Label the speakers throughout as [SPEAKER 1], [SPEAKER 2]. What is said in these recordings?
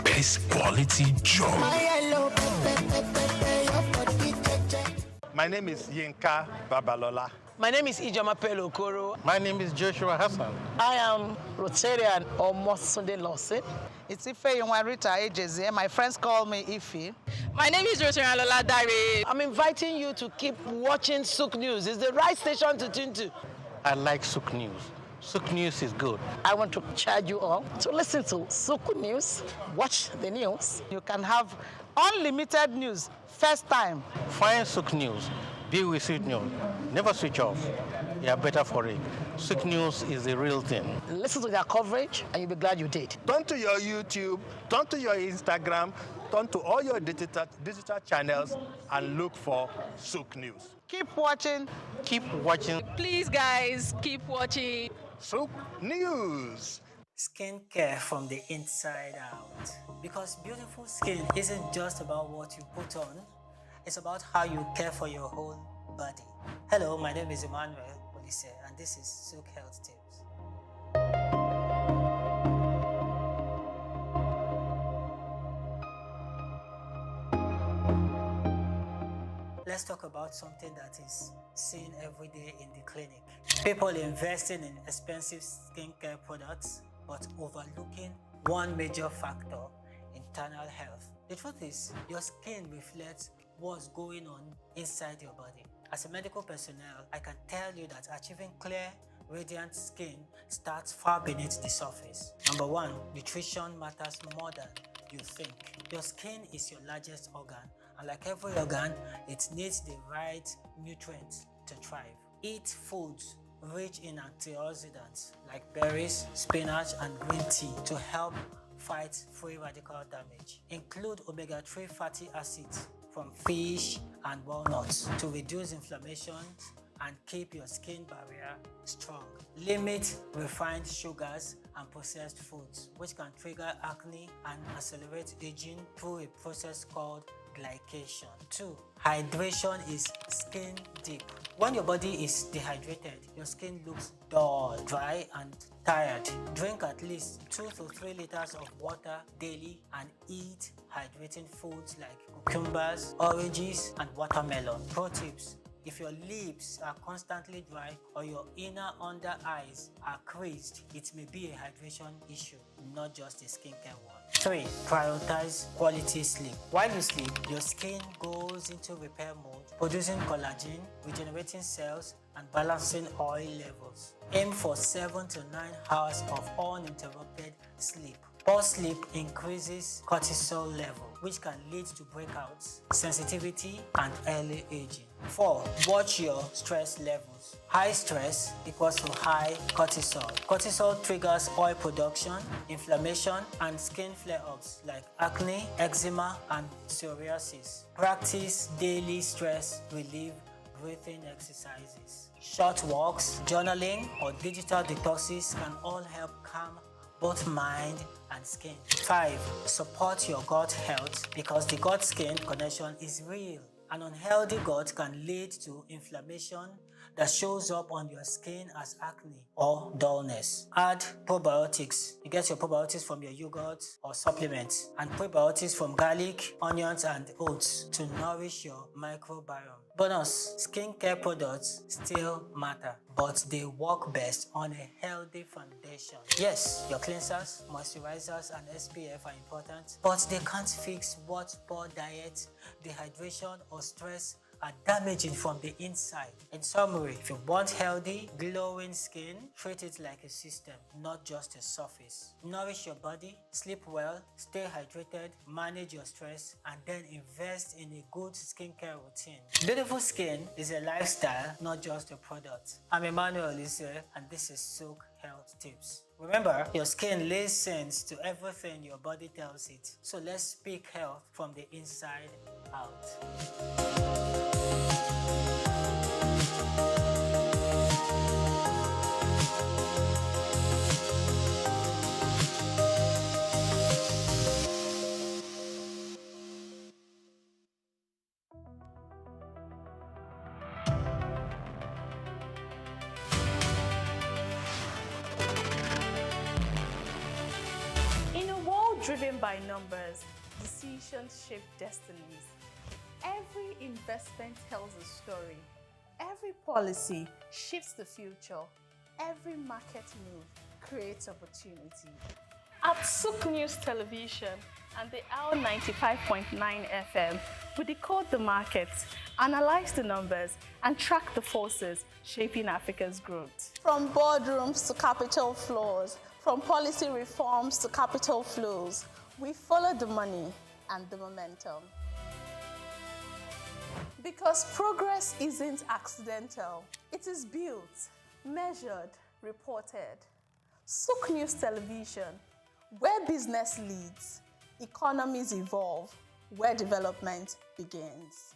[SPEAKER 1] best quality job.
[SPEAKER 2] My name is Yinka Babalola.
[SPEAKER 3] My name is Ijoma Pelokoro.
[SPEAKER 4] My name is Joshua Hassan.
[SPEAKER 3] I am Rotarian or Mosunde Lawson.
[SPEAKER 5] It's Ife Yunwarita Ejeze. My friends call me Ife.
[SPEAKER 6] My name is Rotarian Lola Dare.
[SPEAKER 3] I'm inviting you to keep watching SOUQ News. It's the right station to tune to.
[SPEAKER 4] I like SOUQ News. SOUQ News is good.
[SPEAKER 3] I want to charge you all to listen to SOUQ News, watch the news.
[SPEAKER 5] You can have unlimited news first time.
[SPEAKER 4] Find SOUQ News. Be with SOUQ News. Never switch off. You are better for it. SOUQ News is the real thing.
[SPEAKER 3] Listen to their coverage and you'll be glad you did.
[SPEAKER 2] Turn to your YouTube, turn to your Instagram, turn to all your digital channels and look for SOUQ News.
[SPEAKER 5] Keep watching.
[SPEAKER 4] Keep watching.
[SPEAKER 6] Please, guys, keep watching.
[SPEAKER 2] SOUQ News.
[SPEAKER 7] Skincare from the inside out. Because beautiful skin isn't just about what you put on, it's about how you care for your whole body. Hello, my name is Emmanuel Olise, and this is SOUQ Health Tips. Let's talk about something that is seen every day in the clinic. People investing in expensive skincare products, but overlooking one major factor: internal health. The truth is, your skin reflects what's going on inside your body. As a medical personnel, I can tell you that achieving clear, radiant skin starts far beneath the surface. Number one, nutrition matters more than you think. Your skin is your largest organ, and like every organ, it needs the right nutrients to thrive. Eat foods rich in antioxidants like berries, spinach, and green tea to help fight free radical damage. Include omega-3 fatty acids from fish and walnuts to reduce inflammation and keep your skin barrier strong. Limit refined sugars and processed foods, which can trigger acne and accelerate aging through a process called glycation. 2. Hydration is skin deep. When your body is dehydrated, your skin looks dull, dry, and tired. Drink at least 2 to 3 liters of water daily and eat hydrating foods like cucumbers, oranges, and watermelon. Pro tips: if your lips are constantly dry or your inner under eyes are creased, it may be a hydration issue, not just a skincare one. 3. Prioritize quality sleep. While you sleep, your skin goes into repair mode, producing collagen, regenerating cells, and balancing oil levels. Aim for 7 to 9 hours of uninterrupted sleep. Poor sleep increases cortisol level, which can lead to breakouts, sensitivity, and early aging. 4. Watch your stress levels. High stress equals to high cortisol. Cortisol triggers oil production, inflammation, and skin flare-ups like acne, eczema, and psoriasis. Practice daily stress relief breathing exercises. Short walks, journaling, or digital detoxes can all help calm both mind and skin. 5. Support your gut health, because the gut-skin connection is real. An unhealthy gut can lead to inflammation that shows up on your skin as acne or dullness. Add probiotics. You get your probiotics from your yogurt or supplements, and prebiotics from garlic, onions, and oats to nourish your microbiome. Bonus: skincare products still matter, but they work best on a healthy foundation. Yes, your cleansers, moisturizers, and SPF are important, but they can't fix what poor diet, dehydration, or stress are damaging from the inside. In summary, if you want healthy, glowing skin, treat it like a system, not just a surface. Nourish your body, sleep well, stay hydrated, manage your stress, and then invest in a good skincare routine. Beautiful skin is a lifestyle, not just a product. I'm Emmanuel Olise, and this is SOUQ Health Tips. Remember, your skin listens to everything your body tells it. So let's speak health from the inside out.
[SPEAKER 8] Driven by numbers, decisions shape destinies. Every investment tells a story. Every policy shifts the future. Every market move creates opportunity. At SOUQ News Television and the Hour 95.9 FM, we decode the markets, analyze the numbers, and track the forces shaping Africa's growth.
[SPEAKER 5] From boardrooms to capital flows, from policy reforms to capital flows, we follow the money and the momentum. Because progress isn't accidental, it is built, measured, reported. SOUQ News Television, where business leads, economies evolve, where development begins.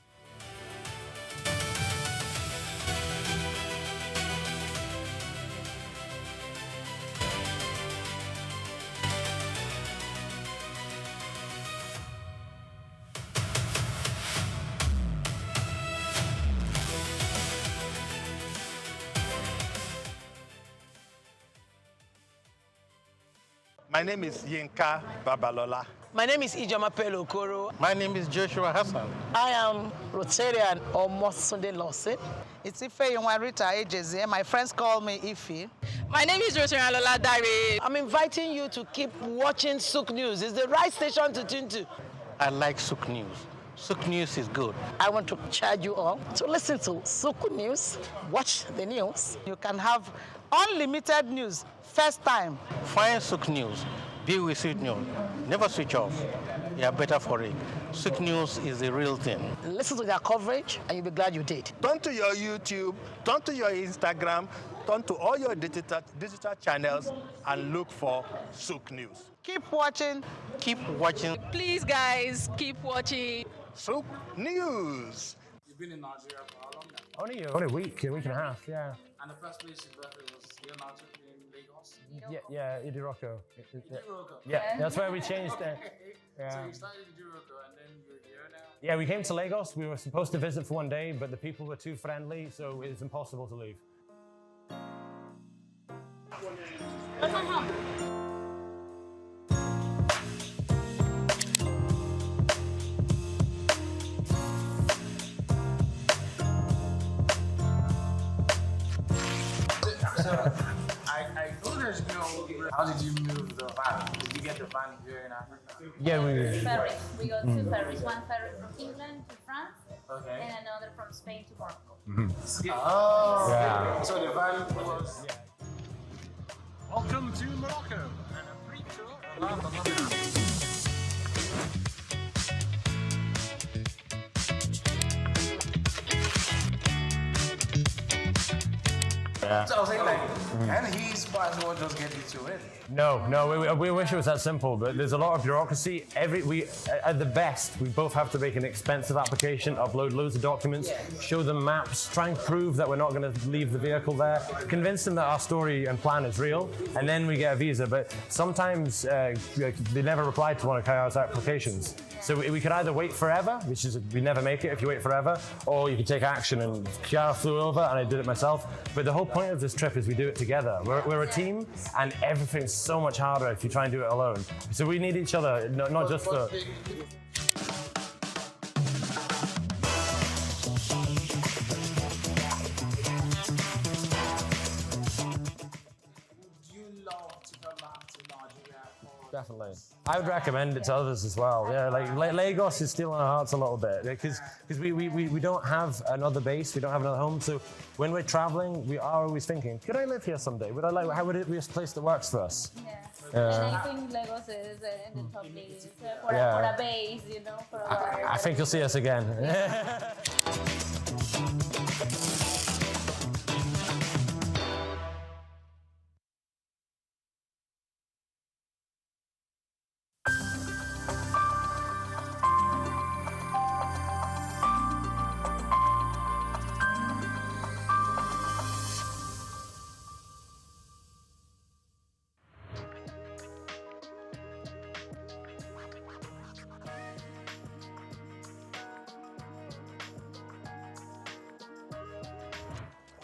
[SPEAKER 2] My name is Yinka Babalola.
[SPEAKER 9] My name is Ijama Pelo Okoro.
[SPEAKER 4] My name is Joshua Hassan.
[SPEAKER 3] I am Rotarian Omosunde Lawson.
[SPEAKER 5] It's Ife Yonwarita Ejeze. My friends call me Ife.
[SPEAKER 6] My name is Rotarian Dare.
[SPEAKER 9] I'm inviting you to keep watching SOUQ News. It's the right station to tune to.
[SPEAKER 4] I like SOUQ News. SOUQ News is good.
[SPEAKER 3] I want to charge you all to listen to SOUQ News, watch the news.
[SPEAKER 5] You can have unlimited news, first time.
[SPEAKER 4] Find SOUQ News. Be with SOUQ News. Never switch off. You are better for it. SOUQ News is the real thing.
[SPEAKER 3] Listen to their coverage and you'll be glad you did.
[SPEAKER 2] Turn to your YouTube, turn to your Instagram, turn to all your digital channels and look for SOUQ News.
[SPEAKER 5] Keep watching.
[SPEAKER 4] Keep watching.
[SPEAKER 6] Please, guys, keep watching.
[SPEAKER 2] SOUQ News.
[SPEAKER 10] You've been in Nigeria for how long now?
[SPEAKER 11] Only a week and a half, yeah.
[SPEAKER 10] And the first place you birthday was here in Nigeria, in Lagos?
[SPEAKER 11] Yeah, Idiroko.
[SPEAKER 10] Idiroko?
[SPEAKER 11] Yeah, that's where we changed it. Yeah.
[SPEAKER 10] So you started Idiroko and then you're here now?
[SPEAKER 11] Yeah, we came to Lagos. We were supposed to visit for one day, but the people were too friendly, so it's impossible to leave.
[SPEAKER 10] So, I know there's how did you move the van? Did you get the van here in Africa?
[SPEAKER 11] Yeah, we
[SPEAKER 12] ferries. We got two ferries. One ferry from England to France,
[SPEAKER 10] okay,
[SPEAKER 12] and another from Spain to Morocco.
[SPEAKER 10] Oh,
[SPEAKER 11] yeah.
[SPEAKER 10] So the van was.
[SPEAKER 11] Yeah.
[SPEAKER 1] Welcome to Morocco and a free tour around
[SPEAKER 11] Yeah.
[SPEAKER 10] So I was saying, like, and his passport just get you to it.
[SPEAKER 11] No, we wish it was that simple, but there's a lot of bureaucracy. At the best, we both have to make an expensive application, upload loads of documents, show them maps, try and prove that we're not going to leave the vehicle there, convince them that our story and plan is real, and then we get a visa. But sometimes they never reply to one of Kaya's applications. So we could either wait forever, which is we never make it if you wait forever, or you can take action. And Kaya flew over, and I did it myself. But the whole point of this trip is we do it together. We're a team, and everything's so much harder if you try and do it alone. So we need each other, not just for. Definitely. I would recommend it to others as well. Yeah, like Lagos is still in our hearts a little bit because we don't have another base, we don't have another home. So when we're traveling, we are always thinking, could I live here someday? How would it be a place that works for us?
[SPEAKER 12] Yeah. And I think Lagos is in the top list for a base, for
[SPEAKER 11] I think you'll see us again.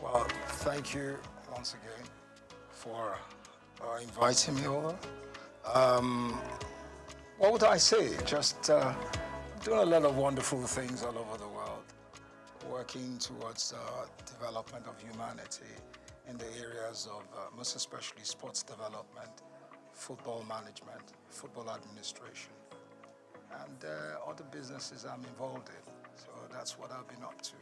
[SPEAKER 13] Well, thank you once again for inviting me over. What would I say? Just doing a lot of wonderful things all over the world, working towards development of humanity in the areas of, most especially sports development, football management, football administration, and other businesses I'm involved in. So that's what I've been up to.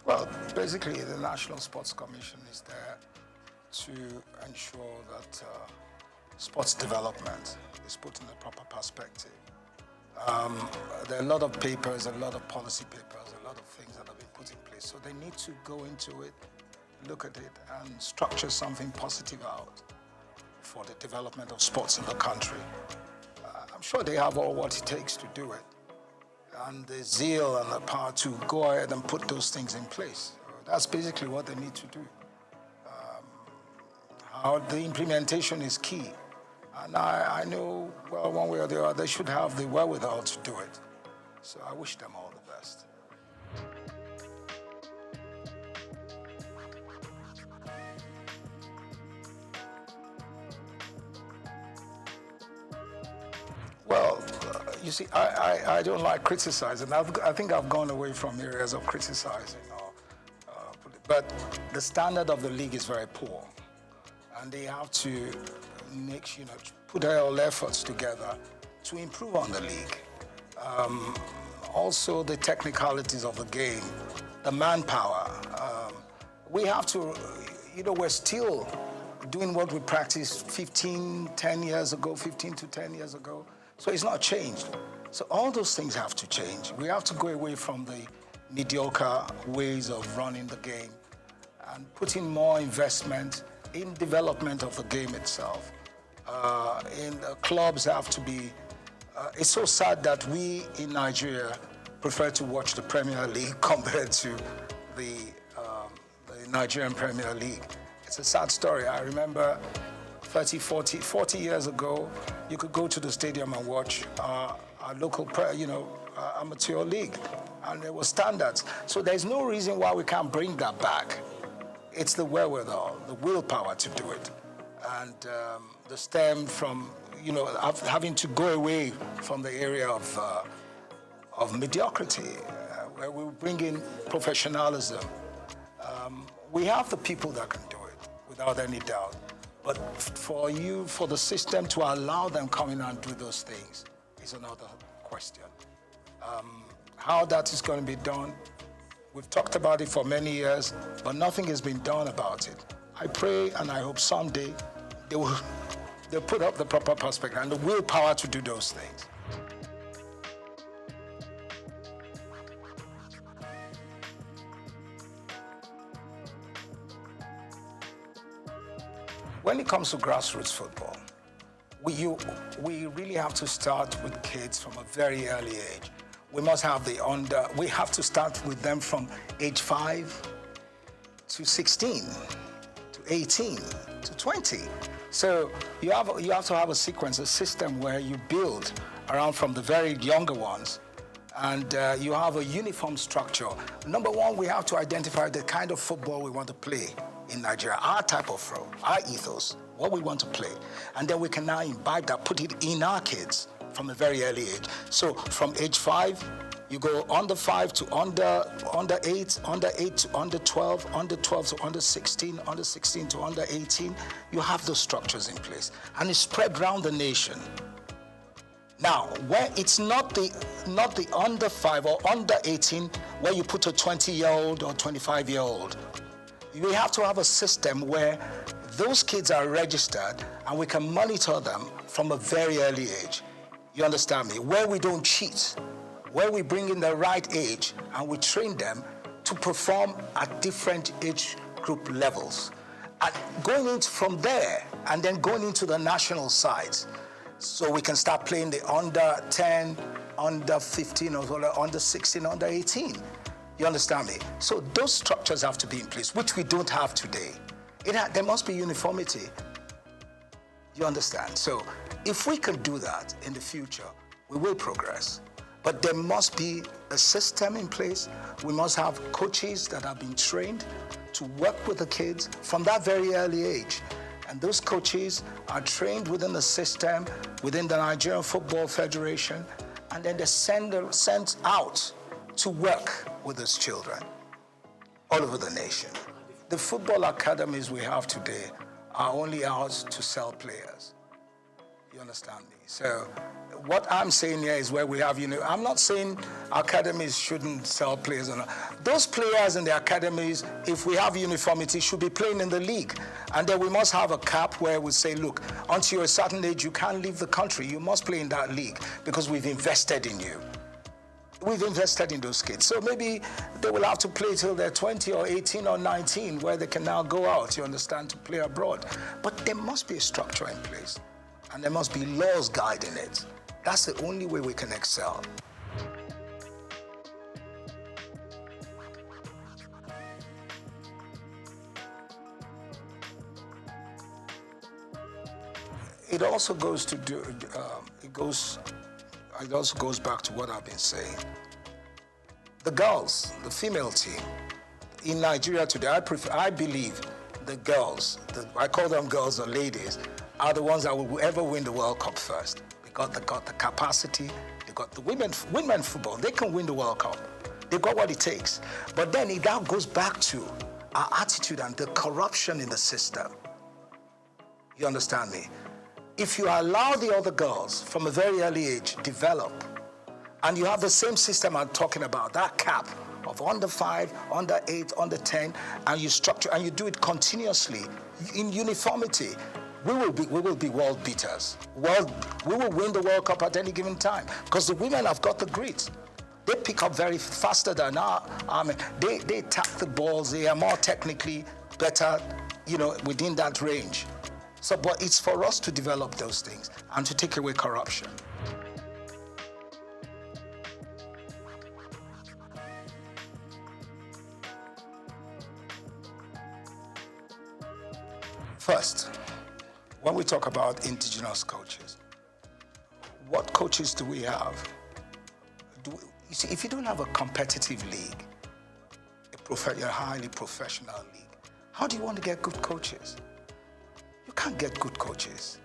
[SPEAKER 13] Well, basically, the National Sports Commission is there to ensure that sports development is put in the proper perspective. There are a lot of papers, a lot of policy papers, a lot of things that have been put in place. So they need to go into it, look at it, and structure something positive out for the development of sports in the country. I'm sure they have all what it takes to do it, and the zeal and the power to go ahead and put those things in place. That's basically what they need to do. How the implementation is key. And I know, well, one way or the other, they should have the wherewithal to do it. So I wish them all the best. Well, you see, I don't like criticizing. I think I've gone away from areas of criticizing. But the standard of the league is very poor. And they have to put all efforts together to improve on the league. Also, the technicalities of the game, the manpower. We have to, we're still doing what we practiced 15 to 10 years ago. So it's not changed. So all those things have to change. We have to go away from the mediocre ways of running the game and putting more investment in development of the game itself. Clubs have to be, it's so sad that we in Nigeria prefer to watch the Premier League compared to the Nigerian Premier League. It's a sad story. I remember 40 years ago, you could go to the stadium and watch our local, amateur league, and there were standards. So there's no reason why we can't bring that back. It's the wherewithal, the willpower to do it, and the stem from, having to go away from the area of mediocrity, where we bring in professionalism. We have the people that can do it, without any doubt. But for the system to allow them come in and do those things is another question. How that is going to be done, we've talked about it for many years, but nothing has been done about it. I pray and I hope someday they'll put up the proper perspective and the willpower to do those things. When it comes to grassroots football, we really have to start with kids from a very early age. We must have we have to start with them from age 5 to 16, to 18, to 20. So you have to have a sequence, a system where you build around from the very younger ones, and you have a uniform structure. Number one, we have to identify the kind of football we want to play in Nigeria, our type of flow, our ethos, what we want to play. And then we can now imbibe that, put it in our kids from a very early age. So from age 5, you go under 5 to under 8, under 8 to under 12, under 12 to under 16, under 16 to under 18. You have those structures in place. And it's spread around the nation. Now, where it's not the under 5 or under 18 where you put a 20-year-old or 25-year-old. We have to have a system where those kids are registered and we can monitor them from a very early age. You understand me? Where we don't cheat, where we bring in the right age and we train them to perform at different age group levels. And going into from there and then going into the national sides, so we can start playing the under 10, under 15, or under 16, under 18. You understand me? So those structures have to be in place, which we don't have today. There must be uniformity. You understand? So if we can do that in the future, we will progress. But there must be a system in place. We must have coaches that have been trained to work with the kids from that very early age. And those coaches are trained within the system, within the Nigerian Football Federation, and then they're sent out to work with those children all over the nation. The football academies we have today are only out to sell players. You understand me? So what I'm saying here is where we have, I'm not saying academies shouldn't sell players or not. Those players in the academies, if we have uniformity, should be playing in the league. And then we must have a cap where we say, look, until you're a certain age, you can't leave the country. You must play in that league because we've invested in you. We've invested in those kids. So maybe they will have to play till they're 20 or 18 or 19, where they can now go out, you understand, to play abroad. But there must be a structure in place. And there must be laws guiding it. That's the only way we can excel. It also goes to it also goes back to what I've been saying. The girls, the female team in Nigeria today, I believe the girls, I call them girls or ladies, are the ones that will ever win the World Cup first. They got the capacity, they got the women football, they can win the World Cup. They've got what it takes. But then it now goes back to our attitude and the corruption in the system. You understand me? If you allow the other girls from a very early age develop, and you have the same system I'm talking about, that cap of under 5, under 8, under 10, and you structure and you do it continuously in uniformity, we will be world beaters. We will win the World Cup at any given time because the women have got the grit. They pick up very faster than our men. They attack the balls. They are more technically better, within that range. So, but it's for us to develop those things and to take away corruption. First, when we talk about indigenous coaches, what coaches do we have? You see, if you don't have a competitive league, a highly professional league, how do you want to get good coaches? You can't get good coaches.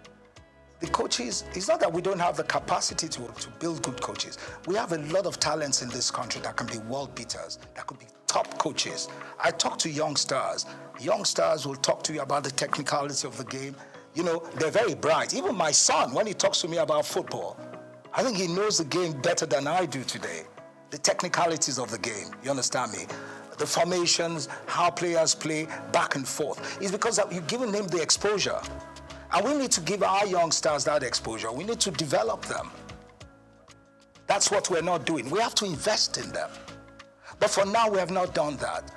[SPEAKER 13] The coaches, it's not that we don't have the capacity to build good coaches. We have a lot of talents in this country that can be world beaters, that could be top coaches. I talk to young stars. Young stars will talk to you about the technicality of the game. They're very bright. Even my son, when he talks to me about football, I think he knows the game better than I do today. The technicalities of the game, you understand me? The formations, how players play back and forth. It's because you've given him the exposure. And we need to give our young stars that exposure. We need to develop them. That's what we're not doing. We have to invest in them. But for now, we have not done that.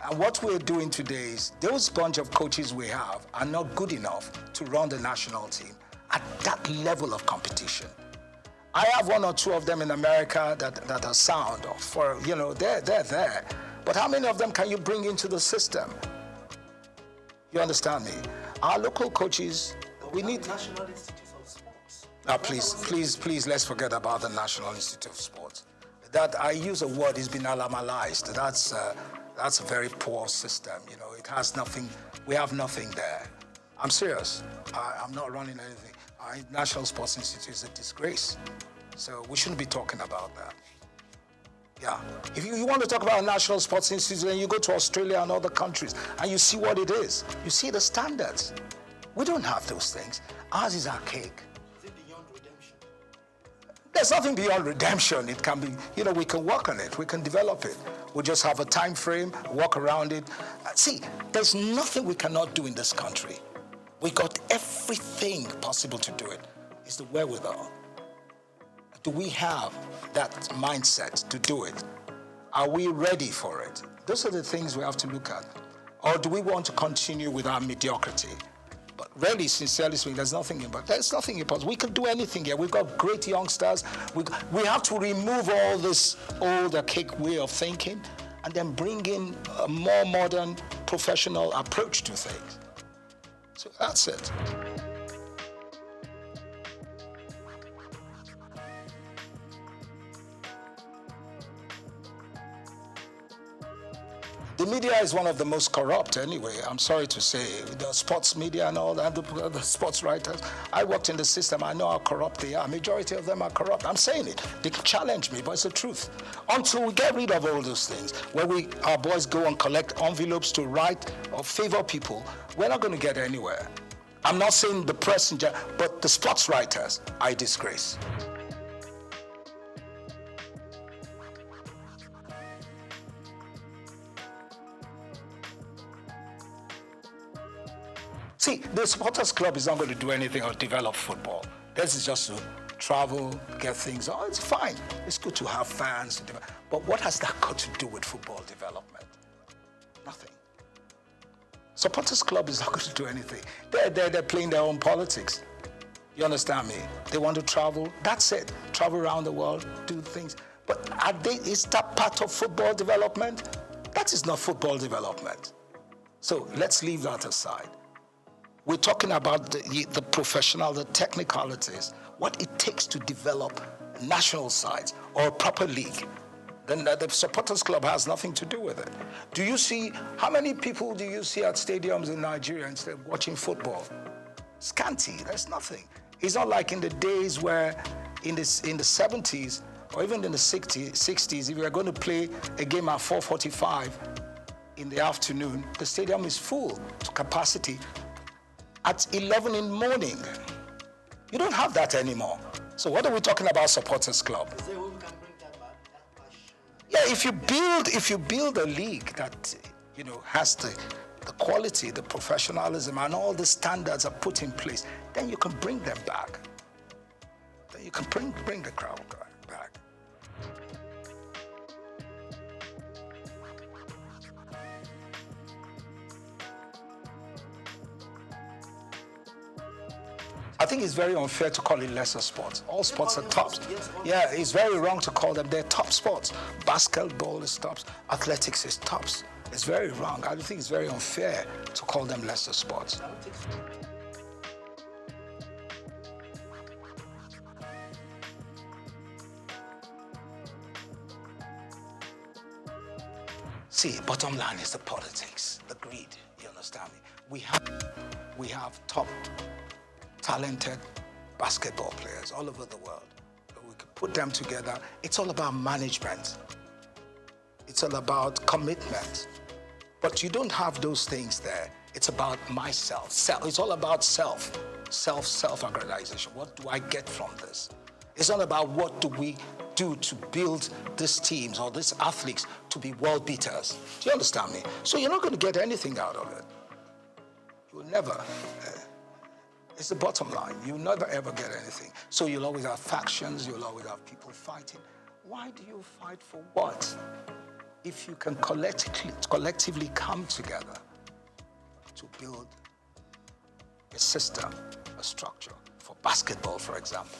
[SPEAKER 13] And what we're doing today is those bunch of coaches we have are not good enough to run the national team at that level of competition. I have one or two of them in America that are sound, they're there. But how many of them can you bring into the system? You understand me? Our local coaches, we need... National Institute of Sports. Now, please, let's forget about the National Institute of Sports. That, I use a word, it's been alamalized. That's a very poor system, It has nothing, we have nothing there. I'm serious. I'm not running anything. Our National Sports Institute is a disgrace. So we shouldn't be talking about that. Yeah. If you want to talk about a National Sports Institute, then you go to Australia and other countries and you see what it is. You see the standards. We don't have those things. Ours is archaic. Is it beyond redemption? There's nothing beyond redemption. It can be, we can work on it. We can develop it. We just have a time frame, walk around it. See, there's nothing we cannot do in this country. We got everything possible to do it. It's the wherewithal. Do we have that mindset to do it? Are we ready for it? Those are the things we have to look at. Or do we want to continue with our mediocrity? But really, sincerely speaking, there's nothing impossible. We can do anything here. We've got great youngsters. We have to remove all this old, archaic way of thinking and then bring in a more modern, professional approach to things. So that's it. The media is one of the most corrupt anyway, I'm sorry to say. The sports media and all that, the sports writers. I worked in the system, I know how corrupt they are. Majority of them are corrupt. I'm saying it. They can challenge me, but it's the truth. Until we get rid of all those things, where our boys go and collect envelopes to write or favor people, we're not going to get anywhere. I'm not saying the press, but the sports writers, I disgrace. See, the supporters club is not going to do anything or develop football. This is just to travel, get things. Oh, it's fine. It's good to have fans. But what has that got to do with football development? Nothing. Supporters club is not going to do anything. They're playing their own politics. You understand me? They want to travel. That's it. Travel around the world, do things. But is that part of football development? That is not football development. So let's leave that aside. We're talking about the professional, the technicalities, what it takes to develop national sides or a proper league. Then the supporters club has nothing to do with it. Do you see, how many people do you see at stadiums in Nigeria instead of watching football? Scanty, there's nothing. It's not like in the days where in the 70s or even in the 60s, if you're going to play a game at 4:45 in the afternoon, the stadium is full to capacity. At 11 in the morning. You don't have that anymore. So what are we talking about supporters club? Yeah, if you build a league that has the quality, the professionalism, and all the standards are put in place, then you can bring them back. Then you can bring the crowd back. I think it's very unfair to call it lesser sports. All sports are tops. Yeah, it's very wrong to call them. They're top sports. Basketball is tops. Athletics is tops. It's very wrong. I think it's very unfair to call them lesser sports. See, bottom line is the politics, the greed. You understand me? We have top talented basketball players all over the world. We could put them together. It's all about management. It's all about commitment. But you don't have those things there. It's about myself. It's all about self-aggrandization. What do I get from this? It's not about what do we do to build these teams or these athletes to be world beaters. Do you understand me? So you're not going to get anything out of it. You will never. It's the bottom line. You'll never ever get anything. So you'll always have factions, you'll always have people fighting. Why do you fight for what? If you can collectively come together to build a system, a structure, for basketball, for example,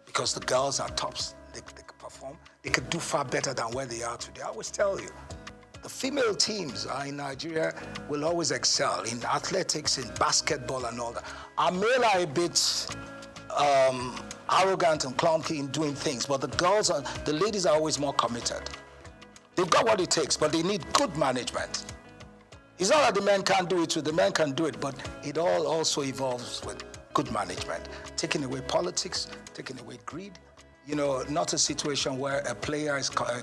[SPEAKER 13] because the girls are tops, they can perform, they could do far better than where they are today. I always tell you, the female teams in Nigeria will always excel in athletics, in basketball and all that. Our male are a bit arrogant and clunky in doing things, but the ladies are always more committed. They've got what it takes, but they need good management. It's not that the men can't do it, the men can do it, but it all also evolves with good management. Taking away politics, taking away greed. Not a situation where a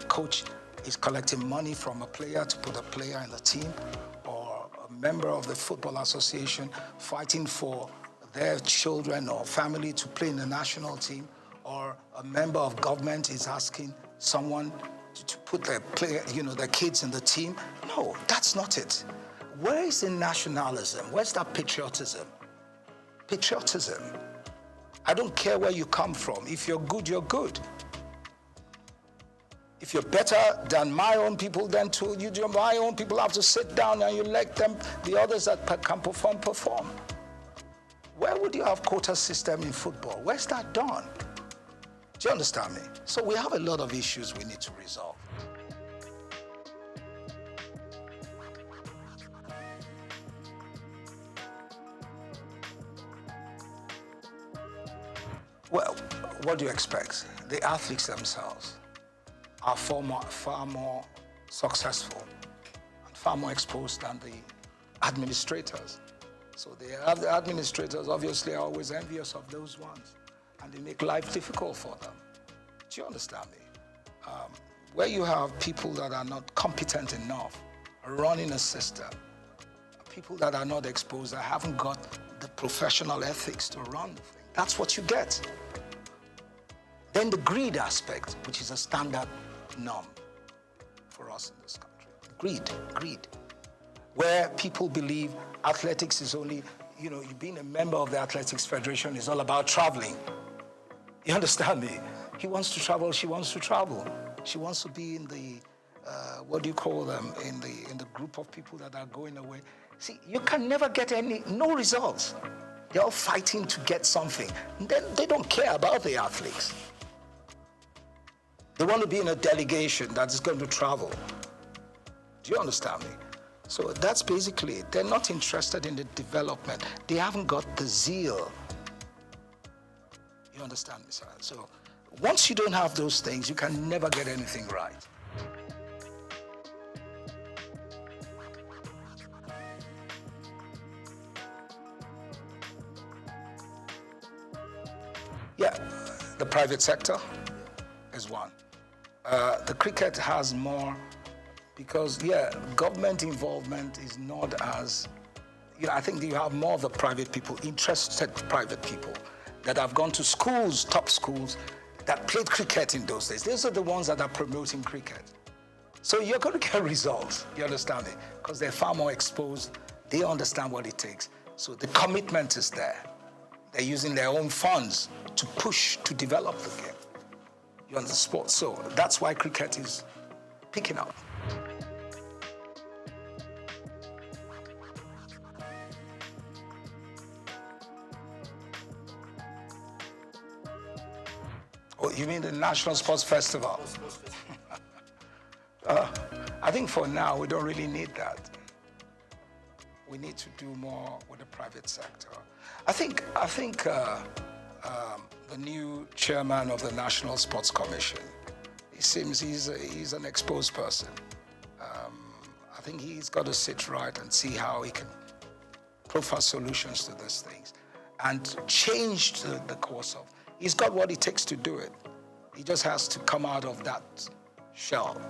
[SPEAKER 13] coach is collecting money from a player to put a player in the team, or a member of the football association fighting for their children or family to play in the national team, or a member of government is asking someone to put their kids in the team. No, that's not it. Where is the nationalism? Where's that patriotism? Patriotism. I don't care where you come from. If you're good, you're good. If you're better than my own people, then my own people have to sit down and you let them, the others that can perform. Where would you have quota system in football? Where's that done? Do you understand me? So we have a lot of issues we need to resolve. Well, what do you expect? The athletes themselves are far more successful and far more exposed than the administrators. So the administrators obviously are always envious of those ones, and they make life difficult for them. Do you understand me? Where you have people that are not competent enough running a system, people that are not exposed, that haven't got the professional ethics to run the thing, that's what you get. Then the greed aspect, which is a standard norm for us in this country. Greed. Where people believe athletics is only, you being a member of the Athletics Federation is all about traveling. You understand me? He wants to travel, she wants to travel. She wants to be in the, what do you call them, in the group of people that are going away. See, you can never get no results. They're all fighting to get something. And then they don't care about the athletes. They want to be in a delegation that is going to travel. Do you understand me? So that's basically it. They're not interested in the development. They haven't got the zeal. You understand me, sir? So once you don't have those things, you can never get anything right. Yeah, the private sector is one. The cricket has more because, government involvement is not as, I think you have more of the private people, interested private people that have gone to schools, top schools, that played cricket in those days. Those are the ones that are promoting cricket. So you're going to get results, you understand me? Because they're far more exposed, they understand what it takes. So the commitment is there. They're using their own funds to push, to develop the game. You understand sports? So that's why cricket is picking up. Oh, you mean the National Sports Festival? I think for now, we don't really need that. We need to do more with the private sector. I think the new chairman of the National Sports Commission, it seems he's an exposed person. I think he's got to sit right and see how he can profile solutions to these things and change the course of. He's got what it takes to do it. He just has to come out of that shell,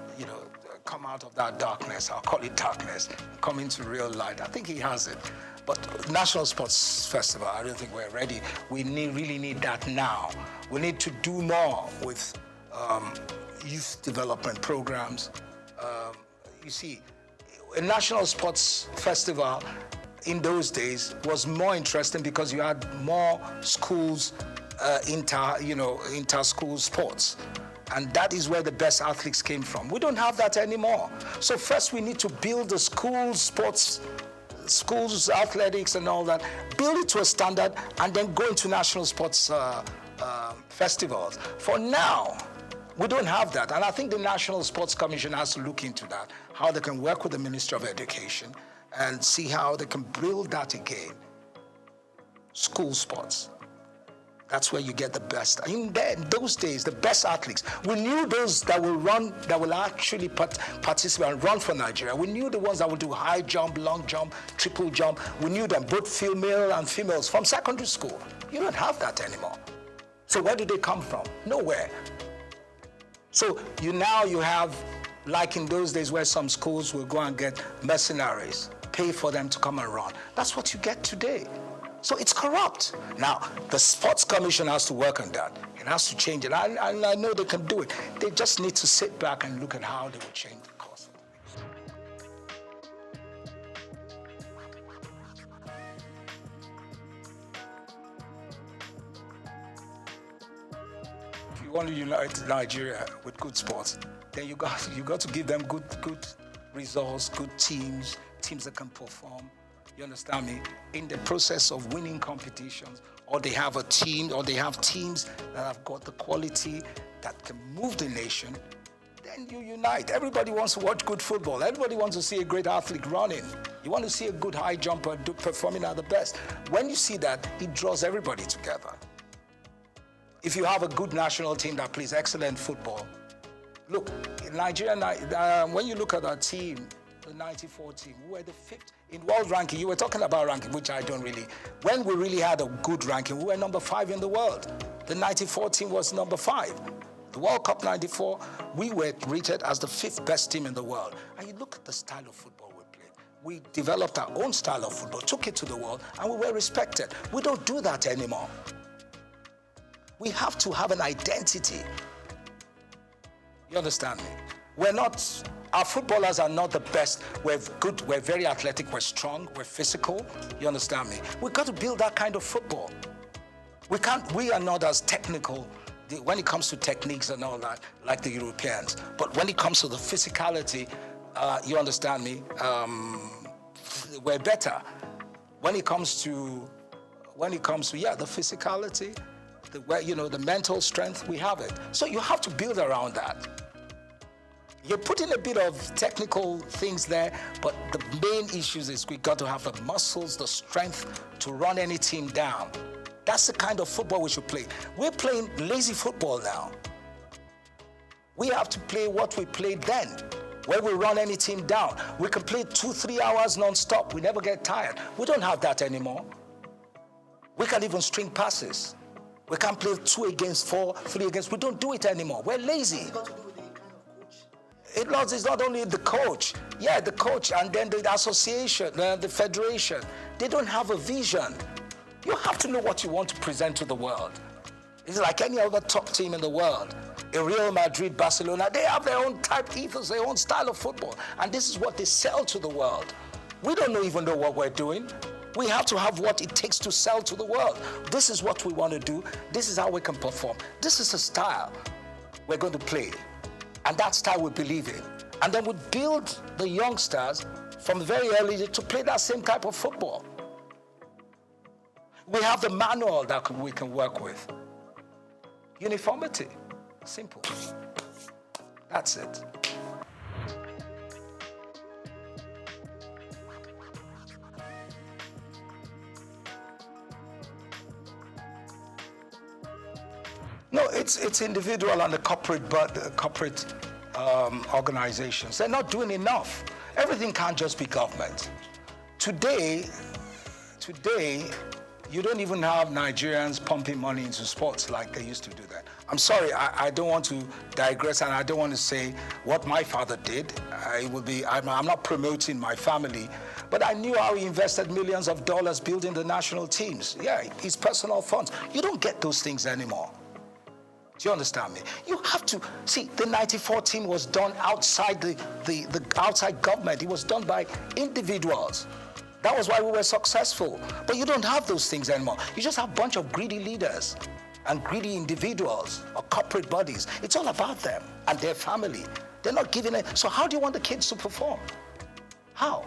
[SPEAKER 13] come out of that darkness. I'll call it darkness, come into real light. I think he has it. But National Sports Festival, I don't think we're ready. We really need that now. We need to do more with youth development programs. You see, a National Sports Festival in those days was more interesting because you had more schools, inter-school sports. And that is where the best athletes came from. We don't have that anymore. So first we need to build the school sports, schools, athletics and all that, build it to a standard and then go into national sports festivals. For now, we don't have that. And I think the National Sports Commission has to look into that, how they can work with the Ministry of Education and see how they can build that again. School sports. That's where you get the best. In those days, the best athletes, we knew those that will run, that will actually participate and run for Nigeria. We knew the ones that will do high jump, long jump, triple jump. We knew them, both female and females, from secondary school. You don't have that anymore. So where do they come from? Nowhere. So now you have, like in those days where some schools will go and get mercenaries, pay for them to come and run. That's what you get today. So it's corrupt. Now, the Sports Commission has to work on that. It has to change it. I know they can do it. They just need to sit back and look at how they will change the course of things. If you want to unite Nigeria with good sports, then you got to give them good results, good teams that can perform. You understand me? In the process of winning competitions, or they have a team, or they have teams that have got the quality that can move the nation, then you unite. Everybody wants to watch good football. Everybody wants to see a great athlete running. You want to see a good high jumper performing at the best. When you see that, it draws everybody together. If you have a good national team that plays excellent football, look, in Nigeria, when you look at our team, the 94 team. We were the 5th in world ranking. You were talking about ranking, which I don't really. When we really had a good ranking, we were number 5 in the world. The 94 team was number 5. The World Cup 94, we were rated as the 5th best team in the world. And you look at the style of football we played. We developed our own style of football, took it to the world, and we were respected. We don't do that anymore. We have to have an identity. You understand me? Our footballers are not the best. We're good, we're very athletic, we're strong, we're physical. You understand me? We've got to build that kind of football. We are not as technical when it comes to techniques and all that, like the Europeans. But when it comes to the physicality, you understand me, we're better. When it comes to the physicality, the mental strength, we have it. So you have to build around that. You're putting a bit of technical things there, but the main issues is we got to have the muscles, the strength to run any team down. That's the kind of football we should play. We're playing lazy football now. We have to play what we played then, where we run any team down. We can play 2-3 hours non-stop. We never get tired. We don't have that anymore. We can't even string passes. We can't play 2 against 4, 3 against. We don't do it anymore. We're lazy. It's not only the coach. Yeah, the coach and then the association, the federation. They don't have a vision. You have to know what you want to present to the world. It's like any other top team in the world. In Real Madrid, Barcelona, they have their own type ethos, their own style of football. And this is what they sell to the world. We don't even know what we're doing. We have to have what it takes to sell to the world. This is what we want to do. This is how we can perform. This is a style we're going to play. And that style we believe in. And then we build the youngsters from very early to play that same type of football. We have the manual that we can work with. Uniformity. Simple. That's it. No, it's individual and the corporate organizations. They're not doing enough. Everything can't just be government. Today, you don't even have Nigerians pumping money into sports like they used to do that. I'm sorry, I don't want to digress, and I don't want to say what my father did. I'm not promoting my family, but I knew how he invested millions of dollars building the national teams. Yeah, his personal funds. You don't get those things anymore. Do you understand me? You have to see the '94 team was done outside the outside government. It was done by individuals. That was why we were successful. But you don't have those things anymore. You just have a bunch of greedy leaders and greedy individuals or corporate bodies. It's all about them and their family. They're not giving it. So how do you want the kids to perform? How?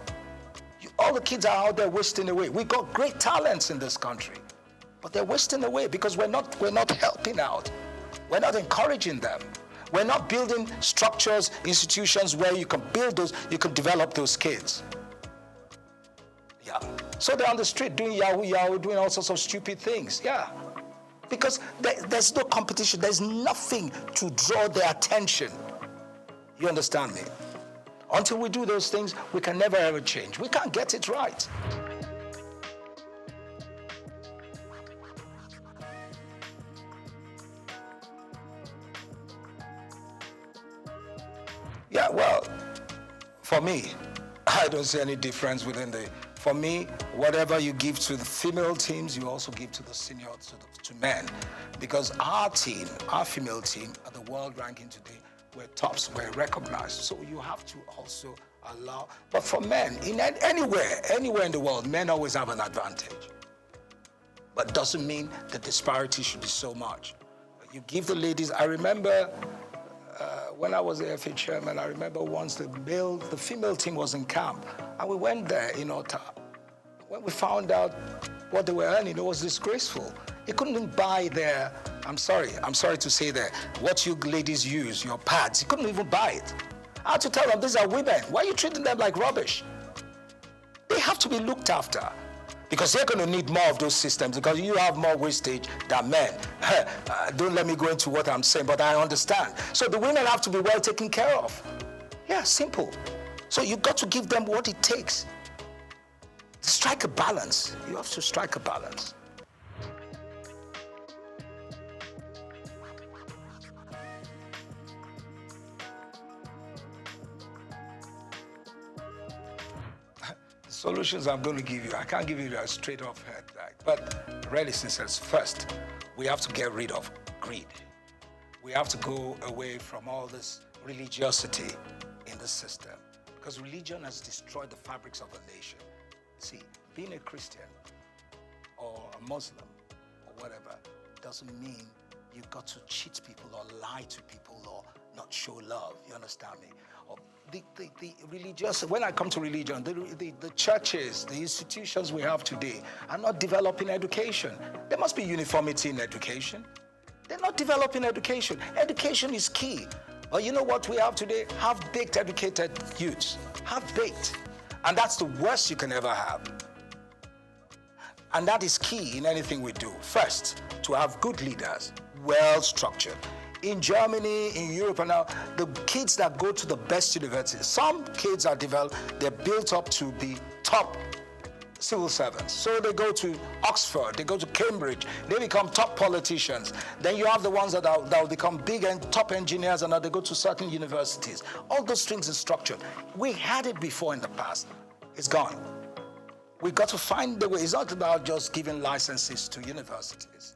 [SPEAKER 13] All the kids are out there wasting away. We've got great talents in this country, but they're wasting away because we're not helping out. We're not encouraging them. We're not building structures, institutions where you can build those, you can develop those kids. Yeah. So they're on the street doing yahoo, doing all sorts of stupid things. Yeah. Because there's no competition. There's nothing to draw their attention. You understand me? Until we do those things, we can never ever change. We can't get it right. Yeah, well, for me, I don't see any difference within for me, whatever you give to the female teams, you also give to the seniors, to men. Because our team, our female team, at the world ranking today, we're tops, we're recognized. So you have to also allow, but for men, anywhere in the world, men always have an advantage. But doesn't mean the disparity should be so much. You give the ladies, I remember, when I was the FA chairman, I remember once the female team was in camp, and we went there in Ota. When we found out what they were earning, it was disgraceful. They couldn't even buy their, I'm sorry to say that, what you ladies use, your pads, you couldn't even buy it. I had to tell them, these are women. Why are you treating them like rubbish? They have to be looked after. Because they're going to need more of those systems because you have more wastage than men. Don't let me go into what I'm saying, but I understand. So the women have to be well taken care of. Yeah, simple. So you've got to give them what it takes. Strike a balance. You have to strike a balance. Solutions I'm going to give you, I can't give you a straight off head, right? But really, since first, we have to get rid of greed. We have to go away from all this religiosity in the system, because religion has destroyed the fabrics of a nation. See, being a Christian or a Muslim or whatever doesn't mean you've got to cheat people or lie to people or not show love. You understand me? Or the religious, when I come to religion, the churches, the institutions we have today are not developing education. There must be uniformity in education. They're not developing education. Education is key. But you know what we have today? Half-baked educated youths. Half-baked. And that's the worst you can ever have. And that is key in anything we do. First, to have good leaders, well-structured. In Germany, in Europe, and now, the kids that go to the best universities, some kids are developed, they're built up to be top civil servants. So they go to Oxford, they go to Cambridge, they become top politicians. Then you have the ones that will become big and top engineers, and now they go to certain universities. All those things are structured. We had it before in the past. It's gone. We've got to find the way. It's not about just giving licenses to universities.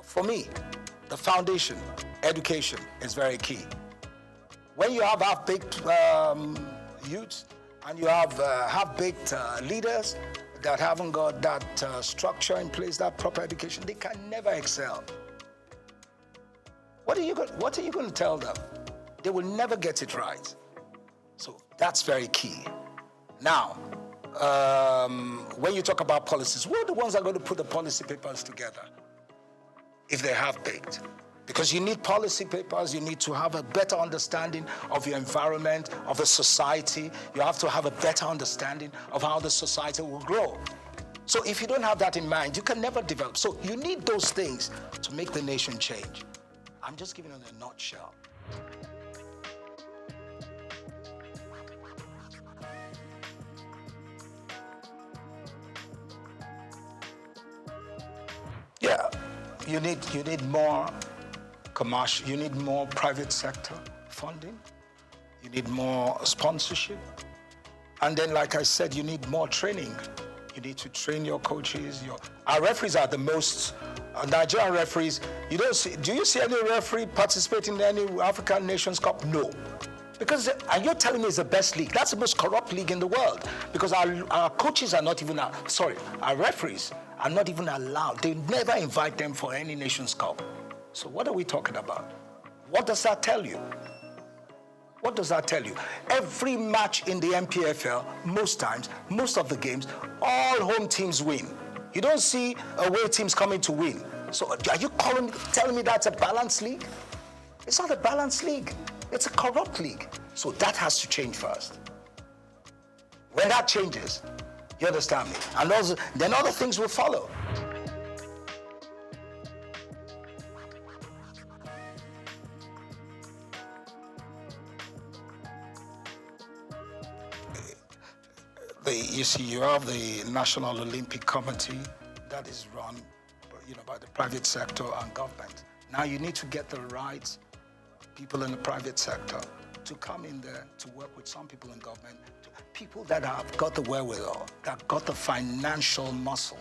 [SPEAKER 13] For me, the foundation, education, is very key. When you have half-baked youths and you have half-baked leaders that haven't got that structure in place, that proper education, they can never excel. What are you going to tell them? They will never get it right. So that's very key. Now, when you talk about policies, who are the ones that are going to put the policy papers together? If they have baked. Because you need policy papers, you need to have a better understanding of your environment, of the society. You have to have a better understanding of how the society will grow. So if you don't have that in mind, you can never develop. So you need those things to make the nation change. I'm just giving it a nutshell. Yeah. You need more commercial, you need more private sector funding, you need more sponsorship, and then, like I said, you need more training. You need to train your coaches. Our referees are the most, Nigerian referees, do you see any referee participating in any African Nations Cup? No. Because, and you're telling me it's the best league. That's the most corrupt league in the world. Because our coaches are not even, our referees are not even allowed. They never invite them for any Nations Cup. So what are we talking about? What does that tell you? What does that tell you? Every match in the MPFL, most times, most of the games, all home teams win. You don't see away teams coming to win. So are you telling me that's a balanced league? It's not a balanced league. It's a corrupt league. So that has to change first. When that changes, you understand me? And also, then other things will follow. You see, you have the National Olympic Committee that is run, by the private sector and government. Now you need to get the right people in the private sector to come in there to work with some people in government, people that have got the wherewithal, that got the financial muscle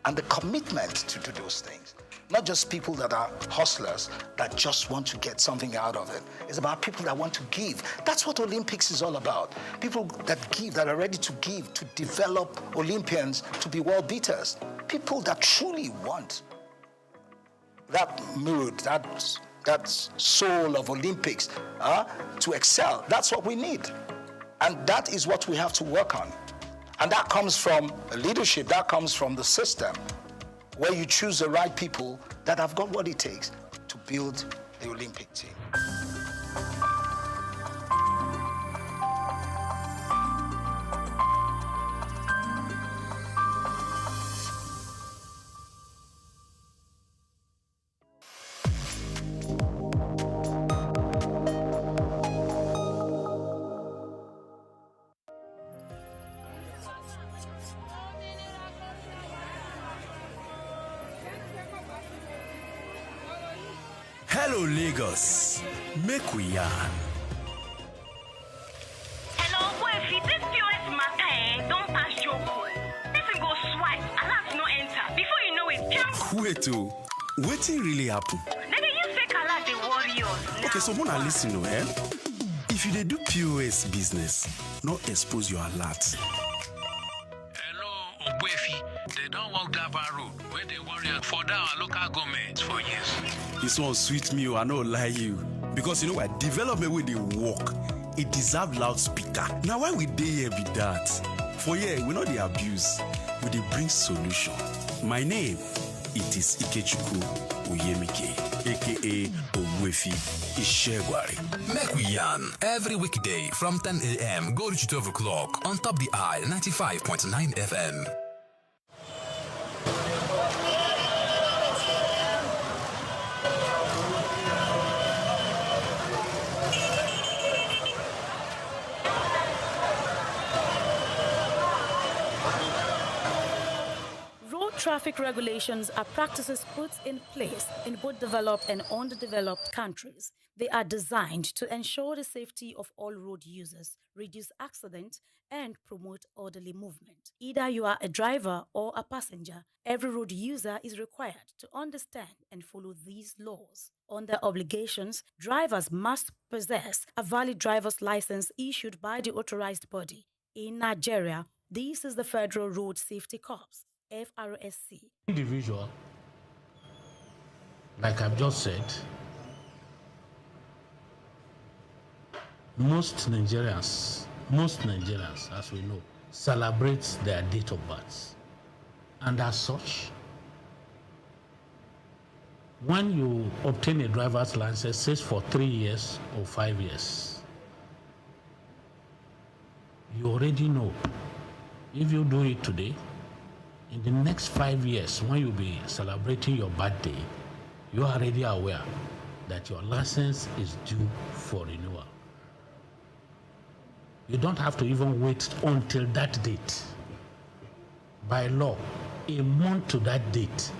[SPEAKER 13] and the commitment to do those things. Not just people that are hustlers that just want to get something out of it. It's about people that want to give. That's what Olympics is all about. People that give, that are ready to give, to develop Olympians to be world beaters. People that truly want that mood, that soul of Olympics to excel. That's what we need. And that is what we have to work on. And that comes from leadership, that comes from the system, where you choose the right people that have got what it takes to build the Olympic team.
[SPEAKER 14] Hello, Lagos. Make we yarn.
[SPEAKER 15] Hello, boy, this POS matter, don't pass your code. This go swipe, alarms no enter. Before you know it, jump.
[SPEAKER 14] Wait, wetin really happen?
[SPEAKER 15] They use fake alert, the warriors.
[SPEAKER 14] Okay, so wanna listen, If you dey do POS business, not expose your alert.
[SPEAKER 1] Hello, Ogbefi. They don't walk that road where they warriors for our local government for years.
[SPEAKER 14] This one sweet me, I no lie you. Because you know what? Development where they work, it deserve loudspeaker. Now why we dey here be that? For here, we know the abuse, we dey bring solution. My name, it is Ikechukwu Oyemike, aka Ogbefi Ishegwari.
[SPEAKER 16] Make we yarn every weekday from 10 a.m. go to 12 o'clock on Top the Eye 95.9 FM.
[SPEAKER 17] Traffic regulations are practices put in place in both developed and underdeveloped countries. They are designed to ensure the safety of all road users, reduce accidents, and promote orderly movement. Either you are a driver or a passenger, every road user is required to understand and follow these laws. Under obligations, drivers must possess a valid driver's license issued by the authorized body. In Nigeria, this is the Federal Road Safety Corps, FRSC.
[SPEAKER 18] Individual, like I've just said, most Nigerians, as we know, celebrate their date of birth. And as such, when you obtain a driver's license, says for 3 years or 5 years, you already know if you do it today, in the next 5 years, when you'll be celebrating your birthday, you are already aware that your license is due for renewal. You don't have to even wait until that date. By law, a month to that date,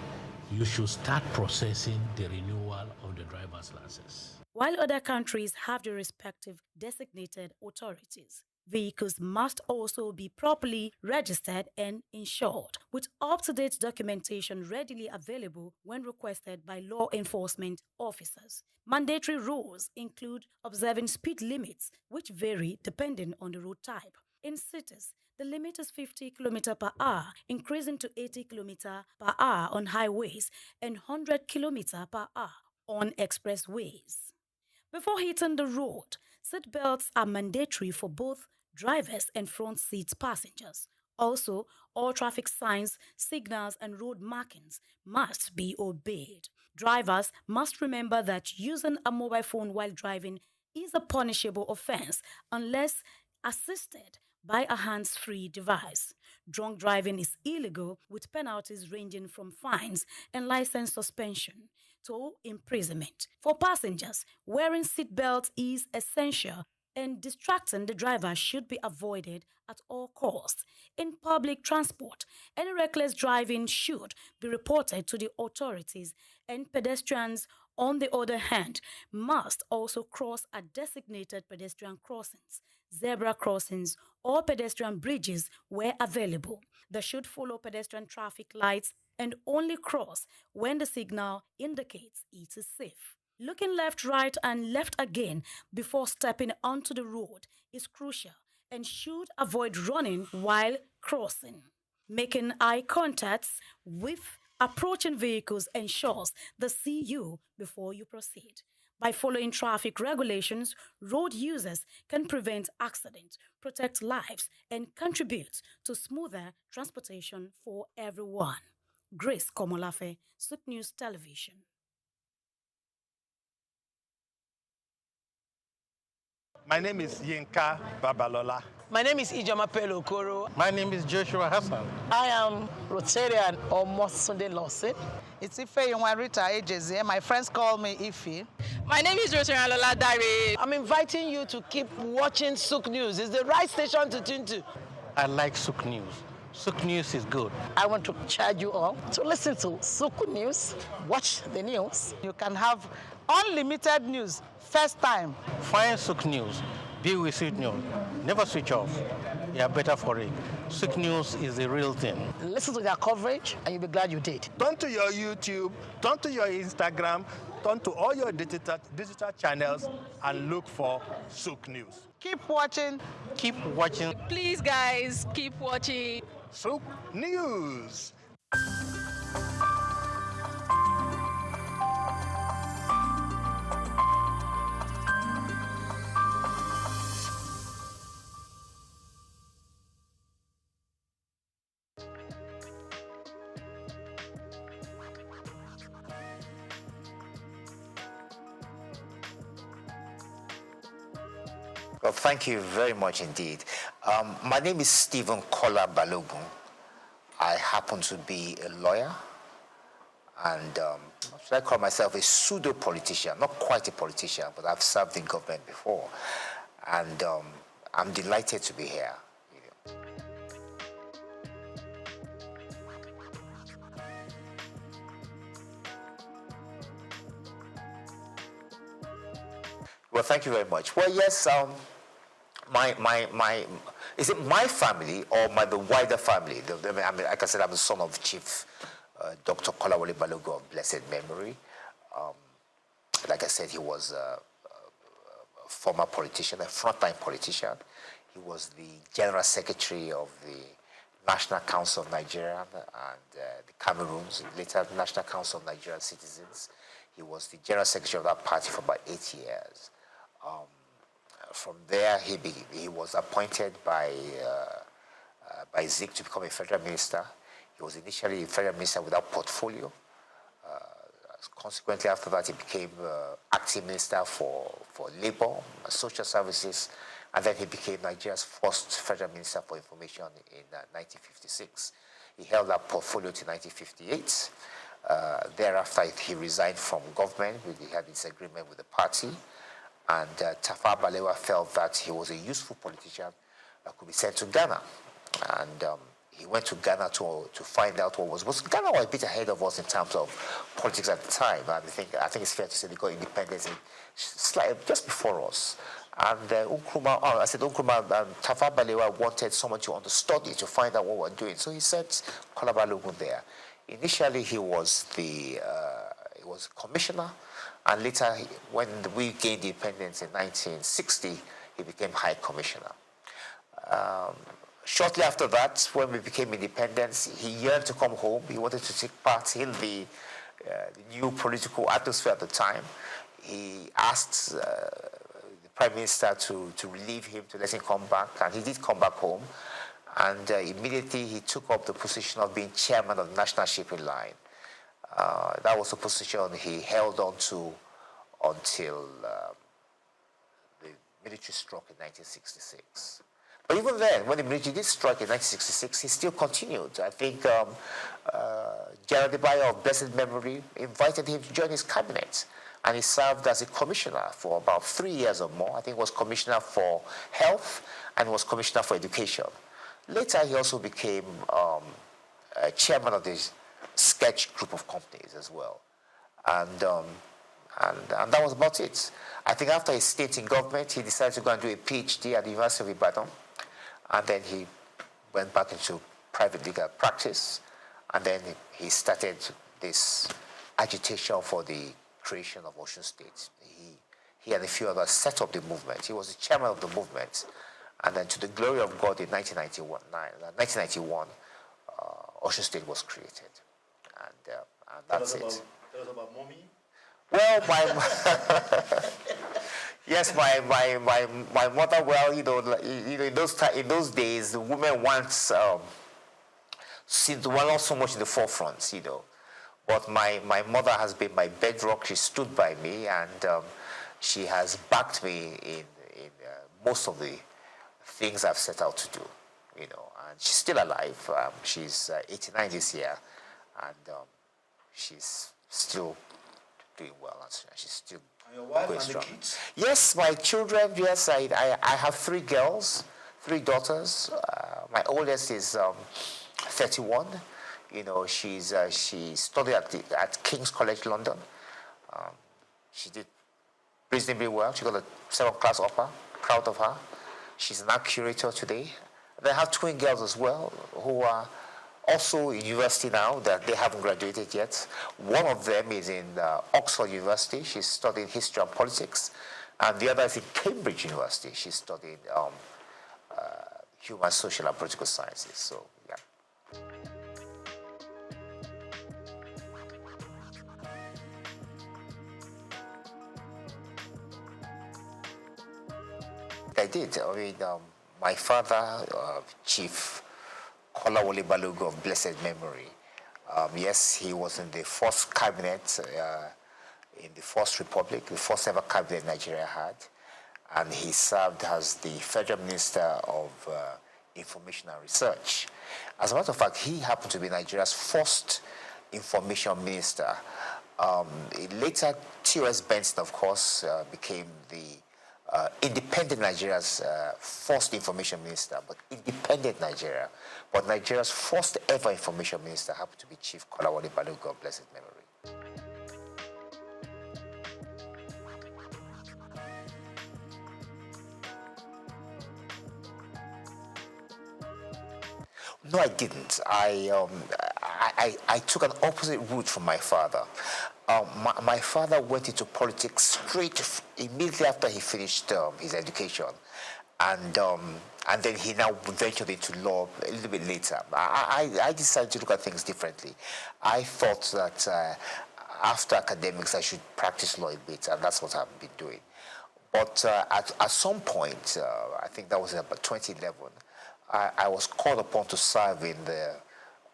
[SPEAKER 18] you should start processing the renewal of the driver's license.
[SPEAKER 17] While other countries have their respective designated authorities, vehicles must also be properly registered and insured, with up-to-date documentation readily available when requested by law enforcement officers. Mandatory rules include observing speed limits, which vary depending on the road type. In cities, the limit is 50 km per hour, increasing to 80 km per hour on highways and 100 km per hour on expressways. Before hitting the road, seat belts are mandatory for both drivers and front seat passengers. Also, all traffic signs, signals, and road markings must be obeyed. Drivers must remember that using a mobile phone while driving is a punishable offense unless assisted by a hands-free device. Drunk driving is illegal, with penalties ranging from fines and license suspension to imprisonment. For passengers, wearing seatbelts is essential, and distracting the driver should be avoided at all costs. In public transport, any reckless driving should be reported to the authorities, and pedestrians, on the other hand, must also cross at designated pedestrian crossings, zebra crossings, or pedestrian bridges where available. They should follow pedestrian traffic lights and only cross when the signal indicates it is safe. Looking left, right, and left again before stepping onto the road is crucial and should avoid running while crossing. Making eye contact with approaching vehicles ensures they see you before you proceed. By following traffic regulations, road users can prevent accidents, protect lives, and contribute to smoother transportation for everyone. Grace Komolafe, SOUQ News Television.
[SPEAKER 2] My name is Yinka Babalola.
[SPEAKER 9] My name is Ijoma Pelokoro.
[SPEAKER 4] My name is Joshua Hassan.
[SPEAKER 3] I am Rotarian Omosunde Lawson.
[SPEAKER 19] It's Ife Yunwarita Ejeze. My friends call me Ife.
[SPEAKER 6] My name is Rotarian Lola Dare.
[SPEAKER 9] I'm inviting you to keep watching SOUQ News. It's the right station to tune to.
[SPEAKER 4] I like SOUQ News. SOUQ News is good.
[SPEAKER 3] I want to charge you all to listen to SOUQ News, watch the news.
[SPEAKER 19] You can have unlimited news, first time.
[SPEAKER 4] Find SOUQ News, be with SOUQ News, never switch off. You are better for it. SOUQ News is the real thing.
[SPEAKER 3] Listen to their coverage and you'll be glad you did.
[SPEAKER 2] Turn to your YouTube, turn to your Instagram, turn to all your digital channels and look for SOUQ News.
[SPEAKER 19] Keep watching.
[SPEAKER 4] Keep watching.
[SPEAKER 6] Please, guys, keep watching.
[SPEAKER 2] SOUQ News.
[SPEAKER 20] Well, thank you very much indeed. My name is Stephen Kola Balogun. I happen to be a lawyer and should I call myself a pseudo-politician? Not quite a politician, but I've served in government before. And I'm delighted to be here. Well, thank you very much. Well, yes, is it my family or the wider family? I mean, like I said, I'm the son of Chief Dr. Kolawole Balogun of blessed memory. Like I said, he was a former politician, a frontline politician. He was the General Secretary of the National Council of Nigeria and the Cameroons, later National Council of Nigerian Citizens. He was the General Secretary of that party for about 8 years. From there, he was appointed by SOUQ to become a federal minister. He was initially a federal minister without portfolio. Consequently, after that, he became acting minister for labor and social services, and then he became Nigeria's first federal minister for information in 1956. He held that portfolio to 1958. Thereafter, he resigned from government. He had disagreement with the party. And Tafawa Balewa felt that he was a useful politician that could be sent to Ghana. And he went to Ghana to find out what was. Ghana was a bit ahead of us in terms of politics at the time. And I think it's fair to say they got independence just before us. And Tafawa Balewa wanted someone to understudy to find out what we're doing. So he sent Kola Balogun there. Initially, he was commissioner. And later, when we gained independence in 1960, he became High Commissioner. Shortly after that, when we became independent, he yearned to come home. He wanted to take part in the new political atmosphere at the time. He asked the Prime Minister to relieve him, to let him come back, and he did come back home. And immediately, he took up the position of being chairman of the National Shipping Line. That was a position he held on to until the military struck in 1966. But even then, when the military did strike in 1966, he still continued. I think General Debayo of blessed memory invited him to join his cabinet, and he served as a commissioner for about 3 years or more. I think he was commissioner for health and was commissioner for education. Later, he also became chairman of the Sketch group of companies as well. And that was about it. I think after his stint in government, he decided to go and do a PhD at the University of Ibadan. And then he went back into private legal practice. And then he started this agitation for the creation of Osun State. He and a few others set up the movement. He was the chairman of the movement. And then to the glory of God in 1991, Osun State was created. And that's it.
[SPEAKER 2] Tell us about mommy.
[SPEAKER 20] Well, yes, my mother. Well, in those days, the women weren't not so much in the forefront, But my mother has been my bedrock. She stood by me, and she has backed me in most of the things I've set out to do, And she's still alive. She's 89 this year, and she's still doing well. She's still
[SPEAKER 2] and your wife
[SPEAKER 20] going
[SPEAKER 2] and
[SPEAKER 20] strong.
[SPEAKER 2] The kids?
[SPEAKER 20] Yes, my children. Yes, I have 3 girls, 3 daughters. My oldest is 31. You know, she studied at King's College London. She did reasonably well. She got a 7th class upper. Proud of her. She's now curator today. They have twin girls as well who are also in university now, that they haven't graduated yet. One of them is in Oxford University. She's studying history and politics. And the other is in Cambridge University. She's studying human, social, and political sciences. So, yeah. I did. I mean, my father, Chief Kolawole Balogun of blessed memory. Yes, he was in the first cabinet in the First Republic, the first ever cabinet Nigeria had, and he served as the Federal Minister of Information and Research. As a matter of fact, he happened to be Nigeria's first information minister. Later, T.O.S. Benson, of course, became the independent Nigeria's first information minister, but independent Nigeria. But Nigeria's first ever information minister happened to be Chief Kolawole Balogun of blessed memory. No, I didn't. I took an opposite route from my father. My father went into politics straight immediately after he finished his education, and then he now ventured into law a little bit later. I decided to look at things differently. I thought that after academics I should practice law a bit, and that's what I've been doing. But at some point, I think that was about 2011, I was called upon to serve in the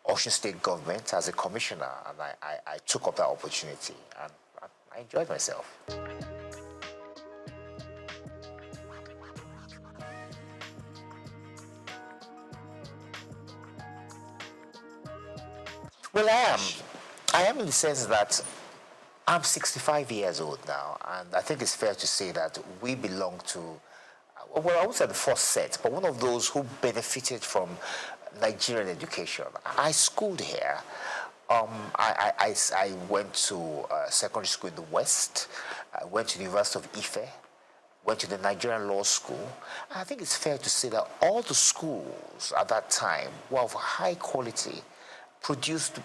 [SPEAKER 20] Ocean State government as a commissioner, and I took up that opportunity, and I enjoyed myself. Well, I am in the sense that I'm 65 years old now, and I think it's fair to say that we belong to, well, I would say the first set, but one of those who benefited from Nigerian education. I schooled here. I went to secondary school in the West. I went to the University of Ife. Went to the Nigerian Law School. I think it's fair to say that all the schools at that time were of high quality, produced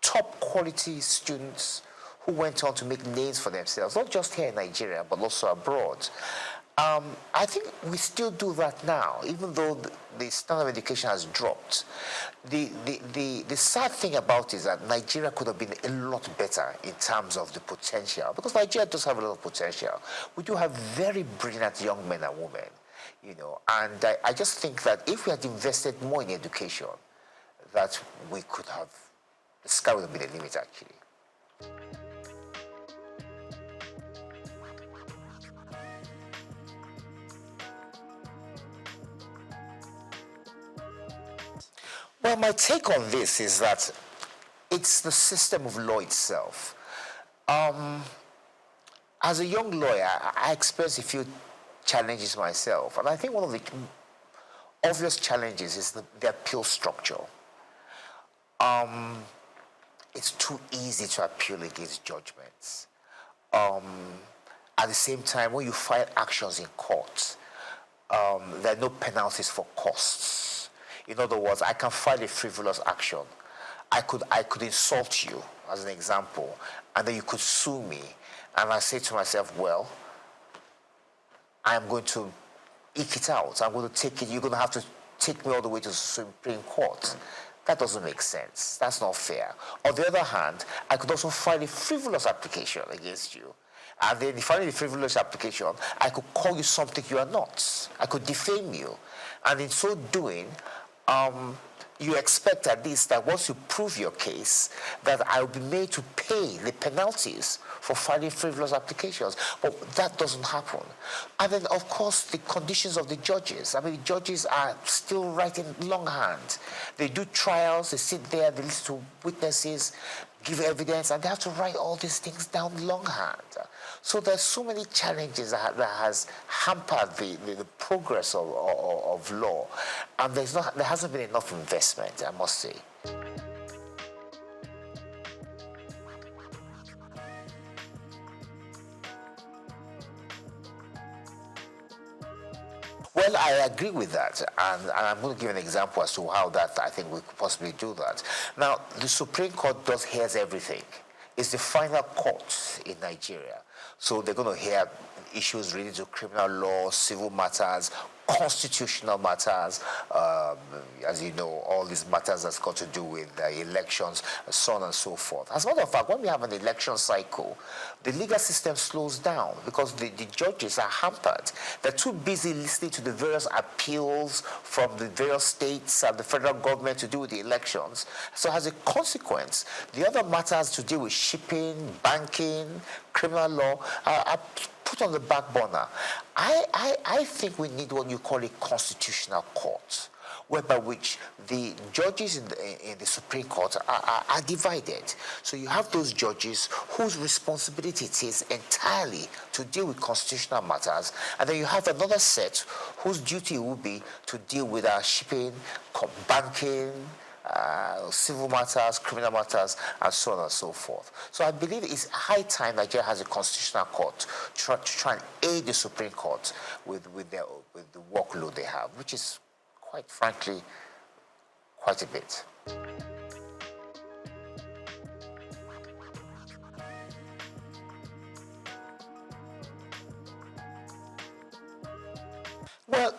[SPEAKER 20] top quality students who went on to make names for themselves, not just here in Nigeria, but also abroad. I think we still do that now, even though the standard of education has dropped. The sad thing about it is that Nigeria could have been a lot better in terms of the potential, because Nigeria does have a lot of potential. We do have very brilliant young men and women, you know, and I just think that if we had invested more in education, that we could have, the sky would have been the limit, actually. Well, my take on this is that it's the system of law itself. As a young lawyer, I experienced a few challenges myself, and I think one of the obvious challenges is the appeal structure. It's too easy to appeal against judgments. At the same time, when you file actions in court, there are no penalties for costs. In other words, I can file a frivolous action. I could insult you, as an example, and then you could sue me. And I say to myself, well, I'm going to eke it out. I'm going to take it. You're going to have to take me all the way to the Supreme Court. That doesn't make sense. That's not fair. On the other hand, I could also file a frivolous application against you. And then filing a frivolous application, I could call you something you are not. I could defame you. And in so doing, you expect at least that once you prove your case, that I will be made to pay the penalties for filing frivolous applications. But that doesn't happen. And then, of course, the conditions of the judges. I mean, the judges are still writing longhand. They do trials, they sit there, they listen to witnesses, give evidence, and they have to write all these things down longhand. So there's so many challenges that has hampered the progress of law, and there hasn't been enough investment, I must say. Well, I agree with that, and I'm going to give an example as to how that I think we could possibly do that. Now, the Supreme Court hears everything. It's the final court in Nigeria. So they're going to hear issues related to criminal law, civil matters, constitutional matters, as you know, all these matters that's got to do with elections, so on and so forth. As a matter of fact, when we have an election cycle, the legal system slows down because the judges are hampered. They're too busy listening to the various appeals from the various states and the federal government to do with the elections. So as a consequence, the other matters to deal with shipping, banking, criminal law are put on the back burner. I think we need what you call a constitutional court, whereby which the judges in the Supreme Court are divided. So you have those judges whose responsibility it is entirely to deal with constitutional matters, and then you have another set whose duty will be to deal with shipping, banking, civil matters, criminal matters, and so on and so forth. So I believe it's high time Nigeria has a constitutional court to try and aid the Supreme Court with the workload they have, which is, quite frankly, quite a bit. Well,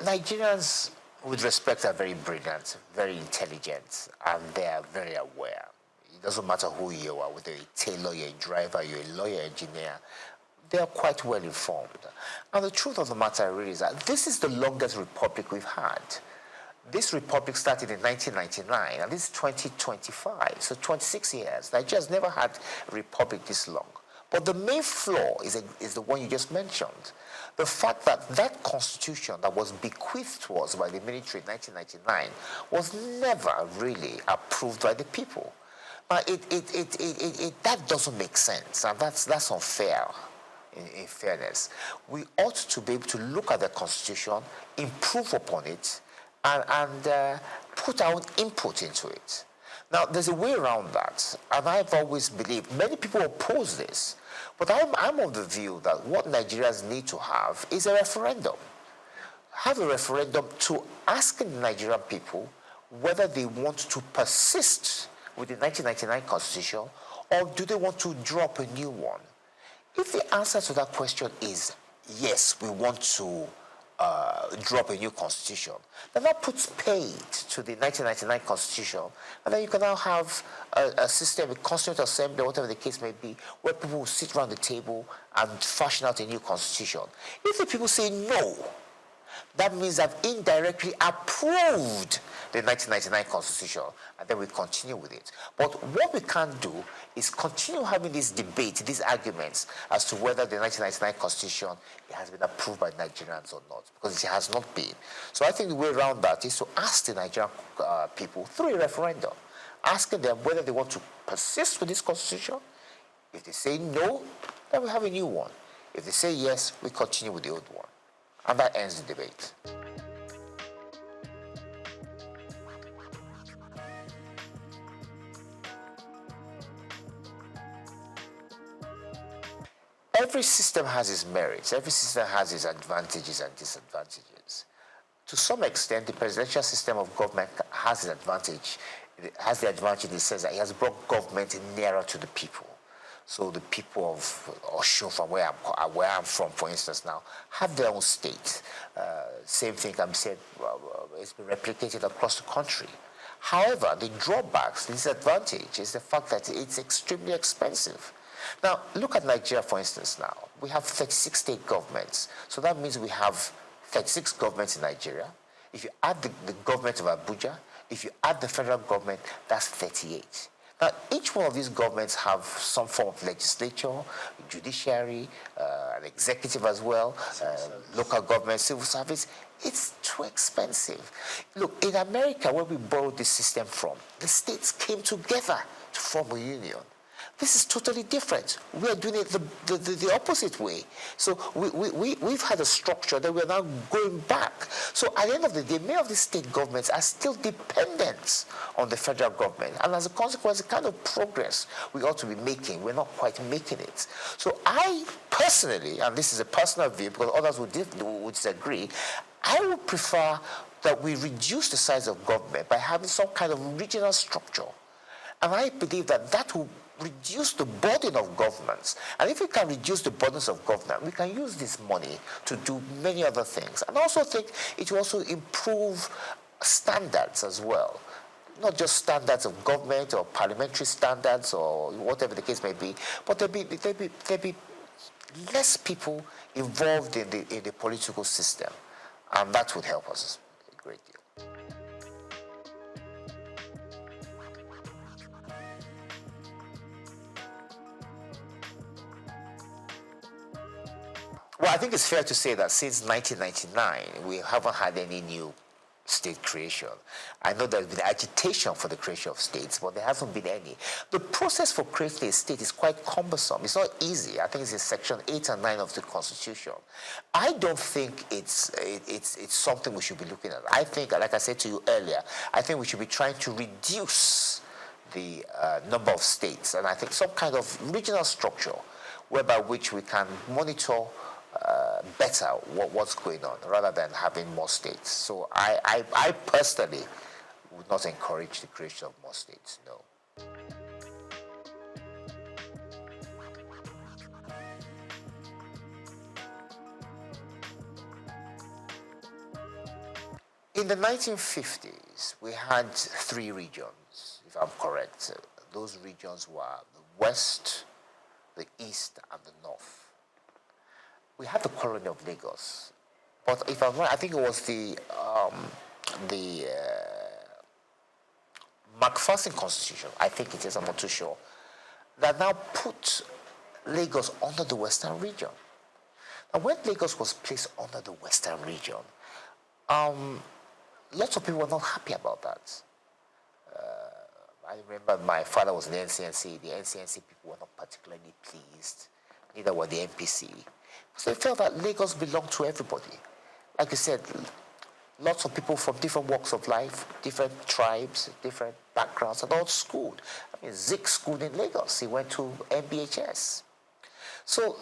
[SPEAKER 20] Nigerians, with respect, are very brilliant, very intelligent, and they are very aware. It doesn't matter who you are, whether you're a tailor, you're a driver, you're a lawyer, engineer, they are quite well informed. And the truth of the matter really is that this is the longest republic we've had. This republic started in 1999, and this is 2025, so 26 years. Nigeria's never had a republic this long. But the main flaw is the one you just mentioned. The fact that that constitution that was bequeathed to us by the military in 1999 was never really approved by the people. That doesn't make sense, and that's unfair. In fairness, we ought to be able to look at the constitution, improve upon it, and put our own input into it. Now, there's a way around that, and I've always believed, many people oppose this, but I'm of the view that what Nigerians need to have is a referendum. Have a referendum to ask the Nigerian people whether they want to persist with the 1999 constitution, or do they want to drop a new one. If the answer to that question is yes, we want to drop a new constitution, then that puts paid to the 1999 constitution, and then you can now have a system, a constituent assembly, whatever the case may be, where people will sit around the table and fashion out a new constitution. If the people say no, that means they've indirectly approved the 1999 constitution, and then we continue with it. But what we can't do is continue having this debate, these arguments as to whether the 1999 constitution has been approved by Nigerians or not, because it has not been. So I think the way around that is to ask the Nigerian people through a referendum, asking them whether they want to persist with this constitution. If they say no, then we have a new one. If they say yes, we continue with the old one. And that ends the debate. Every system has its merits. Every system has its advantages and disadvantages. To some extent, the presidential system of government has an advantage. It has the advantage in the sense that it has brought government nearer to the people. So the people of Osun, from where I'm from, for instance, now, have their own state. Same thing can be said, it's been replicated across the country. However, the drawbacks, the disadvantage is the fact that it's extremely expensive. Now, look at Nigeria, for instance, now. We have 36 state governments. So that means we have 36 governments in Nigeria. If you add the government of Abuja, if you add the federal government, that's 38. Now, each one of these governments have some form of legislature, judiciary, an executive as well, local government, civil service. It's too expensive. Look, in America, where we borrowed this system from, the states came together to form a union. This is totally different. We are doing it the opposite way. So we've had a structure that we're now going back. So at the end of the day, many of the state governments are still dependent on the federal government. And as a consequence, the kind of progress we ought to be making, we're not quite making it. So I personally, and this is a personal view because others would disagree, I would prefer that we reduce the size of government by having some kind of regional structure. And I believe that that will reduce the burden of governments. And if we can reduce the burdens of government, we can use this money to do many other things. And I also think it will also improve standards as well. Not just standards of government or parliamentary standards or whatever the case may be, but there'll be less people involved in the political system. And that would help us a great deal. Well, I think it's fair to say that since 1999, we haven't had any new state creation. I know there's been agitation for the creation of states, but there hasn't been any. The process for creating a state is quite cumbersome. It's not easy. I think it's in Section 8 and 9 of the Constitution. I don't think it's something we should be looking at. I think, like I said to you earlier, I think we should be trying to reduce the number of states, and I think some kind of regional structure whereby which we can monitor better what's going on rather than having more states. So I personally would not encourage the creation of more states, no. In the 1950s, we had 3 regions, if I'm correct. Those regions were the West, the East, and the North. We had the colony of Lagos, but if I'm right, I think it was the MacPherson Constitution, I think it is, I'm not too sure, that now put Lagos under the Western region. Now, when Lagos was placed under the Western region, lots of people were not happy about that. I remember my father was in the NCNC. The NCNC people were not particularly pleased, neither were the NPC. So they felt that Lagos belonged to everybody. Like I said, lots of people from different walks of life, different tribes, different backgrounds, and all schooled. I mean, Zik schooled in Lagos. He went to MBHS. So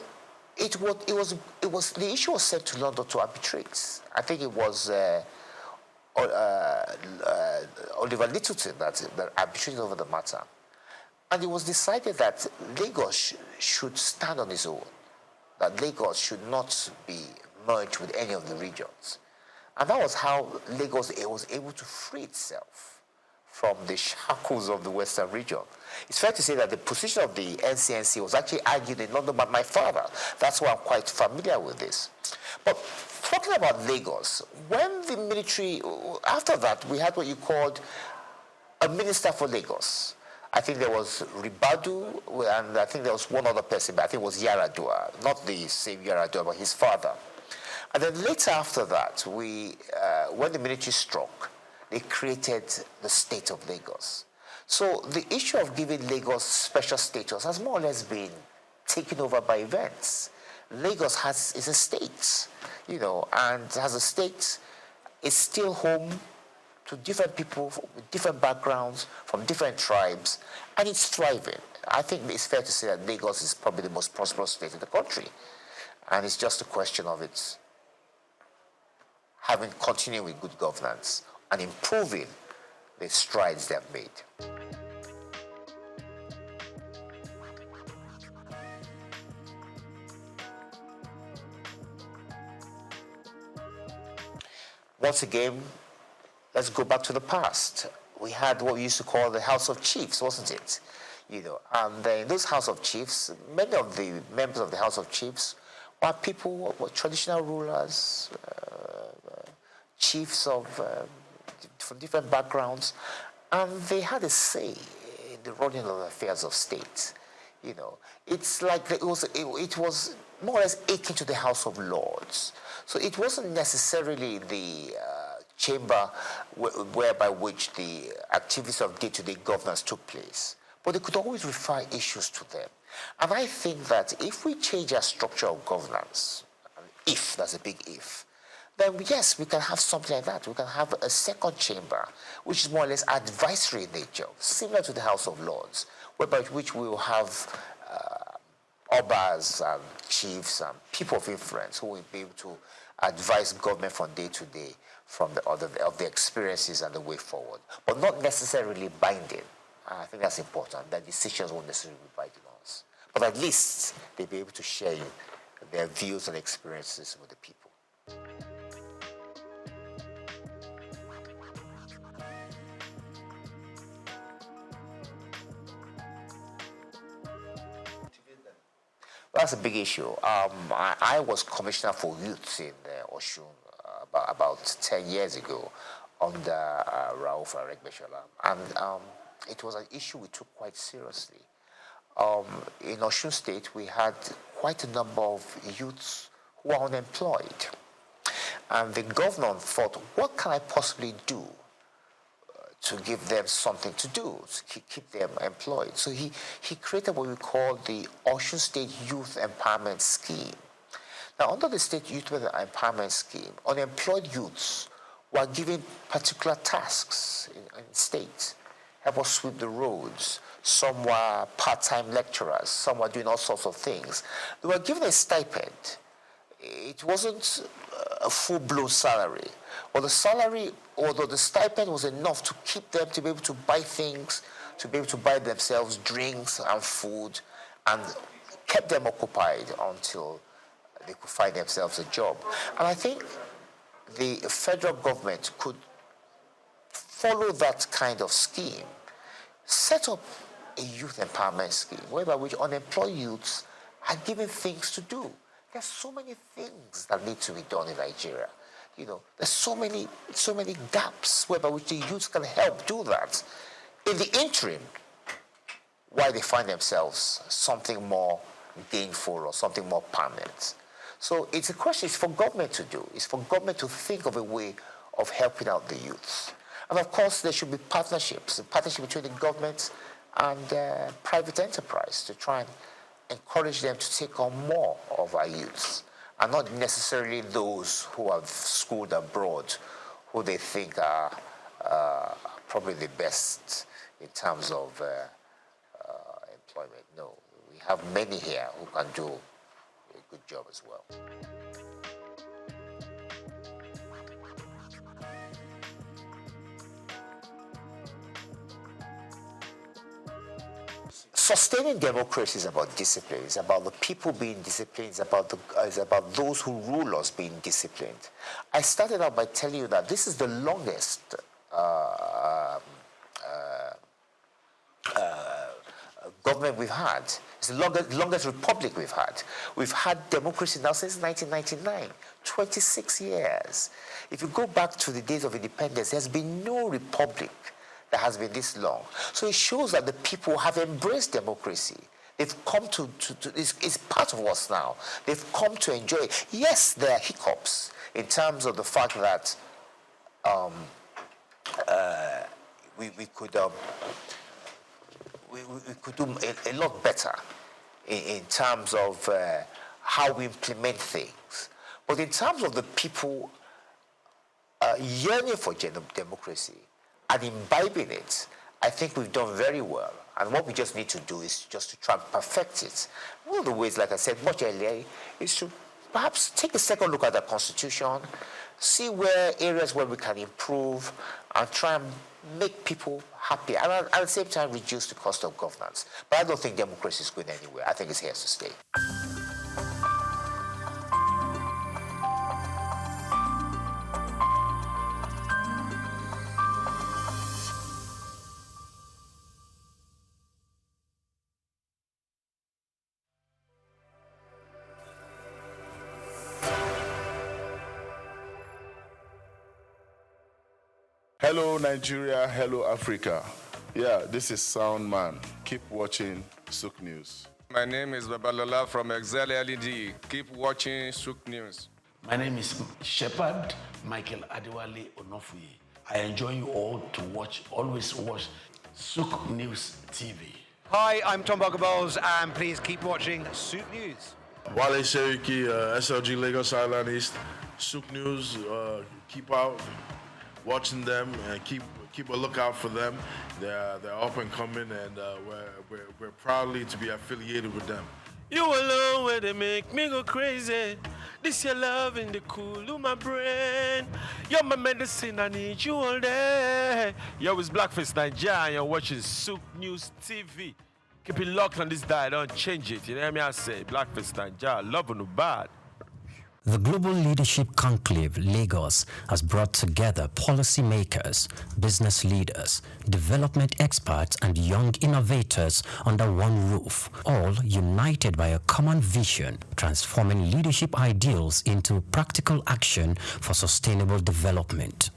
[SPEAKER 20] the issue was sent to London to arbitrate. I think it was Oliver Littleton that arbitrated over the matter. And it was decided that Lagos should stand on its own, that Lagos should not be merged with any of the regions. And that was how Lagos was able to free itself from the shackles of the Western region. It's fair to say that the position of the NCNC was actually argued in London by my father. That's why I'm quite familiar with this. But talking about Lagos, when the military, after that, we had what you called a minister for Lagos. I think there was Ribadu, and I think there was one other person, but I think it was Yaradua, not the same Yaradua, but his father. And then later after that, when the military struck, they created the state of Lagos. So the issue of giving Lagos special status has more or less been taken over by events. Lagos is a state, and as a state, it's still home to different people with different backgrounds, from different tribes, and it's thriving. I think it's fair to say that Lagos is probably the most prosperous state in the country, and it's just a question of its continuing with good governance and improving the strides they've made. Once again, let's go back to the past. We had what we used to call the House of Chiefs, wasn't it? And in those House of Chiefs, many of the members of the House of Chiefs were people, were traditional rulers, chiefs from different backgrounds, and they had a say in the running of the affairs of state. It's like it was more or less akin to the House of Lords. So it wasn't necessarily the chamber whereby which the activities of day-to-day governance took place. but they could always refer issues to them. And I think that if we change our structure of governance, if, that's a big if, then yes, we can have something like that. We can have a second chamber, which is more or less advisory in nature, similar to the House of Lords, whereby which we will have obas and chiefs and people of influence who will be able to advise government from day to day from of the experiences and the way forward, but not necessarily binding. I think that's important, that decisions won't necessarily be binding on us. But at least they'll be able to share their views and experiences with the people. That's a big issue. I was commissioner for youth in Osun about 10 years ago under Rauf Aregbesola, and it was an issue we took quite seriously. In Osun State, we had quite a number of youths who were unemployed, and the governor thought, what can I possibly do to give them something to do, to keep them employed? So he created what we call the Osun State Youth Empowerment Scheme. Now, under the State Youth Empowerment Scheme, unemployed youths were given particular tasks in state. Help us sweep the roads. Some were part-time lecturers. Some were doing all sorts of things. They were given a stipend. It wasn't a full-blown salary. Or the salary, although the stipend was enough to keep them to be able to buy things, to be able to buy themselves drinks and food, and kept them occupied until they could find themselves a job. And I think the federal government could follow that kind of scheme, set up a youth empowerment scheme, whereby which unemployed youths are given things to do. There's so many things that need to be done in Nigeria. You know, there's so many gaps whereby which the youths can help do that. In the interim, while they find themselves something more gainful or something more permanent. So it's a question, it's for government to do. It's for government to think of a way of helping out the youths. And of course, there should be partnerships, a partnership between the government and private enterprise to try and encourage them to take on more of our youths, and not necessarily those who have schooled abroad, who they think are probably the best in terms of employment. No, we have many here who can do a good job as well. Sustaining democracy is about discipline. It's about the people being disciplined. It's about those who rule us being disciplined. I started out by telling you that this is the longest government we've had. It's the longest republic we've had. We've had democracy now since 1999, 26 years. If you go back to the days of independence, there's been no republic that has been this long. So it shows that the people have embraced democracy. They've come to it's part of us now. They've come to enjoy it. Yes, there are hiccups in terms of the fact that we could do a lot better in terms of how we implement things. But in terms of the people yearning for democracy and imbibing it, I think we've done very well. And what we just need to do is just to try and perfect it. One of the ways, like I said much earlier, is to perhaps take a second look at the Constitution, see where areas where we can improve, and try and make people happy, and at the same time reduce the cost of governance. But I don't think democracy is going anywhere. I think it's here to stay.
[SPEAKER 21] Hello Nigeria, hello Africa. Yeah, this is Sound Man. Keep watching SOUQ News.
[SPEAKER 22] My name is Babalola from Excel LED. Keep watching SOUQ News.
[SPEAKER 18] My name is Shepherd Michael Adewale Onofuye. I enjoy you all to watch, always watch SOUQ News TV.
[SPEAKER 7] Hi, I'm Tom Bogaballs, and please keep watching SOUQ News.
[SPEAKER 21] Wale Seriki, SLG Lagos Island East, SOUQ News, keep out watching them and keep a lookout for them. They're up and coming, and we're proudly to be affiliated with them.
[SPEAKER 8] You alone where they make me go crazy. This your love in the cool of my brain. You're my medicine, I need you all day. Yo, it's Blackface Nigeria, and you're watching SOUQ News TV. Keep it locked on this dial, don't change it. You know what I say? Blackface Nigeria, love no bad.
[SPEAKER 23] The Global Leadership Conclave Lagos has brought together policymakers, business leaders, development experts, and young innovators under one roof, all united by a common vision, transforming leadership ideals into practical action for sustainable development.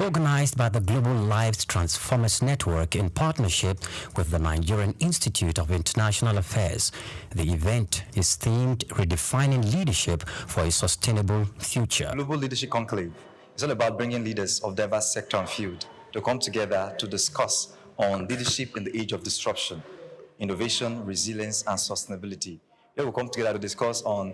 [SPEAKER 23] Organized by the Global Lives Transformers Network in partnership with the Nigerian Institute of International Affairs, the event is themed Redefining Leadership for a Sustainable Future.
[SPEAKER 24] Global Leadership Conclave is all about bringing leaders of diverse sector and field to come together to discuss on leadership in the age of disruption, innovation, resilience, and sustainability. Here we come together to discuss on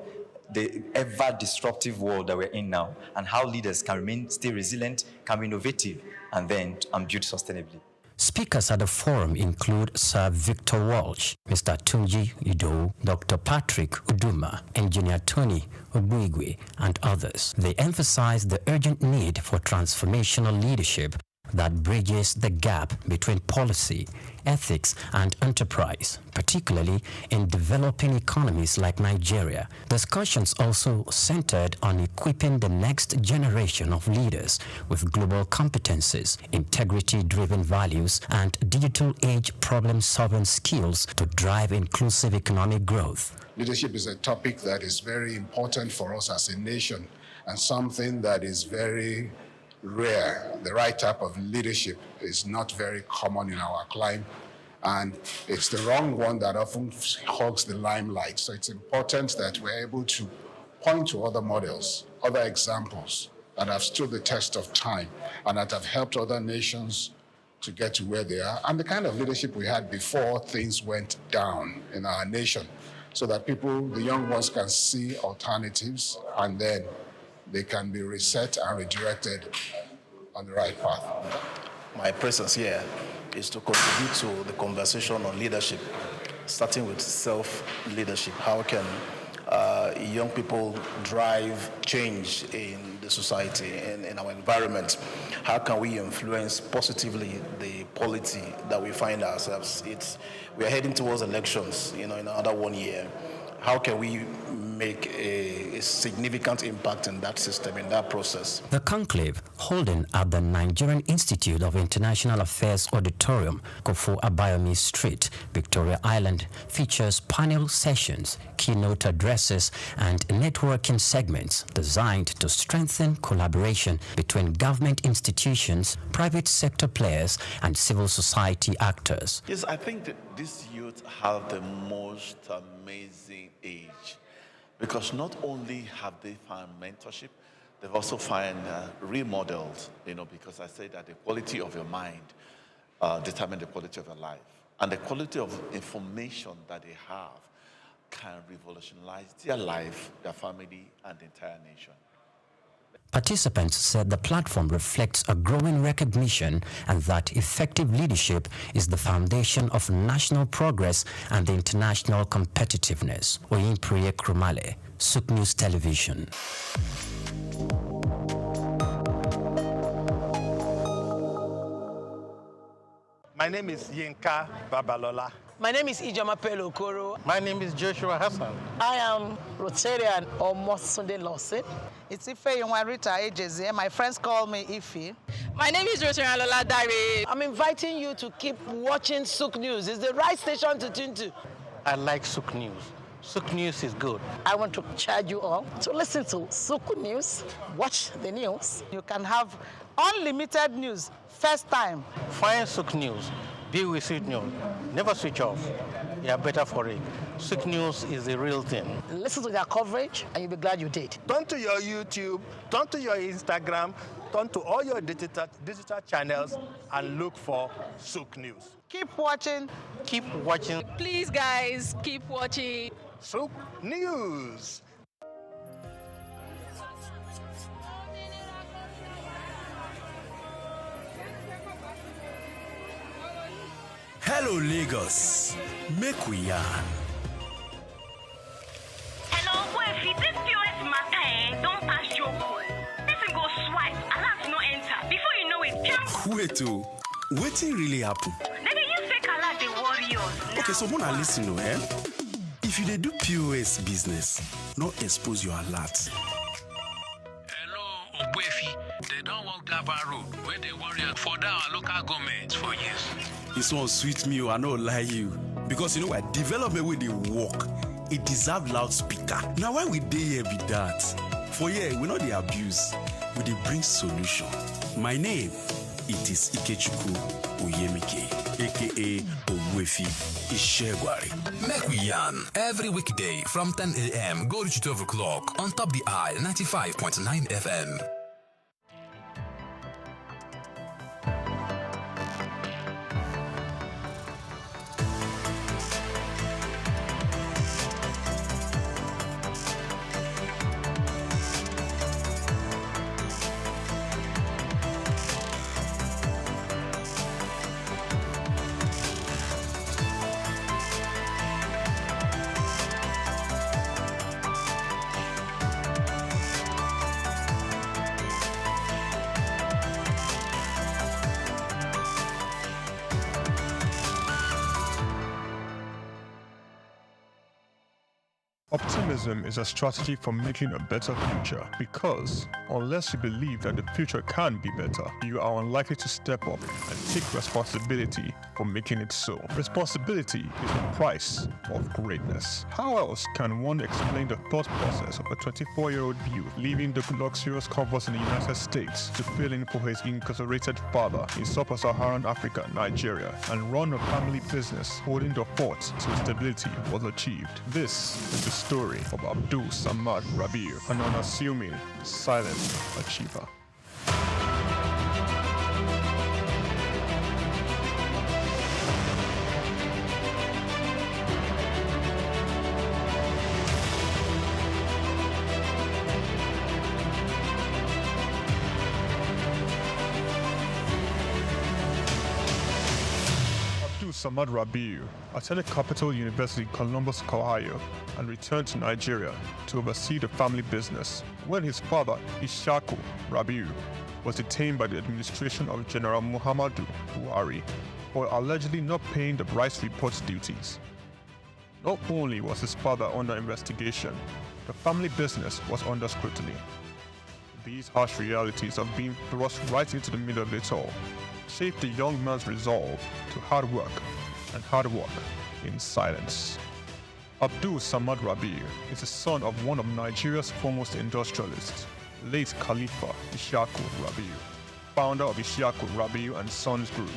[SPEAKER 24] the ever-disruptive world that we're in now, and how leaders can stay resilient, can be innovative, and build sustainably.
[SPEAKER 23] Speakers at the forum include Sir Victor Walsh, Mr. Tunji Ido, Dr. Patrick Uduma, Engineer Tony Obuigwe, and others. They emphasize the urgent need for transformational leadership that bridges the gap between policy, ethics, and enterprise, particularly in developing economies like Nigeria. Discussions also centered on equipping the next generation of leaders with global competencies, integrity-driven values, and digital age problem-solving skills to drive inclusive economic growth.
[SPEAKER 25] Leadership is a topic that is very important for us as a nation, and something that is very rare. The right type of leadership is not very common in our climate, and it's the wrong one that often hogs the limelight. So it's important that we're able to point to other models, other examples that have stood the test of time and that have helped other nations to get to where they are, and the kind of leadership we had before things went down in our nation, so that people, the young ones, can see alternatives, and then they can be reset and redirected on the right path.
[SPEAKER 26] My presence here is to contribute to the conversation on leadership, starting with self-leadership. How can young people drive change in the society and in our environment? How can we influence positively the polity that we find ourselves? We are heading towards elections, in another 1 year. How can we make a significant impact in that system, in that process?
[SPEAKER 23] The conclave, holding at the Nigerian Institute of International Affairs Auditorium, Kofo Abayomi Street, Victoria Island, features panel sessions, keynote addresses, and networking segments designed to strengthen collaboration between government institutions, private sector players, and civil society actors.
[SPEAKER 27] Yes, I think that these youth have the most amazing age, because not only have they found mentorship, they've also found role models, because I say that the quality of your mind determines the quality of your life. And the quality of information that they have can revolutionize their life, their family, and the entire nation.
[SPEAKER 23] Participants said the platform reflects a growing recognition and that effective leadership is the foundation of national progress and international competitiveness. Oyinpriye Krumale, SOUQ News Television.
[SPEAKER 2] My name is Yinka Babalola.
[SPEAKER 9] My name is Ijoma Pelokoro.
[SPEAKER 4] My name is Joshua Hassan.
[SPEAKER 3] I am Rotarian Omosunde Lawson.
[SPEAKER 19] It's Ife Yunwarita Ejeze. My friends call me Ife.
[SPEAKER 6] My name is Rotarian Lola Dare.
[SPEAKER 9] I'm inviting you to keep watching SOUQ News. It's the right station to tune to.
[SPEAKER 4] I like SOUQ News. SOUQ News is good.
[SPEAKER 3] I want to charge you all to listen to SOUQ News, watch the news.
[SPEAKER 19] You can have unlimited news, first time.
[SPEAKER 4] Find SOUQ News. Be with SOUQ News. Never switch off. You are better for it. SOUQ News is the real thing.
[SPEAKER 3] Listen to their coverage, and you'll be glad you did.
[SPEAKER 2] Turn to your YouTube, turn to your Instagram, turn to all your digital channels and look for SOUQ News.
[SPEAKER 19] Keep watching.
[SPEAKER 4] Keep watching.
[SPEAKER 6] Please, guys, keep watching
[SPEAKER 2] SOUQ News.
[SPEAKER 14] Hello, Lagos. Make we yarn.
[SPEAKER 1] Hello, boy, if this POS matter, don't pass your call. Person go swipe, alert no enter. Before you know it, jump.
[SPEAKER 14] Wait, wetin really happen?
[SPEAKER 1] Maybe you fake alert the warriors.
[SPEAKER 14] Okay, so Mona, listen, if you dey do POS business, no expose your alert.
[SPEAKER 18] Hello, Ogbefi. They don't walk Daba Road where they warrior for our local government for years.
[SPEAKER 14] This one sweet me, I no lie you. Because you know what, development with the work, it deserve loudspeaker. Now why we dey here be that? For here, we know the abuse, we dey bring solution. My name, it is Ikechukwu Oyemike, aka Ogbefi Ishegwari.
[SPEAKER 16] Make we yarn every weekday from 10 a.m. go to 12 o'clock on Top the Eye 95.9 FM.
[SPEAKER 5] Optimism is a strategy for making a better future because unless you believe that the future can be better, you are unlikely to step up and take responsibility for making it so. Responsibility is the price of greatness. How else can one explain the thought process of a 24-year-old youth leaving the luxurious comforts in the United States to fill in for his incarcerated father in sub-Saharan Africa, Nigeria, and run a family business holding the fort till stability was achieved? This is the story of Abdul Samad Rabiu, an unassuming, silent achiever. Samad Rabiu attended Capital University, Columbus, Ohio, and returned to Nigeria to oversee the family business when his father, Ishaku Rabiu, was detained by the administration of General Muhammadu Buhari for allegedly not paying the rice report duties. Not only was his father under investigation, the family business was under scrutiny. These harsh realities of being thrust right into the middle of it all shaped the young man's resolve to hard work in silence. Abdul Samad Rabiu is the son of one of Nigeria's foremost industrialists, late Khalifa Ishaku Rabiu, founder of Ishaku Rabiu and Sons Group.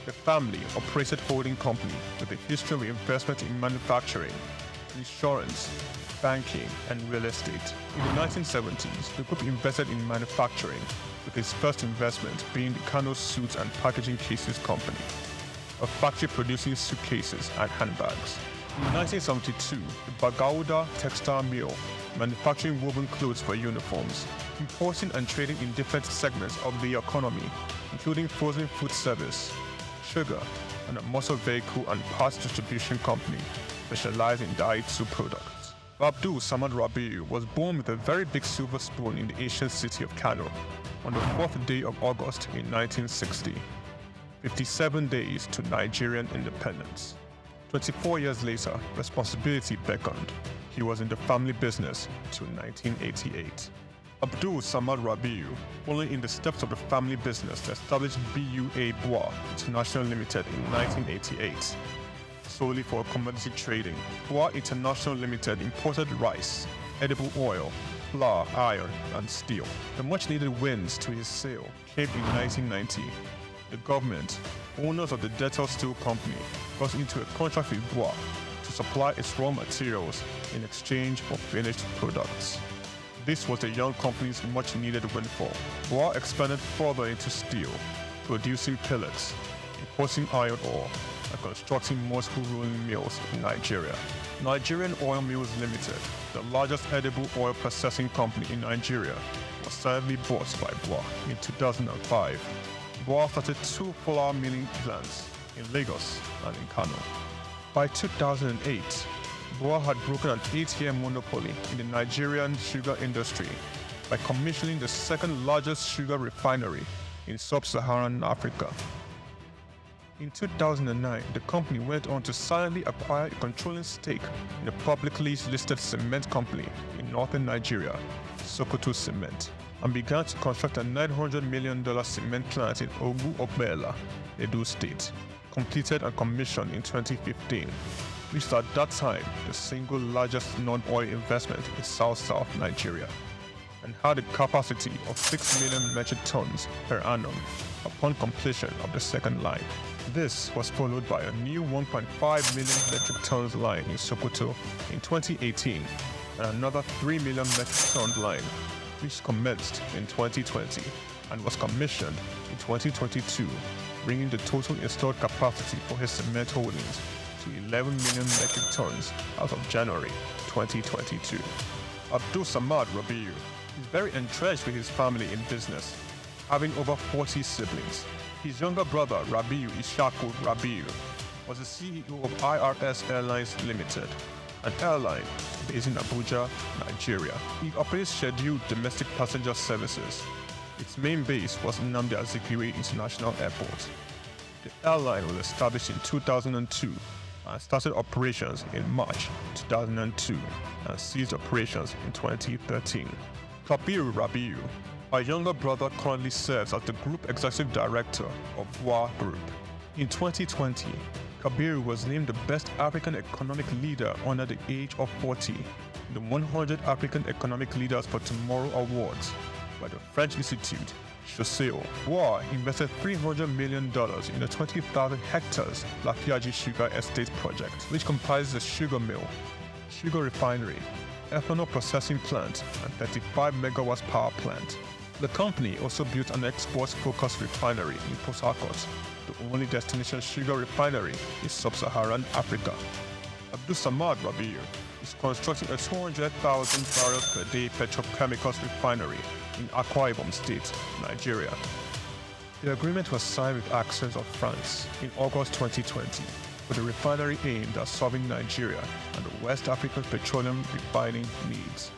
[SPEAKER 5] The family operated holding company with a history of investment in manufacturing, insurance, banking, and real estate. In the 1970s, the group invested in manufacturing, with its first investment being the Kano Suits and Packaging Cases Company, a factory producing suitcases and handbags. In 1972, the Bagauda Textile Mill, manufacturing woven clothes for uniforms, importing and trading in different segments of the economy, including frozen food service, sugar, and a motor vehicle and parts distribution company specialized in Daihatsu products. Abdul Samad Rabiu was born with a very big silver spoon in the ancient city of Kano on the 4th day of August in 1960, 57 days to Nigerian independence. 24 years later, responsibility beckoned. He was in the family business till 1988. Abdul Samad Rabiu, following in the steps of the family business to establish BUA Bois International Limited in 1988. Solely for commodity trading, Bois International Limited imported rice, edible oil, flour, iron, and steel. The much-needed wins to his sale came in 1990. The government, owners of the Dettol Steel Company, got into a contract with Bois to supply its raw materials in exchange for finished products. This was the young company's much-needed windfall. BUA expanded further into steel, producing pellets, importing iron ore, and constructing multiple rolling mills in Nigeria. Nigerian Oil Mills Limited, the largest edible oil processing company in Nigeria, was sadly bought by BUA in 2005. BUA started 2 flour milling plants in Lagos and in Kano. By 2008, BUA had broken an 8-year monopoly in the Nigerian sugar industry by commissioning the second largest sugar refinery in sub-Saharan Africa. In 2009, the company went on to silently acquire a controlling stake in a publicly listed cement company in northern Nigeria, SOUQ Cement, and began to construct a $900 million cement plant in Ogun-Obela, Edo State, completed and commissioned in 2015, which is at that time the single largest non-oil investment in South Nigeria, and had a capacity of 6 million metric tons per annum upon completion of the second line. This was followed by a new 1.5 million metric tons line in Sokoto in 2018 and another 3 million metric ton line, which commenced in 2020 and was commissioned in 2022, bringing the total installed capacity for his cement holdings to 11 million metric tons as of January 2022. Abdul Samad Rabiu is very entrenched with his family in business, having over 40 siblings. His younger brother, Rabiu Ishaku Rabiu, was the CEO of IRS Airlines Limited, an airline based in Abuja, Nigeria. He operates scheduled domestic passenger services. Its main base was Nnamdi Azikiwe International Airport. The airline was established in 2002 and started operations in March 2002 and ceased operations in 2013. Kabiru Rabiu, our younger brother, currently serves as the Group Executive Director of BUA Group. In 2020, Kabiru was named the Best African Economic Leader under the age of 40, the 100 African Economic Leaders for Tomorrow Awards by the French Institute, Chausseo. BUA invested $300 million in the 20,000 hectares Lafiaji Sugar Estate project, which comprises a sugar mill, sugar refinery, ethanol processing plant, and 35 megawatts power plant. The company also built an export-focused refinery in Port Harcourt, the only destination sugar refinery in sub-Saharan Africa. Abdul Samad Rabiu is constructing a 200,000 barrels per day petrochemicals refinery in Akwa Ibom State, Nigeria. The agreement was signed with Access of France in August 2020, with a refinery aimed at serving Nigeria and the West African petroleum refining needs.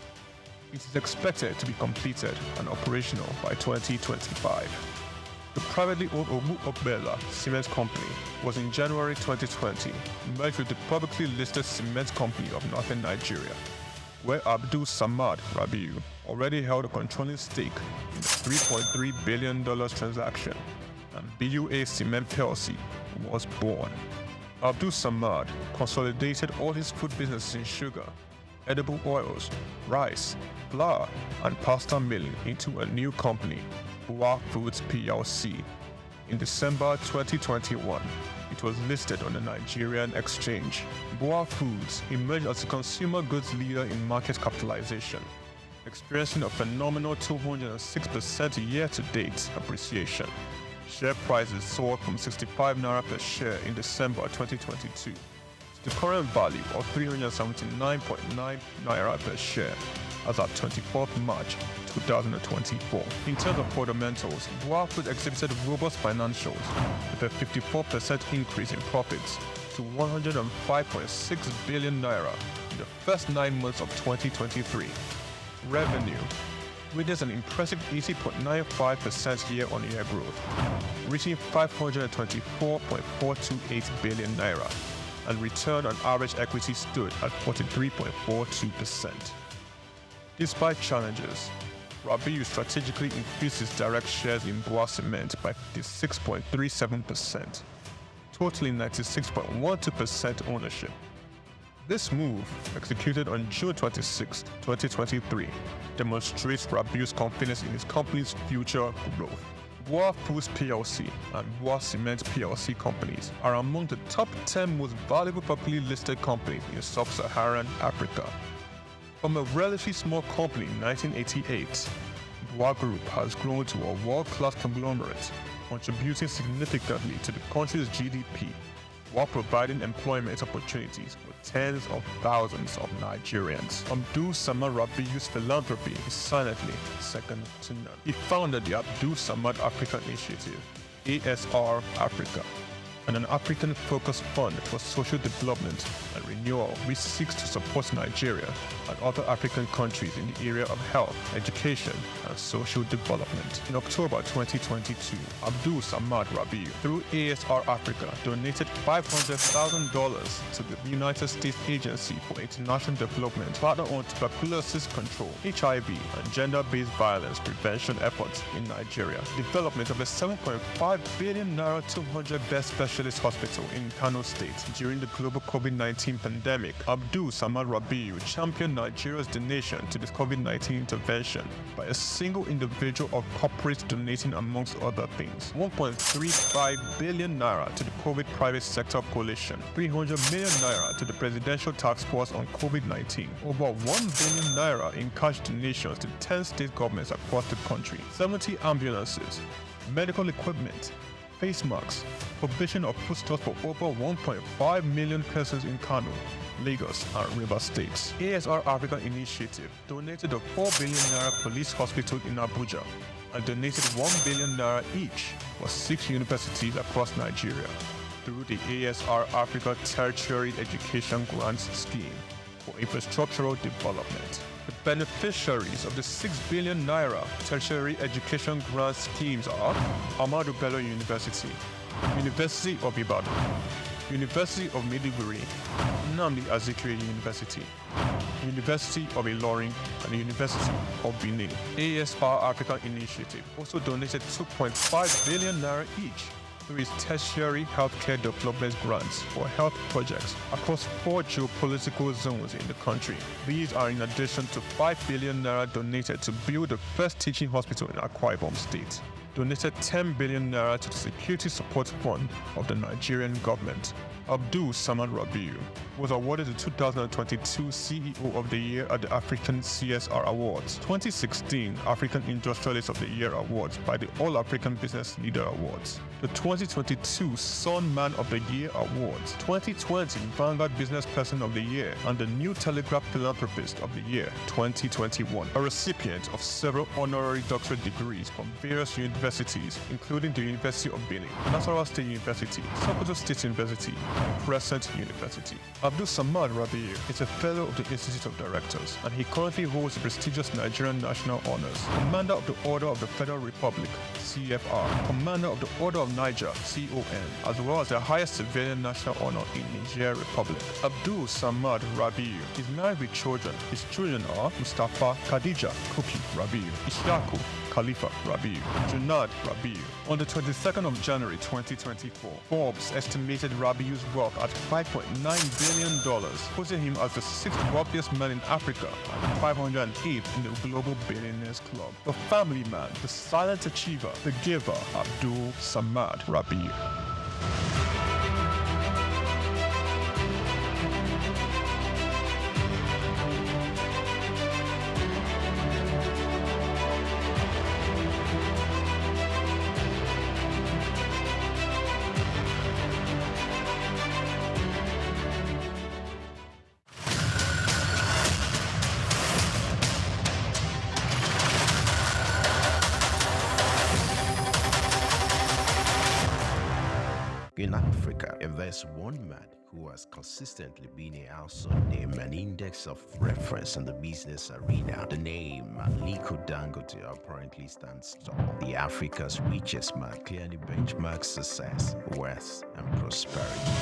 [SPEAKER 5] It is expected to be completed and operational by 2025. The privately owned Ogun-Obela Cement Company was in January 2020 merged with the publicly listed Cement Company of Northern Nigeria, where Abdul Samad Rabiu already held a controlling stake in the $3.3 billion transaction, and BUA Cement PLC was born. Abdul Samad consolidated all his food businesses in sugar, edible oils, rice, flour, and pasta milling into a new company, BUA Foods PLC. In December 2021, it was listed on the Nigerian exchange. BUA Foods emerged as a consumer goods leader in market capitalization, experiencing a phenomenal 206% year-to-date appreciation. Share prices soared from 65 naira per share in December 2022 to the current value of 379.9 naira per share as at 24th March 2024. In terms of fundamentals, BUA Foods exhibited robust financials with a 54% increase in profits to 105.6 billion naira in the first 9 months of 2023. Revenue witnessed an impressive 80.95% year-on-year growth, reaching 524.428 billion naira, and return on average equity stood at 43.42%. Despite challenges, Rabiu strategically increased his direct shares in BUA Cement by 56.37%, totaling 96.12% ownership. This move, executed on June 26, 2023, demonstrates Rabiu's confidence in his company's future growth. Bois Foods PLC and Bois Cement PLC companies are among the top 10 most valuable publicly listed companies in sub-Saharan Africa. From a relatively small company in 1988, Bois Group has grown to a world-class conglomerate, contributing significantly to the country's GDP, while providing employment opportunities for tens of thousands of Nigerians. Abdul Samad Rabiu's philanthropy is silently second to none. He founded the Abdul Samad Africa Initiative, ASR Africa, an African-focused fund for social development and renewal which seeks to support Nigeria and other African countries in the area of health, education, and social development. In October 2022, Abdul Samad Rabiu, through ASR Africa, donated $500,000 to the United States Agency for International Development partner on tuberculosis control, HIV, and gender-based violence prevention efforts in Nigeria. Development of a 7.5 billion naira 200-bed specialist hospital in Kano State during the global COVID-19 pandemic. Abdul Samad Rabiu championed Nigeria's donation to this COVID-19 intervention by a single individual or corporate donating, amongst other things, 1.35 billion naira to the COVID private sector coalition, 300 million naira to the Presidential Task Force on COVID-19, over 1 billion naira in cash donations to 10 state governments across the country, 70 ambulances, medical equipment, face masks, provision of foodstuffs for over 1.5 million persons in Kano, Lagos, and River States. ASR Africa Initiative donated a 4 billion naira police hospital in Abuja and donated 1 billion naira each for 6 universities across Nigeria through the ASR Africa Tertiary Education Grants Scheme for infrastructural development. The beneficiaries of the 6 billion naira tertiary education grant schemes are Ahmadu Bello University, University of Ibadan, University of Maiduguri, Nnamdi Azikiwe University, University of Ilorin, and the University of Benin. ASR Africa Initiative also donated 2.5 billion naira each through its tertiary healthcare development grants for health projects across 4 geopolitical zones in the country. These are in addition to 5 billion naira donated to build the first teaching hospital in Akwa Ibom State, donated 10 billion naira to the Security Support Fund of the Nigerian government. Abdul Samad Rabiu was awarded the 2022 CEO of the Year at the African CSR Awards, 2016 African Industrialist of the Year Awards by the All African Business Leader Awards, the 2022 Sun Man of the Year Awards, 2020 Vanguard Business Person of the Year, and the New Telegraph Philanthropist of the Year 2021, a recipient of several honorary doctorate degrees from various universities, including the University of Benin, Nasarawa State University, Sokoto State University, and Crescent University. Abdul Samad Rabiu is a fellow of the Institute of Directors, and he currently holds the prestigious Nigerian National Honors, Commander of the Order of the Federal Republic, CFR, Commander of the Order of Niger, CON, as well as the highest civilian national honor in Niger Republic. Abdul Samad Rabiu is married with children. His children are Mustafa Khadija Kupi Rabiu, Ishaku Khalifa Rabiu, Junad Rabiu. On the 22nd of January 2024, Forbes estimated Rabiu's wealth at $5.9 billion, putting him as the 6th wealthiest man in Africa and 508th in the Global Billionaires Club. The family man, the silent achiever, the giver, Abdul Samad Rabiu.
[SPEAKER 10] In Africa, and there's one man who has consistently been a household name, an index of reference in the business arena. The name Aliko Dangote apparently stands tall. The Africa's richest man clearly benchmarks success, wealth, and prosperity.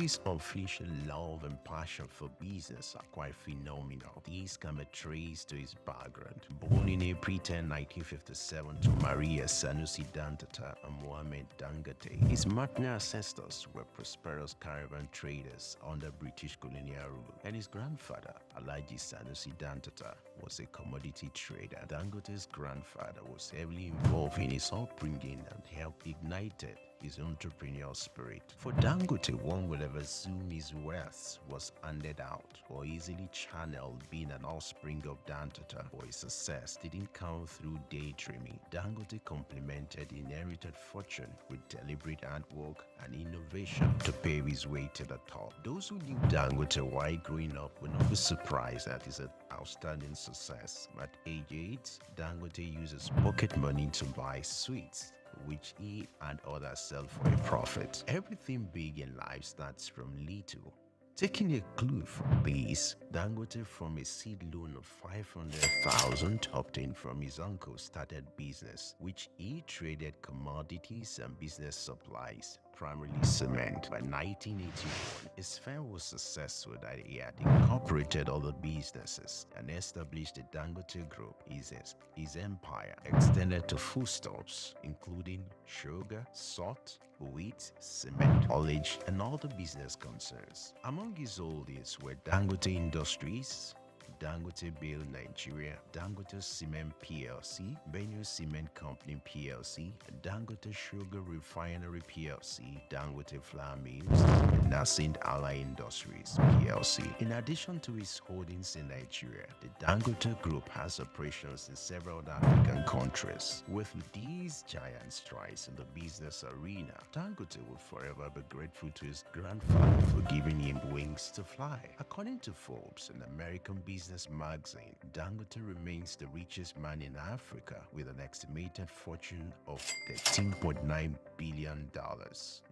[SPEAKER 10] Dangote's unflinching love and passion for business are quite phenomenal. These can be traced to his background. Born in April 10, 1957 to Maria Sanusi Dantata and Mohammed Dangote, his maternal ancestors were prosperous caravan traders under British colonial rule, and his grandfather, Alhaji Sanusi Dantata, was a commodity trader. Dangote's grandfather was heavily involved in his upbringing and helped ignite his entrepreneurial spirit. For Dangote, one would ever assume his wealth was handed out or easily channeled. Being an offspring of Dantata, or his success didn't come through daydreaming. Dangote complemented inherited fortune with deliberate hard work and innovation to pave his way to the top. Those who knew Dangote while growing up would not be surprised at his outstanding success. At age 8, Dangote uses pocket money to buy sweets, which he and others sell for a profit. Everything big in life starts from little. Taking a clue from this, Dangote, from a seed loan of 500,000 obtained from his uncle, started business, which he traded commodities and business supplies, primarily cement. By 1981, his firm was successful that he had incorporated other businesses and established the Dangote Group. His empire extended to foodstuffs, including sugar, salt, wheat, cement, haulage, and other business concerns. Among his holdings were Dangote Industries, Dangote Bale Nigeria, Dangote Cement PLC, Benue Cement Company PLC, Dangote Sugar Refinery PLC, Dangote Flour Mills, and Nascent Ally Industries PLC. In addition to his holdings in Nigeria, the Dangote Group has operations in several other African countries. With these giant strides in the business arena, Dangote will forever be grateful to his grandfather for giving him wings to fly. According to Forbes, an American business magazine, Dangote remains the richest man in Africa with an estimated fortune of $13.9 billion.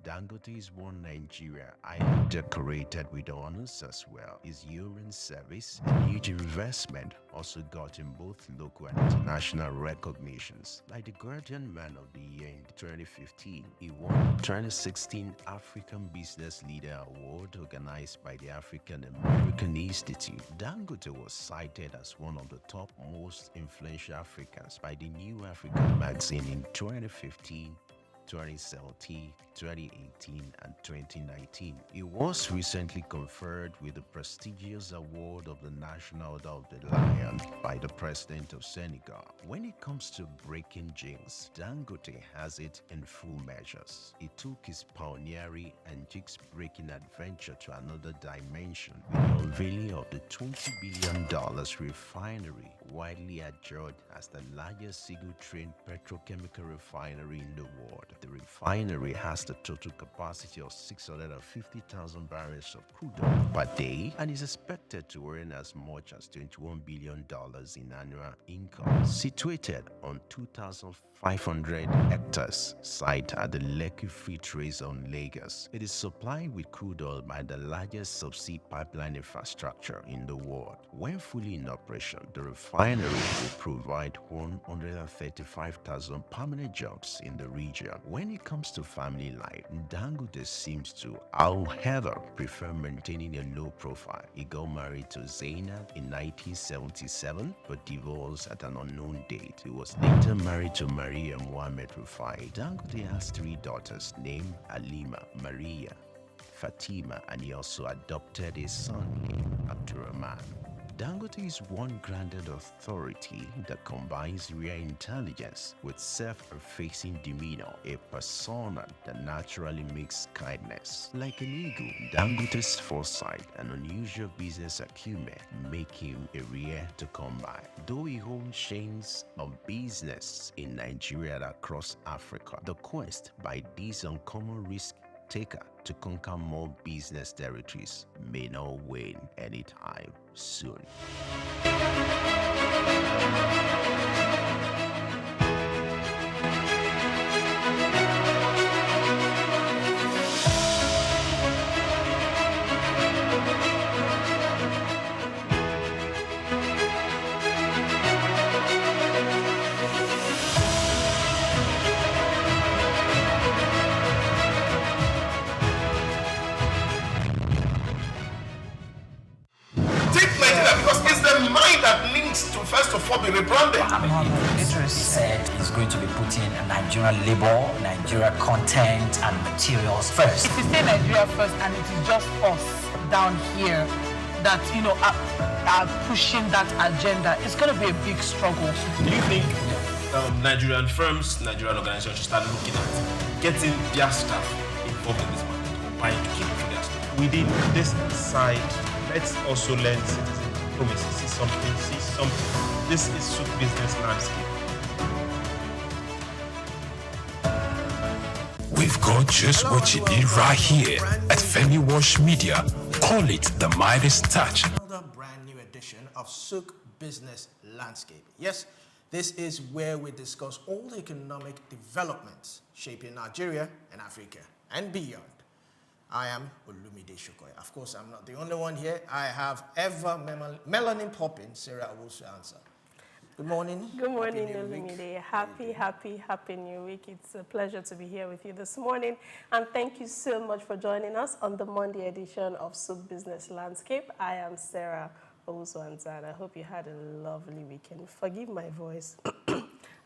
[SPEAKER 10] Dangote is one Nigeria, highly decorated with honors as well. His urine service and huge investment also got him both local and international recognitions, like the Guardian Man of the Year in 2015. He won the 2016 African Business Leader Award organized by the African American Institute. Dangote was cited as one of the top most influential Africans by the New African magazine in 2015, 2017, 2018, and 2019. He was recently conferred with the prestigious award of the National Order of the Lion by the President of Senegal. When it comes to breaking jinx, Dangote has it in full measures. He took his pioneering and jinx-breaking adventure to another dimension with the unveiling of the $20 billion refinery, widely adjured as the largest single-train petrochemical refinery in the world. The refinery has the total capacity of 650,000 barrels of crude oil per day and is expected to earn as much as $21 billion in annual income. Situated on 2,500 hectares site at the Lekki Free Trade Zone, Lagos, it is supplied with crude oil by the largest subsea pipeline infrastructure in the world. When fully in operation, the refinery will provide 135,000 permanent jobs in the region. When it comes to family life, Dangote seems to, however, prefer maintaining a low profile. He got married to Zainab in 1977 but divorced at an unknown date. He was later married to Maria Mohammed Rufai. Dangote has 3 daughters named Halima, Maria, Fatima, and he also adopted a son named Abdurrahman. Dangote is one grounded authority that combines real intelligence with self-effacing demeanor, a persona that naturally makes kindness. Like an eagle, Dangote's foresight and unusual business acumen make him a rare to come by. Though he owns chains of business in Nigeria and across Africa, the quest by this uncommon risk taker to conquer more business territories may not wane anytime soon.
[SPEAKER 11] Idris said he's going to be putting Nigerian labor, Nigeria content and materials first.
[SPEAKER 12] If you say Nigeria first and it is just us down here that, are pushing that agenda, it's going to be a big struggle.
[SPEAKER 8] Do you think Nigerian firms, Nigerian organizations should start looking at getting their staff involved in this market or buying to keep for their staff? Within this side, let's also learn citizen diplomacy. See something. This is SOUQ business landscape.
[SPEAKER 16] We've got just what you need right here at Femi Wash Media. Call it the Midas Touch.
[SPEAKER 13] Another brand new edition of SOUQ Business Landscape. Yes, this is where we discuss all the economic developments shaping Nigeria and Africa and beyond. I am Olumide Shokoy. Of course, I'm not the only one here. I have ever melanin popping Sarah Owusu answer. Good morning.
[SPEAKER 15] Good morning, Olumide. Happy New Week. It's a pleasure to be here with you this morning. And thank you so much for joining us on the Monday edition of SOUQ Business Landscape. I am Sarah Owusu. I hope you had a lovely weekend. Forgive my voice.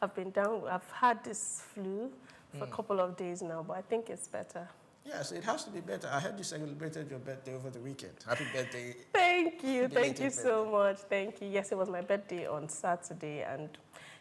[SPEAKER 15] I've been down. I've had this flu for a couple of days now, but I think it's better.
[SPEAKER 13] Yes, it has to be better. I heard you celebrated your birthday over the weekend. Happy birthday.
[SPEAKER 15] Thank you. Thank you so much. Thank you. Yes, it was my birthday on Saturday, and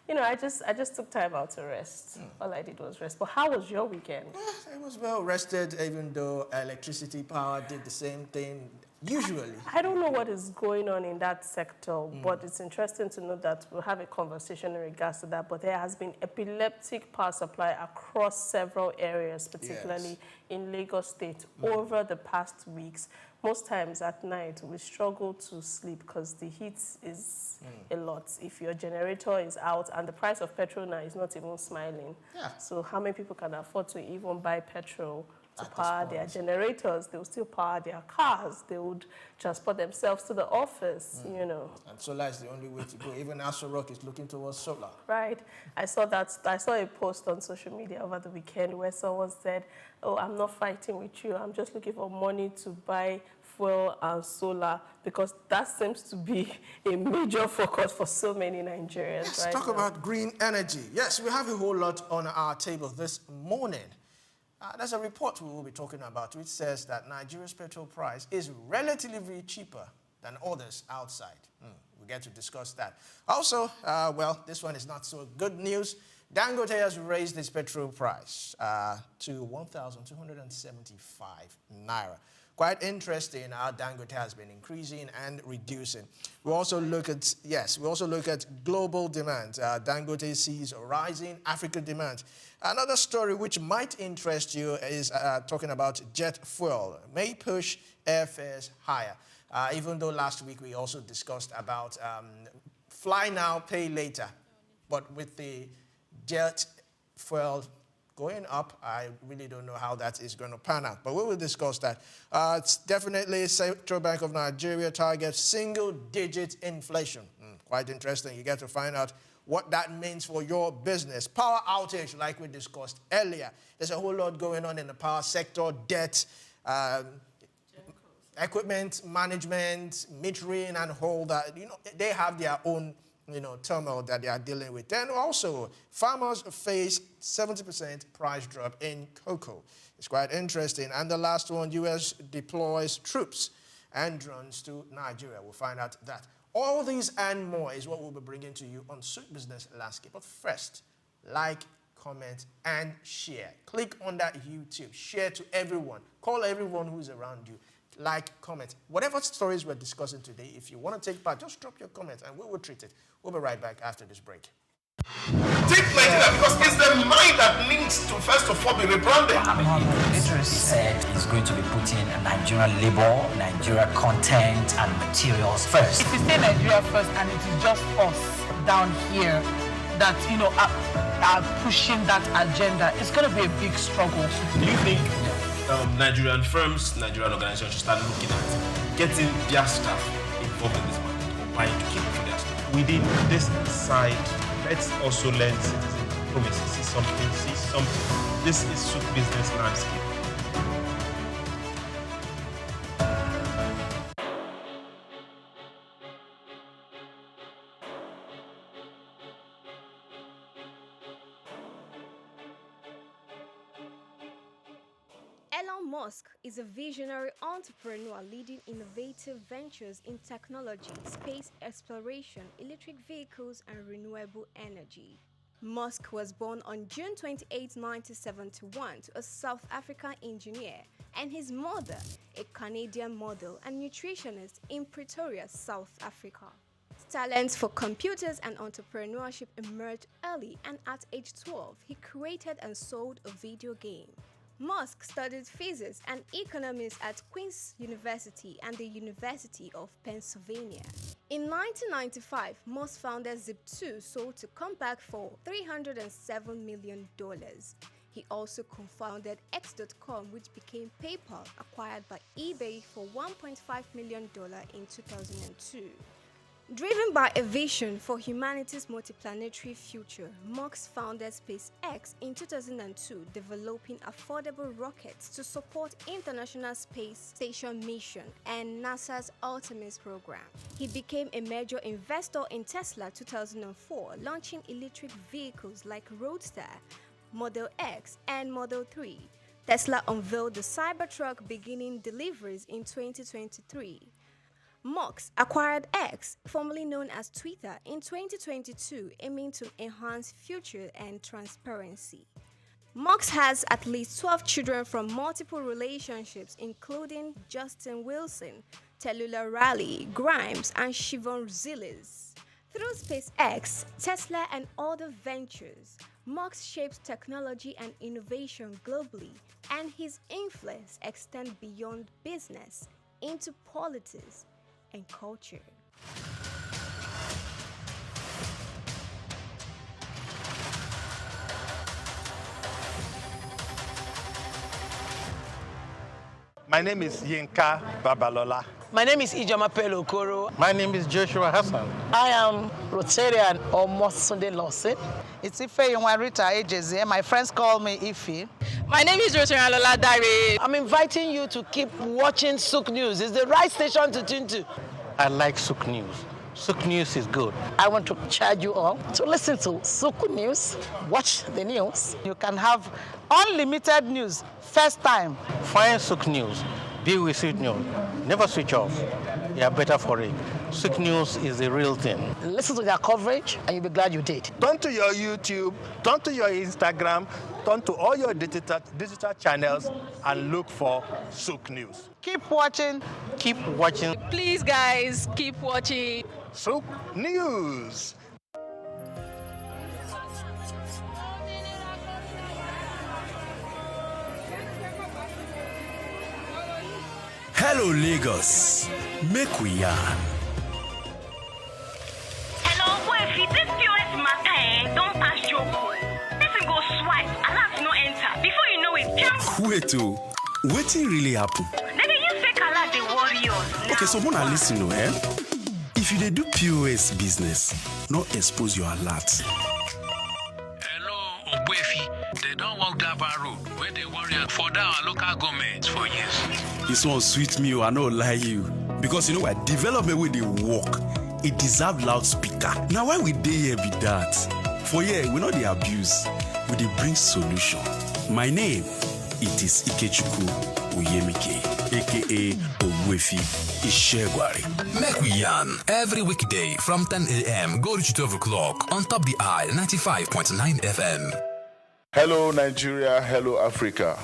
[SPEAKER 15] I just took time out to rest. All I did was rest. But how was your weekend?
[SPEAKER 13] It was well rested, even though electricity power did the same thing. Usually.
[SPEAKER 15] I don't know what is going on in that sector, but it's interesting to know that we'll have a conversation in regards to that. But there has been epileptic power supply across several areas, particularly in Lagos State, over the past weeks. Most times at night, we struggle to sleep because the heat is a lot. If your generator is out, and the price of petrol now is not even smiling. So how many people can afford to even buy petrol to power their generators? They will still power their cars. They would transport themselves to the office, And
[SPEAKER 13] solar is the only way to go. Even SOUQ is looking towards solar.
[SPEAKER 15] Right. I saw a post on social media over the weekend where someone said, "Oh, I'm not fighting with you. I'm just looking for money to buy fuel and solar," because that seems to be a major focus for so many Nigerians.
[SPEAKER 13] Let's
[SPEAKER 15] right
[SPEAKER 13] talk
[SPEAKER 15] now.
[SPEAKER 13] about green energy. Yes, we have a whole lot on our table this morning. There's a report we will be talking about which says that Nigeria's petrol price is relatively cheaper than others outside. We get to discuss that. Also, this one is not so good news. Dangote has raised its petrol price to 1,275 naira. Quite interesting how Dangote has been increasing and reducing. We also look at global demand. Dangote sees rising African demand. Another story which might interest you is talking about jet fuel. May push airfares higher. Even though last week we also discussed about fly now, pay later. But with the jet fuel going up, I really don't know how that is going to pan out. But we will discuss that. It's definitely Central Bank of Nigeria targets single-digit inflation. Quite interesting. You get to find out what that means for your business. Power outage, like we discussed earlier. There's a whole lot going on in the power sector, debt, equipment management, metering, and all that. They have their own turmoil that they are dealing with. Then also, farmers face 70% price drop in cocoa. It's quite interesting. And the last one, U.S. deploys troops and drones to Nigeria. We'll find out that. All these and more is what we'll be bringing to you on SOUQ Business Landscape. But first, like, comment, and share. Click on that YouTube. Share to everyone. Call everyone who's around you. Like, comment. Whatever stories we're discussing today, if you want to take part, just drop your comment and we will treat it. We'll be right back after this break.
[SPEAKER 17] Take Nigeria because it's the mind that needs to first of all be rebranded.
[SPEAKER 11] Idris said he's going to be putting Nigerian labor, Nigeria content and materials first.
[SPEAKER 12] If you say Nigeria first and it is just us down here that, are pushing that agenda, it's going to be a big struggle.
[SPEAKER 8] Do you think Nigerian firms, Nigerian organizations should start looking at getting their staff involved in this market or buying to keep for their staff? Within this side, let's also learn citizen diplomacy. See something. This is SOUQ business landscape.
[SPEAKER 7] Elon Musk is a visionary entrepreneur leading innovative ventures in technology, space exploration, electric vehicles, and renewable energy. Musk was born on June 28, 1971 to a South African engineer and his mother, a Canadian model and nutritionist in Pretoria, South Africa. His talents for computers and entrepreneurship emerged early, and at age 12, he created and sold a video game. Musk studied physics and economics at Queen's University and the University of Pennsylvania. In 1995, Musk founded Zip2, sold to Compaq for $307 million. He also co-founded X.com, which became PayPal, acquired by eBay for $1.5 million in 2002. Driven by a vision for humanity's multiplanetary future, Musk founded SpaceX in 2002, developing affordable rockets to support International Space Station mission and NASA's Artemis program. He became a major investor in Tesla 2004, launching electric vehicles like Roadster, Model X, and Model 3. Tesla unveiled the Cybertruck, beginning deliveries in 2023. Musk acquired X, formerly known as Twitter, in 2022, aiming to enhance future and transparency. Musk has at least 12 children from multiple relationships, including Justin Wilson, Tallulah Riley, Grimes, and Siobhan Zilis. Through SpaceX, Tesla, and other ventures, Musk shapes technology and innovation globally, and his influence extends beyond business into politics and culture.
[SPEAKER 2] My name is Yinka Babalola.
[SPEAKER 9] My name is Ijoma Pelokoro.
[SPEAKER 4] My name is Joshua Hassan.
[SPEAKER 3] I am Rotarian Almost Sunday Lawson.
[SPEAKER 19] It's Ife Rita Ejeze. My friends call me Ife.
[SPEAKER 6] My name is Rotarian Lola Dare.
[SPEAKER 9] I'm inviting you to keep watching SOUQ News. It's the right station to tune to.
[SPEAKER 4] I like SOUQ News. SOUQ News is good.
[SPEAKER 3] I want to charge you all to listen to SOUQ News, watch the news.
[SPEAKER 19] You can have unlimited news, first time.
[SPEAKER 4] Find SOUQ News. Be with SOUQ News. Never switch off. You are better for it. SOUQ News is the real thing.
[SPEAKER 3] Listen to their coverage and you'll be glad you did.
[SPEAKER 2] Turn to your YouTube, turn to your Instagram, turn to all your digital channels and look for SOUQ News.
[SPEAKER 19] Keep watching.
[SPEAKER 4] Keep watching.
[SPEAKER 6] Please, guys, keep watching
[SPEAKER 2] SOUQ News.
[SPEAKER 14] Hello, Lagos. Make we yarn.
[SPEAKER 1] Hello, boy, if this POS matter, don't pass your code. Listen, go swipe, alert no enter. Before you know it, jump.
[SPEAKER 14] Wait, wetin really happen?
[SPEAKER 1] Maybe you fake alert the warriors.
[SPEAKER 14] Okay, so wanna listen to If you dey do POS business, no expose your alert.
[SPEAKER 18] Hello, Ogbefi. They don't walk that road where they worry for our local government for years.
[SPEAKER 14] This one sweet me, I no lie you. Because you know what? Development with the work, it deserve loudspeaker. Now why we dey here be that? For here, we know the abuse, we dey bring solution. My name, it is Ikechukwu Uyemike, aka Ogbefi Ishegwari.
[SPEAKER 16] Make we yarn every weekday from 10 a.m. go to 12 o'clock on Top the Eye 95.9 FM.
[SPEAKER 17] Hello Nigeria, hello Africa.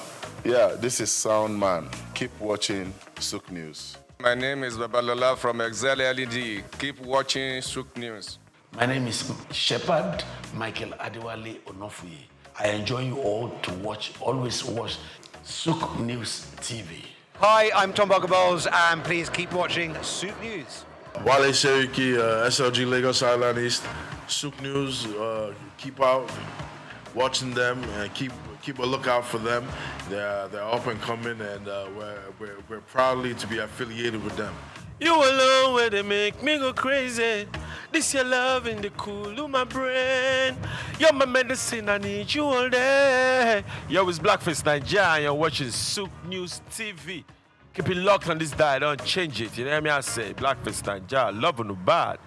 [SPEAKER 17] Yeah, this is Sound Man. Keep watching SOUQ News.
[SPEAKER 20] My name is Babalola from Excel LED. Keep watching SOUQ News.
[SPEAKER 18] My name is Shepherd Michael Adewale Onofuye. I enjoy you all to always watch SOUQ News TV.
[SPEAKER 21] Hi, I'm Tom Bogaballs, and please keep watching SOUQ News.
[SPEAKER 22] Wale Seriki, SLG Lagos Island East, SOUQ News. Keep out watching them and keep a lookout for them. They're up and coming, and we're proudly to be affiliated with them.
[SPEAKER 8] You alone where they make me go crazy. This your love in the cool of my brain. You're my medicine, I need you all day. Yo, it's Blackface Nigeria, and you're watching SOUQ News TV. Keep it locked on this dial, don't change it. You know what I mean? I say Blackface Nigeria, love no bad.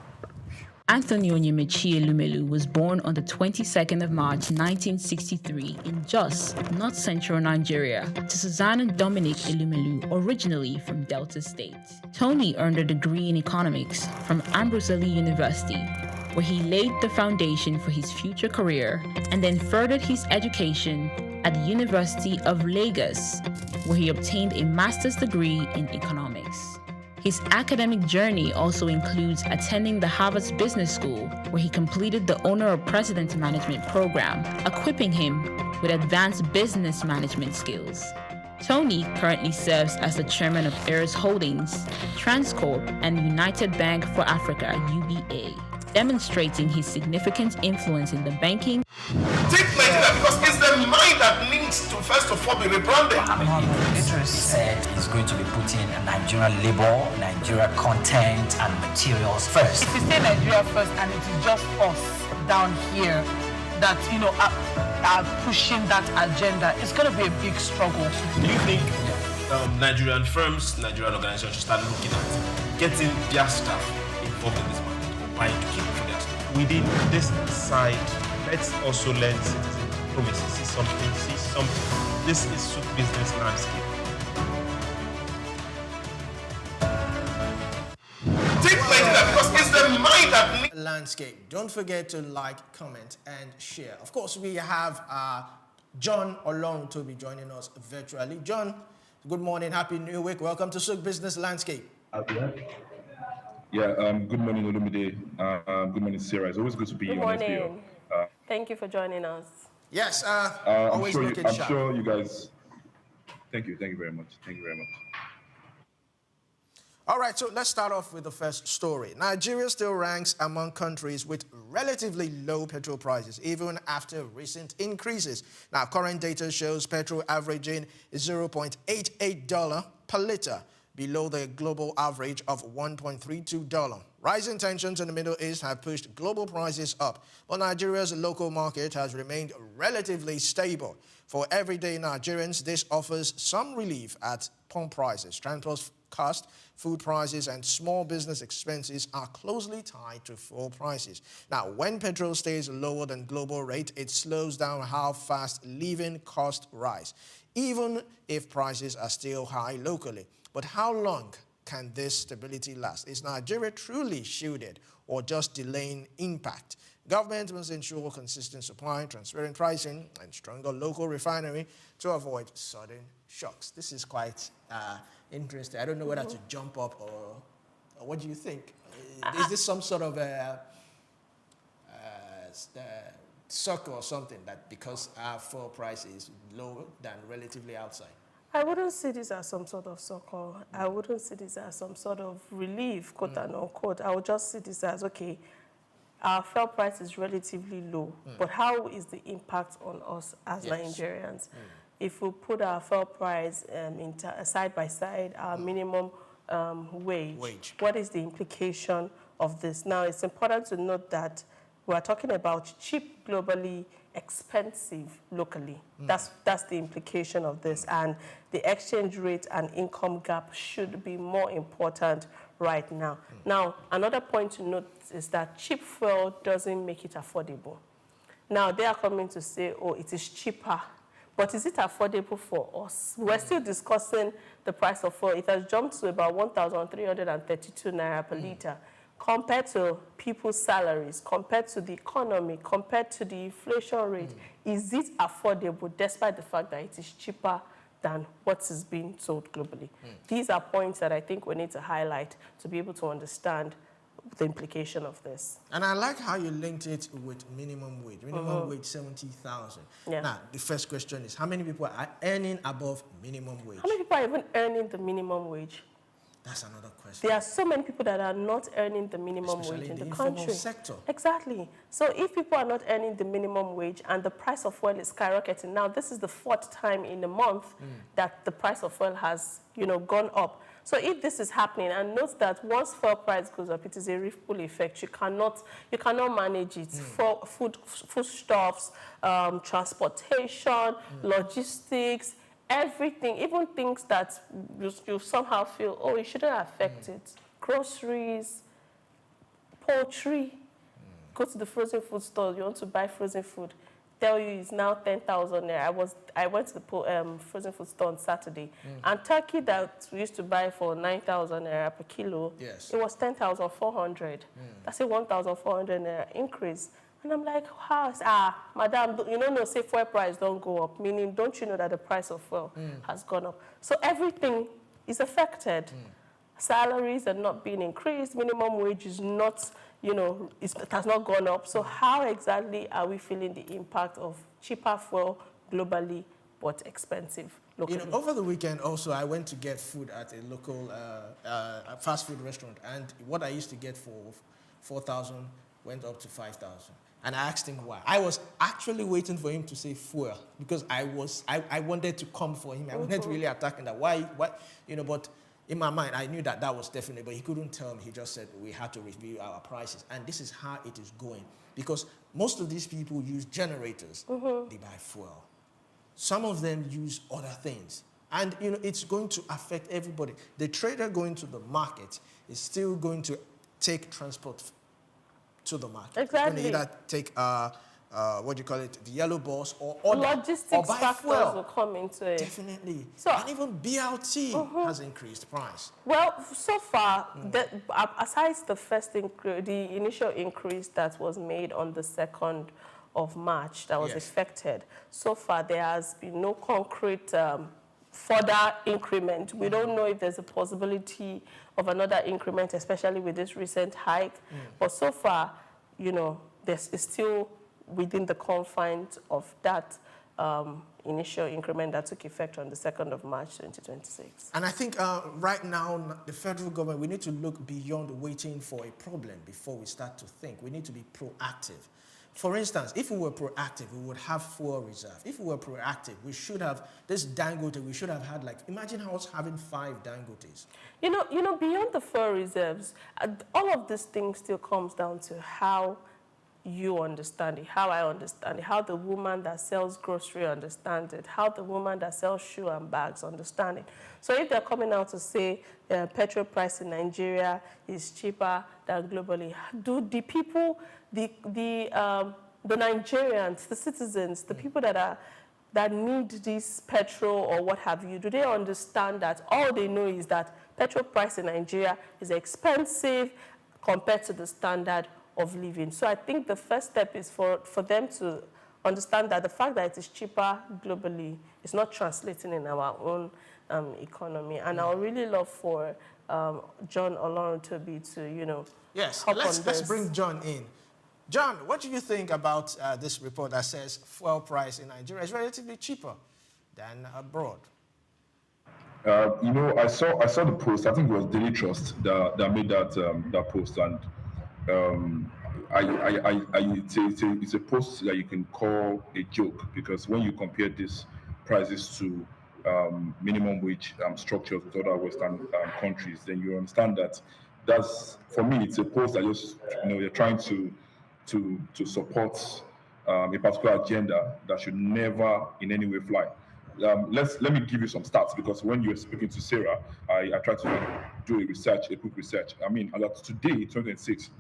[SPEAKER 5] Anthony Onyemaechi Elumelu was born on the 22nd of March 1963 in Jos, North Central Nigeria, to Susanna Dominic Elumelu, originally from Delta State. Tony earned a degree in economics from Ambrose Ali University, where he laid the foundation for his future career, and then furthered his education at the University of Lagos, where he obtained a master's degree in economics. His academic journey also includes attending the Harvard Business School, where he completed the Owner of President Management program, equipping him with advanced business management skills. Tony currently serves as the chairman of Heirs Holdings, Transcorp, and United Bank for Africa, UBA, demonstrating his significant influence in the banking.
[SPEAKER 10] Take Nigeria because it's the mind that needs to first of all be rebranded.
[SPEAKER 11] Idris said he's going to be putting Nigerian labor, Nigeria content and materials first.
[SPEAKER 12] If you say Nigeria first and it is just us down here that, are pushing that agenda, it's going to be a big struggle.
[SPEAKER 8] Do you think Nigerian firms, Nigerian organizations should start looking at getting their staff involved in this market or buying to keep for their staff?
[SPEAKER 23] Within this side, let's also learn citizen diplomacy. See something. This is SOUQ business landscape.
[SPEAKER 10] Take Nigeria because it's the mind that needs
[SPEAKER 13] landscape. Don't forget to like, comment, and share. Of course, we have John Olong to be joining us virtually. John, good morning, happy new week. Welcome to SOUQ Business Landscape.
[SPEAKER 24] Yeah, good morning, Olumide. Good morning, Sarah. It's always good to be on SBO.
[SPEAKER 15] Thank you for joining us.
[SPEAKER 13] Yes,
[SPEAKER 24] always looking sharp. I'm sure you guys. Thank you very much.
[SPEAKER 13] All right, so let's start off with the first story. Nigeria still ranks among countries with relatively low petrol prices, even after recent increases. Now, current data shows petrol averaging $0.88 per litre, below the global average of $1.32. Rising tensions in the Middle East have pushed global prices up, but Nigeria's local market has remained relatively stable. For everyday Nigerians, this offers some relief at pump prices. Transport costs, food prices, and small business expenses are closely tied to fuel prices. Now, when petrol stays lower than global rate, it slows down how fast living costs rise, even if prices are still high locally. But how long can this stability last? Is Nigeria truly shielded or just delaying impact? Government must ensure consistent supply, transparent pricing, and stronger local refinery to avoid sudden shocks. This is quite interesting. I don't know whether to jump up or what do you think? Is this some sort of circle or something that because our fuel price is lower than relatively outside?
[SPEAKER 15] I wouldn't see this as some sort of so-called. I wouldn't see this as some sort of relief, quote and unquote. I would just see this as, okay, our fuel price is relatively low, but how is the impact on us as Nigerians? If we put our fuel price side by side, our minimum wage, what is the implication of this? Now, it's important to note that we're talking about cheap globally, expensive locally. That's the implication of this. And the exchange rate and income gap should be more important right now. Now, another point to note is that cheap fuel doesn't make it affordable. Now, they are coming to say, oh, it is cheaper. But is it affordable for us? We're still discussing the price of fuel. It has jumped to about 1,332 naira per litre. Compared to people's salaries, compared to the economy, compared to the inflation rate, is it affordable despite the fact that it is cheaper than what is being sold globally? These are points that I think we need to highlight to be able to understand the implication of this.
[SPEAKER 13] And I like how you linked it with minimum wage. Minimum wage, 70,000. Yeah. Now, the first question is, how many people are earning above minimum wage?
[SPEAKER 15] How many people are even earning the minimum wage?
[SPEAKER 13] That's another question.
[SPEAKER 15] There are so many people that are not earning the minimum wage in the country.
[SPEAKER 13] Sector.
[SPEAKER 15] Exactly. So if people are not earning the minimum wage and the price of oil is skyrocketing, now this is the 4th time in a month that the price of oil has, gone up. So if this is happening, and note that once fuel price goes up, it is a ripple effect. You cannot manage it. For foodstuffs, transportation, logistics, everything, even things that you somehow feel, oh, it shouldn't affect it. Groceries, poultry, go to the frozen food store, you want to buy frozen food, tell you it's now 10,000 naira. I went to the frozen food store on Saturday, and turkey that we used to buy for 9,000 naira per kilo,
[SPEAKER 13] yes,
[SPEAKER 15] it was 10,400. That's a 1,400 naira increase. And I'm like, how? Madam, you know, say fuel price don't go up, meaning don't you know that the price of fuel has gone up? So everything is affected. Salaries are not being increased, minimum wage is not, you know, it has not gone up. So how exactly are we feeling the impact of cheaper fuel globally but expensive locally?
[SPEAKER 13] You know, over the weekend also, I went to get food at a local fast food restaurant, and what I used to get for 4,000 went up to 5,000. And I asked him why. I was actually waiting for him to say fuel, because I wanted to come for him. I wanted to really attack him. That why, you know, but in my mind, I knew that was definitely, but he couldn't tell me. He just said we had to review our prices. And this is how it is going, because most of these people use generators. They buy fuel. Some of them use other things. And, you know, it's going to affect everybody. The trader going to the market is still going to take transport to the market.
[SPEAKER 15] Exactly.
[SPEAKER 13] You're going to either take, what do you call it, the yellow bus or order,
[SPEAKER 15] logistics
[SPEAKER 13] or buy
[SPEAKER 15] factors
[SPEAKER 13] fuel.
[SPEAKER 15] will come into it.
[SPEAKER 13] Definitely.
[SPEAKER 15] So,
[SPEAKER 13] and even BLT has increased price.
[SPEAKER 15] Well, so far, aside the initial increase that was made on the 2nd of March that was effected, so far there has been no concrete further increment. We don't know if there's a possibility of another increment, especially with this recent hike. But so far, you know, it's still within the confines of that initial increment that took effect on the 2nd of March, 2026.
[SPEAKER 13] And I think right now, the federal government, we need to look beyond waiting for a problem before we start to think. We need to be proactive. For instance, if we were proactive, we would have fuel reserve. If we were proactive, we should have this Dangote. We should have had, like, imagine us having 5 Dangotes.
[SPEAKER 15] You know, beyond the fuel reserves, all of these things still comes down to how you understand it, how I understand it, how the woman that sells grocery understands it, how the woman that sells shoe and bags understand it. So if they're coming out to say petrol price in Nigeria is cheaper than globally, do the people, the Nigerians, the citizens, the people that need this petrol or what have you, do they understand that all they know is that petrol price in Nigeria is expensive compared to the standard of living? So I think the first step is for them to understand that the fact that it is cheaper globally is not translating in our own economy. And I would really love for John Oloruntobi to, you know,
[SPEAKER 13] yes,
[SPEAKER 15] hop on
[SPEAKER 13] let's
[SPEAKER 15] this.
[SPEAKER 13] bring John in. John, what do you think about this report that says fuel price in Nigeria is relatively cheaper than abroad?
[SPEAKER 24] You know, I saw the post. I think it was Daily Trust that made that post, and it's a post that you can call a joke, because when you compare these prices to minimum wage structures with other Western countries, then you understand that for me, it's a post that just, you know, you're trying to support a particular agenda that should never in any way fly. Let me give you some stats, because when you were speaking to Sarah, I tried to do a quick research. I mean, today, 2026,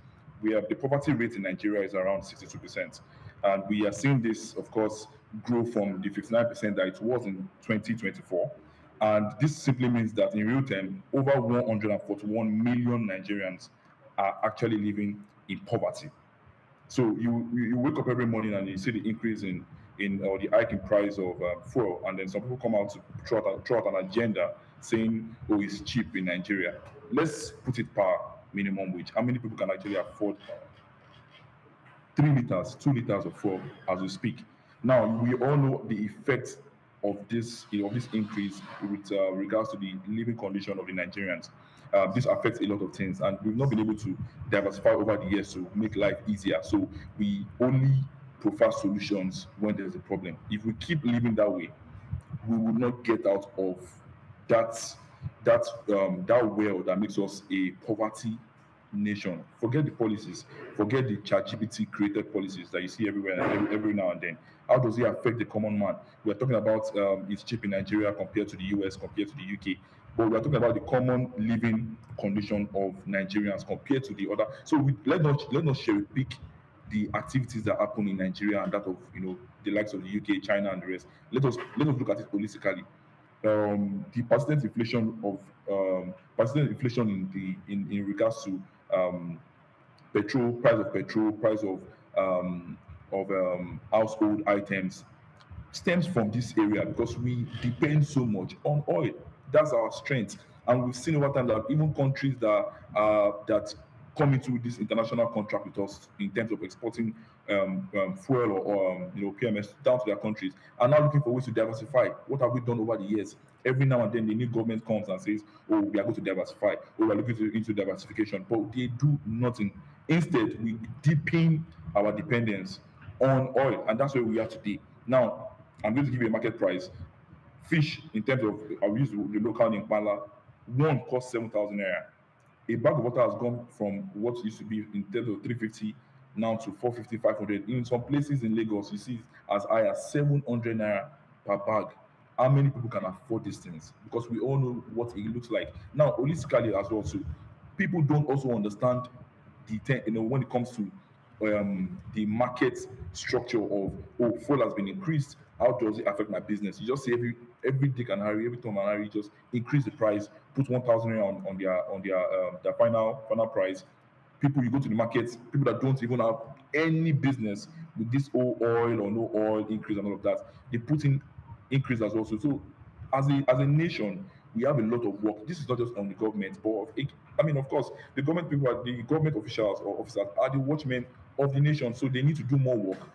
[SPEAKER 24] we have the poverty rate in Nigeria is around 62%. And we are seeing this, of course, grow from the 59% that it was in 2024. And this simply means that in real time, over 141 million Nigerians are actually living in poverty. So you wake up every morning and you see the increase in or the hike in price of fuel, and then some people come out to throw out an agenda saying, oh, it's cheap in Nigeria. Let's put it per minimum wage. How many people can actually afford 2 liters of fuel as we speak? Now, we all know the effect of this increase with regards to the living condition of the Nigerians. This affects a lot of things, and we've not been able to diversify over the years to make life easier. So we only prefer solutions when there's a problem. If we keep living that way, we will not get out of that well that makes us a poverty nation. Forget the policies, forget the ChatGPT created policies that you see everywhere, every now and then. How does it affect the common man? We're talking about it's cheap in Nigeria compared to the US, compared to the UK. But we're talking about the common living condition of Nigerians compared to the other. So let's not cherry pick the activities that happen in Nigeria and that of the likes of the UK, China, and the rest. Let us look at it holistically. The persistent inflation in regards to petrol, price of household items stems from this area because we depend so much on oil. That's our strength, and we've seen over time that even countries that come into this international contract with us in terms of exporting fuel or PMS down to their countries are now looking for ways to diversify. What have we done over the years? Every now and then the new government comes and says, "Oh, we are going to diversify. Oh, we are looking into diversification," but they do nothing. Instead, we deepen our dependence on oil, and that's where we are today. Now, I'm going to give you a market price. Fish, in terms of, I'll use the local in Pala, one costs 7,000 naira. A bag of water has gone from what used to be in terms of 350 now to 450, 500. In some places in Lagos, you see as high as 700 naira per bag. How many people can afford these things? Because we all know what it looks like. Now, holistically as well, so people don't also understand when it comes to the market structure of, fuel has been increased. How does it affect my business? You just see every Dick and Harry, every Tom and Harry just increase the price, put 1,000 on their final price. People, you go to the markets, people that don't even have any business with this oil or no oil increase and all of that, they put in increase as well. So as a nation, we have a lot of work. This is not just on the government, but of course, the government people, the government officials or officers are the watchmen of the nation. So they need to do more work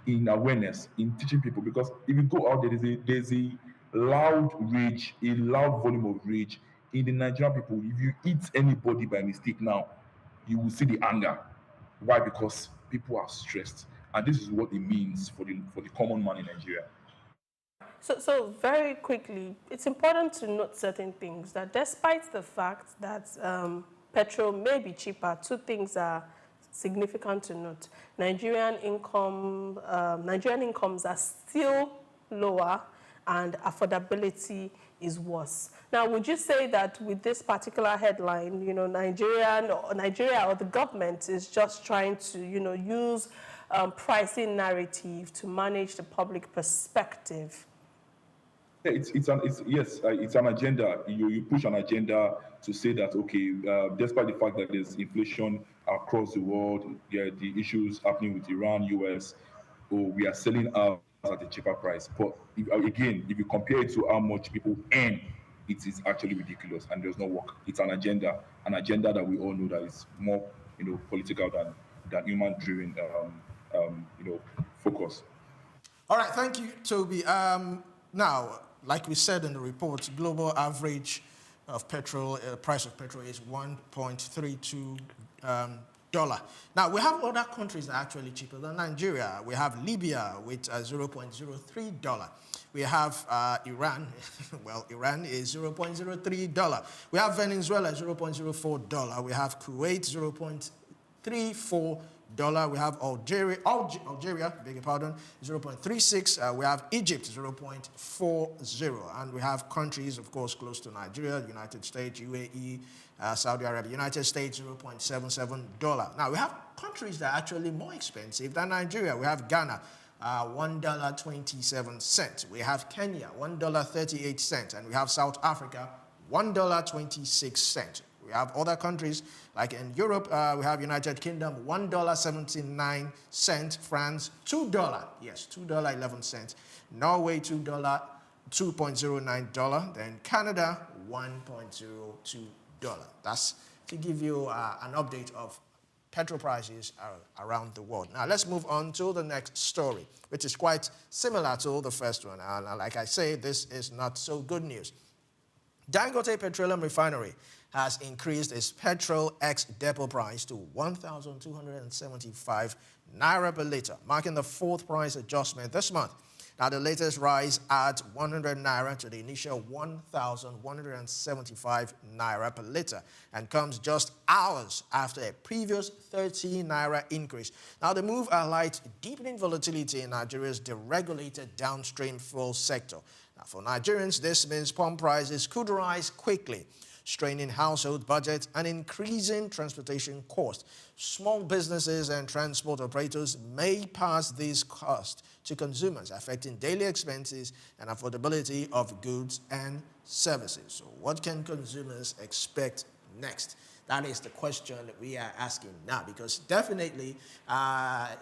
[SPEAKER 24] in awareness, in teaching people. Because if you go out there, there's a loud rage, a loud volume of rage in the Nigerian people. If you eat anybody by mistake now, you will see the anger. Why? Because people are stressed, and this is what it means for the common man in Nigeria.
[SPEAKER 15] So very quickly, it's important to note certain things, that despite the fact that petrol may be cheaper, two things are significant to note. Nigerian incomes are still lower and affordability is worse. Now, would you say that with this particular headline, Nigeria or the government is just trying to, use pricing narrative to manage the public perspective?
[SPEAKER 24] Yeah, it's an agenda. You push an agenda to say that, okay, despite the fact that there's inflation across the world, the issues happening with Iran, US, we are selling out at a cheaper price. But if you compare it to how much people earn, it is actually ridiculous, and there's no work. It's an agenda that we all know that is more, political than human-driven, focus.
[SPEAKER 13] All right, thank you, Toby. Now, like we said in the report, global average of petrol, price of petrol is $1.32. Now, we have other countries that are actually cheaper than Nigeria. We have Libya with $0.03. We have Iran. Well, Iran is $0.03. We have Venezuela, $0.04. We have Kuwait, $0.34. We have Algeria, beg your pardon, 0.36. We have Egypt, 0.40. And we have countries, of course, close to Nigeria, United States, UAE, Saudi Arabia, United States, $0.77. Now, we have countries that are actually more expensive than Nigeria. We have Ghana, $1.27. We have Kenya, $1.38. And we have South Africa, $1.26. We have other countries, like in Europe, we have United Kingdom, $1.79, France, $2, yes, $2.11, Norway, $2.09, then Canada, $1.02. That's to give you an update of petrol prices around the world. Now, let's move on to the next story, which is quite similar to the first one. And like I say, this is not so good news. Dangote Petroleum Refinery has increased its petrol ex-depot price to 1,275 naira per litre, marking the fourth price adjustment this month. Now, the latest rise adds 100 naira to the initial 1,175 naira per litre and comes just hours after a previous 30 naira increase. Now, the move highlights deepening volatility in Nigeria's deregulated downstream fuel sector. Now, for Nigerians, this means pump prices could rise quickly. straining household budgets and increasing transportation costs. Small businesses and transport operators may pass these costs to consumers, affecting daily expenses and affordability of goods and services. So what can consumers expect next? That is the question we are asking now, because definitely, Basira,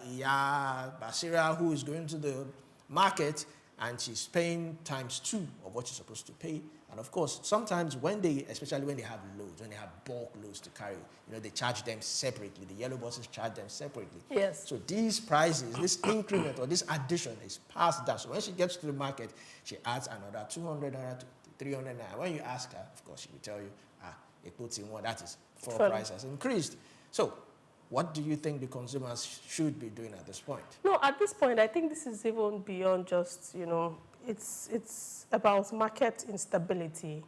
[SPEAKER 13] who is going to the market and she's paying ×2 of what she's supposed to pay. And of course, sometimes when they, especially when they have loads, when they have bulk loads to carry, they charge them separately. The yellow buses charge them separately.
[SPEAKER 15] Yes.
[SPEAKER 13] So these prices, this increment or this addition is passed down. So when she gets to the market, she adds another 200 naira to 300 naira. When you ask her, of course, she will tell you, it puts in one, that is full price has increased. So what do you think the consumers should be doing at this point?
[SPEAKER 15] No, at this point, I think this is even beyond just, it's about market instability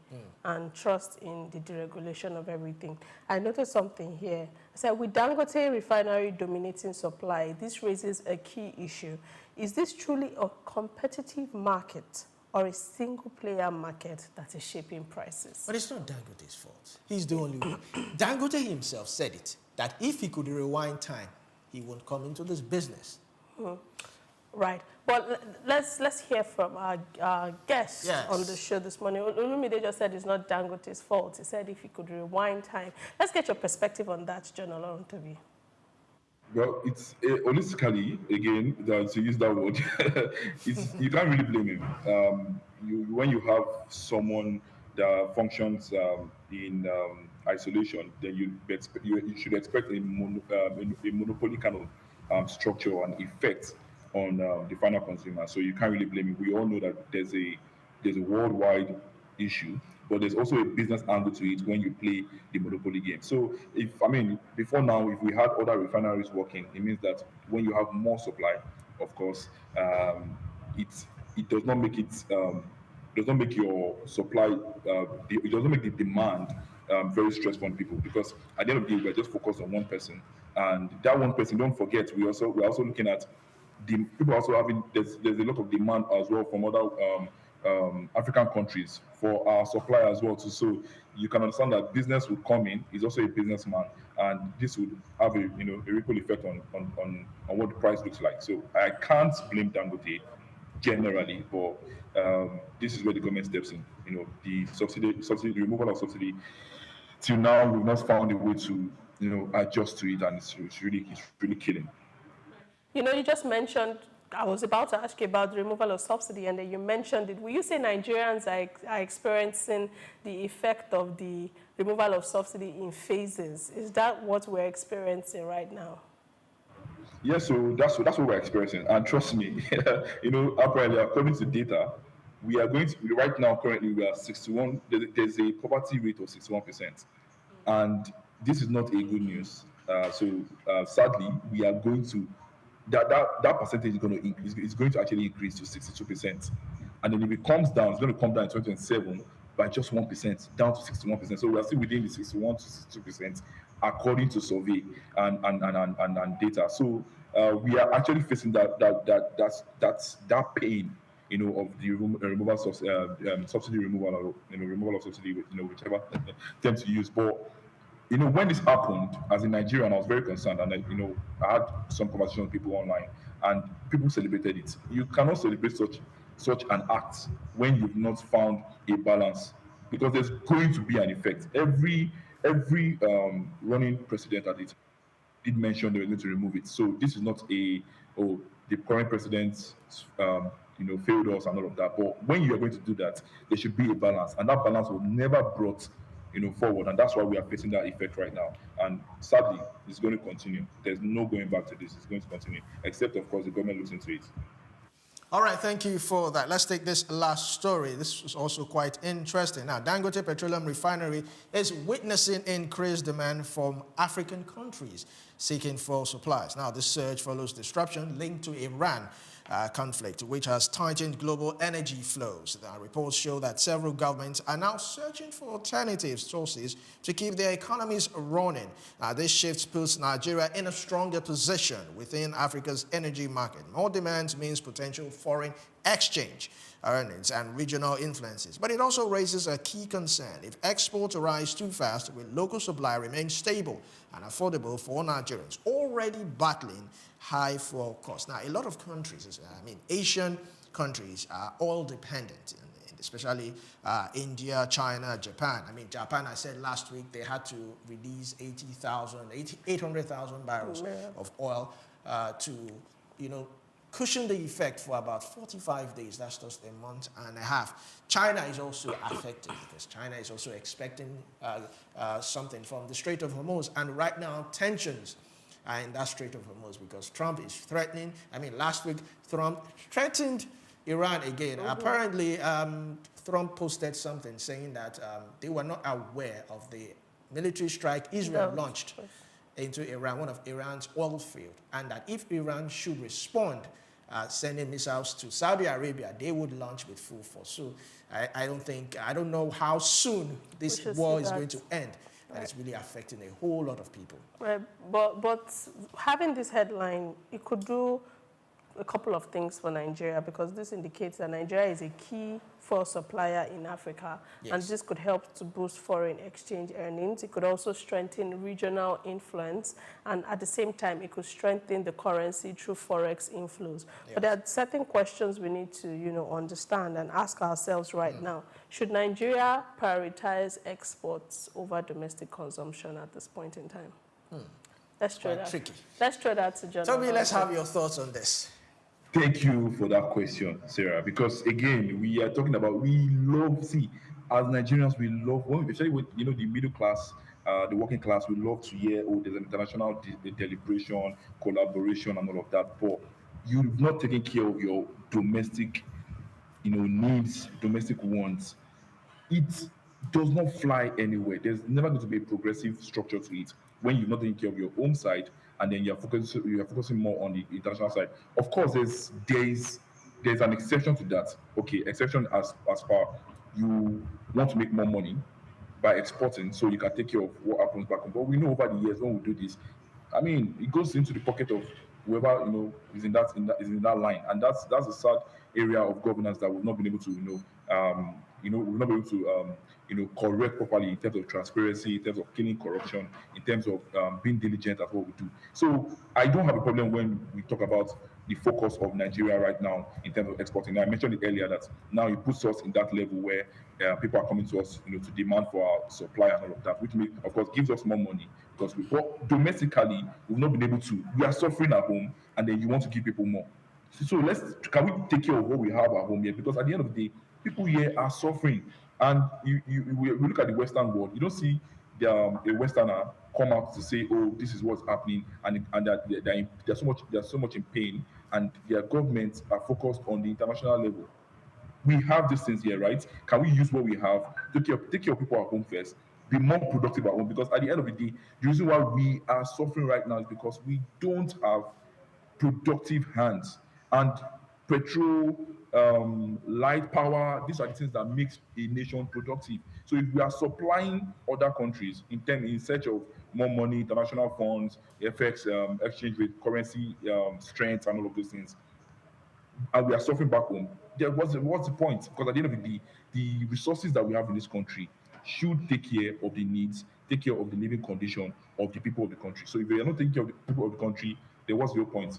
[SPEAKER 15] and trust in the deregulation of everything. I noticed something here. I said, with Dangote refinery dominating supply, this raises a key issue. Is this truly a competitive market or a single-player market that is shaping prices?
[SPEAKER 13] But it's not Dangote's fault. He's the only one. Dangote himself said it, that if he could rewind time, he won't come into this business.
[SPEAKER 15] Right. But let's hear from our guest on the show this morning. Olumide just said it's not Dangote's fault. He said if he could rewind time. Let's get your perspective on that, John Oloruntobi.
[SPEAKER 24] Well, it's holistically, again, to use that word, you can't really blame him. When you have someone that functions in isolation, then you should expect a monopoly kind of structure and effect on the final consumer. So you can't really blame him. We all know that there's a worldwide issue, but there's also a business angle to it when you play the monopoly game. So before now, if we had other refineries working, it means that when you have more supply, of course, it does not make your supply, it doesn't make the demand very stressful on people, because at the end of the day, we're just focused on one person, and that one person, don't forget, we're also looking at the people also having, there's a lot of demand as well from other African countries for our supply as well too. So you can understand that business would come in. He's also a businessman, and this would have a ripple effect on what the price looks like. So I can't blame Dangote generally, but this is where the government steps in. The subsidy, the removal of subsidy. Till now, we've not found a way to adjust to it, and it's really killing.
[SPEAKER 15] You just mentioned, I was about to ask you about the removal of subsidy, and then you mentioned it. Will you say Nigerians are experiencing the effect of the removal of subsidy in phases? Is that what we're experiencing right now?
[SPEAKER 24] Yes, so that's what we're experiencing. And trust me, apparently, according to data, we are going to, right now, currently, we are 61, there's a poverty rate of 61%. And this is not a good news. Sadly, we are going to, that percentage is going to increase. It's going to actually increase to 62%, and then if it comes down, it's going to come down in 2027 by just 1%, down to 61%. So we are still within the 61 to 62%, according to survey and data. So we are actually facing that pain, of the removal of subsidy removal, or removal of subsidy, whichever term to use, but. When this happened, as a Nigerian, I was very concerned, and I had some conversations with people online, and people celebrated it. You cannot celebrate such an act when you've not found a balance, because there's going to be an effect. Every running president at it did mention they were going to remove it. So this is not the current president failed us and all of that. But when you are going to do that, there should be a balance, and that balance was never brought forward, and that's why we are facing that effect right now. And sadly, it's going to continue. There's no going back to this. It's going to continue, except of course the government looks into it.
[SPEAKER 13] All right, thank you for that. Let's take this last story. This is also quite interesting. Now, Dangote Petroleum Refinery is witnessing increased demand from African countries seeking fuel supplies. Now, this surge follows disruption linked to Iran conflict, which has tightened global energy flows. The reports show that several governments are now searching for alternative sources to keep their economies running. This shift puts Nigeria in a stronger position within Africa's energy market. More demand means potential foreign exchange earnings and regional influences. But it also raises a key concern. If exports rise too fast, will local supply remain stable and affordable for Nigerians already battling high fuel costs? Now, a lot of countries, Asian countries are oil dependent, especially India, China, Japan. Japan, I said last week, they had to release 800,000 barrels of oil to, cushion the effect for about 45 days. That's just a month and a half. China is also affected because China is also expecting something from the Strait of Hormuz. And right now, tensions are in that Strait of Hormuz because Trump is threatening. Last week, Trump threatened Iran again. Apparently, Trump posted something saying that they were not aware of the military strike Israel launched into Iran, one of Iran's oil fields, and that if Iran should respond, sending missiles to Saudi Arabia, they would launch with full force. So I don't know how soon this war is going to end. And it's really affecting a whole lot of people.
[SPEAKER 15] Right, but having this headline, it could do a couple of things for Nigeria, because this indicates that Nigeria is a key fuel supplier in Africa, and this could help to boost foreign exchange earnings. It could also strengthen regional influence, and at the same time, it could strengthen the currency through forex inflows. But there are certain questions we need to, understand and ask ourselves right now. Should Nigeria prioritize exports over domestic consumption at this point in time? Let's try that.
[SPEAKER 13] Tricky.
[SPEAKER 15] Let's try that to John.
[SPEAKER 13] Toby, let's have your thoughts on this.
[SPEAKER 24] Thank you for that question, Sarah, because again, we are talking about, we love, as Nigerians, we love, especially with, the middle class, the working class, we love to hear, there's an international deliberation, collaboration, and all of that, but you've not taken care of your domestic, needs, domestic wants. It does not fly anywhere. There's never going to be a progressive structure to it when you've not taken care of your own side, and then you're focusing more on the international side. Of course, there's an exception to that. Okay, exception as far you want to make more money by exporting, so you can take care of what happens back home. But we know over the years when we do this, it goes into the pocket of whoever is in that line, and that's a sad area of governance that we've not been able to we've not been able to correct properly in terms of transparency, in terms of killing corruption, in terms of being diligent at what we do. So I don't have a problem when we talk about the focus of Nigeria right now in terms of exporting. I mentioned it earlier that now it puts us in that level where people are coming to us, to demand for our supply and all of that, which of course gives us more money, because domestically we've not been able to. We are suffering at home, and then you want to give people more. So can we take care of what we have at home here? Because at the end of the day, people here are suffering. And we look at the Western world, you don't see a Westerner come out to say, this is what's happening, and that they're so much in pain, and their governments are focused on the international level. We have these things here, right? Can we use what we have? Take care of people at home first, be more productive at home, because at the end of the day, the reason why we are suffering right now is because we don't have productive hands. And petrol, light power, these are the things that makes a nation productive. So if we are supplying other countries in search of more money, international funds, FX, exchange rate, currency strength, and all of those things, and we are suffering back home, what's the point? Because at the end of the day, the resources that we have in this country should take care of the needs, take care of the living condition of the people of the country. So if we are not taking care of the people of the country, then what's your point?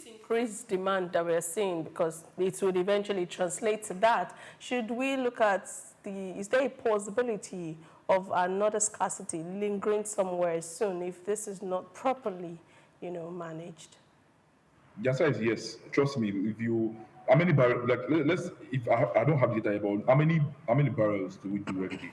[SPEAKER 15] Increased demand that we're seeing, because it would eventually translate to that, should we look at is there a possibility of another scarcity lingering somewhere soon if this is not properly, managed?
[SPEAKER 24] The answer is yes. Trust me. How many barrels? If I don't have data about how many barrels do we do every day?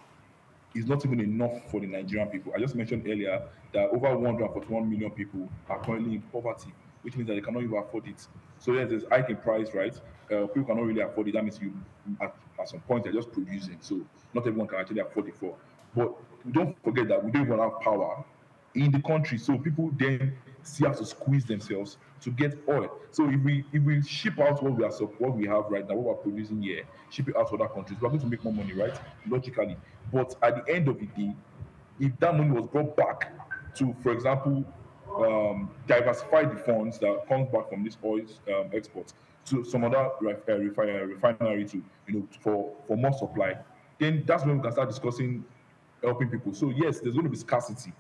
[SPEAKER 24] It's not even enough for the Nigerian people. I just mentioned earlier that over 141 million people are currently in poverty, which means that they cannot even afford it. So there's hike in price, right? People cannot really afford it. That means at some point, they're just producing. So not everyone can actually afford it for. But don't forget that we don't even have power in the country. So people then still have to squeeze themselves to get oil. So if we ship out what we have right now, what we're producing here, ship it out to other countries, we're going to make more money, right? Logically. But at the end of the day, if that money was brought back to, for example, diversify the funds that comes back from this oil exports to some other refinery to, for more supply, then that's when we can start discussing helping people. So yes, there's going to be scarcity.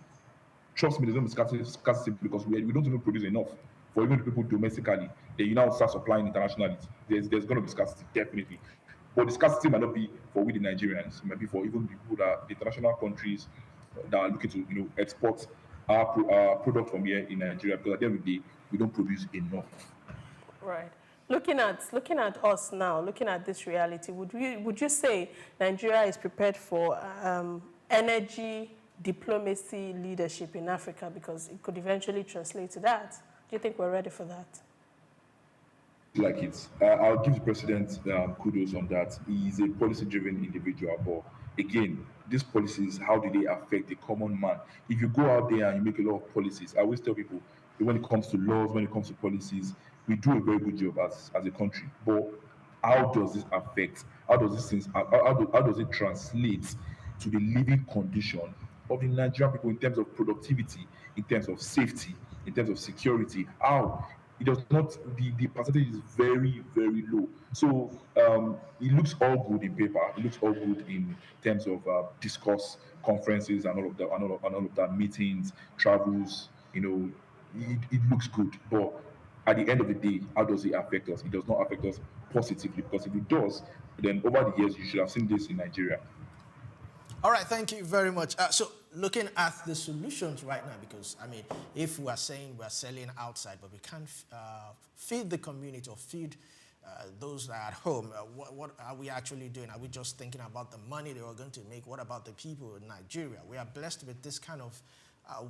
[SPEAKER 24] Trust me, there's going to be scarcity because we don't even produce enough for even the people domestically. Then you now start supplying internationally. There's going to be scarcity, definitely. But the scarcity might not be for we the Nigerians. It might be for even the people that the international countries that are looking to export our product from here in Nigeria, because at the end of the day, we don't produce enough.
[SPEAKER 15] Right. Looking at us now, looking at this reality, would you say Nigeria is prepared for energy diplomacy leadership in Africa, because it could eventually translate to that? Do you think we're ready for that?
[SPEAKER 24] Like it. I'll give the president kudos on that. He's a policy-driven individual, but again, these policies, how do they affect the common man? If you go out there and you make a lot of policies, I always tell people, when it comes to laws, when it comes to policies, we do a very good job as a country. But how does this affect? How does it translate to the living condition of the Nigerian people in terms of productivity, in terms of safety, in terms of security? How? It does not, the percentage is very, very low. So it looks all good in paper. It looks all good in terms of discourse, conferences, and all of that, meetings, travels. It looks good. But at the end of the day, how does it affect us? It does not affect us positively, because if it does, then over the years you should have seen this in Nigeria.
[SPEAKER 13] All right, thank you very much. So looking at the solutions right now, because, I mean, if we are saying we are selling outside, but we can't feed the community or feed those that are at home, what are we actually doing? Are we just thinking about the money they are going to make? What about the people in Nigeria? We are blessed with this kind of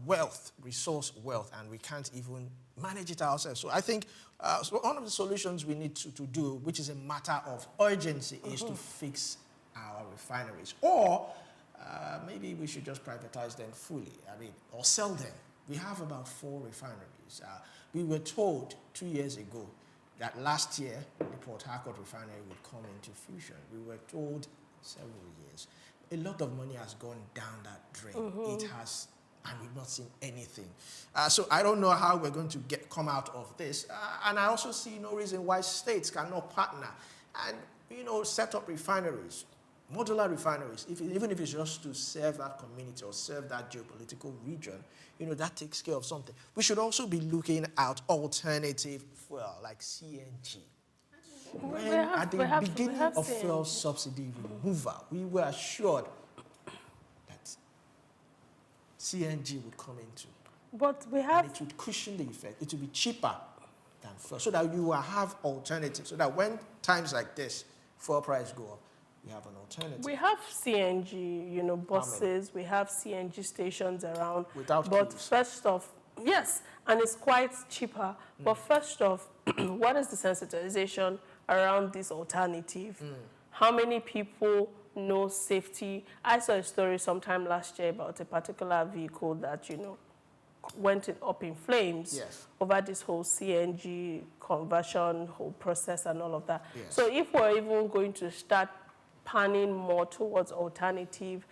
[SPEAKER 13] wealth, resource wealth, and we can't even manage it ourselves. So I think one of the solutions we need to do, which is a matter of urgency, is to fix our refineries. Or maybe we should just privatize them fully, or sell them. We have about 4 refineries. We were told 2 years ago that last year the Port Harcourt refinery would come into fusion. We were told several years. A lot of money has gone down that drain. It has, and we've not seen anything. So I don't know how we're going to come out of this. And I also see no reason why states cannot partner and, set up refineries. Modular refineries, even if it's just to serve that community or serve that geopolitical region, that takes care of something. We should also be looking at alternative fuel like CNG. At the beginning of fuel subsidy removal, we were assured that CNG would come into.
[SPEAKER 15] But we have...
[SPEAKER 13] And it would cushion the effect. It would be cheaper than fuel, so that you will have alternatives, so that when times like this, fuel price go up, we have an alternative. We have
[SPEAKER 15] CNG, buses. We have CNG stations around.
[SPEAKER 13] Without
[SPEAKER 15] But
[SPEAKER 13] queues.
[SPEAKER 15] first off, yes, and it's quite cheaper. But first off, what is the sensitization around this alternative? How many people know safety? I saw a story sometime last year about a particular vehicle that, went up in flames over this whole CNG conversion, whole process and all of that. Yes. So if we're even going to start panning more towards alternative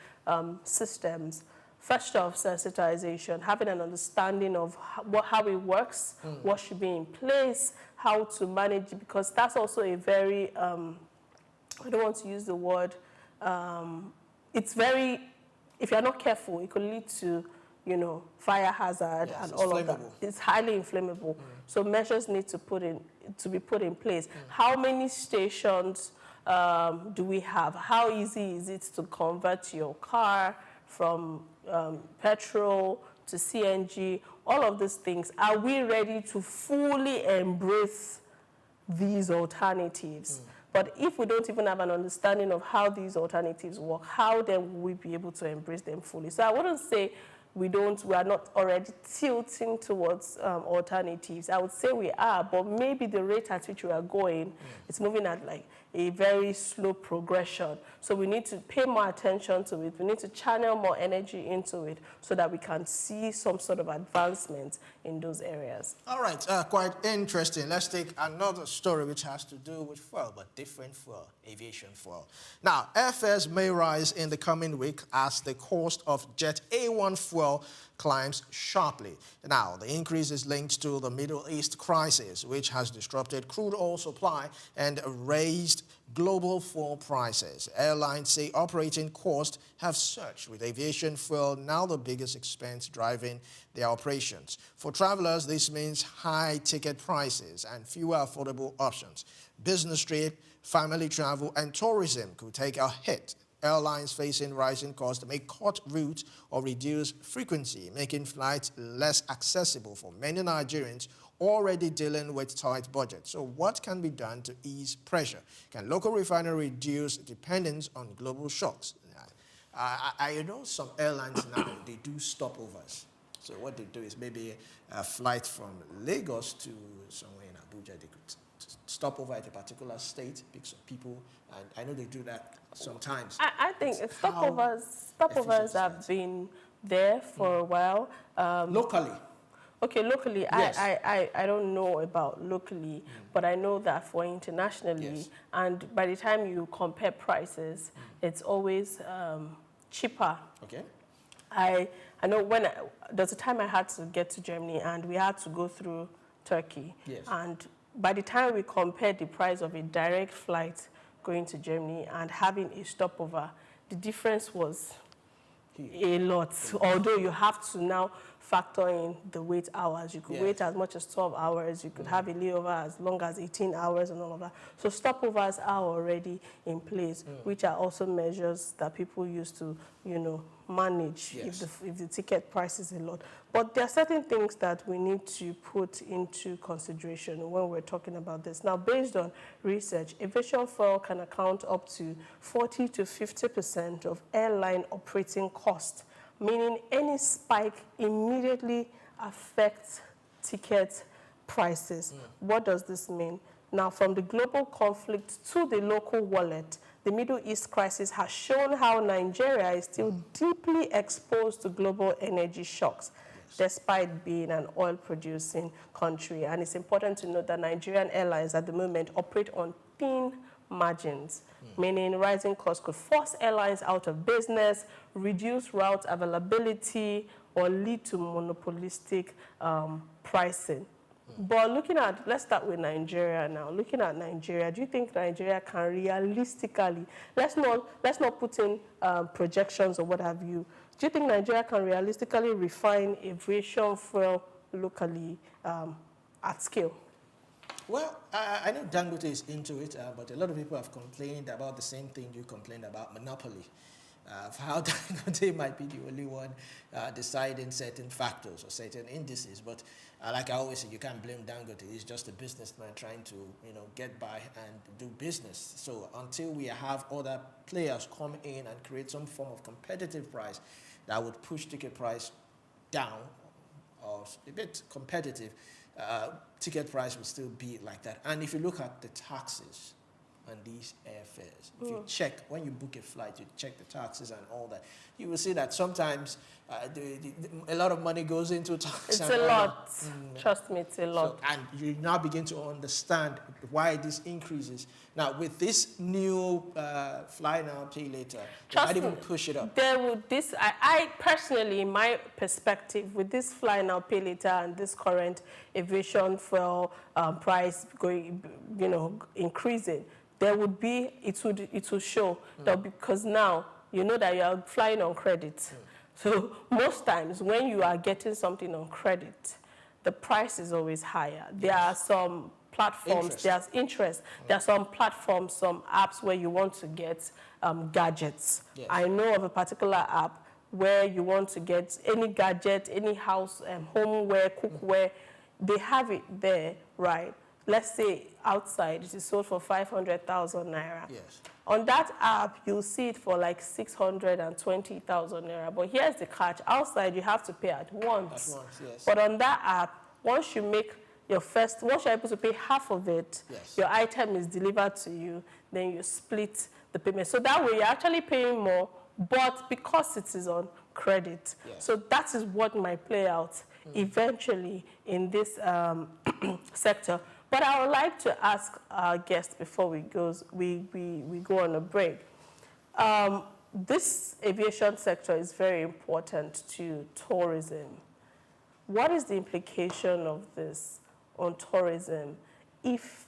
[SPEAKER 15] systems, first off, sensitization, having an understanding of how it works, what should be in place, how to manage it, because that's also a very, I don't want to use the word, it's very, if you're not careful, it could lead to, fire hazard and all of that. It's highly inflammable. So measures need to be put in place. How many stations do we have? How easy is it to convert your car from petrol to CNG? All of these things. Are we ready to fully embrace these alternatives? But if we don't even have an understanding of how these alternatives work, how then will we be able to embrace them fully? So I wouldn't say we are not already tilting towards alternatives. I would say we are, but maybe the rate at which we are going, it's moving at like a very slow progression. So we need to pay more attention to it. We need to channel more energy into it so that we can see some sort of advancement in those areas.
[SPEAKER 13] All right, quite interesting. Let's take another story which has to do with fuel, but different fuel, aviation fuel. Now, airfares may rise in the coming week as the cost of Jet A1 fuel fuel climbs sharply. Now, the increase is linked to the Middle East crisis, which has disrupted crude oil supply and raised global fuel prices. Airlines say operating costs have surged, with aviation fuel now the biggest expense driving their operations. For travelers, this means high ticket prices and fewer affordable options. Business trip, family travel, and tourism could take a hit. Airlines facing rising costs may cut routes or reduce frequency, making flights less accessible for many Nigerians already dealing with tight budgets. So what can be done to ease pressure? Can local refinery reduce dependence on global shocks? I know some airlines now, they do stopovers. So what they do is maybe a flight from Lagos to somewhere in Abuja, they could stop over at a particular state, pick some people, and I know they do that sometimes.
[SPEAKER 15] I think stopovers have been there for a while.
[SPEAKER 13] Locally?
[SPEAKER 15] Okay, locally, yes. I don't know about locally, but I know that for internationally, yes. And by the time you compare prices, it's always cheaper.
[SPEAKER 13] Okay.
[SPEAKER 15] I know there's a time I had to get to Germany and we had to go through Turkey.
[SPEAKER 13] Yes.
[SPEAKER 15] And by the time we compared the price of a direct flight going to Germany and having a stopover, the difference was a lot. Although you have to now factor in the wait hours. You could wait as much as 12 hours. You could have a layover as long as 18 hours and all of that. So stopovers are already in place, which are also measures that people use to, manage if the ticket price is a lot. But there are certain things that we need to put into consideration when we're talking about this. Now, based on research, aviation fuel can account up to 40 to 50% of airline operating costs, meaning any spike immediately affects ticket prices. What does this mean? Now, from the global conflict to the local wallet, the Middle East crisis has shown how Nigeria is still deeply exposed to global energy shocks, despite being an oil-producing country. And it's important to note that Nigerian airlines at the moment operate on thin margins, meaning rising costs could force airlines out of business, reduce route availability, or lead to monopolistic pricing. But let's start with Nigeria now. Looking at Nigeria, do you think Nigeria can realistically, let's not put in projections or what have you, do you think Nigeria can realistically refine aviation fuel locally at scale?
[SPEAKER 13] Well, I know Dangote is into it, but a lot of people have complained about the same thing you complained about, monopoly. Of how Dangote might be the only one deciding certain factors or certain indices. But like I always say, you can't blame Dangote. He's just a businessman trying to get by and do business. So until we have other players come in and create some form of competitive price that would push ticket price down or a bit competitive, ticket price will still be like that. And if you look at the taxes on these airfares, if you check, when you book a flight, you check the taxes and all that, you will see that sometimes a lot of money goes into tax.
[SPEAKER 15] It's a lot. Trust me, it's a lot.
[SPEAKER 13] So, and you now begin to understand why this increases. Now, with this new fly now, pay later, you might even push it up.
[SPEAKER 15] I personally, in my perspective, with this fly now, pay later and this current aviation fuel price going, increasing, there would be, it will show that because now you know that you are flying on credit. So most times when you are getting something on credit, the price is always higher. There are some platforms, there's interest. There are some platforms, some apps where you want to get gadgets. Yes. I know of a particular app where you want to get any gadget, any house, homeware, cookware, they have it there, right? Let's say outside it is sold for 500,000 naira.
[SPEAKER 13] Yes.
[SPEAKER 15] On that app, you'll see it for like 620,000 naira. But here's the catch. Outside, you have to pay at once.
[SPEAKER 13] Yes.
[SPEAKER 15] But on that app, once you're able to pay half of it,
[SPEAKER 13] yes,
[SPEAKER 15] your item is delivered to you, then you split the payment. So that way, you're actually paying more, but because it is on credit.
[SPEAKER 13] Yes.
[SPEAKER 15] So that is what might play out eventually in this sector. But I would like to ask our guests before we go on a break. this aviation sector is very important to tourism. What is the implication of this on tourism if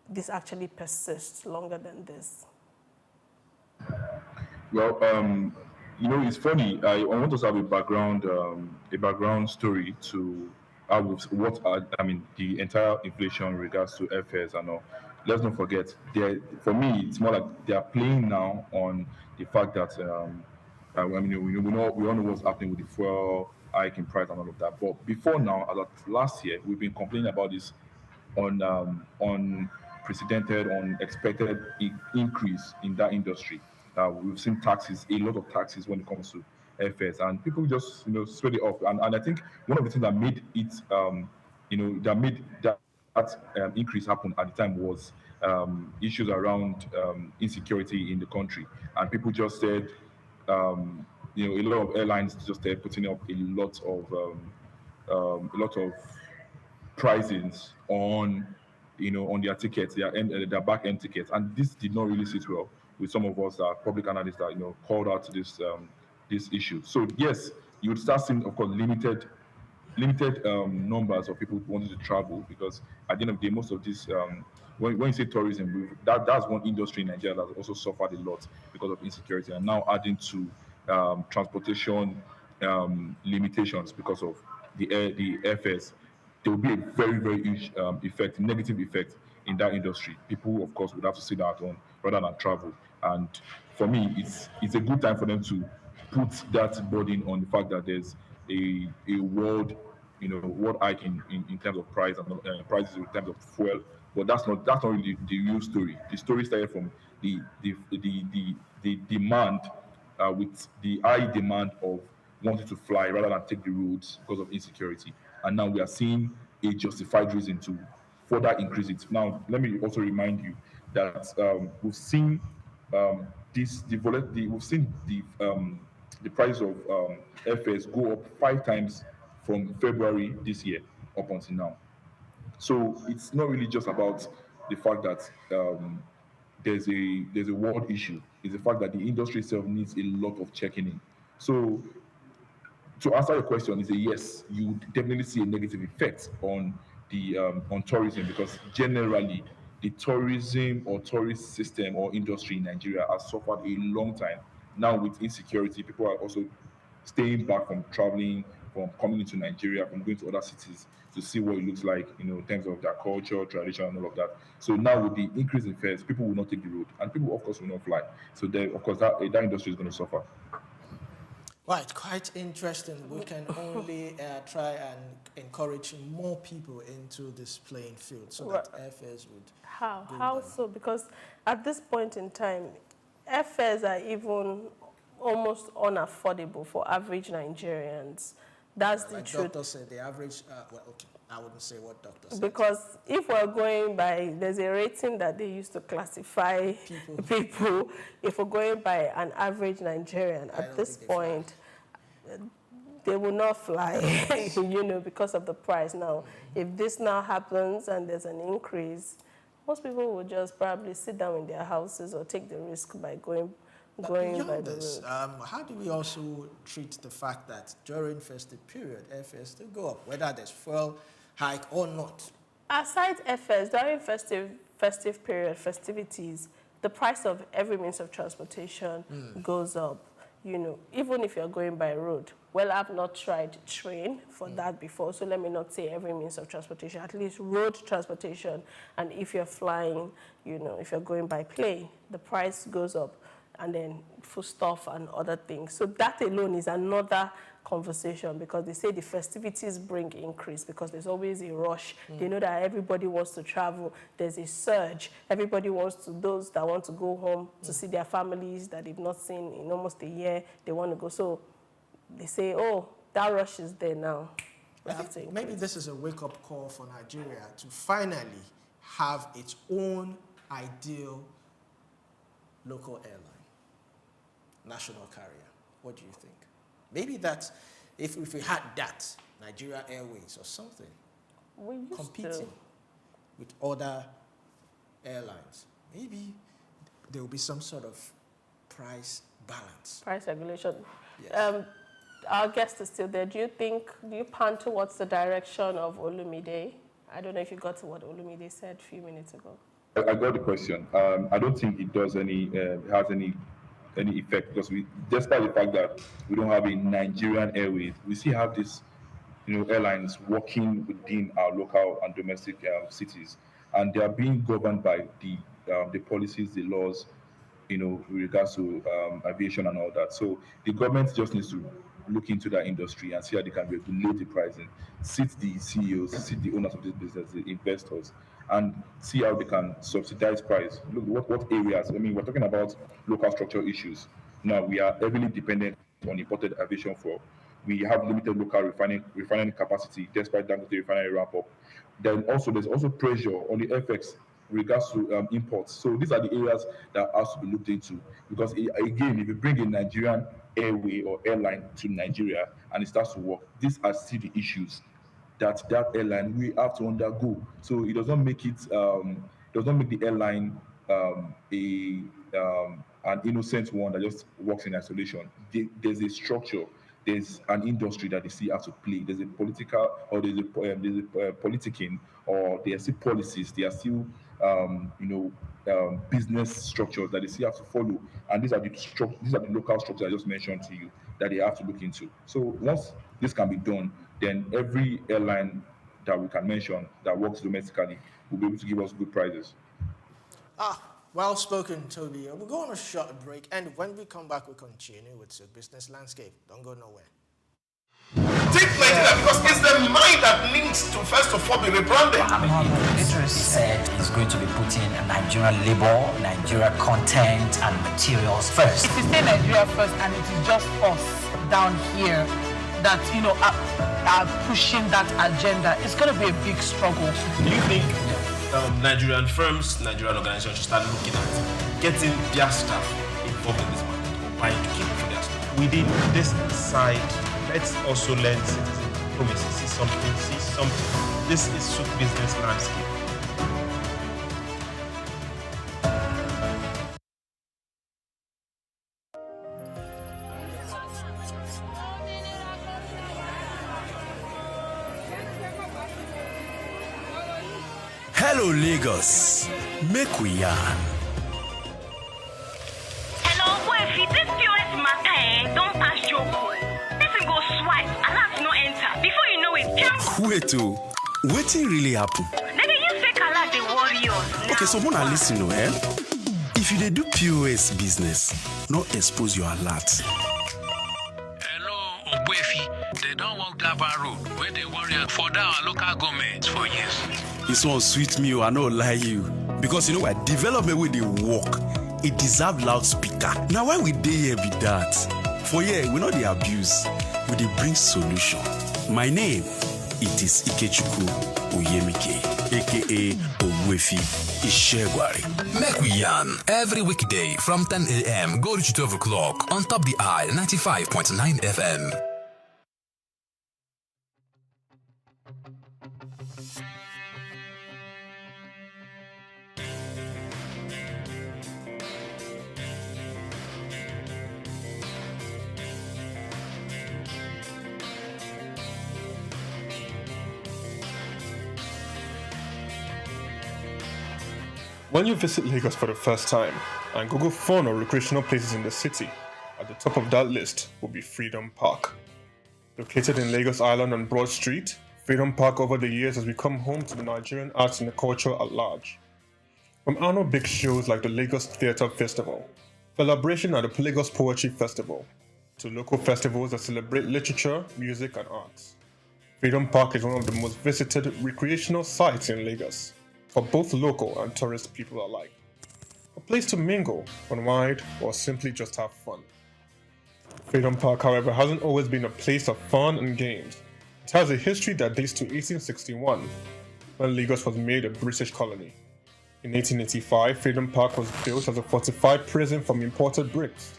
[SPEAKER 15] this actually persists longer than this?
[SPEAKER 24] Well, it's funny. I want us to have a background story to the entire inflation in regards to airfares and all. Let's not forget, for me, it's more like they are playing now on the fact that we all know what's happening with the fuel hike in price and all of that. But before now, as of last year, we've been complaining about this unprecedented, unexpected increase in that industry. We've seen taxes, a lot of taxes when it comes to airfares, and people just spread it off. And I think one of the things that made it, that made that increase happen at the time was issues around insecurity in the country, and people just said, a lot of airlines just started putting up a lot of pricings on their tickets, their back end tickets, and this did not really sit well with some of us public analysts that called out this issue. So yes, you would start seeing, of course, limited numbers of people wanting to travel, because at the end of the day, most of this when you say tourism, that's one industry in Nigeria that also suffered a lot because of insecurity, and now adding to transportation limitations because of the airfares, there will be a very, very huge negative effect in that industry. People, of course, would have to sit down at home rather than travel. And for me, it's a good time for them to put that burden on the fact that there's a world hike in terms of price and prices in terms of fuel. But that's not really the real story. The story started from the demand, with the high demand of wanting to fly rather than take the roads because of insecurity. And now we are seeing a justified reason to further increase it. Now, let me also remind you that we've seen we've seen the price of airfares go up 5 times from February this year up until now. So it's not really just about the fact that there's a world issue. It's the fact that the industry itself needs a lot of checking in. So to answer your question, is a yes. You would definitely see a negative effect on the on tourism, because generally the tourism or tourist system or industry in Nigeria has suffered a long time. Now with insecurity, people are also staying back from traveling, from coming into Nigeria, from going to other cities to see what it looks like, in terms of their culture, tradition, and all of that. So now with the increase in fares, people will not take the road, and people, of course, will not fly. So of course, that industry is going to suffer.
[SPEAKER 13] Right, quite interesting. We can only try and encourage more people into this playing field so that airfares would.
[SPEAKER 15] How so? Because at this point in time, airfares are even almost unaffordable for average Nigerians. That's the truth.
[SPEAKER 13] Doctors say the average. Well, okay, I wouldn't say what doctors say.
[SPEAKER 15] Because if we're going by, there's a rating that they used to classify people. If we're going by an average Nigerian, at this point, they will not fly, because of the price. Now, if this now happens and there's an increase, most people will just probably sit down in their houses or take the risk by going by the road.
[SPEAKER 13] How do we also treat the fact that during festive period, airfares still go up, whether there's fuel hike or not?
[SPEAKER 15] Aside airfares, during festive period, festivities, the price of every means of transportation goes up. Even if you're going by road. Well, I've not tried train for that before, so let me not say every means of transportation, at least road transportation. And if you're flying, if you're going by plane, the price goes up, and then foodstuff and other things. So that alone is another conversation, because they say the festivities bring increase because there's always a rush. They know that everybody wants to travel. There's a surge. Everybody those that want to go home to see their families that they've not seen in almost a year, they want to go. So they say, oh, that rush is there now.
[SPEAKER 13] I think maybe this is a wake-up call for Nigeria to finally have its own ideal local airline, national carrier. What do you think? Maybe that if we had that, Nigeria Airways or something, competing with other airlines, maybe there will be some sort of price balance.
[SPEAKER 15] Price regulation.
[SPEAKER 13] Yes.
[SPEAKER 15] Our guest is still there. Do you pan towards the direction of Olumide? I don't know if you got to what Olumide said a few minutes ago.
[SPEAKER 24] I got the question. I don't think it does has any effect, because despite the fact that we don't have a Nigerian airways, we still have this, airlines working within our local and domestic cities, and they are being governed by the policies, the laws, with regards to aviation and all that. So the government just needs to look into that industry and see how they can regulate the pricing, sit the CEOs, sit the owners of this business, the investors, and see how they can subsidize price. Look, what areas? I mean, we're talking about local structural issues. Now, we are heavily dependent on imported aviation fuel. We have limited local refining capacity, despite Dangote refinery ramp up. Then also, there's also pressure on the FX with regards to imports. So these are the areas that has to be looked into, because again, if you bring a Nigerian airway or airline to Nigeria and it starts to work, these are still the issues that airline will have to undergo. So it does not make it does not make the airline an innocent one that just works in isolation. There's a structure, there's an industry that they still have to play. There's a political, or there's a politicking, or there are still policies, there are still business structures that they still have to follow. And these are the local structures I just mentioned to you that they have to look into. So once this can be done, then every airline that we can mention that works domestically will be able to give us good prices.
[SPEAKER 13] Well spoken, Toby. We'll go on a short break, and when we come back, we'll continue with the business landscape. Don't go nowhere.
[SPEAKER 10] Take Nigeria, because it's the mind that needs to first of all be rebranded.
[SPEAKER 11] It said it's going to be putting Nigerian labor, Nigeria content and materials first.
[SPEAKER 12] If you say Nigeria first and it is just us down here that, are pushing that agenda, it's going to be a big struggle.
[SPEAKER 23] Do you think Nigerian firms, Nigerian organizations should start looking at getting their staff involved in this market, or buying to keep for their staff? Within this side, let's also learn citizen diplomacy. See something. This is SOUQ business landscape.
[SPEAKER 14] Hello, Lagos. Make we yarn.
[SPEAKER 1] Hello, boy, if this POS matter, don't pass your code. Person go swipe, alert no enter. Before you know it, jump.
[SPEAKER 14] Wait, wetin really happen?
[SPEAKER 1] Maybe you say alert the warriors.
[SPEAKER 14] Okay, so Mona, listen, if you dey do POS business, no expose your alert.
[SPEAKER 16] Hello, Ogbefi. They don't walk Daba road where they warriors for our local government for years.
[SPEAKER 14] This one sweet me, I no lie you. Because you know what, development with the work, it deserve loudspeaker. Now why we dey here be that? For here, we know the abuse, we dey bring solution. My name, it is Ikechukwu Oyemike, aka Ogbefi Ishegwari.
[SPEAKER 16] Make we yarn every weekday from 10 a.m. go to 12 o'clock on Top the Eye 95.9 FM.
[SPEAKER 3] When you visit Lagos for the first time and Google fun or recreational places in the city, at the top of that list will be Freedom Park. Located in Lagos Island on Broad Street, Freedom Park over the years has become home to the Nigerian arts and the culture at large. From annual big shows like the Lagos Theatre Festival, celebration at the Lagos Poetry Festival, to local festivals that celebrate literature, music and arts. Freedom Park is one of the most visited recreational sites in Lagos, for both local and tourist people alike. A place to mingle, unwind, or simply just have fun. Freedom Park, however, hasn't always been a place of fun and games. It has a history that dates to 1861, when Lagos was made a British colony. In 1885, Freedom Park was built as a fortified prison from imported bricks.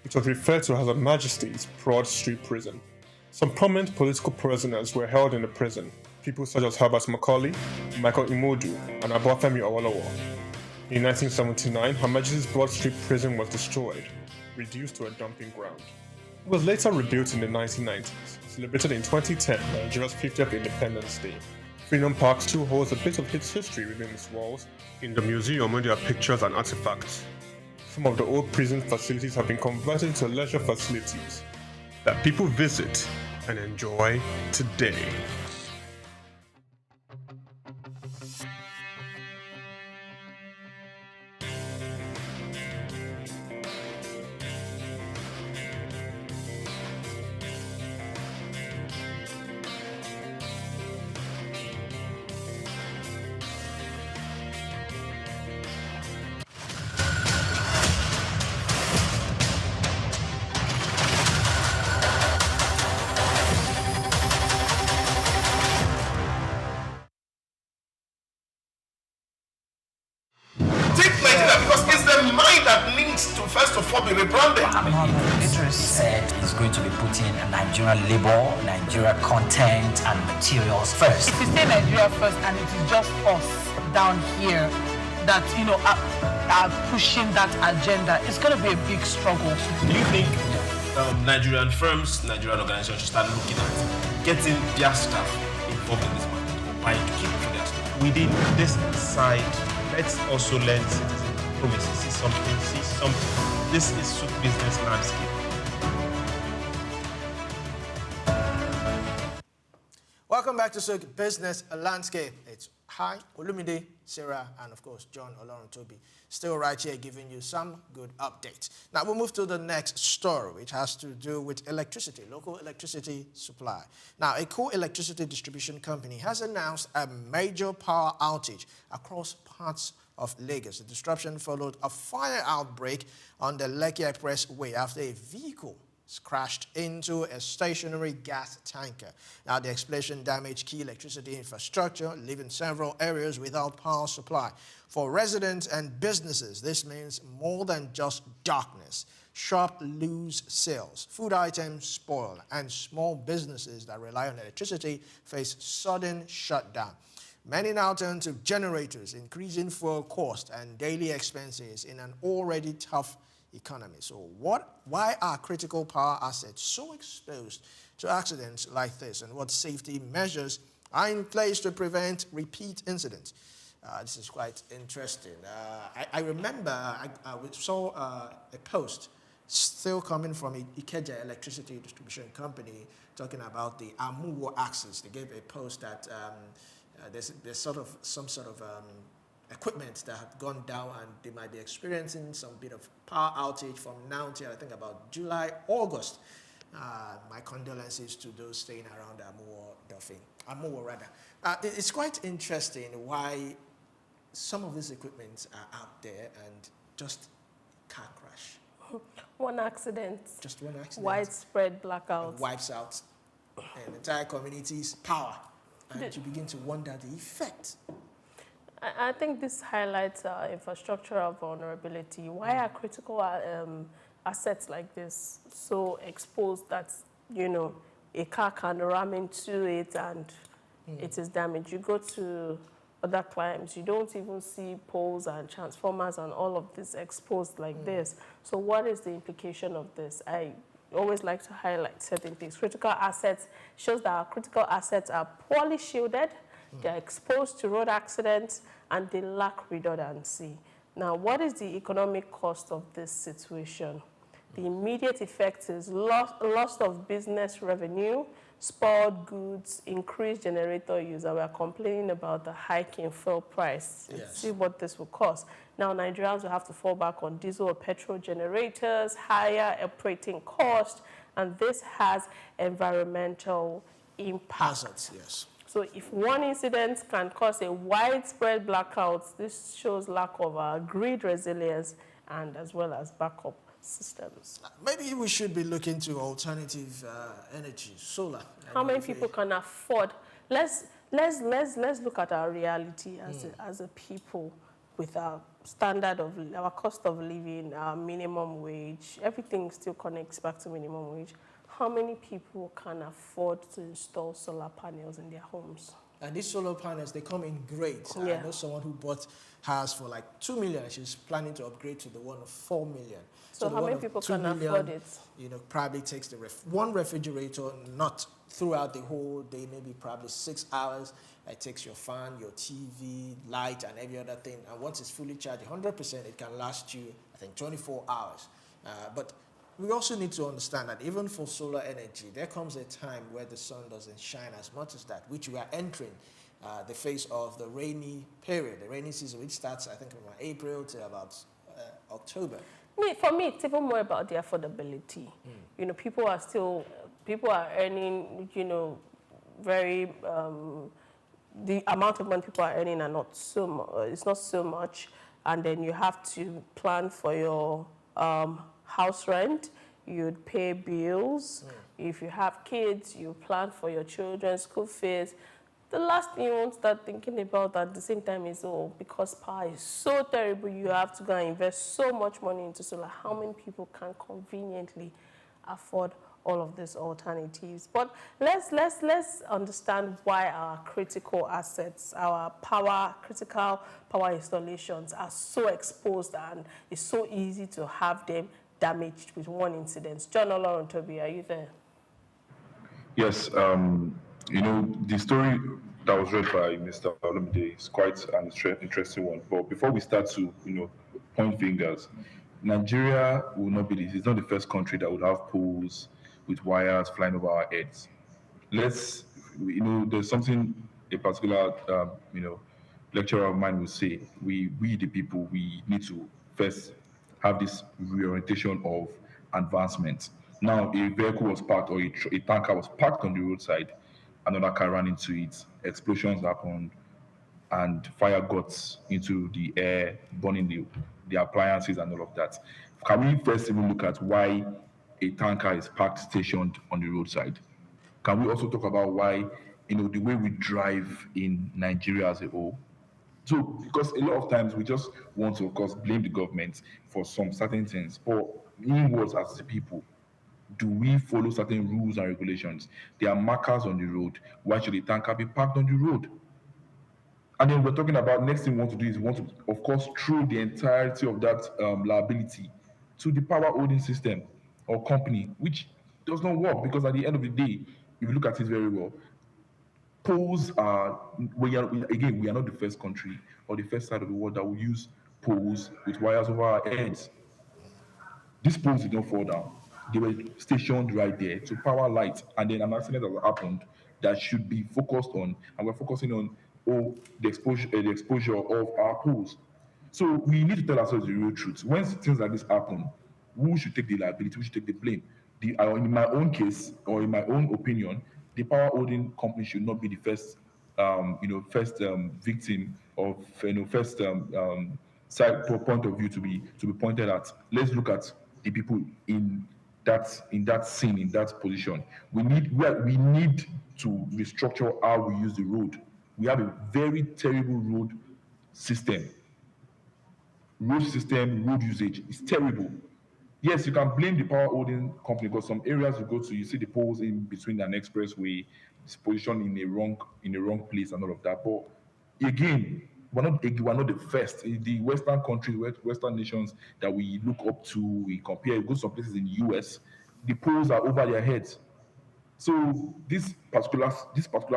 [SPEAKER 3] It was referred to as Her Majesty's Broad Street Prison. Some prominent political prisoners were held in the prison, people such as Herbert Macaulay, Michael Imodu, and Obafemi Awolowo. In 1979, Her Majesty's Broad Street Prison was destroyed. reduced to a dumping ground. It was later rebuilt in the 1990s, celebrated in 2010, Nigeria's 50th Independence Day. Freedom Park still holds a bit of its history within its walls. In the museum, where there are pictures and artifacts, some of the old prison facilities have been converted into leisure facilities that people visit and enjoy today.
[SPEAKER 11] Said is going to be putting Nigerian labor, Nigeria content and materials first.
[SPEAKER 12] If you say Nigeria first and it is just us down here that, are pushing that agenda, it's going to be a big struggle.
[SPEAKER 23] Do you think Nigerian firms, Nigerian organizations should start looking at getting their staff involved in this market or buying to keep for their staff? Within this side, let's also learn citizen diplomacy, see something. This is SOUQ business landscape.
[SPEAKER 13] Welcome back to SOUQ Business Landscape. It's Hi, Olumide, Sarah, and of course, John Oloruntobi. Still right here giving you some good updates. Now we'll move to the next story, which has to do with electricity, local electricity supply. Now, a co-electricity distribution company has announced a major power outage across parts of Lagos. The disruption followed a fire outbreak on the Lekki Expressway after a vehicle crashed into a stationary gas tanker. Now, the explosion damaged key electricity infrastructure, leaving several areas without power supply. For residents and businesses, this means more than just darkness. Shops lose sales, food items spoil, and small businesses that rely on electricity face sudden shutdown. Many now turn to generators, increasing fuel cost and daily expenses in an already tough economy. So why are critical power assets so exposed to accidents like this, and what safety measures are in place to prevent repeat incidents? This is quite interesting. I remember we saw a post still coming from Ikeja Electricity Distribution Company talking about the Amuwo axis. They gave a post that there's some sort of equipment that had gone down, and they might be experiencing some bit of power outage from now until I think about July, August. My condolences to those staying around Amuwo rather. It's quite interesting why some of these equipment are out there and just car crash.
[SPEAKER 15] One accident.
[SPEAKER 13] Just one accident.
[SPEAKER 15] Widespread blackout.
[SPEAKER 13] Wipes out an entire community's power. And you begin to wonder the effect.
[SPEAKER 15] I think this highlights infrastructural vulnerability. Why are critical assets like this so exposed that, a car can ram into it and it is damaged? You go to other climes, you don't even see poles and transformers and all of this exposed like this. So what is the implication of this? I always like to highlight certain things. Critical assets shows that our critical assets are poorly shielded, they're exposed to road accidents, and they lack redundancy. Now, what is the economic cost of this situation? The immediate effect is loss of business revenue, spoiled goods, increased generator use, and we're complaining about the hike in fuel price.
[SPEAKER 13] Yes.
[SPEAKER 15] See what this will cost. Now, Nigerians will have to fall back on diesel or petrol generators, higher operating cost, and this has environmental impact.
[SPEAKER 13] Hazards, yes.
[SPEAKER 15] So if one incident can cause a widespread blackout, this shows lack of grid resilience and as well as backup systems.
[SPEAKER 13] Maybe we should be looking to alternative energy, solar.
[SPEAKER 15] How many people can afford? Let's look at our reality as a people, with our standard of our cost of living, our minimum wage. Everything still connects back to minimum wage. How many people can afford to install solar panels in their homes?
[SPEAKER 13] And these solar panels, they come in grades. I know someone who bought hers for like 2 million. She's planning to upgrade to the one of 4 million.
[SPEAKER 15] So how many people can afford it?
[SPEAKER 13] You know, probably takes the one refrigerator, not throughout the whole day, maybe probably 6 hours. It takes your fan, your TV, light, and every other thing. And once it's fully charged, 100%, it can last you, I think, 24 hours. But we also need to understand that even for solar energy, there comes a time where the sun doesn't shine as much as that, which we are entering the phase of the rainy period, the rainy season, which starts, I think, from April to about October.
[SPEAKER 15] For me, it's even more about the affordability. You know, people are earning, you know, very, the amount of money people are earning are not so much, it's not so much. And then you have to plan for your house rent, you'd pay bills. If you have kids, you plan for your children's school fees. The last thing you won't start thinking about at the same time is, oh, because power is so terrible, you have to go and invest so much money into solar. How many people can conveniently afford all of these alternatives? But let's understand why our critical assets, our critical power installations are so exposed, and it's so easy to have them damaged with one incident. John Olarontobi, are you there?
[SPEAKER 24] Yes, you know, the story that was read by Mr. Olumide is quite an interesting one. But before we start to, you know, point fingers, Nigeria will not be it's not the first country that would have poles with wires flying over our heads. Let's, you know, there's something a particular, you know, lecturer of mine will say. We the people, we need to first have this reorientation of advancement. Now, a vehicle was parked, or a tanker was parked on the roadside. Another car ran into it, explosions happened, and fire got into the air, burning the appliances and all of that. Can we first even look at why a tanker is parked stationed on the roadside? Can we also talk about why, you know, the way we drive in Nigeria as a whole? So, because a lot of times we just want to, of course, blame the government for some certain things, but in words as the people, do we follow certain rules and regulations? There are markers on the road. Why should a tanker be parked on the road? And then we're talking about, next thing we want to do is we want to, of course, throw the entirety of that liability to the power holding system or company, which does not work, because at the end of the day, if you look at it very well, poles are, we are not the first country or the first side of the world that will use poles with wires over our heads. These poles did not fall down. They were stationed right there to power light, and then an accident has happened that should be focused on, and we're focusing on the exposure of our poles. So we need to tell ourselves the real truth. When things like this happen, who should take the liability? Who should take the blame? In my own case, or in my own opinion, the power holding company should not be the first, victim of, first side point of view to be pointed at. Let's look at the people in that scene, in that position. We need to restructure how we use the road. We have a very terrible road system. Road usage is terrible. Yes, you can blame the power holding company, because some areas you go to, you see the poles in between an expressway, it's positioned in a wrong place and all of that. But again, we're not the first. In the Western countries, Western nations that we look up to, we compare, we go to some places in the US, the poles are over their heads. So this particular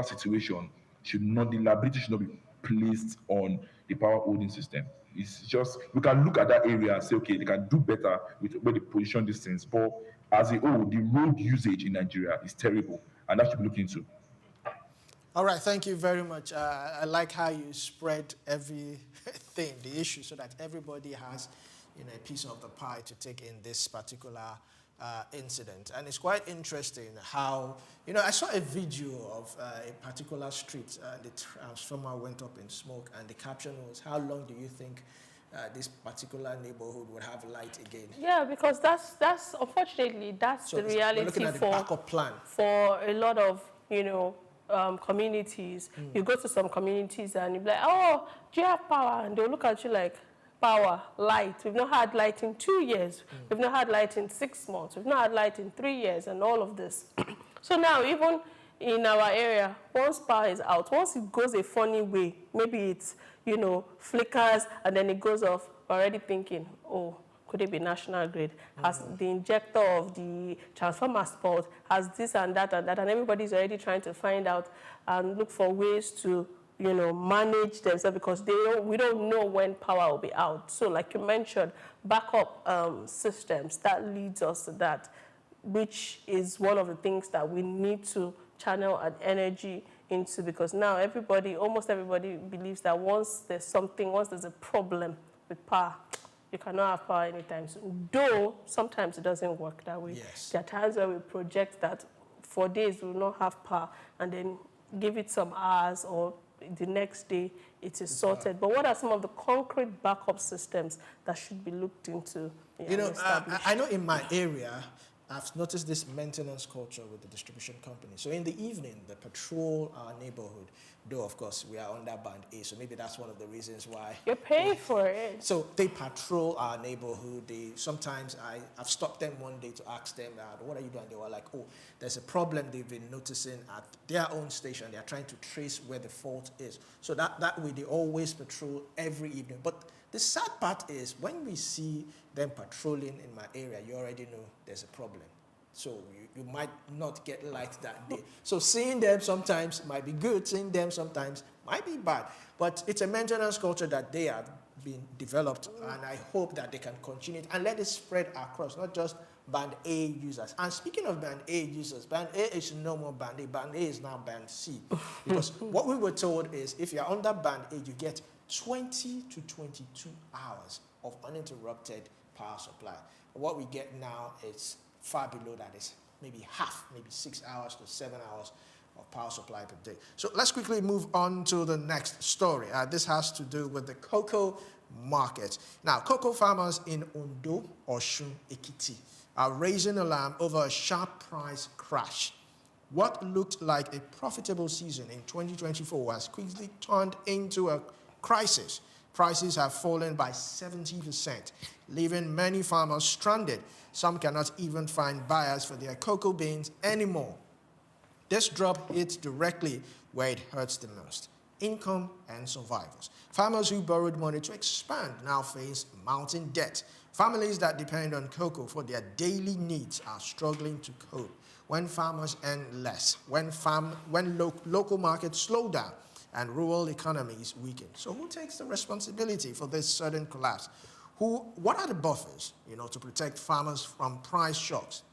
[SPEAKER 24] situation the liability should not be placed on the power holding system. It's just, we can look at that area and say, okay, they can do better with where they position these things. But as a whole, the road usage in Nigeria is terrible, and that should be looked into.
[SPEAKER 13] All right, thank you very much. I like how you spread everything, the issue, so that everybody has, a piece of the pie to take in this particular incident. And it's quite interesting how, I saw a video of a particular street. The transformer went up in smoke, and the caption was, "How long do you think this particular neighborhood would have light again?" Yeah, because that's unfortunately, that's the reality looking at the backup plan for a lot of, communities. You go to some communities and you're like, "Oh, do you have power?" And they'll look at you like, "Power, light. We've not had light in 2 years. We've not had light in 6 months. We've not had light in 3 years," and all of this. So now, even
[SPEAKER 15] in our area, once power is out, once it goes a funny way, maybe it's, you know, flickers and then it goes off, we're already thinking, oh, could it be national grid? Has the injector of the transformer spoiled? Has this and that and that? And everybody's already trying to find out and look for ways to, you know, manage themselves because we don't know when power will be out. So like you mentioned, backup systems, that leads us to that, which is one of the things that we need to channel an energy into, because now almost everybody believes that once there's a problem with power, you cannot have power anytime soon. Though sometimes it doesn't work that way.
[SPEAKER 13] Yes.
[SPEAKER 15] There are times where we project that for days we will not have power and then give it some hours or the next day it is sorted. But what are some of the concrete backup systems that should be looked into?
[SPEAKER 13] You know, I know in my area, I've noticed this maintenance culture with the distribution company. So in the evening, they patrol our neighborhood. Though, of course, we are under Band A, so maybe that's one of the reasons why.
[SPEAKER 15] You're paying for it.
[SPEAKER 13] So they patrol our neighborhood. Sometimes I've stopped them one day to ask them, what are you doing? They were like, oh, there's a problem they've been noticing at their own station. They're trying to trace where the fault is. So that way they always patrol every evening. But the sad part is when we see them patrolling in my area, you already know there's a problem. So you might not get light that day. So seeing them sometimes might be good, seeing them sometimes might be bad. But it's a maintenance culture that they have been developed, and I hope that they can continue it and let it spread across, not just Band A users. And speaking of Band A users, Band A is no more Band A. Band A is now Band C. Because what we were told is if you're under Band A, you get 20 to 22 hours of uninterrupted power supply. What we get now is far below that. Is maybe half, maybe 6 hours to 7 hours of power supply per day. So let's quickly move on to the next story. This has to do with the cocoa market. Now, cocoa farmers in Ondo, Osun, Ekiti are raising alarm over a sharp price crash. What looked like a profitable season in 2024 has quickly turned into a crisis. Prices have fallen by 70%, leaving many farmers stranded. Some cannot even find buyers for their cocoa beans anymore. This drop hits directly where it hurts the most: income and survivors. Farmers who borrowed money to expand now face mounting debt. Families that depend on cocoa for their daily needs are struggling to cope. When farmers earn less, when local markets slow down, and rural economies weaken. So who takes the responsibility for this sudden collapse? What are the buffers, to protect farmers from price shocks?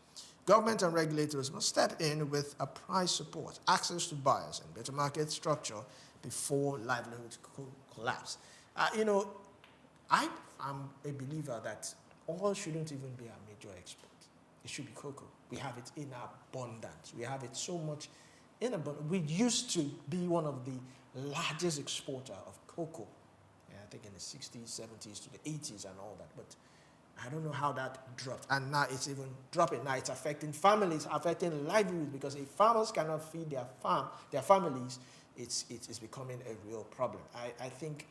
[SPEAKER 13] Government and regulators must step in with a price support, access to buyers, and better market structure before livelihoods collapse. I'm a believer that oil shouldn't even be our major export. It should be cocoa. We have it in abundance. We have it so much in abundance. We used to be one of the largest exporter of cocoa, I think in the 60s, 70s to the 80s and all that, but I don't know how that dropped, and now it's even dropping. Now it's affecting families, affecting livelihoods, because if farmers cannot feed their families, it's becoming a real problem. I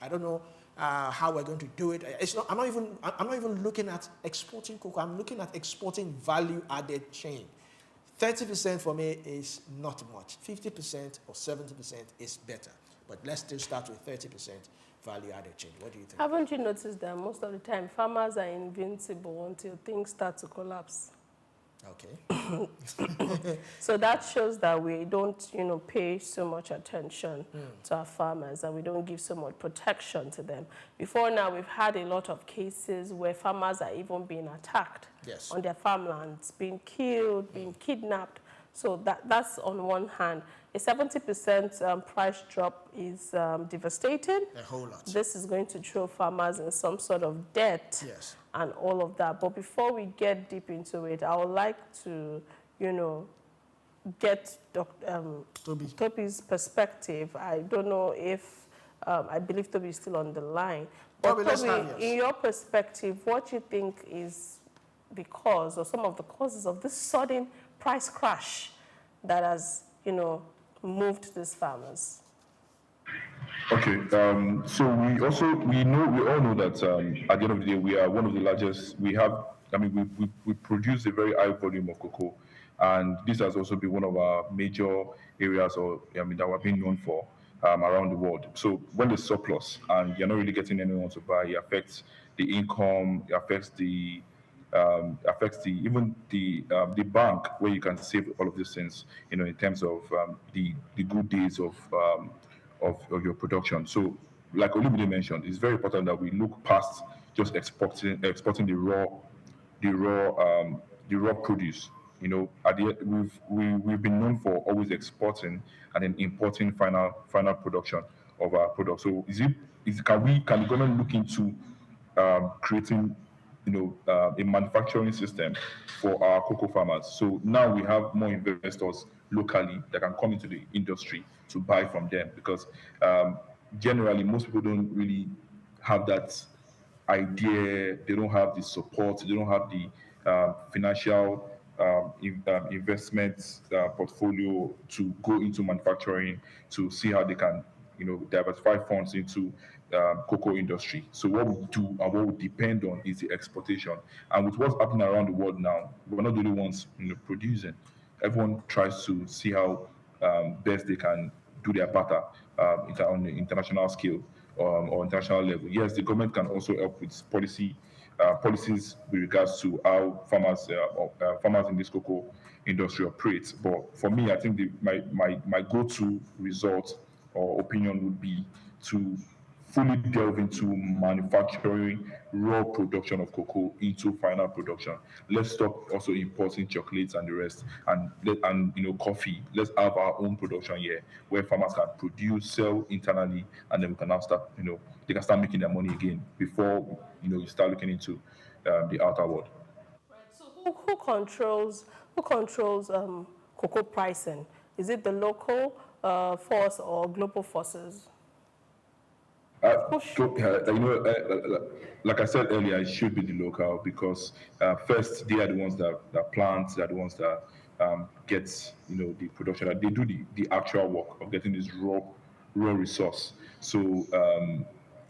[SPEAKER 13] don't know how we're going to do it. I'm not even looking at exporting cocoa. I'm looking at exporting value-added chain. 30% for me is not much. 50% or 70% is better. But let's still start with 30% value-added chain. What do you think?
[SPEAKER 15] Haven't you noticed that most of the time farmers are invincible until things start to collapse?
[SPEAKER 13] Okay.
[SPEAKER 15] So that shows that we don't, pay so much attention to our farmers, and we don't give so much protection to them. Before now, we've had a lot of cases where farmers are even being attacked on their farmlands, being killed, being kidnapped. So that's on one hand. A 70% price drop is devastating.
[SPEAKER 13] A whole lot.
[SPEAKER 15] This is going to throw farmers in some sort of debt and all of that. But before we get deep into it, I would like to, get Toby's perspective. I don't know if, I believe Toby is still on the line. But Toby, in your perspective, what do you think is the cause or some of the causes of this sudden price crash that has, moved these farmers?
[SPEAKER 24] Okay, so we all know that at the end of the day, we are one of the largest. We produce a very high volume of cocoa And this has also been one of our major areas that we're being known for around the world. So when there's surplus and you're not really getting anyone to buy, it affects the income, it affects even the bank where you can save all of these things, in terms of the good days of your production. So, like Olubide mentioned, it's very important that we look past just exporting the raw produce. We've been known for always exporting and then importing final production of our product. So can the government look into creating a manufacturing system for our cocoa farmers? So now we have more investors locally that can come into the industry to buy from them, because generally most people don't really have that idea. They don't have the support. They don't have the financial investment portfolio to go into manufacturing, to see how they can, diversify funds into cocoa industry. So what we do and what we depend on is the exportation. And with what's happening around the world now, we're not the only ones producing. Everyone tries to see how best they can do their barter on the international scale or international level. Yes, the government can also help with policies with regards to how farmers in this cocoa industry operate. But for me, I think my go-to result or opinion would be to fully delve into manufacturing raw production of cocoa into final production. Let's stop also importing chocolates and the rest, and coffee. Let's have our own production here where farmers can produce, sell internally, and then we can now start, they can start making their money again before you start looking into the outer world.
[SPEAKER 15] Right. So who controls cocoa pricing? Is it the local force or global forces?
[SPEAKER 24] Like I said earlier, it should be the local, because first they are the ones that plant, they are the ones that get the production, that they do the actual work of getting this raw resource. So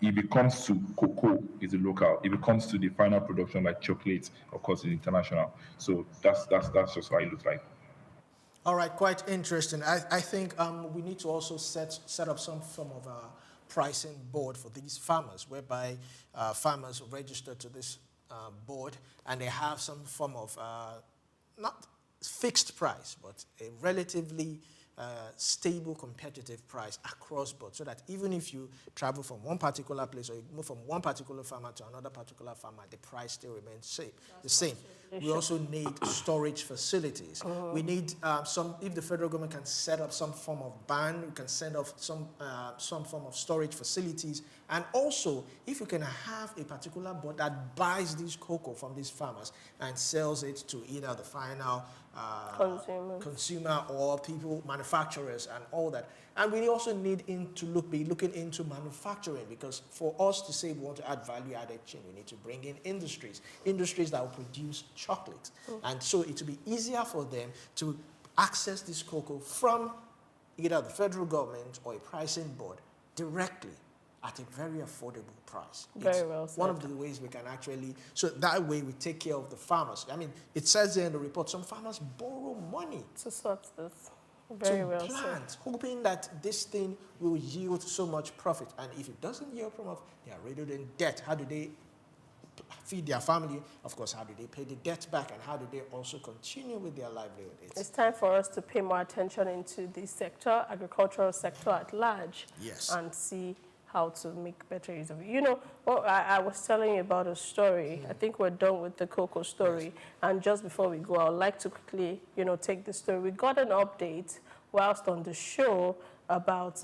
[SPEAKER 24] if it comes to cocoa, it's the local. If it comes to the final production like chocolate, of course, it's international. So that's just how it looks like.
[SPEAKER 13] All right, quite interesting. I think we need to also set up some form of a pricing board for these farmers, whereby farmers register to this board and they have some form of not fixed price, but a relatively stable, competitive price across board, so that even if you travel from one particular place or you move from one particular farmer to another particular farmer, the price still remains the same. We also need storage facilities. We need if the federal government can set up some form of ban, we can set up some form of storage facilities. And also, if you can have a particular board that buys this cocoa from these farmers and sells it to either the final consumer or people, manufacturers and all that. And we also need to be looking into manufacturing, because for us to say we want to add value-added chain, we need to bring in industries that will produce chocolate. And so it will be easier for them to access this cocoa from either the federal government or a pricing board directly at a very affordable price.
[SPEAKER 15] Very well said.
[SPEAKER 13] One of the ways we can actually, so that way we take care of the farmers. I mean, it says there in the report, some farmers borrow money
[SPEAKER 15] to sort this. Very well
[SPEAKER 13] said. Hoping that this thing will yield so much profit. And if it doesn't yield profit, they are riddled in debt. How do they feed their family? Of course, how do they pay the debt back? And how do they also continue with their livelihood?
[SPEAKER 15] It's time for us to pay more attention into the sector, agricultural sector at large.
[SPEAKER 13] Yes.
[SPEAKER 15] And see how to make better use of it. I was telling you about a story. I think we're done with the cocoa story. Yes. And just before we go, I would like to quickly, take the story. We got an update whilst on the show about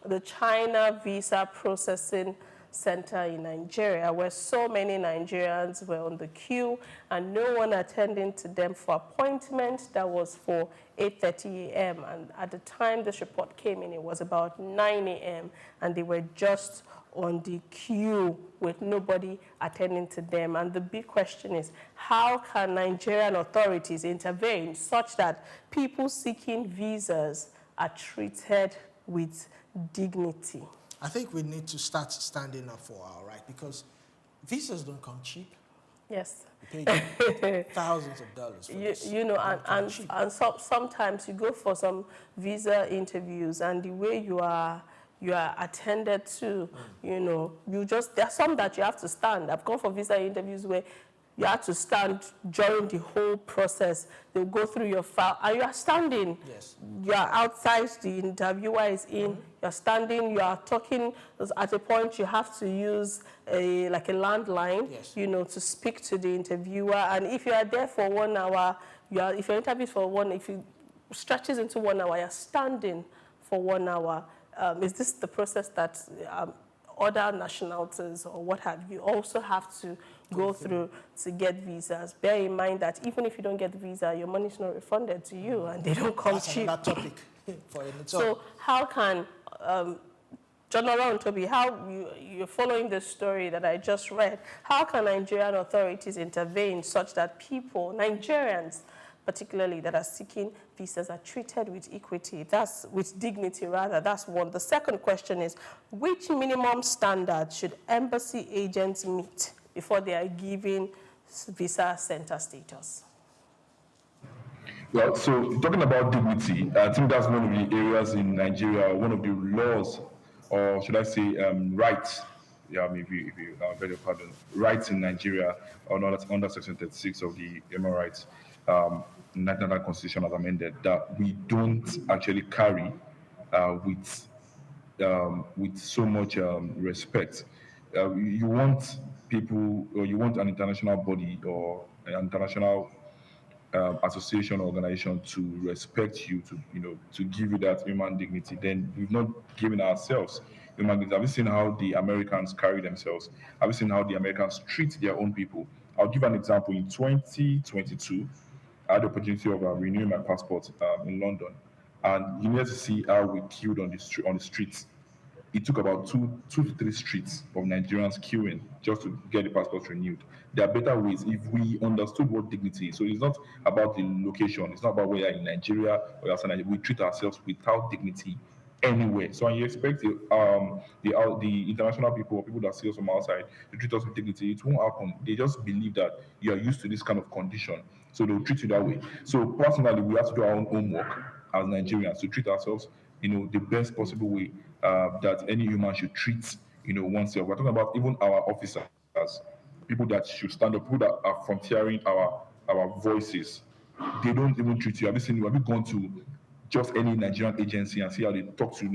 [SPEAKER 15] the China visa processing center in Nigeria, where so many Nigerians were on the queue and no one attending to them for appointment that was for 8:30 a.m. And at the time this report came in, it was about 9 a.m. and they were just on the queue with nobody attending to them. And the big question is, how can Nigerian authorities intervene such that people seeking visas are treated with dignity?
[SPEAKER 13] I think we need to start standing up for our right, because visas don't come cheap.
[SPEAKER 15] Yes.
[SPEAKER 13] You pay thousands of dollars for this.
[SPEAKER 15] You know, and sometimes you go for some visa interviews, and the way you are attended to, you know, there are some that you have to stand. I've gone for visa interviews where you have to stand during the whole process. They'll go through your file, and you are standing.
[SPEAKER 13] Yes.
[SPEAKER 15] You are outside, the interviewer is in, you're standing, you are talking. At a point, you have to use like a landline, you know, to speak to the interviewer. And if you are there for 1 hour, if you're interviewed for if it stretches into 1 hour, you're standing for 1 hour. Is this the process that other nationalities or what have you also have to go through to get visas? Bear in mind that even if you don't get the visa, your money is not refunded to you, and they don't come cheap.
[SPEAKER 13] That's another topic for it.
[SPEAKER 15] So how can, General Toby, how you're following the story that I just read, how can Nigerian authorities intervene such that people, Nigerians particularly, that are seeking visas are treated with equity, with dignity rather? That's one. The second question is, which minimum standard should embassy agents meet before they are given visa center status?
[SPEAKER 24] Well, so talking about dignity, I think that's one of the areas in Nigeria, one of the laws, or should I say rights, if you beg your pardon, rights in Nigeria under Section 36 of the Human Rights National Constitution as amended, that we don't actually carry with so much respect. You want people, or you want an international body or an international association or organization to respect you, to give you that human dignity, then we've not given ourselves human dignity. Have you seen how the Americans carry themselves? Have you seen how the Americans treat their own people? I'll give an example. In 2022, I had the opportunity of renewing my passport in London, and you need to see how we queued on the streets. It took about two to three streets of Nigerians queuing just to get the passport renewed. There are better ways if we understood what dignity is. So it's not about the location. It's not about where you're in Nigeria or outside Nigeria. We treat ourselves without dignity anywhere. So when you expect the international people or people that see us from outside to treat us with dignity, it won't happen. They just believe that you are used to this kind of condition, so they'll treat you that way. So personally, we have to do our own homework as Nigerians to treat ourselves, the best possible way that any human should treat, oneself. We're talking about even our officers, people that should stand up, people that are frontiering our voices. They don't even treat you. Have you gone to just any Nigerian agency and see how they talk to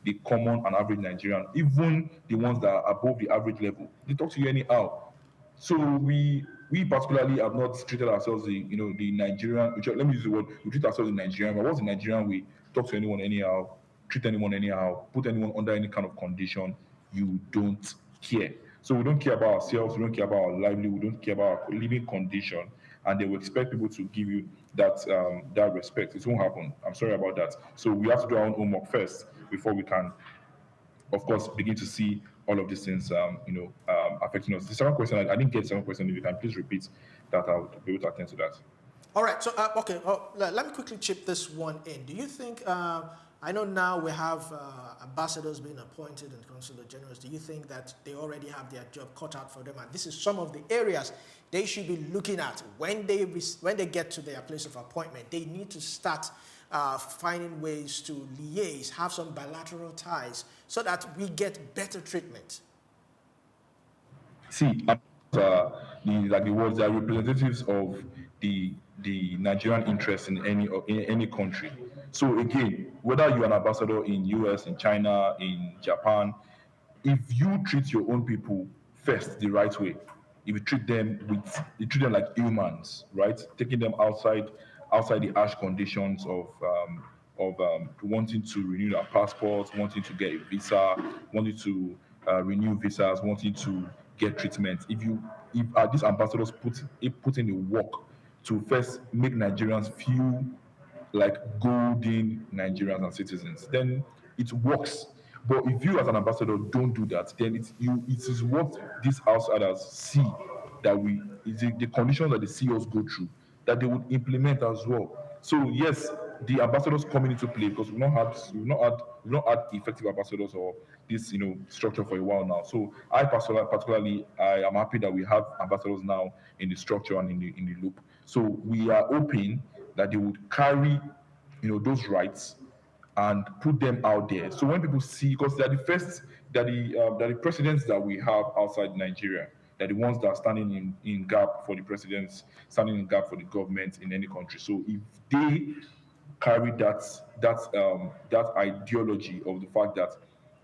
[SPEAKER 24] the common and average Nigerian, even the ones that are above the average level? They talk to you anyhow. So we particularly have not treated ourselves the Nigerian. Let me use the word. We treat ourselves the Nigerian. But what's the Nigerian way? Talk to anyone anyhow, treat anyone anyhow, put anyone under any kind of condition. You don't care. So we don't care about ourselves. We don't care about our livelihood. We don't care about our living condition, and they will expect people to give you that respect. It won't happen. I'm sorry about that. So we have to do our own homework first before we can, of course, begin to see all of these things, affecting us. The second question, I didn't get the second question. If you can please repeat that, I would be able to attend to that.
[SPEAKER 13] All right. So, okay. Let me quickly chip this one in. Do you think, I know now we have ambassadors being appointed and consular generals. Do you think that they already have their job cut out for them? And this is some of the areas they should be looking at when they get to their place of appointment. They need to start finding ways to liaise, have some bilateral ties, so that we get better treatment.
[SPEAKER 24] See, the words are representatives of the Nigerian interest in any country. So again, whether you're an ambassador in US, in China, in Japan, if you treat your own people first the right way, if you treat them like humans, right, taking them outside the harsh conditions of wanting to renew their passports, wanting to get a visa, wanting to renew visas, wanting to get treatment. If these ambassadors put in the work to first make Nigerians feel like golden Nigerians and citizens, then it works. But if you as an ambassador don't do that, then it is what these outsiders see, that the conditions that they see us go through, that they would implement as well. So yes, the ambassadors coming into play, because we've not had effective ambassadors or this structure for a while now. So I particularly I am happy that we have ambassadors now in the structure and in the loop. So we are hoping that they would carry those rights and put them out there. So when people see, because they're the presidents that we have outside Nigeria. They're the ones that are standing in gap for the presidents, standing in gap for the government in any country. So if they carry that ideology of the fact that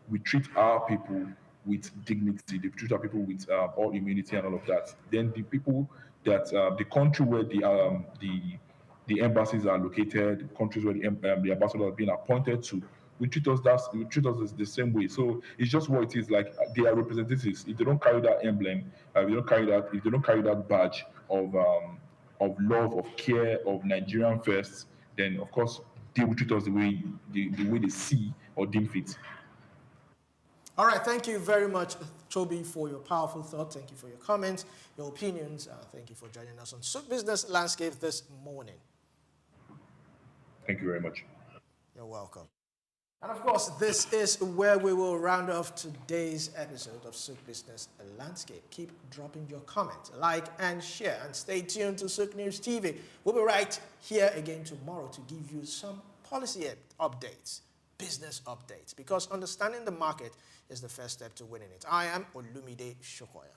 [SPEAKER 24] we treat our people with dignity, they treat our people with all immunity and all of that, then the people that the country where the embassies are located, countries where the ambassadors are being appointed to, we treat us the same way. So it's just what it is. Like, they are representatives. If they don't carry that emblem, if they don't carry that badge of love, of care, of Nigerian first, then of course they will treat us the way they see or deem fit.
[SPEAKER 13] All right, thank you very much, Toby, for your powerful thought. Thank you for your comments, your opinions. Thank you for joining us on SOUQ Business Landscape this morning.
[SPEAKER 24] Thank you very much.
[SPEAKER 13] You're welcome. And of course, this is where we will round off today's episode of SOUQ Business Landscape. Keep dropping your comments, like and share, and stay tuned to SOUQ News TV. We'll be right here again tomorrow to give you some policy updates, business updates, because understanding the market is the first step to winning it. I am Olumide Shokoya.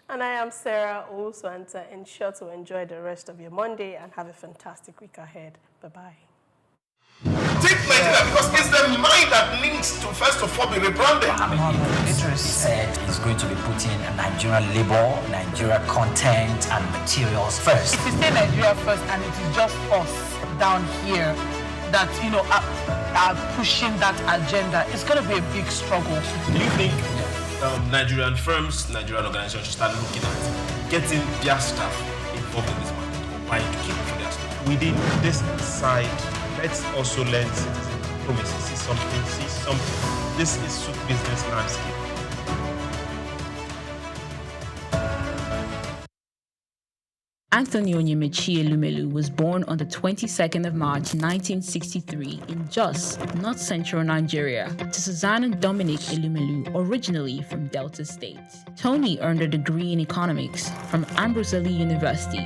[SPEAKER 15] And I am Sarah Owusu-Anta. Ensure to enjoy the rest of your Monday and have a fantastic week ahead. Bye-bye.
[SPEAKER 10] Take Nigeria, because it's the mind that needs to first of all be rebranded.
[SPEAKER 11] It said it's going to be putting Nigerian labor, Nigeria content and materials first.
[SPEAKER 12] If you say Nigeria first and it is just us down here that, are pushing that agenda, it's going to be a big struggle.
[SPEAKER 8] Do you think Nigerian firms, Nigerian organizations should start looking at getting their staff involved in this market or buying to keep for their staff? Within this side, let's also learn citizen diplomacy. See something. This is SOUQ Business Landscape.
[SPEAKER 5] Anthony Onyemaechi Elumelu was born on the 22nd of March 1963 in Jos, North Central Nigeria, to Susanna and Dominic Elumelu, originally from Delta State. Tony earned a degree in economics from Ambrose Ali University,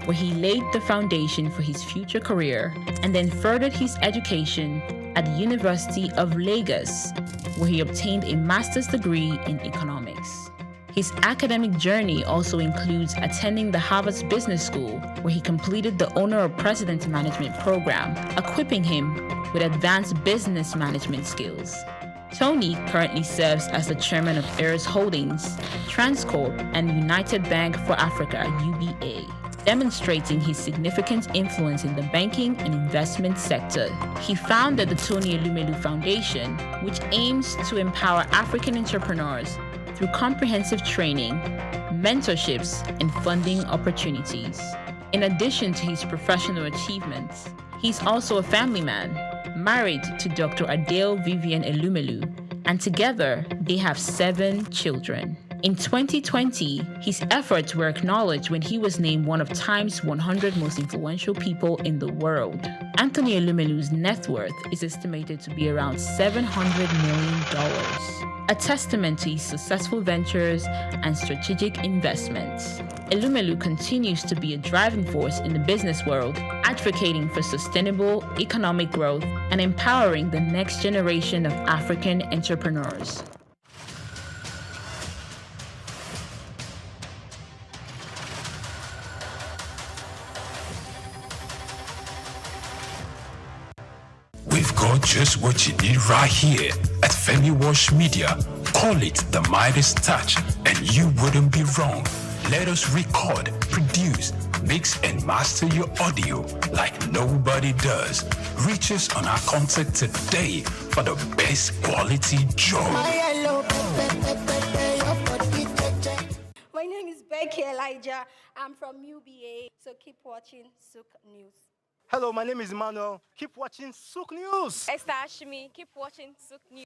[SPEAKER 5] where he laid the foundation for his future career, and then furthered his education at the University of Lagos, where he obtained a master's degree in economics. His academic journey also includes attending the Harvard Business School, where he completed the Owner of President Management program, equipping him with advanced business management skills. Tony currently serves as the chairman of Heirs Holdings, Transcorp, and United Bank for Africa, UBA, demonstrating his significant influence in the banking and investment sector. He founded the Tony Elumelu Foundation, which aims to empower African entrepreneurs through comprehensive training, mentorships, and funding opportunities. In addition to his professional achievements, he's also a family man, married to Dr. Adele Vivian Elumelu, and together they have 7 children. In 2020, his efforts were acknowledged when he was named one of Time's 100 most influential people in the world. Anthony Elumelu's net worth is estimated to be around $700 million, a testament to his successful ventures and strategic investments. Elumelu continues to be a driving force in the business world, advocating for sustainable economic growth and empowering the next generation of African entrepreneurs.
[SPEAKER 16] We've got just what you need right here at Femi Wash Media. Call it the Midas Touch, and you wouldn't be wrong. Let us record, produce, mix, and master your audio like nobody does. Reach us on our contact today for the best quality job.
[SPEAKER 4] My name is Becky Elijah. I'm from UBA, so keep watching SOUQ News.
[SPEAKER 2] Hello, my name is Emmanuel. Keep watching SOUQ News.
[SPEAKER 4] Esther Ashimi, keep watching SOUQ News.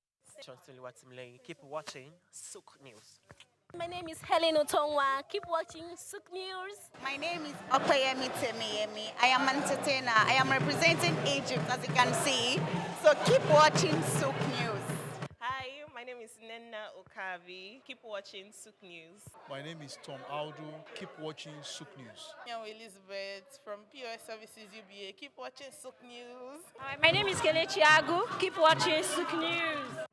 [SPEAKER 7] Keep watching SOUQ News.
[SPEAKER 6] My name is Helen Otongwa. Keep watching SOUQ News.
[SPEAKER 7] My name is Okpeyemi Temiyemi. I am an entertainer. I am representing Egypt, as you can see. So keep watching SOUQ News.
[SPEAKER 9] Hi, my name is Nena Okavi. Keep watching SOUQ News.
[SPEAKER 19] My name is Tom Aldo. Keep watching SOUQ News.
[SPEAKER 25] I'm Elizabeth from POS Services UBA. Keep watching SOUQ News.
[SPEAKER 6] Hi, my name is Kelechi Agu. Keep watching SOUQ News.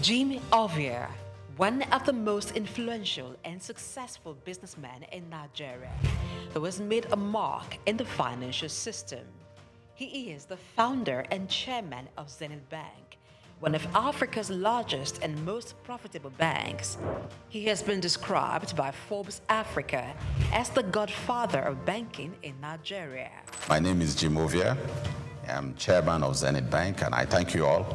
[SPEAKER 26] Jim Ovia, one of the most influential and successful businessmen in Nigeria, who has made a mark in the financial system. He is the founder and chairman of Zenith Bank, one of Africa's largest and most profitable banks. He has been described by Forbes Africa as the godfather of banking in Nigeria.
[SPEAKER 27] My name is Jim Ovia. I'm chairman of Zenith Bank, and I thank you all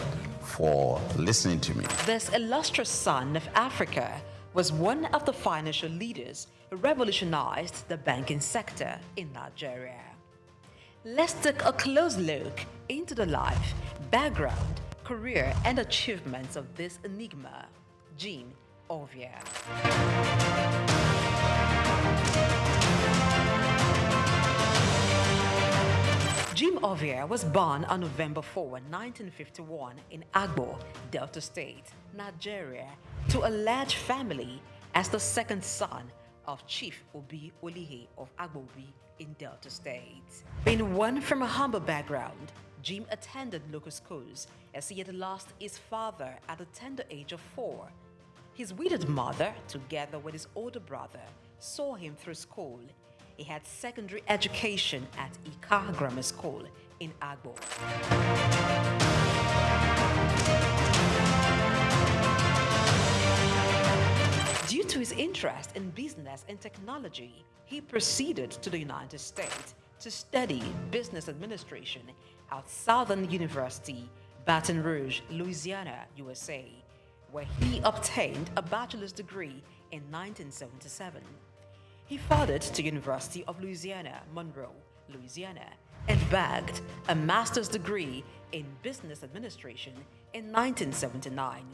[SPEAKER 27] for listening to me.
[SPEAKER 26] This illustrious son of Africa was one of the financial leaders who revolutionized the banking sector in Nigeria. Let's take a close look into the life, background, career, and achievements of this enigma, Jim Ovia. Jim Ovia was born on November 4, 1951 in Agbo, Delta State, Nigeria, to a large family as the second son of Chief Obi Olihe of Agbobi in Delta State. Being one from a humble background, Jim attended local schools as he had lost his father at the tender age of 4. His widowed mother, together with his older brother, saw him through school. He had secondary education at Ika Grammar School in Agbo. Due to his interest in business and technology, he proceeded to the United States to study business administration at Southern University, Baton Rouge, Louisiana, USA, where he obtained a bachelor's degree in 1977. He furthered to University of Louisiana, Monroe, Louisiana, and bagged a master's degree in business administration in 1979.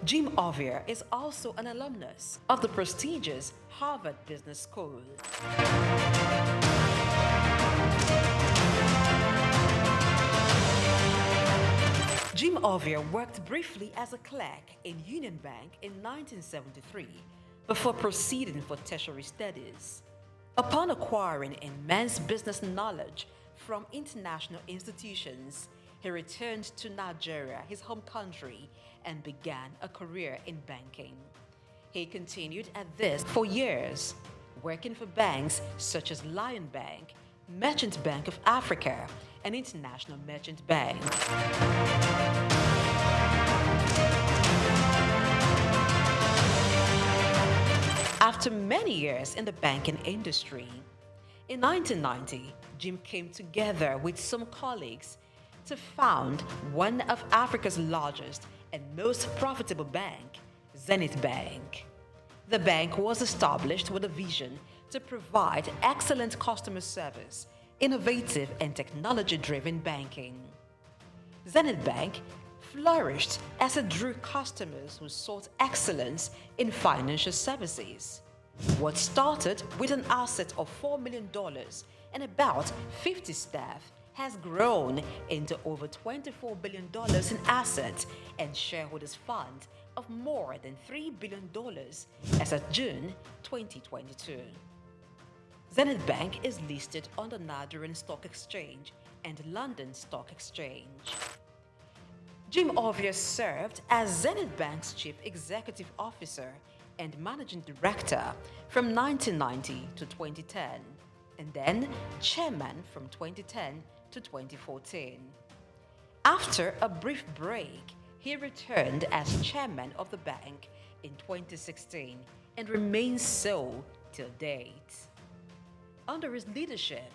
[SPEAKER 26] Jim Ovia is also an alumnus of the prestigious Harvard Business School. Jim Ovia worked briefly as a clerk in Union Bank in 1973 before proceeding for tertiary studies. Upon acquiring immense business knowledge from international institutions, he returned to Nigeria, his home country, and began a career in banking. He continued at this for years, working for banks such as Lion Bank, Merchant Bank of Africa, and International Merchant Bank. After many years in the banking industry, in 1990, Jim came together with some colleagues to found one of Africa's largest and most profitable bank, Zenith Bank. The bank was established with a vision to provide excellent customer service, innovative and technology-driven banking. Zenith Bank flourished as it drew customers who sought excellence in financial services. What started with an asset of $4 million and about 50 staff has grown into over $24 billion in assets and shareholders' funds of more than $3 billion as of June 2022. Zenith Bank is listed on the Nigerian Stock Exchange and London Stock Exchange. Jim Ovia served as Zenith Bank's Chief Executive Officer and Managing Director from 1990 to 2010, and then Chairman from 2010 to 2014. After a brief break, he returned as Chairman of the bank in 2016 and remains so till date. Under his leadership,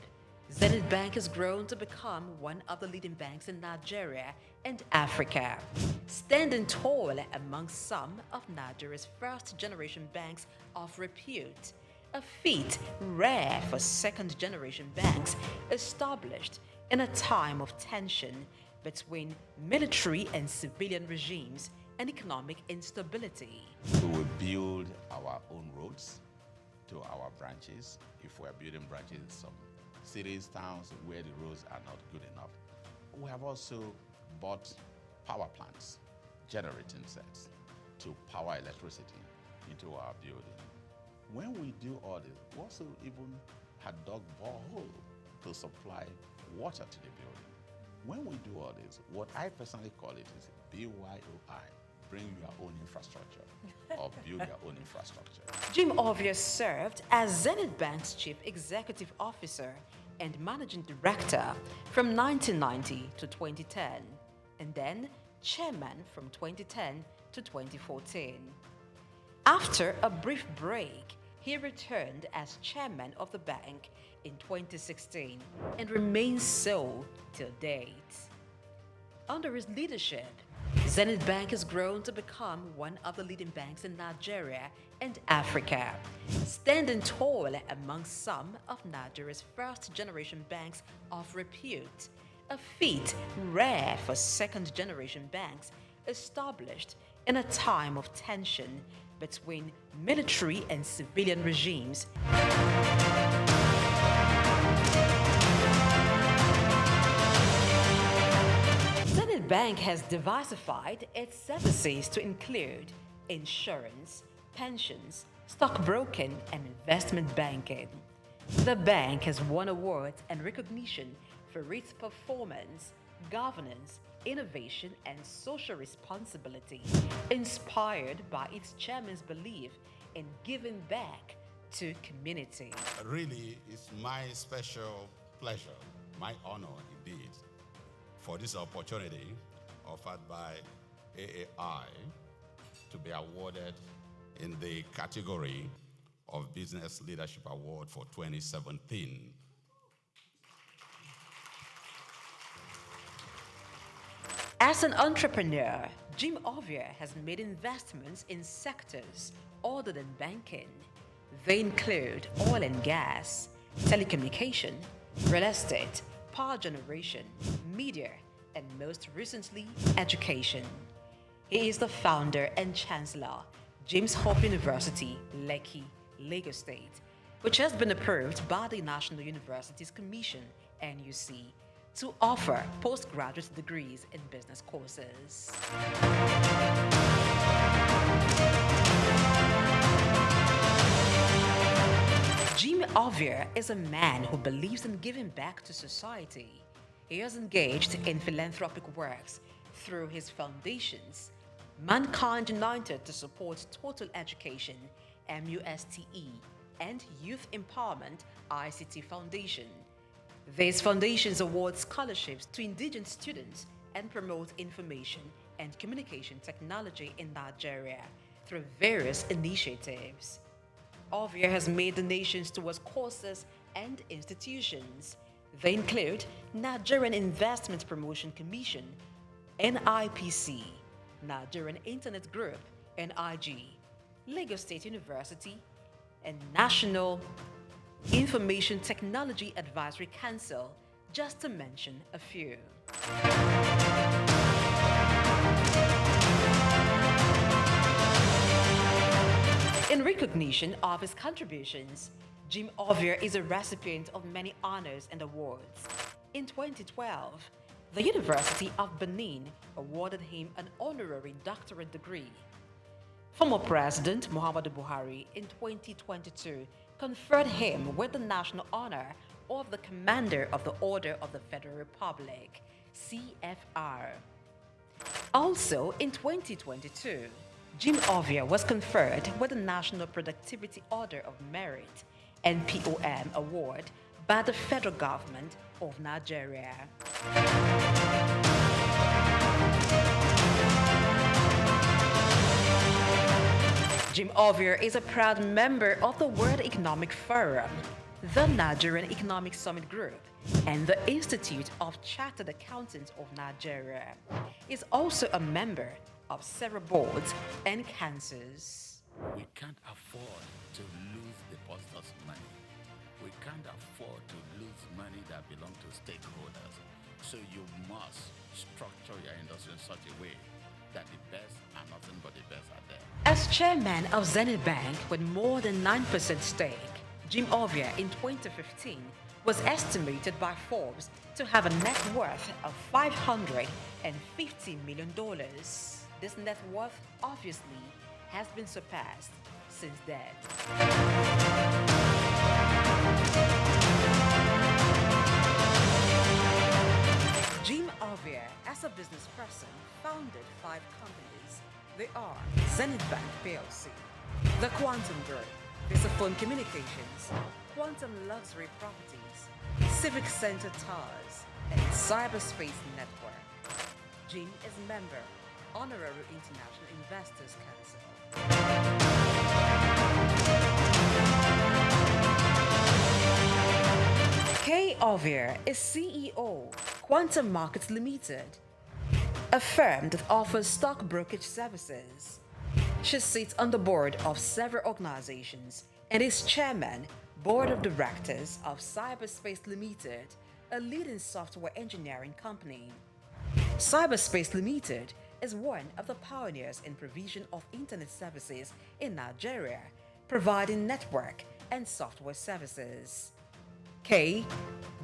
[SPEAKER 26] Zenith Bank has grown to become one of the leading banks in Nigeria and Africa, standing tall among some of Nigeria's first-generation banks of repute, a feat rare for second-generation banks established in a time of tension between military and civilian regimes and economic instability.
[SPEAKER 27] We will build our own roads to our branches. If we're building branches in some cities, towns where the roads are not good enough. We have also bought power plants, generating sets to power electricity into our building. When we do all this, we also even had dug borehole to supply water to the building. When we do all this, what I personally call it is BYOI, bring your own infrastructure or build your own infrastructure.
[SPEAKER 26] Jim Ovia served as Zenith Bank's Chief Executive Officer and Managing Director from 1990 to 2010, and then Chairman from 2010 to 2014. After a brief break, he returned as Chairman of the bank in 2016 and remains so till date. Under his leadership, Zenith Bank has grown to become one of the leading banks in Nigeria and Africa, standing tall among some of Nigeria's first-generation banks of repute, a feat rare for second-generation banks established in a time of tension between military and civilian regimes. Zenith Bank has diversified its services to include insurance, pensions, stockbroking, and investment banking. The bank has won awards and recognition for its performance, governance, innovation, and social responsibility, inspired by its chairman's belief in giving back to community.
[SPEAKER 1] Really, it's my special pleasure, my honor indeed, for this opportunity offered by AAI to be awarded in the category of Business Leadership Award for 2017.
[SPEAKER 26] As an entrepreneur, Jim Ovia has made investments in sectors other than banking. They include oil and gas, telecommunication, real estate, power generation, media, and most recently, education. He is the founder and chancellor, James Hope University, Lekki, Lagos State, which has been approved by the National Universities Commission, NUC, to offer postgraduate degrees in business courses. Jim Ovia is a man who believes in giving back to society. He has engaged in philanthropic works through his foundations, Mankind United to support total education, MUSTE, and Youth Empowerment, ICT Foundation. These foundations award scholarships to indigenous students and promote information and communication technology in Nigeria through various initiatives. Ovia has made donations towards courses and institutions. They include Nigerian Investment Promotion Commission, NIPC, Nigerian Internet Group, NIG, Lagos State University, and National Information Technology Advisory Council, just to mention a few. In recognition of his contributions, Jim Ovia is a recipient of many honors and awards, In 2012, the University of Benin awarded him an honorary doctorate degree. Former President Muhammadu Buhari in 2022 conferred him with the national honor of the Commander of the Order of the Federal Republic, CFR. Also in 2022, Jim Ovia was conferred with the National Productivity Order of Merit, NPOM award, by the federal government of Nigeria. Jim Ovia is a proud member of the World Economic Forum, the Nigerian Economic Summit Group, and the Institute of Chartered Accountants of Nigeria. He is also a member of several boards and councils.
[SPEAKER 3] We can't afford to lose depositors' money. We can't afford to lose money that belongs to stakeholders. So you must structure your industry in such a way that the best are nothing but the best are there.
[SPEAKER 26] As chairman of Zenith Bank with more than 9% stake, Jim Ovia in 2015 was estimated by Forbes to have a net worth of $550 million. This net worth obviously has been surpassed since then. Jim Ovia, as a business person, founded 5 companies. They are Zenith Bank PLC, the Quantum Group, Visaphone Communications, Quantum Luxury Properties, Civic Center Towers, and Cyberspace Network. Jim is a member, Honorary International Investors Council. Kay Ovia is CEO, Quantum Markets Limited, a firm that offers stock brokerage services. She sits on the board of several organizations and is chairman, board of directors of Cyberspace Limited, a leading software engineering company. Cyberspace Limited is one of the pioneers in provision of internet services in Nigeria, providing network and software services. Kay,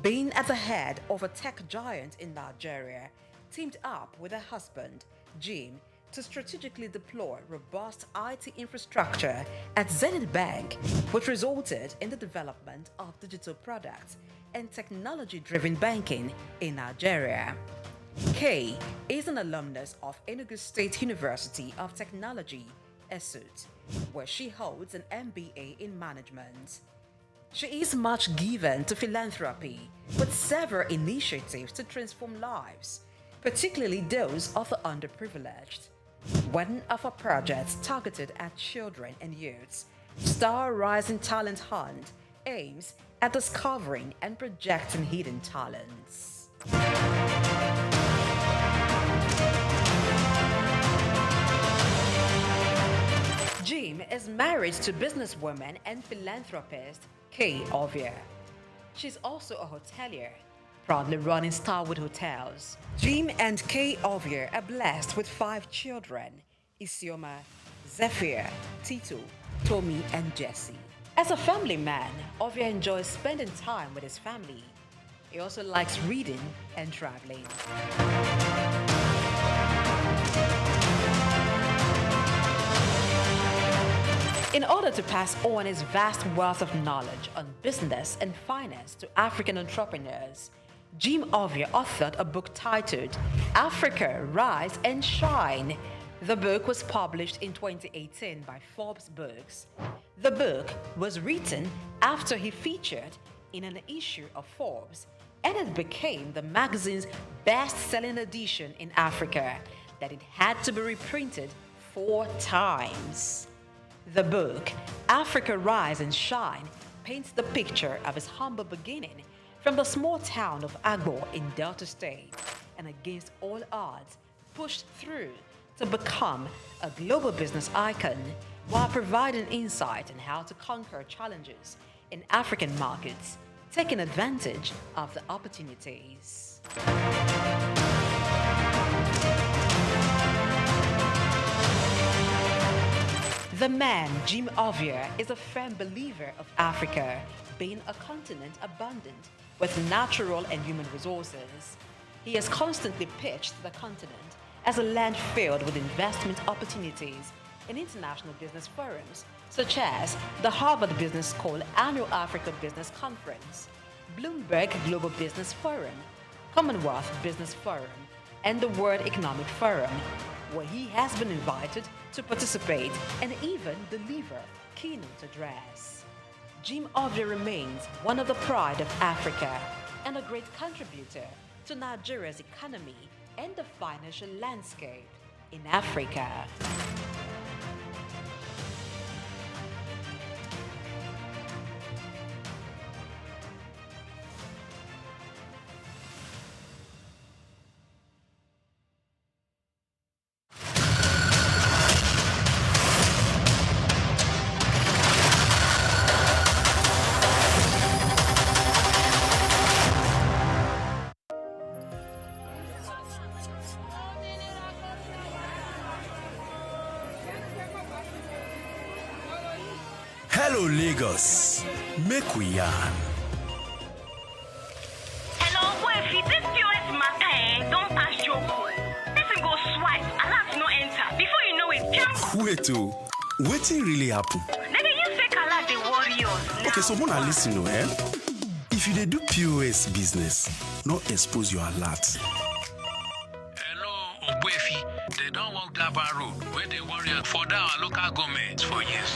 [SPEAKER 26] being at the head of a tech giant in Nigeria, teamed up with her husband, Jim, to strategically deploy robust IT infrastructure at Zenith Bank, which resulted in the development of digital products and technology-driven banking in Nigeria. Kay is an alumnus of Enugu State University of Technology, SOUQ, where she holds an MBA in management. She is much given to philanthropy, with several initiatives to transform lives, particularly those of the underprivileged. One of her projects targeted at children and youths, Star Rising Talent Hunt, aims at discovering and projecting hidden talents. Jim is married to businesswoman and philanthropist Kay Ovia. She's also a hotelier, proudly running Starwood Hotels. Jim and Kay Ovia are blessed with 5 children: Isioma, Zephyr, Tito, Tommy, and Jesse. As a family man, Ovia enjoys spending time with his family. He also likes reading and traveling. In order to pass on his vast wealth of knowledge on business and finance to African entrepreneurs, Jim Ovia authored a book titled Africa, Rise and Shine. The book was published in 2018 by Forbes Books. The book was written after he featured in an issue of Forbes, and it became the magazine's best-selling edition in Africa, that it had to be reprinted 4 times. The book, Africa, Rise and Shine, paints the picture of his humble beginning from the small town of Agbo in Delta State, and against all odds, pushed through to become a global business icon, while providing insight on how to conquer challenges in African markets, taking advantage of the opportunities. The man, Jim Ovia, is a firm believer of Africa being a continent abundant with natural and human resources. He has constantly pitched the continent as a land filled with investment opportunities in international business forums, such as the Harvard Business School Annual Africa Business Conference, Bloomberg Global Business Forum, Commonwealth Business Forum, and the World Economic Forum, where he has been invited to participate and even deliver keynote address. Jim Ovia remains one of the pride of Africa and a great contributor to Nigeria's economy and the financial landscape in Africa.
[SPEAKER 14] Hello Lagos, make we yarn.
[SPEAKER 17] Hello, boy, if this POS matter, don't pass your code. Person go swipe, alert no enter. Before you know it, jump.
[SPEAKER 14] Wait wetin really happen?
[SPEAKER 17] Maybe you fake alert the warriors.
[SPEAKER 14] Okay, so Mona listen if you dey do POS business, no expose your alert.
[SPEAKER 16] Hello, Ogbuefi. They don't walk Daba Road where they warriors for our local government for years.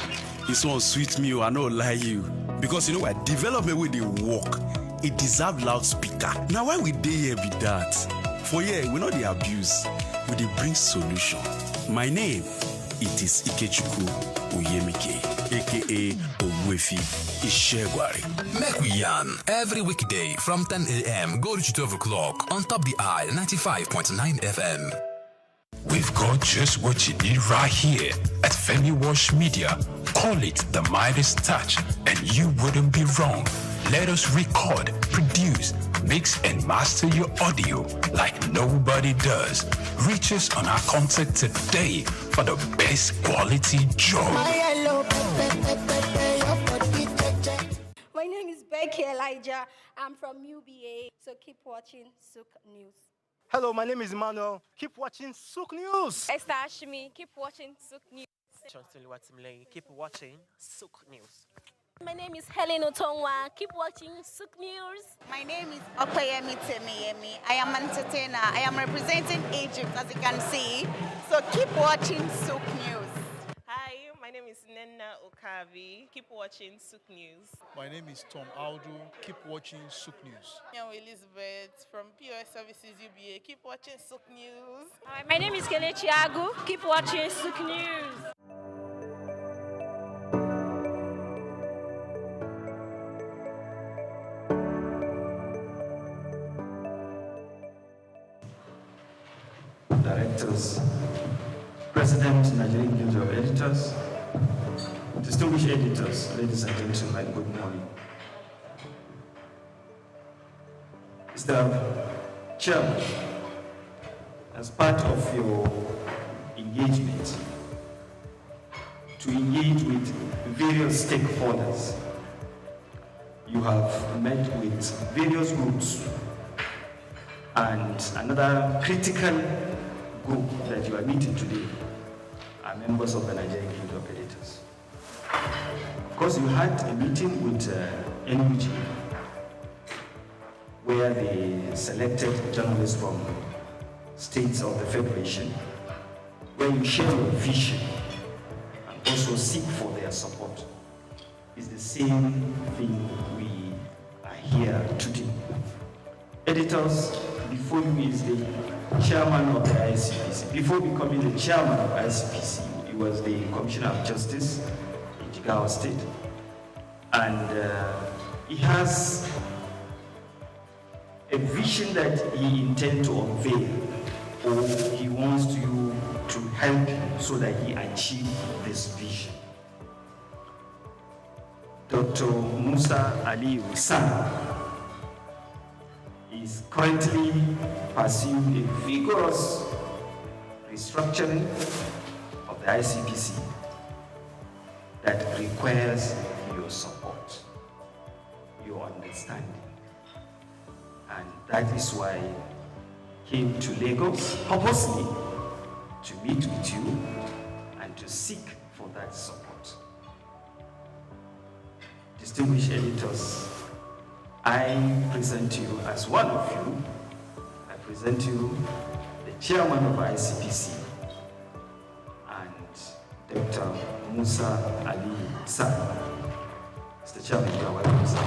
[SPEAKER 14] This one sweet me, I no lie you. Because you know what, development with the work, it deserve loudspeaker. Now why we dey here be that? For here, we know the abuse, we dey bring solution. My name, it is Ikechukwu Oyemike, aka Ogbuefi Ishegwari.
[SPEAKER 16] Make we yarn every weekday from 10 a.m. go to 12 o'clock on Top the Eye 95.9 FM. We've got just what you need right here at Femi Wash Media. Call it the Midas Touch, and you wouldn't be wrong. Let us record, produce, mix, and master your audio like nobody does. Reach us on our contact today for the best quality job.
[SPEAKER 4] My name is Becky Elijah. I'm from UBA, so keep watching SOUQ News.
[SPEAKER 2] Hello, my name is Emmanuel. Keep watching SOUQ News.
[SPEAKER 6] Esther Ashimi, keep watching SOUQ News.
[SPEAKER 8] Keep watching SOUQ News.
[SPEAKER 6] My name is Helen Otongwa. Keep watching SOUQ News.
[SPEAKER 7] My name is Opeyemi Temiyemi. I am an entertainer. I am representing Egypt, as you can see. So keep watching SOUQ News.
[SPEAKER 9] Hi, my name is Nenna Okavi. Keep watching SOUQ News.
[SPEAKER 19] My name is Tom Aldo. Keep watching SOUQ News.
[SPEAKER 25] I'm Elizabeth from POS Services UBA. Keep watching SOUQ News.
[SPEAKER 6] Hi, my name is Kelechi Agu. Keep watching SOUQ News.
[SPEAKER 18] Directors, President, Nigerian Guild of Editors, distinguished editors, ladies and gentlemen, good morning. Mr. Chairman, as part of your engagement, to engage with various stakeholders, you have met with various groups, and another critical group that you are meeting today are members of the Nigerian Guild of Editors. Of course, you had a meeting with NUG where they selected journalists from states of the Federation, where you share your vision and also seek for their support. It's the same thing we are here today. Editors, before you is the chairman of the ICPC. Before becoming the chairman of ICPC, he was the Commissioner of Justice in Jigawa State. And he has a vision that he intends to unveil, or he wants you to help him so that he achieve this vision. Dr. Musa Ali San is currently pursuing a vigorous restructuring of the ICPC that requires your support, your understanding, And that is why I came to Lagos purposely to meet with you and to seek for that support. Distinguished editors, I present to you as one of you, I present to you the chairman of ICPC and Dr. Musa Ali San. Mr. Chairman, you are welcome, sir.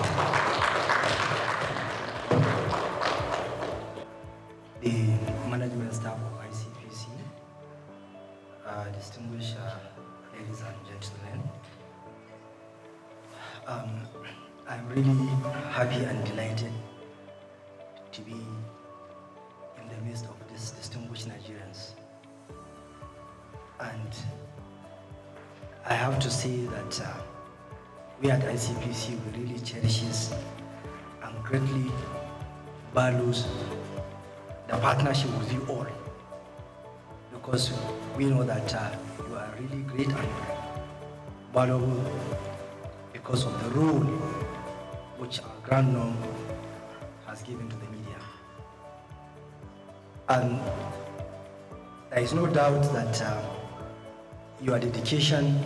[SPEAKER 13] The management staff of ICPC, distinguished ladies and gentlemen, I'm really happy and delighted to be in the midst of these distinguished Nigerians. And I have to say that we at ICPC, we really cherishes and greatly values the partnership with you all, because we know that you are really great and valuable because of the role which our Grand Norm has given to the media. And there is no doubt that your dedication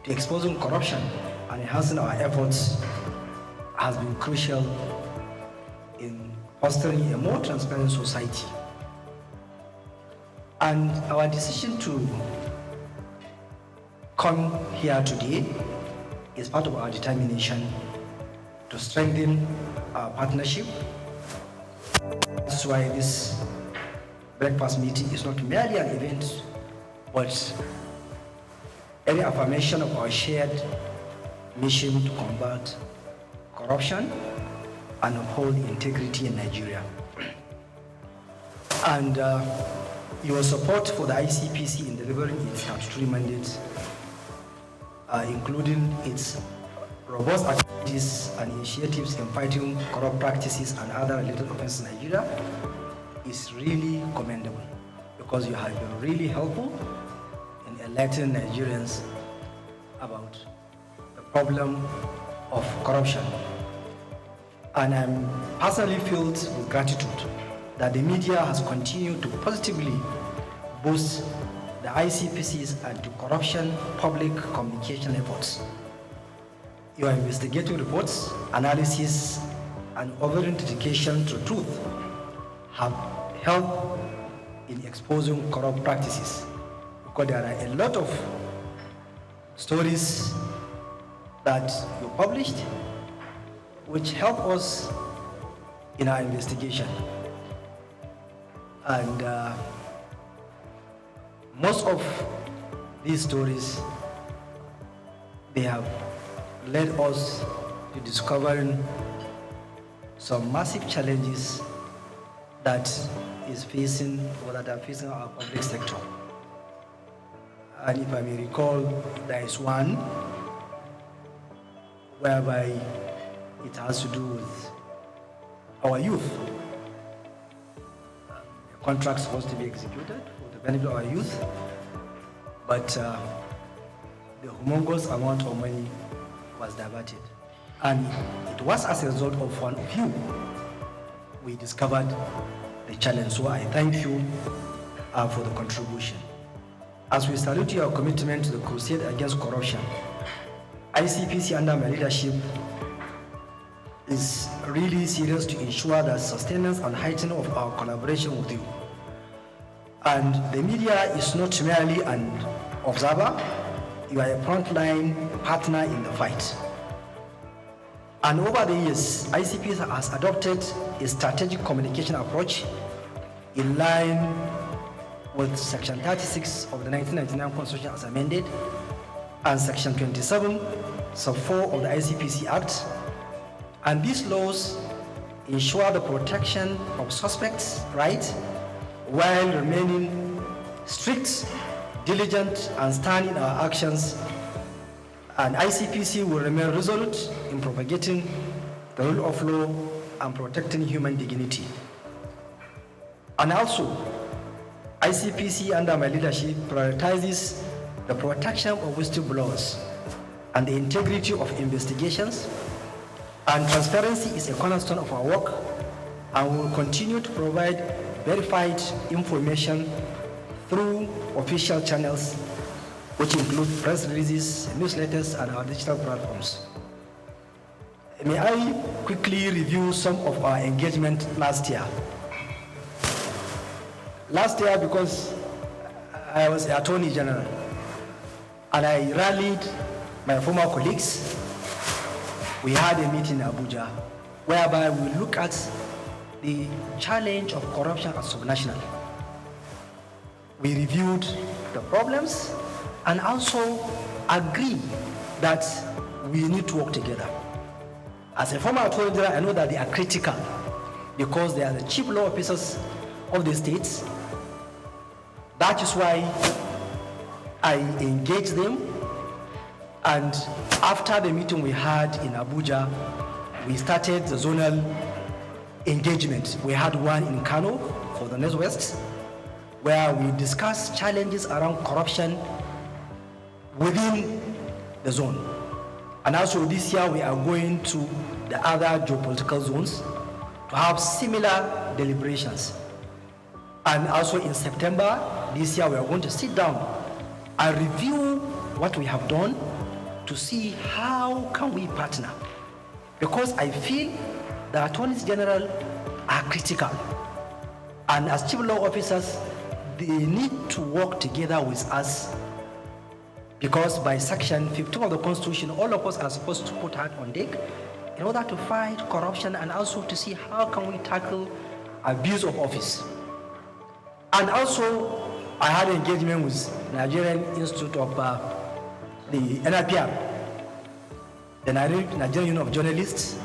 [SPEAKER 13] to exposing corruption and enhancing our efforts has been crucial in fostering a more transparent society. And our decision to come here today is part of our determination to strengthen our partnership. That's why this breakfast meeting is not merely an event, but any affirmation of our shared mission to combat corruption and uphold integrity in Nigeria. And your support for the ICPC in delivering its statutory mandate, including its robust activities and initiatives in fighting corrupt practices and other related offenses in Nigeria, is really commendable, because you have been really helpful in enlightening Nigerians about the problem of corruption. And I'm personally filled with gratitude that the media has continued to positively boost the ICPC's anti-corruption public communication efforts. Your investigative reports, analysis, and overall dedication to truth have helped in exposing corrupt practices, because there are a lot of stories that you published which help us in our investigation. And most of these stories, they have led us to discovering some massive challenges that is facing, or that are facing our public sector. And if I may recall, there is one whereby it has to do with our youth. Contracts supposed to be executed for the benefit of our youth, but the humongous amount of money was diverted. And it was as a result of one of you we discovered the challenge. So I thank you for the contribution. As we salute your commitment to the crusade against corruption, ICPC under my leadership is really serious to ensure the sustenance and heightening of our collaboration with you. And the media is not merely an observer, you are a frontline partner in the fight. And over the years, ICPC has adopted a strategic communication approach in line with Section 36 of the 1999 Constitution as amended, and Section 27, Sub 4 of the ICPC Act. And these laws ensure the protection of suspects' rights while remaining strict, diligent, and stern in our actions. And ICPC will remain resolute in propagating the rule of law and protecting human dignity. And also, ICPC under my leadership prioritizes the protection of whistleblowers and the integrity of investigations, and transparency is a cornerstone of our work and we will continue to provide verified information through official channels, which include press releases, newsletters, and our digital platforms. May I quickly review some of our engagement last year? Last year, because I was the Attorney General, and I rallied my former colleagues, we had a meeting in Abuja, whereby we look at the challenge of corruption at subnational. We reviewed the problems and also agreed that we need to work together. As a former Attorney General, I know that they are critical because they are the chief law officers of the states. That is why I engaged them, and after the meeting we had in Abuja, we started the zonal engagement. We had one in Kano for the Northwest, where we discussed challenges around corruption within the zone. And also this year we are going to the other geopolitical zones to have similar deliberations. And also in September this year we are going to sit down and review what we have done to see how can we partner. Because I feel the attorneys general are critical, and as chief law officers they need to work together with us, because by section 15 of the Constitution all of us are supposed to put hand on deck in order to fight corruption and also to see how can we tackle abuse of office. And also I had engagement with Nigerian Institute of the NIPR, the Nigerian Union of Journalists,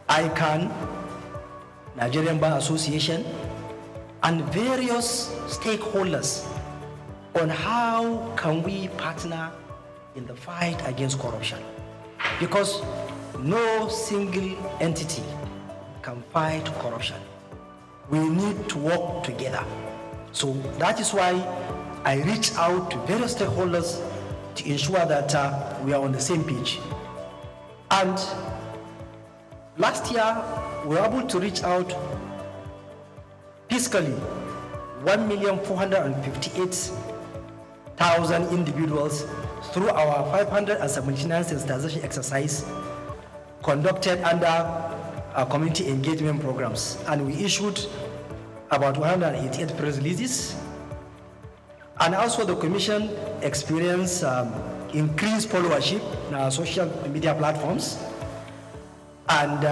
[SPEAKER 13] ICANN, Nigerian Bar Association, and various stakeholders on how can we partner in the fight against corruption. Because no single entity can fight corruption. We need to work together. So that is why I reach out to various stakeholders to ensure that we are on the same page. And last year, we were able to reach out fiscally 1,458,000 individuals through our 579 sensitization exercise conducted under our community engagement programs. And we issued about 188 press releases. And also the Commission experienced increased followership in our social media platforms. And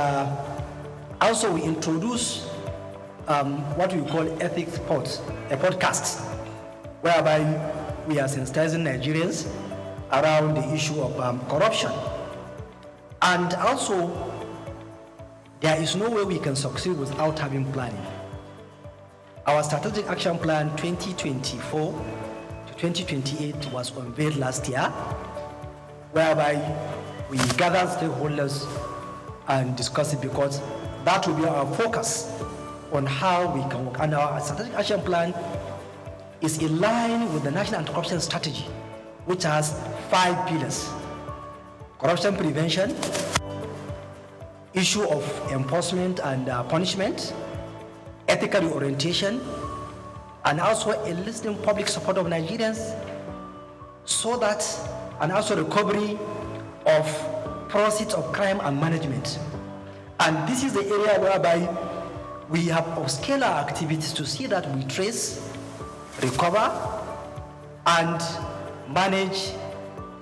[SPEAKER 13] also we introduced what we call ethics pods, a podcast, whereby we are sensitizing Nigerians around the issue of corruption. And also, there is no way we can succeed without having planning. Our strategic action plan 2024 to 2028 was unveiled last year, whereby we gathered stakeholders and discussed it, because that will be our focus on how we can work. And our strategic action plan is in line with the National Anti-Corruption Strategy, which has 5 pillars: corruption prevention, issue of enforcement and punishment, ethical orientation, and also enlisting public support of Nigerians, so that, and also recovery of proceeds of crime and management. And this is the area whereby we have upscaled our activities to see that we trace, recover, and manage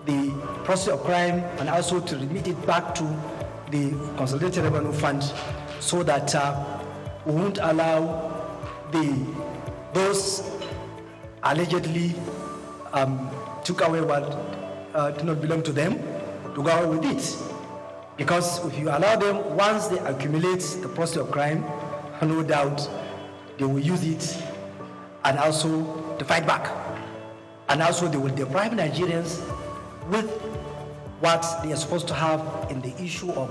[SPEAKER 13] the process of crime, and also to remit it back to the Consolidated Revenue Fund, so that we won't allow those allegedly took away what did not belong to them to go away with it. Because if you allow them, once they accumulate the process of crime, no doubt they will use it and also to fight back. And also they will deprive Nigerians with what they are supposed to have in the issue of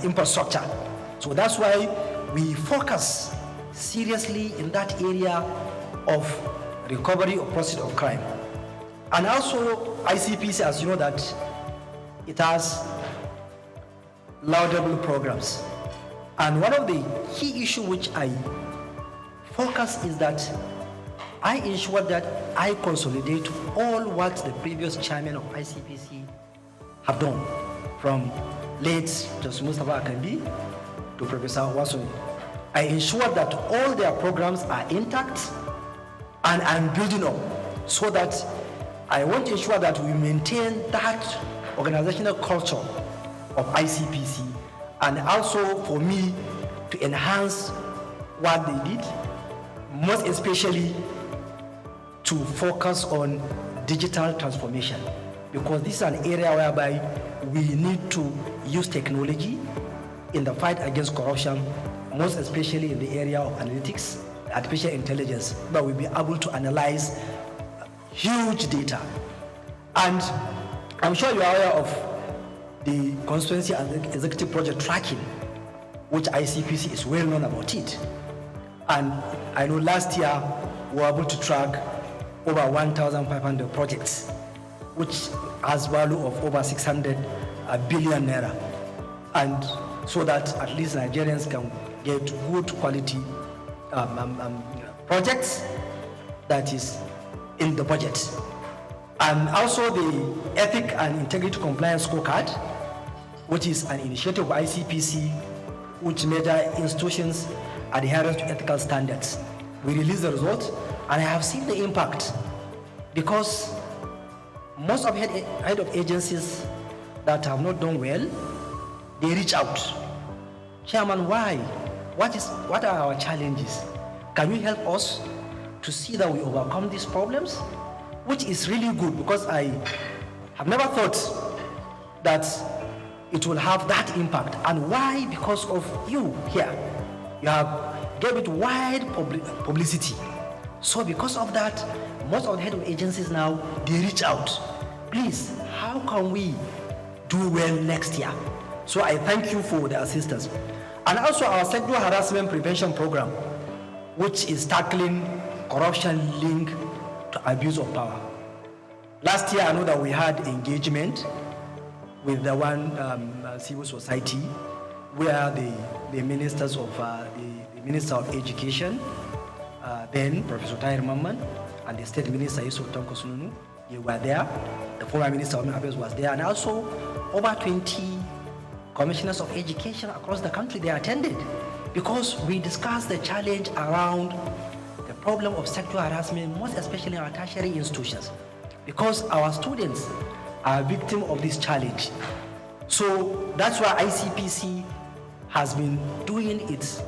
[SPEAKER 13] infrastructure. So that's why we focus seriously in that area of recovery of proceeds of crime. And also ICPC, as you know, that it has laudable programs. And one of the key issues which I focus is that I ensure that I consolidate all what the previous chairman of ICPC have done, from late Justice Mustafa Akambi to Professor Wasoni. I ensure that all their programs are intact and I'm building up, so that I want to ensure that we maintain that organizational culture of ICPC, and also for me to enhance what they did, most especially to focus on digital transformation, because this is an area whereby we need to use technology in the fight against corruption, most especially in the area of analytics, artificial intelligence, but we'll be able to analyze huge data. And I'm sure you are aware of the constituency and executive project tracking, which ICPC is well known about it. And I know last year we were able to track over 1,500 projects, which has value of over 600 billion naira. And so that at least Nigerians can get good quality projects that is in the budget. And also the Ethic and Integrity Compliance Scorecard, which is an initiative of ICPC, which measure institutions' adherence to ethical standards. We released the results, and I have seen the impact, because most of head of agencies that have not done well, they reach out. Chairman, why? What are our challenges? Can you help us to see that we overcome these problems? Which is really good, because I have never thought that it will have that impact. And why? Because of you here. You have gave it wide publicity. So because of that, most of the head of agencies now, they reach out. Please, how can we do well next year? So I thank you for the assistance. And also our sexual harassment prevention program, which is tackling corruption linked to abuse of power. Last year, I know that we had engagement with the one civil society, where the ministers of the Minister of Education, then Professor Tahir Mamman, and the State Minister Yusuf Tanko Sununu, they were there. The former Minister of Affairs was there, and also over 20 commissioners of education across the country, they attended, because we discussed the challenge around the problem of sexual harassment, most especially in our tertiary institutions, because our students are victims of this challenge. So that's why ICPC has been doing its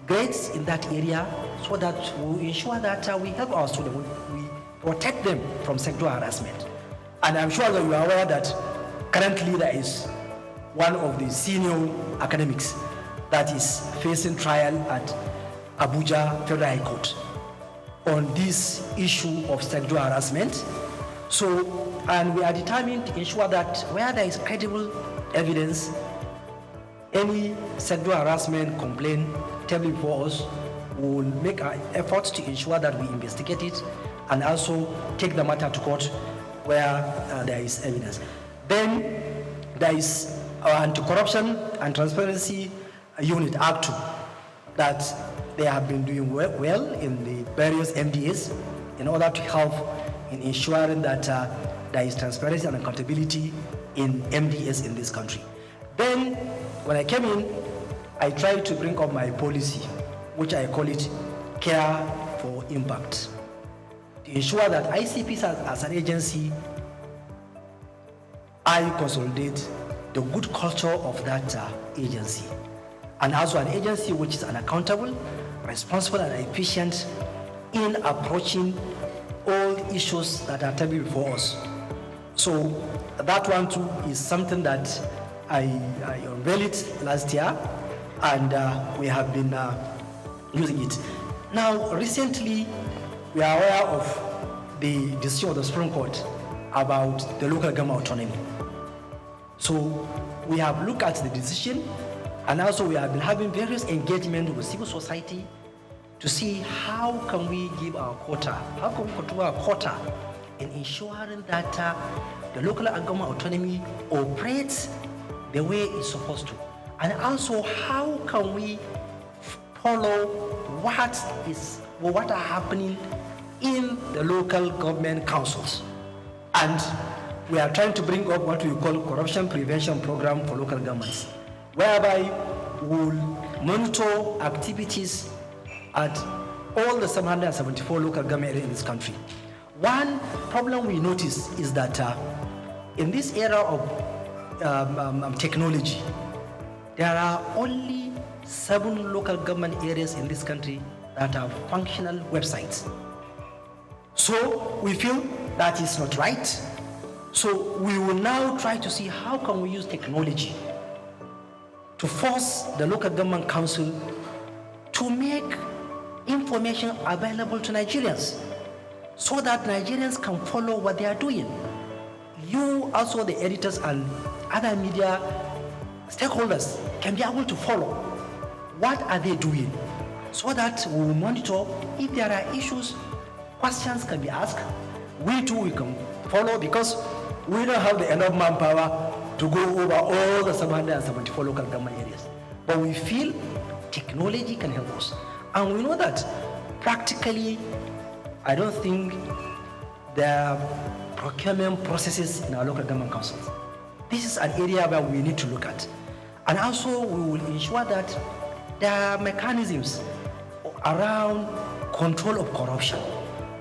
[SPEAKER 13] great in that area, so that we ensure that we help our students, we protect them from sexual harassment. And I'm sure that you are aware that currently there is one of the senior academics that is facing trial at Abuja Federal High Court on this issue of sexual harassment. So, and we are determined to ensure that where there is credible evidence, any sexual harassment complaint tabled before us, we will make our efforts to ensure that we investigate it and also take the matter to court where there is evidence. Then there is our Anti-Corruption and Transparency Unit, Act 2, that they have been doing well in the various MDAs in order to help in ensuring that there is transparency and accountability in MDAs in this country. Then, when I came in, I tried to bring up my policy, which I call it Care for Impact, to ensure that ICPC as an agency, I consolidate the good culture of that agency, and also an agency which is unaccountable, responsible, and efficient in approaching all issues that are tabled before us. So that one too is something that I unveiled last year, and we have been using it. Now, recently, we are aware of the decision of the Supreme Court about the local government autonomy. So we have looked at the decision, and also we have been having various engagement with civil society to see how can we give our quota, how can we control our quota in ensuring that the local government autonomy operates the way it's supposed to. And also, how can we follow what are happening in the local government councils? And we are trying to bring up what we call corruption prevention program for local governments, whereby we'll monitor activities at all the 774 local government areas in this country. One problem we notice is that in this era of technology, there are only 7 local government areas in this country that have functional websites. So we feel that is not right. So we will now try to see how can we use technology to force the local government council to make information available to Nigerians so that Nigerians can follow what they are doing. You, also the editors and other media stakeholders, can be able to follow what are they doing so that we will monitor if there are issues, questions can be asked. We too, we can follow because we don't have the enough manpower to go over all the 774 local government areas. But we feel technology can help us. And we know that practically, I don't think there are procurement processes in our local government councils. This is an area where we need to look at. And also, we will ensure that there are mechanisms around control of corruption,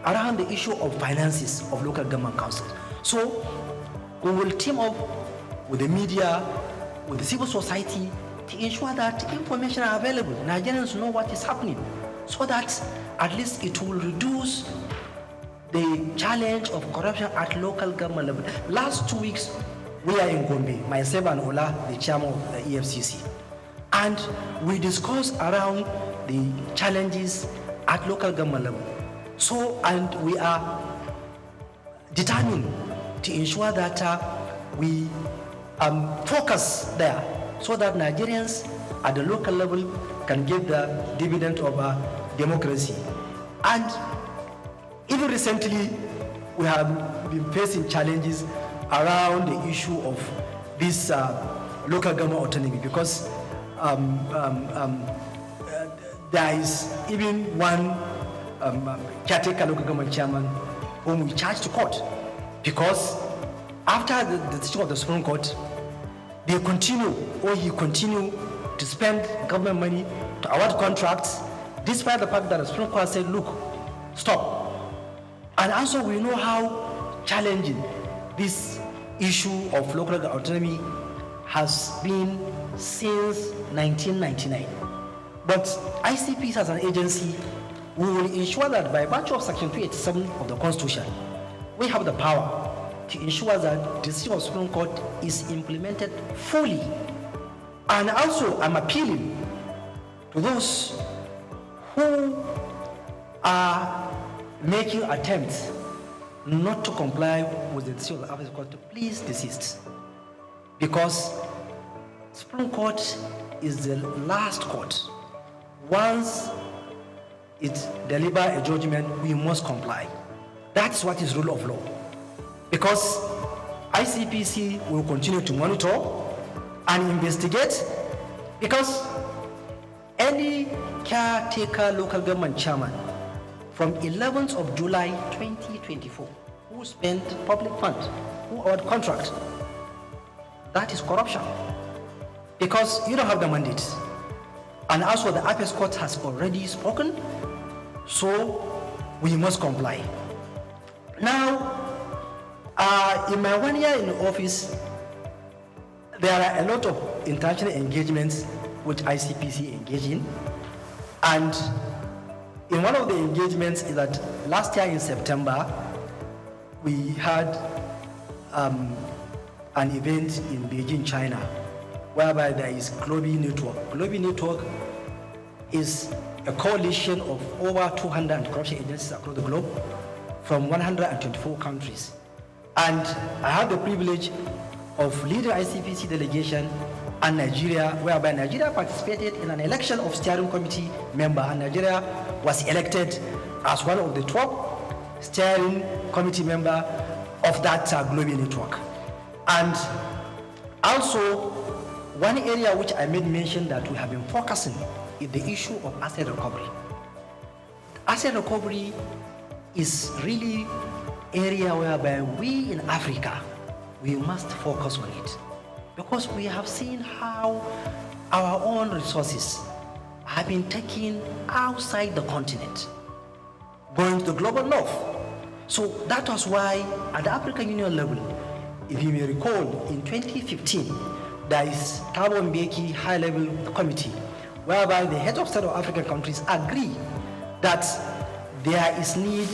[SPEAKER 13] around the issue of finances of local government councils. So we will team up with the media, with the civil society to ensure that information are available. Nigerians know what is happening so that at least it will reduce the challenge of corruption at local government level. Last 2 weeks, we are in Gombe, myself and Ola, the chairman of the EFCC. And we discussed around the challenges at local government level. So, and we are determined to ensure that we focus there so that Nigerians at the local level can get the dividend of democracy. And even recently, we have been facing challenges around the issue of this local government autonomy because there is even one caretaker local government chairman whom we charged to court because after the decision of the Supreme Court, he continued to spend government money to award contracts despite the fact that the Supreme Court said, look, stop. And also we know how challenging this issue of local autonomy has been since 1999. But ICPs as an agency, we will ensure that by virtue of Section 287 of the Constitution, we have the power to ensure that the decision of the Supreme Court is implemented fully. And also, I'm appealing to those who are making attempts not to comply with the decision of the African Court to please desist. Because Supreme Court is the last court. Once it delivers a judgment, we must comply. That's what is rule of law. Because ICPC will continue to monitor and investigate because any caretaker local government chairman from 11th of July 2024 who spent public funds, who award contract, that is corruption because you don't have the mandate. And also the Apex Court has already spoken, so we must comply. Now, in my 1 year in the office, there are a lot of international engagements which ICPC engage in. And in one of the engagements is that last year in September, we had an event in Beijing, China, whereby there is Global Network. Global Network is a coalition of over 200 anti-corruption agencies across the globe from 124 countries. And I had the privilege of leading ICPC delegation and Nigeria, whereby Nigeria participated in an election of steering committee member, and Nigeria was elected as one of the top steering committee member of that global network. And also, one area which I made mention that we have been focusing is the issue of asset recovery. Asset recovery is really area whereby we in Africa, we must focus on it, because we have seen how our own resources have been taken outside the continent, going to the global north. So that was why at the African Union level, if you may recall, in 2015, there is Thabo Mbeki high-level committee, whereby the heads of state of African countries agree that there is need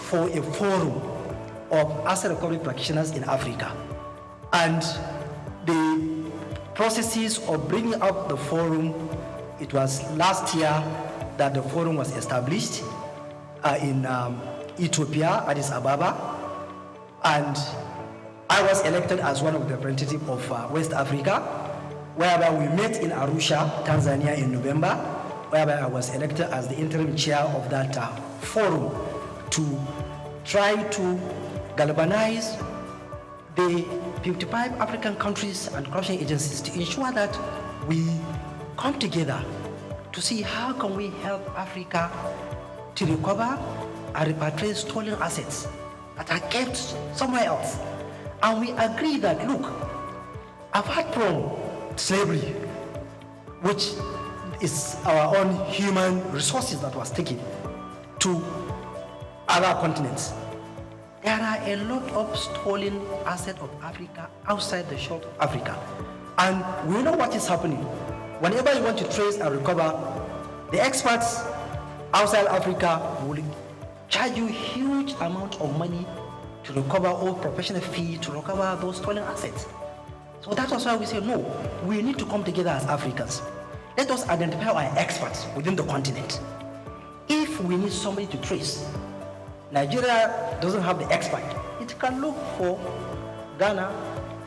[SPEAKER 13] for a forum of asset recovery practitioners in Africa. And the processes of bringing up the forum, it was last year that the forum was established in Ethiopia, Addis Ababa, and I was elected as one of the representatives of West Africa, whereby we met in Arusha, Tanzania in November, whereby I was elected as the interim chair of that forum to try to galvanize the 55 African countries and corruption agencies to ensure that we come together to see how can we help Africa to recover and repatriate stolen assets that are kept somewhere else. And we agree that, look, apart from slavery, which is our own human resources that was taken to other continents, there are a lot of stolen assets of Africa outside the shore of Africa. And we know what is happening. Whenever you want to trace and recover, the experts outside Africa will charge you huge amount of money to recover all professional fees, to recover those stolen assets. So that was why we say, no, we need to come together as Africans. Let us identify our experts within the continent. If we need somebody to trace, Nigeria doesn't have the expert. It can look for Ghana,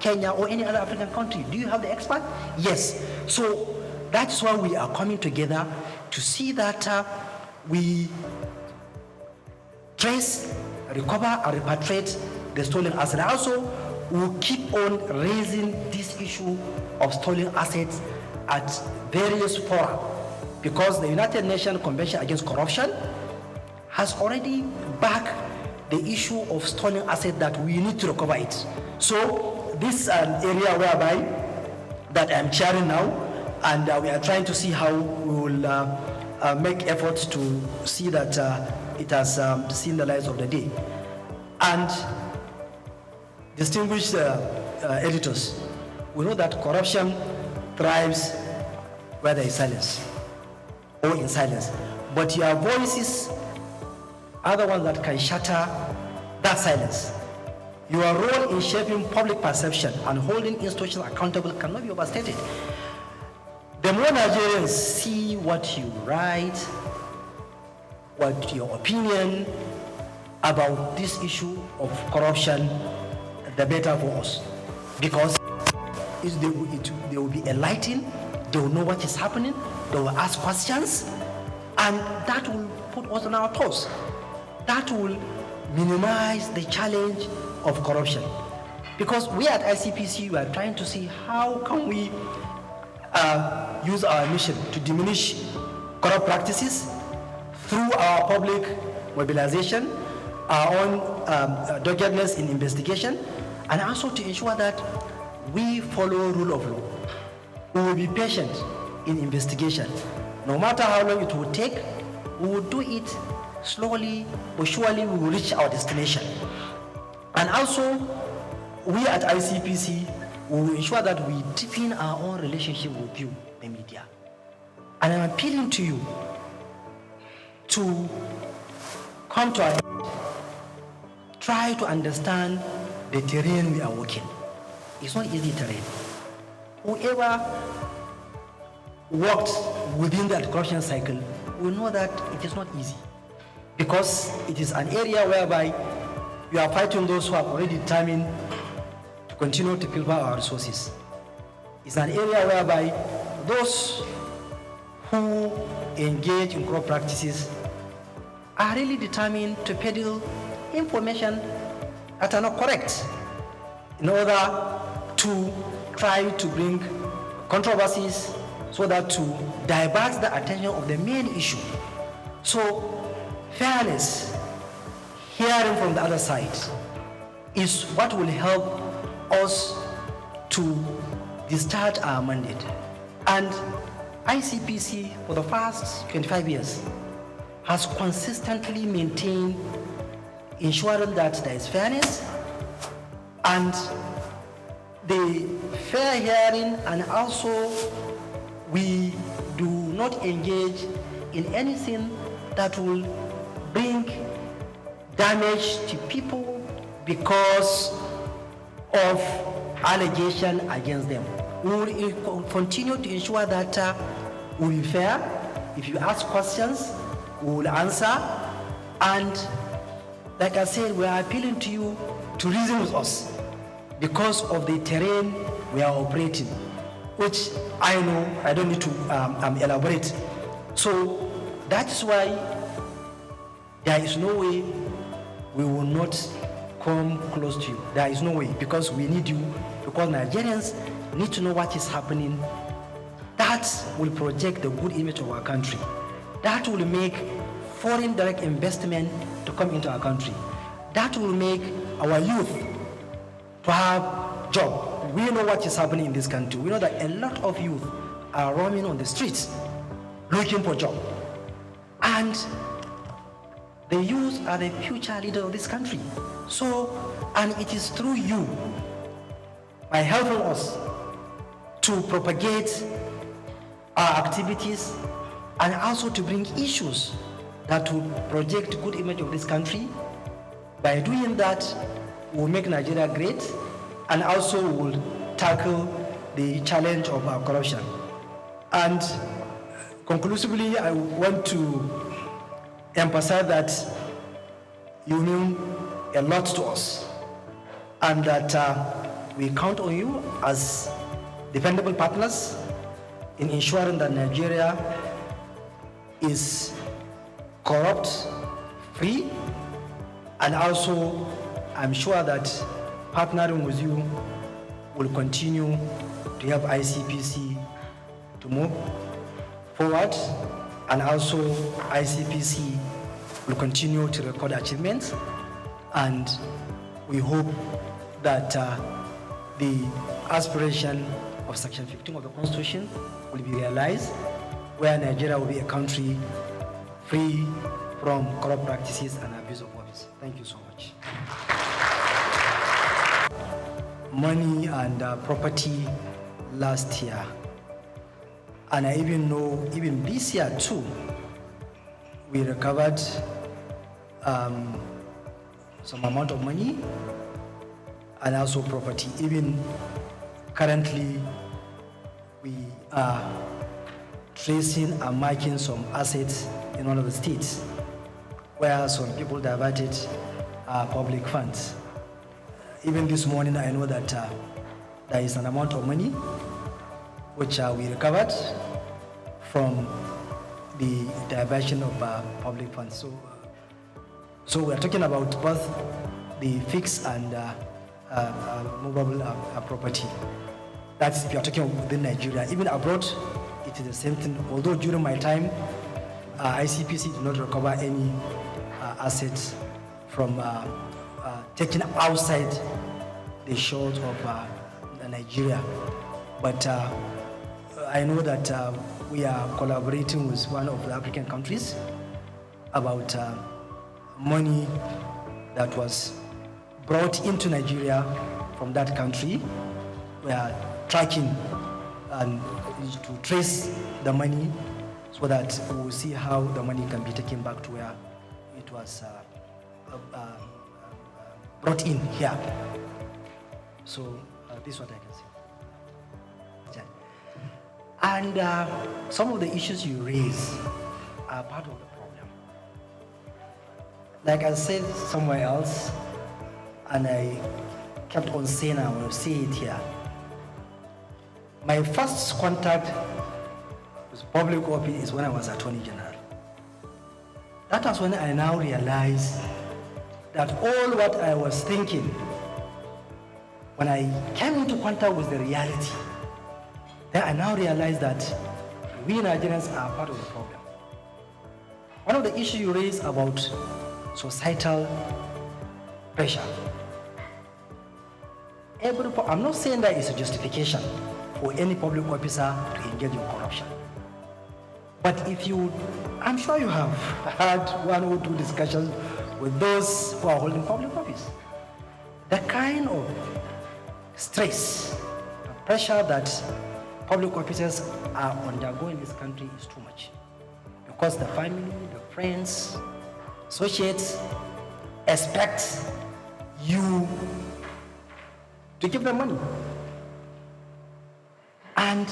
[SPEAKER 13] Kenya, or any other African country. Do you have the expert? Yes. So that's why we are coming together to see that we trace, recover, and repatriate the stolen assets. Also, we'll keep on raising this issue of stolen assets at various fora, because the United Nations Convention Against Corruption has already backed the issue of stolen assets that we need to recover it. So this is an area whereby that I'm chairing now, and we are trying to see how we will make efforts to see that it has seen the light of the day. And distinguished editors, we know that corruption thrives where there is silence or in silence. But your voices are the ones that can shatter that silence. Your role in shaping public perception and holding institutions accountable cannot be overstated. The more Nigerians see what you write, what your opinion about this issue of corruption, the better for us. Because they will be enlightened, they will know what is happening, they will ask questions, and that will put us on our toes. That will minimize the challenge of corruption. Because we at ICPC, we are trying to see how can we use our mission to diminish corrupt practices through our public mobilization, our own doggedness in investigation, and also to ensure that we follow rule of law. We will be patient in investigation. No matter how long it will take, we will do it slowly but surely. We will reach our destination. And also, we at ICPC will ensure that we deepen our own relationship with you, the media. And I'm appealing to you to come to our aid. Try to understand the terrain we are working. It's not easy terrain. Whoever worked within that corruption cycle will know that it is not easy, because it is an area whereby you are fighting those who are already determined to continue to pilfer our resources. It's an area whereby those who engage in corrupt practices are really determined to peddle information that are not correct in order to try to bring controversies so that to divert the attention of the main issue. So fairness, hearing from the other side, is what will help us to discharge our mandate. And ICPC, for the past 25 years, has consistently maintained ensuring that there is fairness and the fair hearing, and also we do not engage in anything that will bring damage to people because of allegation against them. We will continue to ensure that we will be fair. If you ask questions, we will answer. And like I said, we are appealing to you to reason with us because of the terrain we are operating, which I know I don't need to elaborate. So that is why there is no way we will not come close to you. There is no way, because we need you, because Nigerians need to know what is happening. That will project the good image of our country. That will make foreign direct investment to come into our country. That will make our youth to have job. We know what is happening in this country. We know that a lot of youth are roaming on the streets looking for job. And the youth are the future leaders of this country. So, and it is through you, by helping us to propagate our activities and also to bring issues that will project good image of this country. By doing that, we'll make Nigeria great, and also will tackle the challenge of our corruption. And conclusively, I want to emphasize that you mean a lot to us, and that we count on you as dependable partners in ensuring that Nigeria is corrupt-free, and also I'm sure that partnering with you will continue to help ICPC to move forward, and also ICPC will continue to record achievements, and we hope that the aspiration of Section 15 of the Constitution will be realized, where Nigeria will be a country free from corrupt practices and abuse of office. Thank you so much. Money and property last year, and I even know even this year too, we recovered some amount of money and also property. Even currently, we are tracing and marking some assets in one of the states where some people diverted public funds. Even this morning, I know that there is an amount of money which we recovered from the diversion of public funds. So we are talking about both the fixed and movable property. That's if you are talking within Nigeria. Even abroad, it is the same thing. Although during my time, ICPC did not recover any assets from taken outside the shores of Nigeria. But I know that we are collaborating with one of the African countries about money that was brought into Nigeria from that country. We are tracking and to trace the money so that we will see how the money can be taken back to where it was brought in here. So this is what I can say. And some of the issues you raise are part of the problem. Like I said somewhere else, and I kept on saying, I will say it here. My first contact with public office is when I was Attorney General. That was when I now realized that all what I was thinking, when I came into contact with the reality, then I now realize that we Nigerians are part of the problem. One of the issues you raise about societal pressure. I'm not saying that it's a justification for any public officer to engage in corruption. But if you, I'm sure you have had one or two discussions with those who are holding public office. The kind of stress and pressure that public officers are undergoing in this country is too much. Because the family, the friends, associates expect you to give them money. And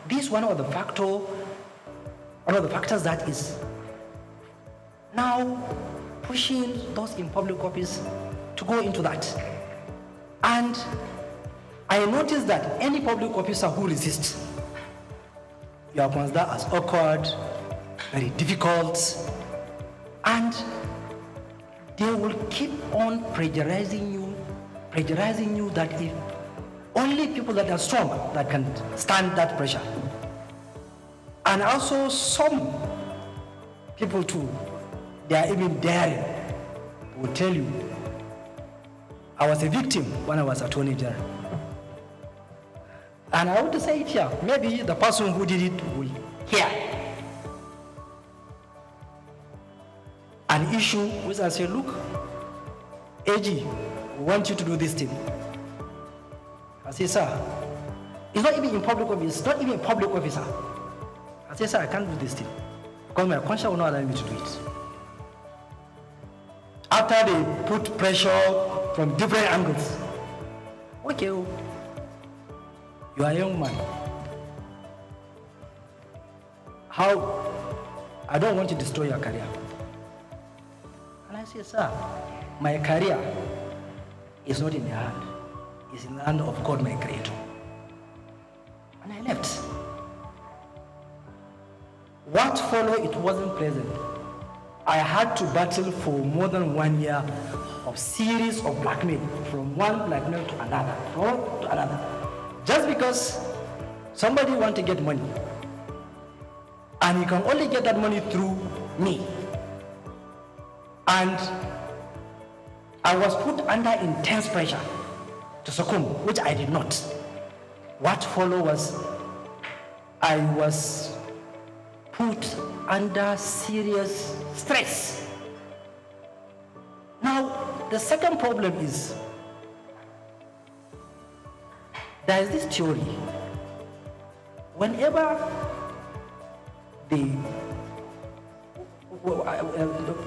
[SPEAKER 13] this is one of the factors that is now pushing those in public office to go into that. And I noticed that any public officer who resists, you are considered as awkward, very difficult, and they will keep on pressurizing you that if only people that are strong that can stand that pressure. And also some people too, they are even daring, will tell you, I was a victim when I was Attorney General. And I want to say it here, maybe the person who did it will hear an issue which I say, look, AG, we want you to do this thing. I say, sir, it's not even in public office, it's not even a public officer. I say, sir, I can't do this thing because my conscience will not allow me to do it. After they put pressure from different angles, okay, you are a young man. How? I don't want to destroy your career. And I say, sir, my career is not in your hand. It's in the hand of God, my Creator. And I left. What followed, it wasn't pleasant. I had to battle for more than 1 year of series of blackmail, from one blackmail to another, just because somebody wants to get money. And you can only get that money through me. And I was put under intense pressure to succumb, which I did not. What followed was I was put under serious stress. Now, the second problem is there is this theory. Whenever the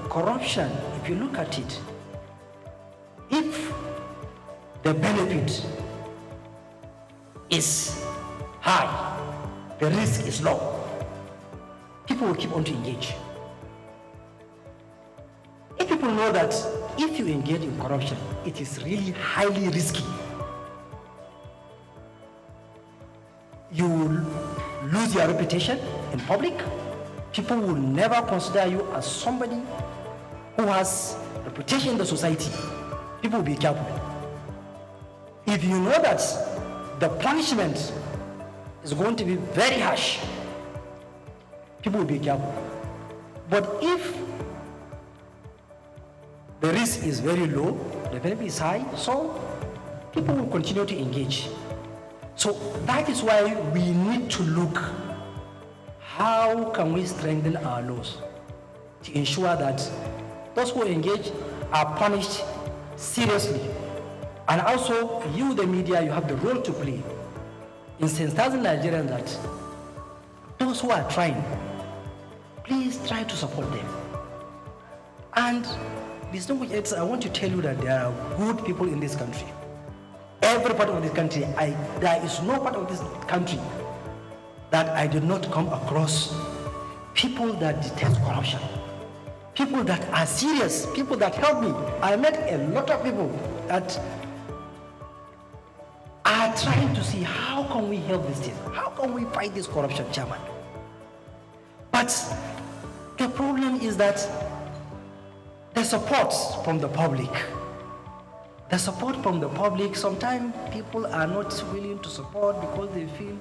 [SPEAKER 13] corruption, if you look at it, if the benefit is high, the risk is low, people will keep on to engage. If people know that if you engage in corruption, it is really highly risky, you will lose your reputation in public. People will never consider you as somebody who has reputation in the society. People will be careful. If you know that the punishment is going to be very harsh, people will be careful. But if the risk is very low, the benefit is high, so people will continue to engage. So that is why we need to look, how can we strengthen our laws to ensure that those who engage are punished seriously. And also, you, the media, you have the role to play in sensitizing Nigerians that those who are trying, please try to support them. And distinguished, I want to tell you that there are good people in this country. Every part of this country, there is no part of this country that I did not come across people that detest corruption, people that are serious, people that help me. I met a lot of people that are trying to see how can we help this thing, how can we fight this corruption, Chairman. But the problem is that the support from the public, sometimes people are not willing to support because they feel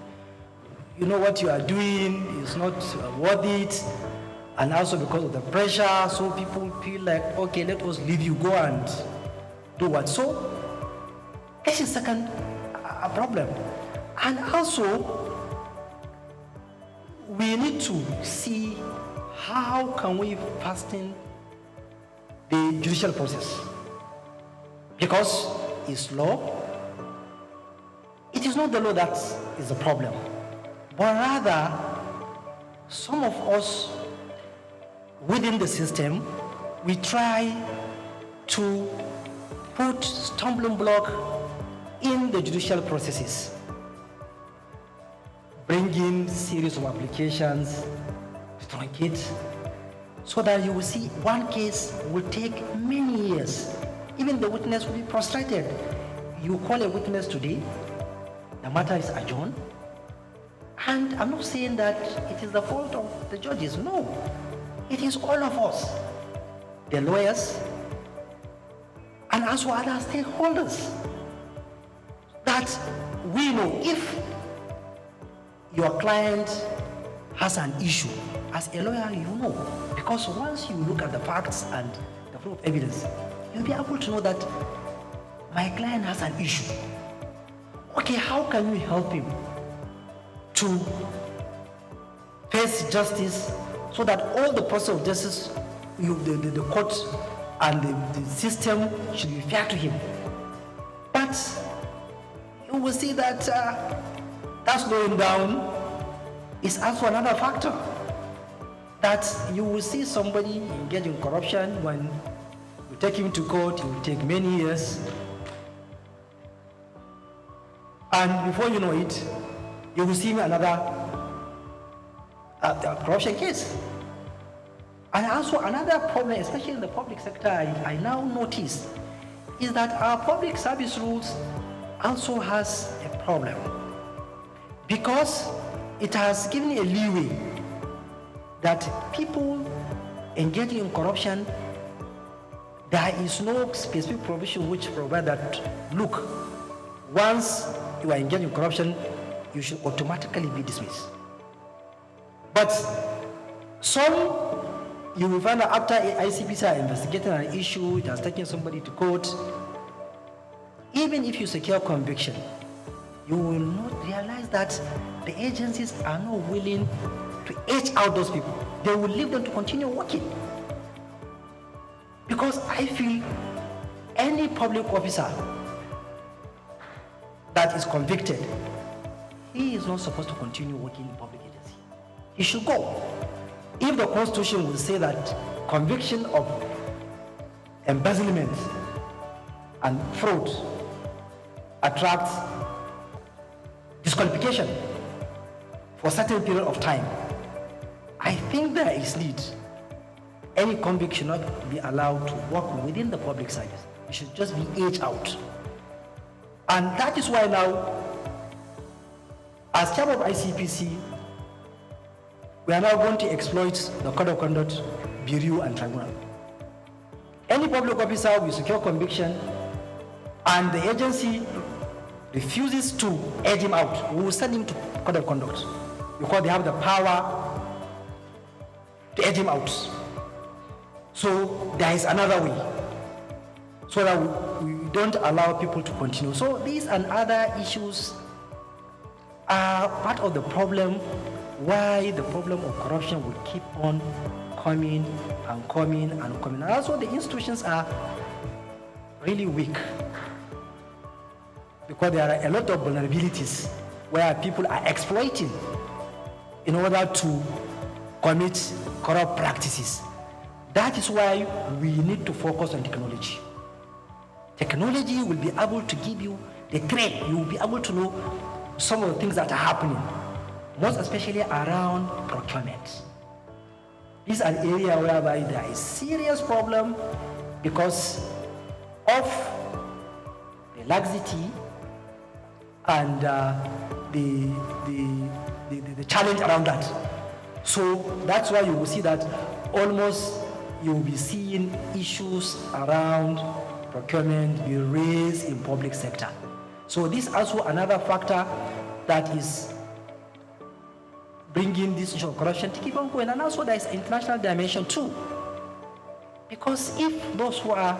[SPEAKER 13] you know what you are doing is not worth it, and also because of the pressure, so people feel like, okay, let us leave you, go and do what. So this is second problem. And also, we need to see how can we fasten the judicial process, because it's law. It is not the law that is the problem, but rather some of us within the system, we try to put stumbling block in the judicial processes, bring in series of applications, truncate, so that you will see one case will take many years. Even the witness will be frustrated. You call a witness today, the matter is adjourned, and I'm not saying that it is the fault of the judges. No, it is all of us, the lawyers, and also other stakeholders, that we know if your client has an issue, as a lawyer, you know, because once you look at the facts and the proof of evidence, you'll be able to know that my client has an issue. Okay, how can we help him to face justice so that all the process of justice, the court and the system should be fair to him? But you will see that that slowing down is also another factor. That you will see somebody engage in corruption. When you take him to court, it will take many years. And before you know it, you will see another corruption case. And also another problem, especially in the public sector, I now notice, is that our public service rules also has a problem, because it has given a leeway that people engaging in corruption, there is no specific provision which provides that, look, once you are engaged in corruption, you should automatically be dismissed. But some, you will find that after ICPC are investigating an issue, it has taken somebody to court, even if you secure conviction, you will not realize that the agencies are not willing to edge out those people. They will leave them to continue working. Because I feel any public officer that is convicted, he is not supposed to continue working in public agency. He should go. If the Constitution will say that conviction of embezzlement and fraud attracts disqualification for a certain period of time, I think there is need. Any convict should not be allowed to work within the public service. It should just be aged out. And that is why now, as chairman of ICPC, we are now going to exploit the Code of Conduct Bureau and Tribunal. Any public officer with secure conviction and the agency refuses to edge him out, we will send him to Code of Conduct, because they have the power to edge him out. So there is another way, so that we don't allow people to continue. So these and other issues are part of the problem, why the problem of corruption will keep on coming and coming and coming. And also the institutions are really weak, because there are a lot of vulnerabilities where people are exploiting in order to commit corrupt practices. That is why we need to focus on technology. Technology will be able to give you the threat. You will be able to know some of the things that are happening, most especially around procurement. This is an area whereby there is serious problem because of the laxity and the challenge around that. So that's why you will see that almost you will be seeing issues around procurement be raised in public sector. So this is also another factor that is bringing this issue of corruption to keep on going. And also there is international dimension too. Because if those who are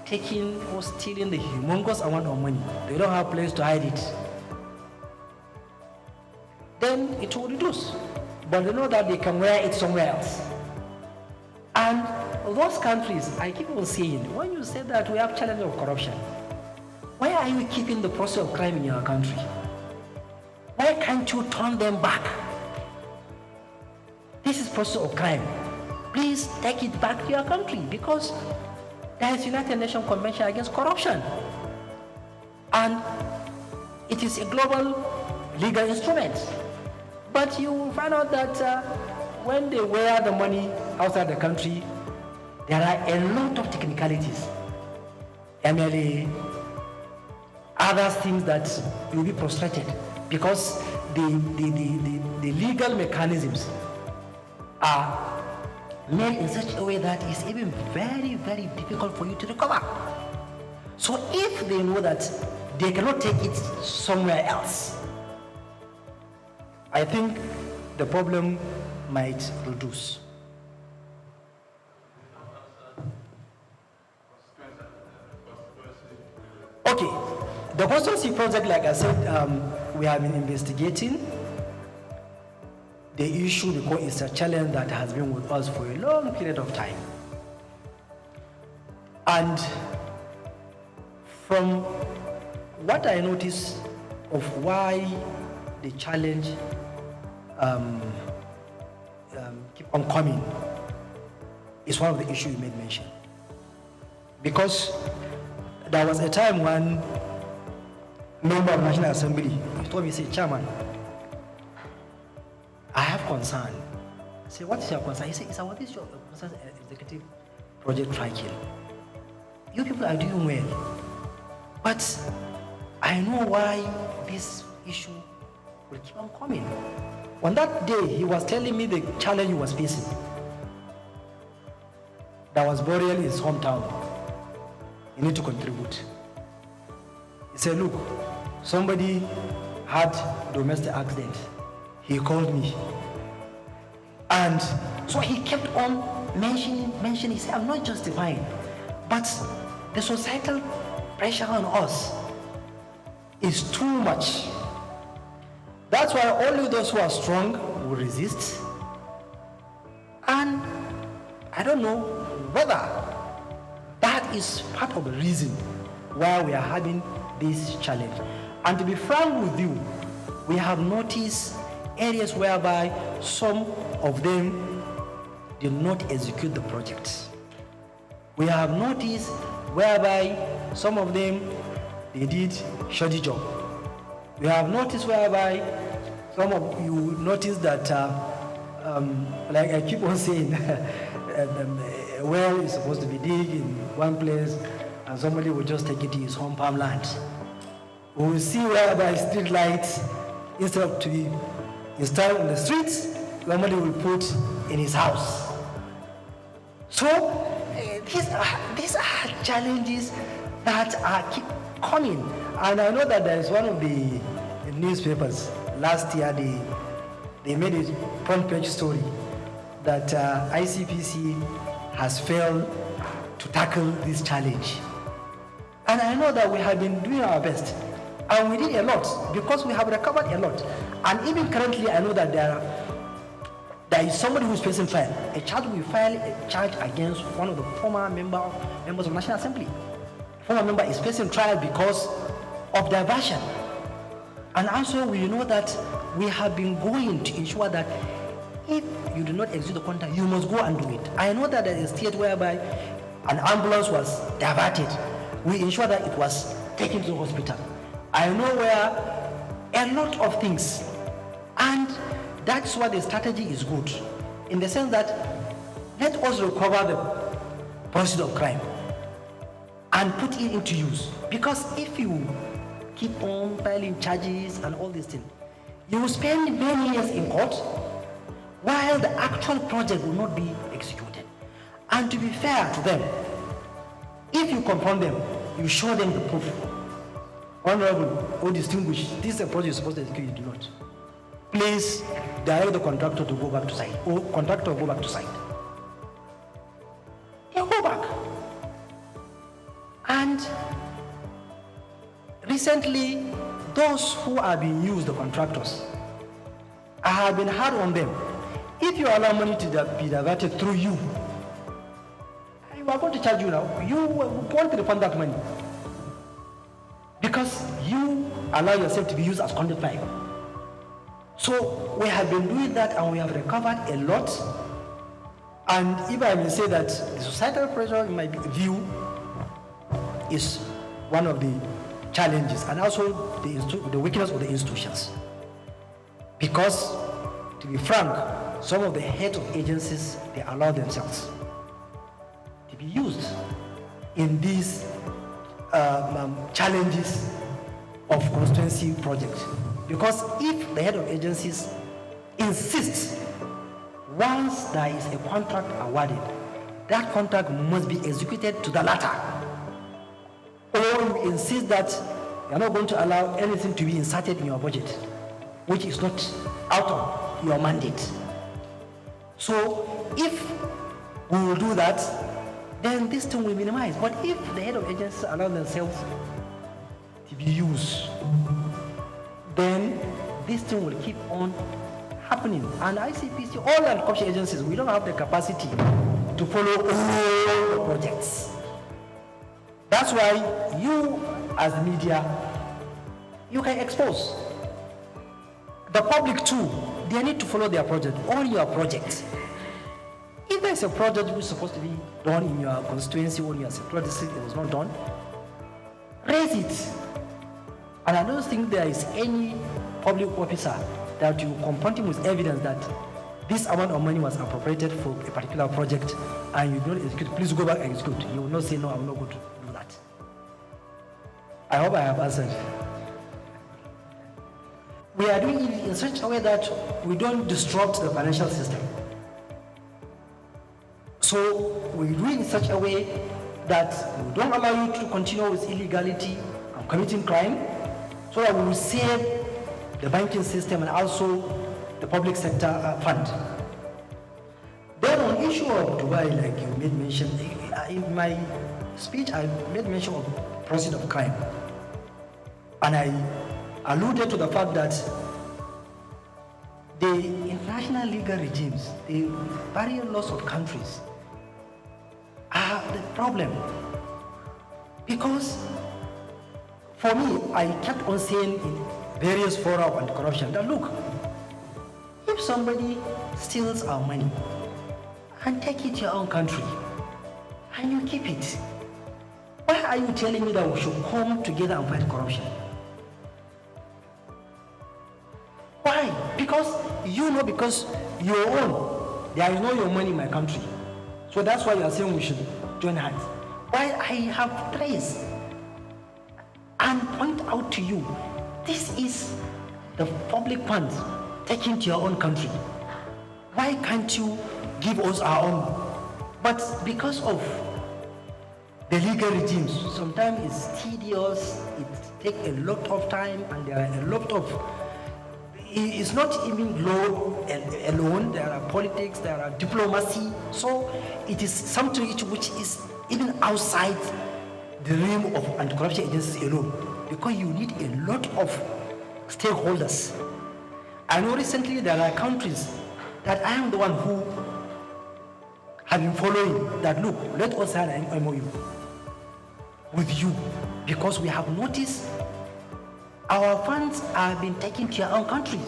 [SPEAKER 13] taking or stealing the humongous amount of money, they don't have a place to hide it, then it will reduce. But they know that they can wear it somewhere else. And those countries, I keep on saying, when you say that we have challenge of corruption, why are you keeping the process of crime in your country? Why can't you turn them back? This is process of crime. Please take it back to your country, because there is United Nations Convention Against Corruption. And it is a global legal instrument. But you will find out that when they wear the money outside the country, there are a lot of technicalities. MLA, other things that will be frustrated because the legal mechanisms are made in such a way that it's even very, very difficult for you to recover. So if they know that they cannot take it somewhere else, I think the problem might reduce. Okay, the constituency project, like I said, we have been investigating the issue because it's a challenge that has been with us for a long period of time. And from what I notice of why the challenge keep on coming is one of the issues you made mention. Because there was a time when member of National Assembly, he told me, say, Chairman, I have concern. I say, what is your concern? He said, it's about this your executive project tracking. You people are doing well, but I know why this issue will keep on coming. On that day, he was telling me the challenge he was facing. That was burial in his hometown. You need to contribute. He said, look, somebody had domestic accident. He called me. And so he kept on mentioning. He said, I'm not justifying, but the societal pressure on us is too much. That's why only those who are strong will resist. And I don't know whether that is part of the reason why we are having this challenge. And to be frank with you, we have noticed areas whereby some of them did not execute the projects. We have noticed whereby some of them, they did shoddy job. We have noticed whereby some of you notice that, like I keep on saying, a well is supposed to be dig in one place and somebody will just take it to his home farmland. We will see whereby street lights, instead of to be installed on the streets, somebody will put in his house. So these are challenges that are keep coming. And I know that there is one of the newspapers last year, they made a front page story that ICPC has failed to tackle this challenge. And I know that we have been doing our best. And we did a lot because we have recovered a lot. And even currently, I know that there is somebody who is facing trial. A charge will file a charge against one of the former members of National Assembly. Former member is facing trial because of diversion. And also we know that we have been going to ensure that if you do not execute the contract, you must go and do it. I know that there is a state whereby an ambulance was diverted. We ensure that it was taken to the hospital. I know where a lot of things. And that's why the strategy is good. In the sense that let us recover the process of crime and put it into use. Because if you keep on filing charges and all these things, you will spend many years in court while the actual project will not be executed. And to be fair to them, if you confront them, you show them the proof. Honorable or distinguished, this is a project you're supposed to execute, you do not. Please direct the contractor to go back to site, or contractor go back to site. They go back. And recently, those who are being used, the contractors, I have been hard on them. If you allow money to be diverted through you, we are going to charge you now. You want to refund that money because you allow yourself to be used as conduit pipe. So we have been doing that and we have recovered a lot. And if I may say that the societal pressure, in my view, is one of the challenges and also the weakness of the institutions. Because, to be frank, some of the heads of agencies, they allow themselves to be used in these challenges of constituency projects. Because if the head of agencies insists, once there is a contract awarded, that contract must be executed to the letter. Or you insist that you are not going to allow anything to be inserted in your budget, which is not out of your mandate. So if we will do that, then this thing will minimize. But if the head of agencies allow themselves to be used, then this thing will keep on happening. And ICPC, all the corruption agencies, we don't have the capacity to follow all the projects. That's why you, as media, you can expose. The public too, they need to follow their project, all your projects. If there's a project which is supposed to be done in your constituency or in your sector district, it was not done, raise it. And I don't think there is any public officer that you confront him with evidence that this amount of money was appropriated for a particular project and you don't execute, please go back and execute. You will not say, no, I'm not going to do that. I hope I have answered. We are doing it in such a way that we don't disrupt the financial system. So we do it in such a way that we don't allow you to continue with illegality and committing crime, so that we will save the banking system and also the public sector fund. Then on issue of Dubai, like you made mention, in my speech I made mention of proceeds of crime. And I alluded to the fact that the international legal regimes, the various laws of countries are the problem. Because for me, I kept on saying in various fora of anti-corruption that look, if somebody steals our money and take it to your own country and you keep it, why are you telling me that we should come together and fight corruption? Why? Because you know, because your own, there is no your money in my country. So that's why you are saying we should join hands. Why I have traced and point out to you, this is the public funds taken to your own country. Why can't you give us our own? But because of the legal regimes, sometimes it's tedious, it takes a lot of time, and there are a lot of, it's not even law alone, there are politics, there are diplomacy, so it is something which is even outside the realm of anti-corruption agencies alone, because you need a lot of stakeholders. I know recently there are countries that I am the one who have been following that, look, let us sign an MOU with you, because we have noticed our funds are being taken to your own countries.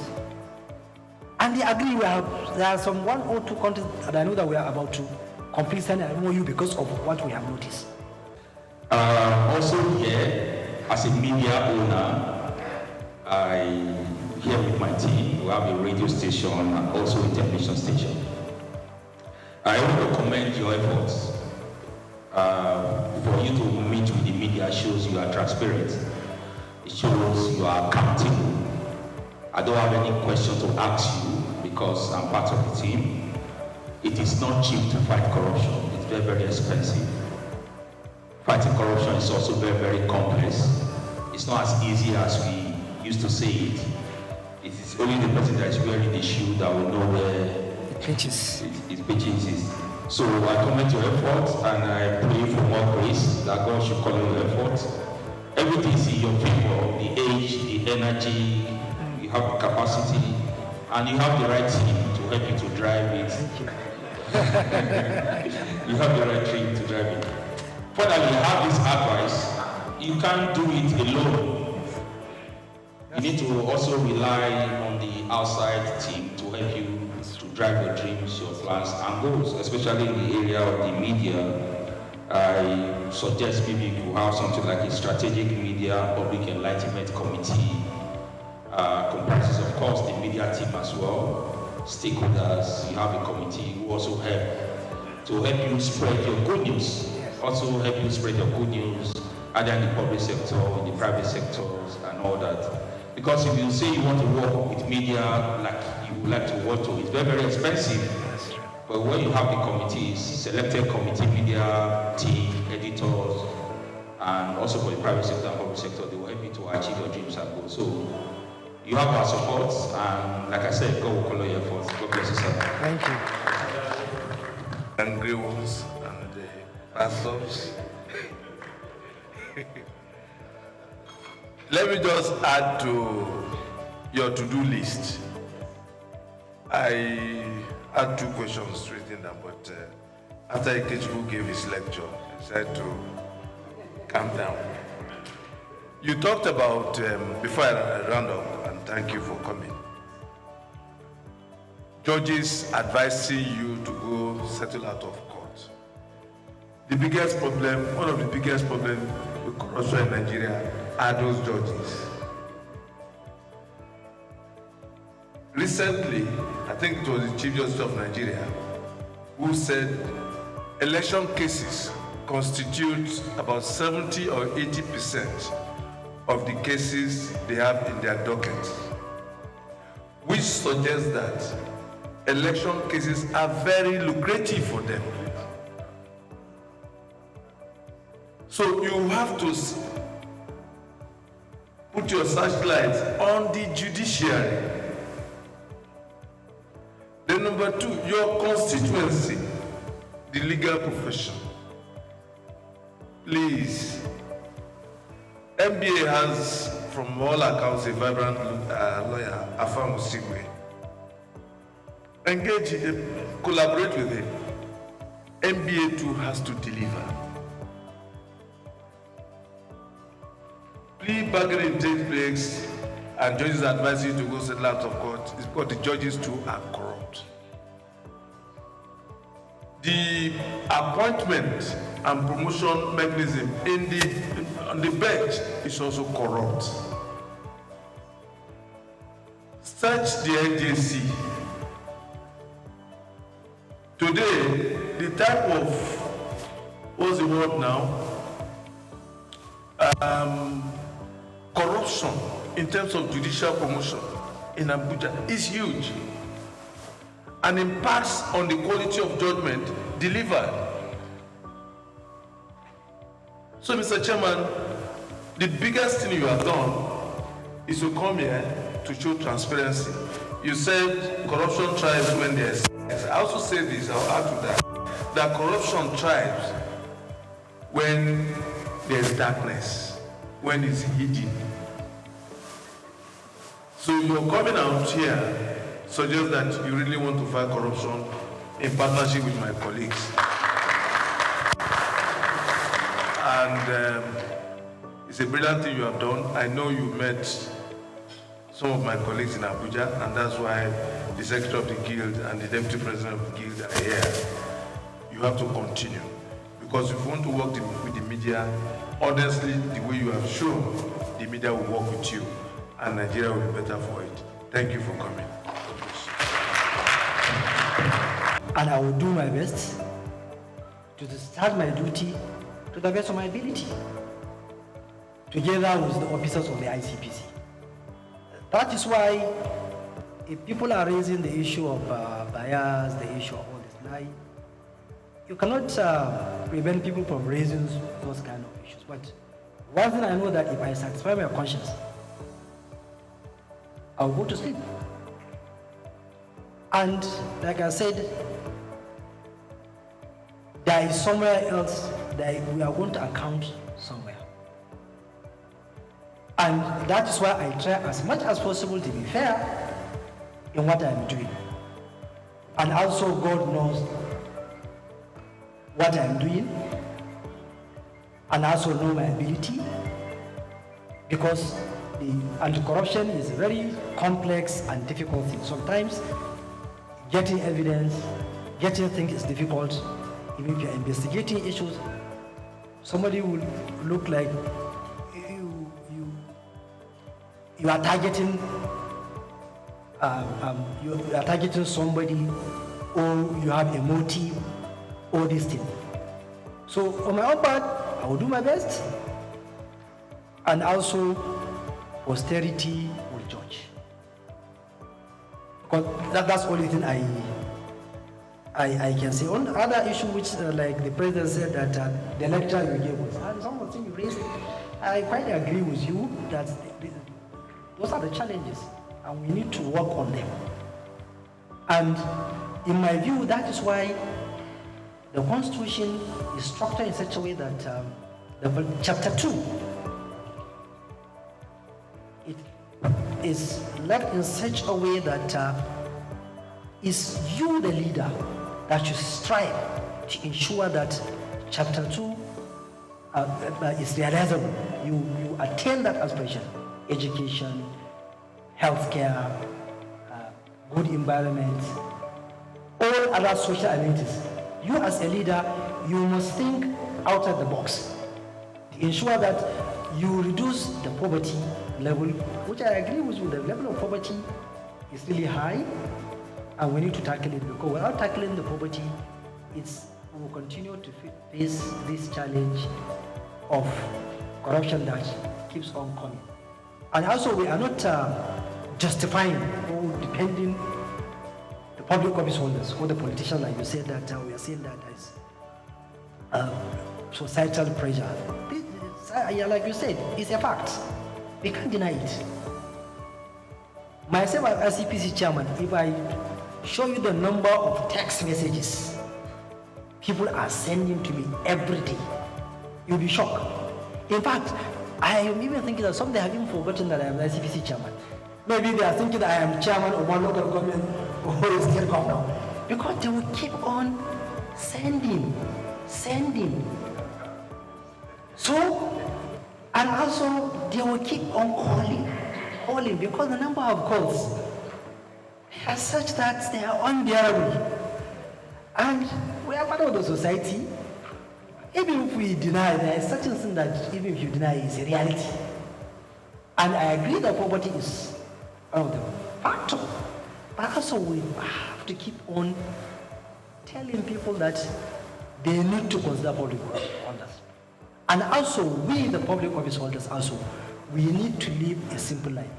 [SPEAKER 13] And they agree. There are some 1 or 2 countries that I know that we are about to complete sign an MOU because of what we have noticed.
[SPEAKER 10] Also here, as a media owner, I here with my team, we have a radio station and also a television station. I want to commend your efforts. For you to meet with the media shows you are transparent. It shows you are accountable. I don't have any question to ask you because I'm part of the team. It is not cheap to fight corruption. It's very, very expensive. Fighting corruption is also very, very complex. It's not as easy as we used to say it. It is only the person that is wearing the shoe that will know where it pitches. So I commend your efforts and I pray for more grace that God should call your efforts. Everything is in your favor, the age, the energy, you have the capacity, and you have the right team to help you to drive it. You have the right team to drive it. Finally, I have this advice. You can't do it alone. You need to also rely on the outside team to help you to drive your dreams, your plans and goals, especially in the area of the media. I suggest maybe you could have something like a strategic media public enlightenment committee. Comprises, of course, the media team as well, stakeholders. You have a committee who also help you spread your good news. Also help you spread your good news either in the public sector, in the private sectors, and all that. Because if you say you want to work with media like you would like to work to, it's very, very expensive. But when you have the committees, selected committee, media team, editors, and also for the private sector and public sector, they will help you to achieve your dreams and goals. So you have our support, and like I said, God will follow your efforts. God bless you, sir.
[SPEAKER 11] Thank you. Angry ones and the pastors. Let me just add to your to-do list. I had 2 questions written down, but after Ikechukwu gave his lecture, I said to calm down. You talked about, before I round up, and thank you for coming, judges advising you to go settle out of court. The biggest problem, one of the biggest problems with corruption in Nigeria are those judges. Recently, I think it was the Chief Justice of Nigeria who said election cases constitute about 70 or 80% of the cases they have in their docket, which suggests that election cases are very lucrative for them. So you have to put your searchlight on the judiciary. Then number 2, your constituency, the legal profession. Please, MBA has, from all accounts, a vibrant lawyer, Afam Osigwe. Engage him, collaborate with him. MBA too has to deliver. Plea bargaining takes place and judges advise you to go settle out of court. It's because the judges too are corrupt. The appointment and promotion mechanism on the bench is also corrupt. Search the NJC. Today, the type of, what's the word now? Corruption in terms of judicial promotion in Abuja is huge and impacts on the quality of judgment delivered. So, Mr. Chairman, the biggest thing you have done is to come here to show transparency. You said corruption thrives when there's sex. I also say this, I'll add to that corruption thrives when there's darkness, when it's hidden. So you're coming out here suggests that you really want to fight corruption in partnership with my colleagues. And it's a brilliant thing you have done. I know you met some of my colleagues in Abuja, and that's why the Secretary of the Guild and the Deputy President of the Guild are here. You have to continue. Because if you want to work with the media, honestly, the way you have shown, the media will work with you, and Nigeria will be better for it. Thank you for coming.
[SPEAKER 13] And I will do my best to start my duty to the best of my ability, together with the officers of the ICPC. That is why if people are raising the issue of bias, the issue of all this lie, you cannot prevent people from raising those kind of issues. But one thing I know, that if I satisfy my conscience I'll go to sleep. And like I said, there is somewhere else that we are going to account somewhere. And that is why I try as much as possible to be fair in what I'm doing. And also God knows what I'm doing, and also know my ability, because the anti-corruption is a very complex and difficult thing. Sometimes getting evidence, getting things is difficult. Even if you're investigating issues, somebody will look like you are targeting you are targeting somebody, or you have a motive, or this thing. So on my own part, I will do my best, and also posterity will judge. Because that's the only thing I can say. On the other issue, which like the president said that the lecture you gave us, and some of the things you raised, I quite agree with you that those are the challenges, and we need to work on them. And in my view, that is why the Constitution is structured in such a way that the Chapter 2 it is left in such a way that is you, the leader, that you strive to ensure that Chapter 2 is realizable. You attain that aspiration: education, healthcare, good environment, all other social amenities. You as a leader, you must think outside the box to ensure that you reduce the poverty level, which I agree with you. The level of poverty is really high, and we need to tackle it, because without tackling the poverty, we will continue to face this challenge of corruption that keeps on coming. And also, we are not justifying or depending the public office holders or the politicians, like you said, that we are saying that there's societal pressure. Like you said, it's a fact. We can't deny it. Myself as ICPC chairman, if I show you the number of text messages people are sending to me every day, you'll be shocked. In fact, I am even thinking that some they have even forgotten that I am the ICPC chairman. Maybe they are thinking that I am chairman of one local government or a state governor, because they will keep on sending. So, and also they will keep on calling, because the number of calls are such that they are unbearable. And we are part of the society. Even if we deny, there is such a thing that even if you deny, is a reality. And I agree that poverty is one of the factors. But also we have to keep on telling people that they need to consider public office holders. And also we, the public office holders, also, we need to live a simple life.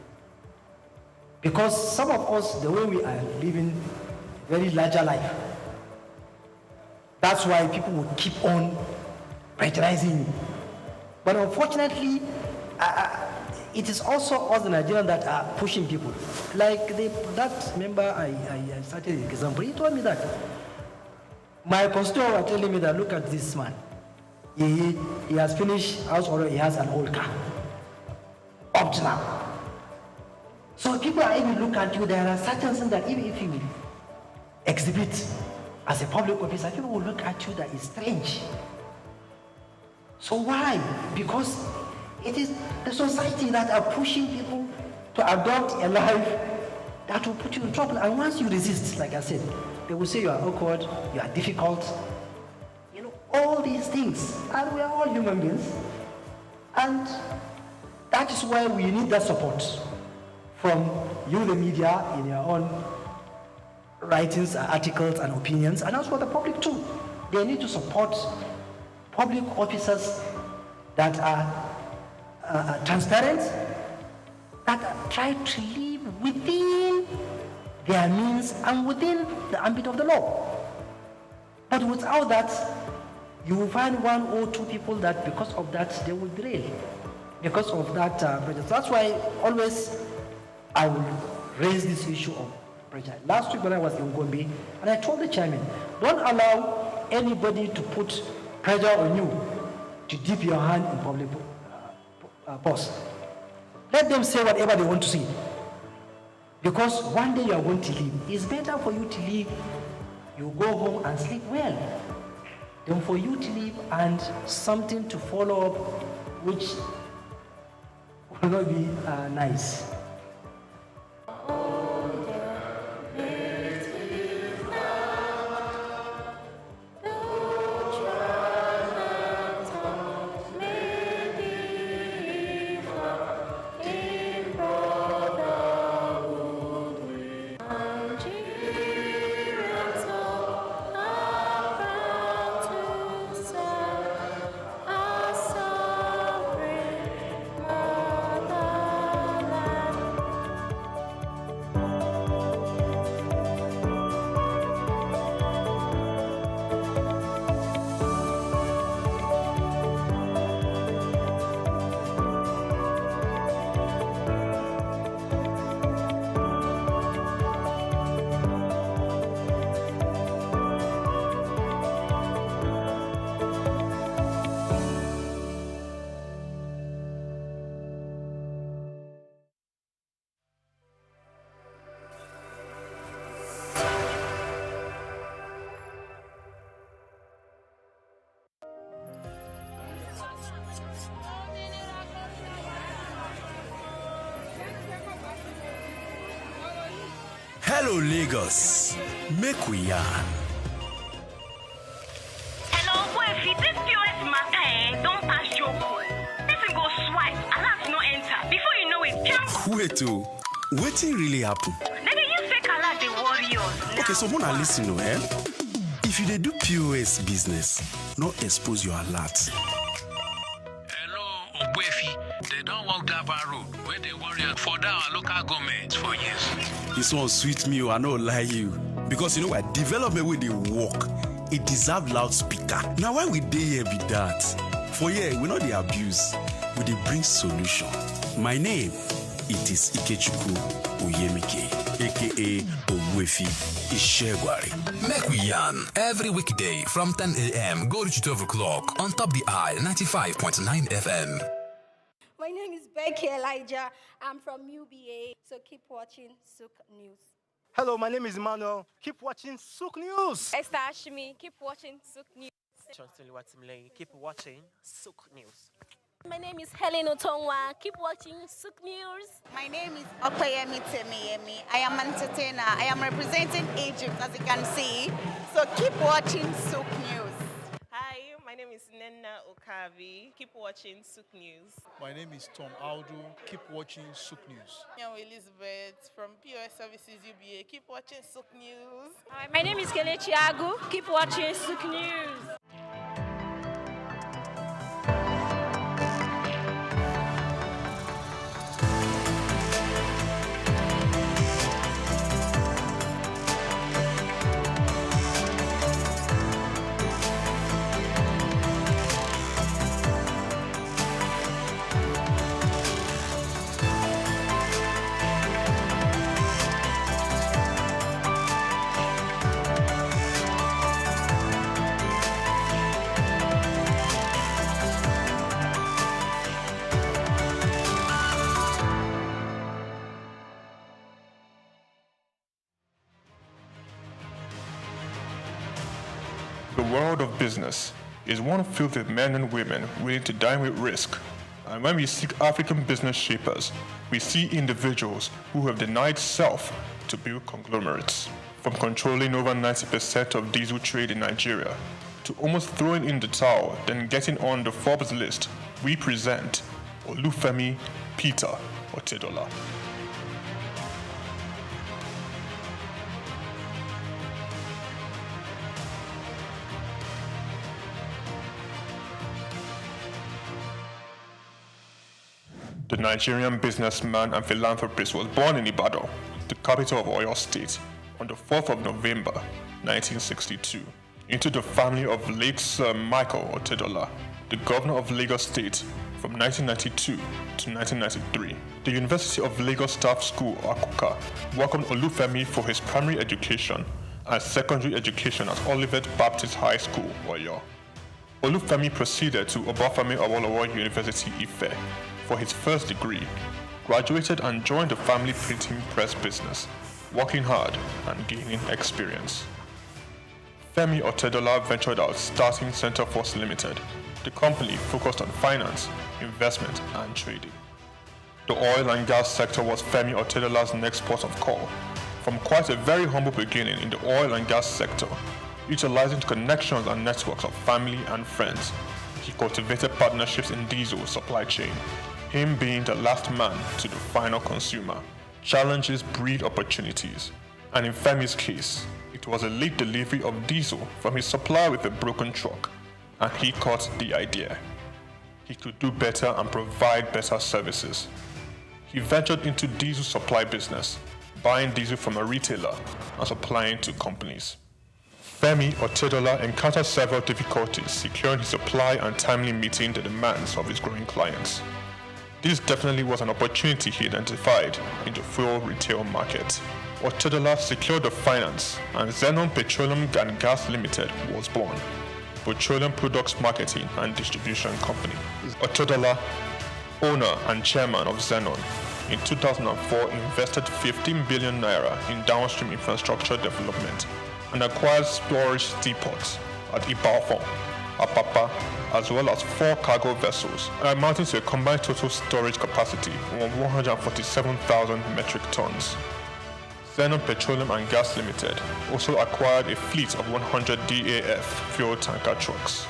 [SPEAKER 13] Because some of us, the way we are living a very larger life, that's why people will keep on pressurizing you. But unfortunately, it is also us, the Nigerians, that are pushing people. Like that member I started an example, he told me that my constituents were telling me that, look at this man. He has finished house order, he has an old car. Up to now. So people are even looking at you, there are certain things that even if you exhibit as a public officer, people will look at you that is strange. So why? Because it is the society that are pushing people to adopt a life that will put you in trouble. And once you resist, like I said, they will say you are awkward, you are difficult, you know, all these things. And we are all human beings. And that is why we need that support from you, the media, in your own writings, articles, and opinions, and also the public too. They need to support public officers that are transparent, that try to live within their means and within the ambit of the law. But without that, you will find one or two people that because of that they will derail. Because of that, that's why always I will raise this issue of pressure. Last week when I was in Gombe, and I told the chairman, don't allow anybody to put pressure on you to dip your hand in public post. Let them say whatever they want to say. Because one day you are going to leave. It's better for you to leave, you go home and sleep well, than for you to leave and something to follow up which will not be nice.
[SPEAKER 14] Hello, Lagos. Make we yarn.
[SPEAKER 17] Hello, boy, this POS matter, don't pass your code. This go swipe, alerts no enter. Before you know it, jump.
[SPEAKER 14] Wait, wetin really happen?
[SPEAKER 17] Then they use fake alert, the warriors.
[SPEAKER 14] Okay, so wanna listen to If you dey do POS business, no expose your alert.
[SPEAKER 16] Hello, Ogbefi. They don't walk that road where they warrior for our local government for years.
[SPEAKER 14] This one sweet me, I no lie you. Because you know what, development with the work, it deserve loudspeaker. Now why we dey here be that? For here, we know the abuse, we dey bring solution. My name, it is Ikechukwu Oyemike, aka Ogbefi Ishegwari.
[SPEAKER 12] Make we yarn every weekday from 10 a.m. go to 12 o'clock on Top the Eye 95.9 FM.
[SPEAKER 4] My name is Becky Elijah. I'm from UBA, so keep watching SOUQ News.
[SPEAKER 2] Hello, my name is Emmanuel. Keep watching SOUQ News.
[SPEAKER 6] Esther Ashimi, keep watching SOUQ News.
[SPEAKER 8] Keep watching SOUQ News.
[SPEAKER 6] My name is Helen Otongwa. Keep watching SOUQ News.
[SPEAKER 7] My name is Opeyemi Temiyemi. I am an entertainer. I am representing Egypt, as you can see. So keep watching SOUQ News.
[SPEAKER 9] Hi, my name is Nenna Okavi. Keep watching SOUQ News.
[SPEAKER 19] My name is Tom Aldo. Keep watching SOUQ News.
[SPEAKER 25] I'm Elizabeth from POS Services UBA. Keep watching SOUQ News.
[SPEAKER 6] Hi, my name is Kelechi Agu. Keep watching SOUQ News.
[SPEAKER 15] The world of business is one filled with men and women willing to dine with risk. And when we seek African business shapers, we see individuals who have denied self to build conglomerates. From controlling over 90% of diesel trade in Nigeria to almost throwing in the towel, then getting on the Forbes list, we present Olufemi Peter Otedola. The Nigerian businessman and philanthropist was born in Ibadan, the capital of Oyo State, on the 4th of November, 1962, into the family of late Sir Michael Otedola, the governor of Lagos State from 1992 to 1993. The University of Lagos Staff School, Akuka, welcomed Olufemi for his primary education and secondary education at Olivet Baptist High School, Oyo. Olufemi proceeded to Obafemi Awolowo University, Ife, for his first degree, graduated and joined the family printing press business, working hard and gaining experience. Femi Otedola ventured out starting Center Force Limited. The company focused on finance, investment, and trading. The oil and gas sector was Femi Otedola's next port of call. From quite a very humble beginning in the oil and gas sector, utilizing connections and networks of family and friends, he cultivated partnerships in diesel supply chain, him being the last man to the final consumer. Challenges breed opportunities, and in Femi's case, it was a late delivery of diesel from his supplier with a broken truck, and he caught the idea. He could do better and provide better services. He ventured into diesel supply business, buying diesel from a retailer and supplying to companies. Femi Otedola encountered several difficulties securing his supply and timely meeting the demands of his growing clients. This definitely was an opportunity he identified in the fuel retail market. Otedola secured the finance, and Zenon Petroleum and Gas Limited was born, petroleum products marketing and distribution company. Otedola, owner and chairman of Zenon, in 2004 invested 15 billion naira in downstream infrastructure development and acquired storage depots at Ibaofon, Apapa, as well as 4 cargo vessels, amounting to a combined total storage capacity of 147,000 metric tons. Zenon Petroleum and Gas Limited also acquired a fleet of 100 DAF fuel tanker trucks.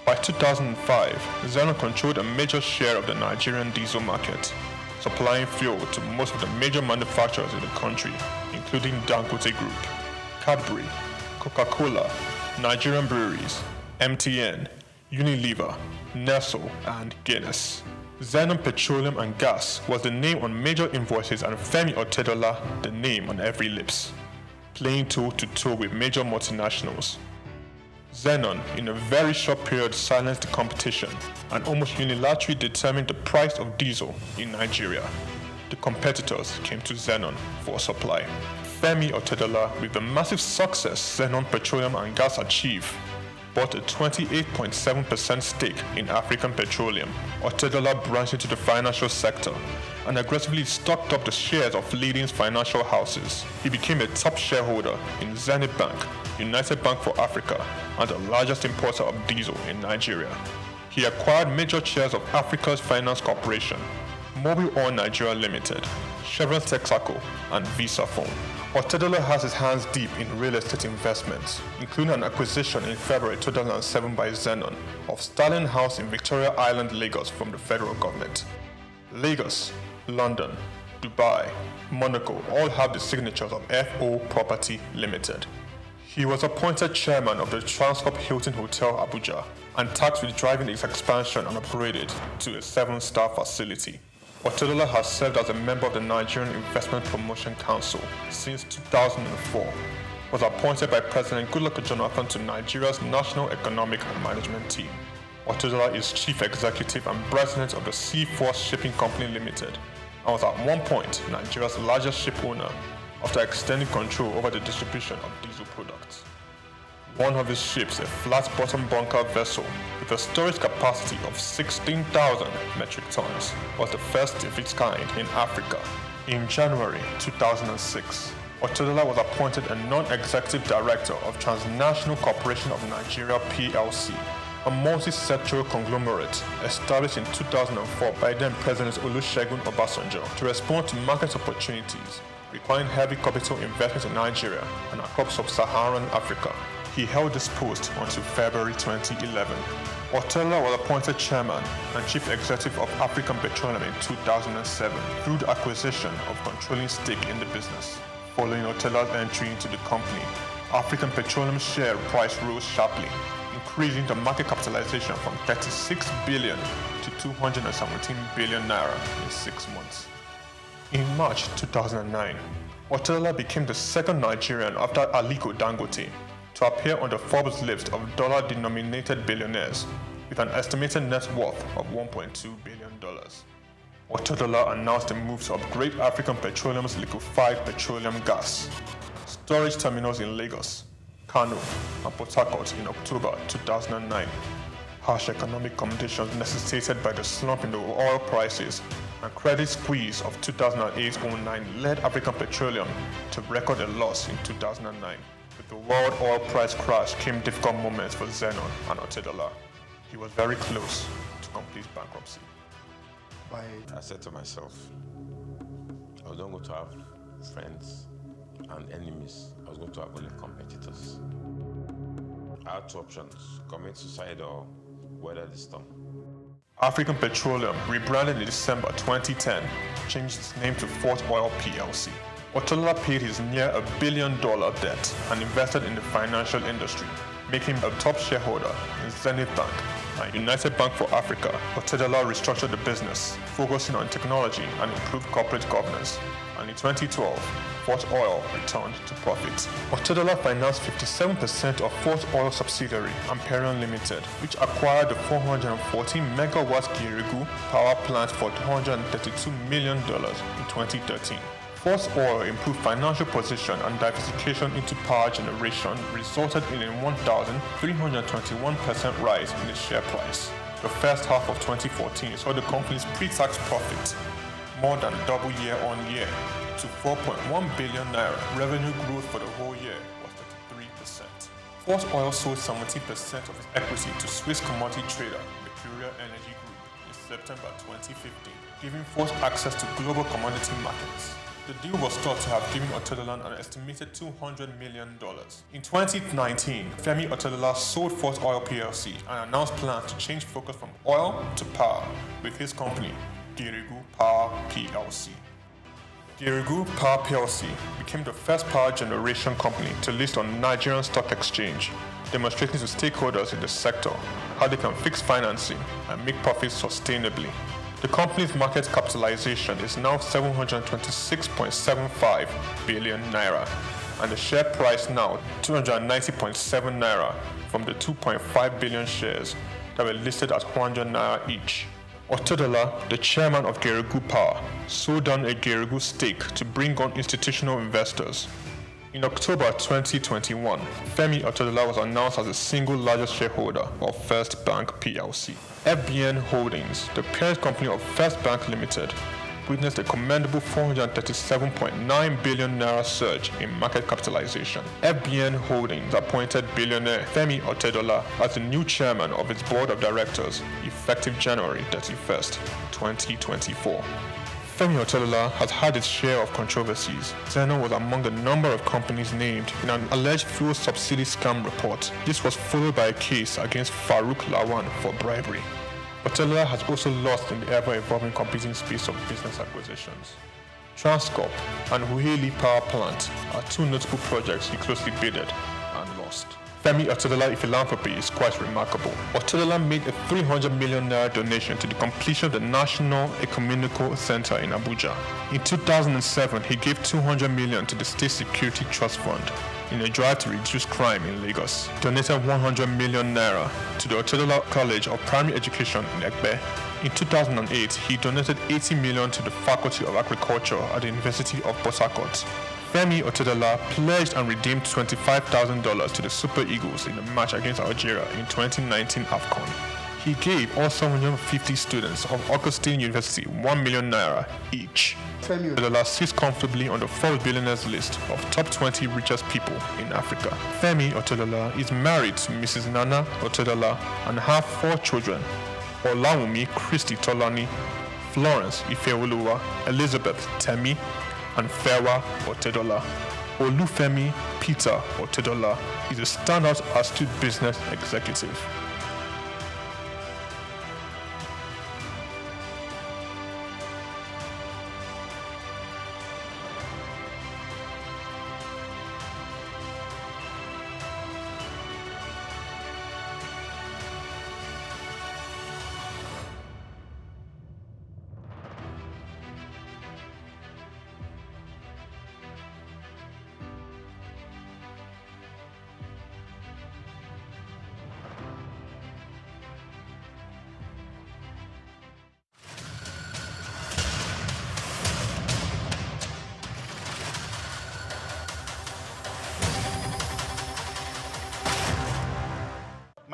[SPEAKER 15] By 2005, Zenon controlled a major share of the Nigerian diesel market, supplying fuel to most of the major manufacturers in the country, including Dangote Group, Cadbury, Coca-Cola, Nigerian Breweries, MTN, Unilever, Nestle, and Guinness. Zenon Petroleum and Gas was the name on major invoices, and Femi Otedola the name on every lips, playing toe-to-toe with major multinationals. Zenon, in a very short period, silenced the competition and almost unilaterally determined the price of diesel in Nigeria. The competitors came to Zenon for supply. Femi Otedola, with the massive success Zenon Petroleum and Gas achieved, bought a 28.7% stake in African Petroleum. Otedola branched into the financial sector and aggressively stocked up the shares of leading financial houses. He became a top shareholder in Zenith Bank, United Bank for Africa, and the largest importer of diesel in Nigeria. He acquired major shares of Africa's Finance Corporation, Mobile Oil Nigeria Limited, Chevron Texaco, and Visa Phone. Otedola has his hands deep in real estate investments, including an acquisition in February 2007 by Zenon of Sterling House in Victoria Island, Lagos from the federal government. Lagos, London, Dubai, Monaco all have the signatures of FO Property Limited. He was appointed chairman of the Transcorp Hilton Hotel Abuja and tasked with driving its expansion and upgraded to a 7-star facility. Otedola has served as a member of the Nigerian Investment Promotion Council since 2004, was appointed by President Goodluck Jonathan to Nigeria's National Economic and Management Team. Otedola is chief executive and president of the Seaforth Shipping Company Limited and was at one point Nigeria's largest ship owner after extending control over the distribution of diesel products. One of his ships, a flat-bottom bunker vessel with a storage capacity of 16,000 metric tons, was the first of its kind in Africa. In January 2006, Otedola was appointed a non-executive director of Transnational Corporation of Nigeria PLC, a multi-sectoral conglomerate established in 2004 by then President Olusegun Obasanjo to respond to market opportunities requiring heavy capital investment in Nigeria and across sub-Saharan Africa. He held this post until February 2011. Otedola was appointed chairman and chief executive of African Petroleum in 2007 through the acquisition of controlling stake in the business. Following Otedola's entry into the company, African Petroleum's share price rose sharply, increasing the market capitalization from 36 billion to 217 billion naira in 6 months. In March 2009, Otedola became the second Nigerian after Aliko Dangote to appear on the Forbes list of dollar-denominated billionaires, with an estimated net worth of $1.2 billion. Otedola announced a move to upgrade African Petroleum's liquefied petroleum gas storage terminals in Lagos, Kano, and Port Harcourt in October 2009. Harsh economic conditions necessitated by the slump in the oil prices and credit squeeze of 2008-09 led African Petroleum to record a loss in 2009. With the world oil price crash came difficult moments for Zenon and Otedola. He was very close to complete bankruptcy.
[SPEAKER 8] I said to myself, I was not going to have friends and enemies. I was going to have only competitors. I had two options: commit suicide or weather the storm.
[SPEAKER 15] African Petroleum, rebranded in December 2010, changed its name to Fort Oil PLC. Otedola paid his near $1 billion debt and invested in the financial industry, making him a top shareholder in Zenith Bank and United Bank for Africa. Otedola restructured the business, focusing on technology and improved corporate governance. And in 2012, Fort Oil returned to profit. Otedola financed 57% of Fort Oil subsidiary, Amperion Limited, which acquired the 414 megawatt Geregu power plant for $232 million in 2013. Fort Oil improved financial position and diversification into power generation resulted in a 1,321% rise in its share price. The first half of 2014 saw the company's pre-tax profit more than double year on year to 4.1 billion naira. Revenue growth for the whole year was 33%. Fort Oil sold 70% of its equity to Swiss commodity trader Mercuria Energy Group in September 2015, giving Fort access to global commodity markets. The deal was thought to have given Otedola an estimated $200 million. In 2019, Femi Otedola sold Fort Oil PLC and announced plans to change focus from oil to power with his company, Geregu Power PLC. Geregu Power PLC became the first power generation company to list on Nigerian Stock Exchange, demonstrating to stakeholders in the sector how they can fix financing and make profits sustainably. The company's market capitalization is now 726.75 billion naira, and the share price now 290.7 naira from the 2.5 billion shares that were listed at 100 naira each. Otedola, the chairman of Geregu Power, sold down a Geregu stake to bring on institutional investors. In October 2021, Femi Otedola was announced as the single largest shareholder of First Bank PLC. FBN Holdings, the parent company of First Bank Limited, witnessed a commendable 437.9 billion naira surge in market capitalization. FBN Holdings appointed billionaire Femi Otedola as the new chairman of its board of directors, effective January 31st, 2024. Femi Otedola has had its share of controversies. Zenon was among the number of companies named in an alleged fuel subsidy scam report. This was followed by a case against Farouk Lawan for bribery. Otedola has also lost in the ever-evolving competing space of business acquisitions. Transcorp and Huheli Power Plant are two notable projects he closely bidded and lost. Femi Otedola philanthropy is quite remarkable. Otedola made a 300 million naira donation to the completion of the National Ecumenical Center in Abuja. In 2007, he gave 200 million to the State Security Trust Fund in a drive to reduce crime in Lagos. Donated 100 million naira to the Otedola College of Primary Education in Egbe. In 2008, he donated 80 million to the Faculty of Agriculture at the University of Port Harcourt. Femi Otedola pledged and redeemed $25,000 to the Super Eagles in the match against Algeria in 2019 AFCON. He gave all 750 students of Augustine University 1 million naira each. Femi Otedola sits comfortably on the Forbes billionaires list of top 20 richest people in Africa. Femi Otedola is married to Mrs. Nana Otedola and have 4 children: Olawumi Christy Tolani, Florence Ifeoluwa, Elizabeth Temi, and Fewa Otedola. Olufemi Peter Otedola is a standout astute business executive.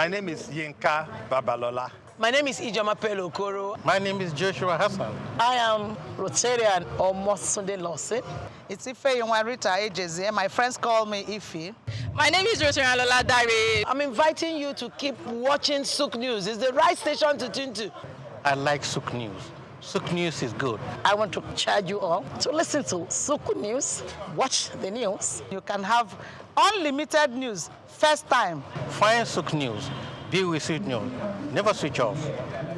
[SPEAKER 2] My name is Yinka Babalola.
[SPEAKER 5] My name is Ijoma Pelo Okoro.
[SPEAKER 20] My name is Joshua Hassan.
[SPEAKER 5] I am Rotarian Omosunde Lawson.
[SPEAKER 21] It's Ife Yunwarita Ejeze. My friends call me Ife.
[SPEAKER 5] My name is Rotarian Lola Dare. I'm inviting you to keep watching SOUQ News. It's the right station to tune to.
[SPEAKER 20] I like SOUQ News. SOUQ News is good.
[SPEAKER 5] I want to charge you all to listen to SOUQ News, watch the news.
[SPEAKER 21] You can have unlimited news, first time.
[SPEAKER 20] Find SOUQ News. Be with SOUQ News. Never switch off.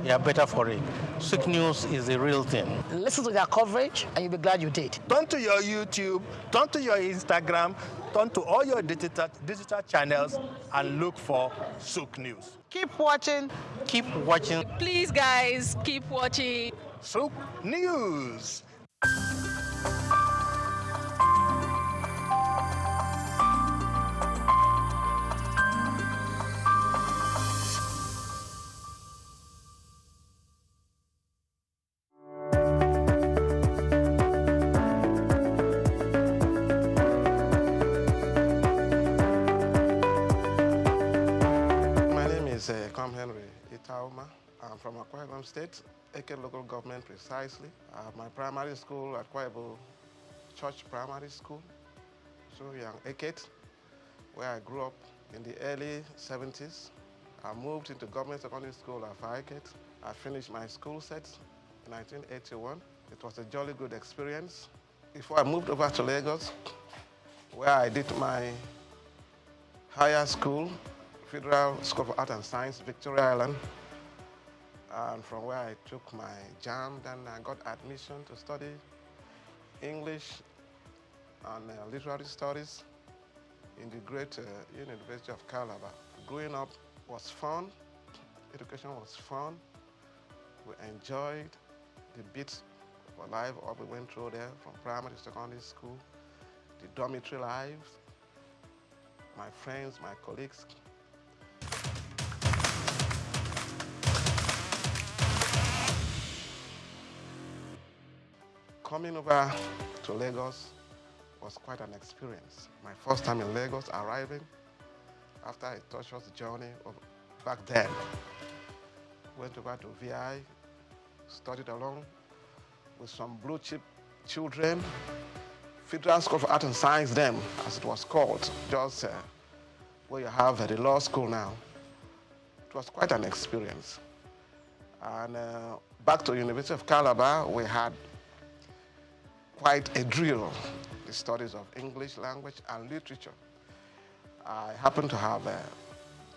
[SPEAKER 20] You are better for it. SOUQ News is the real thing.
[SPEAKER 5] Listen to their coverage and you'll be glad you did.
[SPEAKER 2] Turn to your YouTube, turn to your Instagram, turn to all your digital channels and look for SOUQ News.
[SPEAKER 21] Keep watching.
[SPEAKER 20] Keep watching.
[SPEAKER 6] Please, guys, keep watching
[SPEAKER 2] SOUQ News.
[SPEAKER 22] I'm from Akwa Ibom State, Eke local government precisely. My primary school at Akwa Ibom Church Primary School, so young Eket, where I grew up in the early 70s. I moved into government secondary school at Eket. I finished my school set in 1981. It was a jolly good experience. Before I moved over to Lagos, where I did my higher school, Federal School of Art and Science, Victoria Island. And from where I took my JAM, then I got admission to study English and literary studies in the great University of Calabar. Growing up was fun, education was fun. We enjoyed the bits of our life, all we went through there, from primary to secondary school, the dormitory lives, my friends, my colleagues. Coming over to Lagos was quite an experience. My first time in Lagos, arriving after a tortuous journey back then. Went over to VI, studied along with some blue chip children, Federal School of Art and Science then, as it was called, just where you have the law school now. It was quite an experience. And back to University of Calabar, we had quite a drill, the studies of English language and literature. I happen to have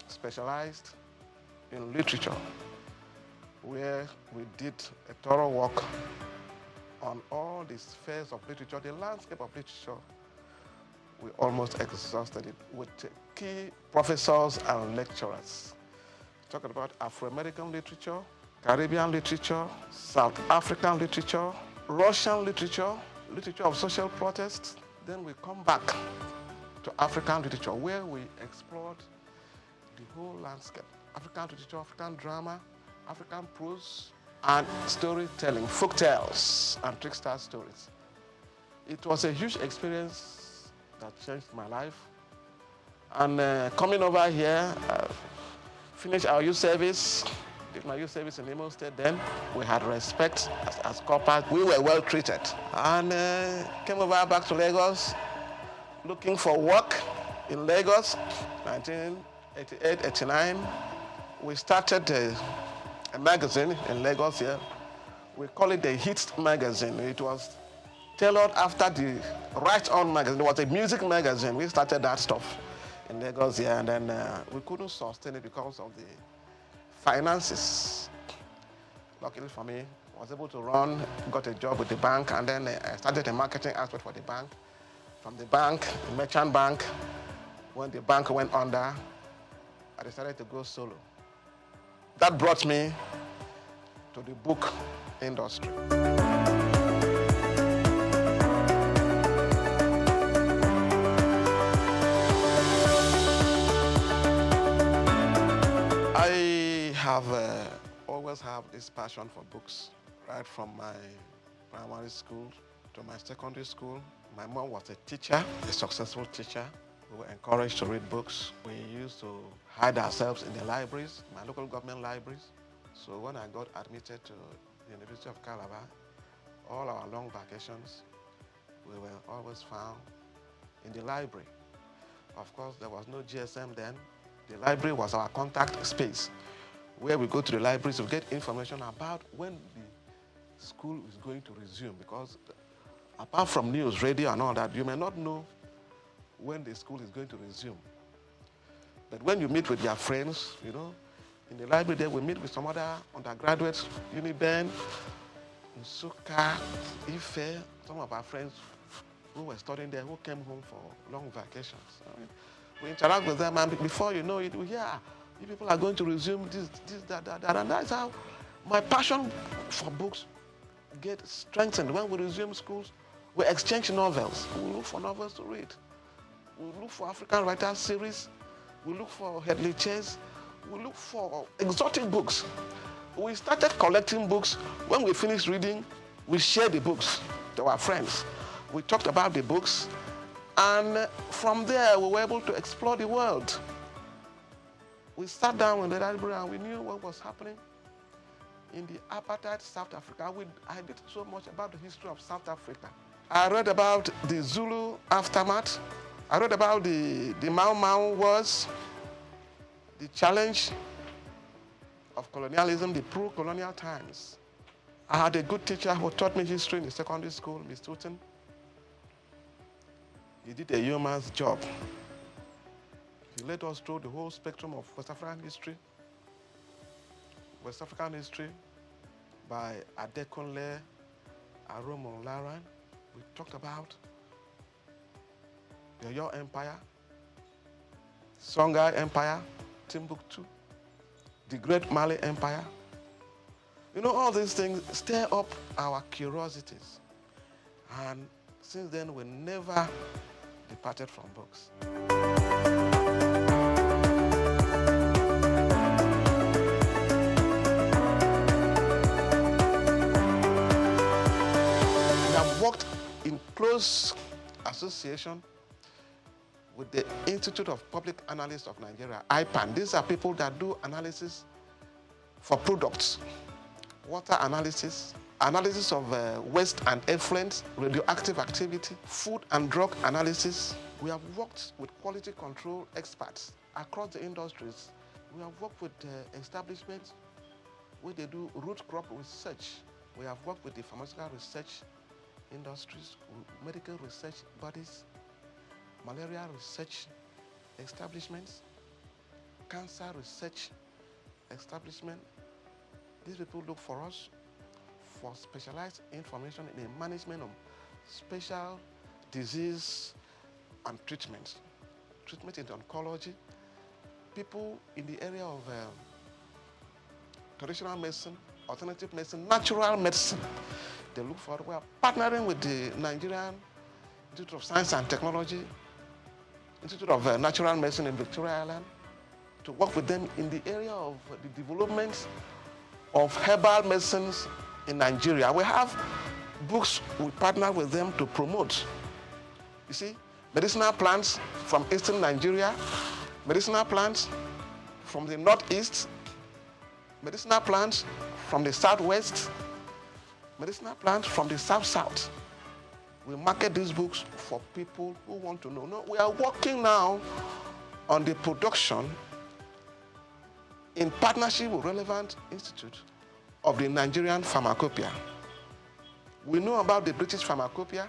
[SPEAKER 22] specialized in literature, where we did a thorough work on all the spheres of literature, the landscape of literature. We almost exhausted it with key professors and lecturers. Talking about Afro-American literature, Caribbean literature, South African literature, Russian literature, literature of social protest. Then we come back to African literature, where we explored the whole landscape. African literature, African drama, African prose, and storytelling, folk tales, and trickster stories. It was a huge experience that changed my life. And coming over here, finished our youth service, did my youth service in Imo State then. We had respect as corporate. We were well treated. And came over back to Lagos, looking for work in Lagos, 1988, 89. We started a magazine in Lagos here. We call it the Hits magazine. It was tailored after the Right On magazine. It was a music magazine. We started that stuff in Lagos here, and then we couldn't sustain it because of the finances. Luckily for me, I was able to run, got a job with the bank, and then I started a marketing aspect for the bank. From the bank, the merchant bank, when the bank went under, I decided to go solo. That brought me to the book industry. I have always have this passion for books, right from my primary school to my secondary school. My mom was a teacher, a successful teacher. We were encouraged to read books. We used to hide ourselves in the libraries, my local government libraries. So when I got admitted to the University of Calabar, all our long vacations, we were always found in the library. Of course, there was no GSM then. The library was our contact space, where we go to the libraries to get information about when the school is going to resume, because apart from news, radio and all that, you may not know when the school is going to resume. But when you meet with your friends, you know, in the library there, we meet with some other undergraduates, Uniben, SOUQ, Ife, some of our friends who were studying there, who came home for long vacations. I mean, we interact with them, and before you know it, we hear, you people are going to resume this, that, and that's how my passion for books gets strengthened. When we resume schools, we exchange novels. We look for novels to read. We look for African writers series. We look for Headley Chase. We look for exotic books. We started collecting books. When we finished reading, we shared the books to our friends. We talked about the books, and from there, we were able to explore the world. We sat down in the library and we knew what was happening in the apartheid South Africa. I did so much about the history of South Africa. I read about the Zulu aftermath. I read about the Mau Mau Wars, the challenge of colonialism, the pro-colonial times. I had a good teacher who taught me history in the secondary school, Miss Tooten. He did a yeoman's job. He led us through the whole spectrum of West African history. West African history by Adekunle Aromo-Laran. We talked about the Oyo Empire, Songhai Empire, Timbuktu, the Great Mali Empire. You know, all these things stir up our curiosities. And since then, we never departed from books. We have worked in close association with the Institute of Public Analysts of Nigeria, IPAN. These are people that do analysis for products, water analysis, analysis of waste and effluent, radioactive activity, food and drug analysis. We have worked with quality control experts across the industries. We have worked with establishments where they do root crop research. We have worked with the pharmaceutical research industries, medical research bodies, malaria research establishments, cancer research establishment. These people look for us for specialized information in the management of special disease and treatment in oncology, people in the area of traditional medicine, alternative medicine, natural medicine. They look for it. We are partnering with the Nigerian Institute of Science and Technology, Institute of Natural Medicine in Victoria Island, to work with them in the area of the development of herbal medicines in Nigeria. We have books we partner with them to promote. You see, medicinal plants from eastern Nigeria, medicinal plants from the northeast, medicinal plants from the southwest, medicinal plants from the south-south. We market these books for people who want to know. No, we are working now on the production in partnership with relevant institute of the Nigerian pharmacopoeia. We know about the British pharmacopoeia.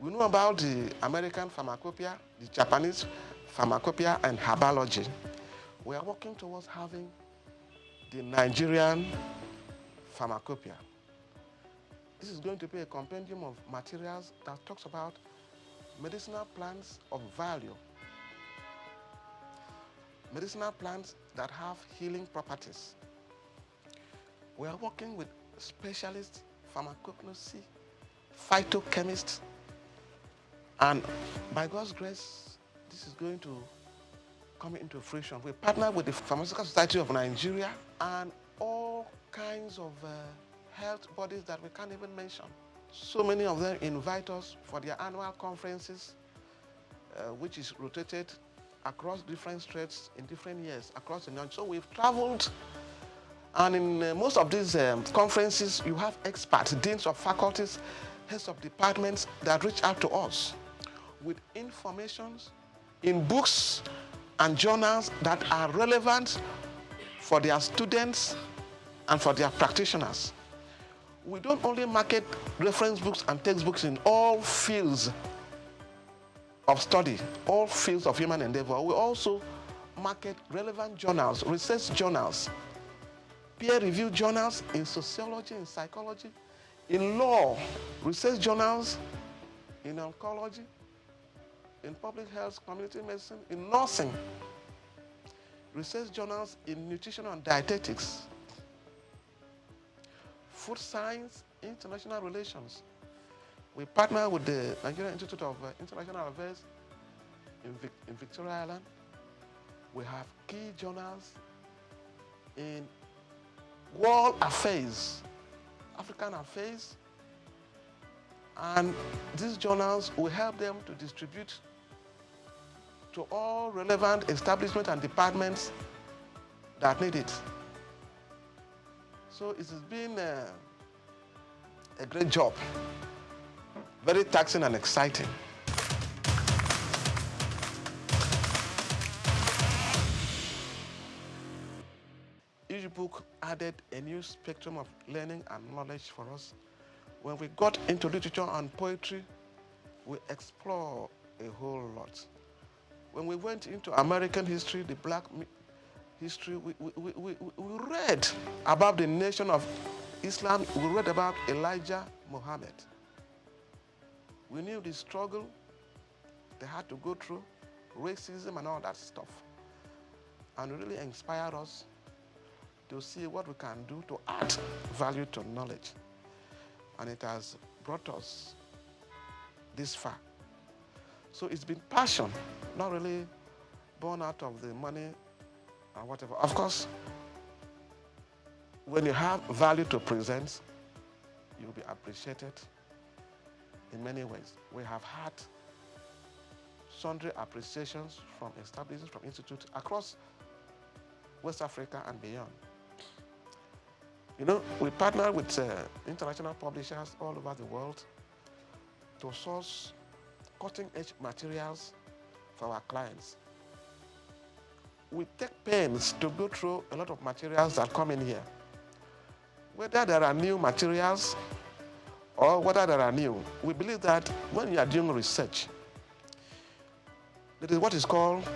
[SPEAKER 22] We know about the American pharmacopoeia, the Japanese pharmacopoeia, and herbology. We are working towards having the Nigerian pharmacopoeia. This is going to be a compendium of materials that talks about medicinal plants of value, medicinal plants that have healing properties. We are working with specialists, pharmacognosy, phytochemists, and by God's grace, this is going to come into fruition. We partner with the Pharmaceutical Society of Nigeria and all kinds of health bodies that we can't even mention. So many of them invite us for their annual conferences which is rotated across different states in different years across the nation. So we've traveled, and in most of these conferences, you have experts, deans of faculties, heads of departments that reach out to us with information in books and journals that are relevant for their students and for their practitioners. We don't only market reference books and textbooks in all fields of study, all fields of human endeavor. We also market relevant journals, research journals, peer-reviewed journals in sociology, in psychology, in law, research journals in oncology, in public health, community medicine, in nursing, research journals in nutrition and dietetics, food science, international relations. We partner with the Nigerian Institute of International Affairs in Victoria Island. We have key journals in world affairs, African affairs, and these journals will help them to distribute to all relevant establishments and departments that need it. So it has been a great job, very taxing and exciting. Each book added a new spectrum of learning and knowledge for us. When we got into literature and poetry, we explored a whole lot. When we went into American history, the black history, we read about the nation of Islam. We read about Elijah Muhammad. We knew the struggle they had to go through, racism and all that stuff. And it really inspired us to see what we can do to add value to knowledge. And it has brought us this far. So it's been passion, not really born out of the money and whatever. Of course, when you have value to present, you'll be appreciated in many ways. We have had sundry appreciations from establishments, from institutes across West Africa and beyond. You know, we partner with international publishers all over the world to source cutting-edge materials for our clients. We take pains to go through a lot of materials that come in here. Whether there are new materials or whether there are new, we believe that when you are doing research, there is what is called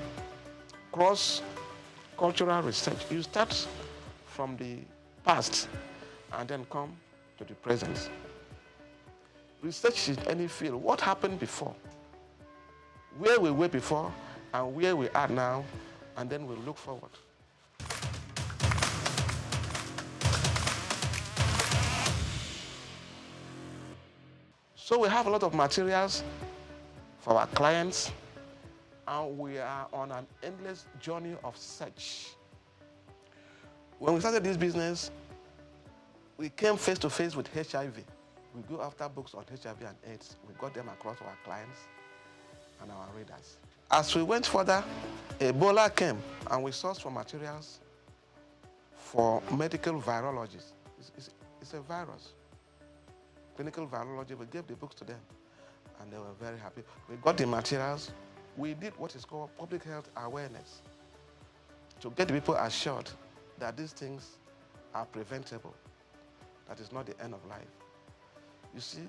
[SPEAKER 22] cross-cultural research. You start from the past and then come to the present. Research in any field, what happened before, where we were before and where we are now, and then we look forward. So we have a lot of materials for our clients, and we are on an endless journey of search. When we started this business, we came face to face with HIV. We go after books on HIV and AIDS. We got them across our clients and our readers. As we went further, Ebola came, and we sourced for materials for medical virologists. It's a virus. Clinical virology, we gave the books to them, and they were very happy. We got the materials. We did what is called public health awareness to get people assured that these things are preventable. That is not the end of life. You see,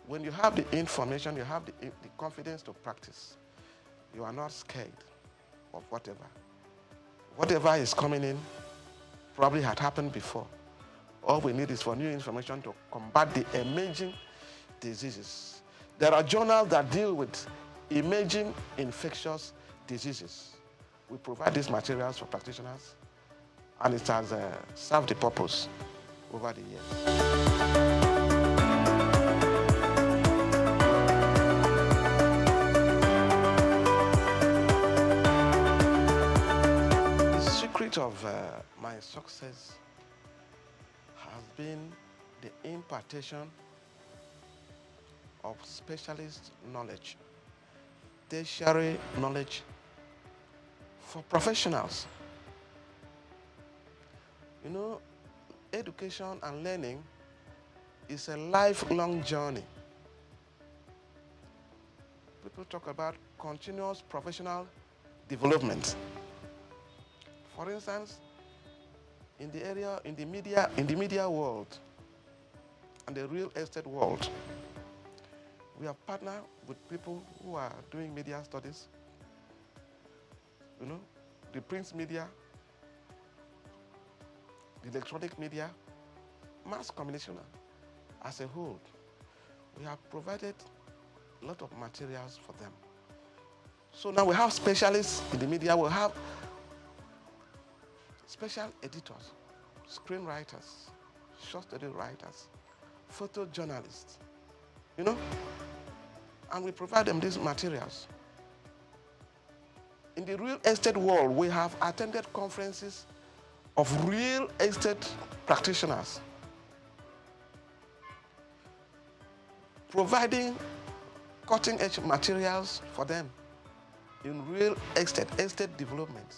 [SPEAKER 22] when you have the information, you have the confidence to practice. You are not scared of whatever. Whatever is coming in probably had happened before. All we need is for new information to combat the emerging diseases. There are journals that deal with emerging infectious diseases. We provide these materials for practitioners, and it has served the purpose over the years. The secret of my success has been the impartation of specialist knowledge, tertiary knowledge for professionals. You know, education and learning is a lifelong journey. People talk about continuous professional development. For instance, in the media world and the real estate world, we have partnered with people who are doing media studies, you know, the print media, the electronic media, mass communication as a whole. We have provided a lot of materials for them. So now we have specialists in the media, we have special editors, screenwriters, short story writers, photojournalists, you know, and we provide them these materials. In the real estate world, we have attended conferences of real estate practitioners, providing cutting-edge materials for them in real estate development,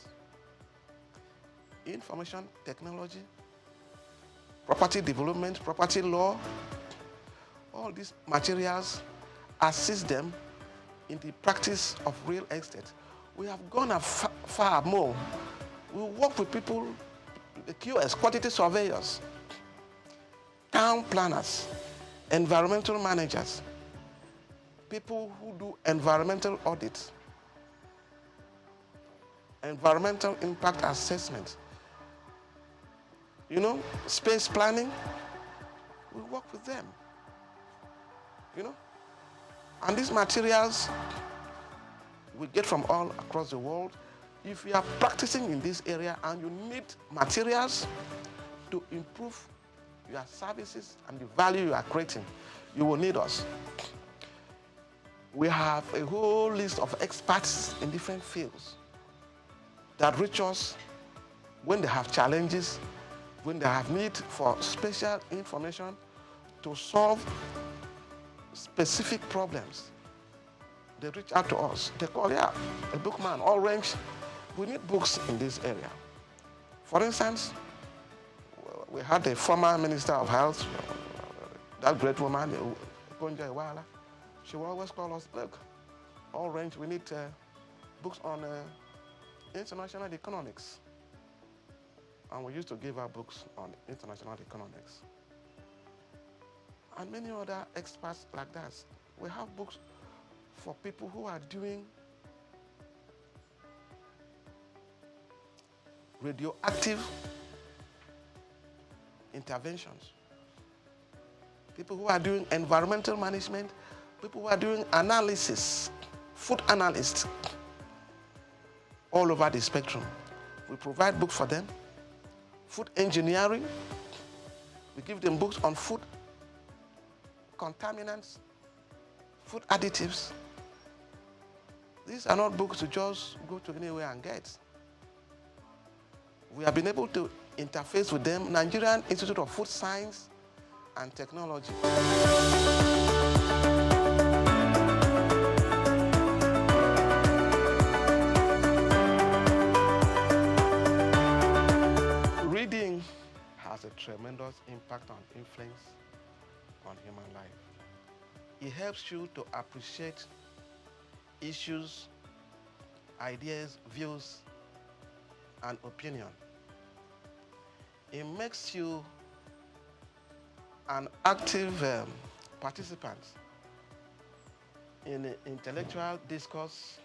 [SPEAKER 22] information technology, property development, property law. All these materials assist them in the practice of real estate. We have gone far more. We work with people, the QS, quantity surveyors, town planners, environmental managers, people who do environmental audits, environmental impact assessment, you know, space planning. We work with them, you know. And these materials we get from all across the world. If you are practicing in this area and you need materials to improve your services and the value you are creating, you will need us. We have a whole list of experts in different fields that reach us when they have challenges, when they have need for special information to solve specific problems. They reach out to us. They call, yeah, a bookman, all range. We need books in this area. For instance, we had the former Minister of Health, that great woman, Gonja Iwala. She will always call us, look, all range, we need books on international economics. And we used to give her books on international economics. And many other experts like that. We have books for people who are doing radioactive interventions, people who are doing environmental management, people who are doing analysis, food analysts, all over the spectrum. We provide books for them. Food engineering, we give them books on food contaminants, food additives. These are not books to just go to anywhere and get. We have been able to interface with them, Nigerian Institute of Food Science and Technology. Reading has a tremendous impact and influence on human life. It helps you to appreciate issues, ideas, views, and opinion. It makes you an active participant in intellectual discourse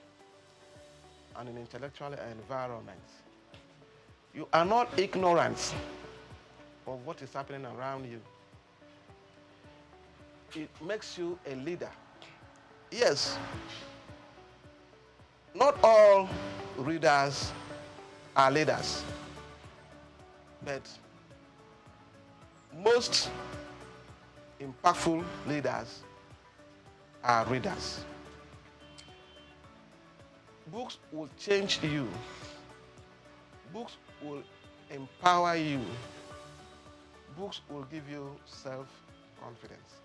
[SPEAKER 22] and in intellectual environment. You are not ignorant of what is happening around you. It makes you a leader. Yes, not all readers are leaders, but most impactful leaders are readers. Books will change you. Books will empower you. Books will give you self-confidence.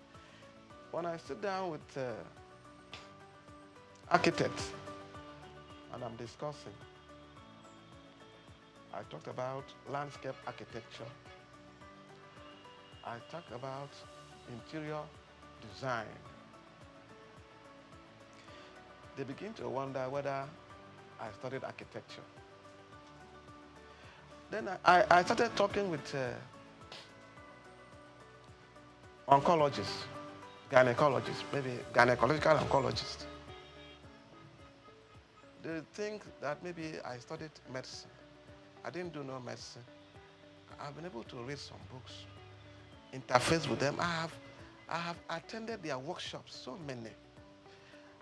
[SPEAKER 22] When I sit down with architect, and I'm discussing. I talked about landscape architecture. I talked about interior design. They begin to wonder whether I studied architecture. Then I started talking with oncologists, gynecologists, maybe gynecological oncologists. They think that maybe I studied medicine. I didn't do no medicine. I've been able to read some books, interface with them. I have attended their workshops, so many,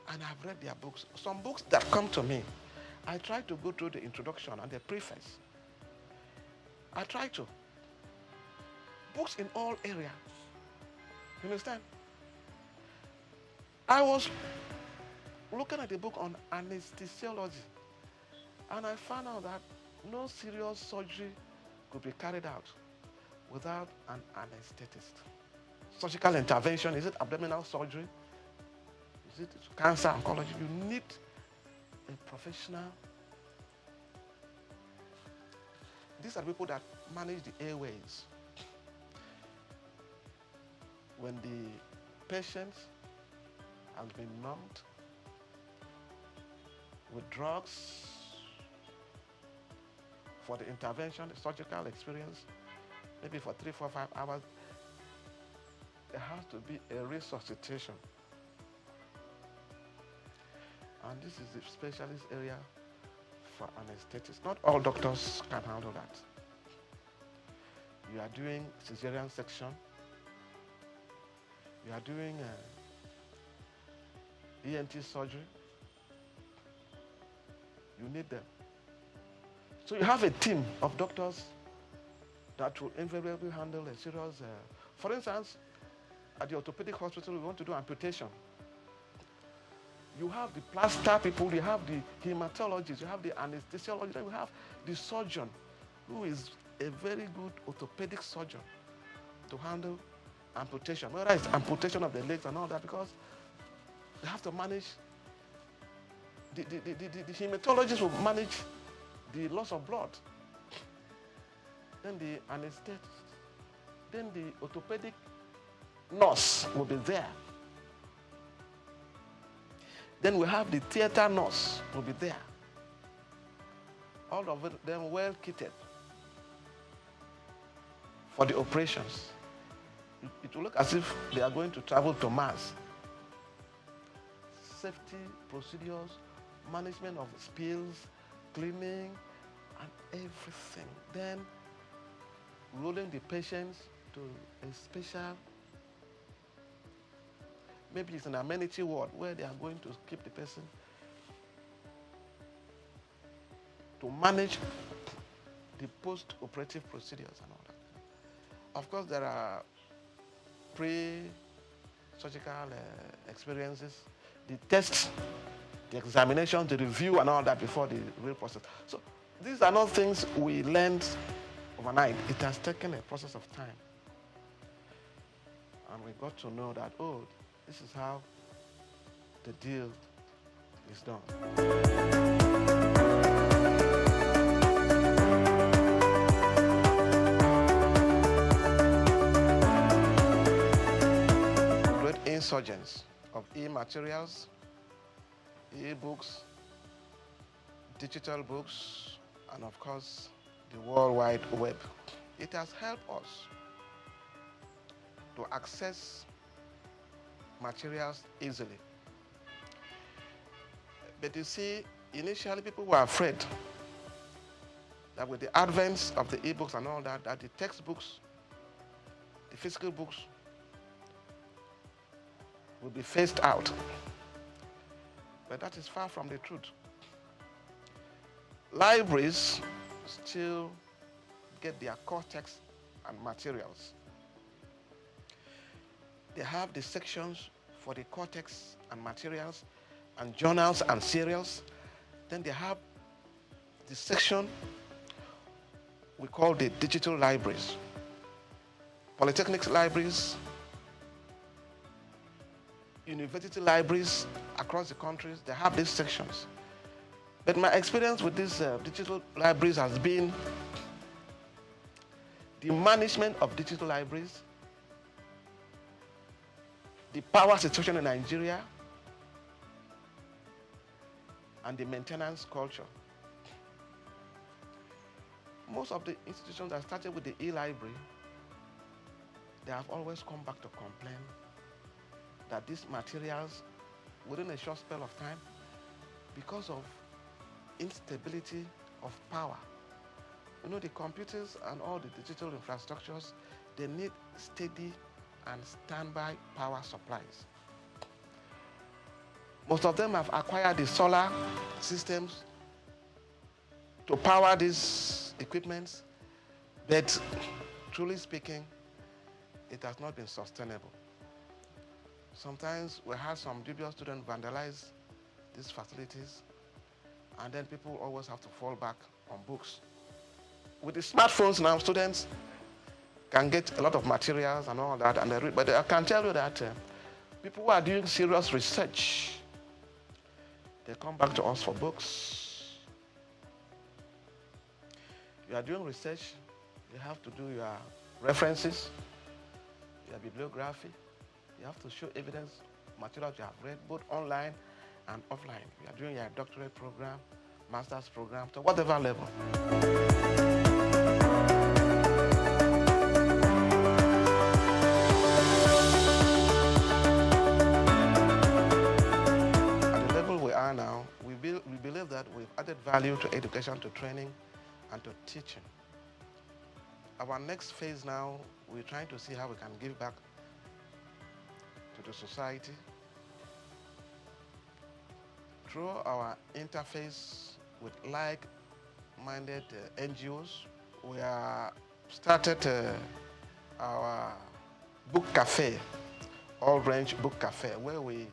[SPEAKER 22] and I've read their books. Some books that come to me, I try to go through the introduction and the preface. I try to. Books in all areas. You understand? I was looking at a book on anesthesiology, and I found out that no serious surgery could be carried out without an anesthetist. Surgical intervention, is it abdominal surgery? Is it cancer oncology? You need a professional. These are people that manage the airways. When the patient has been numbed with drugs for the intervention, the surgical experience, maybe for 3, 4, 5 hours, there has to be a resuscitation. And this is the specialist area for anesthetists. Not all doctors can handle that. You are doing cesarean section. You are doing ENT surgery. You need them. So you have a team of doctors that will invariably handle a serious, for instance, at the orthopedic hospital, we want to do amputation. You have the plaster people, you have the hematologists, you have the anesthesiologist, then you have the surgeon, who is a very good orthopedic surgeon to handle amputation. Whether it's amputation of the legs and all that, because they have to manage, the hematologist will manage the loss of blood. Then the anesthetist, then the orthopedic nurse will be there. Then we have the theater nurse will be there. All of them well kitted for the operations. It will look as if they are going to travel to Mars. Safety procedures, management of spills, cleaning, and everything. Then rolling the patients to a special, maybe it's an amenity ward where they are going to keep the person to manage the post-operative procedures and all that. Of course, there are pre-surgical experiences, the tests, the examination, the review and all that before the real process. So these are not things we learned overnight. It has taken a process of time. And we got to know that, oh, this is how the deal is done. Great insurgents of e-materials, e-books, digital books, and of course, the World Wide Web. It has helped us to access materials easily. But you see, initially people were afraid that with the advent of the e-books and all that, that the textbooks, the physical books, will be phased out. But that is far from the truth. Libraries still get their core text and materials. They have the sections for the core text and materials and journals and serials. Then they have the section we call the digital libraries. Polytechnic libraries, university libraries across the countries, they have these sections. But my experience with these digital libraries has been the management of digital libraries, the power situation in Nigeria, and the maintenance culture. Most of the institutions that started with the e-library, they have always come back to complain that these materials, within a short spell of time, because of instability of power. You know, the computers and all the digital infrastructures, they need steady and standby power supplies. Most of them have acquired the solar systems to power these equipments, but truly speaking, it has not been sustainable. Sometimes we had some dubious students vandalize these facilities, and then people always have to fall back on books. With the smartphones now, students can get a lot of materials and all that, and they read, but I can tell you that people who are doing serious research, they come back to us for books. You are doing research, you have to do your references, your bibliography. You have to show evidence, materials you have read, both online and offline. You are doing your doctorate program, master's program, to whatever level. At the level we are now, we believe that we've added value to education, to training, and to teaching. Our next phase now, we're trying to see how we can give back to the society through our interface with like-minded NGOs. We are started our book cafe, all-range book cafe, where we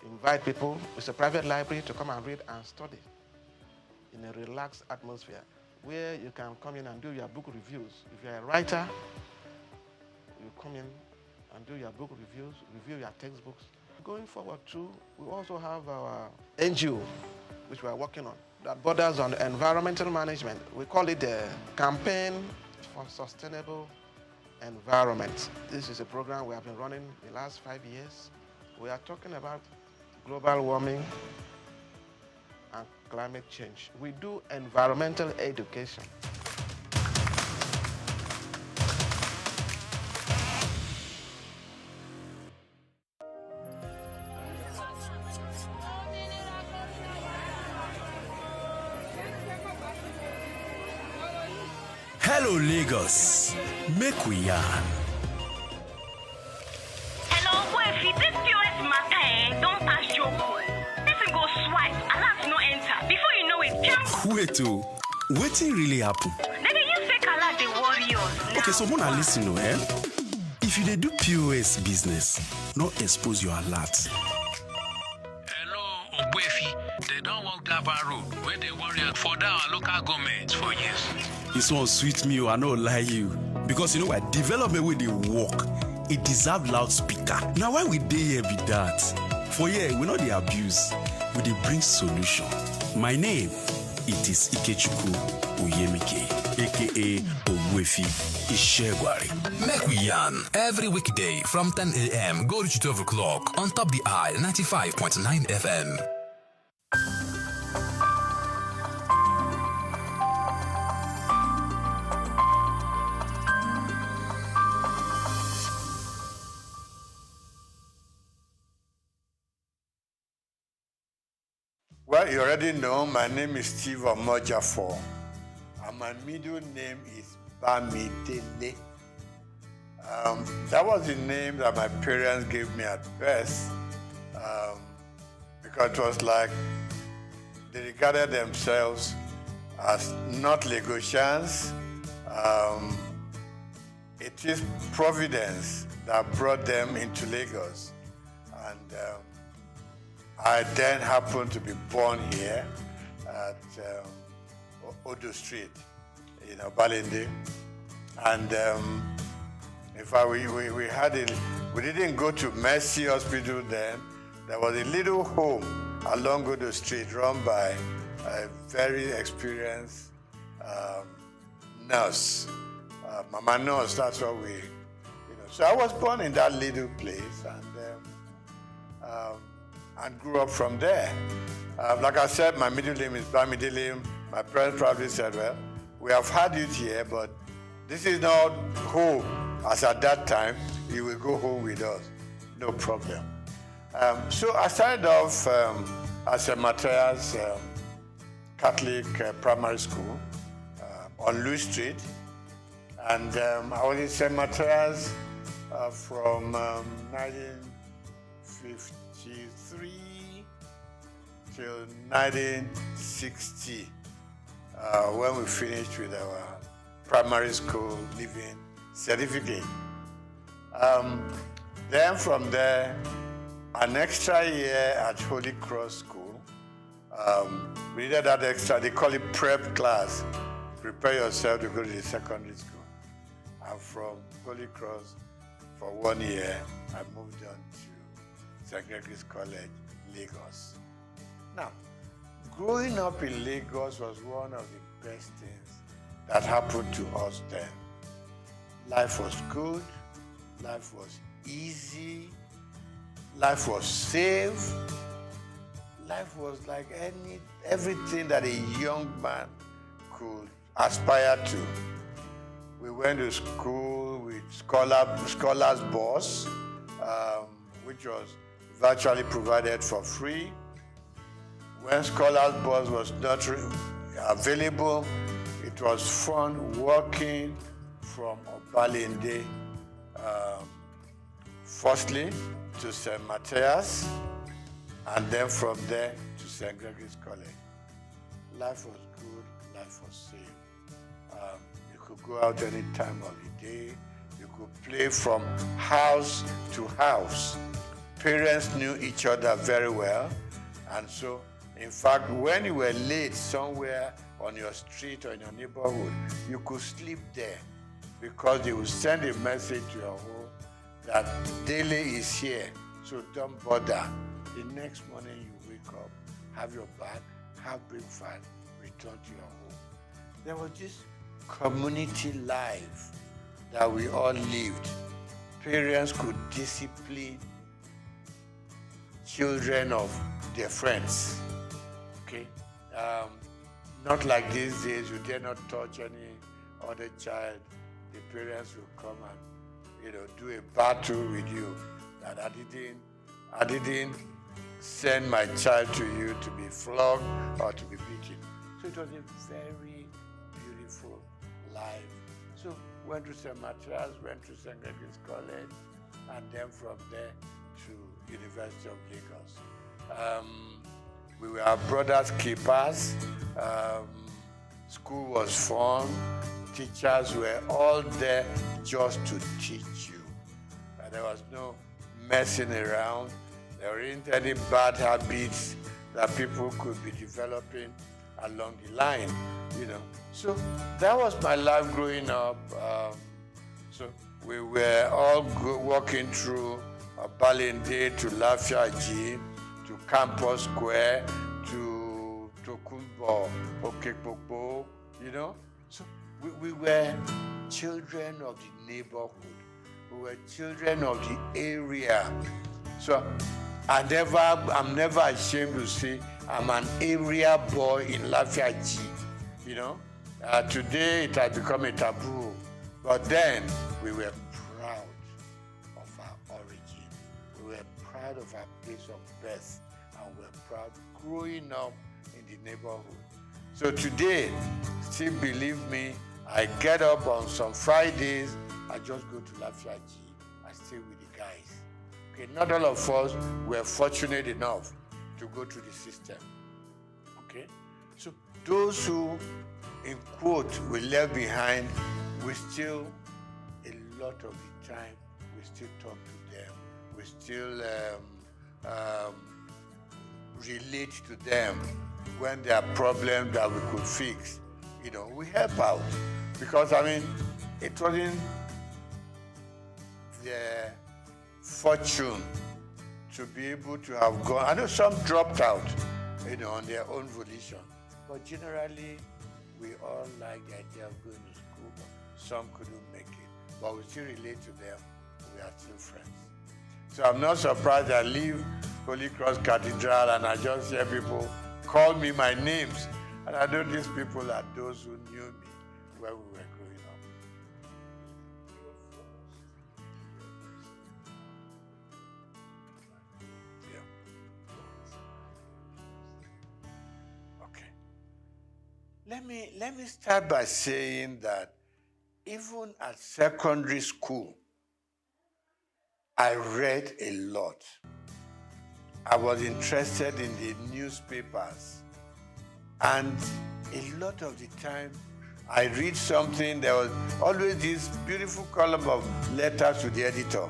[SPEAKER 22] invite people. It's a private library to come and read and study in a relaxed atmosphere, where you can come in and do your book reviews. If you're a writer, you come in and do your book reviews, review your textbooks. Going forward too, we also have our NGO, which we are working on, that borders on environmental management. We call it the Campaign for Sustainable Environment. This is a program we have been running the last 5 years. We are talking about global warming and climate change. We do environmental education.
[SPEAKER 14] Hello, Lagos. Make we yarn.
[SPEAKER 17] Hello, Boyfi. This POS matter don't pass your code. Person go swipe, alerts no enter. Before you know it, jump.
[SPEAKER 14] Wait, wetin really happen?
[SPEAKER 17] Then they use fake alert the warriors.
[SPEAKER 14] Okay, so Mona, listen, if you dey do POS business, no expose your alert.
[SPEAKER 16] Hello, Boyfi. They don't walk that road where they warriors for down local government for years.
[SPEAKER 14] This one sweet me, I no lie you. Because you know what, development with the work, it deserve loudspeaker. Now why we dey here be that? For here, we know the abuse, we dey bring solution. My name, it is Ikechukwu Oyemike, aka Ogwefi Ishegwari.
[SPEAKER 12] Make we yarn every weekday from 10 a.m. go to 12 o'clock on Top the Eye 95.9 FM.
[SPEAKER 1] Well, you already know my name is Steve Omojafo, and my middle name is Bamidele. That was the name that my parents gave me at birth, because it was like they regarded themselves as not Lagosians. It is Providence that brought them into Lagos, and I then happened to be born here at Odo Street, Balinde. And in fact, we had a We didn't go to Mercy Hospital then. There was a little home along Godo Street run by a very experienced nurse. Mama nurse, that's what we, So I was born in that little place and grew up from there. Like I said, my middle name is Bamidilim. My parents probably said, well, we have had it here, but this is not home. As at that time, you will go home with us. No problem. So I started off at St. Matthias Catholic Primary School on Louis Street. And I was in St. Matthias from 1953 till 1960, when we finished with our primary school living certificate. Then from there, an extra year at Holy Cross School. We needed that extra, they call it prep class. Prepare yourself to go to the secondary school. And from Holy Cross, for 1 year, I moved on to St. Gregory's College, Lagos. Now, growing up in Lagos was one of the best things that happened to us then. Life was good, life was easy, life was safe, life was like everything that a young man could aspire to. We went to school with Scholars Bus, which was virtually provided for free. When Scholars Bus was not available, it was fun walking from Obalende, firstly to St. Matthias, and then from there to St. Gregory's College. Life was good, life was safe. You could go out any time of the day. You could play from house to house. Parents knew each other very well, and so, in fact, when you were late somewhere on your street or in your neighborhood, you could sleep there because they would send a message to your home that Dele is here, so don't bother. The next morning you wake up, have your bath, have breakfast, return to your home. There was this community life that we all lived. Parents could discipline children of their friends. Okay? Not like these days, you dare not touch any other child. The parents will come and do a battle with you. That I didn't send my child to you to be flogged or to be beaten. So it was a very beautiful life. So went to St. Matthias, went to St. Gregory's College, and then from there to University of Lagos. We were our brothers' keepers. School was fun. Teachers were all there just to teach you. There was no messing around. There weren't any bad habits that people could be developing along the line, So that was my life growing up. So we were all walking through Balinde to Lafiaji, to Campus Square, to Tokunbo, Okekpopo, So we were children of the neighborhood. We were children of the area. So I'm never ashamed to say I'm an area boy in Lafiaji. Today it has become a taboo, but then we were proud of our origin. We were proud of our place of birth, and we were proud growing up in the neighborhood. So today, still believe me, I get up on some Fridays, I just go to Lafiaji, I stay with the guys. Okay, not all of us were fortunate enough to go through the system. Okay, so those who, in quote, we left behind, we still, a lot of the time, we still talk to them. We still relate to them when there are problems that we could fix. We help out. Because, it wasn't their fortune to be able to have gone. I know some dropped out, on their own volition. But generally, we all like the idea of going to school, but some couldn't make it. But we still relate to them. We are still friends. So I'm not surprised I leave Holy Cross Cathedral and I just hear people call me my names. And I know these people are those who knew me when we were growing up. Let me start by saying that even at secondary school, I read a lot. I was interested in the newspapers. And a lot of the time, I read something, there was always this beautiful column of letters to the editor.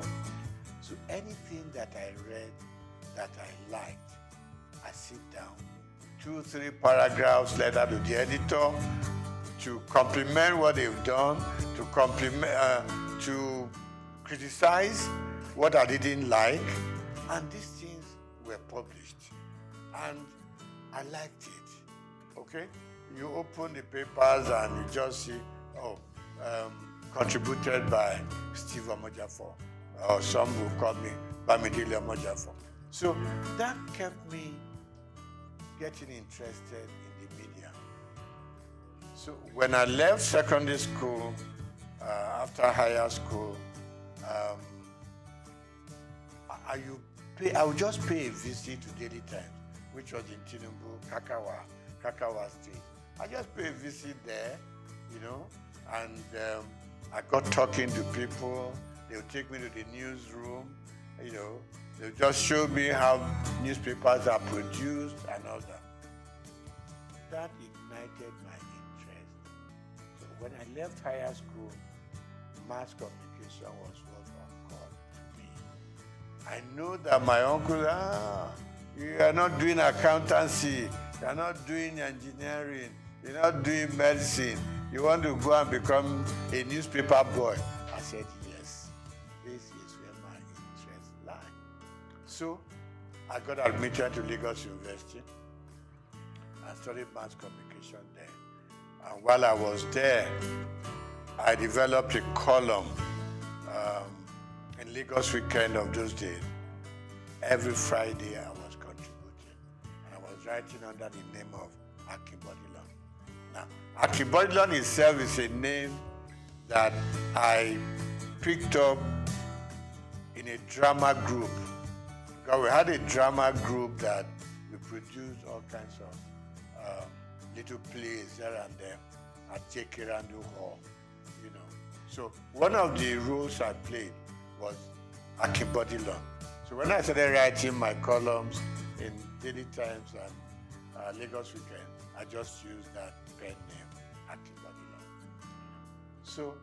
[SPEAKER 1] So anything that I read that I liked, I sit down. 2-3 paragraphs letter to the editor to compliment what they've done, to criticize what I didn't like, and these things were published. And I liked it, okay? You open the papers and you just see, contributed by Steve Omojafor, or some will call me Bamidele Omojafor. So that kept me getting interested in the media. So when I left secondary school, after higher school, I would just pay a visit to Daily Times, which was in Tinubu, Kakawa Street. I just pay a visit there, and I got talking to people. They would take me to the newsroom, they just show me how newspapers are produced and all that. That ignited my interest. So when I left higher school, mass communication was what occurred to me. I know that my uncle, you are not doing accountancy, you are not doing engineering, you're not doing medicine. You want to go and become a newspaper boy. I said, yes, this is where my interests lie. So I got admitted to Lagos University. I studied mass communication there. And while I was there, I developed a column in Lagos Weekend of those days. Every Friday I was contributing. And I was writing under the name of Akibodilon. Now, Akibodilon itself is a name that I picked up in a drama group. Because we had a drama group that we produced all kinds of little plays here and there at Jekirandu Hall, So one of the roles I played was Akibodilon. So when I started writing my columns in Daily Times and Lagos Weekend, I just used that pen name, Akibodilon. So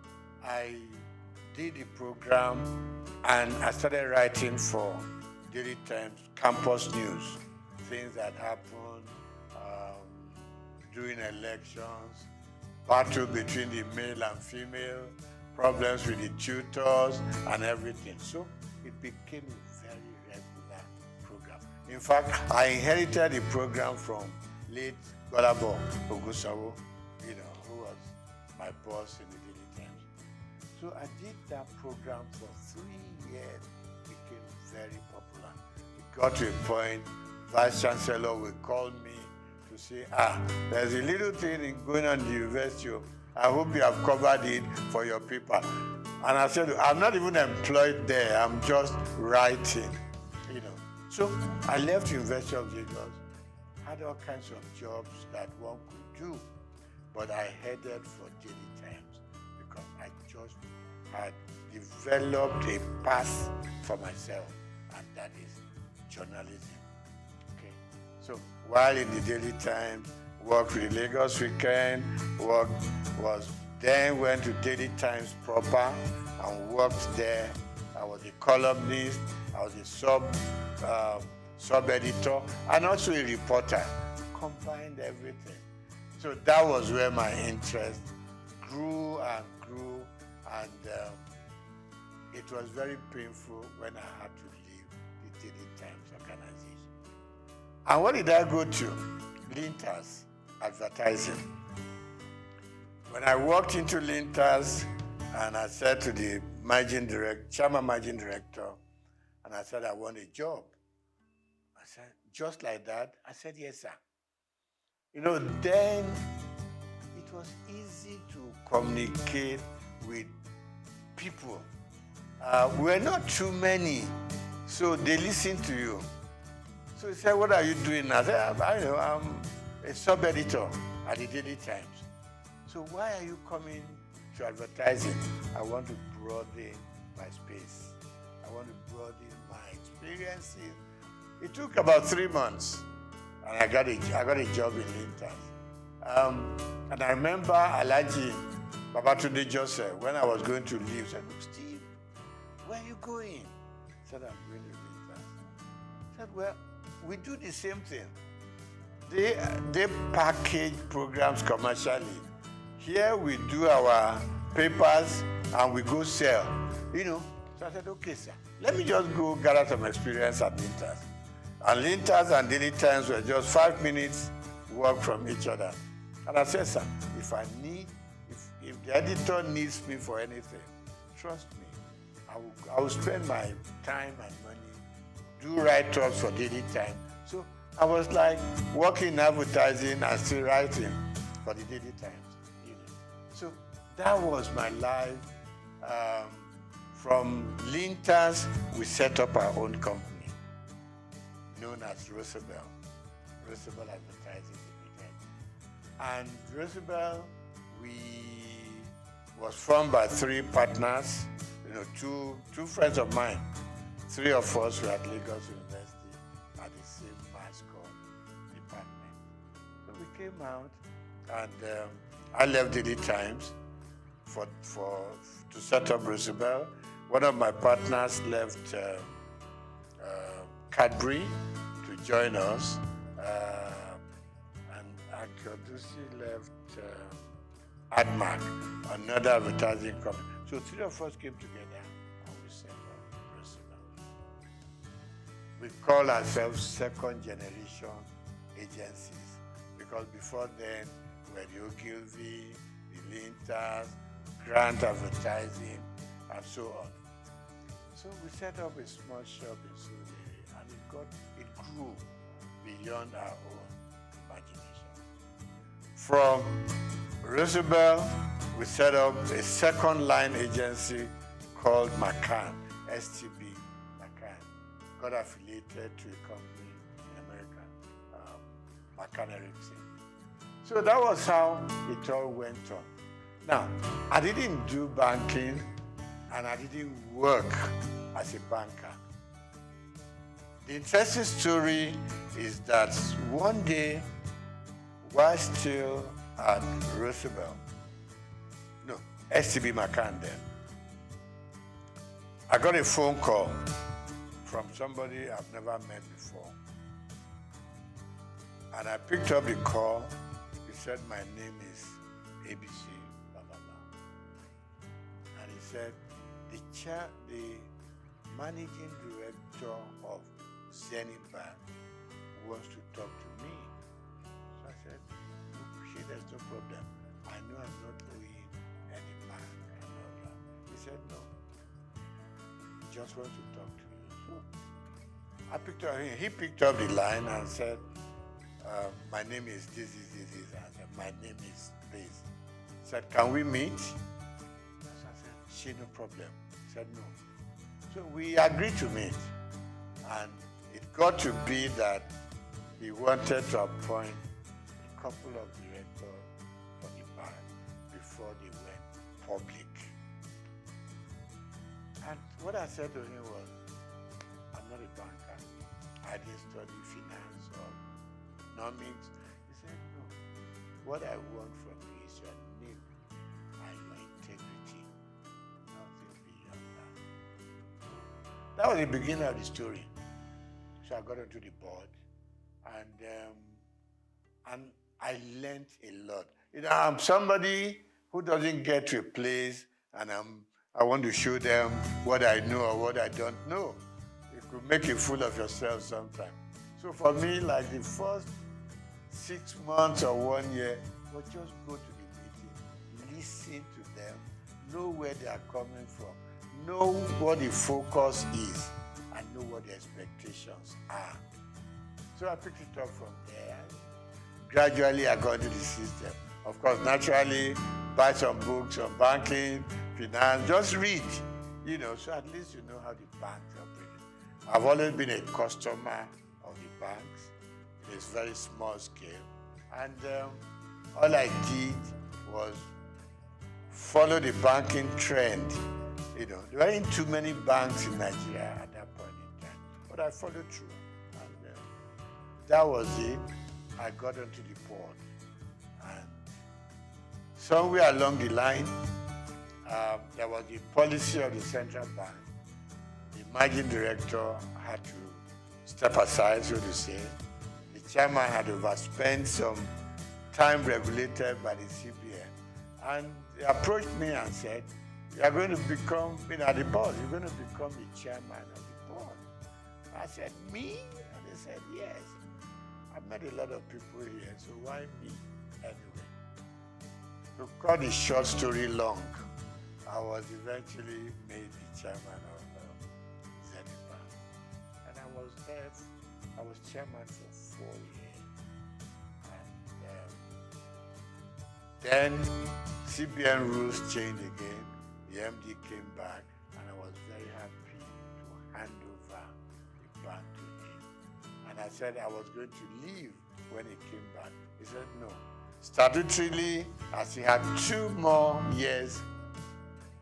[SPEAKER 1] I did the program and I started writing for Daily Times campus news, things that happened during elections, battle between the male and female, problems with the tutors and everything. So it became a very regular program. In fact, I inherited the program from late Golabo Ogusawo, who was my boss in the Daily Times. So I did that program for 3 years. It became very popular. It got to a point, Vice Chancellor would call me to say, there's a little thing going on in the university. I hope you have covered it for your paper. And I said, I'm not even employed there. I'm just writing, So I left University of Lagos, had all kinds of jobs that one could do. But I headed for Daily Times because I just had developed a path for myself, and that is journalism. Okay. So while in the Daily Times, worked with the Lagos Weekend, went to Daily Times proper and worked there. I was a columnist, I was a sub-editor, and also a reporter. Combined everything. So that was where my interest grew and grew, and it was very painful when I had to leave the Daily Times organization. And what did I go to? Linters, advertising. When I walked into Linters, and I said to the chairman managing director, and I said, I want a job. I said, just like that? I said, yes, sir. You know, then it was easy to communicate with people. We're not too many, so they listen to you. So he said, what are you doing? I said, I'm a sub-editor at the Daily Times. So why are you coming to advertising? I want to broaden my space. I want to broaden my experiences. It took about 3 months, and I got a job in Linters. And I remember Alhaji Babatunde Joseph, when I was going to leave, said, Steve, where are you going? I said, I'm going to Linters. I said, well, we do the same thing. They package programs commercially. Here we do our papers and we go sell, you know. So I said, okay, sir, let me just go gather some experience at Linters. And Linters and Daily Times were just 5 minutes walk from each other. And I said, sir, if the editor needs me for anything, trust me, I will spend my time and money, do write-ups for Daily Times. So I was like working in advertising and still writing for the Daily Times. So that was my life. From Linters, we set up our own company, known as Roosevelt Advertising Limited. And Roosevelt, was formed by 3 partners, you know, two friends of mine. 3 of us were at Lagos University at the same mass comm department. So we came out, and I left Daily Times to set up Roosevelt. One of my partners left Cadbury to join us, and Akadusi left Admark, another advertising company. So 3 of us came together and we set up Roosevelt. We call ourselves second generation agencies, because before then we were the Ogilvy, the Linters, Grant Advertising, and so on. So we set up a small shop in Surrey, and it grew beyond our own imagination. From Roosevelt, we set up a second line agency called McCann, STB McCann. Got affiliated to a company in America, McCann Erickson. So that was how it all went on. Now, I didn't do banking, and I didn't work as a banker. The interesting story is that one day, while still at Roosevelt, no, STB McCann then, I got a phone call from somebody I've never met before. And I picked up the call. He said, my name is ABC, blah, blah, blah. And he said, the managing director of Zenith Bank wants to talk to me. So I said, okay, there's no problem. I know I'm not owing any bank and all that. He said, no, he just wants to talk to you. So I picked up, he picked up the line and said, my name is this. And I said, my name is this. He said, can we meet? So I said, she, no problem. He said, no. So we agreed to meet. And it got to be that he wanted to appoint a couple of directors for the bank before they went public. And what I said to him was, I'm not a banker. I didn't study finance or economics. He said, no. What I want from you is your name and your integrity. Nothing beyond that. That was the beginning of the story. So I got onto the board, and I learned a lot. You know, I'm somebody who doesn't get to a place and I'm I want to show them what I know or what I don't know. You could make a fool of yourself sometimes. So for me, like the first 6 months or 1 year, was just go to the meeting, listen to them, know where they are coming from, know what the focus is, and know what the expectations are. So I picked it up from there. Gradually, I got into the system. Of course, naturally, buy some books on banking, finance, just read, you know, so at least you know how the banks operate. I've always been a customer of the banks. It is very small scale. And all I did was follow the banking trend. You know, there weren't too many banks in Nigeria at that point in time, but I followed through. And that was it. I got onto the board. And somewhere along the line, there was the policy of the central bank. The managing director had to step aside, so to say. The chairman had overspent some time regulated by the CBN. And they approached me and said, you are going to become, at the board, you're going to become the chairman of the board. I said, me? And they said, yes. I've met a lot of people here, so why me anyway? To cut the short story long, I was eventually made the chairman of Zenith Bank. And I was there, I was chairman for 4 years. And then CBN rules changed again. The MD came back, and I was very happy to hand over the bank to him. And I said I was going to leave when he came back. He said no. Statutorily, as he had 2 more years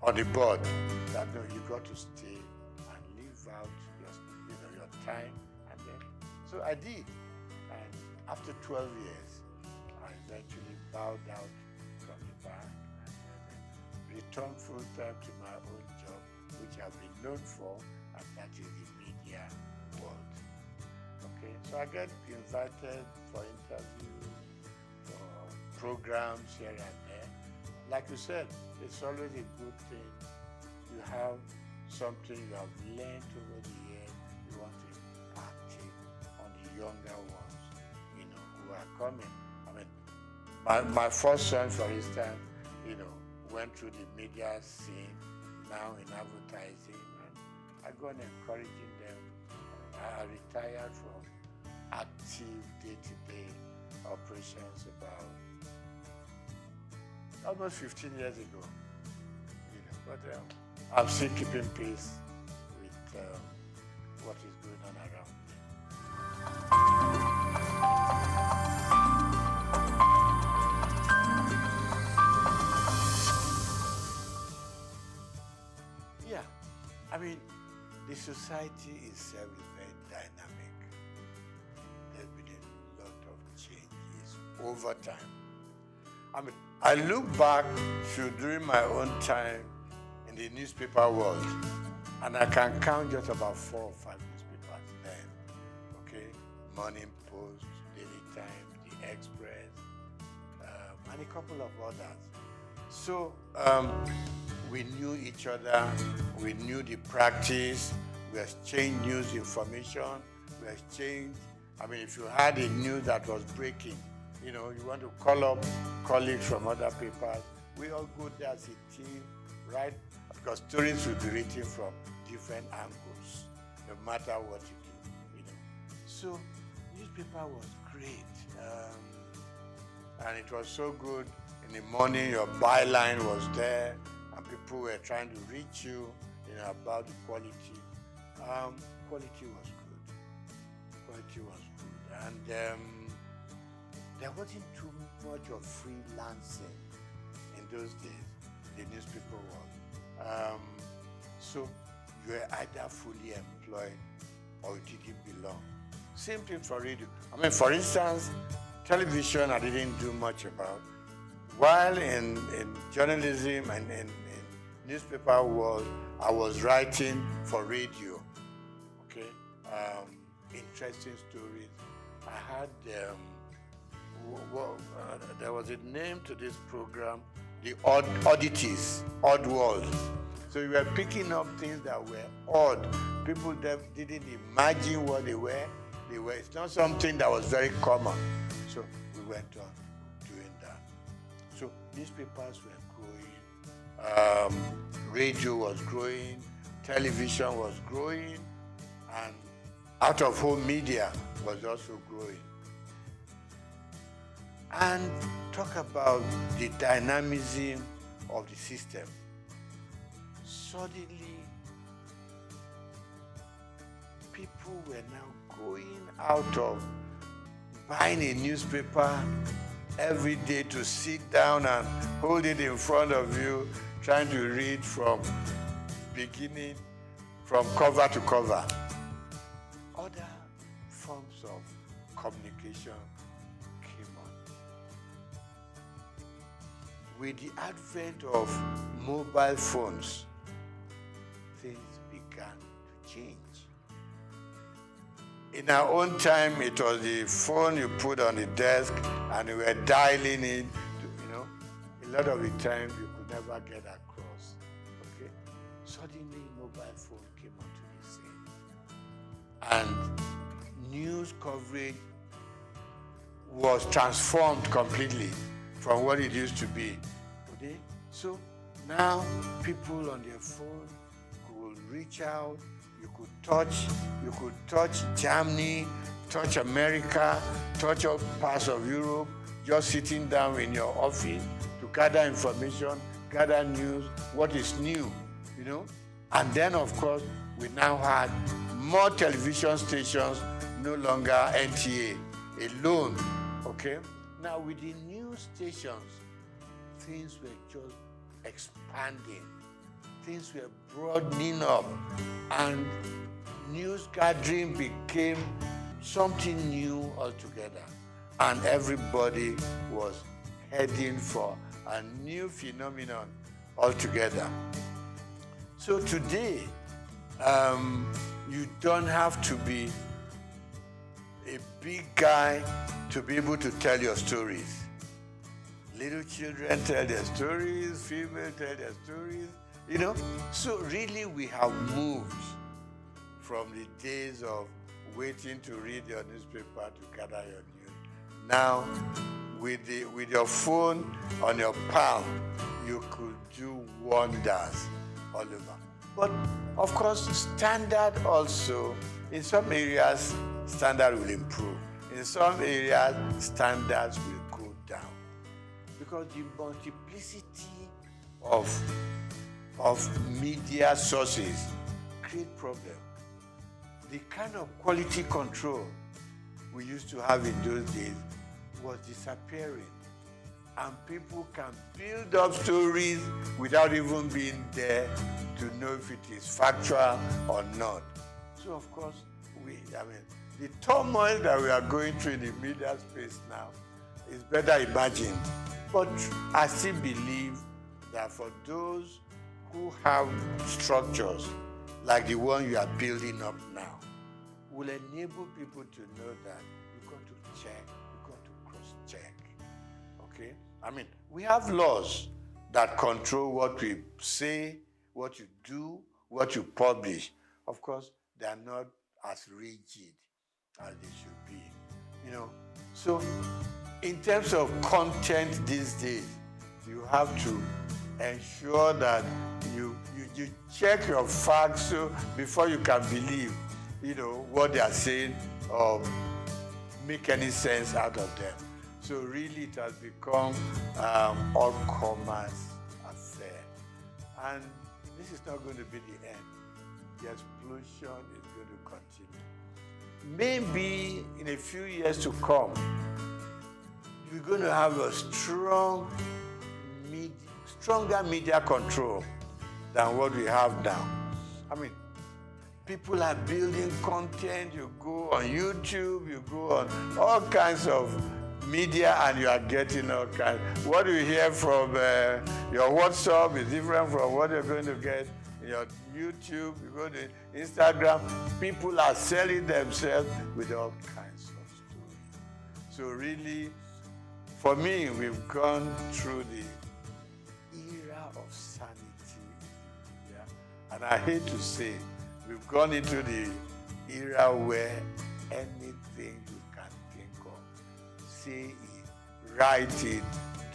[SPEAKER 1] on the board, that no, you got to stay and live out your time. And then, so I did. And after 12 years, I eventually bowed out from the bank and returned full time to my own job, which I've been known for, and that is the media world. Okay, so I get invited for interviews, for programs here and there. Like you said, it's always a good thing. You have something you have learned over the years, you want to impact it on the younger ones, you know, who are coming. I mean, my first son, for instance, you know, went through the media scene, now in advertising, and I go on encouraging them. I retired from active day-to-day operations about almost 15 years ago, you know, but I'm still keeping pace with what is going on around me. Yeah, I mean, the society itself is very dynamic. There's been a lot of changes over time. I mean, I look back to during my own time in the newspaper world, and I can count just about 4 or 5 newspapers then. Okay, Morning Post, Daily Times, The Express, and a couple of others. So we knew each other, we knew the practice, we exchanged news information, we exchanged. I mean, if you had a news that was breaking, you know, you want to call up colleagues from other papers, we all go there as a team, right? Because stories will be written from different angles, no matter what you do, you know. So, newspaper was great. And it was so good. In the morning, your byline was there, and people were trying to reach you, you know, about the quality. Quality was good. Quality was good. And there wasn't too much of freelancing in those days, in the newspaper world. So you were either fully employed or you didn't belong. Same thing for radio. I mean, for instance, television I didn't do much about. While in journalism and in newspaper world, I was writing for radio, okay? Interesting stories. I had there was a name to this program, the Oddities, Odd World. So you were picking up things that were odd. People that didn't imagine what they were. It's not something that was very common. So we went on doing that. So newspapers were growing, radio was growing, television was growing, and out-of-home media was also growing. And talk about the dynamism of the system. Suddenly, people were now going out of buying a newspaper every day to sit down and hold it in front of you, trying to read from beginning, from cover to cover. Other forms of communication came on. With the advent of mobile phones, things began to change. In our own time, it was the phone you put on the desk and you were dialing it. A lot of the time you could never get across. Okay? Suddenly, mobile phone came onto the scene. And news coverage was transformed completely from what it used to be. Okay? So now people on their phone could reach out. You could touch Germany, touch America, touch all parts of Europe, just sitting down in your office to gather information, gather news, what is new, And then, of course, we now had more television stations, no longer NTA alone, okay? Now, with the news stations, things were just expanding. Things were broadening up, and news gathering became something new altogether. And everybody was heading for a new phenomenon altogether. So today, you don't have to be a big guy to be able to tell your stories. Little children tell their stories, females tell their stories, So really we have moved from the days of waiting to read your newspaper to gather your news. Now, with your phone on your palm, you could do wonders all over. But of course, standard also, in some areas, standard will improve. In some areas, standards will go down. Because the multiplicity of media sources create problems. The kind of quality control we used to have in those days was disappearing. And people can build up stories without even being there to know if it is factual or not. So of course, the turmoil that we are going through in the media space now is better imagined. But I still believe that for those who have structures like the one you are building up now, will enable people to know that you've got to check, you've got to cross-check, okay? We have laws that control what we say, what you do, what you publish. Of course, they are not as rigid as they should be, So, in terms of content these days, you have to ensure that you check your facts before you can believe, what they are saying or make any sense out of them. So really it has become all commerce affair. And this is not going to be the end. The explosion is going to continue. Maybe in a few years to come, we're going to have a stronger media control than what we have now. People are building content. You go on YouTube, you go on all kinds of media, and you are getting all kinds. What you hear from your WhatsApp is different from what you're going to get in your YouTube. You go to Instagram. People are selling themselves with all kinds of stories. So really, for me, we've gone through the era of sanity in the media, And I hate to say, we've gone into the era where anything you can think of, say it, write it,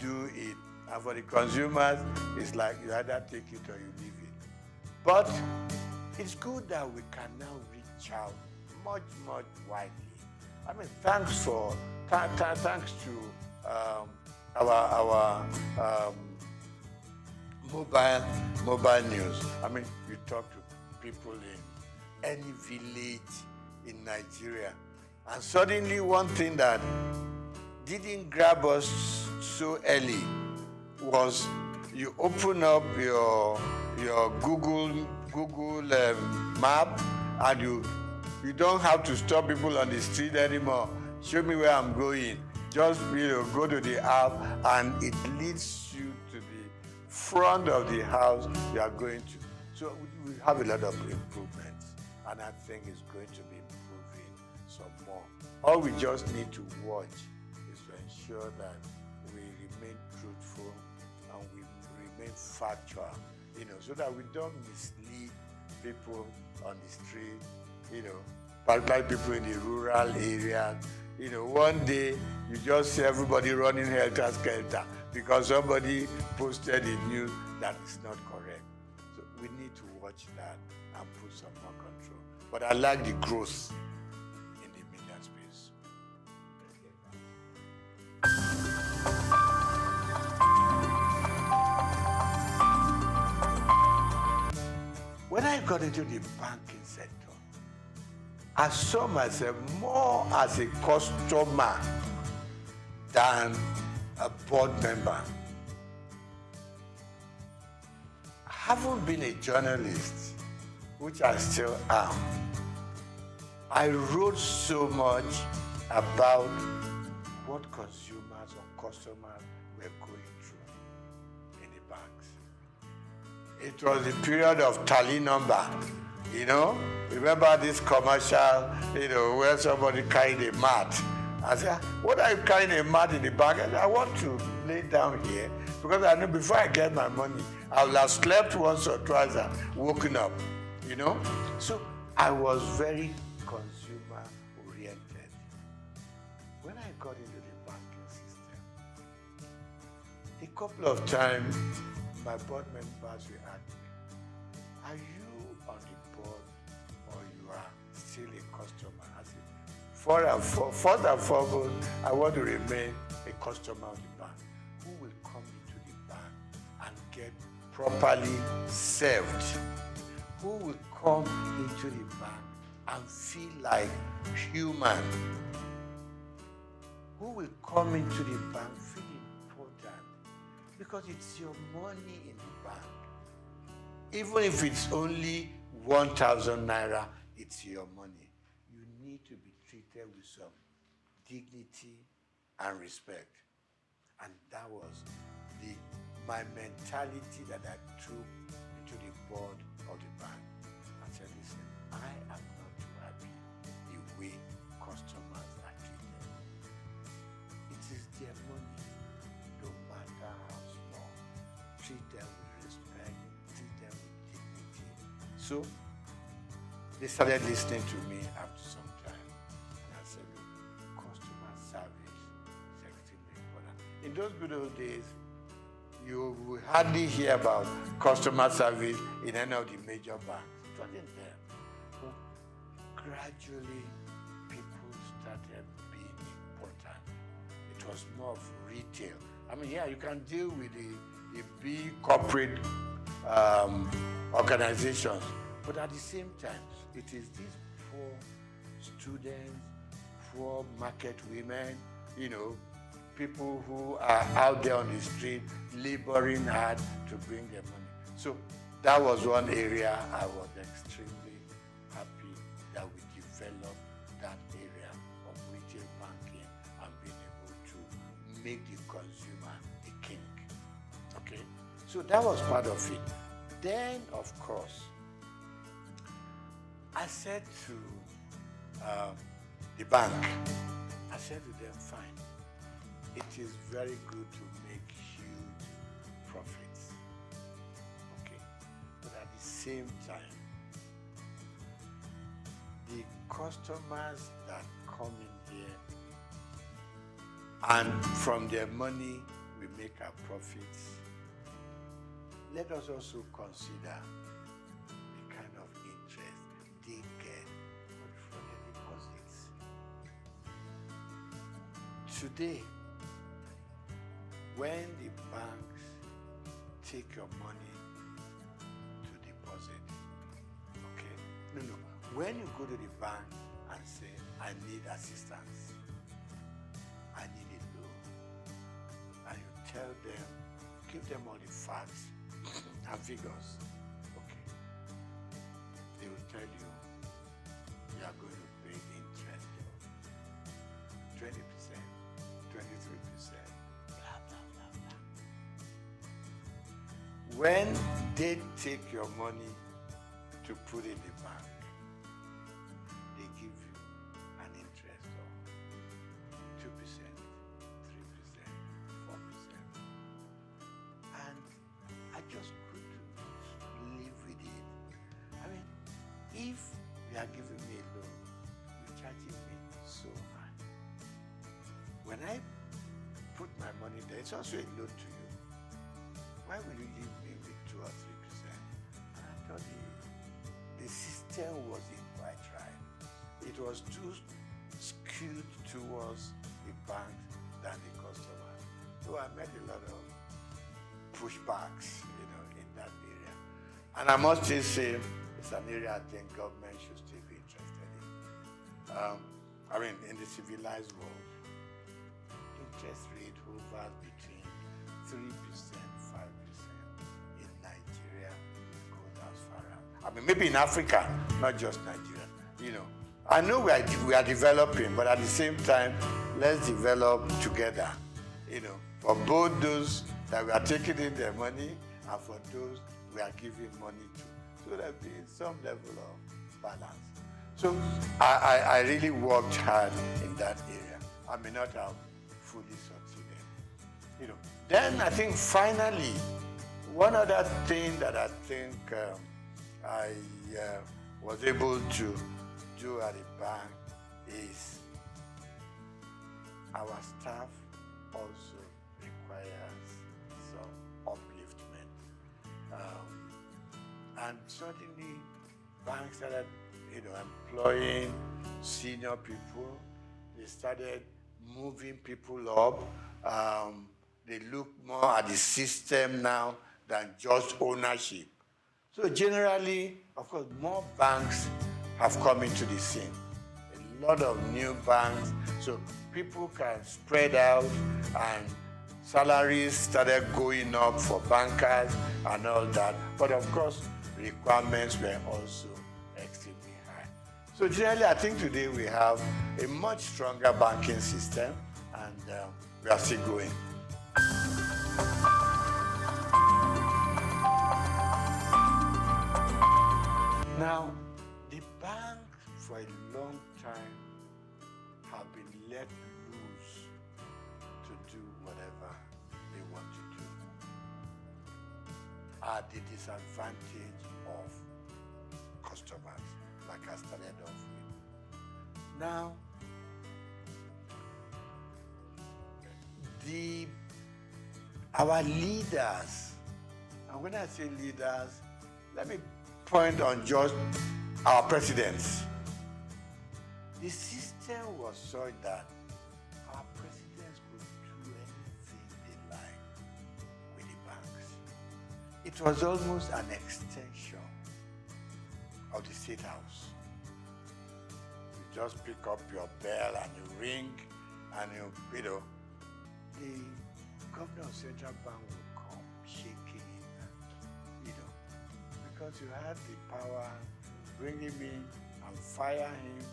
[SPEAKER 1] do it. And for the consumers, it's like you either take it or you leave it. But it's good that we can now reach out much, much widely. I mean, thanks to our mobile news. I mean, you talk to people in any village in Nigeria, and suddenly one thing that didn't grab us so early was you open up your Google map, and you don't have to stop people on the street anymore. Show me where I'm going. Just go to the app, and it leads you to the front of the house you are going to. So we have a lot of improvements, and I think it's going to be improving some more. All we just need to watch is to ensure that we remain truthful and we remain factual, so that we don't mislead people on the street, particularly people in the rural areas. One day you just see everybody running helter-skelter because somebody posted a news that is not correct. So we need to watch that and put some more control. But I like the growth in the media space. When I got into the banking sector, I saw myself more as a customer than a board member. I haven't been a journalist, which I still am. I wrote so much about what consumers or customers were going through in the banks. It was a period of tally number. Remember this commercial, where somebody carried a mat. I said, what are you carrying a mat in the bag? I said, I want to lay down here because I know before I get my money, I will have slept once or twice and woken up, So I was very consumer oriented. When I got into the banking system, a couple of times my board members will ask me, are you on the board or you are still a customer? I said, first and foremost, I want to remain a customer of the bank who will come into the bank and get properly served, who will come into the bank and feel like human, who will come into the bank feeling important because it's your money in the bank. Even if it's only 1,000 naira, it's your money. You need to be treated with some dignity and respect. And that was my mentality that I took into the board of the bank. I said, listen, I am not too happy the way customers are treated. It is their money, no matter how small. Treat them with respect, treat them with dignity. So they started listening to me after some time. And I said, look, customer service is extremely important. In those good old days, you will hardly hear about customer service in any of the major banks. It wasn't there. But gradually, people started being important. It was more of retail. I mean, yeah, you can deal with the big corporate organizations, but at the same time, it is these poor students, poor market women, people who are out there on the street laboring hard to bring their money. So that was one area I was extremely happy that we developed that area of retail banking and being able to make the consumer the king. Okay? So that was part of it. Then, of course, I said to the bank, I said to them, fine, it is very good to make huge profits. Okay? But at the same time, the customers that come in here, and from their money we make our profits, let us also consider the kind of interest they get from their deposits. Today, when the banks take your money to deposit, okay? No. When you go to the bank and say, I need assistance, I need a loan, and you tell them, give them all the facts and figures, okay? They will tell you, you are going to pay interest of 20%, 23%, blah, blah, blah, blah. When they take your money to put in the bank, they give you an interest of 2%, 3%, 4%. And I just couldn't live with it. I mean, if you are giving me a loan, you're charging me so much. When I put my money there, it's also a loan to you. Why will you leave me with 2 or 3%? And I thought the system wasn't quite right. It was too skewed towards the bank than the customer. So I met a lot of pushbacks, in that area. And I must still say, it's an area I think government should still be interested in. In the civilized world, interest rate hovers between 3%, 5%. In Nigeria, it goes as far as. Maybe in Africa, not just Nigeria. I know we are developing, but at the same time, let's develop together. For both those that we are taking in their money and for those we are giving money to. So there'll be some level of balance. So I really worked hard in that area. I may not have fully succeeded. Then I think finally, one other thing that I think I was able to do at the bank is our staff also requires some upliftment. And certainly banks started employing senior people. They started moving people up. They look more at the system now than just ownership. So generally, of course, more banks have come into the scene. A lot of new banks, so people can spread out, and salaries started going up for bankers and all that. But of course, requirements were also extremely high. So generally, I think today we have a much stronger banking system, and we are still growing. Now, the bank for a long time have been let loose to do whatever they want to do at the disadvantage of customers, like I started off with. Now, our leaders, and when I say leaders, let me point on just our presidents. The system was such that our presidents could do anything they like with the banks. It was almost an extension of the State House. You just pick up your bell and you ring, and the governor of Central Bank will come shaking, because you had the power to bring him in and fire him.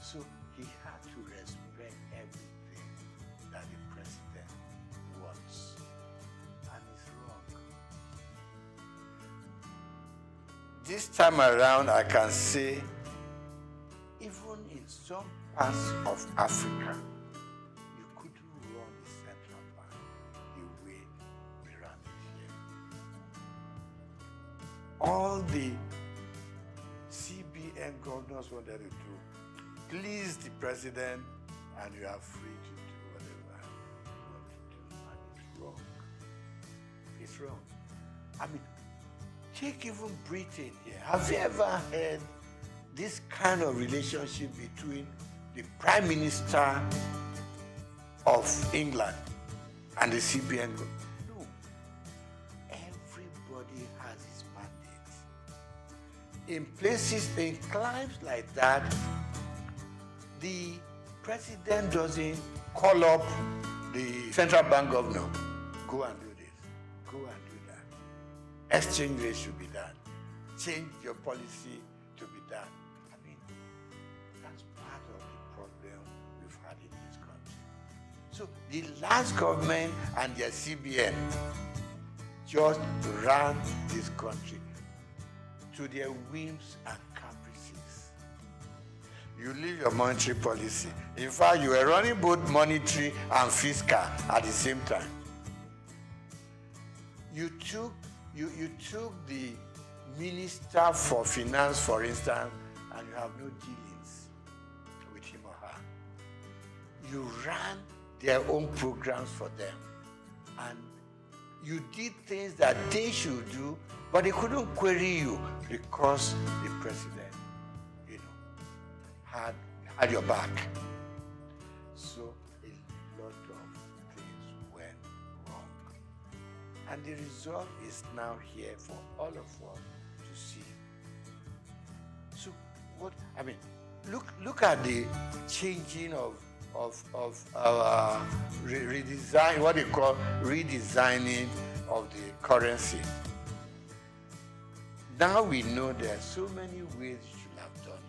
[SPEAKER 1] So he had to respect everything that the president wants. And it's wrong. This time around, I can say, even in some parts of Africa, you couldn't run the central bank the way we run it here. All wanted to do. Please the president, and you are free to do whatever you want to do. And it's wrong. It's wrong. I mean, take even Britain here. Have you ever heard this kind of relationship between the Prime Minister of England and the CBN? No. Everybody has his mandate. In places, in climes like that, the president doesn't call up the central bank governor. Go and do this. Go and do that. Exchange rate should be done. Change your policy to be done. I mean, that's part of the problem we've had in this country. So the last government and their CBN just ran this country to their whims and caprices. You leave your monetary policy. In fact, you were running both monetary and fiscal at the same time. You took the Minister for Finance, for instance, and you have no dealings with him or her. You ran their own programs for them. And you did things that they should do, but they couldn't query you because the president, had your back. So a lot of things went wrong. And the result is now here for all of us to see. So what, I mean, look at the changing of our redesign, what they call redesigning of the currency. Now we know there are so many ways you should have done it.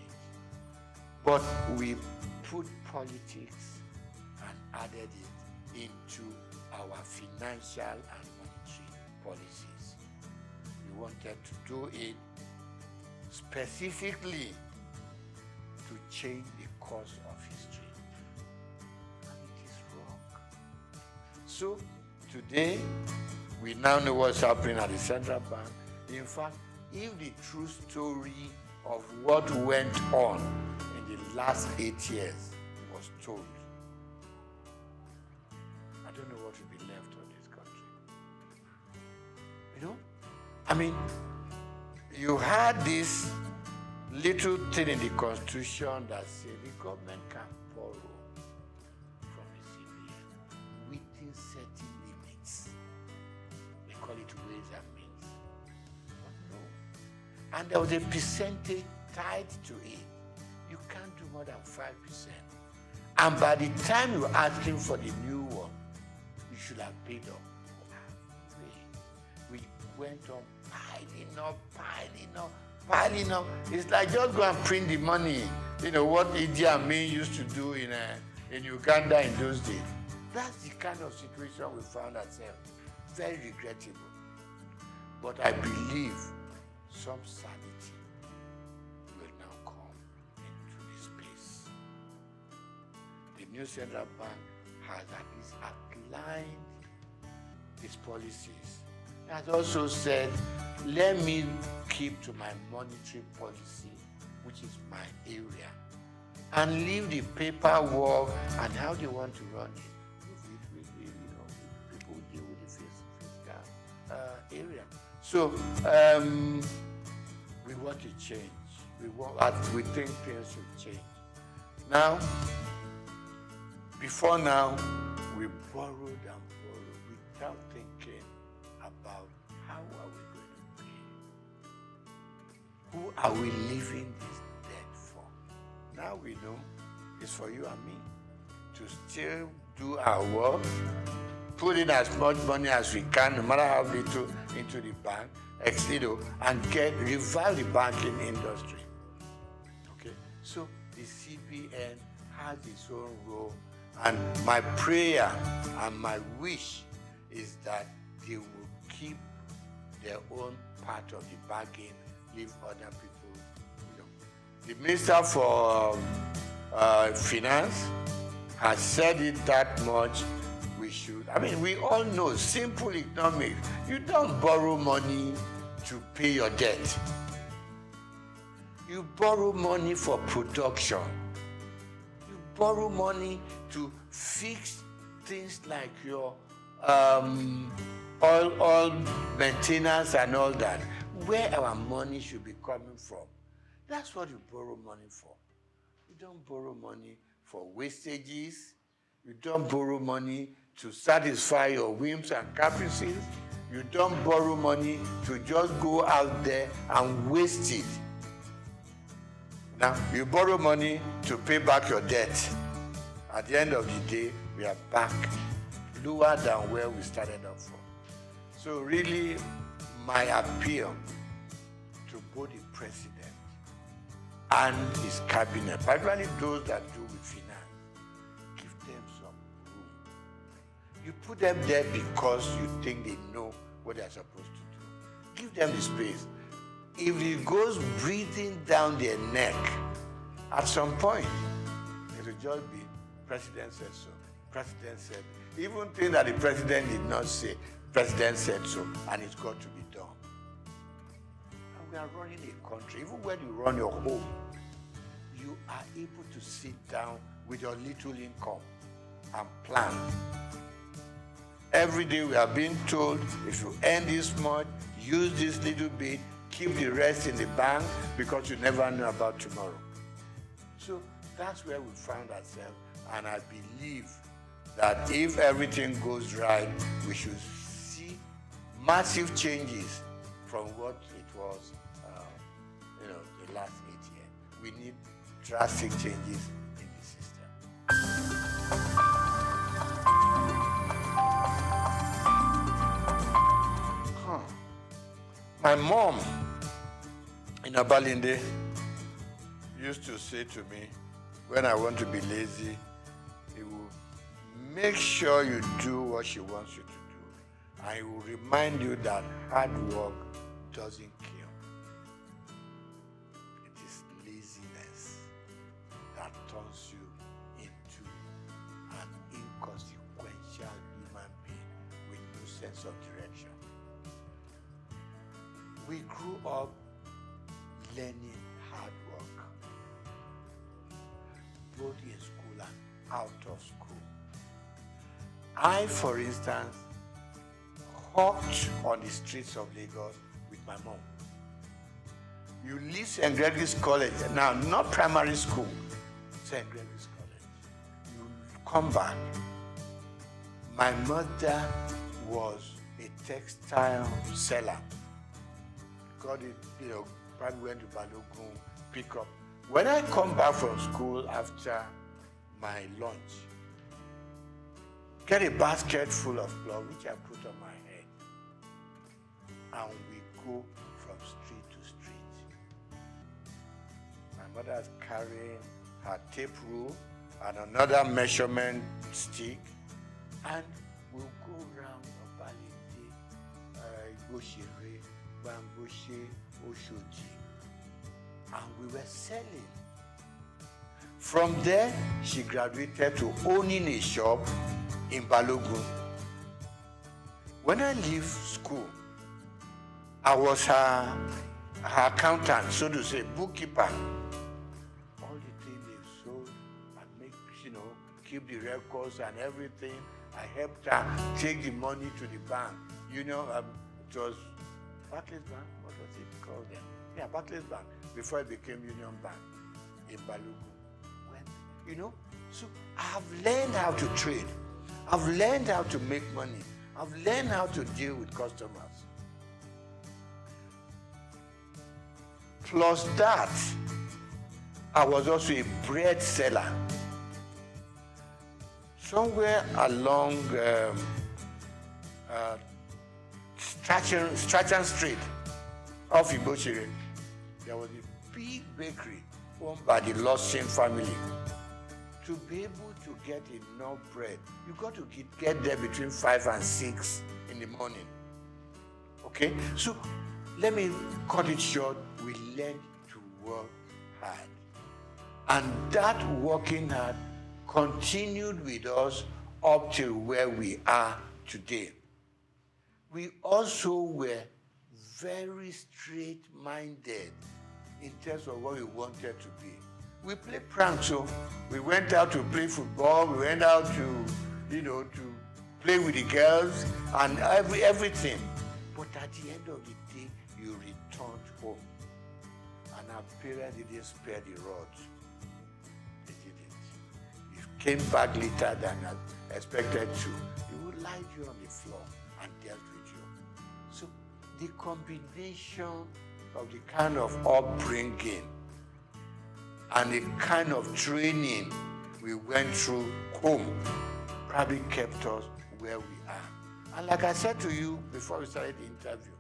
[SPEAKER 1] But we put politics and added it into our financial and monetary policies. We wanted to do it specifically to change the course of history. And it is wrong. So today, we now know what's happening at the central bank. In fact, if the true story of what went on in the last 8 years was told, I don't know what will be left of this country. You know? I mean, you had this little thing in the Constitution that said the government can borrow from the CBN within certain limits. They call it ways and means. But no. And there was a percentage tied to it. You can't do more than 5%. And by the time you're asking for the new one, you should have paid up. We went on piling up. It's like just go and print the money. You know what Idi Amin used to do in Uganda in those days. That's the kind of situation we found ourselves. Very regrettable. But I believe some sanity will now come into this space. The new central bank has at least outlined its policies. It has also said, let me keep to my monetary policy, which is my area, and leave the paperwork and how they want to run it. People deal with the fiscal area. So we want to change. We think things should change. Now, before now, we borrowed and borrowed without thinking about how are we going to pay? Who are we leaving this debt for? Now we know it's for you and me to still do our work, put in as much money as we can, no matter how little, into the bank, and revive the banking industry. Okay, so the CBN has its own role, and my prayer and my wish is that they will keep their own part of the bargain, leave other people. The Minister for Finance has said it that much. We should. I mean, we all know simple economics. You don't borrow money to pay your debt.
[SPEAKER 3] You borrow money for production. You borrow money to fix things like your oil maintenance and all that. Where our money should be coming from. That's what you borrow money for. You don't borrow money for wastages. You don't borrow money to satisfy your whims and caprices. You don't borrow money to just go out there and waste it. Now, you borrow money to pay back your debt. At the end of the day, we are back lower than where we started off from. So really, my appeal to both the president and his cabinet, particularly those that do with finance, give them some room. You put them there because you think they know what they're supposed to do. Give them the space. If it goes breathing down their neck, at some point, it will just be, president said so, president said, even things that the president did not say, president said so, and it's got to be done. And we are running a country, even when you run your home, you are able to sit down with your little income and plan. Every day we are being told, if you earn this much, use this little bit, keep the rest in the bank, because you never know about tomorrow. So that's where we found ourselves, and I believe that if everything goes right, we should see massive changes from what it was, the last 8 years. We need drastic changes in the system. My mom in Abalinde used to say to me, when I want to be lazy, he will make sure you do what she wants you to do. And he will remind you that hard work doesn't kill. It is laziness that turns you into an inconsequential human being with no sense of direction. We grew up learning hard work, both in school and out of school. I, for instance, hawked on the streets of Lagos with my mom. You leave St. Gregory's College, now not primary school, St. Gregory's College. You come back. My mother was a textile seller. Got it, probably went to Balogun, pick up. When I come back from school after my lunch, get a basket full of cloth, which I put on my head, and we go from street to street. My mother's carrying her tape rule and another measurement stick, and we'll go around Obalende, Igoshere, Bamboshe, Oshoji, and we were selling. From there, she graduated to owning a shop in Balogun. When I leave school, I was her accountant, so to say, bookkeeper. All the things they sold and make, keep the records and everything. I helped her take the money to the bank. It was Barclays Bank, what was it called then? Yeah, Barclays Bank, before it became Union Bank in Balogun. So I've learned how to trade. I've learned how to make money. I've learned how to deal with customers. Plus that, I was also a bread seller. Somewhere along Strachan Street, off Igoshere, there was a big bakery owned by the Lawson family. To be able to get enough bread, you got to get there between 5 and 6 in the morning. Okay? So let me cut it short. We learned to work hard. And that working hard continued with us up to where we are today. We also were very straight-minded in terms of what we wanted to be. We play pranks, so we went out to play football, we went out to, to play with the girls and everything. But at the end of the day, you returned home. And our parents didn't spare the rod. They didn't. You came back later than expected to. They would lie you on the floor and dealt with you. So the combination of the kind of upbringing and the kind of training we went through home probably kept us where we are. And like I said to you before we started the interview,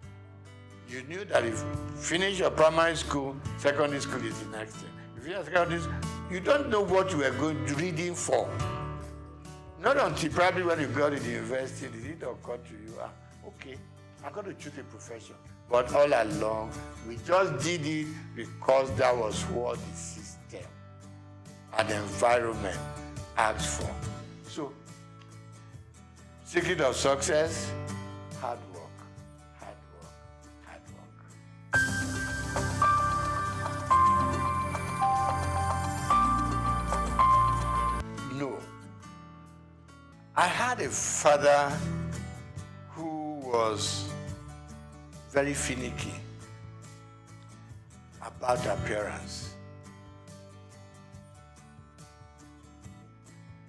[SPEAKER 3] you knew that if you finish your primary school, secondary school is the next thing. If you finish secondary school, you don't know what you were going to reading for. Not until probably when you got to the university, did it occur to you, okay, I'm going to choose a profession. But all along, we just did it because that was what the system and the environment asked for. So, secret of success, hard work, hard work, hard work. No. I had a father who was very finicky about appearance.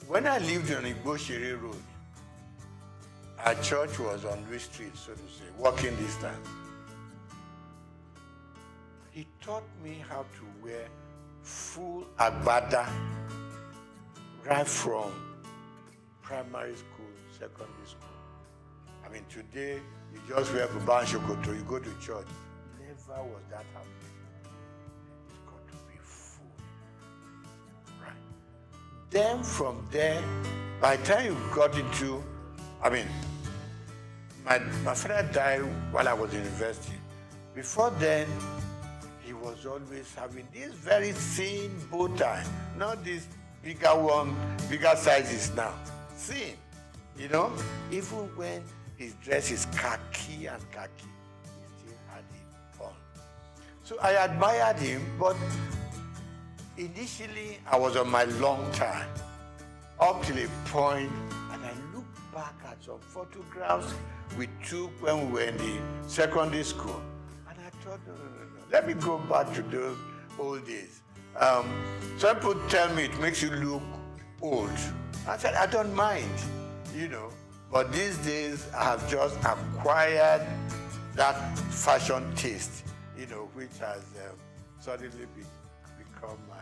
[SPEAKER 3] When I lived on Igbo Road, our church was on Louis Street, so to say, walking distance. He taught me how to wear full agbada right from primary school, secondary school. I mean, today, you just wear buba and shokoto, you go to church. Never was that happening. It's got to be full. Right. Then from there, by the time you got into, my father died while I was in university. Before then, he was always having this very thin bow tie, not this bigger one, bigger sizes now. Thin, even when his dress is khaki, he still had it on. So I admired him, but initially I was on my long time, up till a point, and I look back at some photographs we took when we were in the secondary school, and I thought, no, let me go back to those old days. Some people tell me it makes you look old. I said, I don't mind, but these days I have just acquired that fashion taste, which has suddenly become my,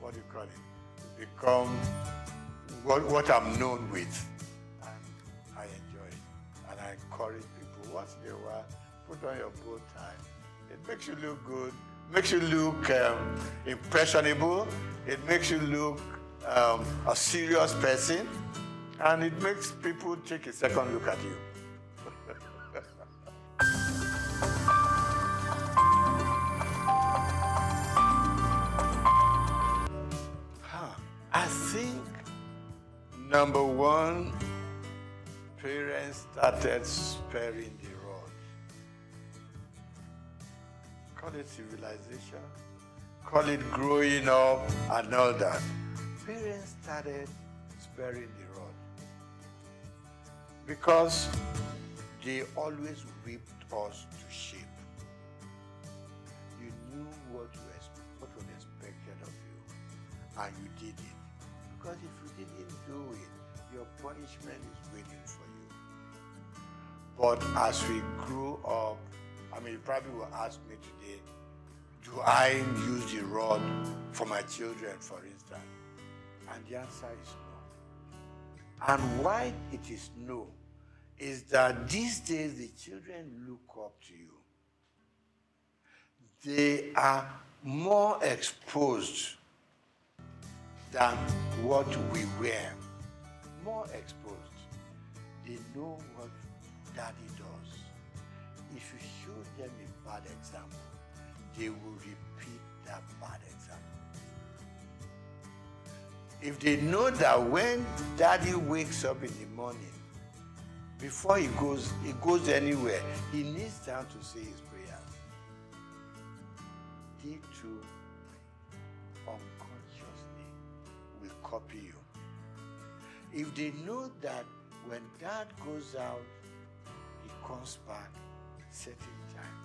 [SPEAKER 3] what do you call it? Become what I'm known with. And I enjoy it. And I encourage people, once in a while, put on your bow tie. It makes you look good, makes you look impressionable, it makes you look a serious person, and it makes people take a second look at you. I think, number one, parents started sparing the rod. Call it civilization, call it growing up and all that. Parents started sparing the rod because they always whipped us to shape. You knew what was expected of you, and you did it. Because if you didn't do it, your punishment is waiting for you. But as we grew up, you probably will ask me today, do I use the rod for my children, for instance? And the answer is no. And why it is no is that these days the children look up to you. They are more exposed than what we were. More exposed. They know what daddy does. If you show them a bad example, they will repeat that bad example. If they know that when daddy wakes up in the morning, before he goes anywhere, he kneels down to say his prayers. they too unconsciously will copy you. If they know that when dad goes out, he comes back certain time.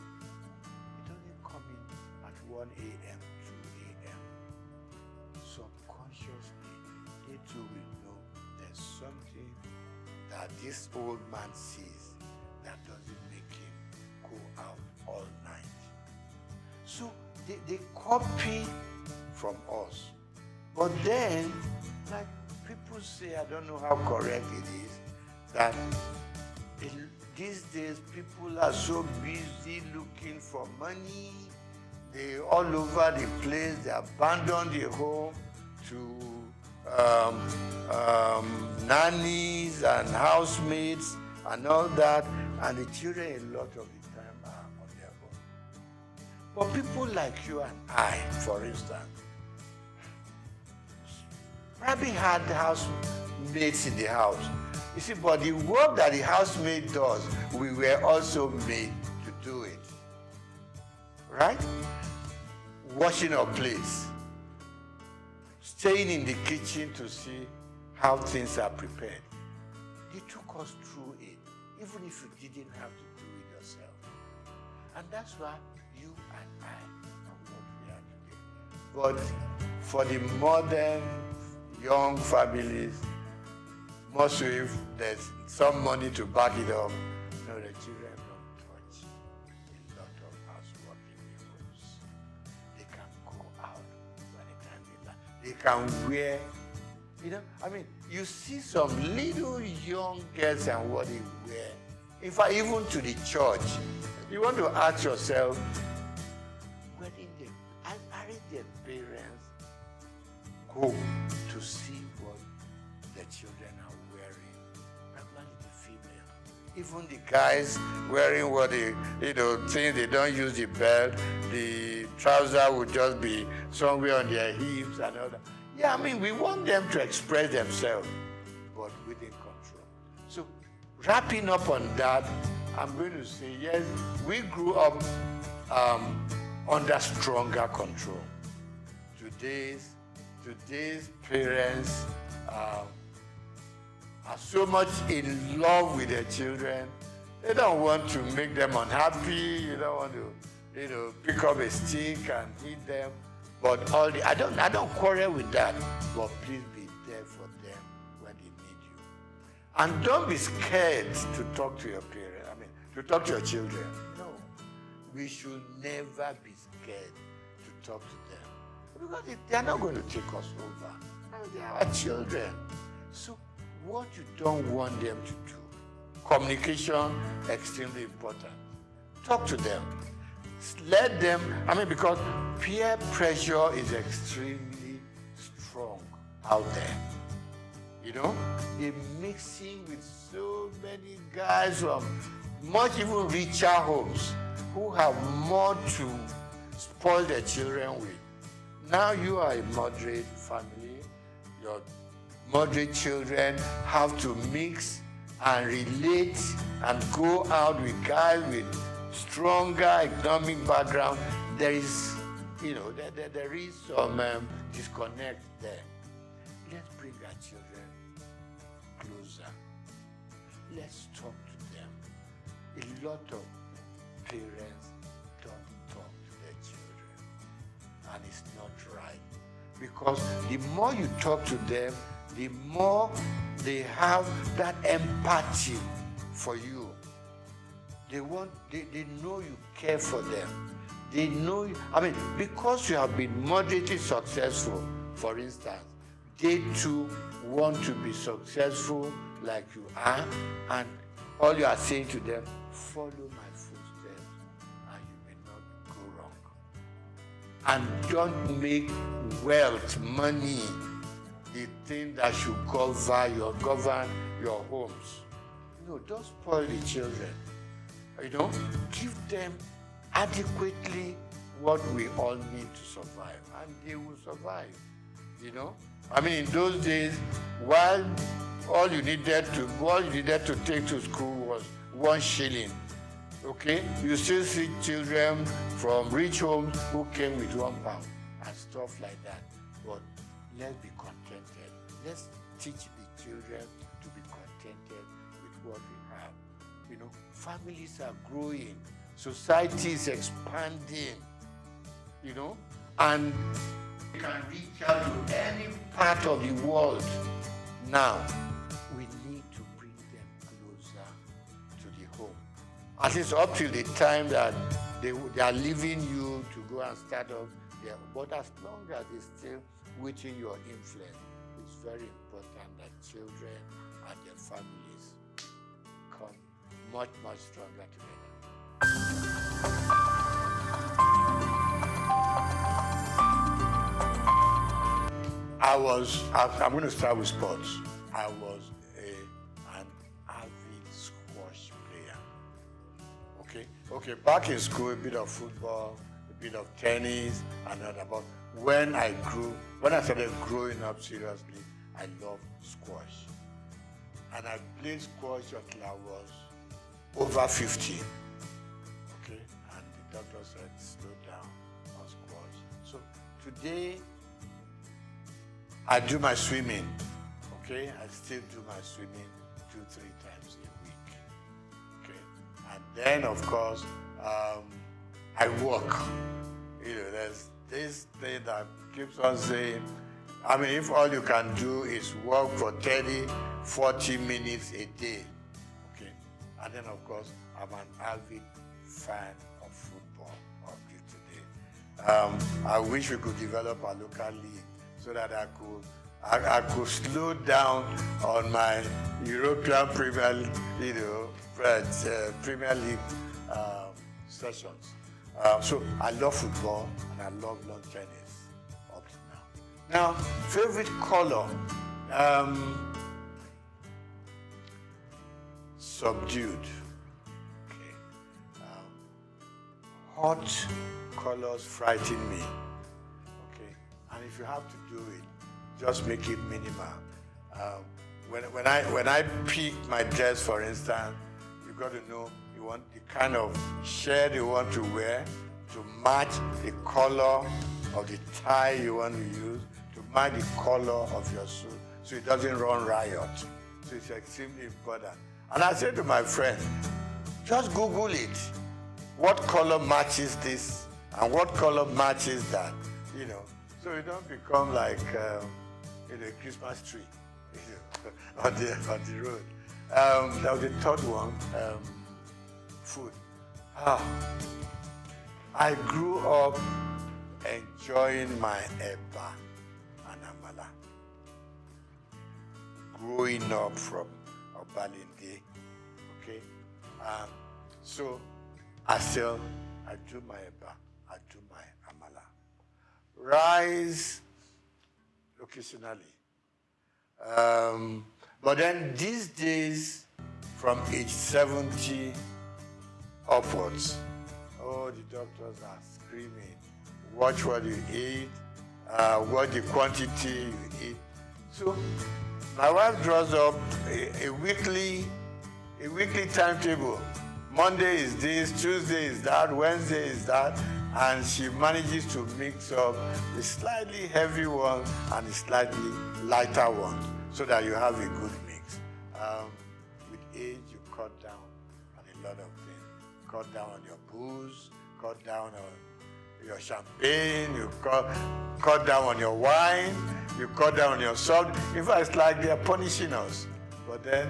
[SPEAKER 3] He doesn't come in at 1 a.m., 2 a.m. Subconsciously, they too will know there's something that this old man sees that doesn't make him go out all night. So they copy from us. But then, like people say, I don't know how correct it is, that these days people are so busy looking for money. They all over the place, they abandon the home to nannies and housemates and all that, and the children a lot of the time are on their own. But people like you and I, for instance, probably had housemates in the house. You see, but the work that the housemaid does, we were also made to do it. Right? Washing our plates, staying in the kitchen to see how things are prepared. They took us through it, even if you didn't have to do it yourself. And that's why you and I are what we are today. But for the modern young families, most if there's some money to back it up, no, the children don't touch a lot of housework in the homes. They can go out anytime they like. They can wear, you know, I mean, you see some little young girls and what they wear. In fact, even to the church, you want to ask yourself, where did their parents go to see what the children are wearing? Particularly the female. Even the guys wearing what they, things they don't use the belt, the trouser would just be somewhere on their hips and all that. Yeah, I mean, we want them to express themselves, but within control. So, wrapping up on that, I'm going to say, yes, we grew up under stronger control. Today's parents are so much in love with their children. They don't want to make them unhappy. You don't want to, pick up a stick and hit them. But I don't quarrel with that. But please be there for them when they need you. And don't be scared to talk to your parents. I mean, to talk to your children. No. We should never be scared to talk to them. Because they're not going to take us over. They are our children. So what you don't want them to do, communication, extremely important. Talk to them. Let them, because peer pressure is extremely strong out there. They're mixing with so many guys from much even richer homes who have more to spoil their children with. Now you are a moderate family. Your moderate children have to mix and relate and go out with guys with stronger economic background. There is, there is some disconnect there. Let's bring our children closer. Let's talk to them. A lot of parents don't talk to their children, and it's not right. Because the more you talk to them, the more they have that empathy for you. They know you care for them. They know you, because you have been moderately successful, for instance, they too want to be successful like you are, and all you are saying to them, follow my footsteps, and you may not go wrong. And don't make wealth, money, the thing that should govern your homes. Don't spoil the children. Give them adequately what we all need to survive, and they will survive. In those days, while all you needed to take to school was 1 shilling, Okay? You still see children from rich homes who came with £1 and stuff like that. But let's be contented. Let's teach the children to be contented with what we have. You know, families are growing, society is expanding, you know, and we can reach out to any part of the world. Now, we need to bring them closer to the home. At least up till the time that they are leaving you to go and start up there. But as long as they're still within your influence, it's very important that children and their families come much, much stronger together. I'm going to start with sports. I was an avid squash player. Okay, back in school, a bit of football, a bit of tennis, and other. But when I started growing up seriously, I loved squash. And I played squash until I was over 50. Okay, and the doctor said, slow down on squash. So today, I do my swimming. Okay, I still do my swimming 2-3 times a week. Okay, and then of course, I walk. You know, there's this thing that keeps on saying, I mean, if all you can do is walk for 30-40 minutes a day, okay? And then, of course, I'm an avid fan of football up to today. I wish we could develop a local league so that I could slow down on my European Premier, Premier League sessions. So I love football and I love lawn tennis up to now. Now, favorite color, subdued. Okay. Hot colors frighten me. Okay, and if you have to do it, just make it minimal. When I pick my dress, for instance, you got to know you want the kind of shirt you want to wear to match the color of the tie you want to use, to match the color of your suit, so it doesn't run riot. So it's extremely important. And I said to my friend, just Google it. What color matches this and what color matches that? You know, so you don't become like a Christmas tree on the road. That was the third one. Food. I grew up enjoying my eba and amala. Growing up from Obalinde, okay? So I do my eba, I do my amala. Rice, occasionally. But then these days, from age 70 upwards, oh, the doctors are screaming, watch what you eat, what the quantity you eat. So my wife draws up a weekly timetable. Monday is this, Tuesday is that, Wednesday is that, and she manages to mix up a slightly heavy one and a slightly lighter one so that you have a good mix. With age, you cut down on a lot of things. Cut down on your booze, cut down on your champagne, you cut down on your wine, you cut down on your salt. In fact, it's like they're punishing us. But then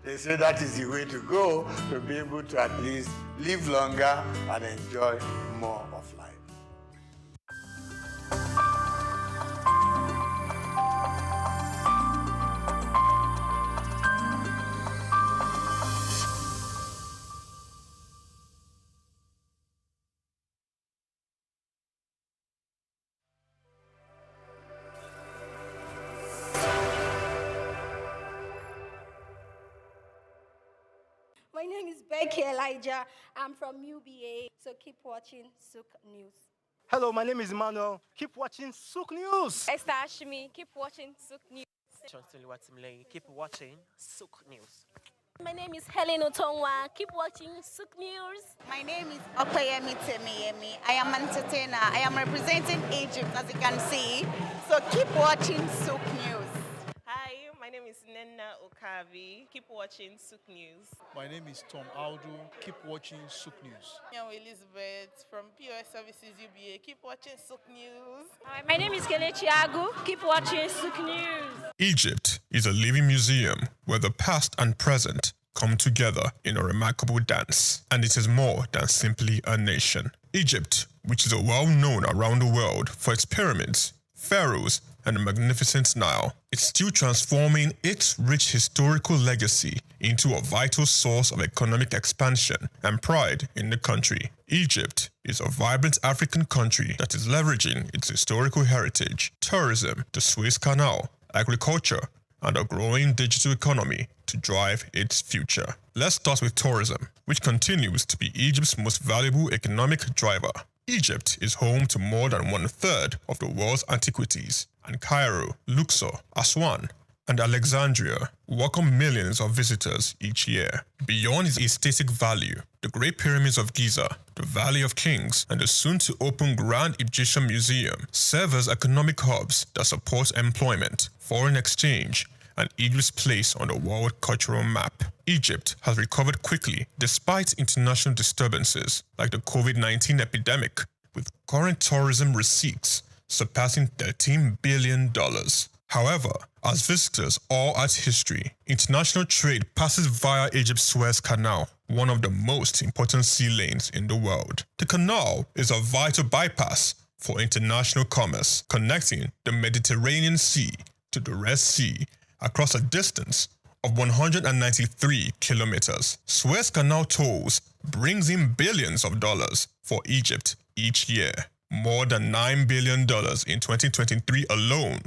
[SPEAKER 3] they say that is the way to go to be able to at least live longer and enjoy more of life.
[SPEAKER 4] My name is Becky Elijah. I'm from UBA, so keep watching SOUQ News.
[SPEAKER 2] Hello, my name is Emmanuel. Keep watching SOUQ News.
[SPEAKER 6] Esther Ashimi, keep watching SOUQ News.
[SPEAKER 5] Keep watching SOUQ News.
[SPEAKER 6] My name is Helen Otongwa. Keep watching SOUQ News.
[SPEAKER 7] My name is Opeyemi Temiyemi. I am an entertainer. I am representing Egypt, as you can see. So keep watching SOUQ News.
[SPEAKER 9] Hi, my name is Nenna Okavi. Keep watching SOUQ News.
[SPEAKER 19] My name is Tom Aldo. Keep watching SOUQ News.
[SPEAKER 25] I'm Elizabeth from POS Services UBA. Keep watching SOUQ News.
[SPEAKER 6] Hi, my name is Kelechi Agu. Keep watching SOUQ News.
[SPEAKER 15] Egypt is a living museum where the past and present come together in a remarkable dance, and it is more than simply a nation. Egypt, which is well known around the world for its pyramids, pharaohs, and the magnificent Nile, is still transforming its rich historical legacy into a vital source of economic expansion and pride in the country. Egypt is a vibrant African country that is leveraging its historical heritage, tourism, the Suez Canal, agriculture, and a growing digital economy to drive its future. Let's start with tourism, which continues to be Egypt's most valuable economic driver. Egypt is home to more than 1/3 of the world's antiquities, and Cairo, Luxor, Aswan, and Alexandria welcome millions of visitors each year. Beyond its aesthetic value, the Great Pyramids of Giza, the Valley of Kings, and the soon-to-open Grand Egyptian Museum serve as economic hubs that support employment, foreign exchange, and Egypt's place on the world cultural map. Egypt has recovered quickly despite international disturbances like the COVID-19 epidemic, with current tourism receipts surpassing $13 billion. However, as visitors awe at history, international trade passes via Egypt's Suez Canal, one of the most important sea lanes in the world. The canal is a vital bypass for international commerce, connecting the Mediterranean Sea to the Red Sea across a distance of 193 kilometers. Suez Canal tolls brings in billions of dollars for Egypt each year, more than $9 billion in 2023 alone,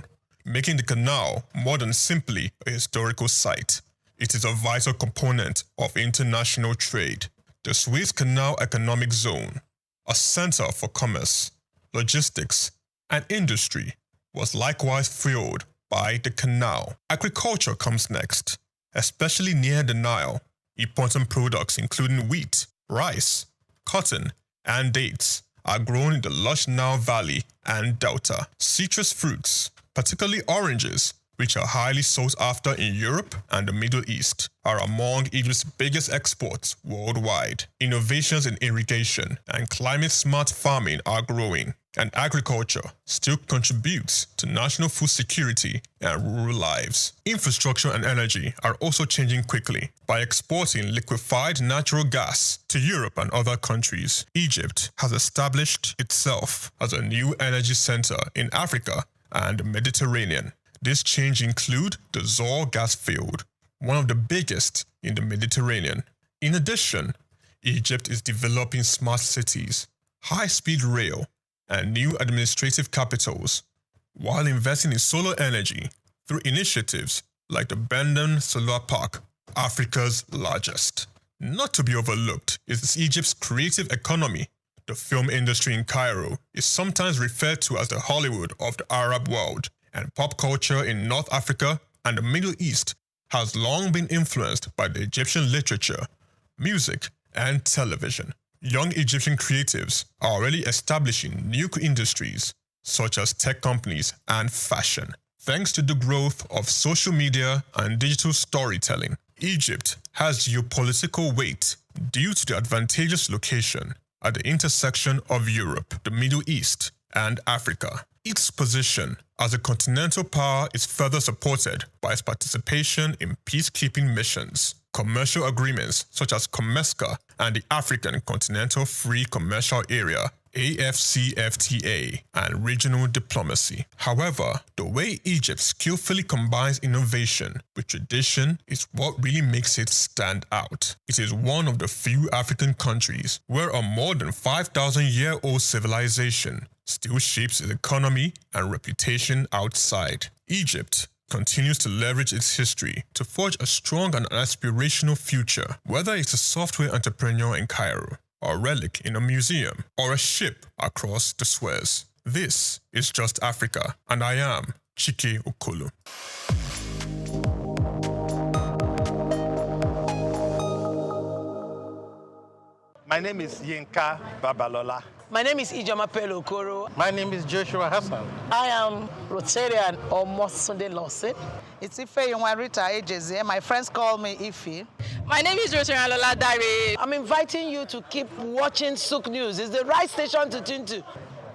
[SPEAKER 15] making the canal more than simply a historical site. It is a vital component of international trade. The Suez Canal Economic Zone, a center for commerce, logistics, and industry, was likewise fueled by the canal. Agriculture comes next, especially near the Nile. Important products including wheat, rice, cotton, and dates are grown in the lush Nile Valley and Delta. Citrus fruits, particularly oranges, which are highly sought after in Europe and the Middle East, are among Egypt's biggest exports worldwide. Innovations in irrigation and climate-smart farming are growing, and agriculture still contributes to national food security and rural lives. Infrastructure and energy are also changing quickly. By exporting liquefied natural gas to Europe and other countries, Egypt has established itself as a new energy center in Africa and the Mediterranean. This change includes the Zohr gas field, one of the biggest in the Mediterranean. In addition, Egypt is developing smart cities, high-speed rail, and new administrative capitals, while investing in solar energy through initiatives like the Bendon Solar Park, Africa's largest. Not to be overlooked is Egypt's creative economy. The film industry in Cairo is sometimes referred to as the Hollywood of the Arab world, and pop culture in North Africa and the Middle East has long been influenced by the Egyptian literature, music, and television. Young Egyptian creatives are already establishing new industries, such as tech companies and fashion. Thanks to the growth of social media and digital storytelling, Egypt has geopolitical weight due to the advantageous location at the intersection of Europe, the Middle East, and Africa. Its position as a continental power is further supported by its participation in peacekeeping missions, commercial agreements such as COMESCA and the African Continental Free Commercial Area AFCFTA, and regional diplomacy. However, the way Egypt skillfully combines innovation with tradition is what really makes it stand out. It is one of the few African countries where a more than 5,000-year-old civilization still shapes its economy and reputation outside. Egypt continues to leverage its history to forge a strong and aspirational future, whether it's a software entrepreneur in Cairo, a relic in a museum, or a ship across the Suez. This is Just Africa, and I am Chike Okolo.
[SPEAKER 2] My name is Yinka Babalola.
[SPEAKER 5] My name is Ijoma Pelokoro.
[SPEAKER 20] My name is Joshua Hassan.
[SPEAKER 21] I am Rotarian Omosunde Lawson. It's Ife Rita Ejeze. My friends call me Ife.
[SPEAKER 5] My name is Rotarian Lola Dare. I'm inviting you to keep watching SOUQ News. It's the right station to tune to.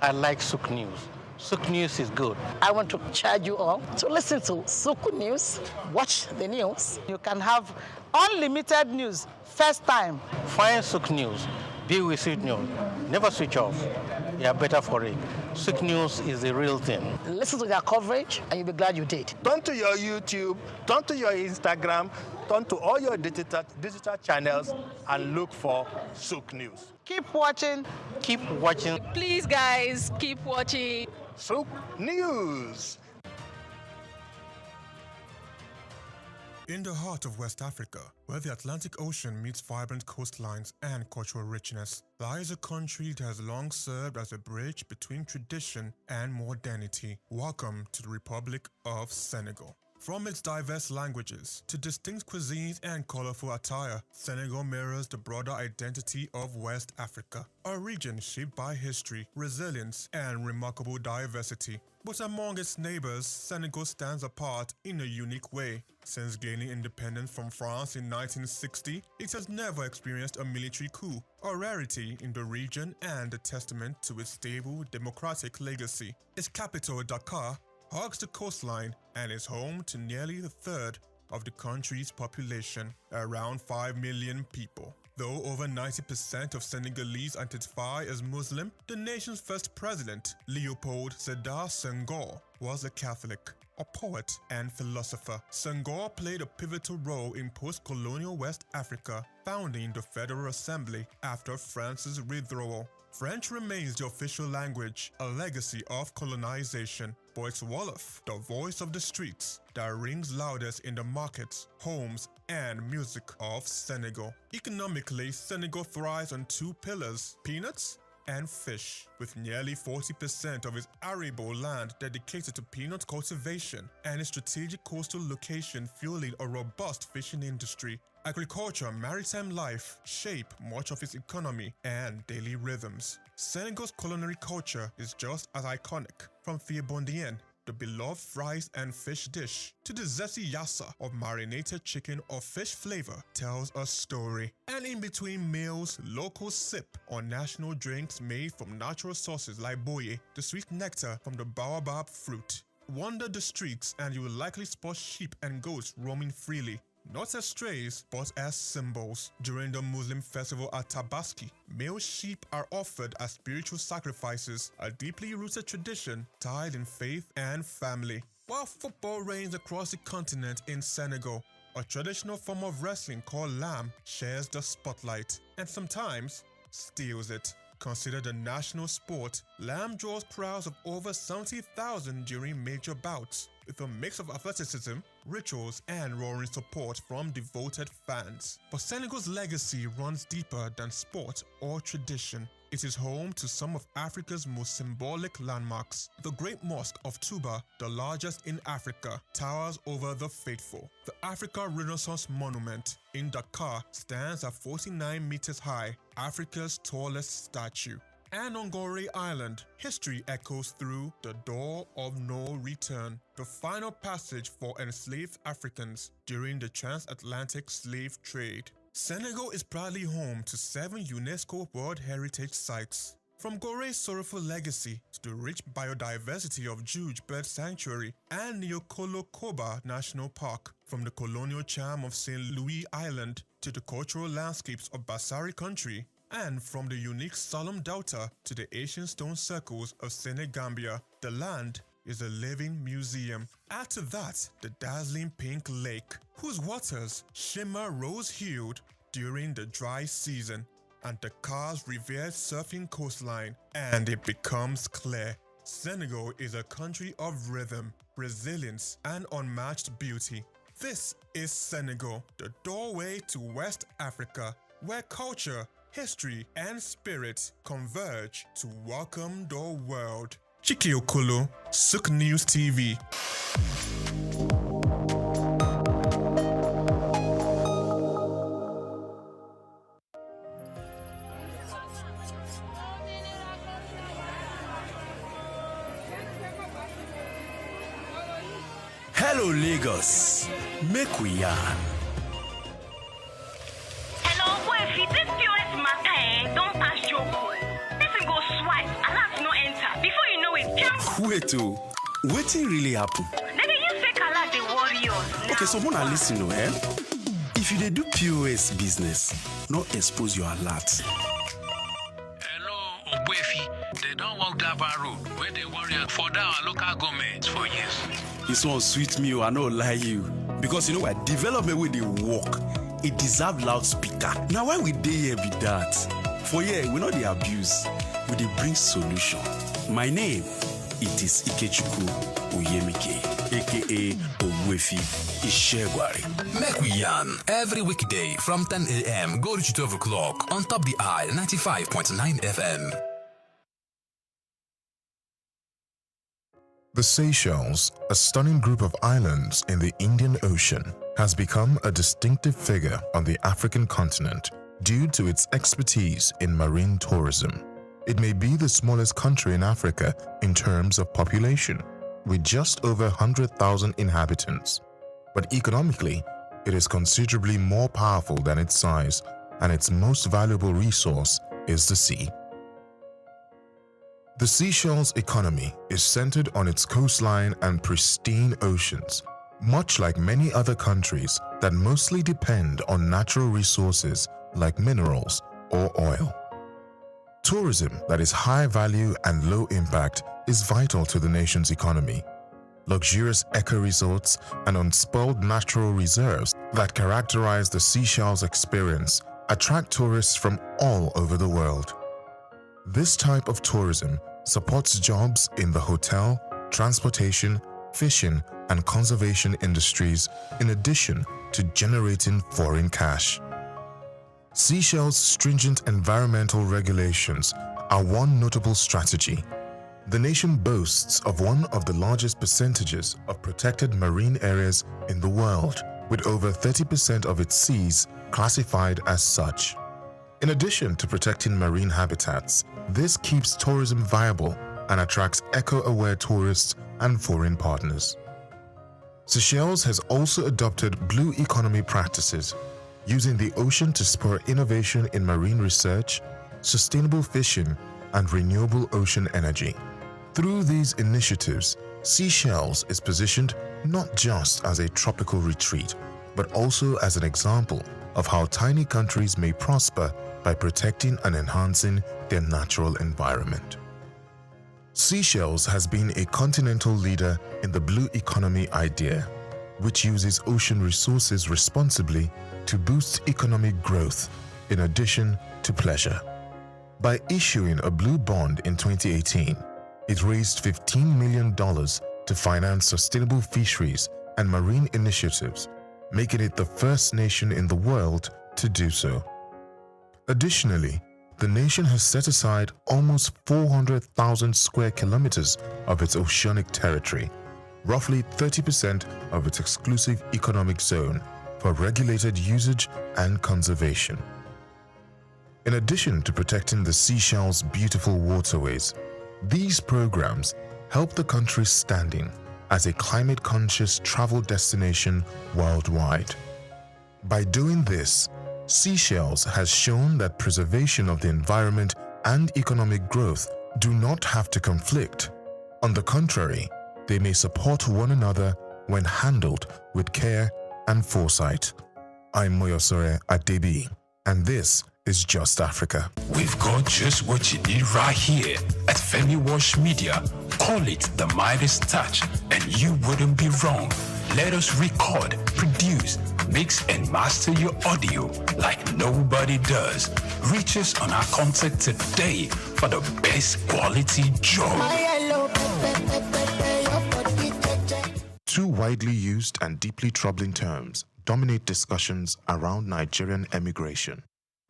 [SPEAKER 20] I like SOUQ News. SOUQ News is good.
[SPEAKER 21] I want to charge you all to listen to SOUQ News, watch the news. You can have unlimited news, first time.
[SPEAKER 20] Find SOUQ News. Be with SOUQ News. Never switch off. You are better for it. SOUQ News is the real thing.
[SPEAKER 21] Listen to their coverage and you'll be glad you did.
[SPEAKER 2] Turn to your YouTube, turn to your Instagram, turn to all your digital channels and look for SOUQ News.
[SPEAKER 21] Keep watching.
[SPEAKER 20] Keep watching.
[SPEAKER 6] Please, guys, keep watching
[SPEAKER 2] SOUQ News.
[SPEAKER 10] In the heart of West Africa, where the Atlantic Ocean meets vibrant coastlines and cultural richness, lies a country that has long served as a bridge between tradition and modernity. Welcome to the Republic of Senegal. From its diverse languages to distinct cuisines and colorful attire, Senegal mirrors the broader identity of West Africa, a region shaped by history, resilience, and remarkable diversity. But among its neighbors, Senegal stands apart in a unique way. Since gaining independence from France in 1960, it has never experienced a military coup, a rarity in the region and a testament to its stable democratic legacy. Its capital, Dakar, hugs the coastline and is home to nearly a third of the country's population, around 5 million people. Though over 90% of Senegalese identify as Muslim, the nation's first president, Léopold Sédar Senghor, was a Catholic, a poet and philosopher. Senghor played a pivotal role in post-colonial West Africa, founding the Federal Assembly after France's withdrawal. French remains the official language, a legacy of colonization, but it's Wolof, the voice of the streets, that rings loudest in the markets, homes, and music of Senegal. Economically, Senegal thrives on two pillars: peanuts and fish, with nearly 40% of its arable land dedicated to peanut cultivation and its strategic coastal location fueling a robust fishing industry. Agriculture and maritime life shape much of its economy and daily rhythms. Senegal's culinary culture is just as iconic, from fiebondien, the beloved rice and fish dish, to the zesty yassa of marinated chicken or fish flavor tells a story. And in between meals, locals sip on national drinks made from natural sources like boye, the sweet nectar from the baobab fruit. Wander the streets and you will likely spot sheep and goats roaming freely, not as strays, but as symbols. During the Muslim festival at Tabaski, male sheep are offered as spiritual sacrifices, a deeply rooted tradition tied in faith and family. While football reigns across the continent in Senegal, a traditional form of wrestling called lamb shares the spotlight, and sometimes steals it. Considered a national sport, lamb draws crowds of over 70,000 during major bouts, with a mix of athleticism, rituals, and roaring support from devoted fans. But Senegal's legacy runs deeper than sport or tradition. It is home to some of Africa's most symbolic landmarks. The Great Mosque of Touba, the largest in Africa, towers over the faithful. The Africa Renaissance Monument in Dakar stands at 49 meters high, Africa's tallest statue. And on Gorée Island, history echoes through the door of no return, the final passage for enslaved Africans during the transatlantic slave trade. Senegal is proudly home to 7 UNESCO World Heritage Sites. From Gorée's sorrowful legacy to the rich biodiversity of Djoudj Bird Sanctuary and Niokolo Koba National Park, from the colonial charm of St. Louis Island to the cultural landscapes of Bassari Country, and from the unique Salom Delta to the ancient stone circles of Senegambia, the land is a living museum. Add to that the dazzling pink lake, whose waters shimmer rose-hued during the dry season, and Dakar's revered surfing coastline, and it becomes clear. Senegal is a country of rhythm, resilience, and unmatched beauty. This is Senegal, the doorway to West Africa, where culture, history, and spirit converge to welcome the world. Chiki Okolo, SOUQ News TV.
[SPEAKER 14] Hello, Lagos. Make we yarn.
[SPEAKER 17] Hello, boy, this POS matter, don't pass your code. Person go swipe, alert no enter. Before you know it, jump.
[SPEAKER 14] Wait, wetin really happen?
[SPEAKER 17] Maybe you fake alert the warriors.
[SPEAKER 14] Okay, so wanna listen to If you dey do POS business, no expose your alert.
[SPEAKER 12] They don't walk that road where they worry for our local government for years.
[SPEAKER 14] This one sweet me, I no lie you. Because you know what? Development with the work, it deserve loudspeaker. Now why we dey here be that? For here, we know the abuse, we dey bring solution. My name, it is Ikechukwu Oyemike, aka Ogwefi Ishegwari.
[SPEAKER 12] Make we yarn every weekday from 10 a.m. go to 12 o'clock on Top the Eye 95.9 FM.
[SPEAKER 11] The Seychelles, a stunning group of islands in the Indian Ocean, has become a distinctive figure on the African continent due to its expertise in marine tourism. It may be the smallest country in Africa in terms of population, with just over 100,000 inhabitants. But economically, it is considerably more powerful than its size, and its most valuable resource is the sea. The Seychelles economy is centered on its coastline and pristine oceans, much like many other countries that mostly depend on natural resources like minerals or oil. Tourism that is high value and low impact is vital to the nation's economy. Luxurious eco-resorts and unspoiled natural reserves that characterize the Seychelles experience attract tourists from all over the world. This type of tourism supports jobs in the hotel, transportation, fishing, and conservation industries, in addition to generating foreign cash. Seychelles' stringent environmental regulations are one notable strategy. The nation boasts of one of the largest percentages of protected marine areas in the world, with over 30% of its seas classified as such. In addition to protecting marine habitats, this keeps tourism viable and attracts eco-aware tourists and foreign partners. Seychelles has also adopted blue economy practices, using the ocean to spur innovation in marine research, sustainable fishing, and renewable ocean energy. Through these initiatives, Seychelles is positioned not just as a tropical retreat, but also as an example of how tiny countries may prosper by protecting and enhancing their natural environment. Seychelles has been a continental leader in the blue economy idea, which uses ocean resources responsibly to boost economic growth in addition to pleasure. By issuing a blue bond in 2018, it raised $15 million to finance sustainable fisheries and marine initiatives, making it the first nation in the world to do so. Additionally, the nation has set aside almost 400,000 square kilometers of its oceanic territory, roughly 30% of its exclusive economic zone, for regulated usage and conservation. In addition to protecting the Seychelles' beautiful waterways, these programs help the country's standing as a climate-conscious travel destination worldwide. By doing this, Seychelles has shown that preservation of the environment and economic growth do not have to conflict. On the contrary, they may support one another when handled with care and foresight. I'm Moyosore Adebi, and this is Just Africa.
[SPEAKER 16] We've got just what you need right here at Femi Wash Media. Call it the Midas Touch, and you wouldn't be wrong. Let us record, produce, mix, and master your audio like nobody does. Reach us on our contact today for the best quality job.
[SPEAKER 11] Two widely used and deeply troubling terms dominate discussions around Nigerian emigration: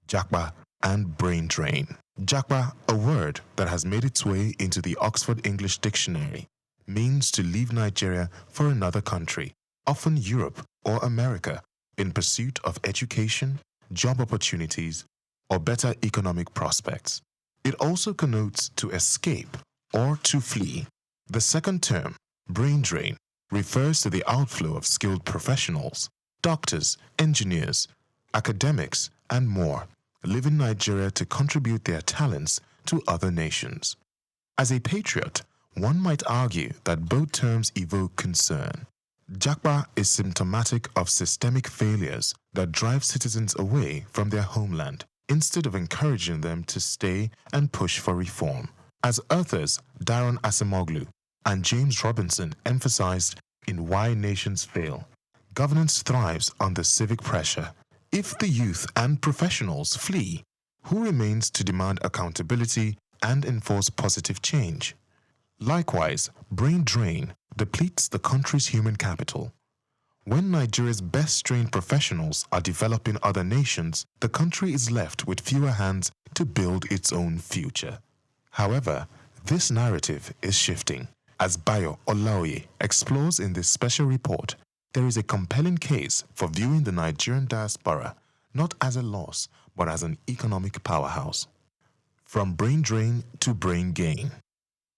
[SPEAKER 11] Japa and brain drain. Japa, a word that has made its way into the Oxford English Dictionary, means to leave Nigeria for another country, often Europe or America, in pursuit of education, job opportunities, or better economic prospects. It also connotes to escape or to flee. The second term, brain drain, refers to the outflow of skilled professionals, doctors, engineers, academics, and more, leaving Nigeria to contribute their talents to other nations. As a patriot, one might argue that both terms evoke concern. Japa is symptomatic of systemic failures that drive citizens away from their homeland instead of encouraging them to stay and push for reform. As authors Daron Acemoglu and James Robinson emphasized in Why Nations Fail, governance thrives under civic pressure. If the youth and professionals flee, who remains to demand accountability and enforce positive change? Likewise, brain drain depletes the country's human capital. When Nigeria's best-trained professionals are developed in other nations, the country is left with fewer hands to build its own future. However, this narrative is shifting. As Bayo Olaoye explores in this special report, there is a compelling case for viewing the Nigerian diaspora not as a loss, but as an economic powerhouse. From brain drain to brain gain.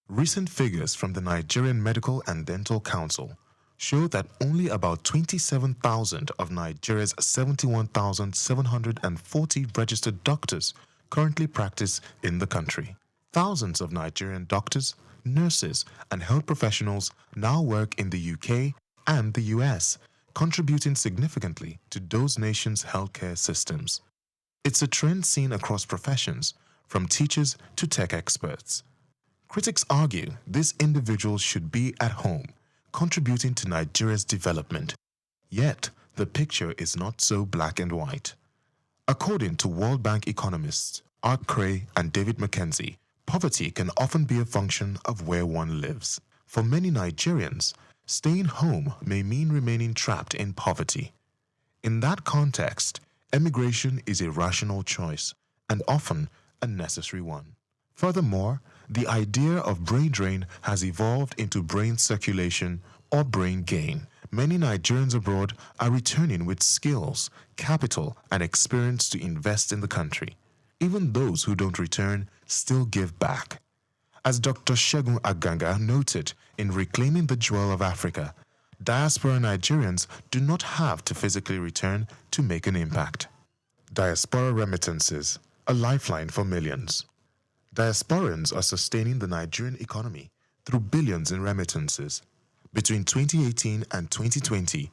[SPEAKER 11] Recent figures from the Nigerian Medical and Dental Council show that only about 27,000 of Nigeria's 71,740 registered doctors currently practice in the country. Thousands of Nigerian doctors, nurses, and health professionals now work in the UK and the US, contributing significantly to those nations' healthcare systems. It's a trend seen across professions, from teachers to tech experts. Critics argue these individuals should be at home, contributing to Nigeria's development. Yet, the picture is not so black and white. According to World Bank economists Art Cray and David McKenzie, poverty can often be a function of where one lives. For many Nigerians, staying home may mean remaining trapped in poverty. In that context, emigration is a rational choice and often a necessary one. Furthermore, the idea of brain drain has evolved into brain circulation or brain gain. Many Nigerians abroad are returning with skills, capital, and experience to invest in the country. Even those who don't return still give back. As Dr. Segun Aganga noted in Reclaiming the Jewel of Africa, diaspora Nigerians do not have to physically return to make an impact. Diaspora remittances, a lifeline for millions. Diasporans are sustaining the Nigerian economy through billions in remittances. Between 2018 and 2020,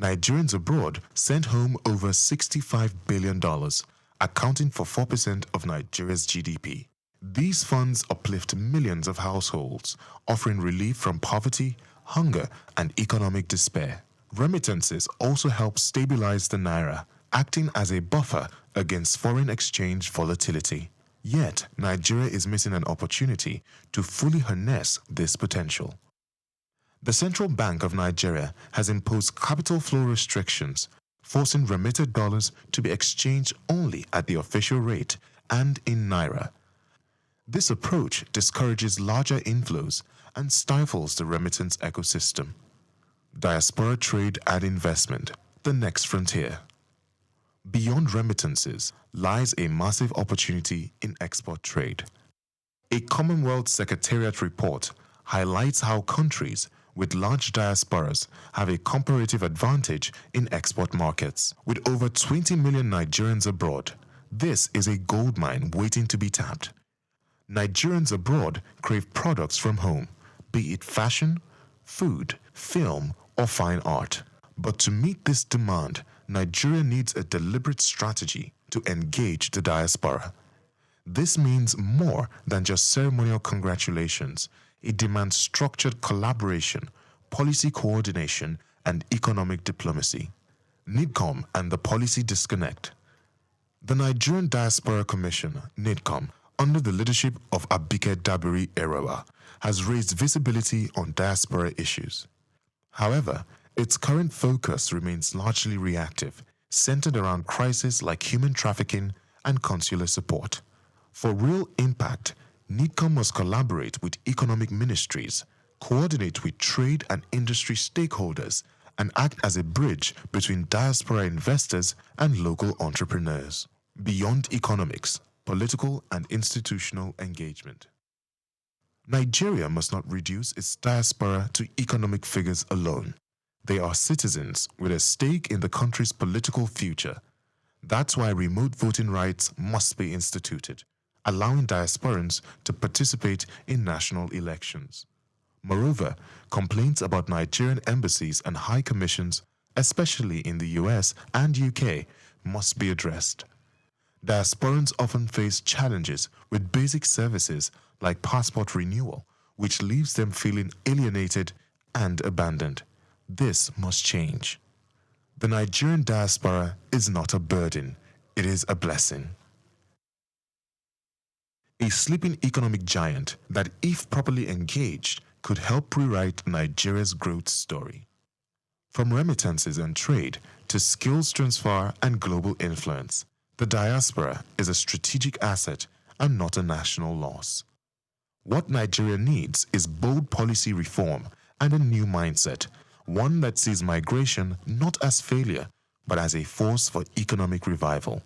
[SPEAKER 11] Nigerians abroad sent home over $65 billion, accounting for 4% of Nigeria's GDP. These funds uplift millions of households, offering relief from poverty, hunger, and economic despair. Remittances also help stabilize the naira, acting as a buffer against foreign exchange volatility. Yet, Nigeria is missing an opportunity to fully harness this potential. The Central Bank of Nigeria has imposed capital flow restrictions, forcing remitted dollars to be exchanged only at the official rate and in naira. This approach discourages larger inflows and stifles the remittance ecosystem. Diaspora trade and investment, the next frontier. Beyond remittances lies a massive opportunity in export trade. A Commonwealth Secretariat report highlights how countries with large diasporas have a comparative advantage in export markets. With over 20 million Nigerians abroad, this is a goldmine waiting to be tapped. Nigerians abroad crave products from home, be it fashion, food, film, or fine art. But to meet this demand, Nigeria needs a deliberate strategy to engage the diaspora. This means more than just ceremonial congratulations. It demands structured collaboration, policy coordination, and economic diplomacy. NIDCOM and the policy disconnect. The Nigerian Diaspora Commission, NIDCOM, under the leadership of Abike Dabiri Erewa, has raised visibility on diaspora issues. However, its current focus remains largely reactive, centered around crises like human trafficking and consular support. For real impact, NIDCOM must collaborate with economic ministries, coordinate with trade and industry stakeholders, and act as a bridge between diaspora investors and local entrepreneurs. Beyond economics, political and institutional engagement. Nigeria must not reduce its diaspora to economic figures alone. They are citizens with a stake in the country's political future. That's why remote voting rights must be instituted, allowing diasporans to participate in national elections. Moreover, complaints about Nigerian embassies and high commissions, especially in the US and UK, must be addressed. Diasporans often face challenges with basic services like passport renewal, which leaves them feeling alienated and abandoned. This must change. The Nigerian diaspora is not a burden, it is a blessing. A sleeping economic giant that, if properly engaged, could help rewrite Nigeria's growth story. From remittances and trade to skills transfer and global influence, the diaspora is a strategic asset and not a national loss. What Nigeria needs is bold policy reform and a new mindset, one that sees migration not as failure, but as a force for economic revival.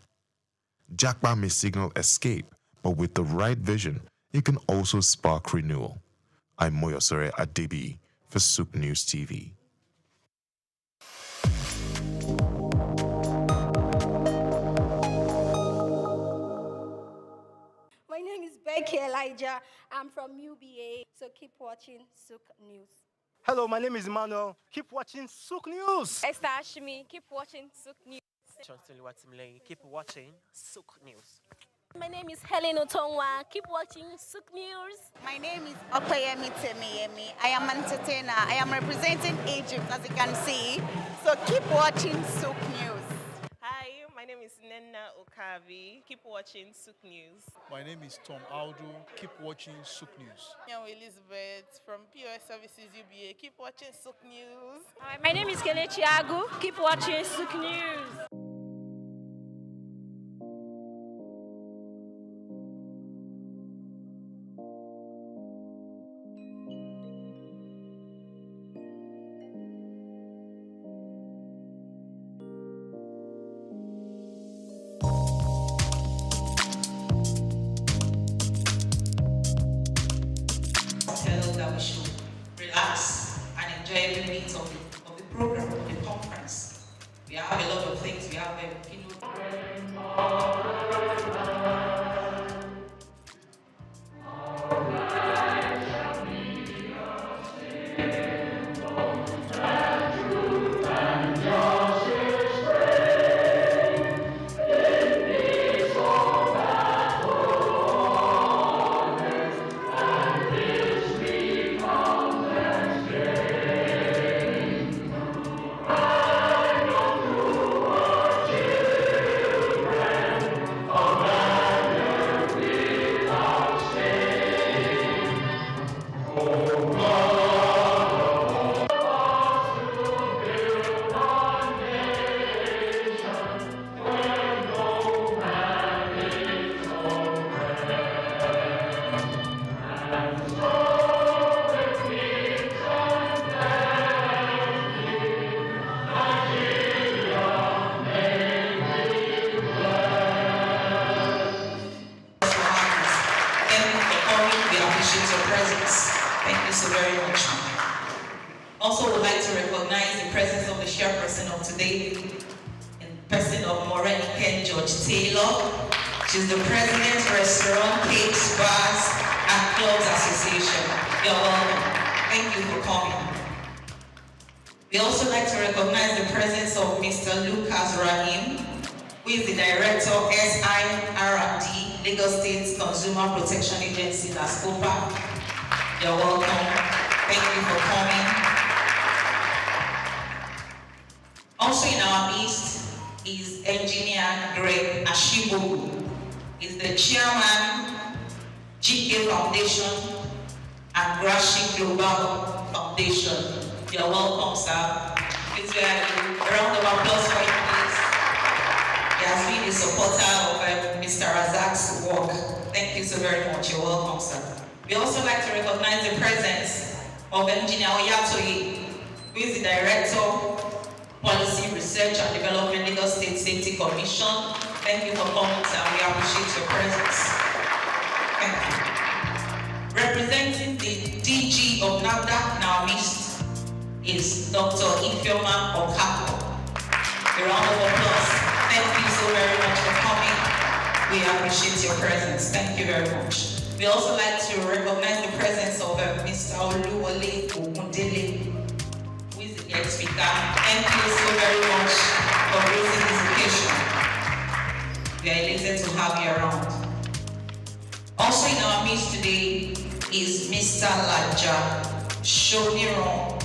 [SPEAKER 11] Japa may signal escape, but with the right vision, it can also spark renewal. I'm Moyosore Adebi for SOUQ News TV.
[SPEAKER 4] My name is Becky Elijah. I'm from UBA, so keep watching SOUQ News.
[SPEAKER 2] Hello, my name is Emmanuel. Keep watching SOUQ News.
[SPEAKER 6] Esther Ashimi, keep watching SOUQ News.
[SPEAKER 8] Keep watching SOUQ News.
[SPEAKER 6] My name is Helen Otongwa. Keep watching SOUQ News.
[SPEAKER 7] My name is Opeyemi Temiyemi. I am an entertainer. I am representing Egypt, as you can see. So keep watching SOUQ News.
[SPEAKER 9] Hi, my name is Nenna Okavi. Keep watching SOUQ News.
[SPEAKER 19] My name is Tom Aldo. Keep watching SOUQ News.
[SPEAKER 25] I'm Elizabeth from POS Services UBA. Keep watching SOUQ News.
[SPEAKER 6] Hi, my name is Kelechi Agu. Keep watching SOUQ News.
[SPEAKER 13] That we should relax and enjoy every minute of the program, of the conference. We have a lot of things. We have a keynote. Also would like to recognize the presence of the chairperson of today, in person of Maureen Ken George Taylor. She's the president, Restaurant, Cakes, Bars, and Clubs Association. You're welcome. Thank you for coming. We also like to recognize the presence of Mr. Lucas Rahim, who is the director of SIR&D, Lagos State Consumer Protection Agency, LASCOPA. You're welcome. Thank you for coming. Also in our midst is Engineer Greg Ashibogu. He's the chairman, GK Foundation and Grashi Global Foundation. You're welcome, sir. Please a round of applause for him, please. He has been a supporter of Mr. Razak's work. Thank you so very much. You're welcome, sir. We also like to recognize the presence of Engineer Oyatoye, who is the Director, Policy Research and Development, Lagos State Safety Commission. Thank you for coming, sir. We appreciate your presence. Thank you. Representing the DG of NAFDAC Now Mist is Dr. Ifeoma Okapo. A round of applause. Thank you so very much for coming. We appreciate your presence. Thank you very much. We also like to recognize the presence of Mr. Oluwole Ogundele, who is the guest speaker. Thank you so very much for gracing this occasion. We are elated to have you around. Also in our midst today is Mr. Laja Shoniron.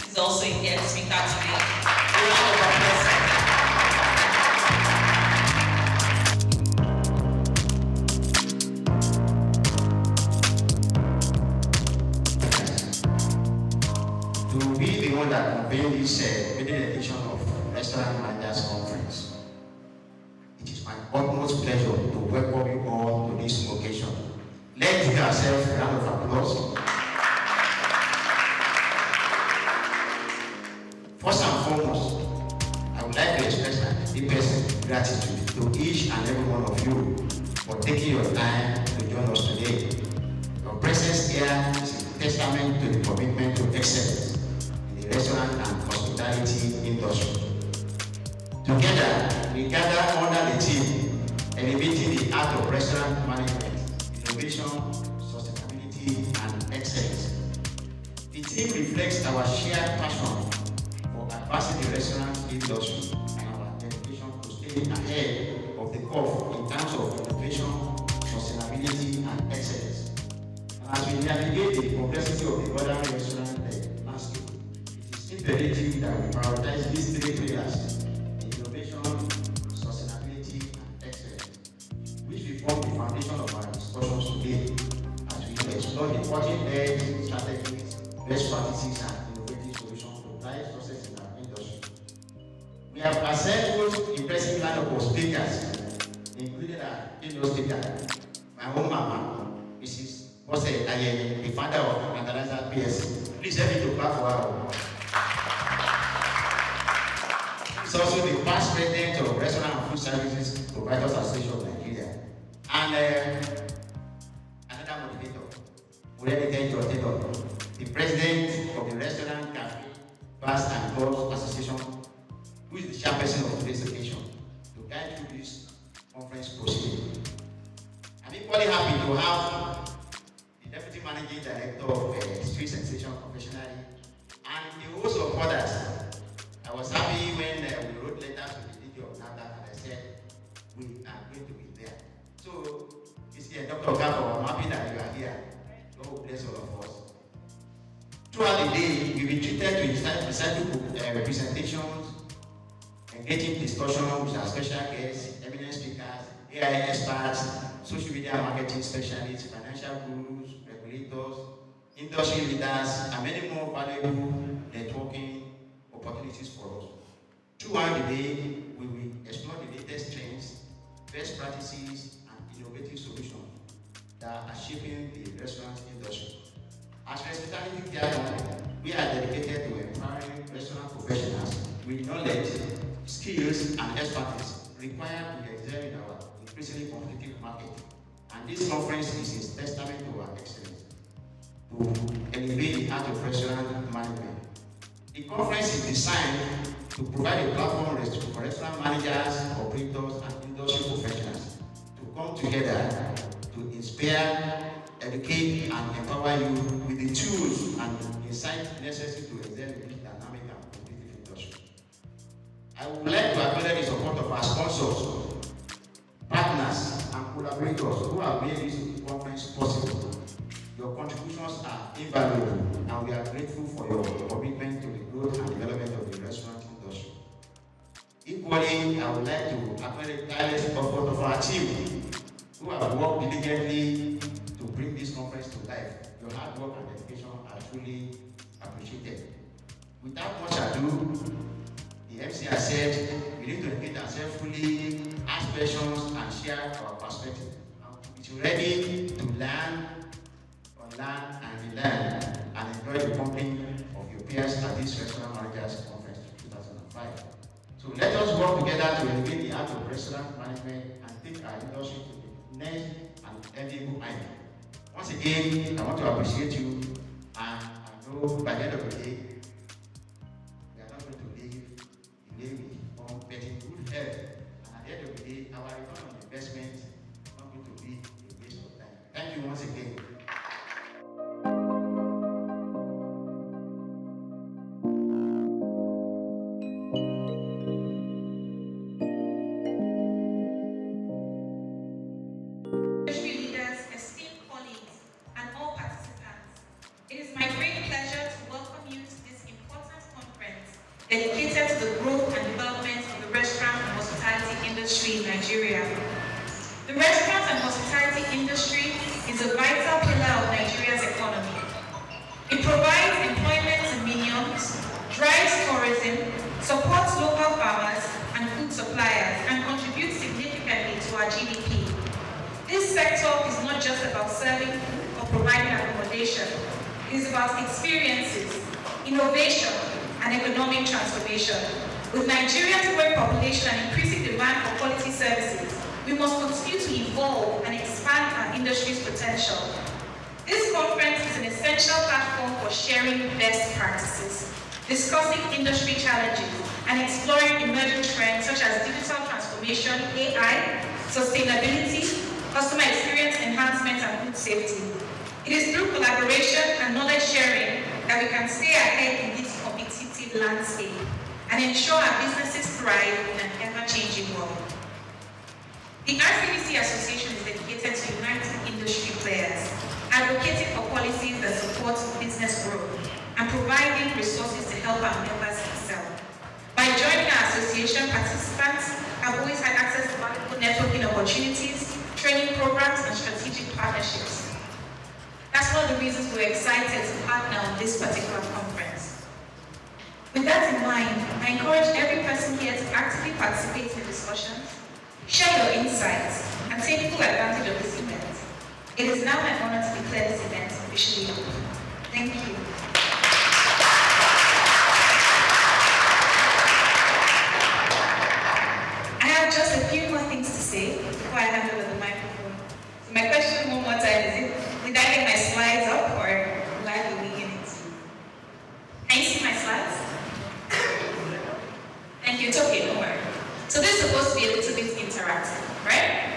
[SPEAKER 13] He's also a guest speaker today. A round of applause.
[SPEAKER 1] To be the one that convened this edition of Restaurant Managers Conference, it is my utmost pleasure to welcome you all to this occasion. Let's give ourselves a round of applause. First and foremost, I would like to express my deepest gratitude to each and every one of you for taking your time to join us today. Your presence here is a testament to the commitment to excellence in the restaurant and hospitality industry. Together, we gather under the theme, elevating the art of restaurant management, innovation, sustainability, and excellence. The theme reflects our shared passion for advancing the restaurant industry and our dedication to staying ahead of the curve in terms of innovation, sustainability, and excellence. And as we navigate the complexity of the modern restaurant landscape, it is imperative that we prioritize these three pillars: form the foundation of our discussions today as we explore the cutting-edge strategies, best practices, and innovative solutions to drive success in our industry. We have assembled impressive lineup of speakers, including our keynote speaker, my own mama, Mrs. Bose Ayeni, the founder of International PSC. Please help me to clap for her. She's also the past president of Restaurant and Food Services Providers Association of Nigeria. And another motivator, the president of the Restaurant Cafe, Bars and Clubs Association, who is the chairperson of today's occasion, to guide through this conference proceeding. I'm equally happy to have the Deputy Managing Director of Street Sensation Professionally and the host of others. I was happy when we wrote letters to the DG of NAFDAC and I said, we are going to be there. So, it's here, Dr. Okapo, I'm happy that you are here. God will bless all of us. Throughout the day, we'll be treated to insightful presentations, engaging discussion with our special guests, eminent speakers, AI experts, social media marketing specialists, financial gurus, regulators, industry leaders, and many more valuable networking opportunities for us. Throughout the day, we will explore the latest trends, best practices, and innovative solutions that are shaping the restaurant industry. As Hospitality Care, we are dedicated to empowering restaurant professionals with knowledge, skills, and expertise required to excel in our increasingly competitive market. And this conference is a testament to our excellence to elevate the art of restaurant management. The conference is designed to provide a platform for restaurant managers, operators, and industry professionals to come together to inspire, educate, and empower you with the tools and insights necessary to excel in this dynamic and competitive industry. I would like to acknowledge the support of our sponsors, partners, and collaborators who have made this conference possible. Your contributions are invaluable, and we are grateful for your commitment to the growth and development of the restaurant industry. Equally, I would like to acknowledge the tireless effort of our team, who have worked diligently to bring this conference to life. Your hard work and dedication are truly appreciated. Without much ado, the MC has said we need to engage ourselves fully, ask questions, and share our perspective. We're ready to learn, unlearn, and relearn, and enjoy the company of your peers at this Restaurant Managers Conference 2005. So let us work together to elevate the art of restaurant management and take our industry to the next and enviable height. Once again, I want to appreciate you, and I know by the end of the day, we are not going to leave the way we come, but in good health. And at the end of the day, our return on investment is not going to be a waste of time. Thank you once again.
[SPEAKER 13] Dedicated to the growth and development of the restaurant and hospitality industry in Nigeria. The restaurant and hospitality industry is a vital pillar of Nigeria's economy. It provides employment to millions, drives tourism, supports local farmers and food suppliers, and contributes significantly to our GDP. This sector is not just about serving or providing accommodation. It is about experiences, innovation, and economic transformation. With Nigeria's growing population and increasing demand for quality services, we must continue to evolve and expand our industry's potential. This conference is an essential platform for sharing best practices, discussing industry challenges, and exploring emerging trends such as digital transformation, AI, sustainability, customer experience enhancement, and food safety. It is through collaboration and knowledge sharing that we can stay ahead in this competitive landscape and ensure our businesses thrive in an ever-changing world. The RCBC Association is dedicated to uniting industry players, advocating for policies that support business growth, and providing resources to help our members excel. By joining our association, participants have always had access to valuable networking opportunities, training programs, and strategic partnerships. That's one of the reasons we're excited to partner on this particular conference. With that in mind, I encourage every person here to actively participate in discussions, share your insights, and take full advantage of this event. It is now my honor to declare this event officially open. Thank you. I have just a few more things to say before I hand over the microphone. So my question one more time is, did I get my slides up or will I be winging it? Can you see my slides? Thank you, it's okay, don't worry. So this is supposed to be a little bit interactive, right?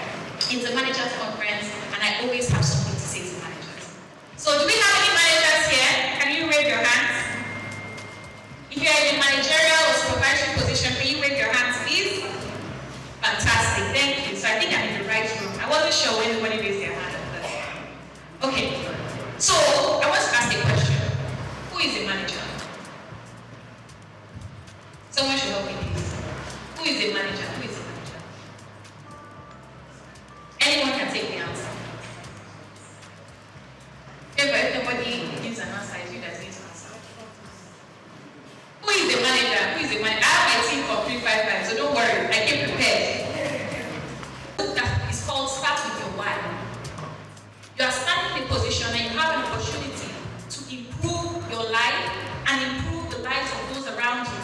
[SPEAKER 13] It's a managers conference and I always have something to say to managers. So do we have any managers here? Can you wave your hands? If you are in a managerial or supervisory position, can you wave your hands, please? Fantastic, thank you. So I think I'm in the right room. I wasn't sure when everybody raised their hand. Okay, so I want to ask a question. Who is a manager? Someone should help me, please. Who is a manager? Who is a manager? Anyone can take the answer. If nobody gives an answer, it's you that needs to answer. Who is a manager? Who is a manager? I have my team for 355, so don't worry, I came prepared. It's called Start With Your Why. You are standing in a position and you have an opportunity to improve your life and improve the lives of those around you.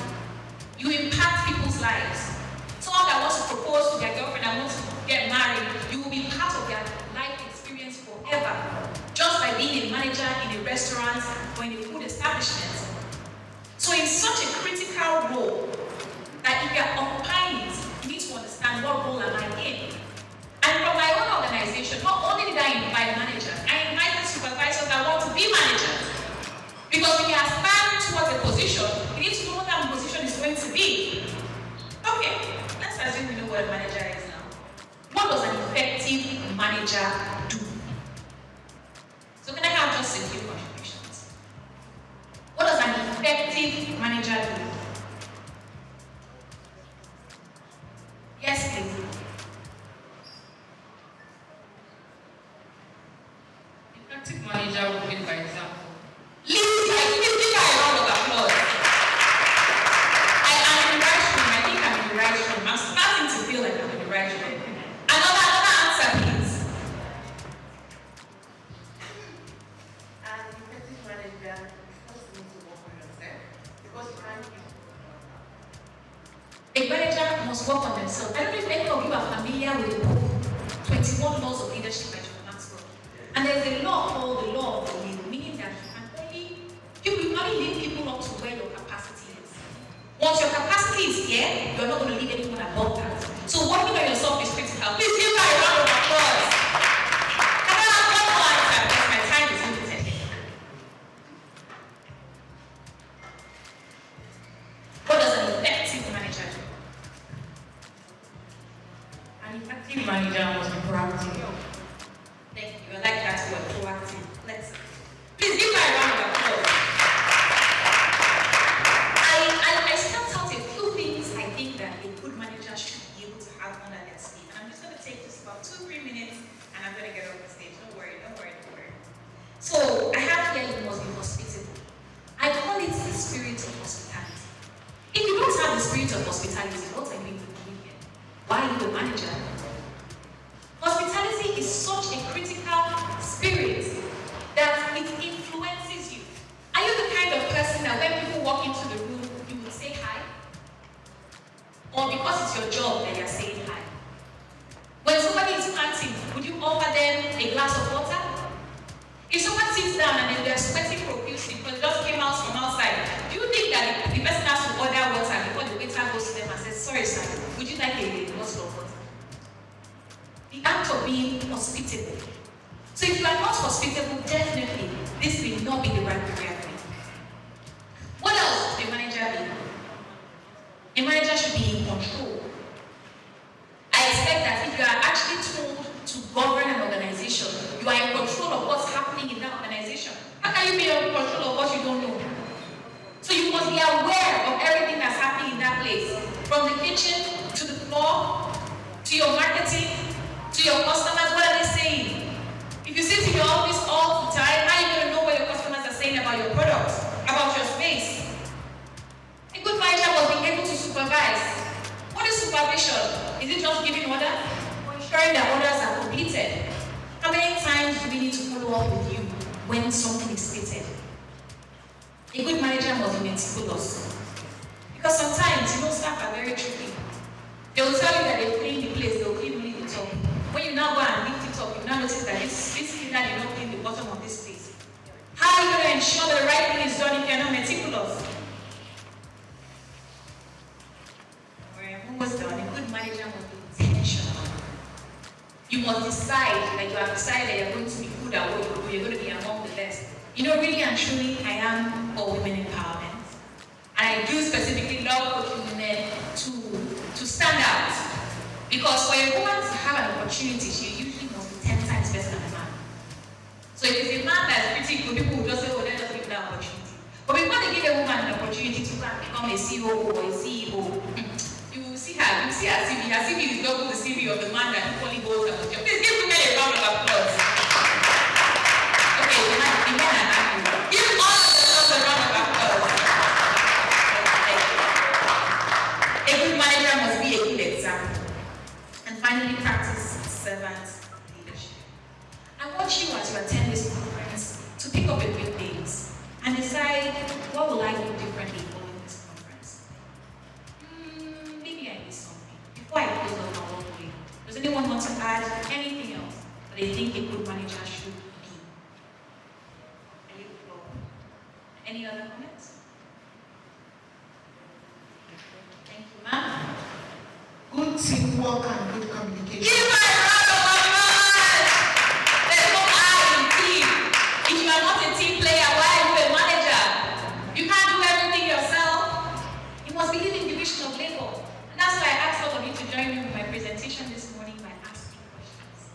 [SPEAKER 13] You impact people's lives. Someone that wants to propose to their girlfriend and wants to get married, you will be part of their life experience forever, just by being a manager in a restaurant or in a food establishment. So it's such a critical role that if you are occupying it, you need to understand what role am I in. And from my own organization, not only did I invite managers, I invited supervisors that want to be managers. Because if you are aspiring towards a position, you need to know what that position is going to be. Okay, let's assume we know what a manager is now. What does an effective manager do? So can I have just a few contributions? What does an effective manager do? Yes, please.
[SPEAKER 3] Effective manager would lead by example.
[SPEAKER 13] Lead by a round of applause. I am in the right room. I think I'm in the right room. I'm starting to feel like I'm in the right room. Another answer, please.
[SPEAKER 3] An effective manager first needs to work on yourself because you can't give.
[SPEAKER 13] A manager must work on themselves. I don't know if any of you are familiar with the book 21 Laws of Leadership by John Maxwell. And there's there's a law called the law of the lead, meaning that you can only lead people up to where your capacity is. Once your capacity is here, you're not going to leave anyone above that. So working on yourself is critical. Please give me a round of applause. I don't have one more answer because my time is limited. What does an effective manager do? An effective manager must be proactive. Thank you. I like that word, proactive. Let's please give me a round of applause. I stepped out a few things I think that a good manager should be able to have under their sleeve. And I'm just going to take just about 2-3 minutes and I'm going to get off the stage. Don't worry. So I have here, you must be hospitable. I call it the spirit of hospitality. If you don't have the spirit of hospitality, what are you even doing here? Why are you a manager? Hospitality is such a critical spirit that it influences you. Are you the kind of person that when people walk into the room, you would say hi? Or because it's your job that you're saying hi? When somebody is panting, would you offer them a glass of water? If someone sits down and then they're sweating profusely because they just came out from outside, do you think that the person has to order water before the waiter goes to them and says, sorry sir, would you like a bottle of water? The act of being hospitable. So if you are not hospitable, definitely this will not be the right career for you. What else should a manager be? A manager should be in control. I expect that if you are actually told to govern an organization, you are in control of what's happening in that organization. How can you be in control of what you don't know? So you must be aware of everything that's happening in that place. From the kitchen, to the floor, to your marketing, to your customers, what are they saying? If you sit in your office all the time, how are you going to know what your customers are saying about your products, about your space? A good manager must be able to supervise. What is supervision? Is it just giving orders? Or ensuring that orders are completed? How many times do we need to follow up with you when something is stated? A good manager must be meticulous. Because sometimes, staff are very tricky. They will tell you that they clean the place, they will clean only the top. When you now go and lift it up, you now notice that this cleaner did not clean the bottom of this place. How are you going to ensure that the right thing is done if you're not meticulous? I'm almost done. A good manager must be intentional. You must decide that you have decided that you're going to be good at what you do, you're going to be among the best. Really and truly, I am for women empowerment. And I do specifically love coaching women to stand out. Because for a woman to have an opportunity, she usually must be 10 times better than a man. So if it's a man that's pretty good, people will just say, oh, let us give that opportunity. But before they give a woman an opportunity to become a CEO or a CEO, you will see her CV. Her CV is double the CV of the man that equally goes about job. Please give women a round of applause. Okay, the men are happy. Give all of themselves a round of applause. A good manager must be a good example. And finally, practice servant leadership. I want you, as you attend this conference, to pick up a few things and decide, what will I do differently following this conference? Maybe I missed something. Before I close up my work way, does anyone want to add anything else that they think a good manager should be? Any other comments? Thank you, ma'am.
[SPEAKER 3] Good teamwork and good communication.
[SPEAKER 13] Give my round of applause! There's no I in team. If you are not a team player, why are you a manager? You can't do everything yourself. You must be in division of labor. And that's why I asked all of you to join me with my presentation this morning by asking questions.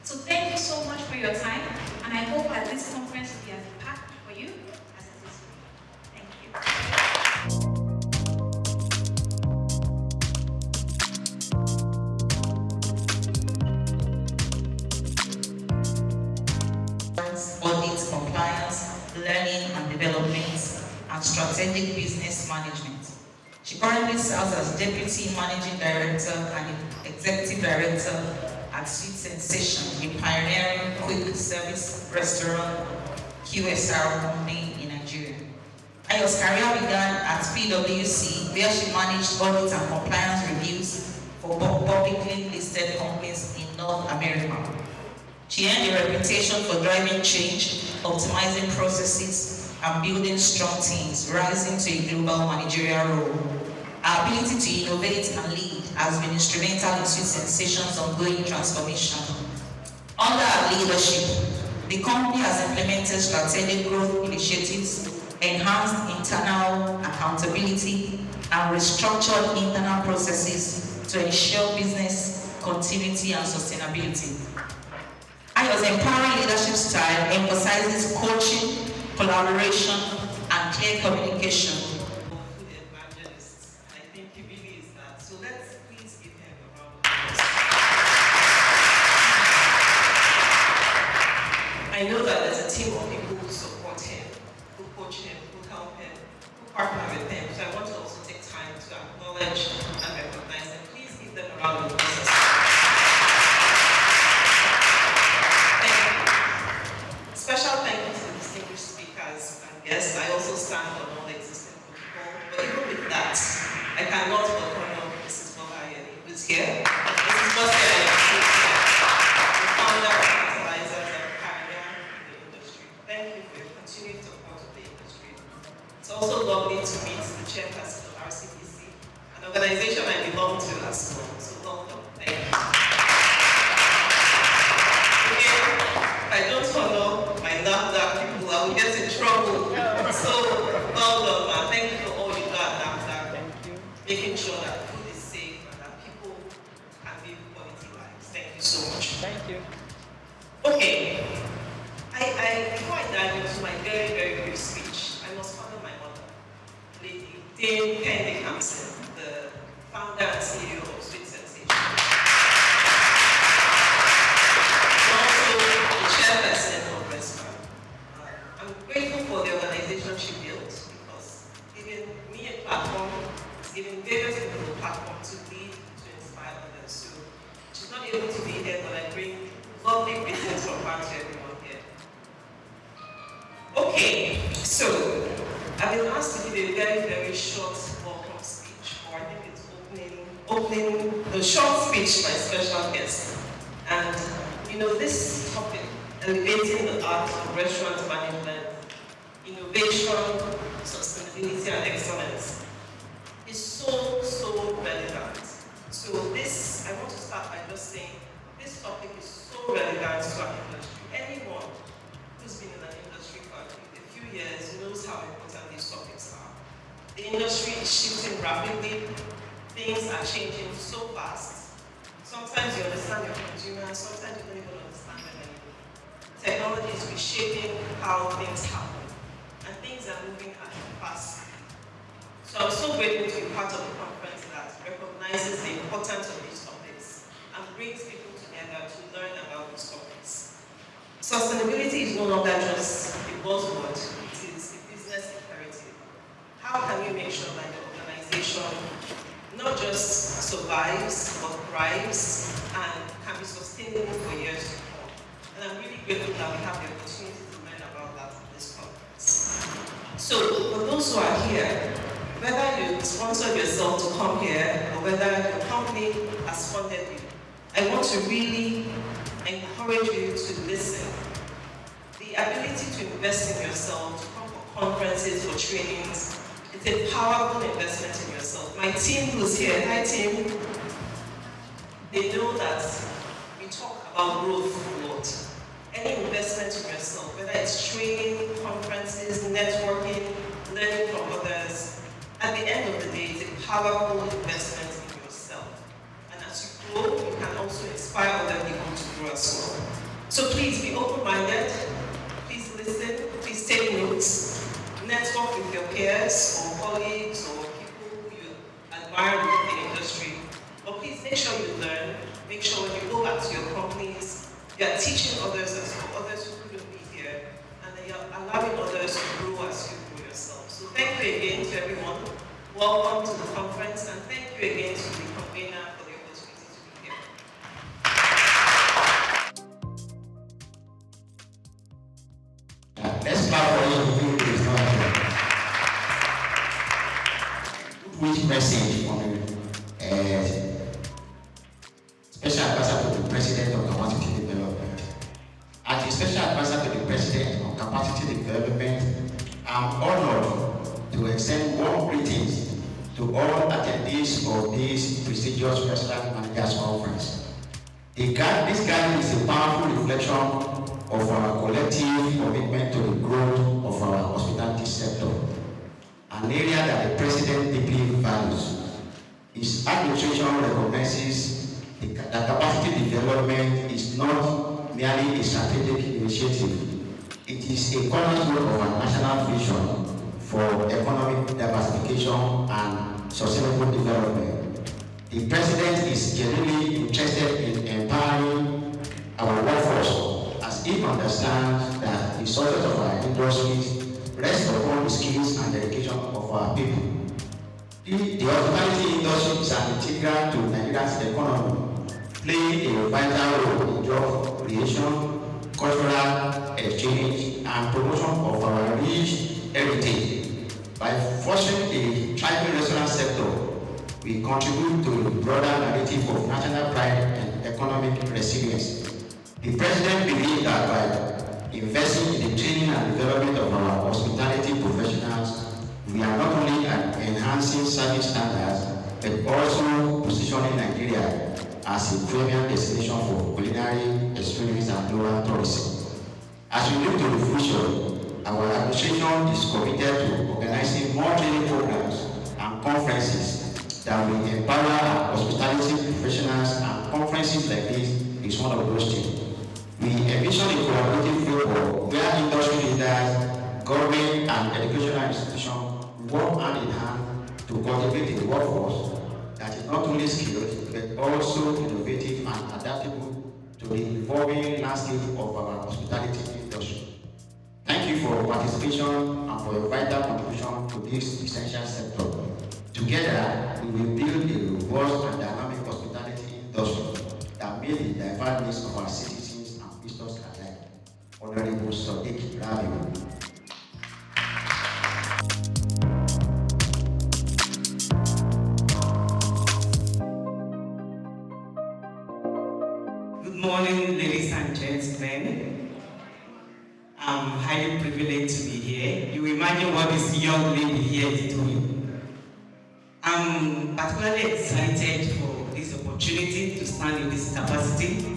[SPEAKER 13] So thank you so much for your time, and I hope that this conference will be as impactful for you as it is for me. Thank you. Audit, compliance, learning and development, and strategic business management. She currently serves as Deputy Managing Director and Executive Director at Sweet Sensation, a pioneering quick service restaurant QSR company in Nigeria. Ayo's career began at PwC, where she managed audit and compliance reviews for publicly listed companies in North America. She earned a reputation for driving change, optimizing processes, and building strong teams, rising to a global managerial role. Our ability to innovate and lead has been instrumental in Sweet Sensations' ongoing transformation. Under our leadership, the company has implemented strategic growth initiatives, enhanced internal accountability, and restructured internal processes to ensure business continuity and sustainability. Ayo's empowering leadership style emphasizes coaching, collaboration, and clear communication. I think he really is that. So let's please give him a round of applause. I know that there's a team of people who support him, who coach him, who help him, who partner with him. So I want to also take time to acknowledge and recognize them. Please give them a round of applause. Thank you. Special thank you to the distinguished speakers and guests. I also stand on all existing protocol. But even with that, I cannot but honor Mrs. Bolayeni, who's here. Mrs. Bolayeni, who's here, the founder of Fertilizers and pioneer in the industry. Thank you for your continued support of the industry. It's also lovely to meet the chairperson of RCPC, an organization I belong to as well. So welcome. Thank you. Again, if I don't honor my NAFDAC people, I will get in trouble. So well done, man. Thank you for all you do at NAFDAC. Making sure that food is safe and that people can live quality lives. Thank you so much.
[SPEAKER 21] Thank you.
[SPEAKER 13] Okay. Before I dive into my very, very brief speech, I must honor my mother, Lady Dame Penny Hampson, the founder and CEO of Sweet Sensations. Also the chairperson of RESPA. I'm grateful for the organization she built because giving me a platform, giving various people a platform to lead, to inspire others. So she's not able to be here, but I bring lovely greetings from her to everyone here. Okay, so I've been asked to give a very, very short welcome speech, or I think it's opening the short speech by special guest. And you know, this topic, elevating the art of restaurant management, innovation, sustainability, and excellence, is so relevant. So this, I want to start by just saying, this topic is so relevant to our industry. Anyone who's been in an industry for a few years knows how important these topics are. The industry is shifting rapidly. Things are changing so fast. Sometimes you understand your consumer, sometimes you don't even understand them anymore. Technology is reshaping how things happen, and things are moving at a fast speed. So I'm so grateful to be part of a conference that recognizes the importance of these topics and brings people together to learn about these topics. Sustainability is no longer just a buzzword, it is a business imperative. How can you make sure that your organization not just survives, but thrives and can be sustainable for years to come? And I'm really grateful that we have the opportunity to learn about that at this conference. So, for those who are here, whether you sponsored yourself to come here or whether your company has funded you, I want to really encourage you to listen. The ability to invest in yourself, to come for conferences or trainings, it's a powerful investment in yourself. My team who's here, hi team, they know that we talk about growth a lot. Any investment in yourself, whether it's training, conferences, networking, learning from others, at the end of the day, it's a powerful investment in yourself. And as you grow, you can also inspire other people to grow as well. So please be open-minded, please listen, please take notes, network with your peers or colleagues or people who you admire within the industry. But please make sure you learn, make sure when you go back to your companies, you are teaching others as well, others who couldn't be here, and then you're allowing others to grow as you grow yourself. So thank you again to everyone. Welcome to the conference, and thank you again to the convener for the opportunity to be here.
[SPEAKER 1] Let's clap for you who is not here. Which message from the special advisor to the President of Capacity Development, Special Advisor to the President on Capacity Development, I'm honored to extend warm greetings to all attendees of this prestigious Restaurant Managers Conference. This gathering is a powerful reflection of our collective commitment to the growth of our hospitality sector, an area that the President deeply values. His administration recognizes that capacity development is not merely a strategic initiative. It is a cornerstone of our national vision for economic diversification and sustainable development. The President is genuinely interested in empowering our workforce, as he understands that the success of our industries rests upon the skills and dedication of our people. The hospitality industry is an integral to Nigeria's economy, playing a vital role in job creation, cultural exchange, and promotion of our rich heritage. By fostering the thriving restaurant sector, we contribute to the broader narrative of national pride and economic resilience. The President believes that by investing in the training and development of our hospitality professionals, we are not only enhancing service standards, but also positioning Nigeria as a premium destination for culinary experience and global tourism. As we look to the future, our administration is committed to organizing more training programs and conferences that will empower our hospitality professionals, and conferences like this is one of those things. We envision a collaborative framework where industry leaders, government, and educational institutions work hand in hand to cultivate a workforce that is not only skilled, but also innovative and adaptable to the evolving landscape of our hospitality industry. Thank you for your participation and for your vital contribution to this essential sector. Together, we will build a robust and dynamic hospitality industry that meets the diverse needs of our citizens and visitors alike. Honorable SOUQ Rabi.
[SPEAKER 15] Good morning, ladies and gentlemen. I'm highly privileged to be here. You imagine what this young lady here is doing. I'm particularly excited for this opportunity to stand in this capacity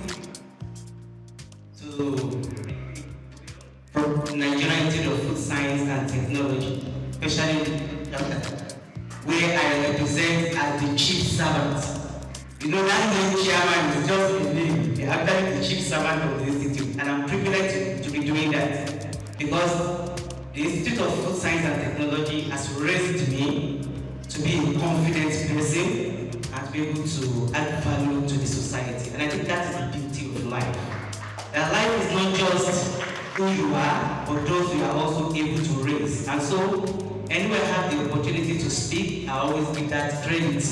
[SPEAKER 15] for Nigeria Institute of Food Science and Technology, especially where I represent as the chief servant. You know, that name chairman is just a name. They're actually the chief servant of the institute, and I'm privileged to be doing that because the Institute of Food Science and Technology has raised me to be a confident person and to be able to add value to the society. And I think that's the beauty of life. That life is not just who you are, but those you are also able to raise. And so, anywhere I have the opportunity to speak, I always give that credit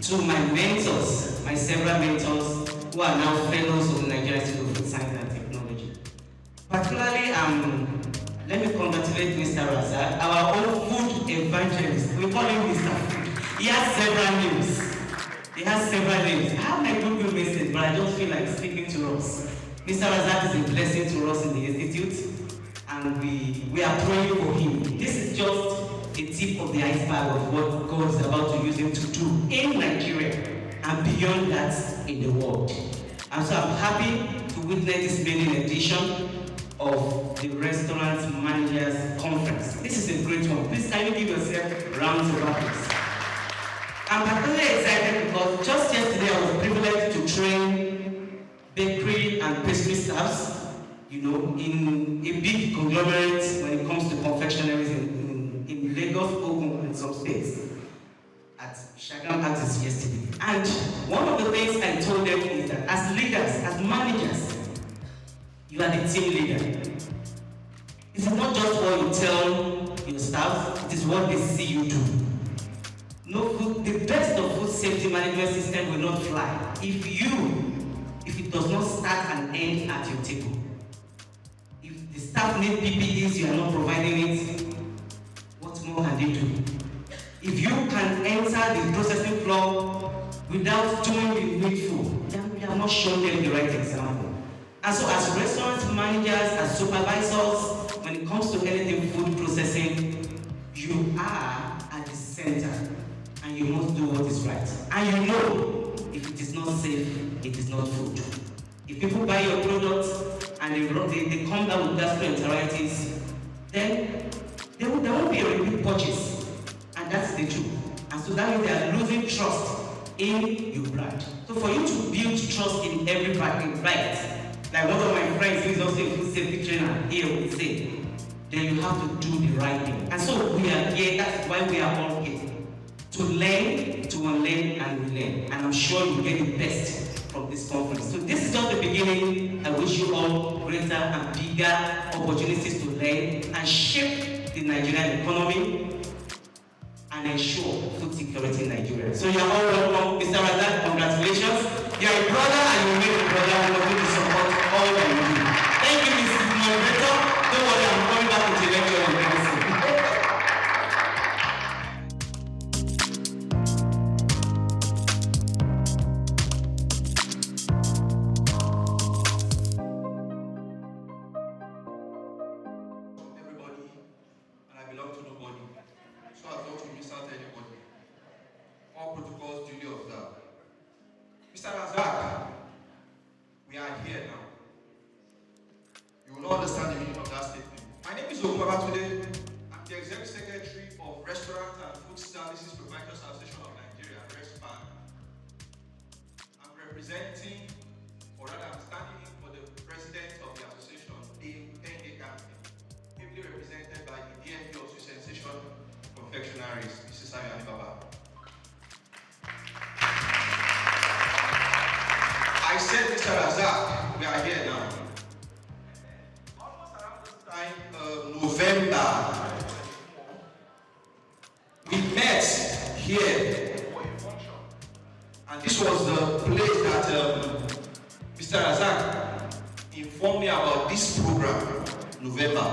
[SPEAKER 15] to my mentors, my several mentors who are now fellows of the Nigeria Institute of Food Science and Technology. Particularly, let me congratulate Mr. Razak, our own food evangelist. We call him Mr. Food. He has several names. He has several names. I have my Google message, but I just feel like speaking to us. Mr. Razak is a blessing to us in the Institute, and we are praying for him. This is just a tip of the iceberg of what God is about to use him to do in Nigeria and beyond that in the world. And so I'm happy to witness this maiden edition of the Restaurant Managers Conference. This is a great one. Please can you give yourself rounds of applause. I'm particularly excited because just yesterday I was privileged to train bakery and pastry staffs, you know, in a big conglomerate when it comes to confectionaries in Lagos, Ogun, and some states at Shagam Axis yesterday. And one of the things I told them is that as leaders, as managers, you are the team leader. It's not just what you tell your staff, it is what they see you do. The best of food safety management system will not fly if it does not start and end at your table. If the staff need PPEs, you are not providing it, what more can they do? If you can enter the processing floor without doing the needful, then we have not shown them the right example. And so as restaurant managers, as supervisors, when it comes to anything food processing, you are at the center and you must do what is right. And you know, if it is not safe, it is not food. If people buy your product and they come down with gastroenteritis, then there won't be a repeat purchase. And that's the truth. And so that means they are losing trust in your brand. So for you to build trust in every brand, right? Like one of my friends who is also a food safety trainer here would say, then you have to do the right thing. And so we are here, that's why we are all here. To learn, to unlearn, and relearn. And I'm sure you get the best from this conference. So this is just the beginning. I wish you all greater and bigger opportunities to learn and shape the Nigerian economy and ensure food security in Nigeria. So you're all welcome, Mr. Razak, congratulations. You're a brother and you made a brother who will to support all that you do. Thank you, Mrs. Moderator. Don't worry, I'm coming back with the lecture on medicine.
[SPEAKER 5] Everybody, and I belong to nobody. So as not to miss out anybody. All protocols duly observed. Mr. Razak, we are here now. You will not understand the meaning of that statement. My name is Okubabatunde. I'm the Executive Secretary of Restaurant and Food Services Proprietors Association of Nigeria, RESPAN. I'm representing, or rather I'm standing in for the President of the Association, the 10-day campaign, ably represented by the DMP of Sensation Confectionaries, Mrs. Ayani Baba. I said, Mr. Razak, we are here now. Almost around this time, November, we met here for a function. And this was the place that Mr. Razak informed me about this program, November.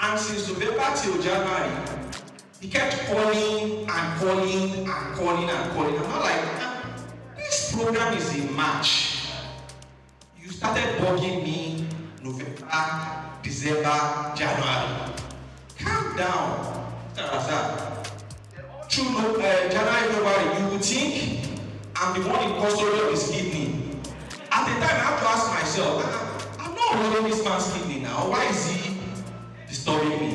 [SPEAKER 5] And since November till January, he kept calling and calling and calling and calling. I'm not like, this program is in March. You started bugging me November, December, January. Calm down, Mr. Razak. Through January, February, you would think I'm the one in custody of his kidney. At the time, I have to ask myself, I'm not holding this man's kidney now. Why is he disturbing me?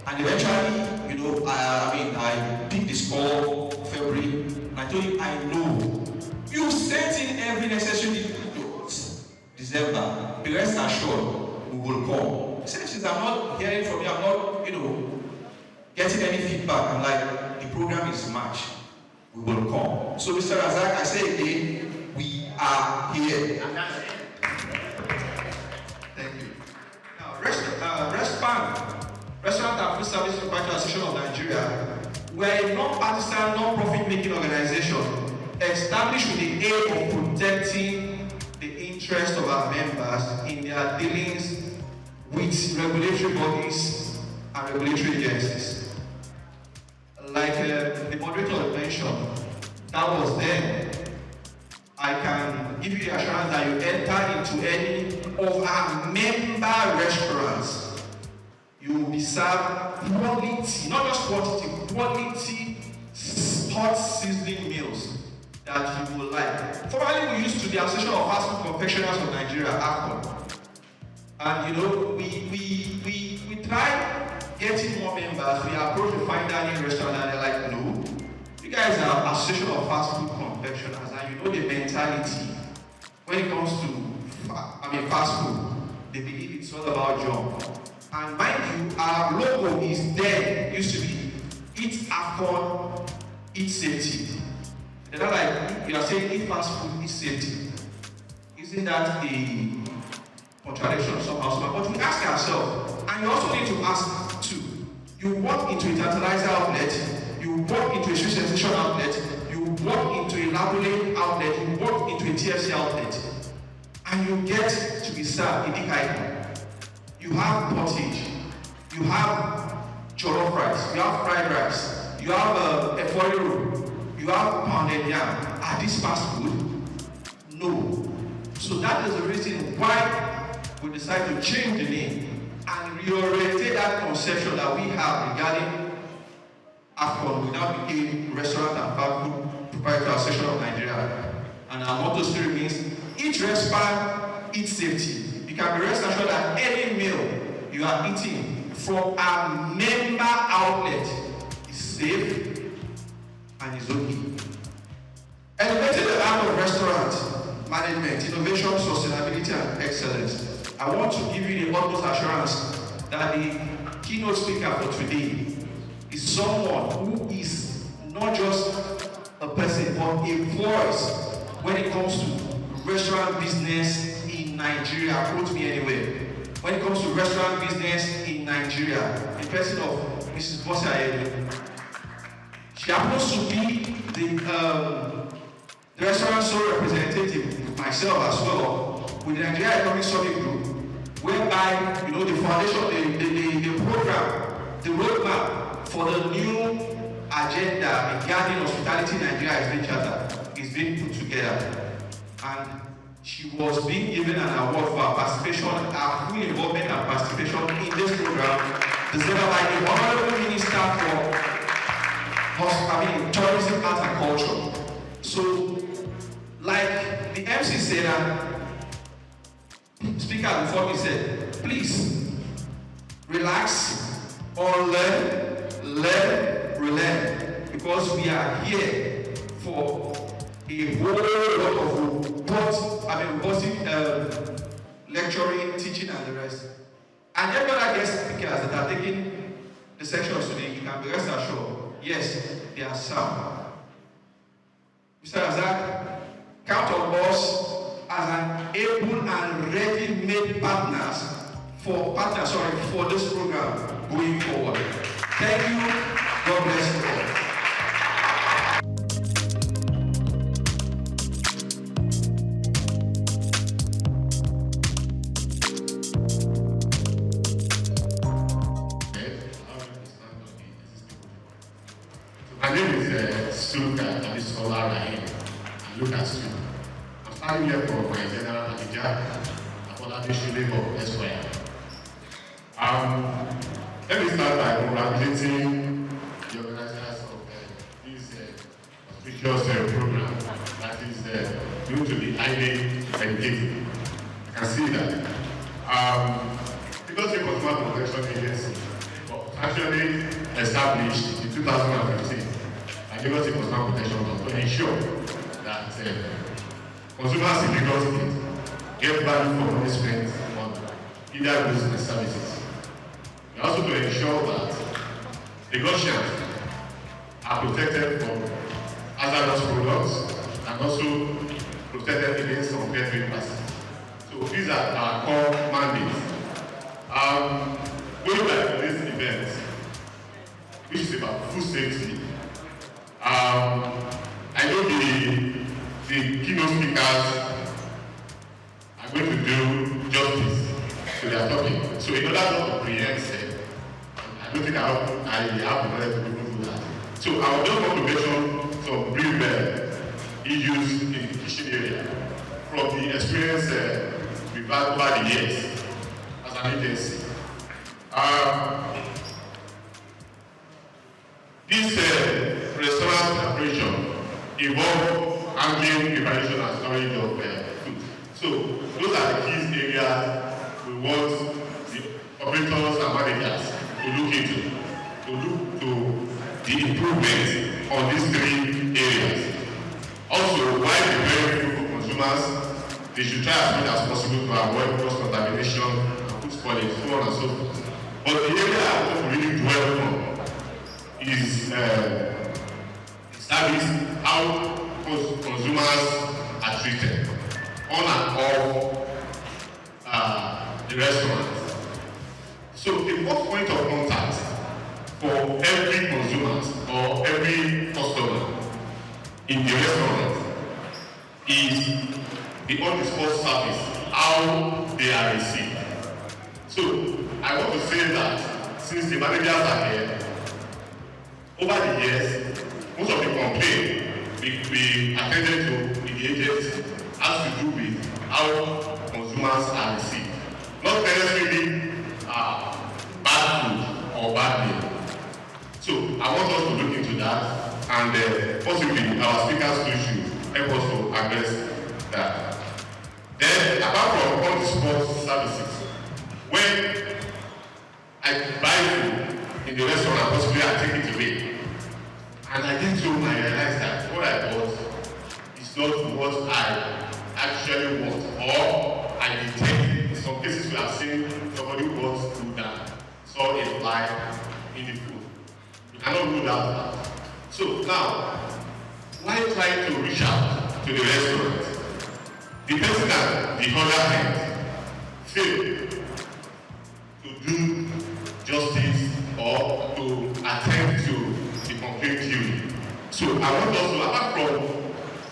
[SPEAKER 5] And eventually, you know, I picked this call February, and I told him, I know. You sent in every necessary details. December, be rest assured, we will call. Since I'm not hearing from you, I'm not, you know, getting any feedback. I'm like, the program is March. We will call. So, Mr. Razak, I say again, we are here. Thank you. Now, Restaurant and Food Service Proprietors Association of Nigeria, we're a non-partisan, non-profit making organization established with the aim of protecting the interests of our members in their dealings with regulatory bodies and regulatory agencies. Like the moderator mentioned, that was then. I can give you the assurance that you enter into any of our member restaurants, you will be served quality, not just quantity, quality hot sizzling meals that you will like. Formerly, we used to the Association of Fast Food Confectioners of Nigeria, AFCON. And you know, we try getting more members. We approach the fine dining restaurant and they're like, no, you guys are Association of Fast Food Confectioners, and you know the mentality when it comes to fast food. They believe it's all about job. And mind you, our logo is there. It used to be eat AFCON, eat safety. They're not like, you are saying eat fast food, eat safety. Isn't that a contradiction somehow? But we ask ourselves, and you also need to ask too. You walk into a tantalizer outlet, you walk into a sweet sensation outlet, you walk into a labule outlet, you walk into a TFC outlet, and you get to be served a big item. You have pottage, you have jollof rice, you have fried rice, you have a efori roll, you have pounded yam. Are these fast food? No. So that is the reason why we decided to change the name and reorientate that conception that we have regarding AFCON. We now became Restaurant and Fast Food Proprietary Association of Nigeria. And our motto still remains, eat respect, eat safety. You can be rest assured that any meal you are eating from our member outlet is safe and is okay. Elevating the art of restaurant management, innovation, sustainability, and excellence. I want to give you the utmost assurance that the keynote speaker for today is someone who is not just a person, but a voice when it comes to restaurant business in Nigeria. Quote me anywhere. When it comes to restaurant business in Nigeria, the person of Mrs. Bossa, she happens to be the restaurant sole representative, myself as well, with the Nigeria Economic Summit Group, whereby, you know, the foundation, the program, the roadmap for the new agenda regarding hospitality in Nigeria is being put together. And she was being given an award for her participation, her full involvement and participation in this program, presented by the Honorable Minister for Tourism, Arts and Culture. So, like the MC said, speaker before me said, please relax or learn, relearn, because we are here for a whole lot of lecturing, teaching, and the rest. And every other guest speakers that are taking the sections today, you can be rest assured, yes, they are sound. Mr. Razak, count on us as an able and ready-made for this program going forward. Thank you. God bless you all.
[SPEAKER 18] My name is SOUQ News. Look at you. I'm standing here for my general manager, Labor Esquire. Let me start by congratulating the organizers of this auspicious program that is due to be highly educated. I can see that. Because the Consumer Protection Agency was actually established in 2015 by the Consumer Protection Law to ensure that consumers in Lagos State get value for money spent on either goods and services. And also to ensure that Lagosians are protected from hazardous products and also protected against unfair trade practices. So these are our core mandates. Going back to this event, which is about food safety, I know the keynote speakers are going to do justice to their topic. So in order not to preempt them, I don't think I have the knowledge to do that. So I would just want to mention some brief issues in the kitchen area from the experience we've had over the years as an agency. This restaurant operation involves handling, preparation, and storage of food. So those are the key areas we want the operators and managers to look into, to look to the improvements on these three areas. Also, while preparing food for consumers, they should try as much as possible to avoid cross-contamination and food spoilage, so on and so forth. But the area I want to really dwell on is service, how consumers are treated on and off the restaurants. So the first point of contact for every consumer or every customer in the restaurant is the on-the-spot service, how they are received. So I want to say that since the managers are here, over the years, most of the complaints we attended to in the agency has to do with how consumers are received. Not necessarily bad food or bad meal. So I want us to look into that, and possibly our speakers too should help us to address that. Then, apart from on-the-spot services, when I buy food in the restaurant, possibly I take it away, and I get home and I realize that what I bought is not what I actually want, or I detect. In some cases, we have seen somebody who bought food and saw a fly in the food. You cannot rule that out. So now, why try to reach out to the restaurant? The person at the other hand failed to do justice or to attend to the complaint duly. So I want us to, apart from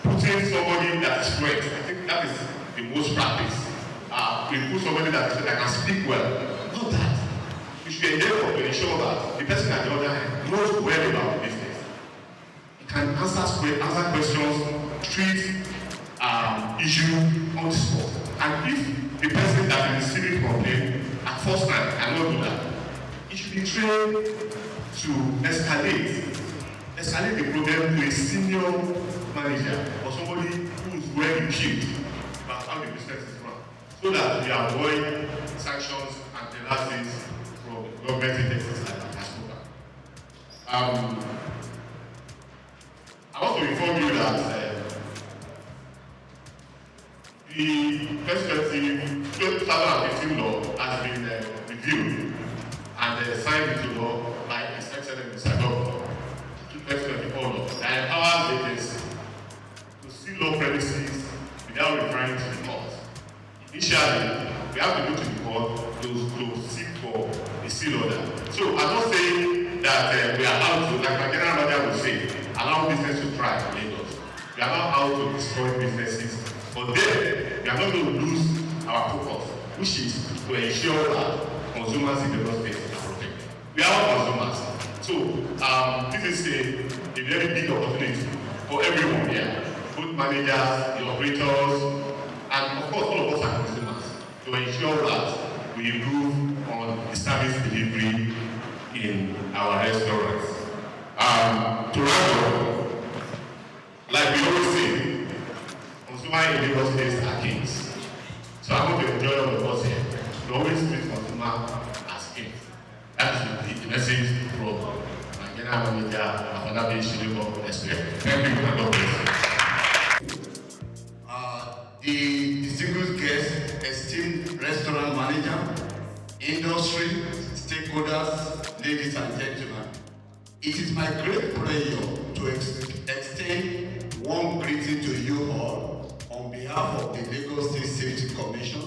[SPEAKER 18] putting somebody that is correct, I think that is the most practice. We put somebody that can speak well. Not that. We should endeavor to ensure that the person at the other hand knows well about the business. He can answer questions, treat issue on the spot. And if the person that is receiving complaint at first hand cannot do that, he should be trained to escalate the problem to a senior manager or somebody who is well equipped about how the business is run, so that we avoid sanctions and penalties from government agencies like Ascopa. I want to inform you that the perspective 2015 law has been reviewed and signed into law by His Excellency Mr. Governor 2024 law that empowers agencies to seal law premises without referring to the court. Initially, we have to go to the court to seek for a seal order. So I'm not saying that we are out to, like my general manager would say, allow business to thrive in Lagos. We are not out to destroy businesses, but then we are not going to lose our focus, which is to ensure that consumers in the state are protected. We are all consumers. So this is a very big opportunity for everyone here, both managers, the operators, and of course all of us are consumers, to ensure that we improve on the service delivery in our restaurants. To round up, like we always say, consumers in Lagos State are kings. So I want to enjoy all of us here. We always treat consumers as kings. That is the message from my general manager, Afanabi Shilebo Estre. Thank you, and God bless you.
[SPEAKER 1] The distinguished guests, esteemed restaurant manager, industry, stakeholders, ladies and gentlemen, it is my great pleasure to extend warm greeting to you all on behalf of the Lagos State Safety Commission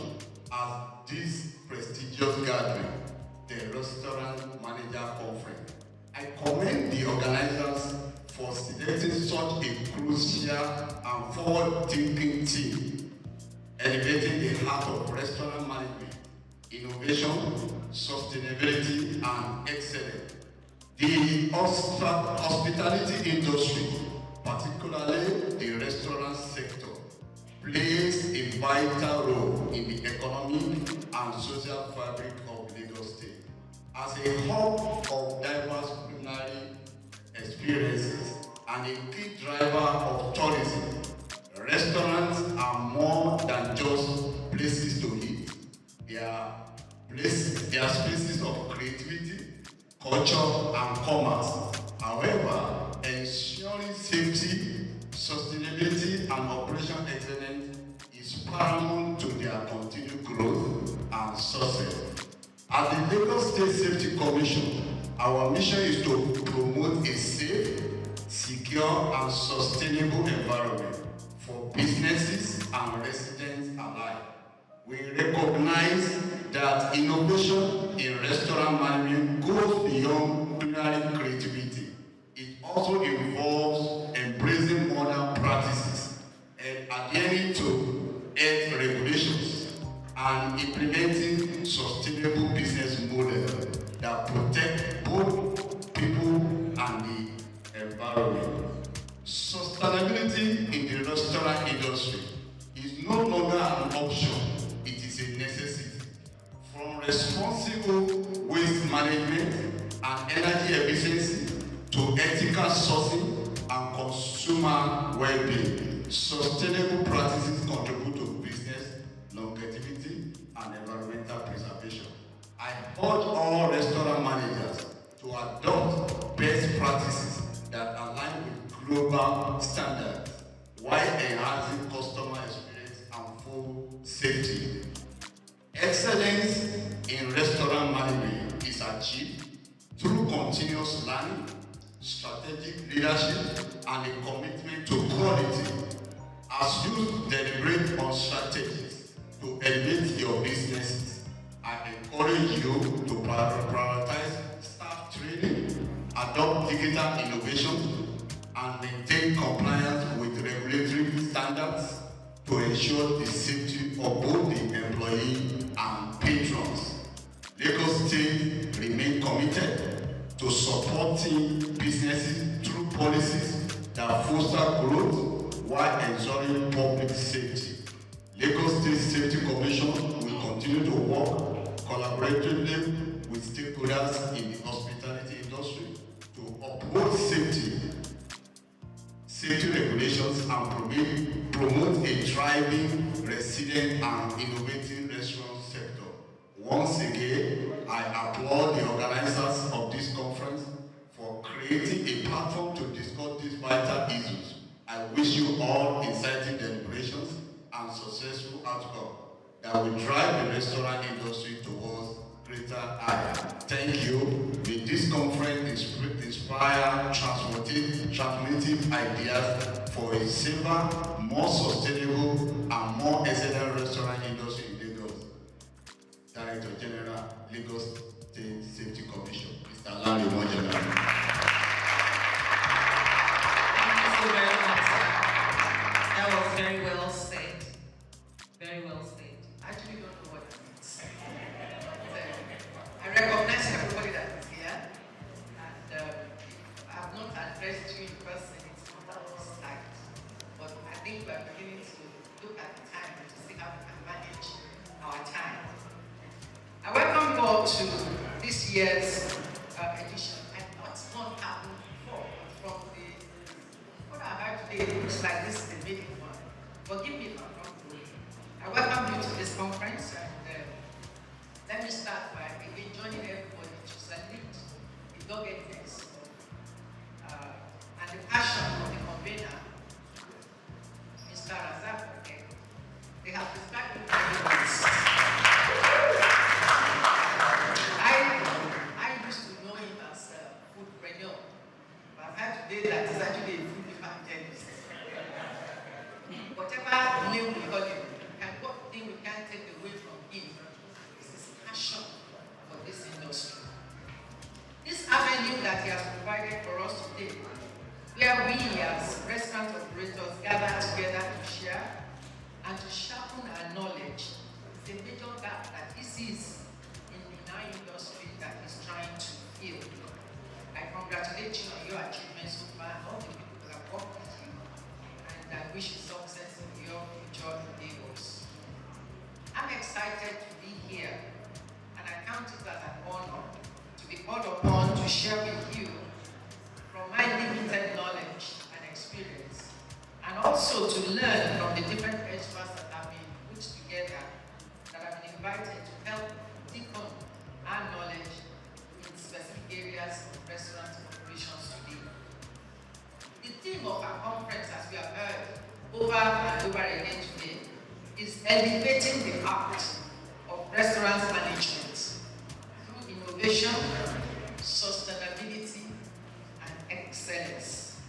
[SPEAKER 1] at this prestigious gathering, the Restaurant Manager Conference. I commend the organizers for selecting such a crucial and forward-thinking team, elevating the heart of restaurant management, innovation, sustainability, and excellence. The hospitality industry, particularly the restaurant sector, plays a vital role in the economic and social fabric of Lagos State. As a hub of diverse culinary experiences and a key driver of tourism, restaurants are more than just places to eat. They are spaces of creativity, culture, and commerce. However, ensuring safety, sustainability, and operational excellence is paramount to their continued growth and success. At the Lagos State Safety Commission, our mission is to promote a safe, secure, and sustainable environment for businesses and residents alike. We recognize that innovation in restaurant management goes beyond culinary creativity. It also involves embracing modern practices and adhering to health regulations and implementing sustainable business models that protect both people and the environment. Sustainability in the restaurant industry is no longer
[SPEAKER 18] an option, it is a necessity. From responsible waste management and energy efficiency to ethical sourcing and consumer well-being, sustainable practices contribute to business longevity and environmental preservation. I urge all restaurant managers to adopt best practices that align with global standards while enhancing customer experience and food safety. Excellence in restaurant management is achieved through continuous learning, strategic leadership, and a commitment to quality. As you deliberate on strategies to elevate your businesses, I encourage you to prioritize staff training, adopt digital innovation, and maintain compliance with regulatory standards to ensure the safety of both the employee and patrons. Lagos State remains committed to supporting businesses through policies that foster growth while ensuring public safety. Lagos State Safety Commission will continue to work collaboratively with stakeholders in the hospitality industry to uphold safety regulations and promote a thriving, resilient, and innovative restaurant sector. Once again, I applaud the organizers of this conference for creating a platform to discuss these vital issues. I wish you all exciting deliberations and successful outcome that will drive the restaurant industry towards greater heights. Thank you. May this conference inspire transformative ideas for a safer, more sustainable, and more excellent restaurant industry in Lagos. Director General, Lagos State Safety Commission, Mr. Larry Mojana.
[SPEAKER 13] Thank you very much, sir. That was very well said. Very well said.
[SPEAKER 3] I actually don't know what it means. I recognize everybody that is here, and I have not addressed you in person, it's not that slight, but I think we are beginning to look at the time to see how we can manage our time. I welcome you all to this year's edition. I thought one happened before, but from what I heard today, it looks like this is the meeting one. Forgive me if I'm not good. I welcome you to this conference, and let me start by again joining everybody to salute the doggedness and the passion of the convener, Mr. Razak. They have described it very I used to know him as a foodpreneur, but I've heard today that he's actually a food evangelist. Whatever name we call him, and what thing we can't take away from him is his passion for this industry. This avenue that he has provided for us today, where we as restaurant operators gather together to share and to sharpen our knowledge, is a major gap that he sees in our industry that he's trying to fill. I congratulate you on your achievements so far and all the people that have worked with you, and I wish you success in your future endeavors. I'm excited to be here, and I count it as an honor to be called upon to share with you from my limited knowledge and experience, and also to learn from the different experts that have been put together, that have been invited to help deepen our knowledge in specific areas of restaurant operations today. The theme of our conference, as we have heard over and over again today, is elevating the art of restaurant management through innovation, sustainability, and excellence.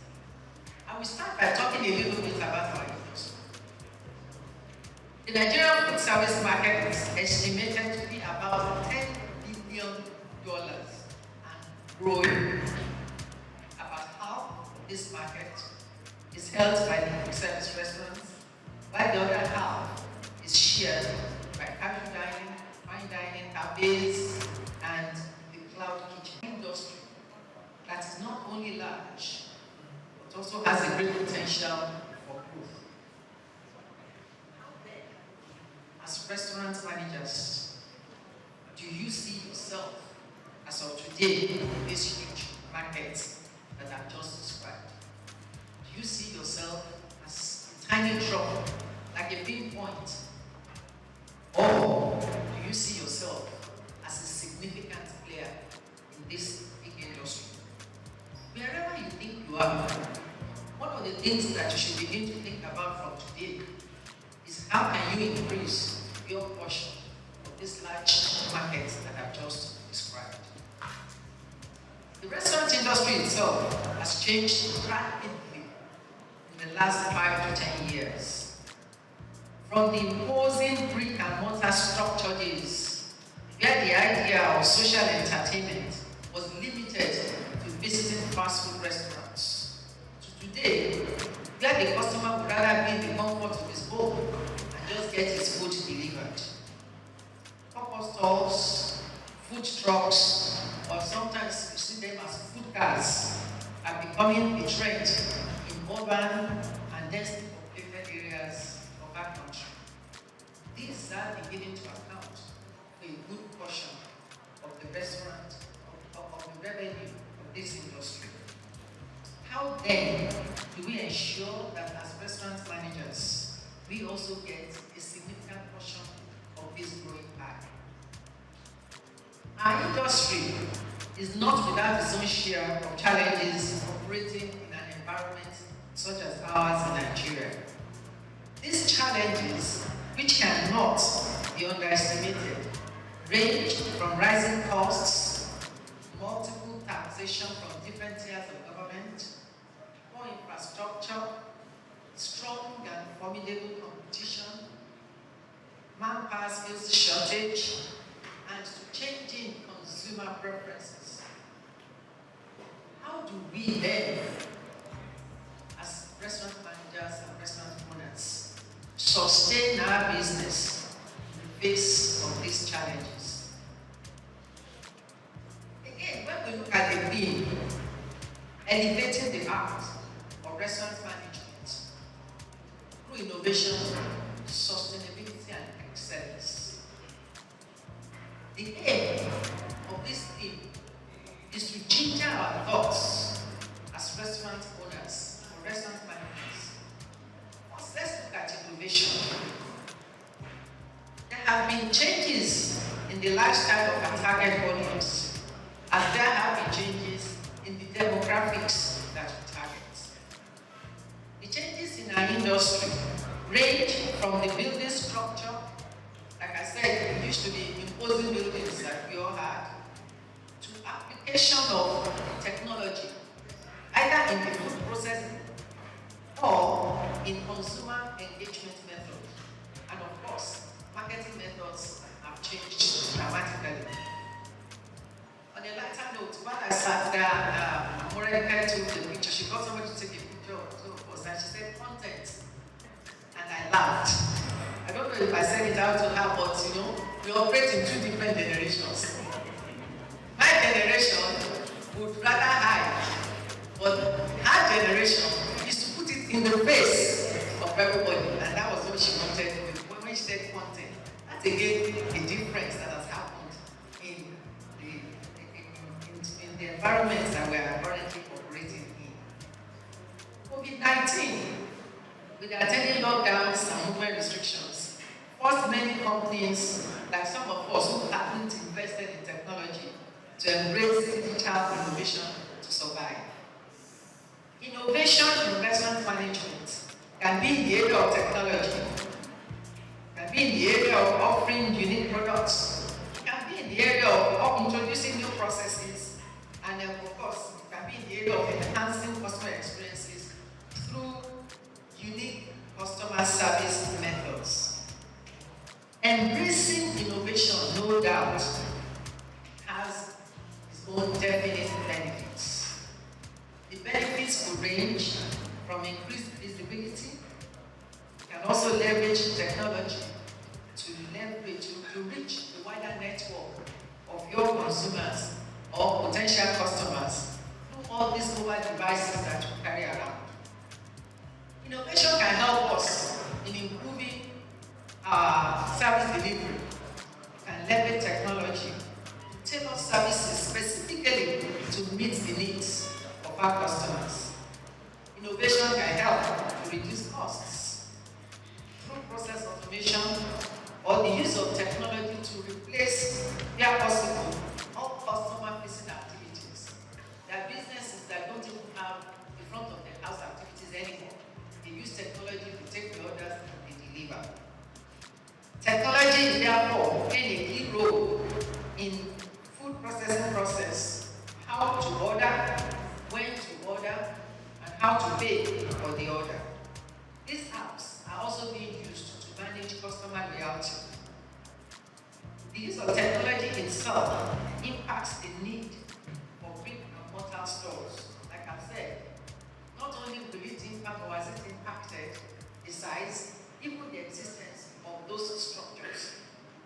[SPEAKER 3] I will start by talking a little bit about our industry. The Nigerian food service market is estimated to be about $10 billion and growing. About half of this market is held by the food service restaurants, while the other half is shared by casual dining, fine dining, cafes, and the cloud kitchen industry that is not only large, but also has a great potential for growth. restaurant managers, do you see yourself as of today in this huge market that I've just described? Do you see yourself as a tiny drop, like a pinpoint? Or do you see yourself as a significant player in this big industry? Wherever you think you are, one of the things that you should begin to think about from today is how can you increase your portion of this large market that I've just described. The restaurant industry itself has changed rapidly in the last 5 to 10 years. From the imposing brick and mortar structure days, where the idea of social entertainment was limited to visiting fast food restaurants, to today, where the customer would rather be in the comfort of his home and just get his food delivered. Pop-up stalls, food trucks, or sometimes you see them as food cars, are becoming a trend in urban and densely populated areas of our country. These are beginning to account for a good portion of the restaurant, of the revenue of this industry. How then do we ensure that as restaurant managers, we also get a significant portion of this growing pie? Our industry is not without its own share of challenges operating in an environment such as ours in Nigeria. These challenges, which cannot be underestimated, range from rising costs, multiple taxation from different tiers of government, poor infrastructure, strong and formidable competition, manpower skills shortage, and to changing consumer preferences. How do we then, as restaurant managers and restaurant owners, sustain our business in the face of these challenges? Again, when we look at the theme, elevating the art of restaurant management through innovation, sustainability, and excellence, the aim of this theme is to ginger our thoughts as restaurant owners or restaurant managers. First, let's look at innovation. There have been changes in the lifestyle of our target audience, as there have been changes in the demographics that we target. The changes in our industry range from the building structure. Like I said, it used to be imposing buildings that we all had, to application of technology, either in the food processing or in consumer engagement methods. And of course, marketing methods have changed dramatically. On a lighter note, while I sat there, Morenica took the picture. She got somebody to take a picture of us, and she said content. And I laughed. I don't know if I said it out to her, but you know, we operate in 2 different generations. My generation would rather hide, but her generation is to put it in the face of everybody, and that was what she wanted when she said content. That's again a difference that has happened in the environments that we are currently operating in. COVID-19, with the attending lockdowns and movement restrictions, forced many companies, like some of us who haven't invested in technology, to embrace digital innovation to survive. Innovation in restaurant management can be in the area of technology, can be in the area of offering unique products, can be in the area of introducing new processes, and of course, it can be in the area of enhancing customer experiences through unique customer service methods. Embracing innovation, no doubt, has its own definite benefits. The benefits will range from increased visibility, can also leverage technology to reach the wider network of your consumers or potential customers through all these mobile devices that you carry around. Innovation can help us in improving our service deliver. Technology is therefore playing a key role in food processing process, how to order, when to order, and how to pay for the order. These apps are also being used to manage customer loyalty. The use of technology itself impacts the need for brick and mortar stores. Like I've said, not only will it impact or has it impacted the size, even the existence of those structures,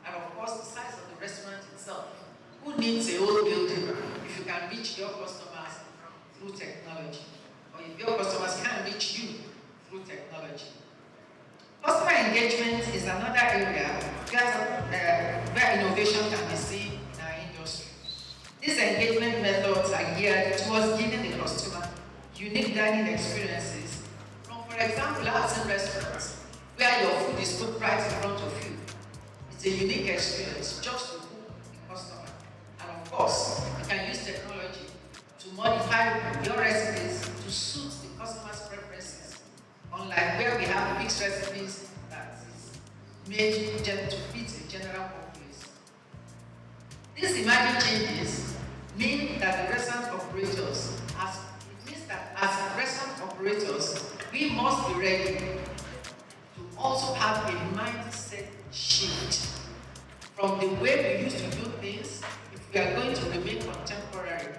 [SPEAKER 3] and of course the size of the restaurant itself. Who needs a whole building if you can reach your customers through technology, or if your customers can reach you through technology? Customer engagement is another area where innovation can be seen in our industry. These engagement methods are geared towards giving the customer unique dining experiences from, for example, arts and restaurants, where your food is put right in front of you. It's a unique experience just to hook the customer. And of course, you can use technology to modify your recipes to suit the customer's preferences, unlike where we have fixed recipes that is made to fit the general populace. These emerging changes mean that the restaurant operators, as restaurant operators, we must be ready to also have a mindset shift from the way we used to do things, if we are going to remain contemporary,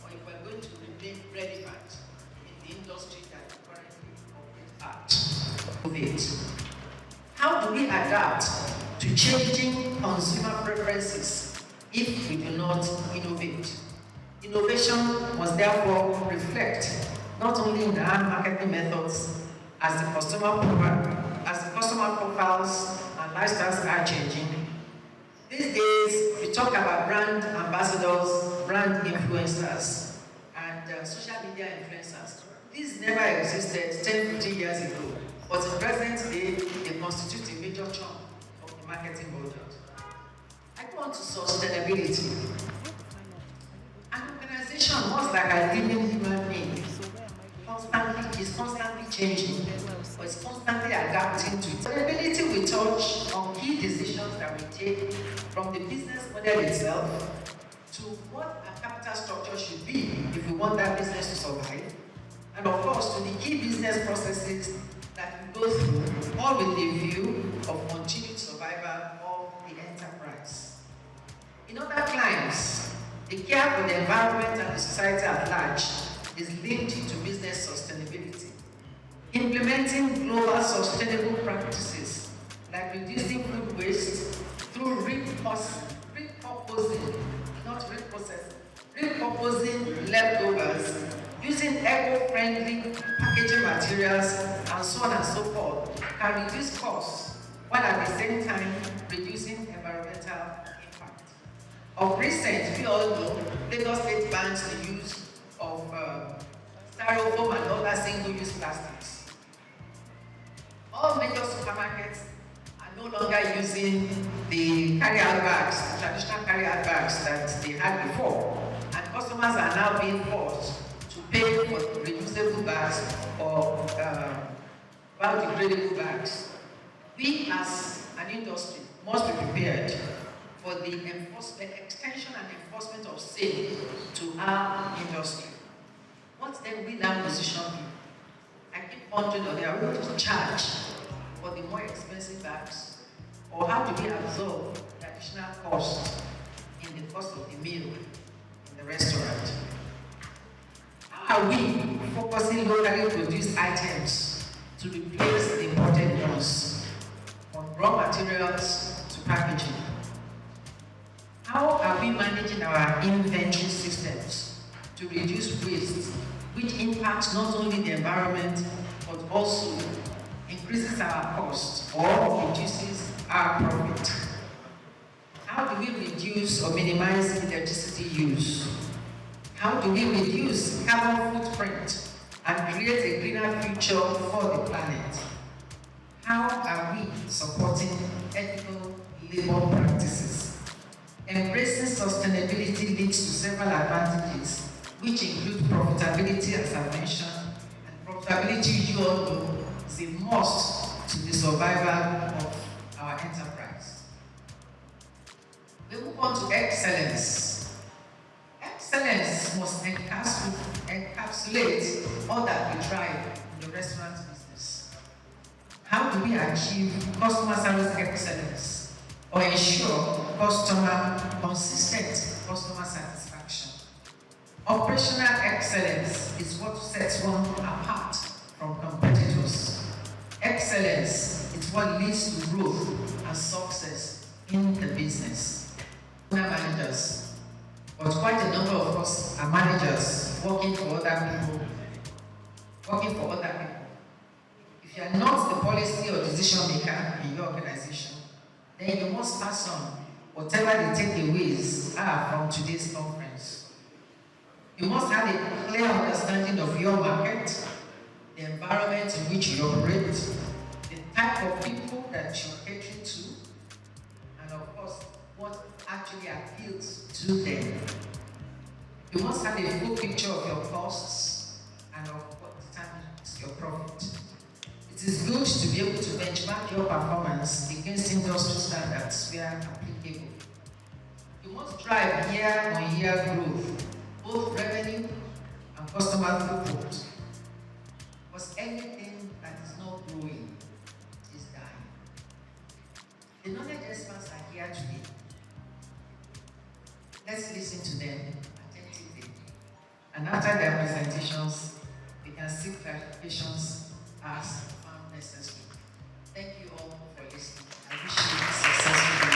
[SPEAKER 3] or if we are going to remain relevant in the industry that we currently operate at. How do we adapt to changing consumer preferences if we do not innovate? Innovation must therefore reflect not only in our marketing methods as the customer profiles and lifestyles are changing. These days, we talk about brand ambassadors, brand influencers, and social media influencers. These never existed 10, 15 years ago, but in present day, they constitute a major chunk of the marketing budget. I go on to sustainability. An organization, much like a living human being, is constantly changing, but it's constantly adapting to it. Sustainability will touch on key decisions that we take, from the business model itself to what our capital structure should be if we want that business to survive, and of course to the key business processes that we go through, all with the view of continued survival of the enterprise. In other climes, the care for the environment and the society at large is linked to business sustainability. Implementing global sustainable practices like reducing food waste through repurposing leftovers, using eco-friendly packaging materials, and so on and so forth, can reduce costs while at the same time reducing environmental impact. Of recent, we all know Lagos State bans the use of styrofoam and other single-use plastics. All major supermarkets are no longer using the carry-out bags, traditional carry-out bags that they had before, and customers are now being forced to pay for reusable bags or biodegradable bags. We as an industry must be prepared for the extension and enforcement of sale to our industry. What then will that position be? I keep wondering, are they going to charge for the more expensive bags? Or how do we absorb the additional cost in the cost of the meal in the restaurant? How are we focusing locally produced items to replace the imported ones, from raw materials to packaging? How are we managing our inventory systems to reduce waste, which impacts not only the environment, but also increases our cost or reduces our profit? How do we reduce or minimize electricity use? How do we reduce carbon footprint and create a greener future for the planet? How are we supporting ethical labor practices? Embracing sustainability leads to several advantages, which include profitability, as I mentioned, and profitability, you all know, is a must to the survival of our enterprise. We move on to excellence. Excellence must encapsulate all that we drive in the restaurant business. How do we achieve customer service excellence or ensure consistent customer satisfaction? Operational excellence is what sets one apart from competitors. Excellence is what leads to growth and success in the business. We are managers, but quite a number of us are managers working for other people. If you are not the policy or decision maker in your organization, then you must pass on whatever the takeaways are from today's conference. You must have a clear understanding of your market, the environment in which you operate, the type of people that you're catering to, and of course, what actually appeals to them. You must have a full picture of your costs and of what determines your profit. It is good to be able to benchmark your performance against industry standards where applicable. You must drive year-on-year growth, both revenue and customer throughput. Because anything that is not growing is dying. The knowledge experts are here today. Let's listen to them attentively. And after their presentations, we can seek clarifications as found necessary. Thank you all for listening. I wish you a successful day.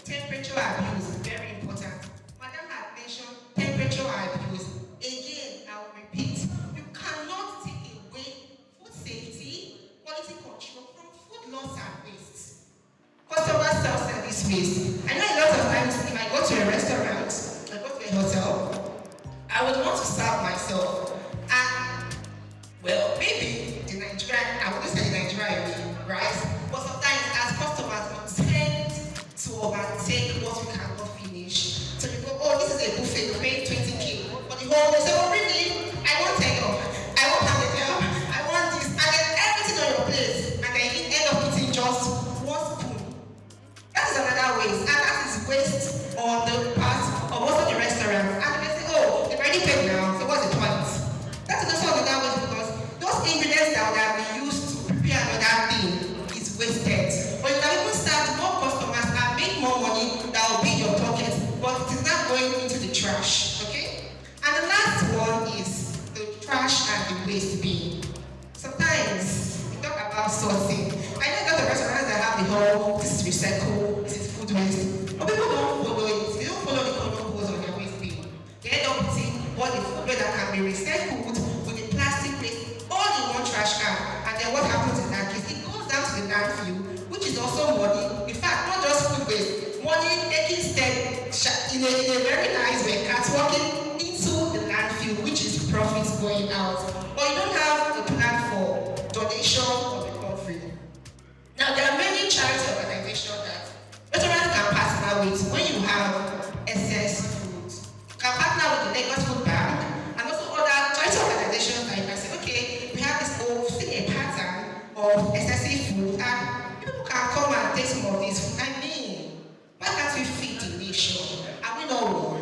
[SPEAKER 13] Temperature abuse, very important. Madam had mentioned temperature abuse. Again, I will repeat, you cannot take away food safety, quality control from food loss and waste. Customer self-service waste. I know a lot of times if I go to a restaurant, I go to a hotel, I would want to serve myself. And, well, maybe the Nigerian, I wouldn't say the Nigerian way, right? But sometimes as customers, we tend to overtake what we cannot finish. So you go, oh, this is a buffet, you pay 20K. But the whole they say, oh, really? I want takeoff. I want hamburger. I want this. And then everything on your plate. And then you end up eating just one spoon. That is another waste. And that is waste on the part of most of the restaurants. And they say, oh, they've already paid now, so what's the point? That's also another waste because those ingredients that would have been used to prepare another thing is wasted. But you can even start more customers and make more money that will be in your pocket, but it is not going into the trash, okay? And the last one is the trash and the waste bin. Sometimes we talk about sourcing. I know that the restaurants that have the whole, this is recycle, this is food waste, but people don't follow it. They don't follow the color codes on their waste bin. They end up putting all the food that can be recycled with the plastic waste all in one trash can. And then what happens in that case? It goes down to the landfill, which is also money. In fact, not just food waste, money taking step in a very nice way, catwalking into the landfill, which is profits going out. Or you don't have a plan for donation or recovery. Now, there are many charity organizations that restaurants can partner with when you have excess food. You can partner with the Lagos Food Bank and also other charity organizations that you can say, okay, we have this whole pattern of excessive food and people can come and take some of this food. I mean, why can't we feed the nation? Are we not one?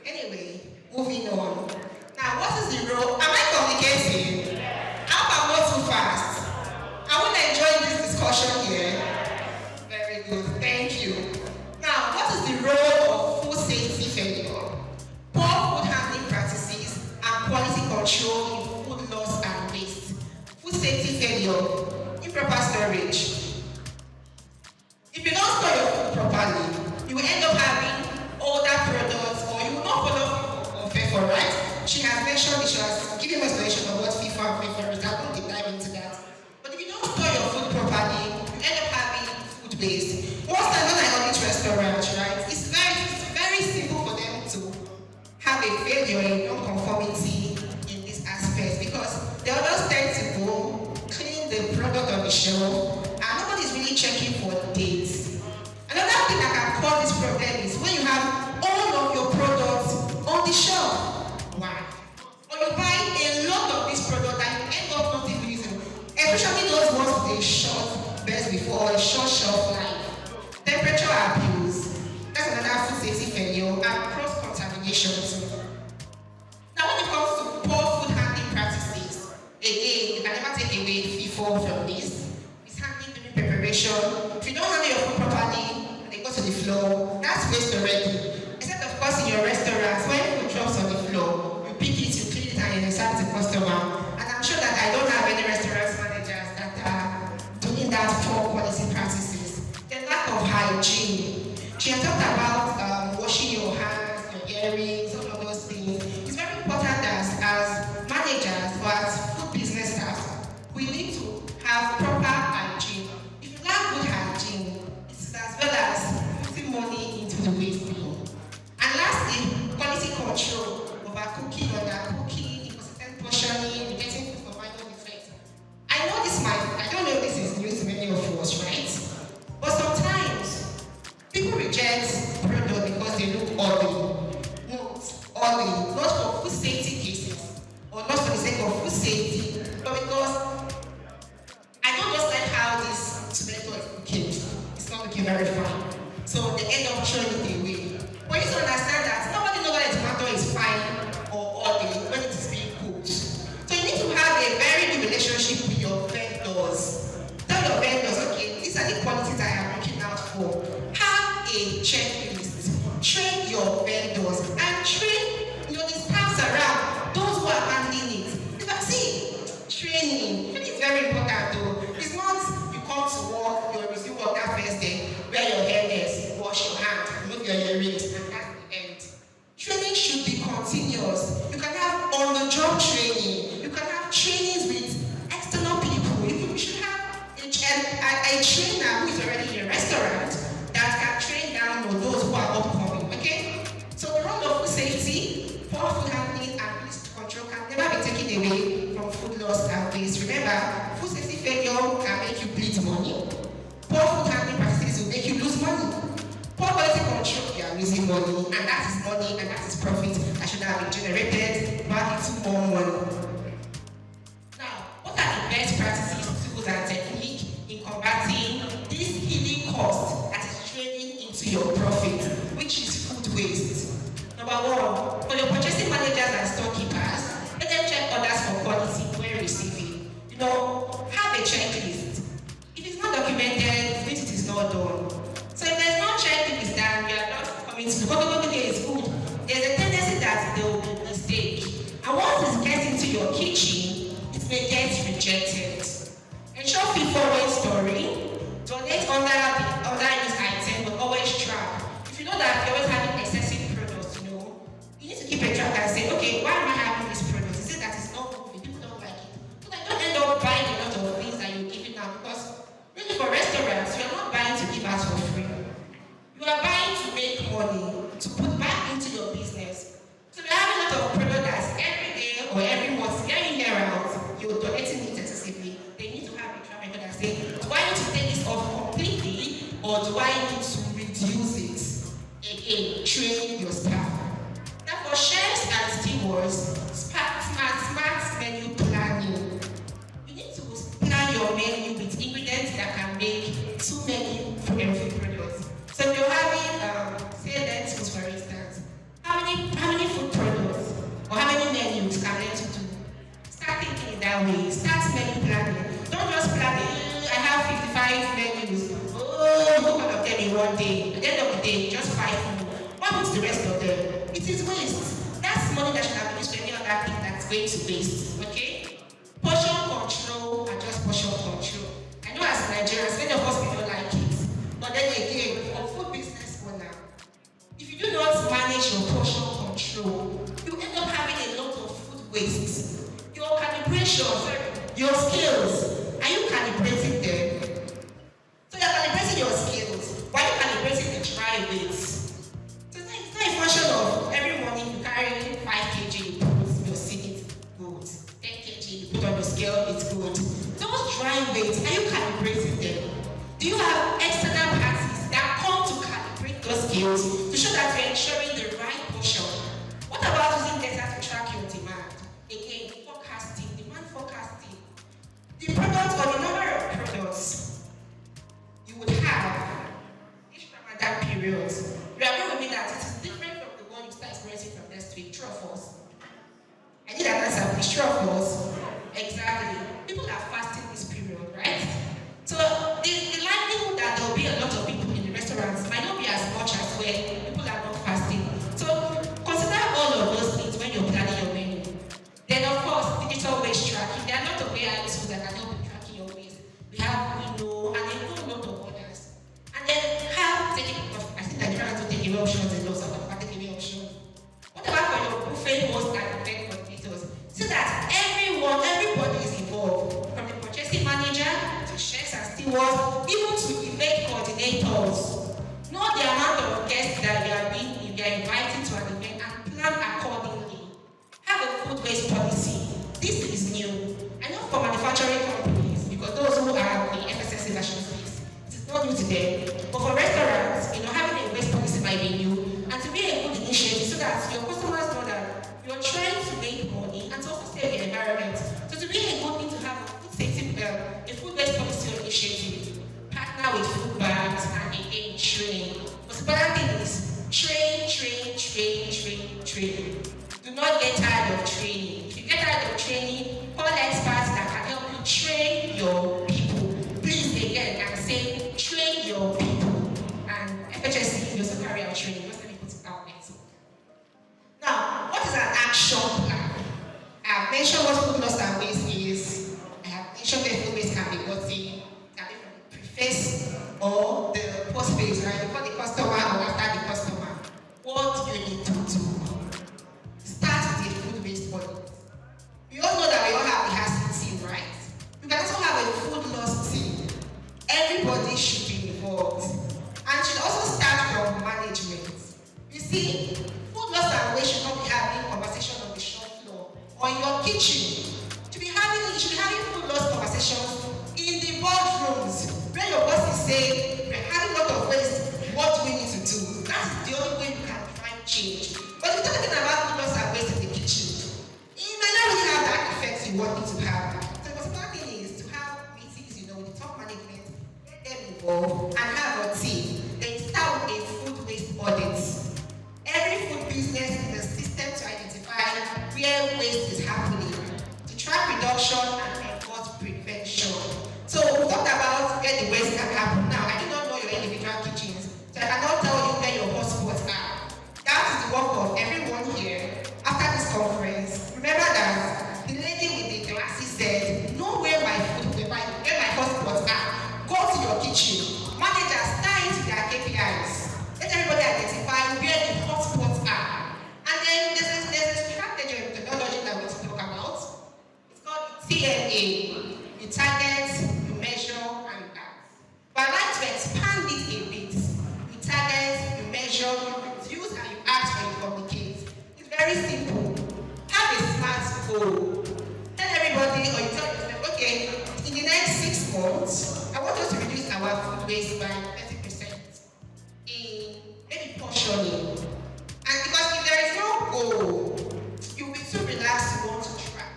[SPEAKER 13] Anyway, moving on. Now, what is the role? Am I communicating?
[SPEAKER 3] maybe you're in non-conformity in this aspect, because they will just tend to go clean the product on the shelf and nobody's really checking for dates. Another thing that can cause this problem is when you have all of your products on the shelf. Why? Or you buy a lot of this product and you end up not even using it. Especially those ones with a short best before, a short shelf life. Temperature abuse. That's another food safety failure, and cross-contamination too. Now when it comes to poor food handling practices, again, you can never take away FIFO from this. Mishandling during preparation. If you don't handle your food properly, and they go to the floor, that's waste already. Except of course in your restaurants, when food drops on the floor, you pick it, you clean it, and you serve the customer. And I'm sure that I don't have any restaurant managers that are doing that poor quality practices. The lack of hygiene. She had talked about washing your hands, your earrings, all of those things. It's very important as managers or as food business staff, we need to have proper hygiene. If you lack good hygiene, it's as well as putting money into the waste bin. And lastly, quality control, overcooking, undercooking, inconsistent portioning, getting food for minor defects. I don't know if this is new to many of us, right? But sometimes people reject product because they look ugly. Not for food safety cases, or not for the sake of food safety, but because I don't just like how this tomato is looking. It's not looking very fine. So they end up throwing it away. But you should understand that nobody knows that a tomato is fine or ugly when it is being cooked. So you need to have a very good relationship with your vendors. Tell your vendors, okay, these are the qualities I am looking out for. Have a checklist. Train your vendors and train the staffs around, those who are handling it. Because see, training is very important though. It's not you come to work, you resume work that first day, wear your hairnets, wash your hands, remove your earrings, and that's the end. Training should be continuous. You can have on-the-job training. You can have trainings with external people. You should have a trainer who is already in a restaurant that can train down those who are upcoming, okay? So the role of food safety, poor food handling, and risk control can never be taken away from food loss and waste. Remember, food safety failure can make you bleed money. Poor food handling practices will make you lose money. Poor quality control, you are losing money, and that is money, and that is profit that should have been generated back into more money. Now, what are the best practices, tools, and techniques in combating this hidden cost that is draining into your profit, which is food waste? Number one, for your purchasing managers and storekeepers, let them check orders for quality when receiving. Have a checklist. If it's not documented, it means it is not done. So if there's no checklist that you are not coming to, okay, it's good, there's a tendency that there will be a mistake. And once it gets into your kitchen, it may get rejected. Ensure FIFO when storing. Donate under this item, but always track. If you know that you're always having excessive products, you need to keep a track and say, okay, why am I having this product? Is it that it's not moving? People don't like it. So that you don't end up buying a lot of things that you're giving out, because really for restaurants, you're not buying to give out for free. You are buying to make money, to put back into your business. So we have a lot of product that's every day or every month, year in, year out, you're donating it excessively. They need to have a track record and say, do I need to take this off completely, or do I need to reduce it? Again, train your staff. Now for chefs and stewards, smart menu planning. You need to plan your menu with ingredients that can make too many food products. So if you're having, say lentils for instance, how many food products or how many menus can lentils do? Start thinking in that way. Start menu planning. Don't just plan it. I have 55 menus. One of them in one day. At the end of the day, just 5 food. What happens to the rest of them? It is waste. That's money that should have been used for any other thing that's going to waste. Okay? Portion control and just portion control. I know as Nigerians, many of us we don't like it. But then again, for food business owner, if you do not manage your portion control, you end up having a lot of food waste. Your calibration, your skills, are you calibrating them? So you're calibrating your skills. Why are you calibrating the dry weights? So it's not a function of every morning you carry 5 kg
[SPEAKER 13] sure that we're ensuring the right portion. What about using data to track your demand? Again, forecasting, demand forecasting. The product or the number of products you would have each Ramadan period. You agree with me that it is different from the one you start experiencing from next week. True of us. I need an answer, please. True of us. Exactly. People are fasting this period, right? So the likelihood that there will be a lot of people in the restaurants might not be as much as when people are not fasting. So consider all of those things when you're planning your menu. Then of course, digital waste tracking. There are a lot of AI tools that can help you tracking your waste. We have Window and a whole lot of others. And then have taking off. I think Nigeria has to take away options and lots of take away options. What about for your buffet host and event coordinators? So that everybody is involved, from the purchasing manager to chefs and stewards, even to event coordinators. Know the amount of guests that you are inviting to an event and plan accordingly. Have a food waste policy. This is new. I know for manufacturing companies, because those who are the FSSA national space, it is not new to them. But for restaurants, having a waste policy might be new, and to be a good initiative so that your customers know that you're trying to make money and to also save the environment. So to be a good thing to have a food waste policy or initiative, partner with food banks and again train. But the important thing is train. Do not get tired of training. If you get tired of training, call experts that can help you train your people. Please again, I'm saying train your people. And FHSC will also carry out training. Just let me put it out next. Now, what is an action plan? I have mentioned what food loss and waste is. I have mentioned that food waste can be gotten, can be from the preface or the post phase, right? Before the customer or after the customer. What do you need to do? Start with a food waste audit. We all know that we all have the HACCP team, right? You can also have a food loss team. Everybody should be involved. And should also start from management. You see, food loss and waste should not be having conversation on the shop floor or in your kitchen. You should be having food loss conversations in the boardrooms where your boss is saying, we're having a lot of waste, what do we need to do? That's the only way you can find change. But if you're talking about food loss and waste in the kitchen, you may not really have that effect you want it to have. So the important thing is to have meetings, with the top management, get them involved, and have a team. Then start with a food waste audit. Every food business is a system to identify where waste is happening, to track reduction and enforce prevention. So we talked about where the waste can happen. Now, I do not know your individual kitchens, so I cannot tell you where your hotspots are. That is the work of everyone here. After this conference, remember that the lady with the glasses said, know where my hotspots are. Go to your kitchen. Managers tie into their KPIs. Let everybody identify where the hotspots are. And then there's a strategy and methodology that we talk about. It's called TMA. You target, you measure, and you act. But I'd like to expand it a bit. You target, you measure, you reduce, and you act when you communicate. It's very simple. Have a smart goal. Tell everybody, or you tell yourself, okay, in the next 6 months, I want us to reduce our food waste by 30% in maybe portioning. And because if there is no goal, you'll be too relaxed to want to track.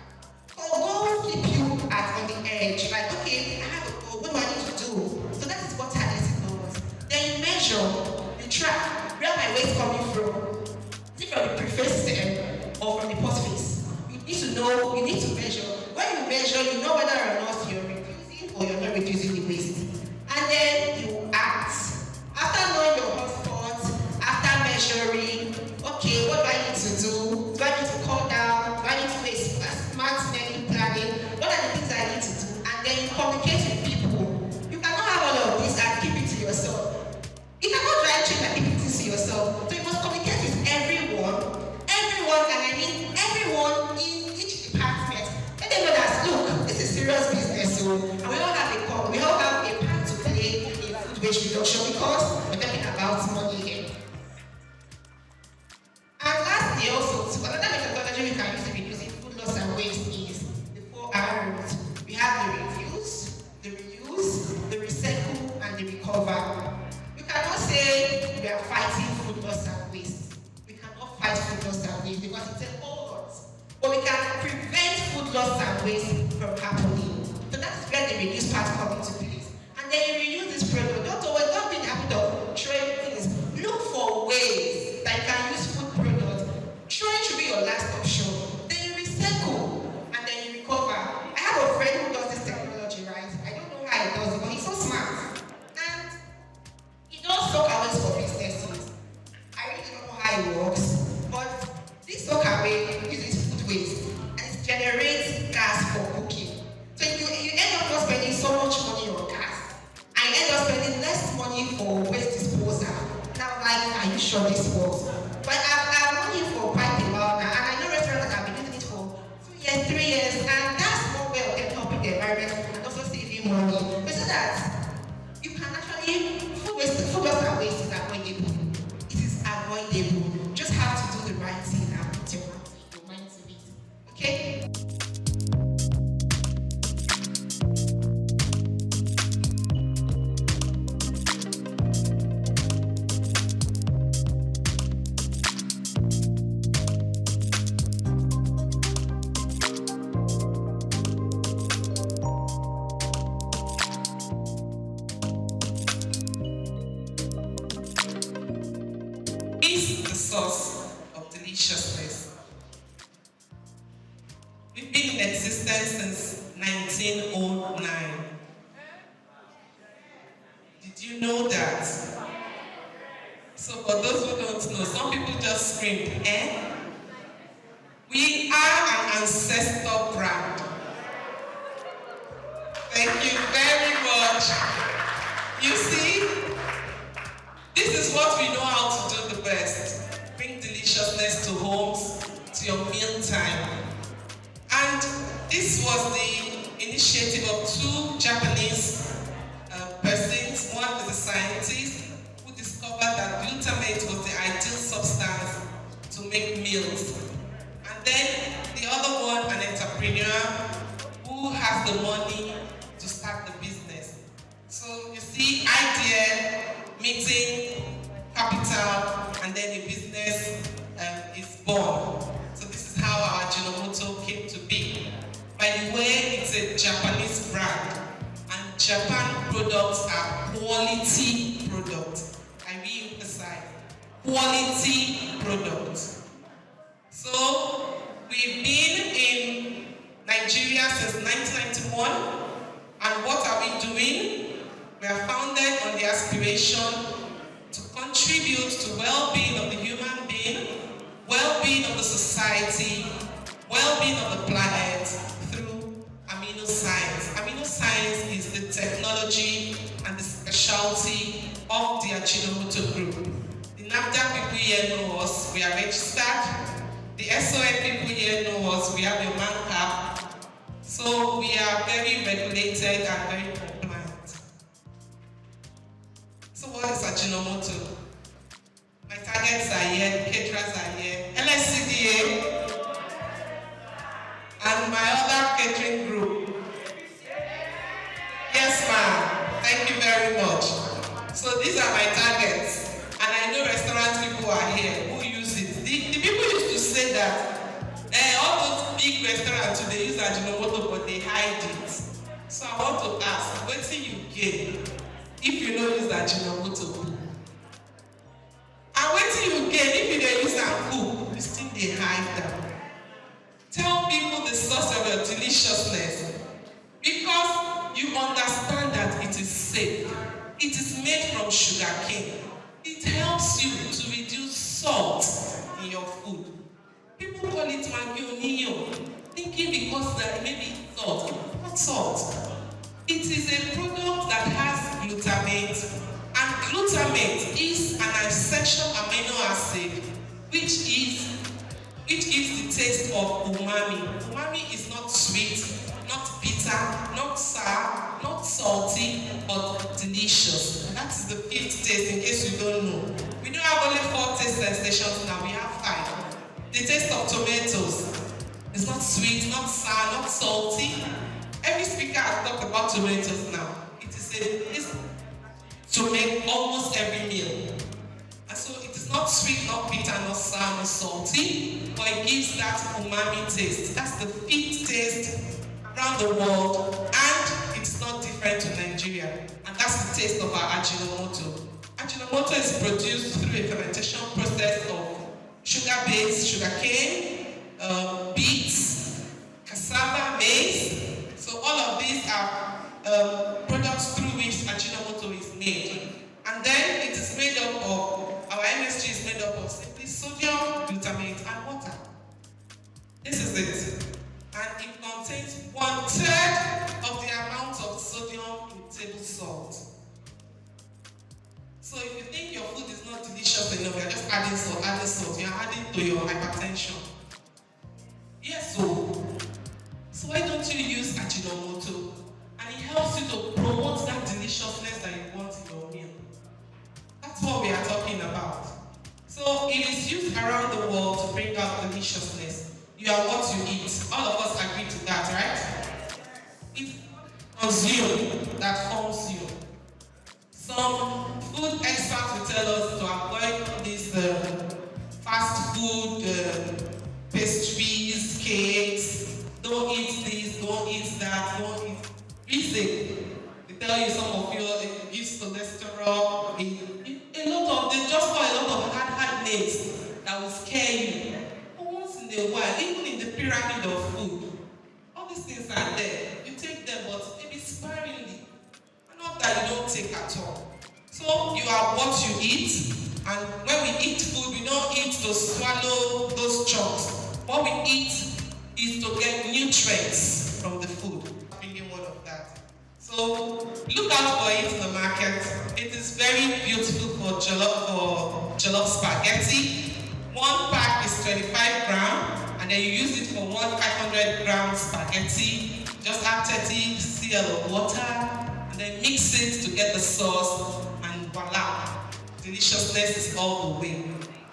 [SPEAKER 13] So goals keep you on the edge. Like, okay, I have a goal, what do I need to do? So that is what targeting goals. Then you measure, you track, where my waste coming from. Is it from the preface or from the post phase? You need to know, you need to measure. When you measure, you know whether or not you're reducing or you're not reducing the waste. And then you act. After knowing your hotspots, after measuring, okay, what do I need to do? Do I need to cut down? Do I need to do a smart menu planning? What are the things I need to do? And then you communicate with people. You cannot have all of this and keep it to yourself. You cannot drive train and keep it to yourself. So you must communicate with everyone, and I mean everyone in each department. Let them know that, look, this is serious business, so and we all have a part to play in food waste reduction because we're talking about money here.
[SPEAKER 3] fight food loss and waste because it's a whole lot. But we can prevent food loss and waste from happening. So that's where the reduce part comes into place. And then you reuse this product. Don't be in the habit of throwing things. Look for ways that you can use food products. Throwing should be your last option. Then you recycle and then you recover. I have a friend who does this technology, right? I don't know how he does it, but he's so smart. And he does SOUQ Aways for businesses. I really don't know how it works, but this SOUQ Away uses food waste and it generates gas for cooking. So you end up not spending so much money on gas and you end up spending less money for waste disposal. Now, like, are you sure this works? But I've known you for quite a while now, and I know restaurants that have been using it for 2 years, 3 years, and that's one way of them helping the environment and also saving money. But so that you can actually, food loss and waste is avoidable. It is avoidable. You just have to do the right thing and put your mind to it. Okay?
[SPEAKER 13] Is the source of deliciousness. We've been in existence since 1909. Did you know that? So for those who don't know, some people just screamed, eh? We are an ancestor brand. Thank you very much. You see, this is what we know how to do the best. Bring deliciousness to homes, to your meal time. And this was the initiative of 2 Japanese persons. One is a scientist who discovered that glutamate was the ideal substance to make meals. And then the other one, an entrepreneur who has the money to start the business. So you see, idea, meeting, capital, and then the business is born. So this is how our Ajinomoto came to be. By the way, it's a Japanese brand, and Japan products are quality products. I re-emphasize, quality products. So we've been in Nigeria since 1991, and what are we doing? We are founded on the aspiration to contribute to well-being of the human being, well-being of the society, well-being of the planet through amino science. Amino science is the technology and the specialty of the Ajinomoto Group. The NAFDAC people here know us, we are registered. The SON people here know us, we have a man cap. So we are very regulated and very compliant. So what is Ajinomoto? My targets are here, caterers are here, LSCDA, and my other catering group. Yes, ma'am. Thank you very much. So these are my targets, and I know restaurant people are here who use it. The people used to say that all those big restaurants, they use Ajinomoto, but they hide it. So I want to ask, what do you gain if you don't use Ajinomoto? And what do you gain if you don't use and cook? You still they hide them. Tell people the source of your deliciousness, because you understand that it is safe. It is made from sugarcane. It helps you to reduce salt in your food. People call it magionio, thinking because there may be salt. Not salt. It is a product that has glutamate, and glutamate is an essential amino acid which gives the taste of umami. Umami is not sweet, not bitter, not sour, not salty, but delicious. And that is the 5th taste, in case you don't know. We don't have only 4 taste sensations now, we have 5. The taste of tomatoes is not sweet, not sour, not salty. Every speaker has talked about tomatoes now. It is a taste to make almost every meal. And so it is
[SPEAKER 10] not sweet, not bitter, not sour, not salty, but it gives that umami taste. That's the fit taste around the world, and it's not different to Nigeria. And that's the taste of our Ajinomoto. Ajinomoto is produced through a fermentation process of sugar-based sugarcane, beets, cassava, maize. So all of these are products through which Ajinomoto is made. And then it is made up of, our MSG is made up of simply sodium, glutamate, and water. This is it. And it contains 1/3 of the amount of sodium in table salt. So if you think your food is not delicious enough, you're just adding salt, you're adding to your hypertension. Yes, so why don't you use Ajinomoto? And it helps you to promote that deliciousness that you want in your meal. That's what we are talking about. So it is used around the world to bring out deliciousness. You are what you eat. All of us agree to that, right? It's consume that forms you. Some food experts will tell us to avoid this fast food, pastries, cakes. Don't eat this, don't eat that, don't eat. Reason. They tell you some of you it gives cholesterol. They just call a lot of hard names that will scare you. But once in a while, even in the pyramid of food, all these things are there. You take them, but maybe sparingly. Not that you don't take at all. So you are what you eat, and when we eat food, we don't eat to swallow those chunks. What we eat is to get nutrients from the food. Bringing one of that. So look out for it in the market. It is very beautiful for jollof spaghetti. One pack is 25 grams, and then you use it for 500 grams spaghetti. Just add 30 cl of water, and then mix it to get the sauce, and voila, deliciousness is all the way.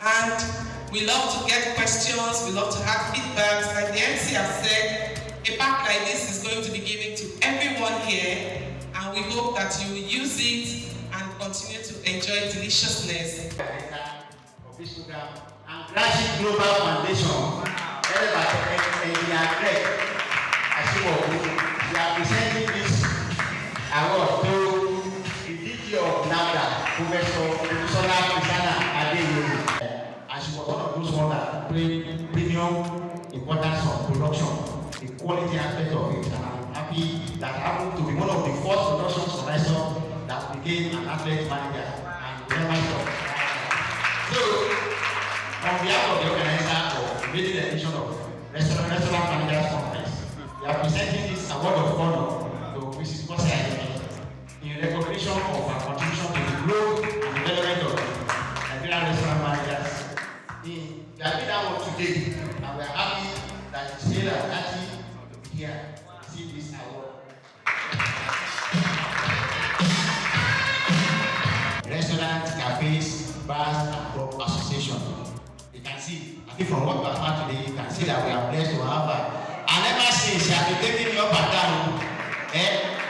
[SPEAKER 10] And we love to get questions, we love to have feedbacks. Like the MC has said, a pack like this is going to be given to everyone here, and we hope that you will use it and continue to enjoy deliciousness.
[SPEAKER 1] And Grashi Global Foundation, led by Engineer Greg Ashiboku, we are presenting this award to the DG of NAFDA, Professor Christiana Adeyemi. And she was one of those ones that bring premium importance of production, the quality aspect of it. And I'm happy that I happened to be one of the first production supervisors that became an athlete manager and member. So, on behalf of the organizer of the edition of Restaurant Managers Conference, we are presenting this award of honor to Mrs. Kosi Ayemi in recognition of her contribution to the growth and development of Nigerian restaurant managers. We are doing that one today, and we are happy that it's here at Nati to be here to see this award. Restaurants, cafes, bars, and pub association. You can see, I think from what we have had today, you can see that we are blessed to have her. And ever since she has been taking me up and down,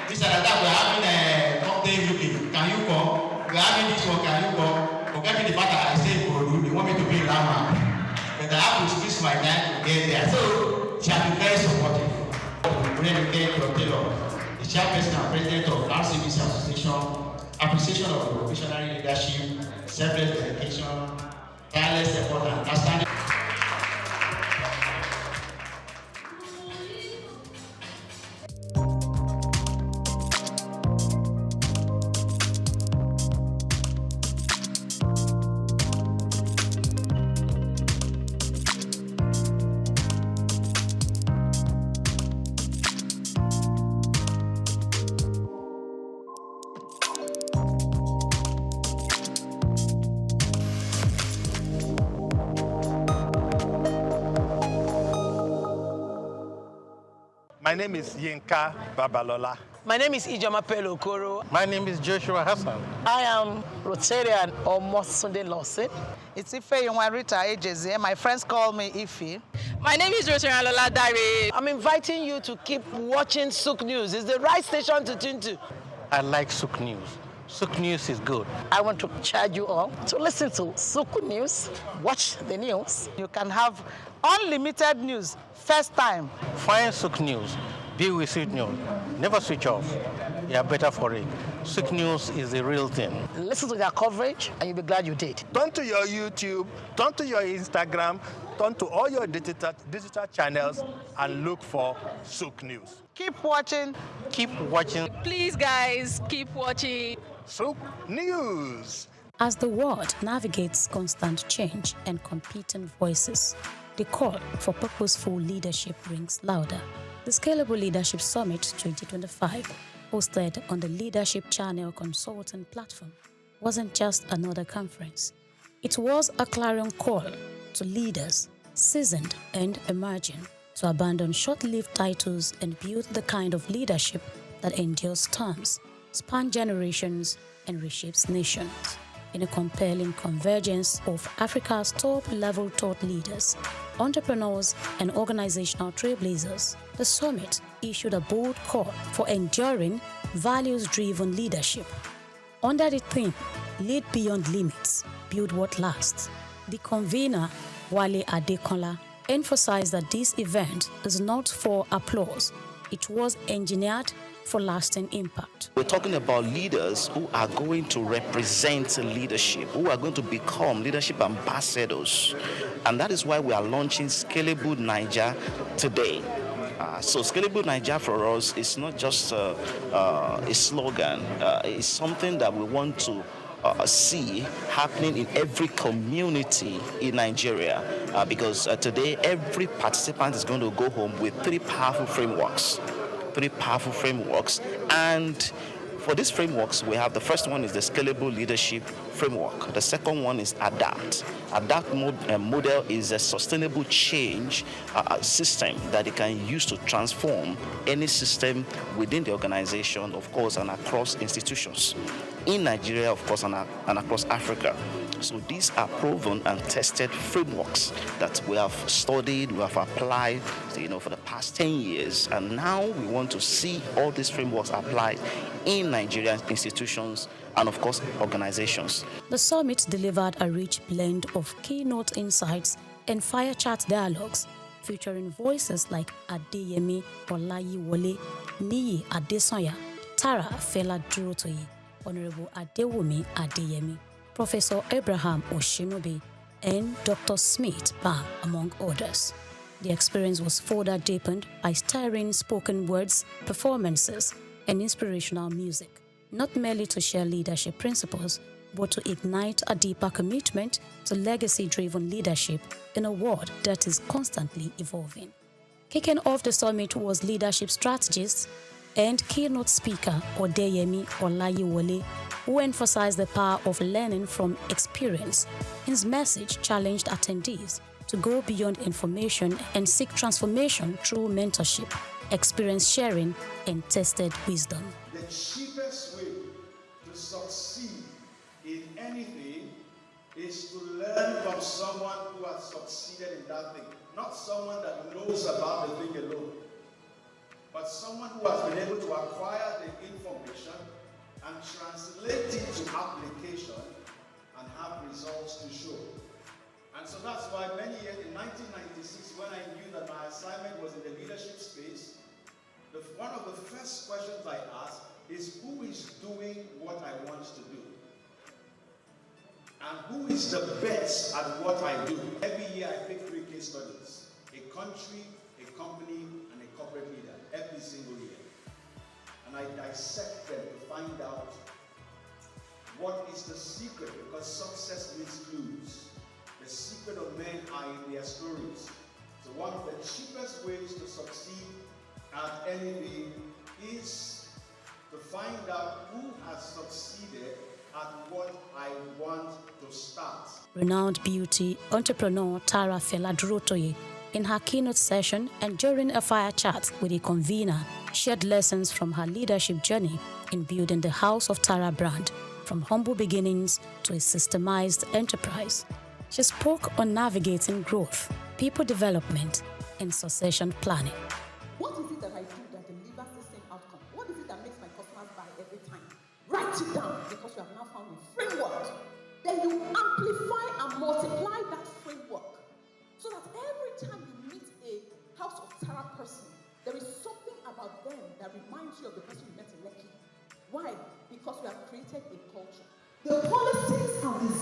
[SPEAKER 1] this and that, we are having a cocktail meeting. Can you come? We are having this one, can you come? Forget the fact that I say Korodu, they want me to be in Lama. But I have to squeeze my time to get there. So, she has been very supportive. The chairperson and president of RCBC Association, appreciation of the professional leadership, selfless dedication, tireless effort, and outstanding.
[SPEAKER 2] My name is Yinka Babalola.
[SPEAKER 21] My name is Ijoma Pelokoro.
[SPEAKER 2] My name is Joshua Hassan.
[SPEAKER 21] I am Rotarian or Mosunde Lawson.
[SPEAKER 20] It's Ife Yunwarita Ejeze. My friends call me Ife.
[SPEAKER 21] My name is Rotarian Lola Dare. I'm inviting you to keep watching SOUQ News. It's the right station to tune to.
[SPEAKER 2] I like SOUQ News SOUQ News is good.
[SPEAKER 21] I want to charge you all to listen to SOUQ News, watch the news. You can have unlimited news first time.
[SPEAKER 2] Find SOUQ News. Be with SOUQ News. Never switch off. You are better for it. SOUQ News is the real thing.
[SPEAKER 21] Listen to their coverage and you'll be glad you did.
[SPEAKER 2] Turn to your YouTube, turn to your Instagram, turn to all your digital channels and look for SOUQ News.
[SPEAKER 21] Keep watching.
[SPEAKER 2] Keep watching.
[SPEAKER 6] Please, guys, keep watching
[SPEAKER 2] SOUQ News.
[SPEAKER 14] As the world navigates constant change and competing voices, the call for purposeful leadership rings louder. The Scalable Leadership Summit 2025, hosted on the Leadership Channel Consulting platform, wasn't just another conference. It was a clarion call to leaders, seasoned and emerging, to abandon short-lived titles and build the kind of leadership that endures storms, spans generations, and reshapes nations. In a compelling convergence of Africa's top-level thought leaders, entrepreneurs, and organizational trailblazers, the summit issued a bold call for enduring, values-driven leadership. Under the theme, Lead Beyond Limits, Build What Lasts, the convener, Wale Adekola, emphasized that this event is not for applause. It was engineered for lasting impact.
[SPEAKER 17] We're talking about leaders who are going to represent leadership, who are going to become leadership ambassadors. And that is why we are launching Scalable Niger today. So Scalable Niger for us is not just a slogan. It's something that we want to see happening in every community in Nigeria, because today every participant is going to go home with three powerful frameworks, and for these frameworks we have, the first one is the Scalable Leadership Framework. The second one is Adapt. Adapt model is a sustainable change system that it can use to transform any system within the organization, of course, and across institutions in Nigeria, of course, and across Africa. So these are proven and tested frameworks that we have studied, we have applied, for the past 10 years, and now we want to see all these frameworks applied in Nigerian institutions and, of course, organizations.
[SPEAKER 14] The summit delivered a rich blend of keynote insights and fire chat dialogues, featuring voices like Adeyemi Olayiwole, Niyi Adesanya, Tara Fela Durotoye, Honorable Adewumi Adeyemi, Professor Abraham Oshinobi, and Dr. Smith Bam, among others. The experience was further deepened by stirring spoken words, performances, and inspirational music, not merely to share leadership principles, but to ignite a deeper commitment to legacy-driven leadership in a world that is constantly evolving. Kicking off the summit was leadership strategist and keynote speaker Odeyemi Olayiwole, who emphasized the power of learning from experience. His message challenged attendees to go beyond information and seek transformation through mentorship, experience sharing, and tested wisdom.
[SPEAKER 22] The cheapest way to succeed in anything is to learn from someone who has succeeded in that thing. Not someone that knows about the thing alone, but someone who has been able to acquire the information and translate it to application and have results to show. And so that's why many years, in 1996, when I knew that my assignment was in the leadership space, one of the first questions I asked is, who is doing what I want to do? And who is the best at what I do? Every year I pick 3 case studies: a country, a company, and a corporate leader, every single year. And I dissect them to find out what is the secret, because success needs clues. The secret of men are in their stories. So one of the cheapest ways to succeed at anything is to find out who has succeeded at what I want to start.
[SPEAKER 14] Renowned beauty entrepreneur Tara Fela Durotoye, in her keynote session and during a fire chat with a convener, shared lessons from her leadership journey in building the House of Tara brand, from humble beginnings to a systemized enterprise. She spoke on navigating growth, people development, and succession planning.
[SPEAKER 23] What is it that I do that delivers the same outcome? What is it that makes my customers buy every time? Write it down, because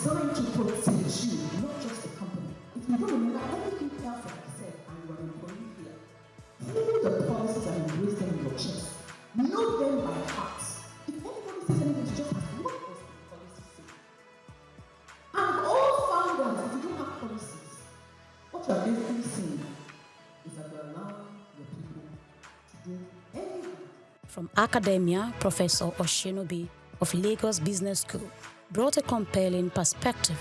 [SPEAKER 11] designed to protect you, not just the company. If you don't remember everything else that I said, and you are an employee here, hold the policies and embrace them in your chest. Know them by heart. If anybody says anything, you just ask, what does the policy say? And all found out if you don't have policies, what you are basically saying is that you're allowing your people to do anything.
[SPEAKER 14] From academia, Professor Oshinobi of Lagos Business School brought a compelling perspective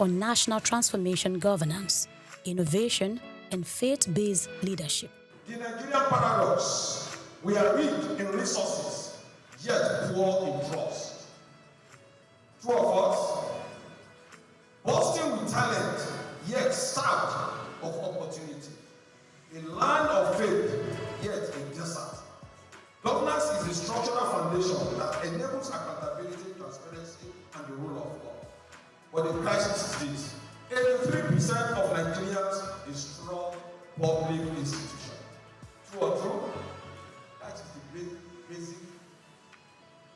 [SPEAKER 14] on national transformation governance, innovation, and faith-based leadership.
[SPEAKER 22] The Nigerian paradox: we are rich in resources, yet poor in trust. True of us, bursting with talent, yet starved of opportunity. A land of faith, yet a desert. Governance is a structural foundation that enables accountability, transparency, and the rule of law. But the crisis is this: 83% of Nigerians is strong public institution. True or true? That is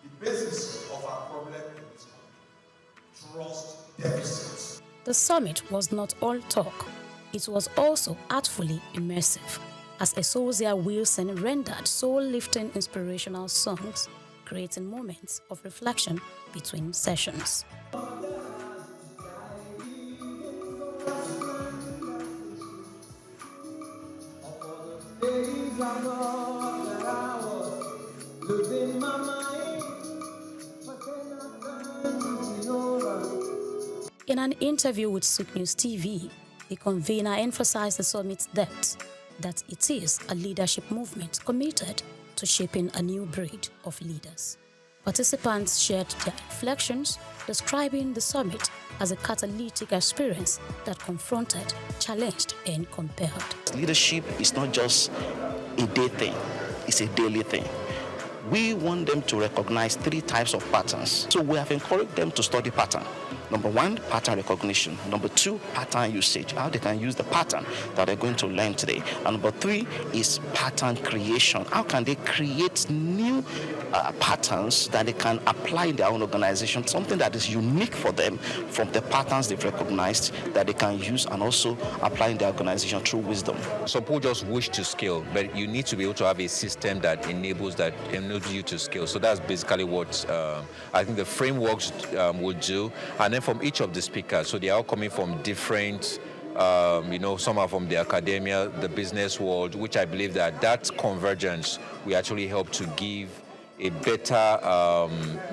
[SPEAKER 22] the basis of our problem in this country. Trust deficits.
[SPEAKER 14] The summit was not all talk. It was also artfully immersive, as Esosia Wilson rendered soul-lifting inspirational songs, creating moments of reflection between sessions. In an interview with SOUQ News TV, the convener emphasized the summit's depth, that it is a leadership movement committed to shaping a new breed of leaders. Participants shared their reflections, describing the summit as a catalytic experience that confronted, challenged, and compelled.
[SPEAKER 17] Leadership is not just a day thing, it's a daily thing. We want them to recognize 3 types of patterns. So we have encouraged them to study pattern. Number 1, pattern recognition. Number 2, pattern usage, how they can use the pattern that they're going to learn today. And number 3 is pattern creation. How can they create new patterns that they can apply in their own organization, something that is unique for them from the patterns they've recognized that they can use and also apply in their organization through wisdom.
[SPEAKER 12] Some people just wish to scale, but you need to be able to have a system that enables you to scale. So that's basically what I think the frameworks will do. And then from each of the speakers, so they are all coming from different, some are from the academia, the business world, which I believe that convergence will actually help to give a better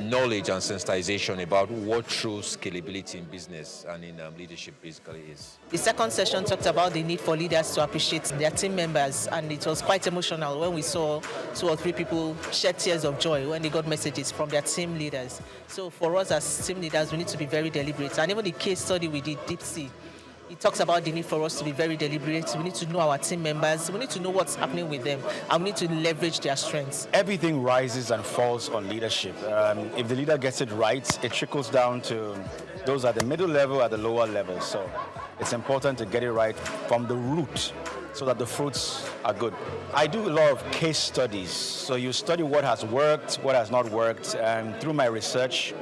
[SPEAKER 12] knowledge and sensitization about what true scalability in business and in leadership basically is.
[SPEAKER 16] The second session talked about the need for leaders to appreciate their team members, and it was quite emotional when we saw 2 or 3 people shed tears of joy when they got messages from their team leaders. So for us as team leaders, we need to be very deliberate. And even the case study we did, Deep Sea, it talks about the need for us to be very deliberate. We need to know our team members. We need to know what's happening with them. And we need to leverage their strengths.
[SPEAKER 23] Everything rises and falls on leadership. If the leader gets it right, it trickles down to those at the middle level, at the lower level. So it's important to get it right from the root so that the fruits are good. I do a lot of case studies. So you study what has worked, what has not worked. And through my research,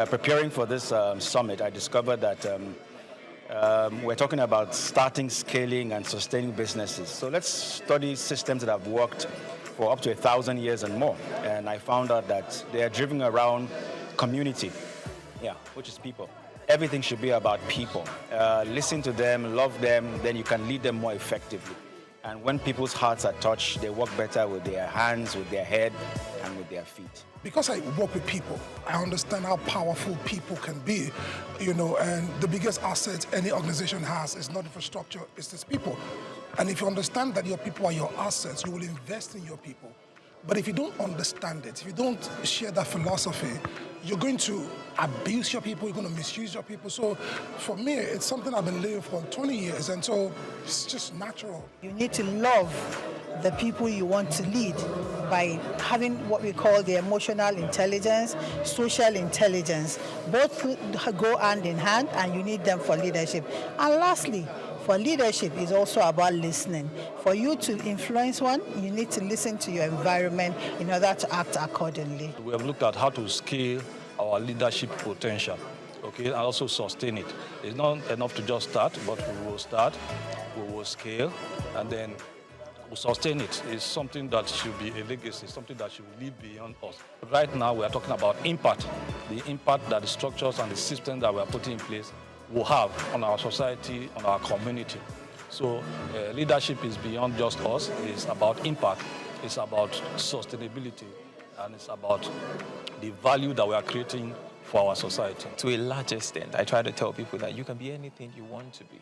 [SPEAKER 23] preparing for this summit, I discovered that we're talking about starting, scaling, and sustaining businesses. So let's study systems that have worked for up to 1,000 years and more. And I found out that they are driven around community, which is people. Everything should be about people. Listen to them, love them, then you can lead them more effectively. And when people's hearts are touched, they work better with their hands, with their head, and with their feet.
[SPEAKER 24] Because I work with people, I understand how powerful people can be, and the biggest asset any organization has is not infrastructure, it's its people. And if you understand that your people are your assets, you will invest in your people. But if you don't understand it, if you don't share that philosophy, you're going to abuse your people, you're going to misuse your people. So for me, it's something I've been living for 20 years, and so it's just natural.
[SPEAKER 26] You need to love the people you want to lead by having what we call the emotional intelligence, social intelligence. Both go hand in hand, and you need them for leadership. And lastly, for leadership is also about listening. For you to influence one, you need to listen to your environment in order to act accordingly.
[SPEAKER 27] We have looked at how to scale our leadership potential.
[SPEAKER 4] scale and also sustain it. It's not enough to just start, but we will start, we will scale, and then we'll sustain it. It's something that should be a legacy, something that should live beyond us. Right now, we are talking about impact, the impact that the structures and the systems that we are putting in place will have on our society, on our community. So leadership is beyond just us. It's about impact. It's about sustainability. And it's about the value that we are creating for our society.
[SPEAKER 7] To a large extent, I try to tell people that you can be anything you want to be.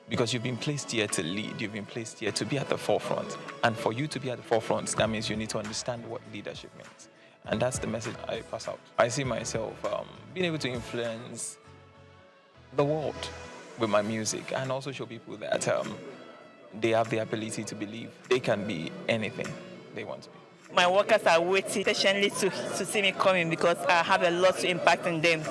[SPEAKER 7] Because you've been placed here to lead. You've been placed here to be at the forefront. And for you to be at the forefront, that means you need to understand what leadership means. And that's the message I pass out. I see myself being able to influence the world with my music and also show people that they have the ability to believe they can be anything they want to be.
[SPEAKER 8] My workers are waiting patiently to see me coming because I have a lot to impact on them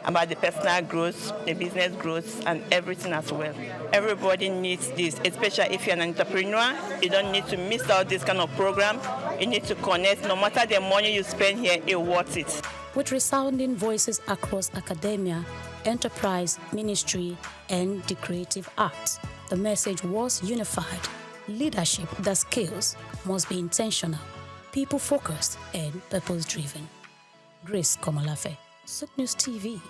[SPEAKER 8] about the personal growth, the business growth, and everything as well. Everybody needs this, especially if you're an entrepreneur. You don't need to miss out this kind of program. You need to connect. No matter the money you spend here, it's worth it.
[SPEAKER 14] With resounding voices across academia, enterprise, ministry, and the creative arts, the message was unified. Leadership that scales must be intentional, people-focused, and purpose-driven. Grace Komolafe, SOUQ News TV.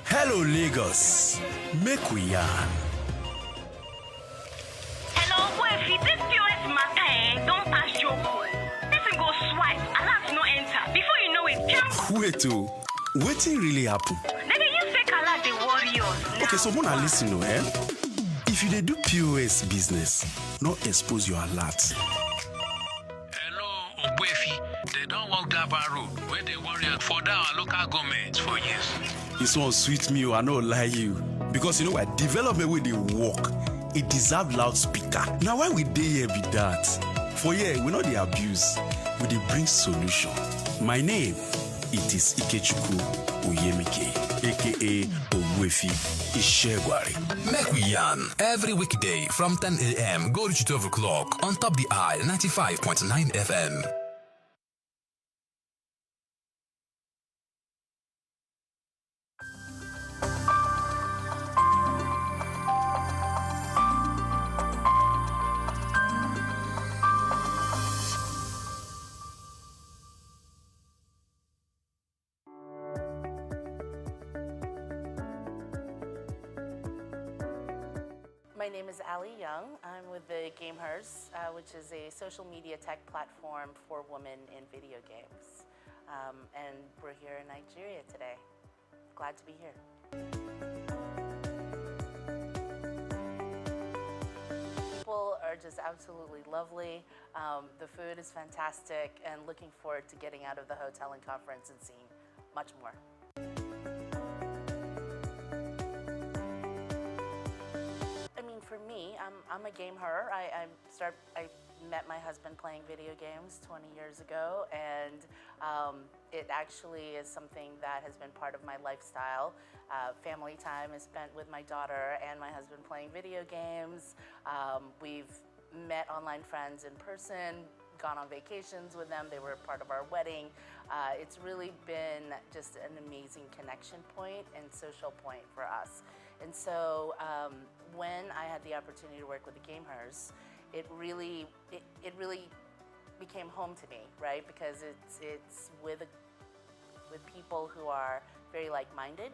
[SPEAKER 9] Hello, Lagos. Make we yarn.
[SPEAKER 19] Hello, if this POS matter, don't pass your call. Person go swipe, alert no enter. Before you know it, jump.
[SPEAKER 9] Wait, wetin really happen?
[SPEAKER 19] Then they use fake alert, the warriors.
[SPEAKER 9] Okay, so Mona, listen, if you dey do POS business, no expose your alert.
[SPEAKER 25] Hello, Ogbefi. They don't walk that road where they warriors for our local government for years.
[SPEAKER 9] This one sweet me, I no lie you. Because you know what, development with the work, it deserve loudspeaker. Now why we dey here be that? For here, we know the abuse, we dey bring solution. My name, it is Ikechukwu Oyemike, aka Ogbefi Ishegwari.
[SPEAKER 27] Make we yarn every weekday from 10 a.m. go to 12 o'clock on Top the Eye 95.9 FM.
[SPEAKER 28] My name is Ali Young. I'm with the Gamehers, which is a social media tech platform for women in video games. And we're here in Nigeria today. Glad to be here. People are just absolutely lovely. The food is fantastic, and looking forward to getting out of the hotel and conference and seeing much more. For me, I'm a gamer. I met my husband playing video games 20 years ago, and it actually is something that has been part of my lifestyle. Family time is spent with my daughter and my husband playing video games. We've met online friends in person, gone on vacations with them. They were part of our wedding. It's really been just an amazing connection point and social point for us. And so when I had the opportunity to work with the Gamehers, it really became home to me, right? Because it's with people who are very like-minded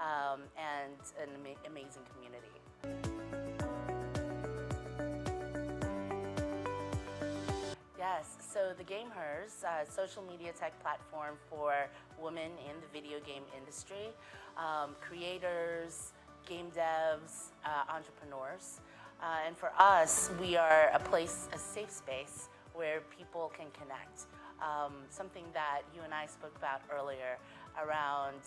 [SPEAKER 28] and an amazing community. Yes, so the Gamehers, social media tech platform for women in the video game industry, creators, game devs, entrepreneurs. And for us, we are a safe space where people can connect. Something that you and I spoke about earlier around,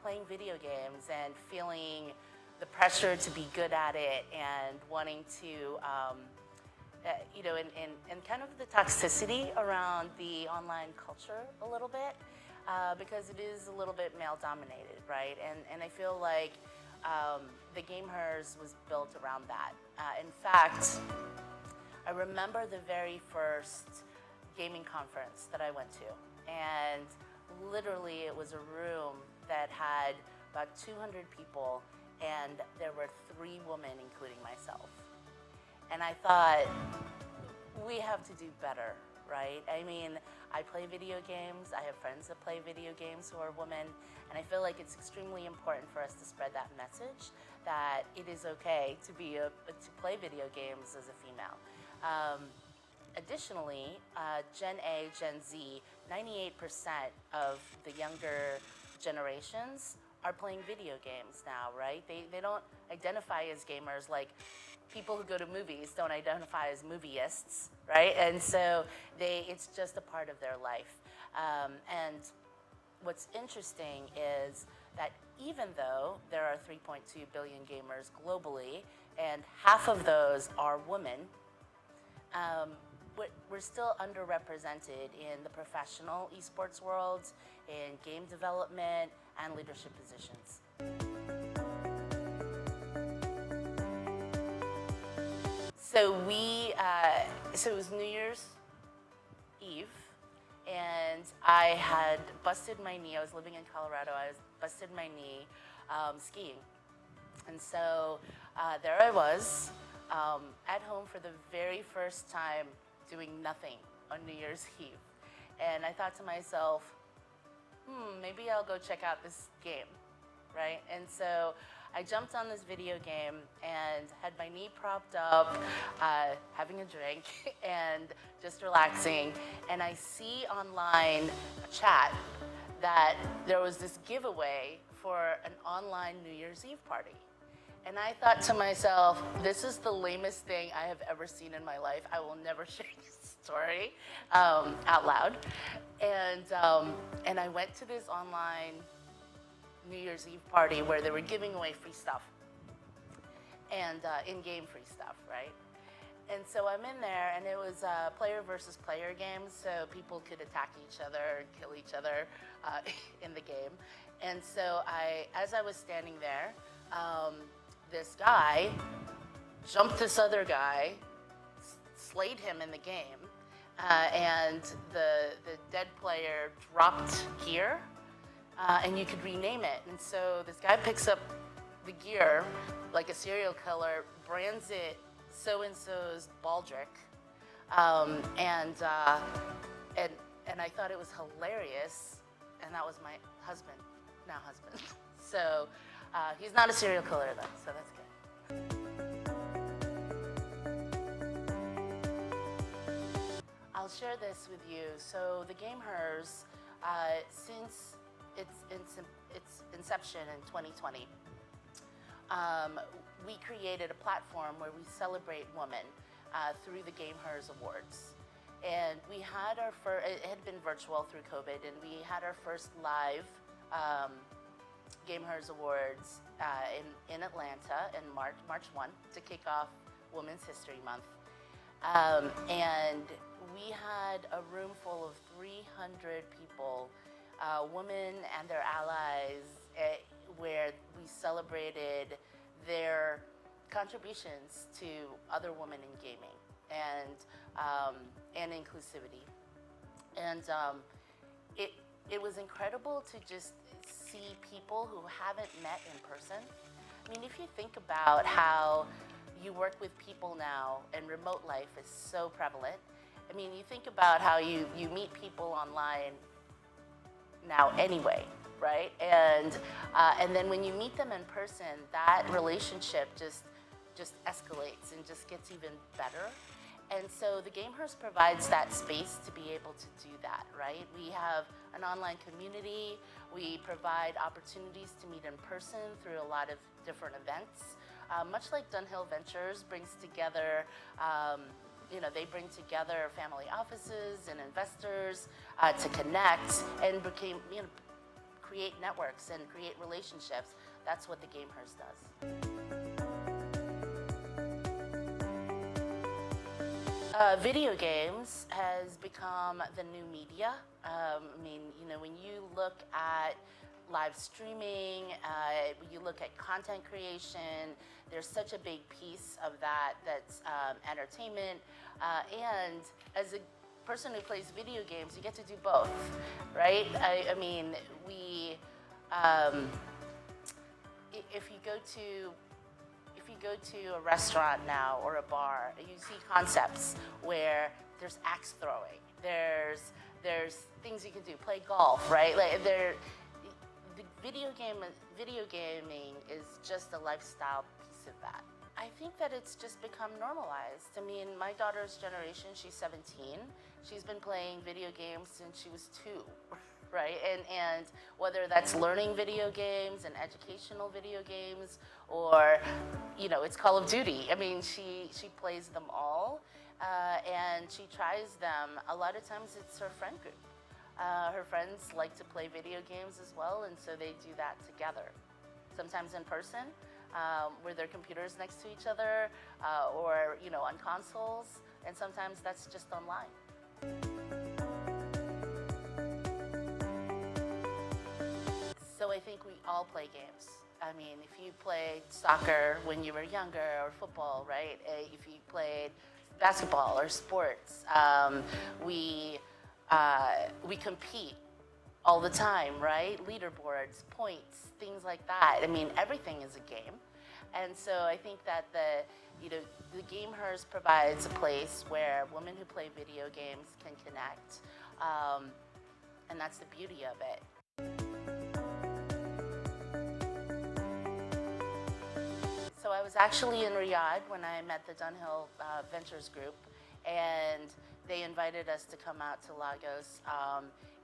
[SPEAKER 28] playing video games and feeling the pressure to be good at it and wanting to, and kind of the toxicity around the online culture a little bit. because it is a little bit male-dominated, right? And I feel like the Game Hers was built around that. In fact, I remember the very first gaming conference that I went to, and literally it was a room that had about 200 people, and there were 3 women, including myself. And I thought, we have to do better, right? I mean, I play video games, I have friends that play video games who are women, and I feel like it's extremely important for us to spread that message that it is okay to play video games as a female. Additionally, Gen A, Gen Z, 98% of the younger generations are playing video games now, right? They don't identify as gamers like people who go to movies don't identify as movieists, right? And so it's just a part of their life. And what's interesting is that even though there are 3.2 billion gamers globally, and half of those are women, we're still underrepresented in the professional esports world, in game development, and leadership positions. So it was New Year's Eve, and I had busted my knee. I was living in Colorado. I busted my knee skiing. And so there I was at home for the very first time doing nothing on New Year's Eve. And I thought to myself, maybe I'll go check out this game, right? And so I jumped on this video game and had my knee propped up, having a drink and just relaxing. And I see online a chat that there was this giveaway for an online New Year's Eve party. And I thought to myself, this is the lamest thing I have ever seen in my life. I will never share this story out loud. And I went to this online New Year's Eve party where they were giving away free stuff and in-game free stuff, right? And so I'm in there, and it was player versus player games, so people could attack each other and kill each other in the game. And so as I was standing there, this guy jumped this other guy, slayed him in the game, and the dead player dropped gear, and you could rename it. And so this guy picks up the gear like a serial killer, brands it so-and-so's Baldric, and I thought it was hilarious, and that was my husband, now husband. So he's not a serial killer though, so that's good. I'll share this with you. So the Game Hers, since its inception in 2020, we created a platform where we celebrate women through the Game Hers Awards. And we had it had been virtual through COVID, and we had our first live Game Hers Awards in Atlanta in March 1 to kick off Women's History Month. And we had a room full of 300 people, women and their allies, where we celebrated their contributions to other women in gaming and inclusivity. And it was incredible to just see people who haven't met in person. I mean, if you think about how you work with people now, and remote life is so prevalent. I mean, you think about how you meet people online now anyway, right? And then when you meet them in person, that relationship just escalates and just gets even better. And so the Game Hers provides that space to be able to do that, right? We have an online community. We provide opportunities to meet in person through a lot of different events. Much like Dunhill Ventures brings together, they bring together family offices and investors to connect and create networks and create relationships. That's what the Game Hers does. Video games has become the new media. I mean, you know, when you look at live streaming, when you look at content creation, there's such a big piece of that that's entertainment. And as a person who plays video games, you get to do both, right? I mean, we, if you go to a restaurant now or a bar, you see concepts where there's axe throwing, there's things you can do, play golf, right? Like the video gaming is just a lifestyle piece of that. I think that it's just become normalized. I mean, my daughter's generation, she's 17. She's been playing video games since she was 2, right? And whether that's learning video games and educational video games, or, you know, it's Call of Duty. I mean, she plays them all, and she tries them. A lot of times it's her friend group. Her friends like to play video games as well, and so they do that together. Sometimes in person, with their computers next to each other, or, you know, on consoles, and sometimes that's just online. So I think we all play games. I mean, if you played soccer when you were younger, or football, right? If you played basketball or sports, we compete all the time, right? Leaderboards, points, things like that. I mean, everything is a game. And so I think that the Gamehers provides a place where women who play video games can connect. And that's the beauty of it. So I was actually in Riyadh when I met the Dunhill Ventures Group, and they invited us to come out to Lagos.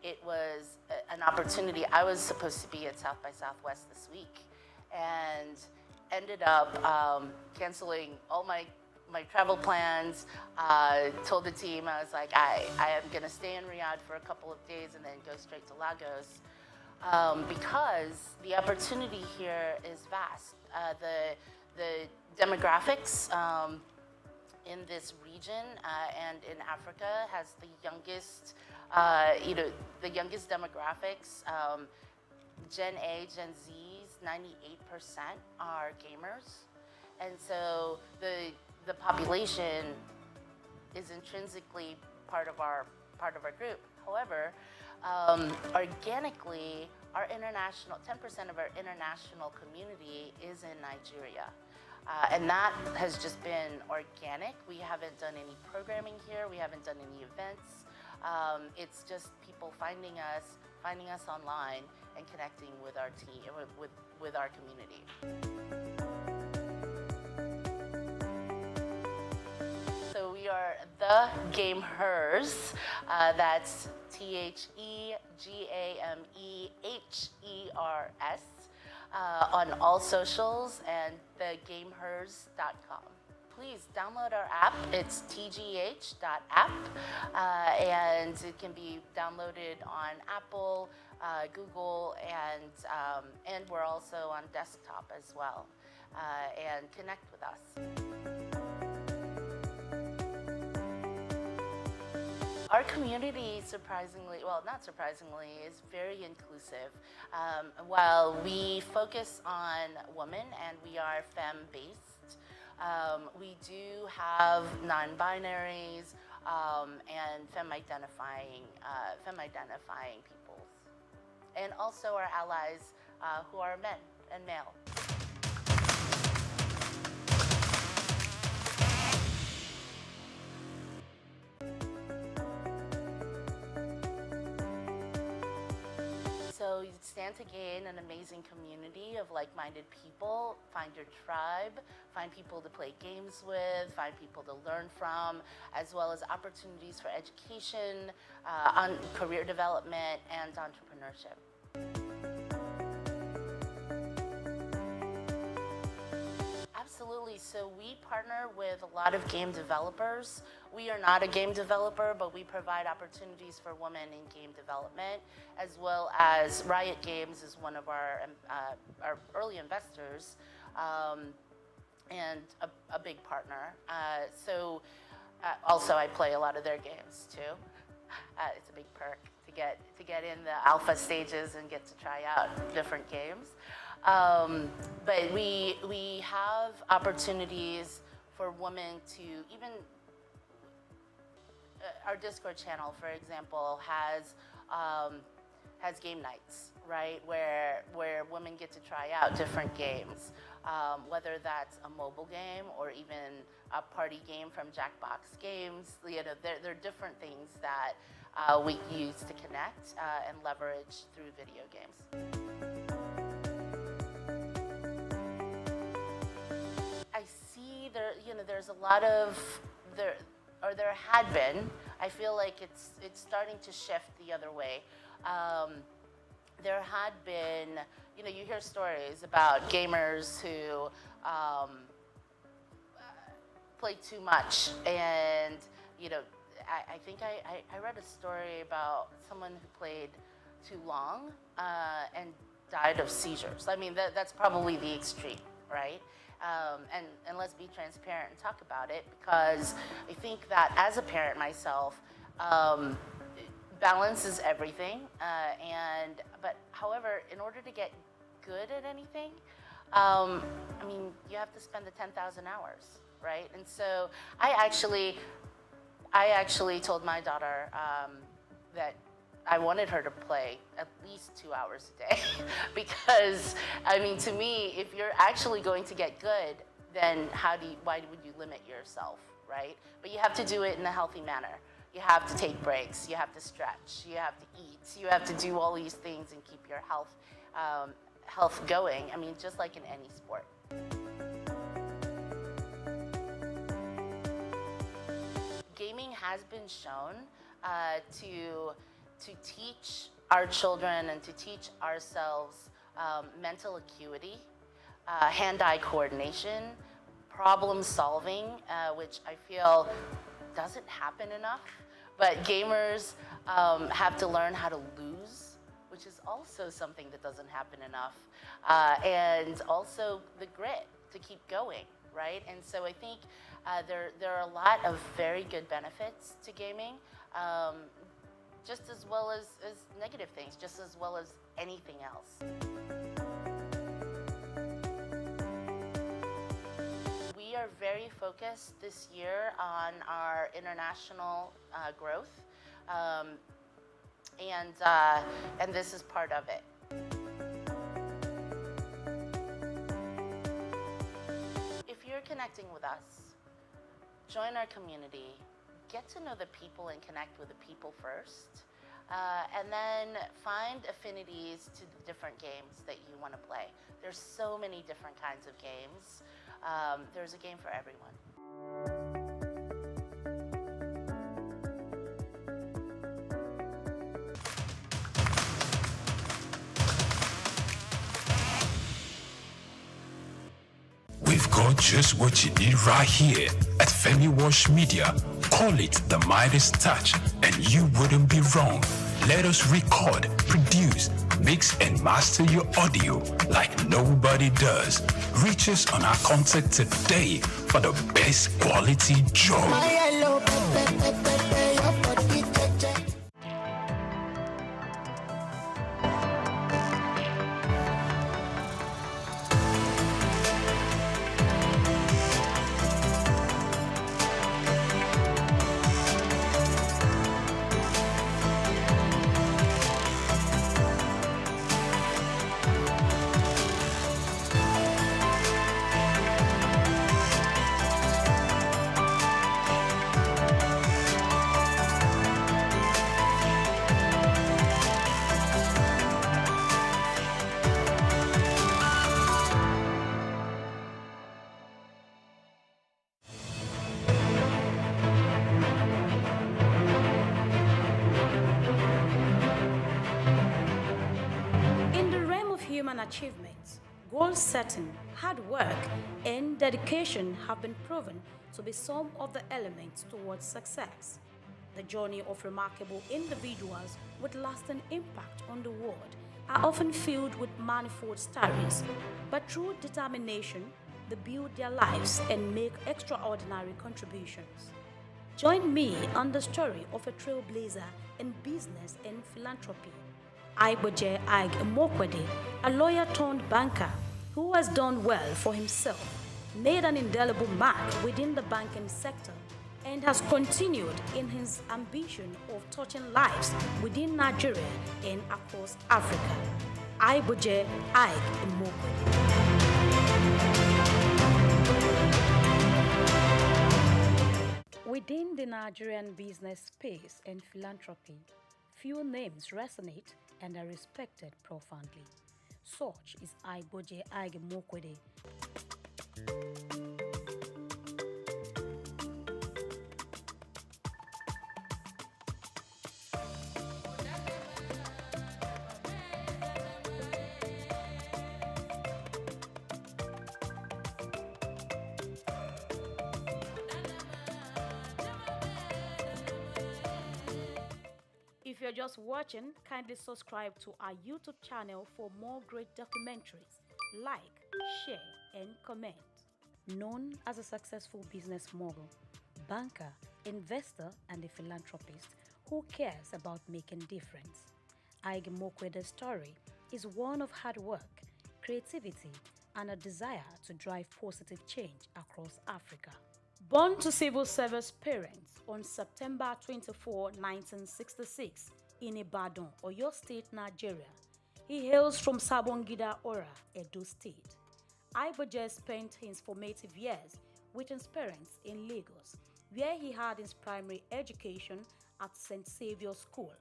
[SPEAKER 28] It was an opportunity. I was supposed to be at South by Southwest this week, and ended up canceling all my travel plans. Told the team, I was like, I am gonna stay in Riyadh for a couple of days and then go straight to Lagos, because the opportunity here is vast. The demographics in this region and in Africa has the youngest, the youngest demographics. Gen A, Gen Z's, 98% are gamers, and so the population is intrinsically part of our group. However, organically, our 10% of our international community is in Nigeria. And that has just been organic. We haven't done any programming here. We haven't done any events. It's just people finding us online and connecting with our team, with our community. So we are the Gamehers. That's TheGamehers. On all socials, and thegamehers.com. Please download our app. It's tgh.app, and it can be downloaded on Apple, Google, and we're also on desktop as well. And connect with us. Our community, surprisingly, well, not surprisingly, is very inclusive. While we focus on women and we are femme-based, we do have non-binaries and femme-identifying peoples, and also our allies who are men and male. So you stand to gain an amazing community of like-minded people, find your tribe, find people to play games with, find people to learn from, as well as opportunities for education, on career development, and entrepreneurship. Absolutely. So we partner with a lot of game developers. We are not a game developer, but we provide opportunities for women in game development, as well as Riot Games is one of our early investors, and a big partner. Also, I play a lot of their games too. It's a big perk to get in the alpha stages and get to try out different games. But we have opportunities for women to even, our Discord channel, for example, has game nights, right? Where women get to try out different games, whether that's a mobile game or even a party game from Jackbox Games. You know, there are different things that we use to connect and leverage through video games. I see there's a lot of there had been. I feel like it's starting to shift the other way. There had been, you hear stories about gamers who play too much, and I think I read a story about someone who played too long and died of seizures. I mean, that's probably the extreme, right? And let's be transparent and talk about it, because I think that as a parent myself, balance is everything. But however, in order to get good at anything, I mean, you have to spend the 10,000 hours, right? And so I actually told my daughter that I wanted her to play at least 2 hours a day because, I mean, to me, if you're actually going to get good, then why would you limit yourself, right? But you have to do it in a healthy manner. You have to take breaks, you have to stretch, you have to eat, you have to do all these things and keep your health going. I mean, just like in any sport. Gaming has been shown to teach our children and to teach ourselves mental acuity, hand-eye coordination, problem solving, which I feel doesn't happen enough. But gamers have to learn how to lose, which is also something that doesn't happen enough. And also the grit to keep going, right? And so I think there are a lot of very good benefits to gaming, just as well as negative things, just as well as anything else. We are very focused this year on our international growth, and this is part of it. If you're connecting with us, join our community, get to know the people and connect with the people first, and then find affinities to the different games that you want to play. There's so many different kinds of games. There's a game for everyone.
[SPEAKER 27] We've got just what you need right here at Femi Wash Media. Call it the Midas Touch, and you wouldn't be wrong. Let us record, produce, mix, and master your audio like nobody does. Reach us on our contact today for the best quality job.
[SPEAKER 14] Achievements, goal setting, hard work, and dedication have been proven to be some of the elements towards success. The journey of remarkable individuals with lasting impact on the world are often filled with manifold stories, but through determination, they build their lives and make extraordinary contributions. Join me on the story of a trailblazer in business and philanthropy. Aiboje Ag Mokwede, a lawyer turned banker who has done well for himself, made an indelible mark within the banking sector, and has continued in his ambition of touching lives within Nigeria and across Africa. Aiboje Ag Mokwede. Within the Nigerian business space and philanthropy, few names resonate and are respected profoundly. Such is Aiboje Ag Mokwede. If you're just watching, kindly subscribe to our YouTube channel for more great documentaries. Like, share, and comment. Known as a successful business mogul, banker, investor, and a philanthropist who cares about making difference, Ag Mokwede's story is one of hard work, creativity, and a desire to drive positive change across Africa. Born to civil service parents on September 24, 1966 in Ibadan, Oyo State, Nigeria, he hails from Sabongida Ora, Edo State. Aiboje spent his formative years with his parents in Lagos, where he had his primary education at St. Saviour's School.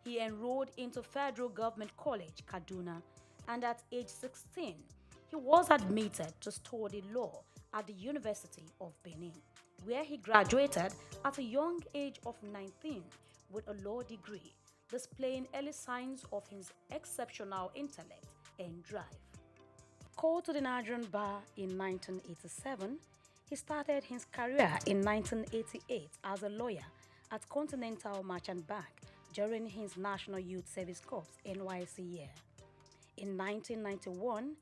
[SPEAKER 14] He enrolled into Federal Government College, Kaduna, and at age 16, he was admitted to study law at the University of Benin, where he graduated at a young age of 19 with a law degree, displaying early signs of his exceptional intellect and drive. Called to the Nigerian bar in 1987, he started his career in 1988 as a lawyer at Continental Merchant Bank during his National Youth Service Corps NYSC year. In 1991,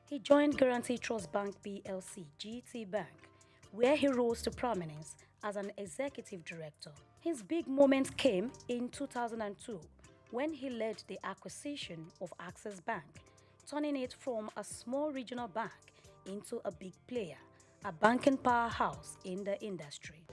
[SPEAKER 14] he joined Guarantee Trust Bank PLC, GT Bank, where he rose to prominence as an executive director. His big moment came in 2002 when he led the acquisition of Access Bank, turning it from a small regional bank into a big player, a banking powerhouse in the industry.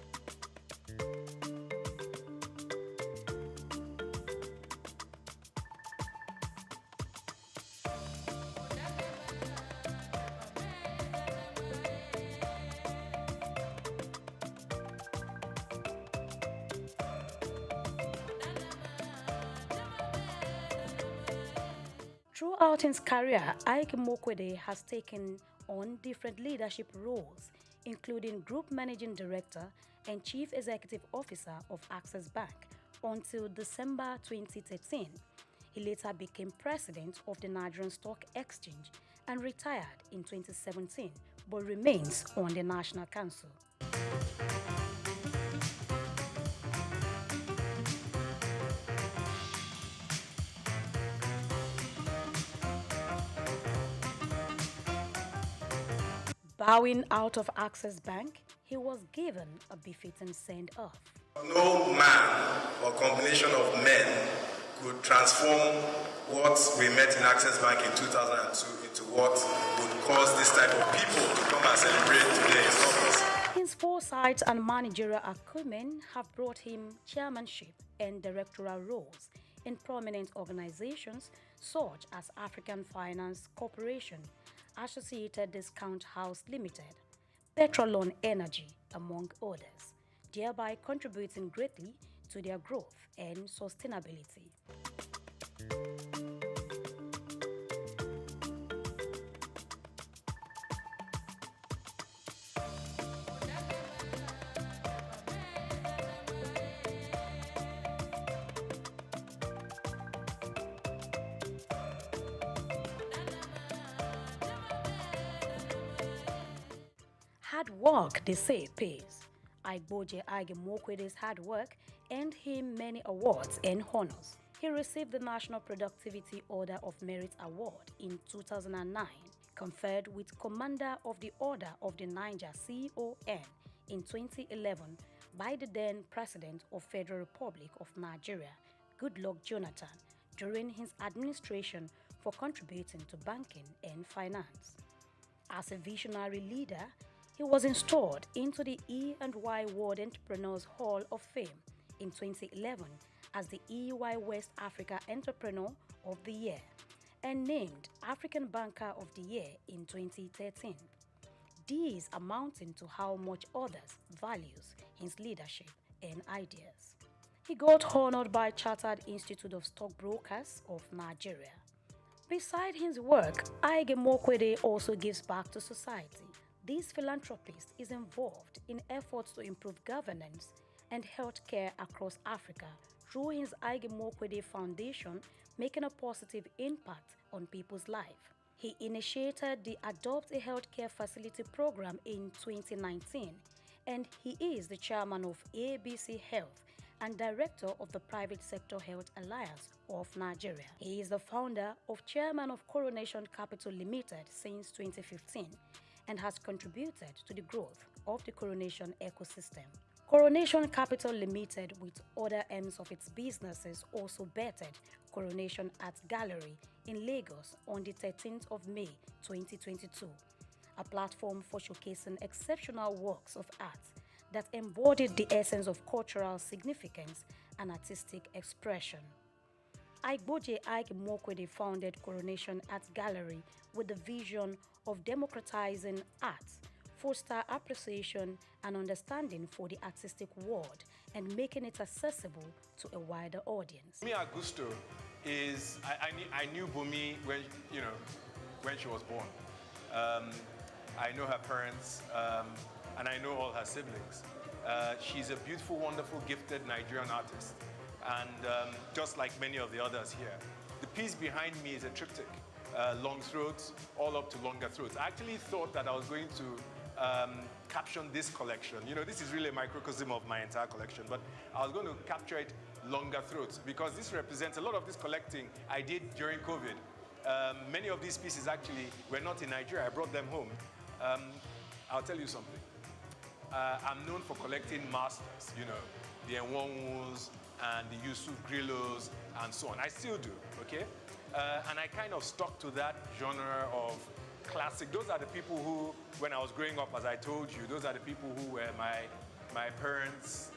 [SPEAKER 14] Throughout his career, Ag Mokwede has taken on different leadership roles, including Group Managing Director and Chief Executive Officer of Access Bank until December 2013. He later became President of the Nigerian Stock Exchange and retired in 2017, but remains on the National Council. Bowing out of Access Bank, he was given a befitting send-off.
[SPEAKER 1] No man or combination of men could transform what we met in Access Bank in 2002 into what would cause this type of people to come and celebrate today in office.
[SPEAKER 14] His foresight and managerial acumen have brought him chairmanship and directorial roles in prominent organizations such as African Finance Corporation, Associated Discount House Limited, Petrolon Energy, among others, thereby contributing greatly to their growth and sustainability. Hard work, they say, pays. Aiboje Ag Mokwede's hard work earned him many awards and honors. He received the National Productivity Order of Merit Award in 2009, conferred with Commander of the Order of the Niger CON in 2011 by the then President of Federal Republic of Nigeria, Goodluck Jonathan, during his administration for contributing to banking and finance. As a visionary leader, he was installed into the E&Y World Entrepreneurs Hall of Fame in 2011 as the EY West Africa Entrepreneur of the Year and named African Banker of the Year in 2013. These amounting to how much others values his leadership and ideas. He got honored by Chartered Institute of Stockbrokers of Nigeria. Beside his work, Aige Mokwede also gives back to society. This philanthropist is involved in efforts to improve governance and healthcare across Africa through his Aige Mokwede Foundation, making a positive impact on people's lives. He initiated the Adopt a Healthcare Facility program in 2019, and he is the chairman of ABC Health and director of the Private Sector Health Alliance of Nigeria. He is the founder of chairman of Coronation Capital Limited since 2015 and has contributed to the growth of the Coronation ecosystem. Coronation Capital Limited, with other arms of its businesses, also bettered Coronation Art Gallery in Lagos on the 13th of May 2022, a platform for showcasing exceptional works of art that embodied the essence of cultural significance and artistic expression. Aigboje Aige Mokwede founded Coronation Art Gallery with the vision of democratizing art, foster appreciation and understanding for the artistic world, and making it accessible to a wider audience.
[SPEAKER 1] Bumi Augusto is, I knew Bumi when she was born. I know her parents, and I know all her siblings. She's a beautiful, wonderful, gifted Nigerian artist, and just like many of the others here. The piece behind me is a triptych, long throats, all up to longer throats. I actually thought that I was going to caption this collection. This is really a microcosm of my entire collection, but I was going to capture it longer throats because this represents a lot of this collecting I did during COVID. Many of these pieces actually were not in Nigeria. I brought them home. I'll tell you something. I'm known for collecting masters, the Enwonwus and the Yusuf Grillos and so on. I still do, okay? And I kind of stuck to that genre of classic. Those are the people who, when I was growing up, as I told you, those are the people who were my parents,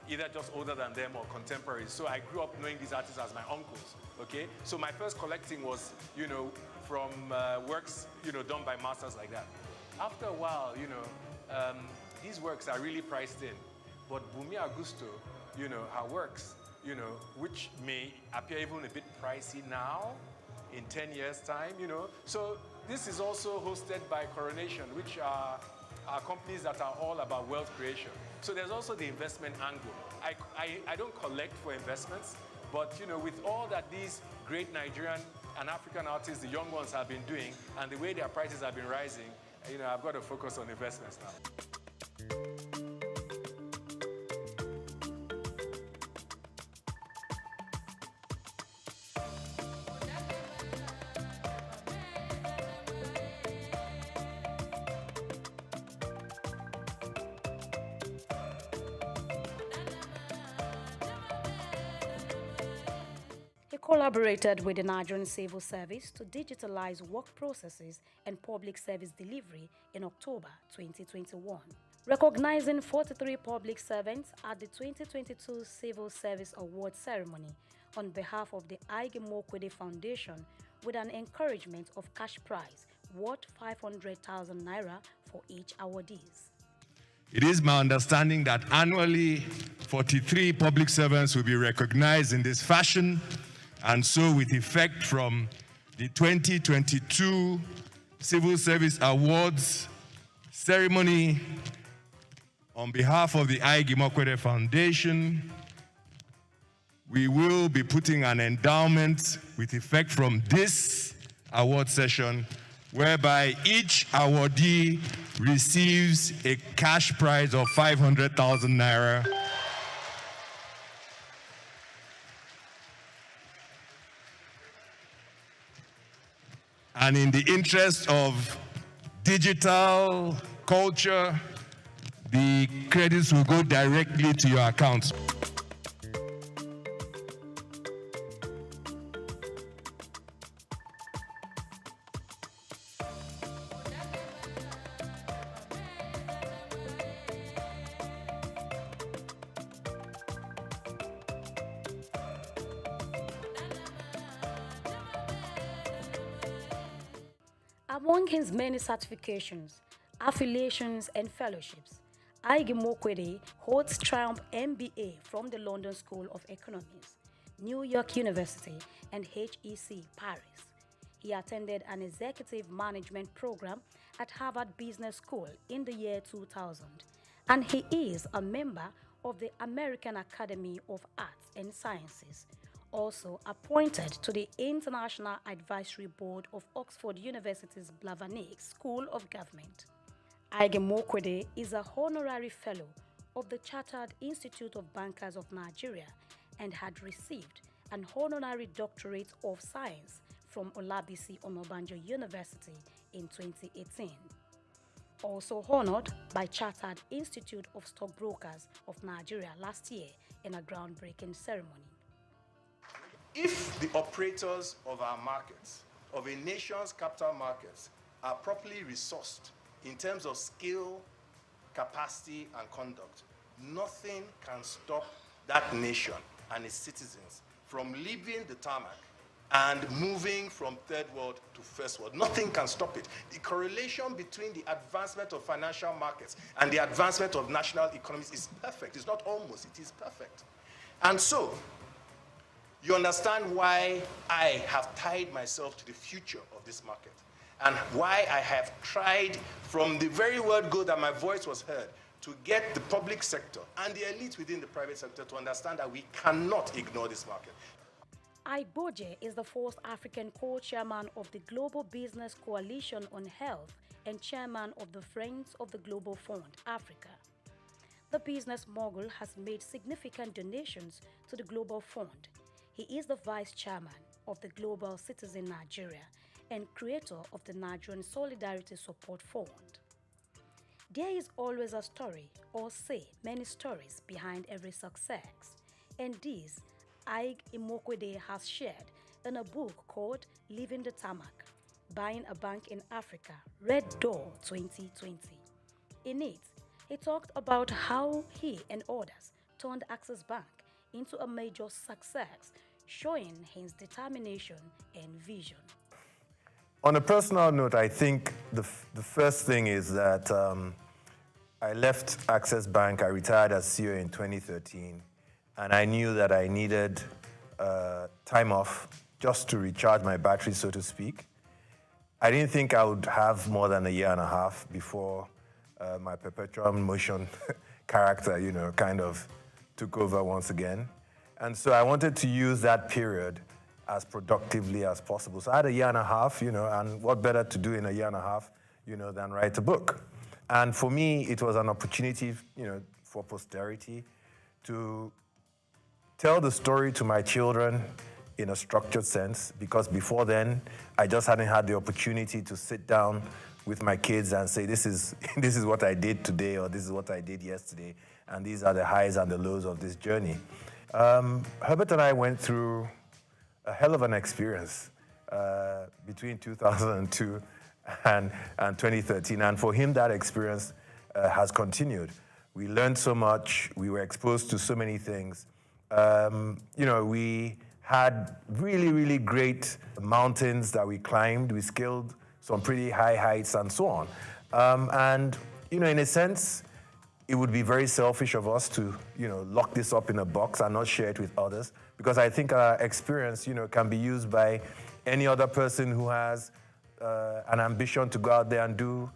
[SPEAKER 1] either just older than them or contemporaries. So I grew up knowing these artists as my uncles, okay? So my first collecting was, from works, done by masters like that. After a while, these works are really priced in. But Bumi Augusto, her works, which may appear even a bit pricey now, in 10 years' time, So this is also hosted by Coronation, which are companies that are all about wealth creation. So there's also the investment angle. I don't collect for investments, but with all that these great Nigerian and African artists, the young ones, have been doing, and the way their prices have been rising, I've got to focus on investments now.
[SPEAKER 14] Collaborated with the Nigerian Civil Service to digitalize work processes and public service delivery in October 2021. Recognizing 43 public servants at the 2022 Civil Service Award ceremony on behalf of the Aige Mokwede Foundation with an encouragement of cash prize worth 500,000 naira for each awardees.
[SPEAKER 1] It is my understanding that annually 43 public servants will be recognized in this fashion. And so, with effect from the 2022 Civil Service Awards ceremony, on behalf of the Aige Mokwede Foundation, we will be putting an endowment with effect from this award session, whereby each awardee receives a cash prize of 500,000 naira. And in the interest of digital culture,
[SPEAKER 3] the credits will go directly to your accounts.
[SPEAKER 14] Among his many certifications, affiliations, and fellowships, Ige Mokwede holds Triumph MBA from the London School of Economics, New York University, and HEC Paris. He attended an executive management program at Harvard Business School in the year 2000, and he is a member of the American Academy of Arts and Sciences, also appointed to the International Advisory Board of Oxford University's Blavatnik School of Government. Ige Mokwede is a honorary fellow of the Chartered Institute of Bankers of Nigeria and had received an honorary doctorate of science from Olabisi Onabanjo University in 2018. Also honored by Chartered Institute of Stockbrokers of Nigeria last year in a groundbreaking ceremony.
[SPEAKER 1] If the operators of our markets, of a nation's capital markets, are properly resourced in terms of skill, capacity, and conduct, nothing can stop that nation and its citizens from leaving the tarmac and moving from third world to first world. Nothing can stop it. The correlation between the advancement of financial markets and the advancement of national economies is perfect. It's not almost, it is perfect. And so, you understand why I have tied myself to the future of this market and why I have tried from the very word go that my voice was heard to get the public sector and the elite within the private sector to understand that we cannot ignore this market.
[SPEAKER 14] Aiboje is the first African co-chairman of the Global Business Coalition on Health and chairman of the Friends of the Global Fund, Africa. The business mogul has made significant donations to the Global Fund. He is the vice chairman of the Global Citizen Nigeria and creator of the Nigerian Solidarity Support Fund. There is always a story, or say many stories, behind every success, and this Ige Mokwede has shared in a book called Leaving the Tarmac, Buying a Bank in Africa, Red Door 2020. In it, he talked about how he and others turned Access Bank into a major success, showing his determination and vision.
[SPEAKER 1] On a personal note, I think the first thing is that I left Access Bank. I retired as CEO in 2013, and I knew that I needed time off just to recharge my battery, so to speak. I didn't think I would have more than a year and a half before my perpetual motion character, kind of took over once again. And so I wanted to use that period as productively as possible. So I had a year and a half, and what better to do in a year and a half, than write a book. And for me, it was an opportunity, for posterity to tell the story to my children in a structured sense, because before then, I just hadn't had the opportunity to sit down with my kids and say, this is what I did today, or this is what I did yesterday, and these are the highs and the lows of this journey. Herbert and I went through a hell of an experience between 2002 and 2013, and for him that experience has continued. We learned so much, we were exposed to so many things. We had really, really great mountains that we climbed, we scaled some pretty high heights and so on. And in a sense, it would be very selfish of us to, lock this up in a box and not share it with others, because I think our experience, can be used by any other person who has an ambition to go out there and do,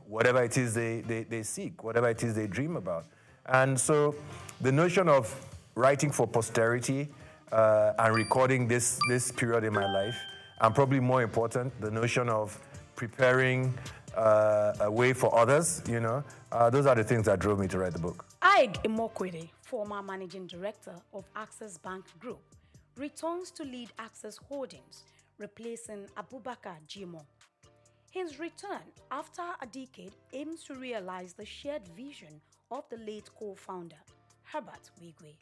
[SPEAKER 1] whatever it is they seek, whatever it is they dream about. And so the notion of writing for posterity and recording this period in my life, and probably more important, the notion of preparing a way for others, those are the things that drove me to write the book.
[SPEAKER 14] Ige Mokwede, former managing director of Access Bank Group, returns to lead Access Holdings, replacing Abubakar Jimo. His return after a decade aims to realize the shared vision of the late co-founder, Herbert Wigwe.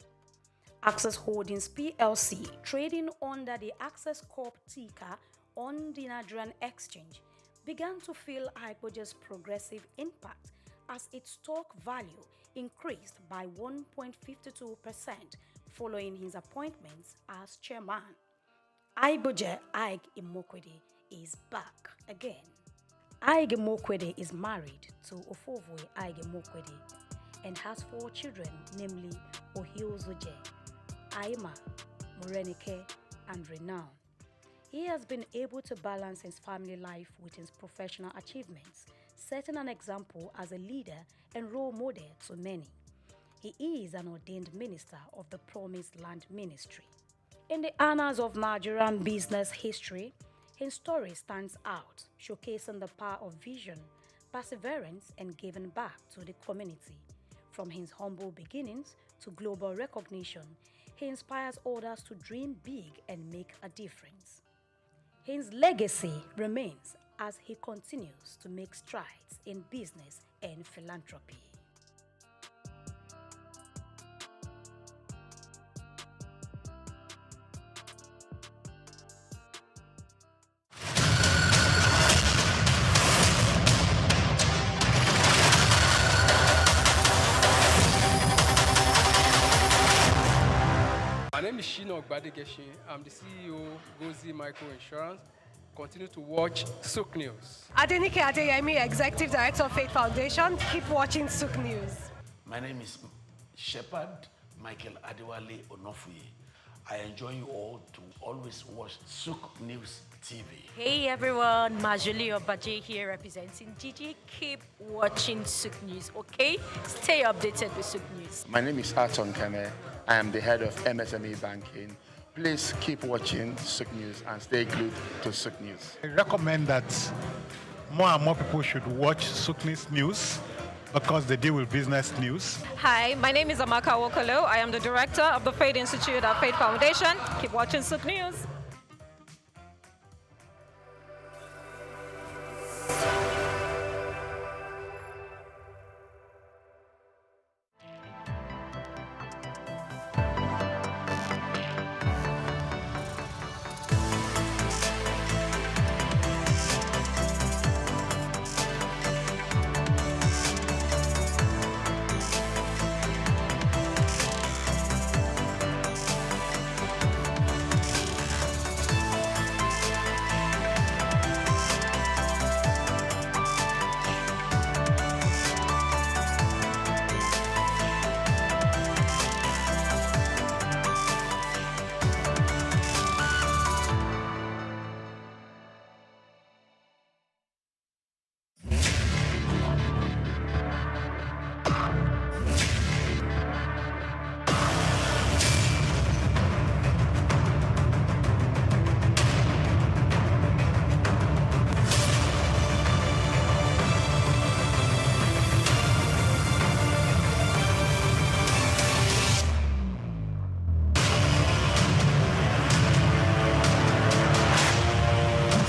[SPEAKER 14] Access Holdings PLC, trading under the Access Corp ticker on the Nigerian exchange, began to feel Agboje's progressive impact as its stock value increased by 1.52% following his appointment as chairman. Agboje Ige Imokwede is back again. Ige Imokwede is married to Ofovwe Ige Imokwede and has 4 children, namely Ohiozoje, Aima, Morenike, and Renown. He has been able to balance his family life with his professional achievements, setting an example as a leader and role model to many. He is an ordained minister of the Promised Land Ministry. In the annals of Nigerian business history, his story stands out, showcasing the power of vision, perseverance, and giving back to the community. From his humble beginnings to global recognition, he inspires others to dream big and make a difference. His legacy remains as he continues to make strides in business and philanthropy.
[SPEAKER 5] My name is Shino Ogbadegeshi. I'm the CEO of Gozi Micro Insurance. Continue to watch SOUQ News.
[SPEAKER 6] Adenike Adeyemi, Executive Director of Faith Foundation. Keep watching SOUQ News.
[SPEAKER 10] My name is Shepherd Michael Adewale Onofuye. I enjoy you all to always watch SOUQ News TV.
[SPEAKER 13] Hey everyone, Majuli Obaje here representing Gigi. Keep watching SOUQ News, okay? Stay updated with SOUQ News.
[SPEAKER 15] My name is Aton Kene. I am the head of MSME Banking. Please keep watching SOUQ News and stay glued to SOUQ News.
[SPEAKER 2] I recommend that more and more people should watch SOUQ News because they deal with business news.
[SPEAKER 18] Hi, my name is Amaka Wokolo. I am the director of the Faith Institute at Faith Foundation. Keep watching SOUQ News.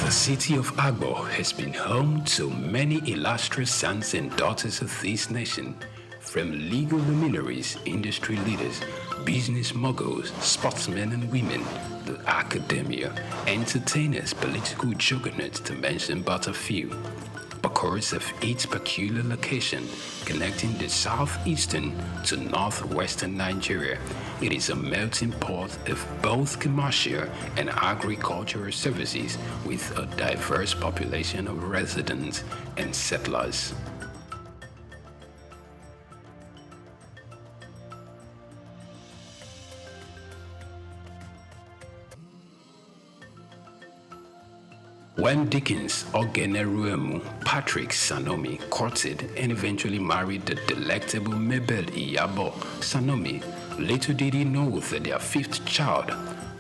[SPEAKER 27] The city of Agbo has been home to many illustrious sons and daughters of this nation, from legal luminaries, industry leaders, business moguls, sportsmen and women, the academia, entertainers, political juggernauts, to mention but a few. Because of its peculiar location, connecting the southeastern to northwestern Nigeria, it is a melting pot of both commercial and agricultural services with a diverse population of residents and settlers. When Dickens, Ogeneruemu, Patrick Sanomi courted and eventually married the delectable Mabel Iyabo Sanomi, little did he know that their fifth child,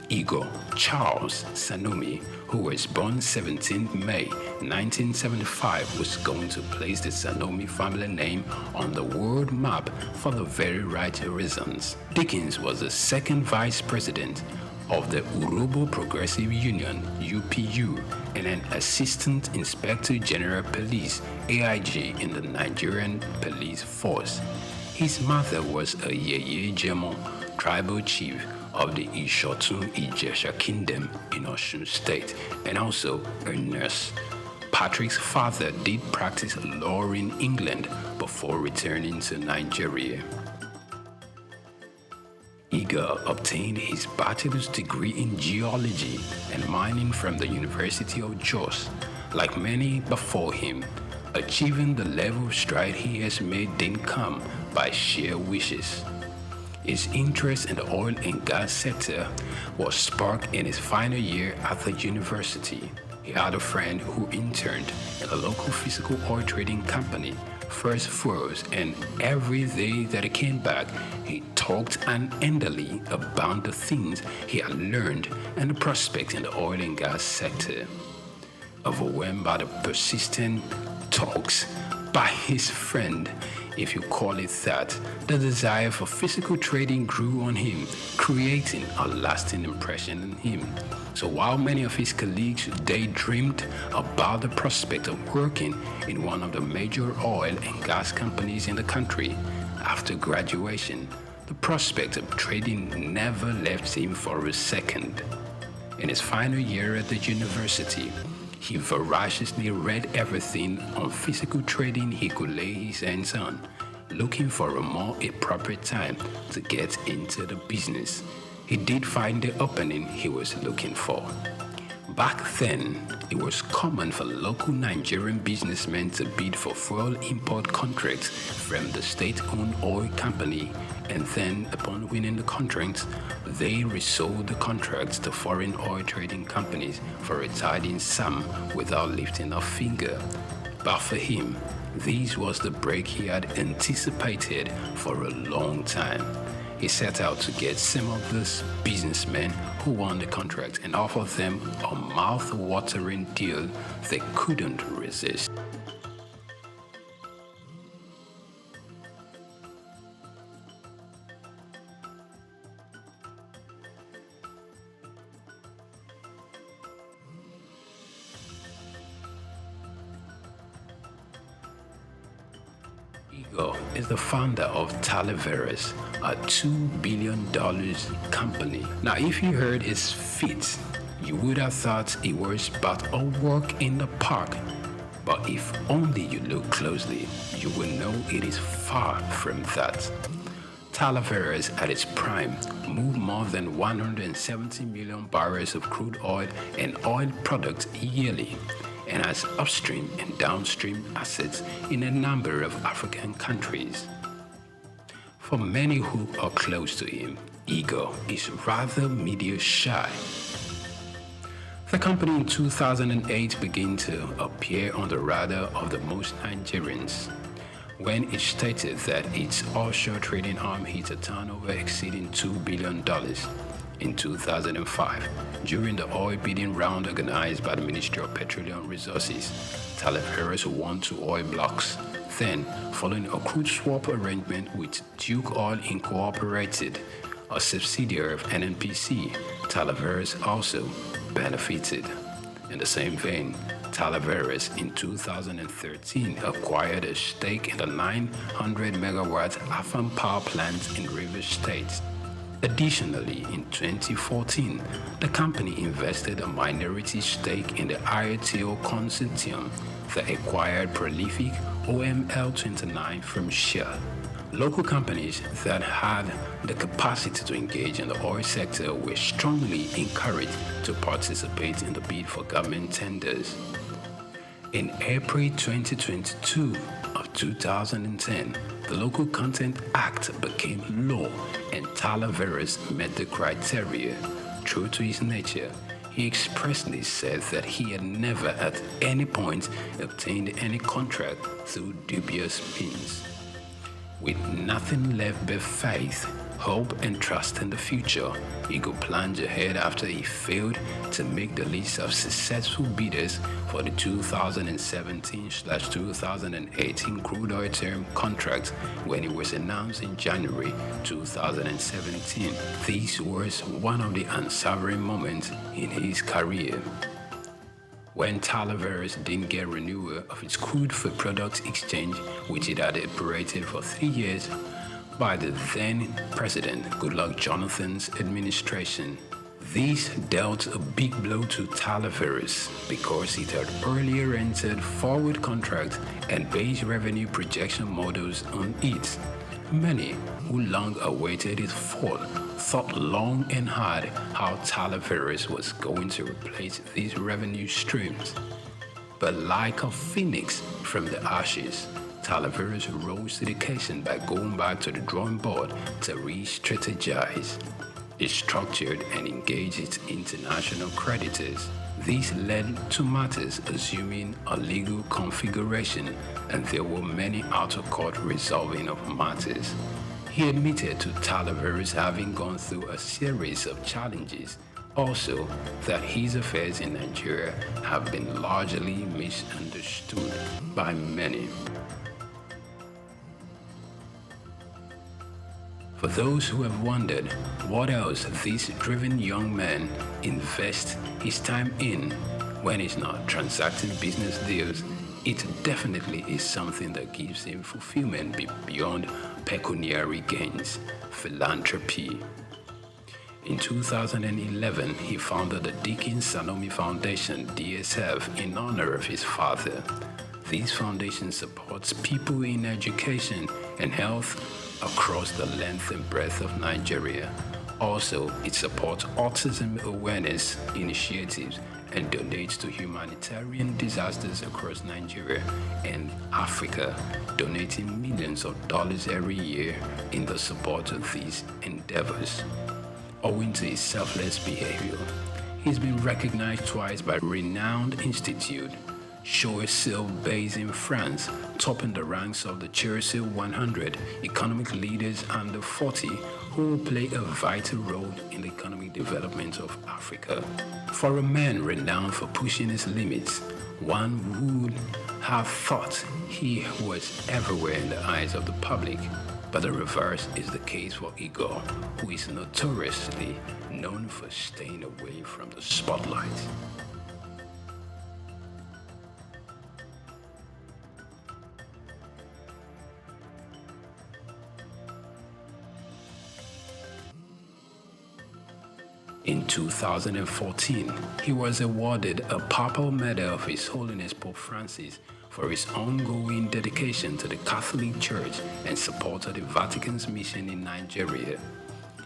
[SPEAKER 27] Igor Charles Sanomi, who was born 17th May 1975, was going to place the Sanomi family name on the world map for the very right reasons. Dickens was the second vice president of the Urobo Progressive Union (UPU) and an Assistant Inspector General Police (AIG) in the Nigerian Police Force. His mother was a Yeye Jemo, tribal chief of the Ishotun Ijesha Kingdom in Osun State, and also a nurse. Patrick's father did practice law in England before returning to Nigeria. Igor obtained his bachelor's degree in geology and mining from the University of Jos. Like many before him, achieving the level of stride he has made didn't come by sheer wishes. His interest in the oil and gas sector was sparked in his final year at the university. He had a friend who interned in a local physical oil trading company, First Furrows, and every day that he came back, he talked unendingly about the things he had learned and the prospects in the oil and gas sector. Overwhelmed by the persistent talks by his friend, if you call it that, the desire for physical trading grew on him, creating a lasting impression in him. So while many of his colleagues daydreamed about the prospect of working in one of the major oil and gas companies in the country, after graduation, the prospect of trading never left him for a second. In his final year at the university, he voraciously read everything on physical trading he could lay his hands on, looking for a more appropriate time to get into the business. He did find the opening he was looking for. Back then, it was common for local Nigerian businessmen to bid for fuel import contracts from the state-owned oil company, and then, upon winning the contracts, they resold the contracts to foreign oil trading companies for a tidy sum without lifting a finger. But for him, this was the break he had anticipated for a long time. He set out to get some of these businessmen who won the contract and offered them a mouth-watering deal they couldn't resist. Igor is the founder of Talaveras, a $2 billion company. Now, if you heard his feat, you would have thought it was but a walk in the park. But if only you look closely, you will know it is far from that. Talaveras at its prime moved more than 170 million barrels of crude oil and oil products yearly, and has upstream and downstream assets in a number of African countries. For many who are close to him, Igor is rather media shy. The company in 2008 began to appear on the radar of the most Nigerians when it stated that its offshore trading arm hit a turnover exceeding $2 billion. In 2005, during the oil bidding round organized by the Ministry of Petroleum Resources, Talaveras won 2 oil blocks. Then, following a crude swap arrangement with Duke Oil Incorporated, a subsidiary of NNPC, Talaveras also benefited. In the same vein, Talaveras in 2013 acquired a stake in the 900-megawatt Afam power plant in Rivers State. Additionally, in 2014, the company invested a minority stake in the IOTO consortium that acquired prolific OML-29 from Shell. Local companies that had the capacity to engage in the oil sector were strongly encouraged to participate in the bid for government tenders. In April 2022 of 2010, the Local Content Act became law and Talaveras met the criteria. True to his nature, he expressly said that he had never at any point obtained any contract through dubious means. With nothing left but faith, hope and trust in the future, Eagle plunged ahead after he failed to make the list of successful bidders for the 2017/2018 crude oil term contract when it was announced in January 2017. This was one of the unsavory moments in his career. When Talaveras didn't get renewal of its crude for products exchange, which it had operated for 3 years, by the then President Goodluck Jonathan's administration. This dealt a big blow to Talaveras because it had earlier entered forward contract and based revenue projection models on it. Many who long awaited its fall thought long and hard how Talaveras was going to replace these revenue streams. But like a phoenix from the ashes, Talaveras rose to the occasion by going back to the drawing board to re-strategize. It structured and engaged its international creditors. This led to matters assuming a legal configuration, and there were many out-of-court resolving of matters. He admitted to Talaveras having gone through a series of challenges, also that his affairs in Nigeria have been largely misunderstood by many. For those who have wondered what else this driven young man invests his time in when he's not transacting business deals, it definitely is something that gives him fulfillment beyond pecuniary gains, philanthropy. In 2011, he founded the Dickens Sanomi Foundation, DSF, in honor of his father. This foundation supports people in education and health across the length and breadth of Nigeria. Also, it supports autism awareness initiatives and donates to humanitarian disasters across Nigeria and Africa, donating millions of dollars every year in the support of these endeavors. Owing to his selfless behavior, he's been recognized twice by renowned institute, Choiseul based in France, topping the ranks of the Choiseul 100 economic leaders under 40 who will play a vital role in the economic development of Africa. For a man renowned for pushing his limits, one would have thought he was everywhere in the eyes of the public, but the reverse is the case for Igor, who is notoriously known for staying away from the spotlight. In 2014, he was awarded a Papal Medal of His Holiness Pope Francis for his ongoing dedication to the Catholic Church and support of the Vatican's mission in Nigeria.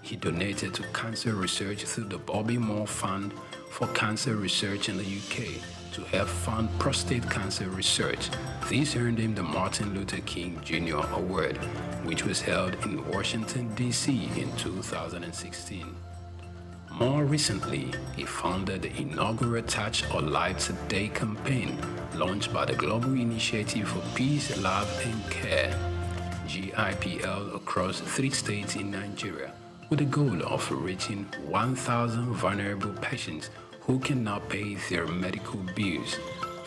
[SPEAKER 27] He donated to cancer research through the Bobby Moore Fund for Cancer Research in the UK to help fund prostate cancer research. This earned him the Martin Luther King Jr. Award, which was held in Washington, D.C. in 2016. More recently, he founded the inaugural Touch or Life Today campaign launched by the Global Initiative for Peace, Love and Care, GIPL, across 3 states in Nigeria, with the goal of reaching 1,000 vulnerable patients who cannot pay their medical bills.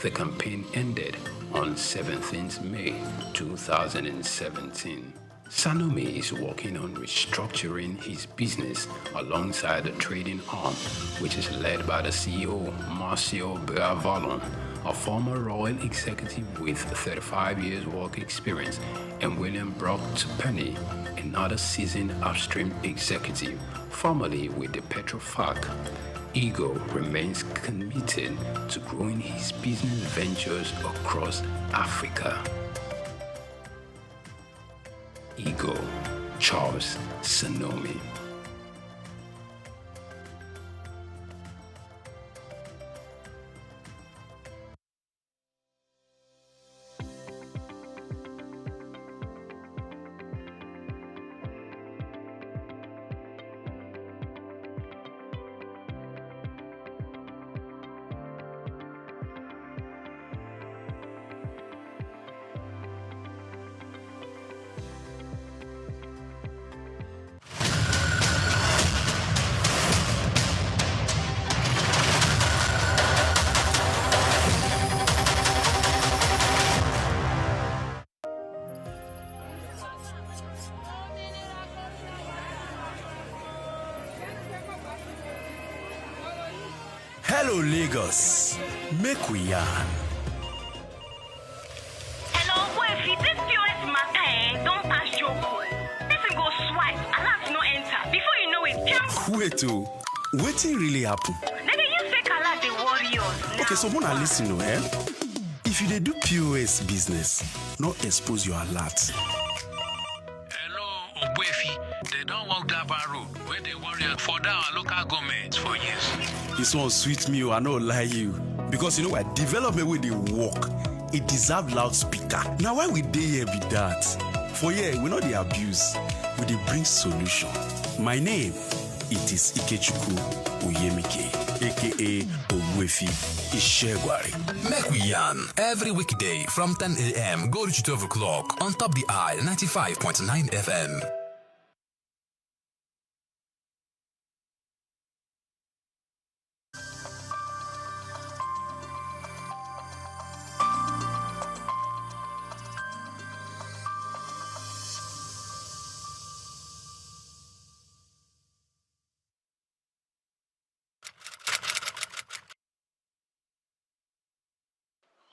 [SPEAKER 27] The campaign ended on 17th May 2017. Sanomi is working on restructuring his business alongside the trading arm, which is led by the CEO, Marcio Beavalon, a former royal executive with 35 years work experience, and William Brock Tupeni, another seasoned upstream executive, formerly with the Petrofac. Igor remains committed to growing his business ventures across Africa. Igor Charles Sanomi.
[SPEAKER 9] Hello, Lagos. Make we yarn.
[SPEAKER 19] Hello, Wefi, this POS matter don't pass your call. Listen, go swipe, alert no enter. Before you know it, jump.
[SPEAKER 9] Wait, wetin really happen?
[SPEAKER 19] Maybe you fake alert the warriors.
[SPEAKER 9] Okay, so wanna listen, If you dey do POS business, not expose your alert.
[SPEAKER 25] Hello, Ogbuefi. They don't walk that bar road where they worry for our local government for years.
[SPEAKER 9] This one sweet me, I no lie you. Because you know what? Development with the work, it deserve loudspeaker. Now why we dey here be that? For here, we know the abuse, we dey bring solution. My name, it is Ikechukwu Oyemike, aka Ogbuefi Ishegwari.
[SPEAKER 27] Make we yarn every weekday from 10 a.m. go to 12 o'clock on Top the Eye 95.9 FM.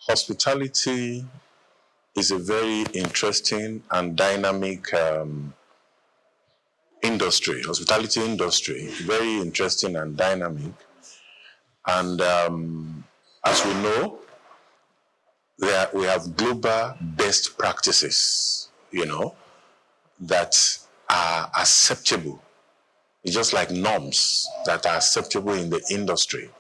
[SPEAKER 11] Hospitality is a very interesting and dynamic industry. Hospitality industry, very interesting and dynamic. And as we know, we have global best practices, that are acceptable. It's just like norms that are acceptable in the industry.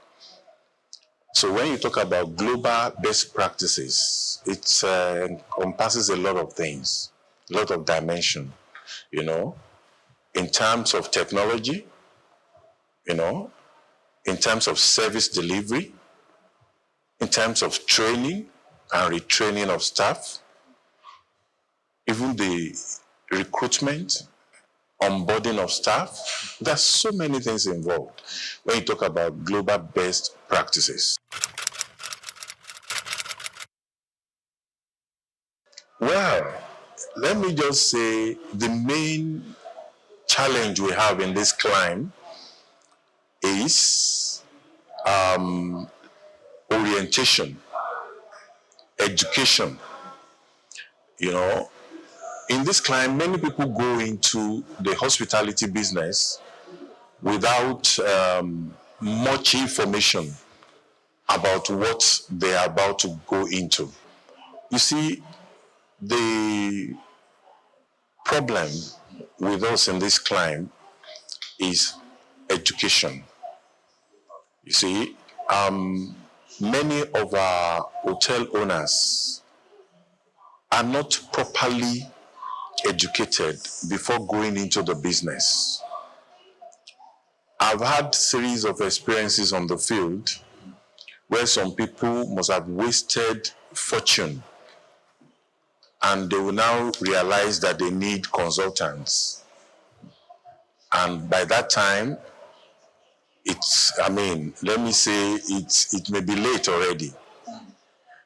[SPEAKER 11] So when you talk about global best practices, it encompasses a lot of things, a lot of dimension, in terms of technology, in terms of service delivery, in terms of training and retraining of staff, even the recruitment, onboarding of staff. There's so many things involved when you talk about global best practices. Well, let me just say the main challenge we have in this climb is orientation, education. In this climb, many people go into the hospitality business without much information about what they are about to go into. You see, the problem with us in this climb is education. You see, many of our hotel owners are not properly educated before going into the business. I've had series of experiences on the field where some people must have wasted fortune and they will now realize that they need consultants. And by that time, let me say it may be late already.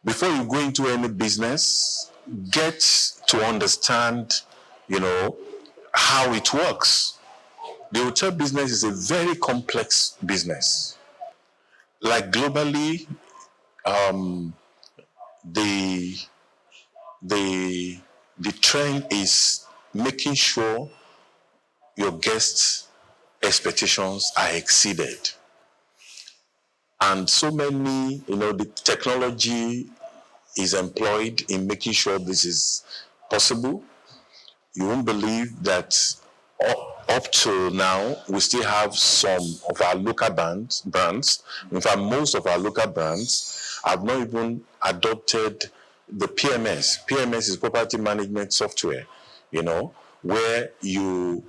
[SPEAKER 11] Before you go into any business, get to understand, how it works. The hotel business is a very complex business. Like globally, the trend is making sure your guests' expectations are exceeded. And so many, the technology is employed in making sure this is possible. You won't believe that up to now, we still have some of our local brands. In fact, most of our local brands have not even adopted the PMS. PMS is property management software, where you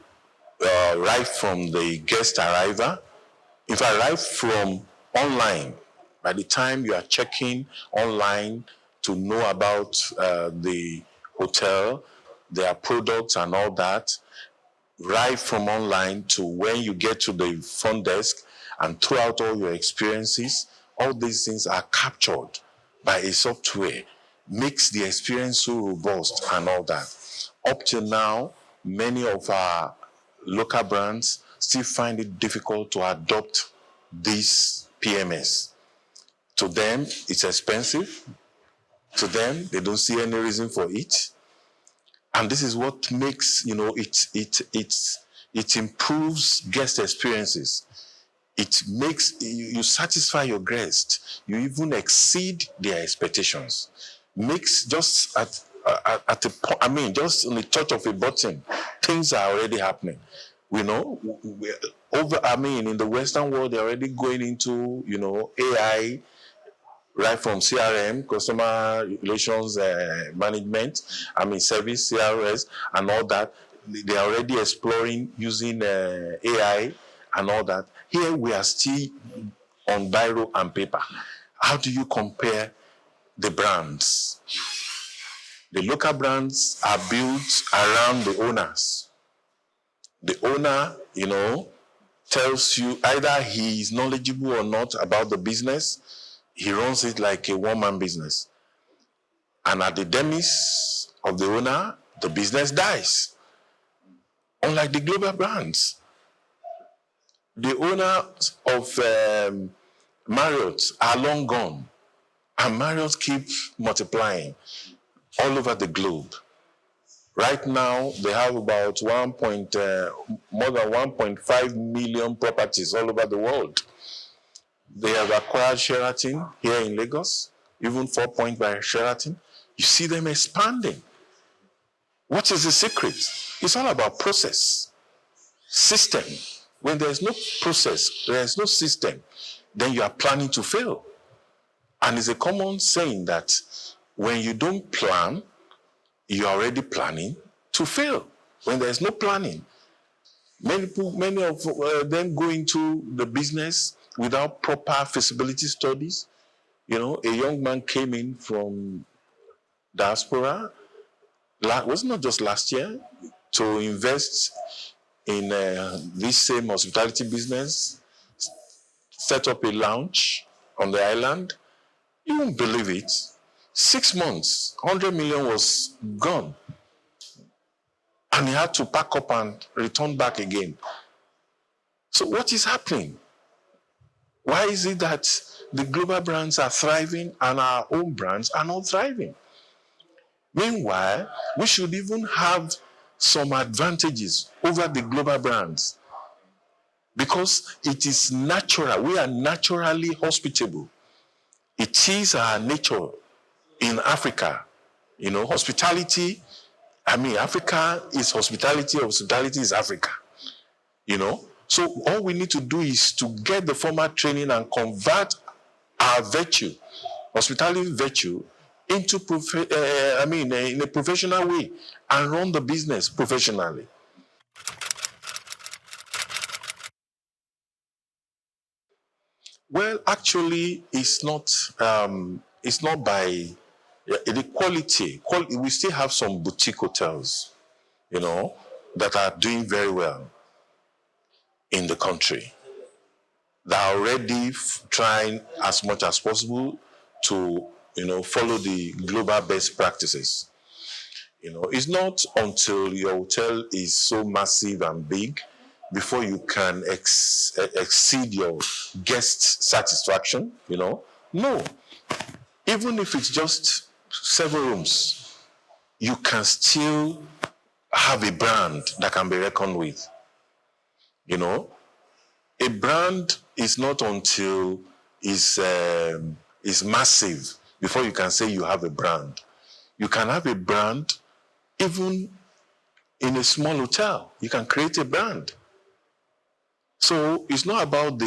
[SPEAKER 11] right from the guest arrival, if I arrive from online, by the time you are checking online to know about the hotel, their products and all that, right from online to when you get to the front desk and throughout all your experiences, all these things are captured by a software, makes the experience so robust and all that. Up till now, many of our local brands still find it difficult to adopt this PMS. To them, it's expensive. To them, they don't see any reason for it. And this is what makes, it improves guest experiences. It makes you satisfy your guests. You even exceed their expectations. Makes just at a point, just on the touch of a button, things are already happening. In the Western world, they're already going into, AI, right from CRM, customer relations management, service, CRS, and all that. They're already exploring using AI and all that. Here we are still on biro and paper. How do you compare the brands? The local brands are built around the owners. The owner, tells you either he is knowledgeable or not about the business. He runs it like a one-man business. And at the demise of the owner, the business dies. Unlike the global brands. The owners of Marriott are long gone. And Marriott keeps multiplying all over the globe. Right now, they have about more than 1.5 million properties all over the world. They have acquired Sheraton here in Lagos, even 4 Point by Sheraton. You see them expanding. What is the secret? It's all about process, system. When there's no process, there's no system, then you are planning to fail. And it's a common saying that when you don't plan, you're already planning to fail. When there's no planning, many of them go into the business without proper feasibility studies. A young man came in from diaspora, was not just last year, to invest in this same hospitality business, set up a lounge on the island. You won't believe it. 6 months, 100 million was gone. And he had to pack up and return back again. So what is happening? Why is it that the global brands are thriving and our own brands are not thriving? Meanwhile, we should even have some advantages over the global brands because it is natural. We are naturally hospitable. It is our nature in Africa. Hospitality, Africa is hospitality is Africa. So all we need to do is to get the formal training and convert our virtue, hospitality virtue, into in a professional way and run the business professionally. Well, actually, it's not by the quality. We still have some boutique hotels, that are doing very well in the country. They are already trying as much as possible to, follow the global best practices. It's not until your hotel is so massive and big before you can exceed your guest satisfaction, No. Even if it's just several rooms, you can still have a brand that can be reckoned with. A brand is not until it's massive before you can say you have a brand. You can have a brand even in a small hotel. You can create a brand. So it's not about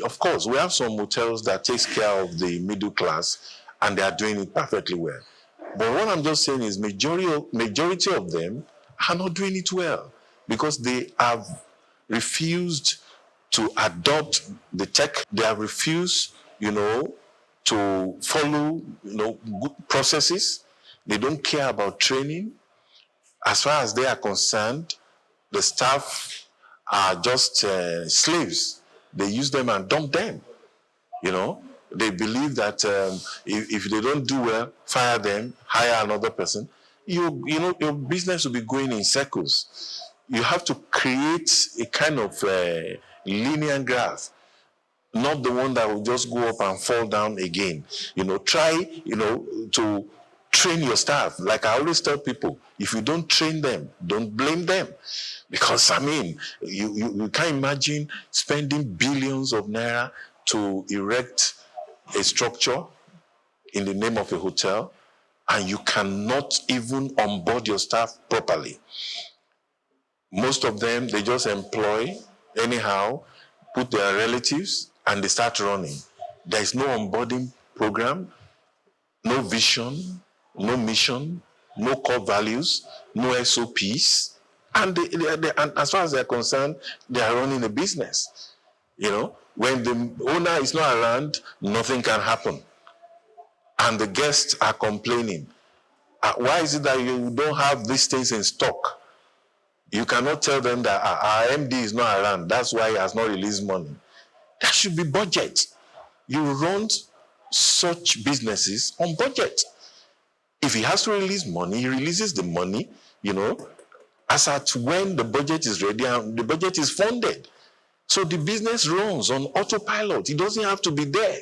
[SPEAKER 11] of course, we have some hotels that takes care of the middle class and they are doing it perfectly well. But what I'm just saying is majority of them are not doing it well because they have refused to adopt the tech. They have refused, to follow, good processes. They don't care about training. As far as they are concerned, the staff are just slaves. They use them and dump them. They believe that if they don't do well, fire them, hire another person. Your business will be going in circles. You have to create a kind of linear graph not the one that will just go up and fall down again. Try, to train your staff. Like I always tell people, if you don't train them, don't blame them. Because, you can't imagine spending billions of naira to erect a structure in the name of a hotel, and you cannot even onboard your staff properly. Most of them, they just employ anyhow, put their relatives, and they start running. There is no onboarding program, no vision, no mission, no core values, no SOPs. And, and as far as they're concerned, they are running a business. When the owner is not around, nothing can happen. And the guests are complaining. Why is it that you don't have these things in stock? You cannot tell them that our MD is not around. That's why he has not released money. That should be budget. You run such businesses on budget. If he has to release money, he releases the money, as at when the budget is ready and the budget is funded. So the business runs on autopilot. It doesn't have to be there.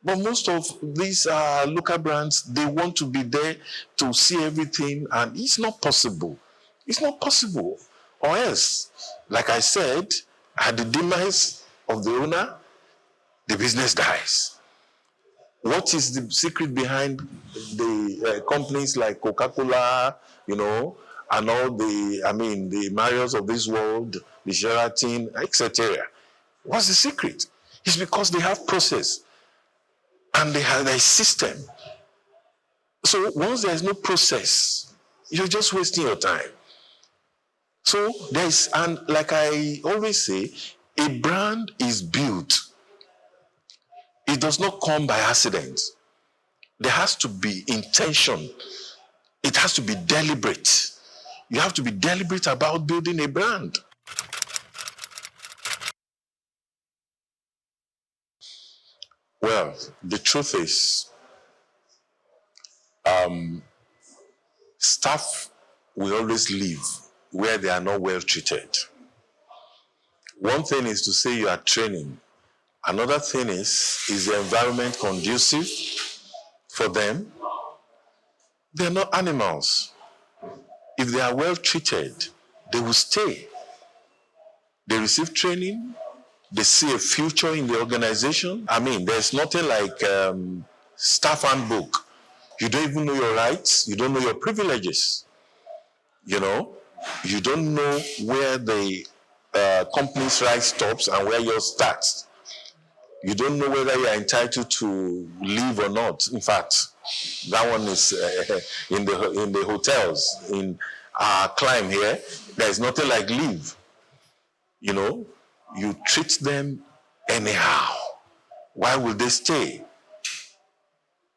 [SPEAKER 11] But most of these local brands, they want to be there to see everything, and it's not possible. It's not possible. Or else, like I said, at the demise of the owner, the business dies. What is the secret behind the companies like Coca-Cola, and all the Marriotts of this world, the Sheraton, etc.? What's the secret? It's because they have process and they have a system. So once there's no process, you're just wasting your time. So and like I always say, a brand is built. It does not come by accident. There has to be intention. It has to be deliberate. You have to be deliberate about building a brand. Well, the truth is, staff will always live where they are not well treated. One thing is to say you are training. Another thing is the environment conducive for them? They are not animals. If they are well treated, they will stay. They receive training. They see a future in the organization. There's nothing like staff handbook. You don't even know your rights. You don't know your privileges. You don't know where the company's right stops and where yours starts. You don't know whether you are entitled to leave or not. In fact, that one is in the hotels. In our climb here, there is nothing like leave. You treat them anyhow. Why will they stay?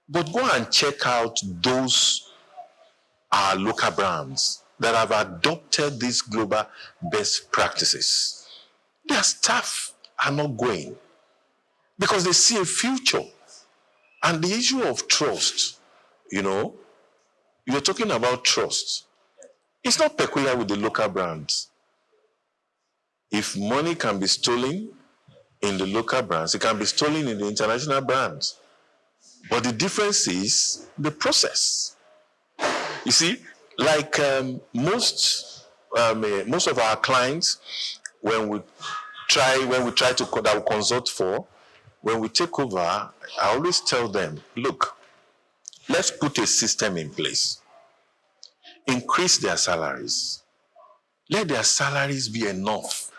[SPEAKER 11] But go and check out those local brands that have adopted these global best practices. Their staff are not going because they see a future. And the issue of trust, you're talking about trust. It's not peculiar with the local brands. If money can be stolen in the local brands, it can be stolen in the international brands. But the difference is the process. You see, like most of our clients, when we try to consult for, when we take over, I always tell them, look, let's put a system in place. Increase their salaries. Let their salaries be enough.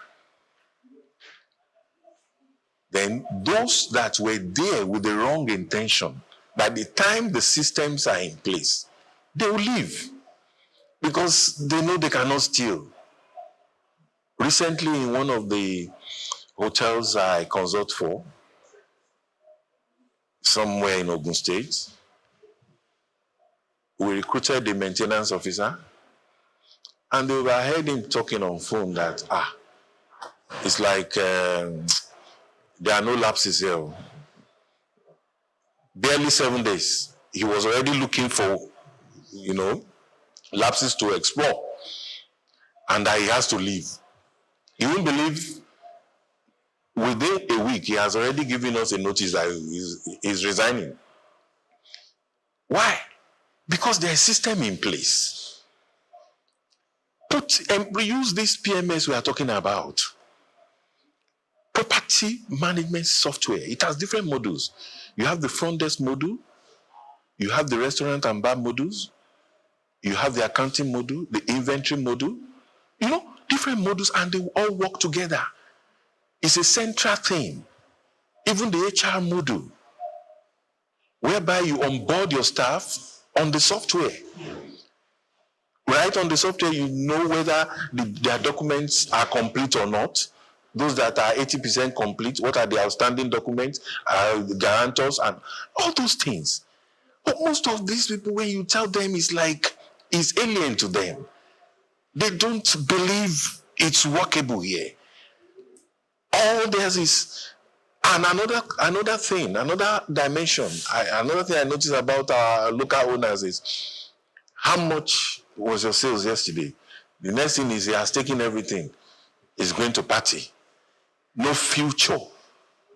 [SPEAKER 11] Then those that were there with the wrong intention, by the time the systems are in place, they will leave because they know they cannot steal. Recently, in one of the hotels I consult for, somewhere in Ogun State, we recruited the maintenance officer, and they overheard him talking on phone that, it's like there are no lapses here. Barely 7 days. He was already looking for, lapses to explore, and that he has to leave. You won't believe within a week, he has already given us a notice that he's resigning. Why? Because there's a system in place. Use this PMS we are talking about. Property management software. It has different modules. You have the front desk module, you have the restaurant and bar modules, you have the accounting module, the inventory module, different modules, and they all work together. It's a central thing. Even the HR module, whereby you onboard your staff on the software. Right on the software, you know whether their documents are complete or not. Those that are 80% complete, what are the outstanding documents, the guarantors, and all those things. But most of these people, when you tell them, it's alien to them. They don't believe it's workable here. All there is, and another thing, another dimension, another thing I noticed about our local owners is, how much was your sales yesterday? The next thing is he has taken everything. He's going to party. No future.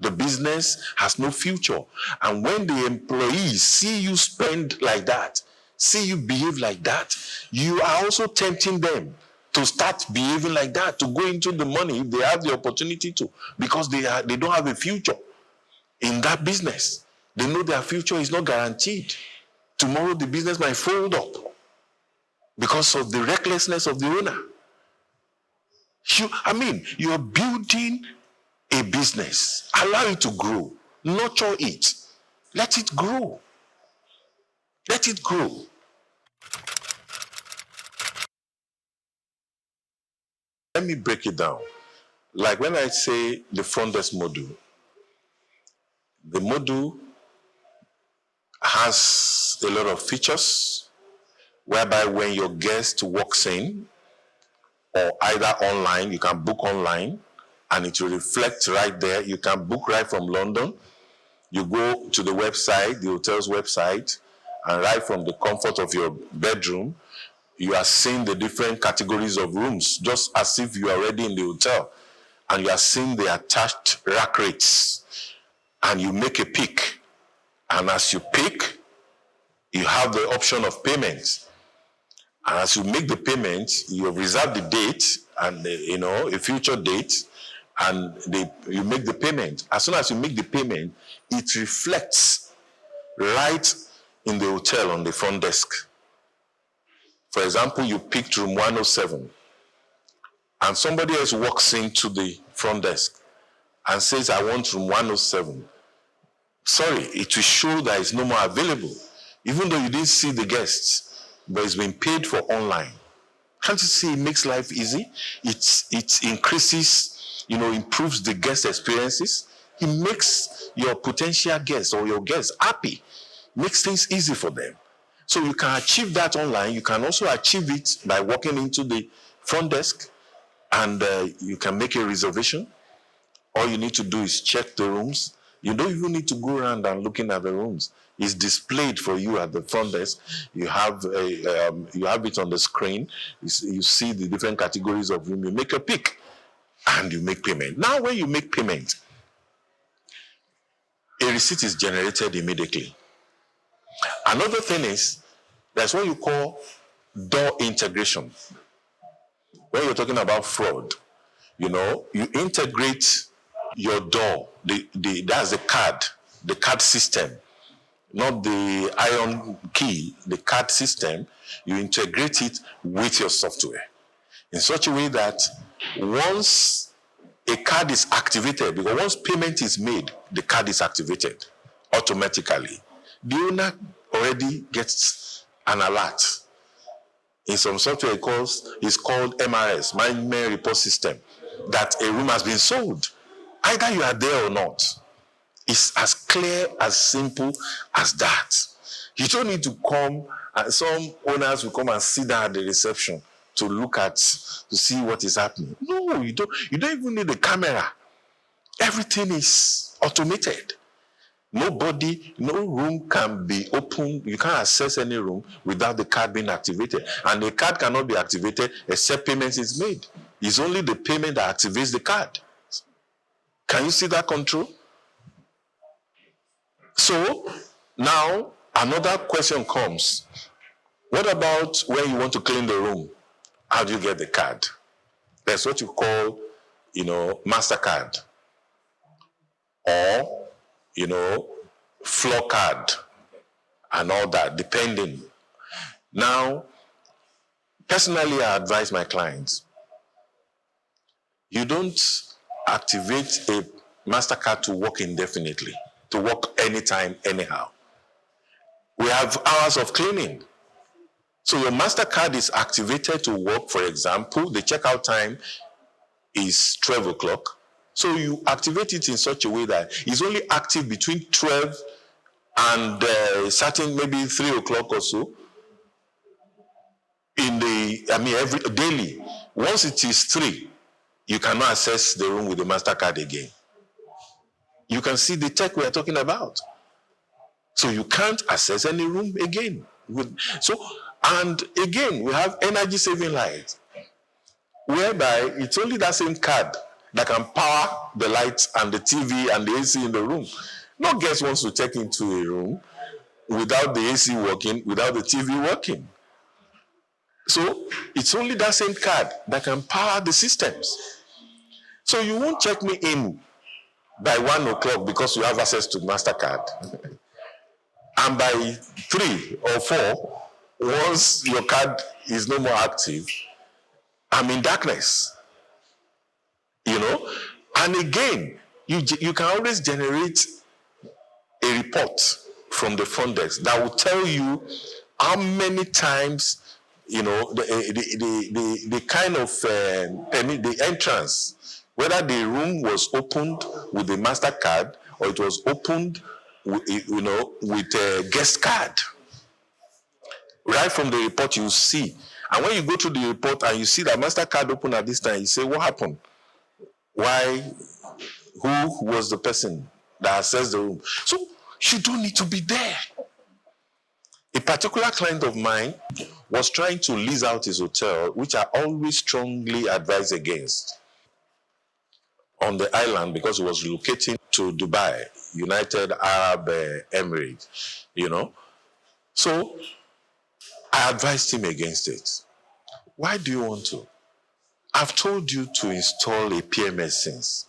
[SPEAKER 11] The business has no future. And when the employees see you spend like that, see you behave like that, you are also tempting them to start behaving like that, to go into the money if they have the opportunity to, because they don't have a future in that business. They know their future is not guaranteed. Tomorrow the business might fold up because of the recklessness of the owner. You're building a business. Allow it to grow. Nurture it. Let it grow. Let it grow. Let me break it down. Like when I say the front desk module, the module has a lot of features whereby when your guest walks in, or either online, you can book online, and it will reflect right there. You can book right from London. You go to the website, the hotel's website, and right from the comfort of your bedroom, you are seeing the different categories of rooms, just as if you are already in the hotel. And you are seeing the attached rack rates. And you make a pick. And as you pick, you have the option of payment. And as you make the payment, you reserve the date and a future date, and you make the payment. As soon as you make the payment, it reflects right in the hotel on the front desk. For example, you picked room 107, and somebody else walks into the front desk and says, I want room 107. Sorry, it will show that it's no more available, even though you didn't see the guests, but it's been paid for online. Can't you see it makes life easy? It increases, improves the guest experiences. It makes your potential guests or your guests happy, makes things easy for them. So you can achieve that online. You can also achieve it by walking into the front desk, and you can make a reservation. All you need to do is check the rooms. You don't even need to go around and looking at the rooms. It's displayed for you at the front desk. You have it on the screen. You see the different categories of room. You make a pick, and you make payment. Now, when you make payment, a receipt is generated immediately. Another thing is, that's what you call door integration. When you're talking about fraud, you integrate your door. That's the card system, not the iron key, the card system. You integrate it with your software in such a way that once a card is activated, because once payment is made, the card is activated automatically. The owner already gets an alert. In some software, it's called MRS, Management Report System, that a room has been sold. Either you are there or not. It's as clear, as simple as that. You don't need to come, and some owners will come and sit down at the reception to see what is happening. No, you don't even need a camera. Everything is automated. No room can be opened. You can't access any room without the card being activated. And the card cannot be activated except payment is made. It's only the payment that activates the card. Can you see that control? So now another question comes. What about when you want to clean the room? How do you get the card? That's what you call, MasterCard. Or, floor card and all that, depending. Now, personally, I advise my clients, you don't activate a MasterCard to work indefinitely, to work anytime, anyhow. We have hours of cleaning. So your MasterCard is activated to work, for example, the checkout time is 12 o'clock. So you activate it in such a way that it's only active between 12 and certain maybe 3 o'clock or so daily. Once it is 3, you cannot access the room with the MasterCard again. You can see the tech we are talking about. So you can't access any room again. And again, we have energy saving lights, whereby it's only that same card that can power the lights and the TV and the AC in the room. No guest wants to check into a room without the AC working, without the TV working. So it's only that same card that can power the systems. So you won't check me in by 1 o'clock because you have access to MasterCard. And by 3 or 4, once your card is no more active, I'm in darkness. And again, you can always generate a report from the front desk that will tell you how many times, the kind of the entrance, whether the room was opened with the MasterCard or it was opened with a guest card. Right from the report, you see. And when you go to the report and you see that MasterCard open at this time, you say, what happened? Why? Who was the person that accessed the room? So you don't need to be there. A particular client of mine was trying to lease out his hotel, which I always strongly advise against, on the island because he was relocating to Dubai, United Arab Emirates, So I advised him against it. Why do you want to? I've told you to install a PMS since.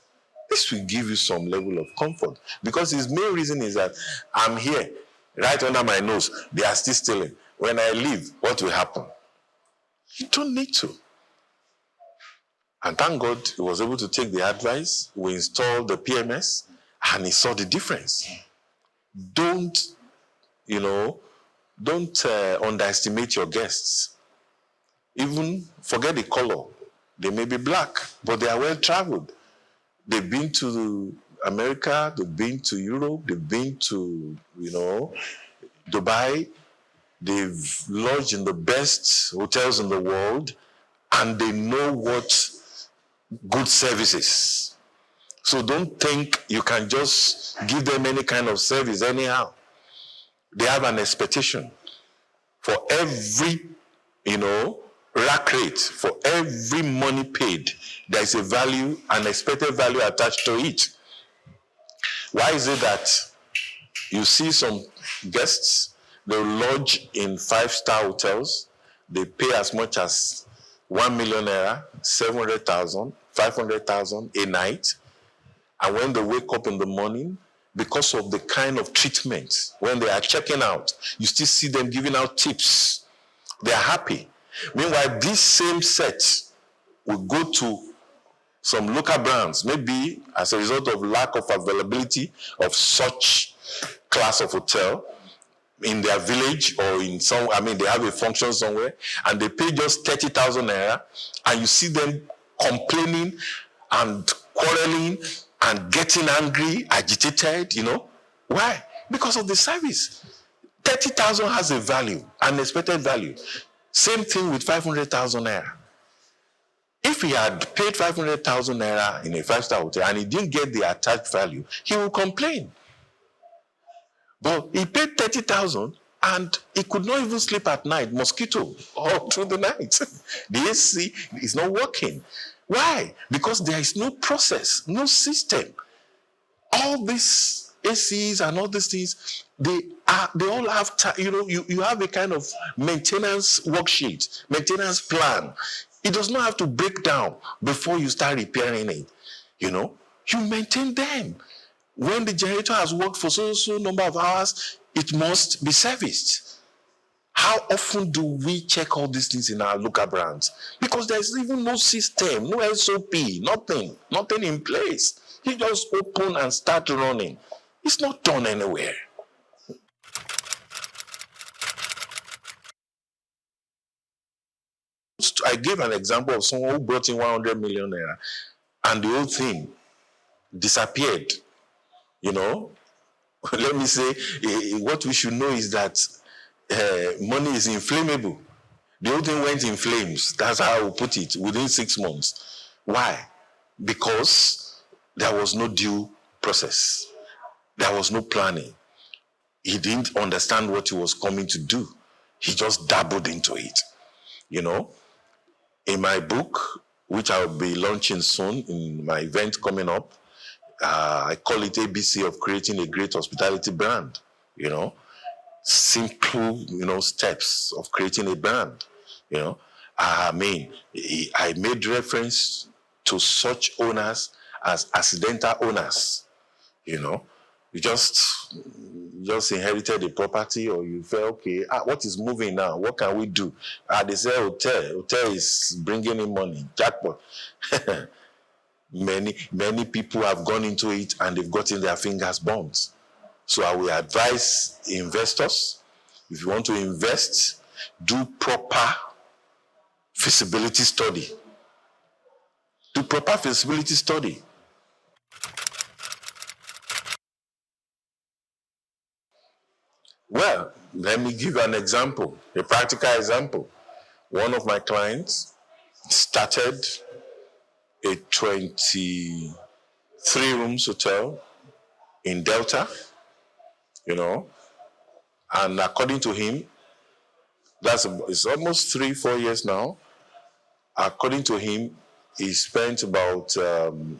[SPEAKER 11] This will give you some level of comfort because his main reason is that I'm here, right under my nose. They are still stealing. When I leave, what will happen? You don't need to. And thank God he was able to take the advice. We installed the PMS and he saw the difference. Don't underestimate your guests. Even forget the color. They may be black, but they are well traveled. They've been to America, they've been to Europe, they've been to, Dubai. They've lodged in the best hotels in the world, and they know what good service is. So don't think you can just give them any kind of service anyhow. They have an expectation. For every, rack rate, for every money paid, there is a value, an expected value attached to it. Why is it that you see some guests, they lodge in 5-star hotels, they pay as much as 1 million naira, 700,000, 500,000 a night, and when they wake up in the morning, because of the kind of treatment, when they are checking out, you still see them giving out tips. They are happy. Meanwhile, this same set will go to some local brands, maybe as a result of lack of availability of such class of hotel in their village or in they have a function somewhere, and they pay just 30,000 naira, and you see them complaining and quarreling and getting angry, agitated, Why? Because of the service. 30,000 has a value, an expected value. Same thing with 500,000 naira. If he had paid 500,000 naira in a 5-star hotel and he didn't get the attached value, he will complain. But he paid 30,000 and he could not even sleep at night, mosquito, all through the night. The AC is not working. Why? Because there is no process, no system. All these ACs and all these things, they all have, you have a kind of maintenance worksheet, maintenance plan. It does not have to break down before you start repairing it. You maintain them. When the generator has worked for so number of hours, it must be serviced. How often do we check all these things in our local brands? Because there's even no system, no SOP, nothing in place. You just open and start running. It's not done anywhere. I gave an example of someone who brought in 100 million naira and the whole thing disappeared. Let me say, what we should know is that money is inflammable. The whole thing went in flames. That's how I will put it, within 6 months. Why? Because there was no due process. There was no planning. He didn't understand what he was coming to do. He just dabbled into it. In my book, which I'll be launching soon in my event coming up, I call it ABC of creating a great hospitality brand. Simple, steps of creating a brand. I made reference to such owners as accidental owners. You just inherited a property, or you felt, okay, what is moving now? What can we do? They say hotel is bringing in money, jackpot. Many people have gone into it and they've gotten their fingers burnt. So I will advise investors, if you want to invest, do proper feasibility study. Do proper feasibility study. Well, let me give an example, a practical example. One of my clients started a 23-room hotel in Delta, and according to him, it's almost 3-4 years now. According to him, he spent about 100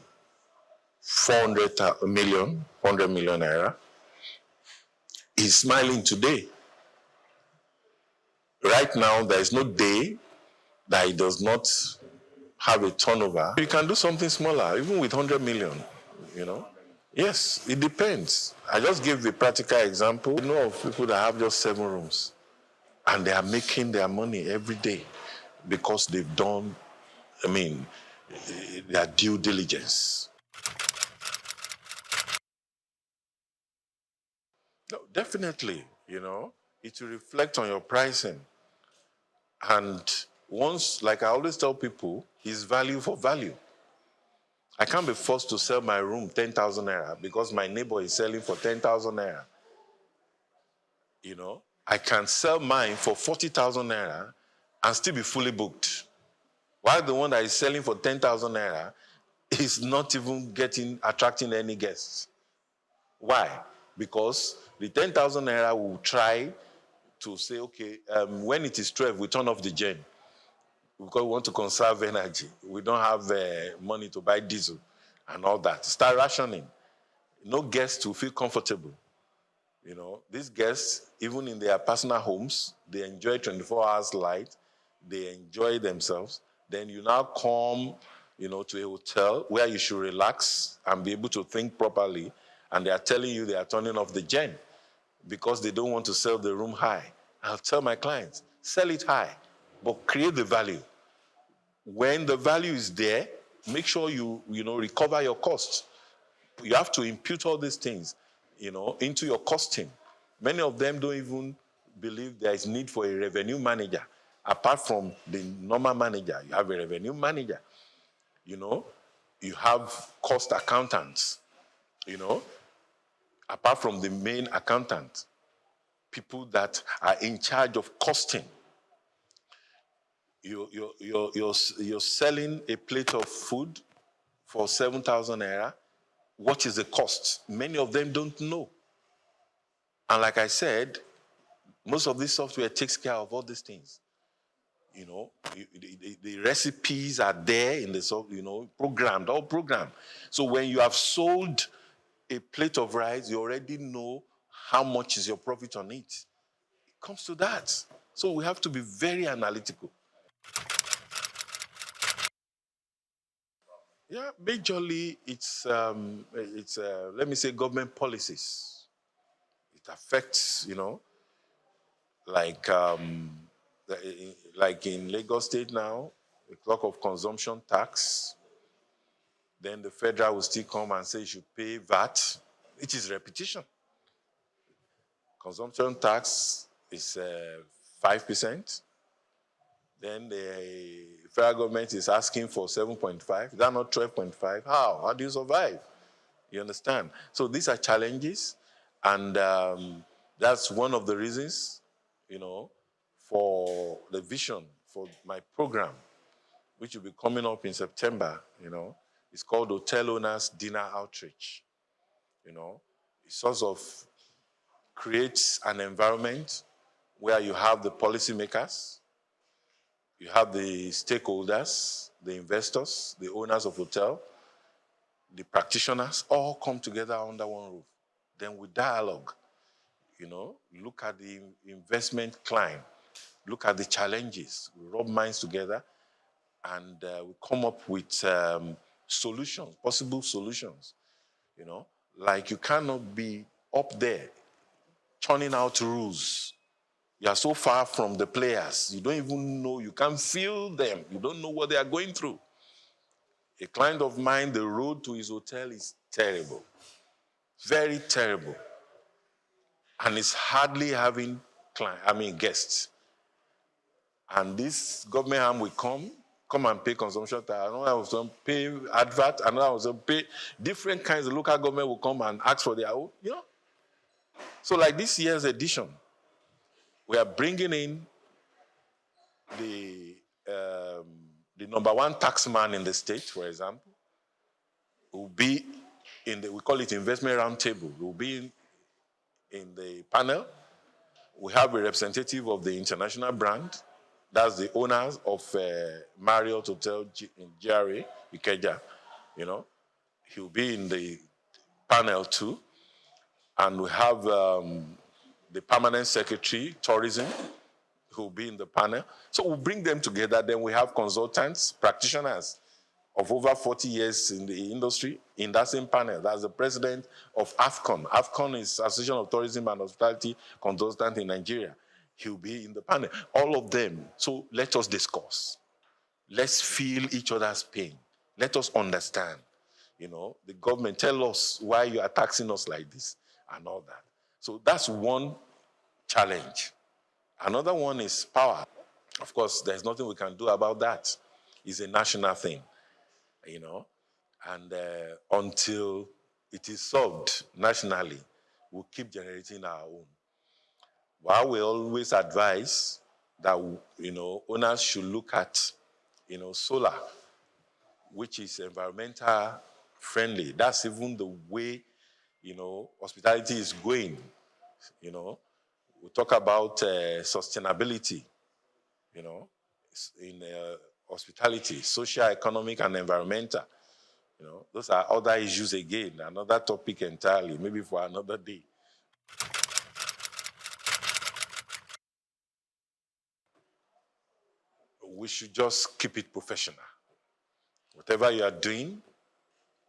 [SPEAKER 11] million naira. He's smiling today. Right now, there is no day that he does not have a turnover. You can do something smaller, even with 100 million, Yes, it depends. I just gave a practical example. I know of people that have just 7 rooms, and they are making their money every day because they've done, their due diligence. No, definitely, it will reflect on your pricing. And once, like I always tell people, is value for value. I can't be forced to sell my room 10,000 naira because my neighbor is selling for 10,000 naira. I can sell mine for 40,000 naira and still be fully booked. While the one that is selling for 10,000 naira is not even attracting any guests. Why? Because the 10,000 naira will try to say, okay, when it is 12, we turn off the gen because we want to conserve energy. We don't have money to buy diesel and all that. Start rationing. No guests will feel comfortable. These guests, even in their personal homes, they enjoy 24 hours light. They enjoy themselves. Then you now come, to a hotel where you should relax and be able to think properly. And they are telling you they are turning off the gen because they don't want to sell the room high. I'll tell my clients, sell it high, but create the value. When the value is there, make sure you recover your costs. You have to impute all these things, into your costing. Many of them don't even believe there is need for a revenue manager. Apart from the normal manager, you have a revenue manager. You have cost accountants, apart from the main accountant, people that are in charge of costing. You're selling a plate of food for 7,000 naira. What is the cost? Many of them don't know. And like I said, most of this software takes care of all these things. The recipes are there in the software, all programmed. So when you have sold a plate of rice, you already know how much is your profit on it. It comes to that. So we have to be very analytical. Yeah, majorly it's let me say government policies. It affects, like in Lagos State now, the clock of consumption tax. Then the federal will still come and say you should pay VAT, which is repetition. Consumption tax is 5%. Then the federal government is asking for 7.5. Is that not 12.5? How? How do you survive? You understand? So these are challenges, and that's one of the reasons, for the vision for my program, which will be coming up in September. It's called Hotel Owners Dinner Outreach. It sort of creates an environment where you have the policymakers, you have the stakeholders, the investors, the owners of hotel, the practitioners, all come together under one roof. Then we dialogue, look at the investment climb, look at the challenges, we rub minds together, and we come up with solutions, possible solutions. Like you cannot be up there churning out rules. You are so far from the players. You don't even know, you can't feel them. You don't know what they are going through. A client of mine, the road to his hotel is terrible. Very terrible. And it's hardly having guests. And this government arm will come and pay consumption tax. Another will pay advert. Another will pay different kinds of local government will come and ask for their own, So like this year's edition, we are bringing in the number one taxman in the state, for example, who will be we call it investment roundtable. Will be in the panel. We have a representative of the international brand. That's the owners of Marriott Hotel in GRA, Ikeja. He'll be in the panel too. And we have the permanent secretary, tourism, who will be in the panel. So we'll bring them together. Then we have consultants, practitioners of over 40 years in the industry in that same panel. That's the president of AFCON. AFCON is Association of Tourism and Hospitality Consultants in Nigeria. He'll be in the panel. All of them. So let us discuss. Let's feel each other's pain. Let us understand. The government, tell us why you are taxing us like this and all that. So that's one challenge. Another one is power. Of course, there's nothing we can do about that. It's a national thing, And until it is solved nationally, we'll keep generating our own. While we always advise that, owners should look at, solar, which is environmental friendly. That's even the way, hospitality is going. We talk about sustainability, in hospitality, social, economic, and environmental. Those are other issues again, another topic entirely, maybe for another day. We should just keep it professional. Whatever you are doing,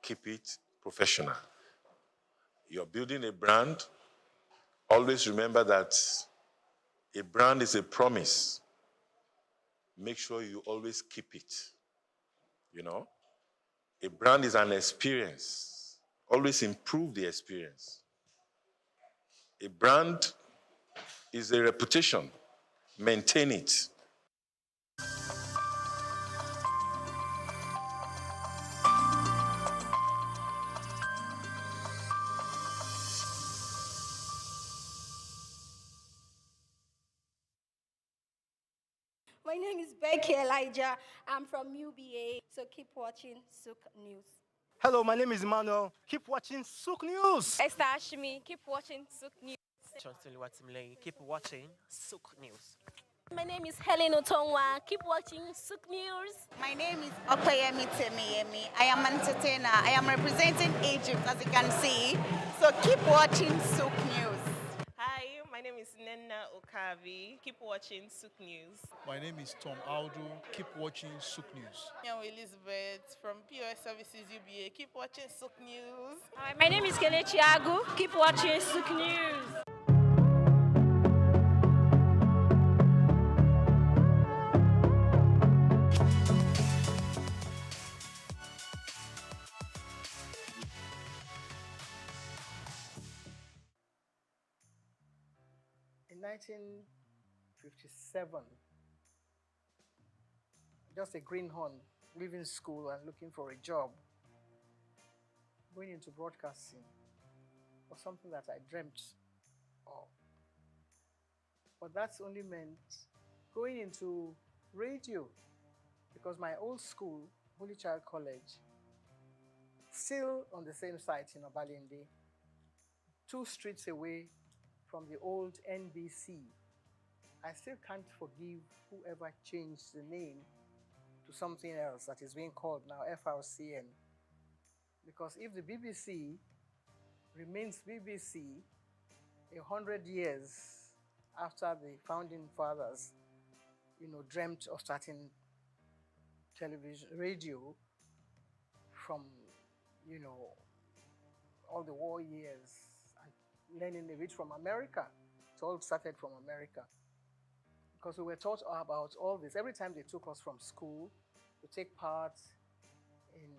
[SPEAKER 11] keep it professional. You're building a brand. Always remember that a brand is a promise. Make sure you always keep it. A brand is an experience. Always improve the experience. A brand is a reputation. Maintain it.
[SPEAKER 12] My name is Becky Elijah. I'm from UBA, so keep watching SOUQ News.
[SPEAKER 2] Hello, my name is Emmanuel. Keep watching SOUQ News.
[SPEAKER 16] Esther Ashimi, keep watching SOUQ News.
[SPEAKER 17] Keep watching SOUQ News.
[SPEAKER 16] My name is Helen Otongwa. Keep watching SOUQ News.
[SPEAKER 17] My name is Okoyemi Temiyemi. I am an entertainer. I am representing Egypt, as you can see. So keep watching SOUQ News.
[SPEAKER 20] Hi, my name is Nenna Okavi. Keep watching SOUQ News.
[SPEAKER 21] My name is Tom Aldo. Keep watching SOUQ News.
[SPEAKER 22] I'm Elizabeth from POS Services UBA. Keep watching SOUQ News.
[SPEAKER 13] Hi, my name is Kelechi Agu. Keep watching SOUQ News.
[SPEAKER 23] In 1957, just a greenhorn leaving school and looking for a job, going into broadcasting was something that I dreamt of. But that's only meant going into radio, because my old school, Holy Child College, still on the same site in Obalende, 2 streets away from the old NBC. I still can't forgive whoever changed the name to something else that is being called now FRCN. Because if the BBC remains BBC 100 years after the founding fathers, dreamt of starting television, radio from, all the war years, learning a bit from America. It all started from America. Because we were taught about all this. Every time they took us from school to take part in,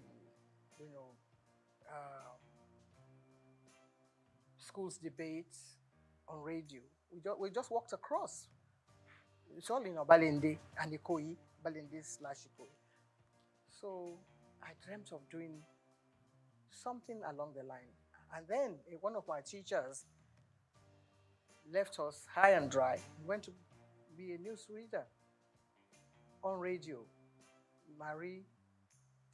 [SPEAKER 23] schools debates on radio, we just walked across. It's all in Obalende and Ikoyi, Balende/Ikoyi. So I dreamt of doing something along the line. And then one of my teachers left us high and dry. He went to be a news reader on radio. Marie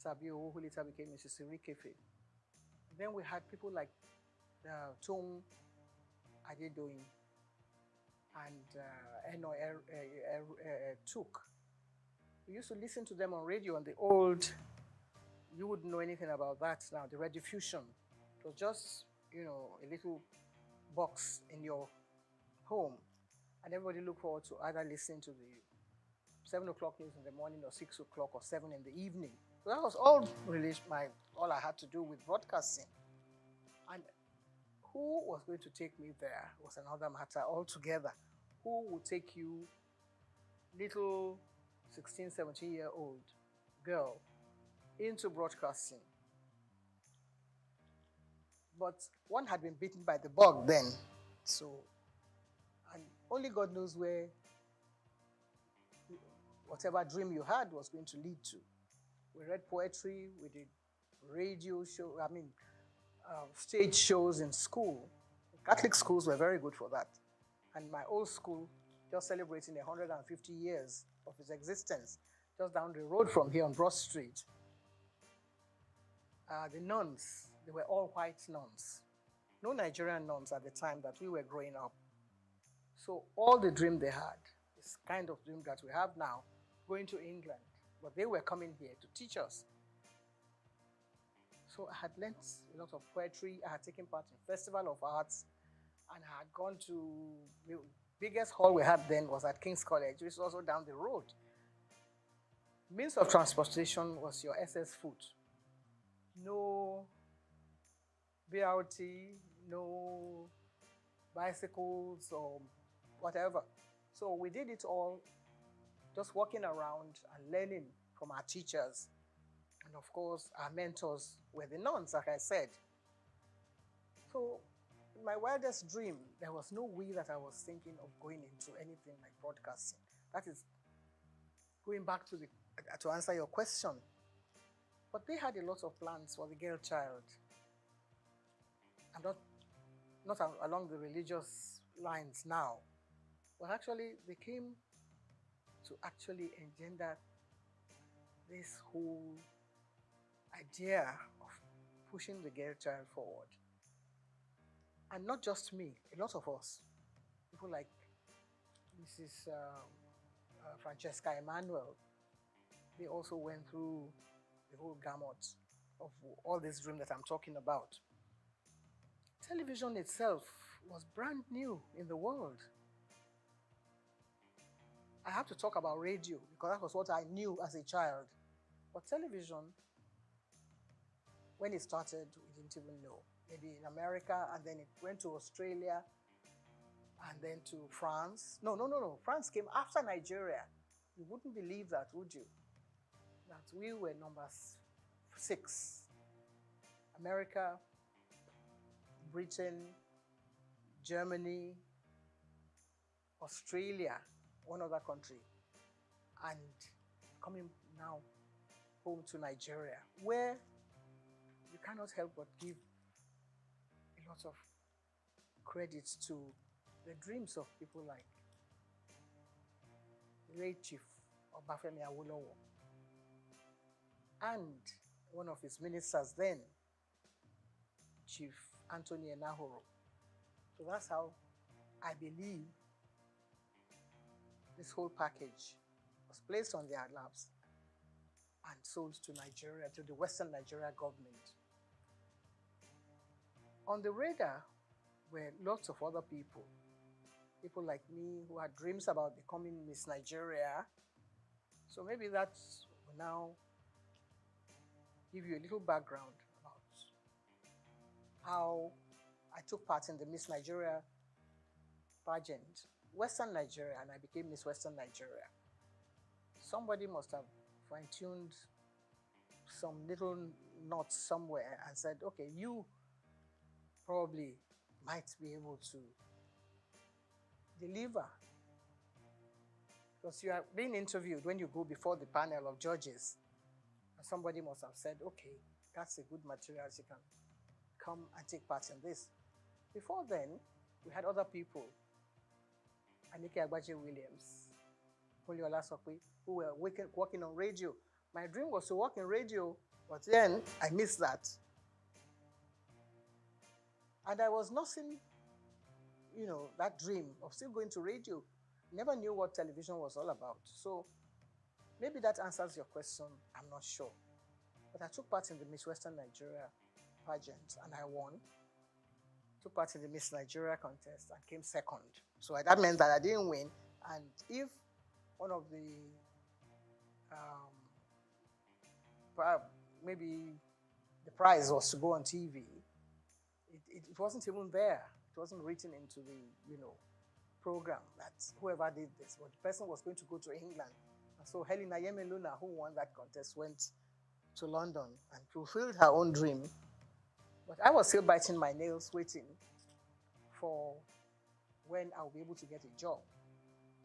[SPEAKER 23] Tabio, who later became Mrs. Irikefe. Then we had people like Tung Adedoyin and SOUQ. We used to listen to them on radio on the old, you wouldn't know anything about that now, the rediffusion. It was just, a little box in your home, and everybody looked forward to either listening to the 7 o'clock news in the morning or 6 o'clock or 7 in the evening. So that was all all I had to do with broadcasting. And who was going to take me there was another matter altogether. Who would take you, little 16, 17-year-old girl, into broadcasting? But one had been bitten by the bug then. So, and only God knows where whatever dream you had was going to lead to. We read poetry, we did radio show, stage shows in school. Catholic schools were very good for that. And my old school, just celebrating 150 years of its existence, just down the road from here on Broad Street. The nuns, they were all white nuns. No Nigerian nuns at the time that we were growing up. So all the dream they had, this kind of dream that we have now, going to England. But they were coming here to teach us. So I had learnt a lot of poetry. I had taken part in Festival of Arts, and I had gone to the biggest hall we had then was at King's College, which is also down the road. Means of transportation was your SS foot. No BRT, no bicycles or whatever. So we did it all just walking around and learning from our teachers. And of course, our mentors were the nuns, like I said. So in my wildest dream, there was no way that I was thinking of going into anything like broadcasting. That is going back to to answer your question. But they had a lot of plans for the girl child. And not along the religious lines now. But actually, they came to actually engender this whole idea of pushing the girl child forward. And not just me, a lot of us. People like Mrs. Francesca Emanuel, they also went through the whole gamut of all this dream that I'm talking about. Television itself was brand new in the world. I have to talk about radio because that was what I knew as a child. But television, when it started, we didn't even know. Maybe in America, and then it went to Australia, and then to France. No. France came after Nigeria. You wouldn't believe that, would you? That we were number 6. America, Britain, Germany, Australia, one other country, and coming now home to Nigeria, where you cannot help but give a lot of credit to the dreams of people like late Chief Obafemi Awolowo and one of his ministers then, Chief Anthony Enahoro. So that's how I believe this whole package was placed on their laps and sold to Nigeria, to the Western Nigeria government. On the radar were lots of other people like me who had dreams about becoming Miss Nigeria. So maybe that will now give you a little background about how I took part in the Miss Nigeria pageant, Western Nigeria, and I became Miss Western Nigeria. Somebody must have fine-tuned some little knots somewhere and said, okay, you probably might be able to deliver. Because you are being interviewed when you go before the panel of judges. And somebody must have said, okay, that's a good material, you can come and take part in this. Before then, we had other people, Anike Agbaje Williams, Oliola Sokwe, who were working on radio. My dream was to work in radio, but then I missed that. And I was nursing, that dream of still going to radio. Never knew what television was all about. So maybe that answers your question, I'm not sure. But I took part in the Miss Western Nigeria pageant and I won. Took part in the Miss Nigeria contest and came second. So that meant that I didn't win. And if one of the, maybe the prize was to go on TV, it wasn't even there. It wasn't written into the, program that whoever did this, but the person was going to go to England. And so Helena Yemeluna, who won that contest, went to London and fulfilled her own dream. But I was still biting my nails, waiting for when I'll be able to get a job.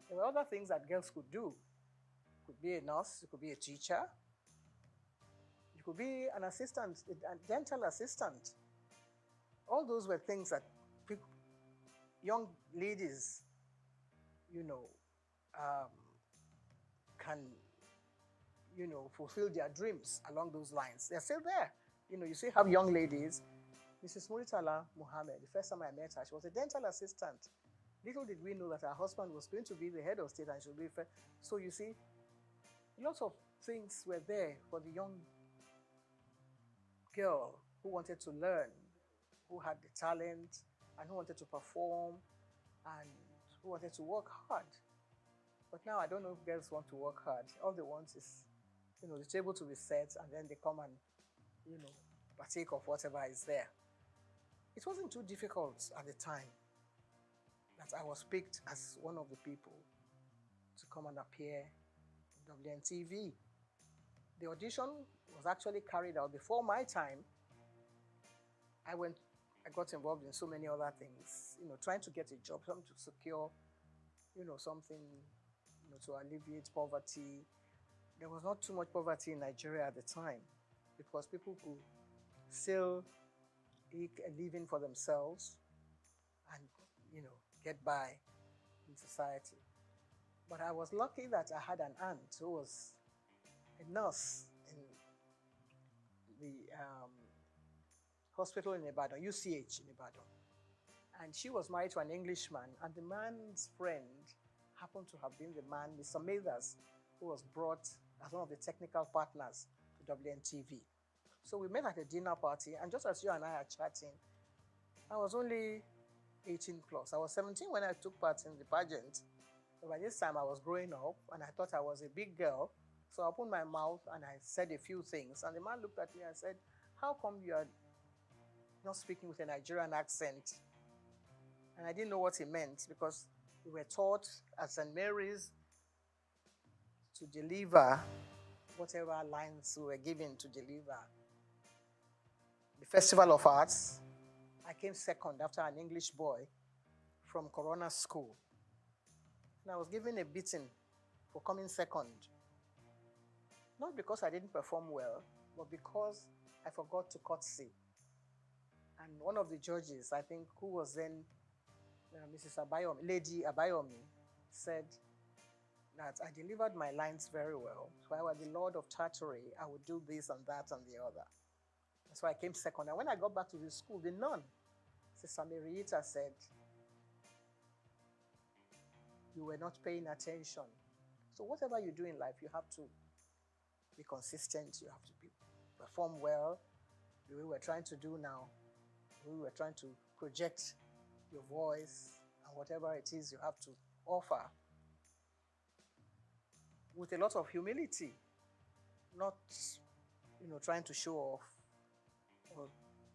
[SPEAKER 23] There were other things that girls could do. You could be a nurse, you could be a teacher, you could be an assistant, a dental assistant. All those were things that young ladies, can, fulfill their dreams along those lines. They're still there. You still have young ladies. Mrs. Muritala Muhammad, the first time I met her, she was a dental assistant. Little did we know that her husband was going to be the head of state and she would be first. So you see, lots of things were there for the young girl who wanted to learn, who had the talent, and who wanted to perform, and who wanted to work hard. But now I don't know if girls want to work hard. All they want is, the table to be set, and then they come and, partake of whatever is there. It wasn't too difficult at the time that I was picked as one of the people to come and appear in WNTV. The audition was actually carried out before my time. I got involved in so many other things, trying to get a job, something to secure, something, to alleviate poverty. There was not too much poverty in Nigeria at the time because people could still eke a living for themselves and, get by in society. But I was lucky that I had an aunt who was a nurse in the hospital in Ibadan, UCH in Ibadan. And she was married to an Englishman, and the man's friend happened to have been the man, Mr. Mathers, who was brought as one of the technical partners to WNTV. So we met at a dinner party, and just as you and I are chatting, I was only 18 plus. I was 17 when I took part in the pageant. But by this time, I was growing up, and I thought I was a big girl. So I opened my mouth, and I said a few things. And the man looked at me and said, how come you are not speaking with a Nigerian accent? And I didn't know what he meant, because we were taught at St. Mary's to deliver whatever lines we were given to deliver. The Festival of Arts, I came second after an English boy from Corona School. And I was given a beating for coming second. Not because I didn't perform well, but because I forgot to curtsy. And one of the judges, I think, who was then Mrs. Abayomi, Lady Abayomi, said that I delivered my lines very well. So I was the Lord of Tartary, I would do this and that and the other. So I came second. And when I got back to the school, the nun, Sister Marieta, said, you were not paying attention. So whatever you do in life, you have to be consistent. You have to perform well. The way we're trying to do now, the way we're trying to project your voice and whatever it is you have to offer with a lot of humility, not trying to show off or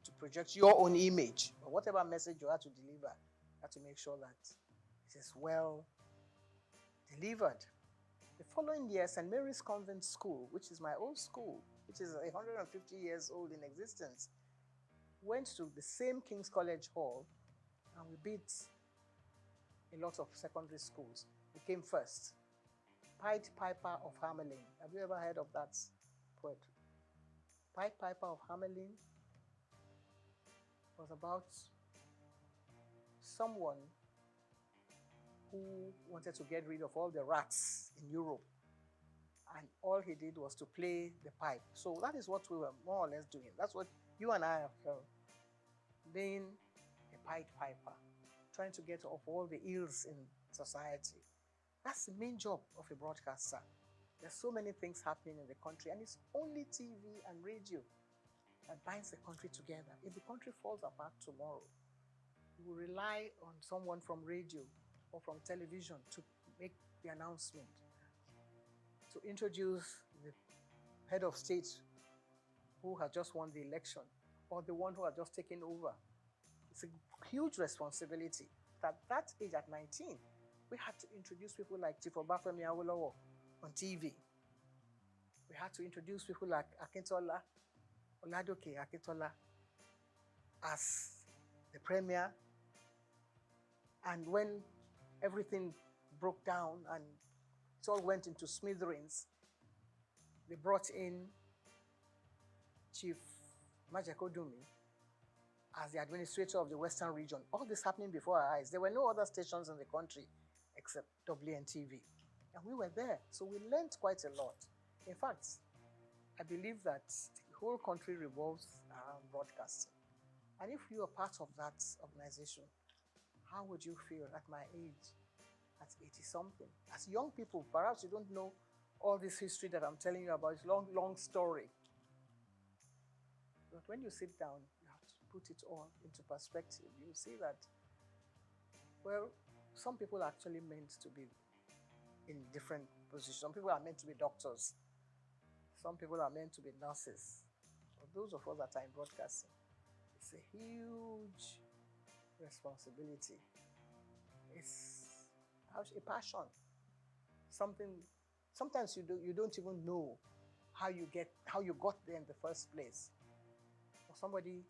[SPEAKER 23] to project your own image, or whatever message you have to deliver, you have to make sure that it is well delivered. The following year, St. Mary's Convent School, which is my old school, which is 150 years old in existence, went to the same King's College Hall, and we beat a lot of secondary schools. We came first. Pied Piper of Hamelin. Have you ever heard of that poetry? Pied Piper of Hamelin was about someone who wanted to get rid of all the rats in Europe. And all he did was to play the pipe. So that is what we were more or less doing. That's what you and I have being a Pied Piper, trying to get off all the ills in society. That's the main job of a broadcaster. There's so many things happening in the country, and it's only TV and radio that binds the country together. If the country falls apart tomorrow, we will rely on someone from radio or from television to make the announcement, to introduce the head of state who has just won the election, or the one who has just taken over. It's a huge responsibility. At that age, at 19, we had to introduce people like Chief Obafemi Awolowo on TV. We had to introduce people like Akintola, Oladoke Akintola, as the premier. And when everything broke down and it all went into smithereens, they brought in Chief Majekodumi as the administrator of the Western region. All this happening before our eyes. There were no other stations in the country except WNTV. And we were there, so we learned quite a lot. In fact, I believe that the whole country revolves around broadcasting. And if you are part of that organization, how would you feel at my age, at 80-something? As young people, perhaps you don't know all this history that I'm telling you about. It's a long, long story. But when you sit down, you have to put it all into perspective. You see that, well, some people are actually meant to be in different positions. Some people are meant to be doctors. Some people are meant to be nurses. But those of us that are in broadcasting, it's a huge responsibility. It's a passion. Sometimes you don't even know how you got there in the first place. Or somebody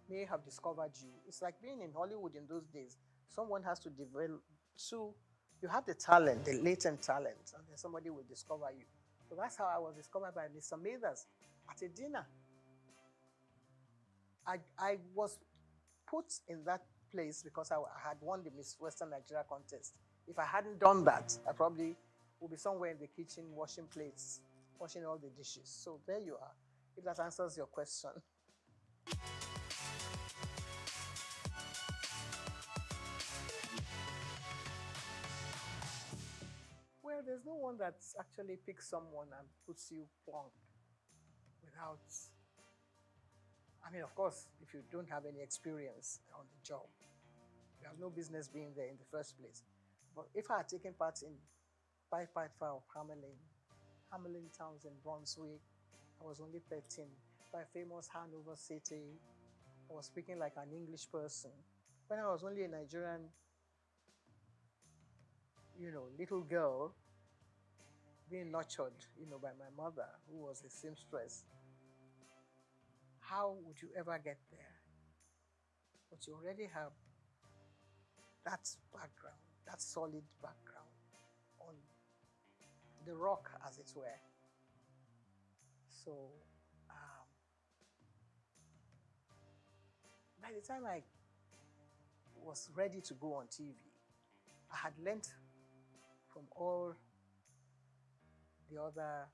[SPEAKER 23] may have discovered you. It's like being in Hollywood in those days. Someone has to develop, you have the talent, the latent talent, and then somebody will discover you. So that's how I was discovered by Mr. Mathers at a dinner. I was put in that place because I had won the Miss Western Nigeria contest. If I hadn't done that, I probably would be somewhere in the kitchen washing plates, washing all the dishes. So there you are, if that answers your question. Well, there's no one that actually picks someone and puts you plonk without, I mean, of course, if you don't have any experience on the job, you have no business being there in the first place. But if I had taken part in 5.5 of Hamelin towns in Brunswick, I was only 13. By famous Hanover City, I was speaking like an English person. When I was only a Nigerian, little girl, being nurtured, by my mother, who was a seamstress, how would you ever get there? But you already have that background, that solid background on the rock, as it were. So, by the time I was ready to go on TV, I had learned from all the other,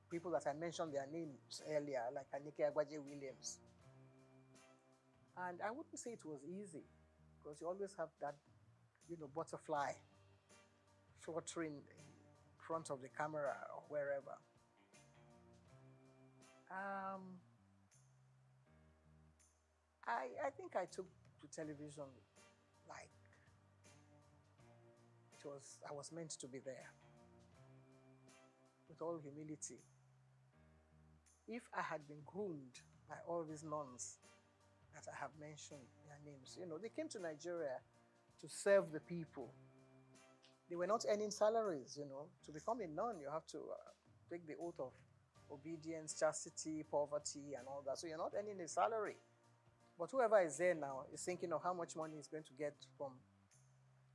[SPEAKER 23] people that I mentioned their names earlier, like Anike Agbaje Williams. And I wouldn't say it was easy, because you always have that, butterfly fluttering in front of the camera or wherever. I think I took to television like I was meant to be there, with all humility. If I had been groomed by all these nuns that I have mentioned their names, they came to Nigeria to serve the people. They were not earning salaries, To become a nun, you have to take the oath of obedience, chastity, poverty, and all that. So you're not earning a salary. But whoever is there now is thinking of how much money he's going to get from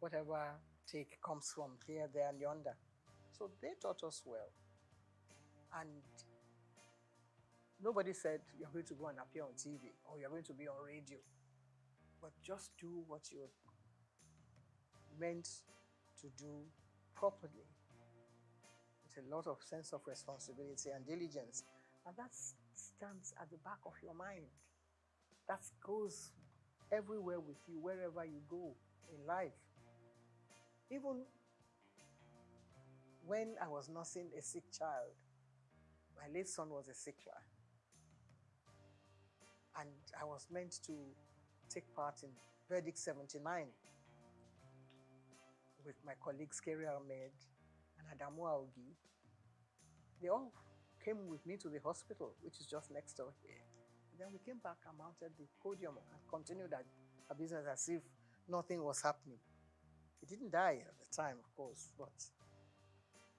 [SPEAKER 23] whatever take comes from here, there, and yonder. So they taught us well. And nobody said you're going to go and appear on TV or you're going to be on radio. But just do what you're meant to do properly, with a lot of sense of responsibility and diligence. And that stands at the back of your mind. That goes everywhere with you, wherever you go in life. Even when I was nursing a sick child, my late son was a sick child. And I was meant to take part in Verdict 79 with my colleagues Kerry Ahmed and Adamu Aogi. They all came with me to the hospital, which is just next door here. And then we came back and mounted the podium and continued our business as if nothing was happening. He didn't die at the time, of course, but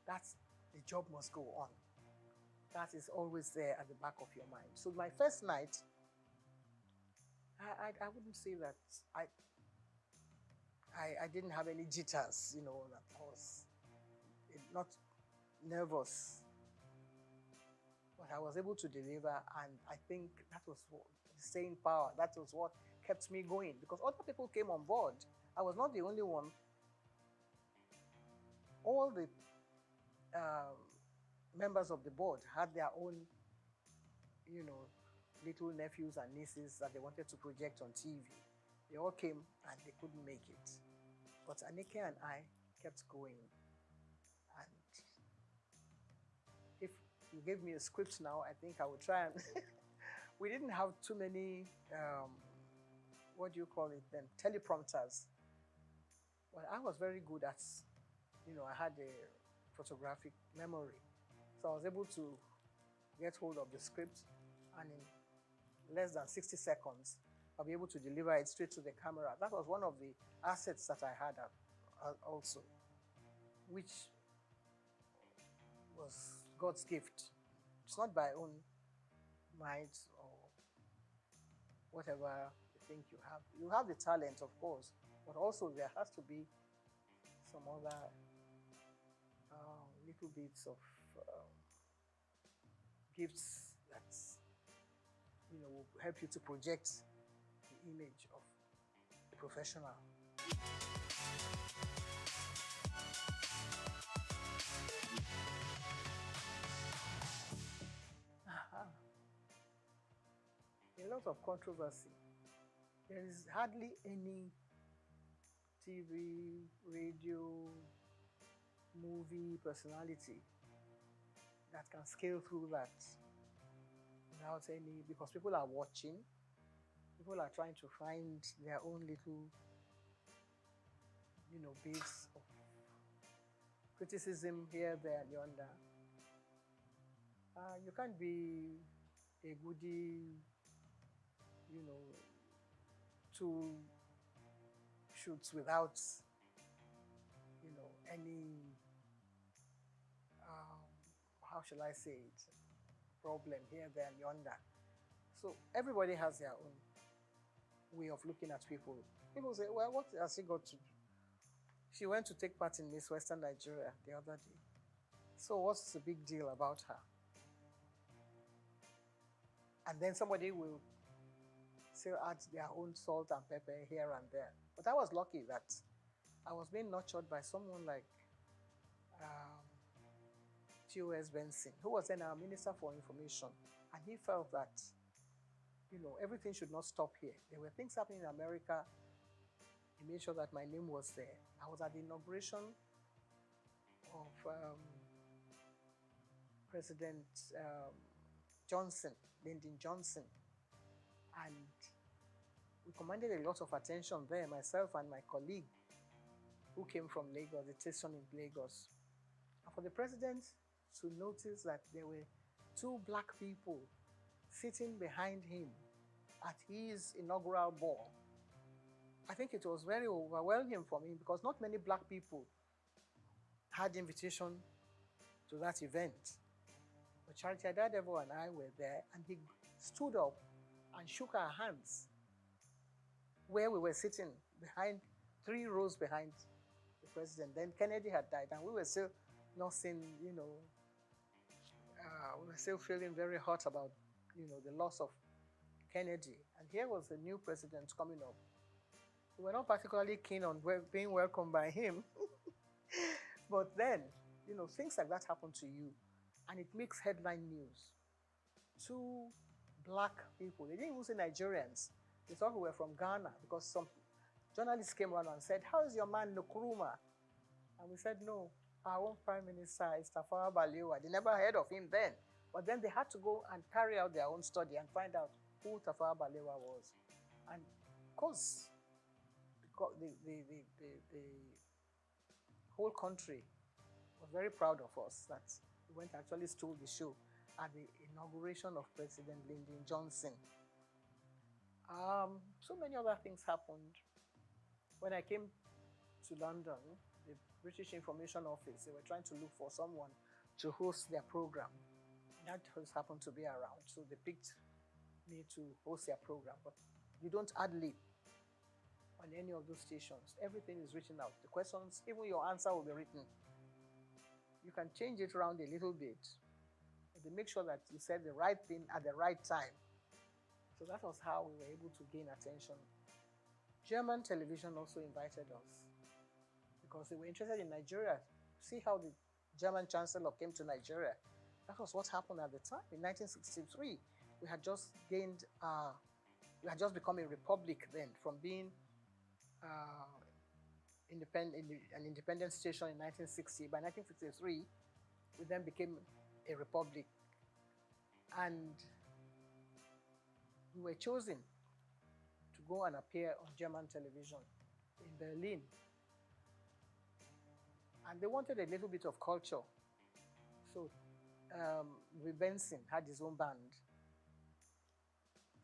[SPEAKER 23] the job must go on. That is always there at the back of your mind. So my first night, I wouldn't say that I didn't have any jitters, that I was not nervous. But I was able to deliver, and I think that was the staying power. That was what kept me going, because other people came on board. I was not the only one. All the members of the board had their own, little nephews and nieces that they wanted to project on TV. They all came and they couldn't make it. But Anike and I kept going. And if you gave me a script now, I think I would try and... We didn't have too many, what do you call it then, teleprompters. Well, I was very good at, I had a photographic memory. So I was able to get hold of the script, and in less than 60 seconds, I'll be able to deliver it straight to the camera. That was one of the assets that I had also, which was God's gift. It's not by own might or whatever you think you have. You have the talent, of course, but also there has to be some other little bits of gifts that will help you to project the image of a professional. A lot of controversy. There is hardly any TV, radio, movie personality that can scale through that without any, because people are watching, people are trying to find their own little, base of criticism here, there, and yonder. You can't be a goody, two shoots without, any, how shall I say it, problem here, there, and yonder. So everybody has their own way of looking at people. People say, well, what has she got to do? She went to take part in Miss Western Nigeria the other day. So what's the big deal about her? And then somebody will still add their own salt and pepper here and there. But I was lucky that I was being nurtured by someone like T.O.S. Benson, who was then our Minister for Information. And he felt that, everything should not stop here. There were things happening in America. He made sure that my name was there. I was at the inauguration of President Johnson, Lyndon Johnson. And we commanded a lot of attention there, myself and my colleague who came from Lagos, the station in Lagos. And for the president to notice that there were two black people sitting behind him at his inaugural ball, I think it was very overwhelming for me, because not many black people had invitation to that event. But Charity Adadevo and I were there, and he stood up and shook our hands where we were sitting behind, 3 rows behind the president. Then Kennedy had died, and we were still not seeing, we were still feeling very hot about, the loss of Kennedy. And here was the new president coming up. We were not particularly keen on being welcomed by him. But then, things like that happen to you, and it makes headline news. 2 black people, they didn't even say Nigerians. They thought we were from Ghana, because some journalists came around and said, how is your man Nkrumah? And we said, no, our own Prime Minister is Tafawa Balewa. They never heard of him then. But then they had to go and carry out their own study and find out who Tafawa Balewa was. And of course, the whole country was very proud of us that we went and actually stole the show at the inauguration of President Lyndon Johnson. So many other things happened. When I came to London, the British Information Office, they were trying to look for someone to host their program. That just happened to be around, so they picked me to host their program. But you don't ad-lib on any of those stations. Everything is written out. The questions, even your answer will be written. You can change it around a little bit, but they make sure that you said the right thing at the right time. So that was how we were able to gain attention. German television also invited us, because they were interested in Nigeria. See how the German Chancellor came to Nigeria. That was what happened at the time. In 1963, we had just gained, we had just become a republic then, from being an independent station in 1960. By 1963, we then became a republic. And we were chosen to go and appear on German television in Berlin. And they wanted a little bit of culture. So Benson had his own band.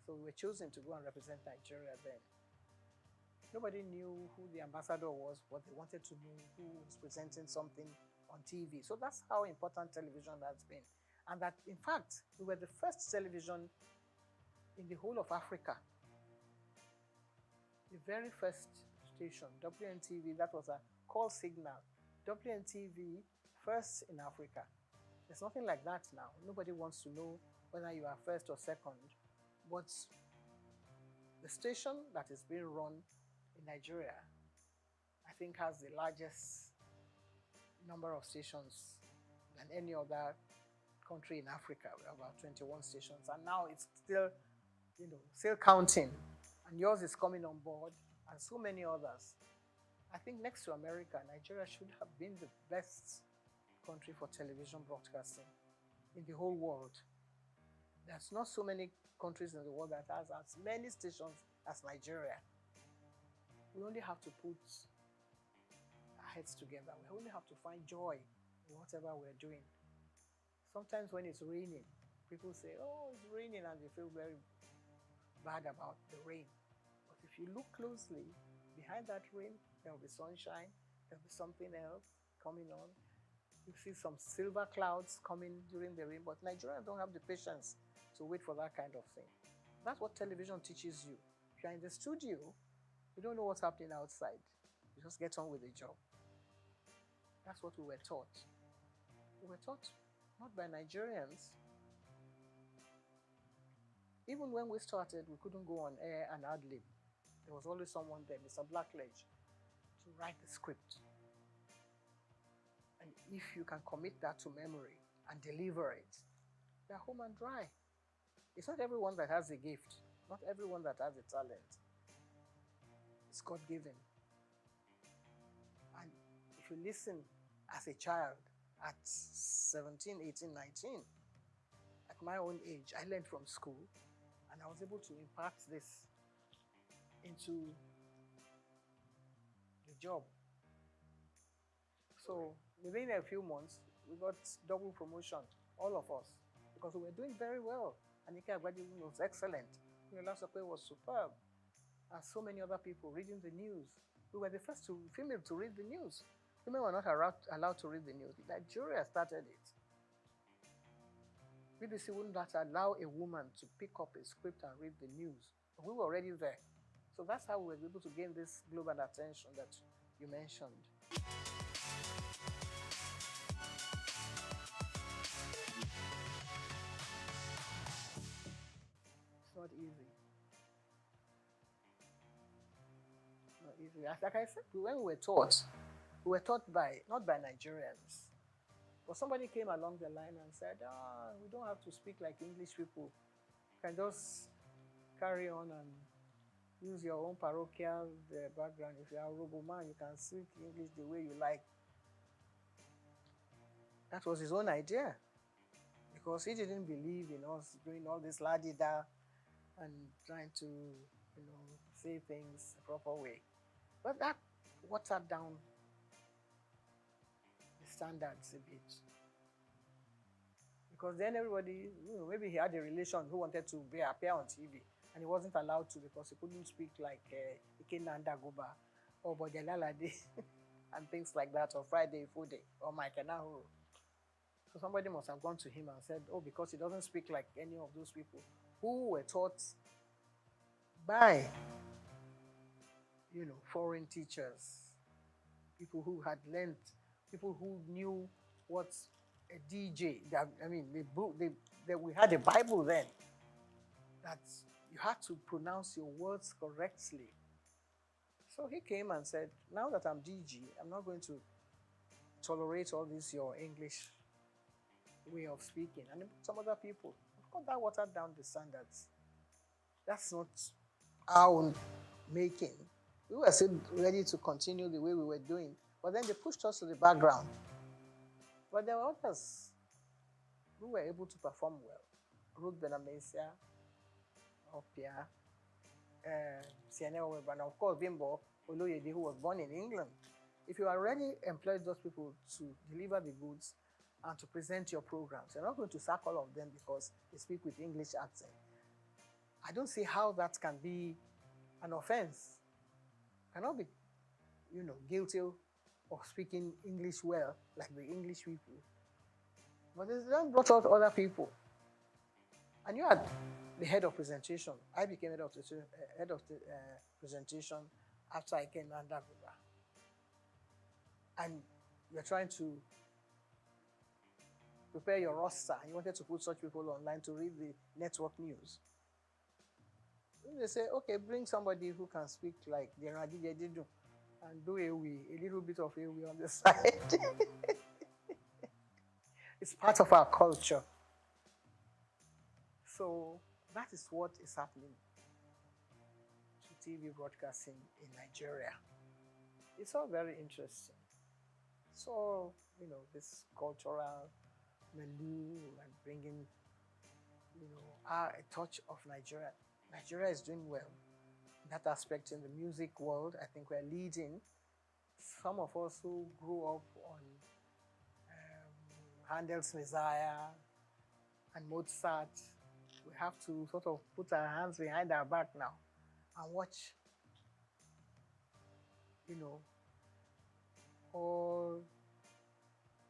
[SPEAKER 23] So we were chosen to go and represent Nigeria then. Nobody knew who the ambassador was, but they wanted to know who was presenting something on TV. So that's how important television has been. And that, in fact, we were the first television in the whole of Africa. The very first station, WNTV, that was a call signal. WNTV, first in Africa. There's nothing like that now. Nobody wants to know whether you are first or second. But the station that is being run in Nigeria, I think, has the largest number of stations than any other country in Africa. We have about 21 stations, and now it's still, still counting. And yours is coming on board, and so many others. I think next to America, Nigeria should have been the best country for television broadcasting in the whole world. There's not so many countries in the world that has as many stations as Nigeria. We only have to put our heads together. We only have to find joy in whatever we're doing. Sometimes when it's raining, people say, oh, it's raining, and they feel very bad about the rain. But if you look closely, behind that rain, there will be sunshine, there will be something else coming on. You see some silver clouds coming during the rain, but Nigerians don't have the patience to wait for that kind of thing. That's what television teaches you. If you're in the studio, you don't know what's happening outside. You just get on with the job. That's what we were taught. We were taught not by Nigerians. Even when we started, we couldn't go on air and ad-lib. There was always someone there, Mr. Blackledge, to write the script. And if you can commit that to memory and deliver it, they're home and dry. It's not everyone that has a gift, not everyone that has a talent. It's God-given. And if you listen as a child at 17, 18, 19, at my own age, I learned from school, and I was able to impart this into the job. So within a few months, we got double promotion, all of us, because we were doing very well. Anika Agbadilun was excellent. Olasope was superb. And so many other people reading the news. We were the first female to read the news. Women were not allowed to read the news. Nigeria started it. BBC wouldn't allow a woman to pick up a script and read the news. We were already there. So that's how we were able to gain this global attention that you mentioned. It's not easy. It's not easy. Like I said, when we were taught by, not by Nigerians. But somebody came along the line and said, we don't have to speak like English people. You can just carry on and use your own parochial background. If you are a Roboman, you can speak English the way you like. That was his own idea. Because he didn't believe in us doing all this la-di-da and trying to, say things the proper way. But that watered down the standards a bit. Because then everybody, maybe he had a relation who wanted to appear on TV, and he wasn't allowed to because he couldn't speak like Ikenanda Goba or Bodelalade and things like that, or Friday Fode or Mike Nahu. So somebody must have gone to him and said, oh, because he doesn't speak like any of those people who were taught by, foreign teachers, people who had learned, people who knew what a DJ, we had a Bible then, that you had to pronounce your words correctly. So he came and said, now that I'm DG, I'm not going to tolerate all this, your English way of speaking. And some other people, of course, that watered down the standards. That's not our own making. We were still ready to continue the way we were doing, but then they pushed us to the background. But there were others who were able to perform well. Ruth Benamesia, Opia, Sienna Weber, and of course Bimbo Oloyede, who was born in England. If you already employed those people to deliver the goods and to present your programs, you're not going to sack all of them because they speak with English accent. I don't see how that can be an offense. Cannot be, guilty of speaking English well, like the English people. But they then brought out other people. And you had the head of presentation. I became head of the presentation after I came under Guba. And you're trying to prepare your roster. You wanted to put such people online to read the network news. They say, okay, bring somebody who can speak like the Radididu and do a little bit of a on the side. It's part of our culture. So that is what is happening to TV broadcasting in Nigeria. It's all very interesting. So, this cultural milieu and bringing, a touch of Nigeria. Nigeria is doing well. In that aspect in the music world, I think we're leading. Some of us who grew up on Handel's Messiah and Mozart, we have to sort of put our hands behind our back now and watch, all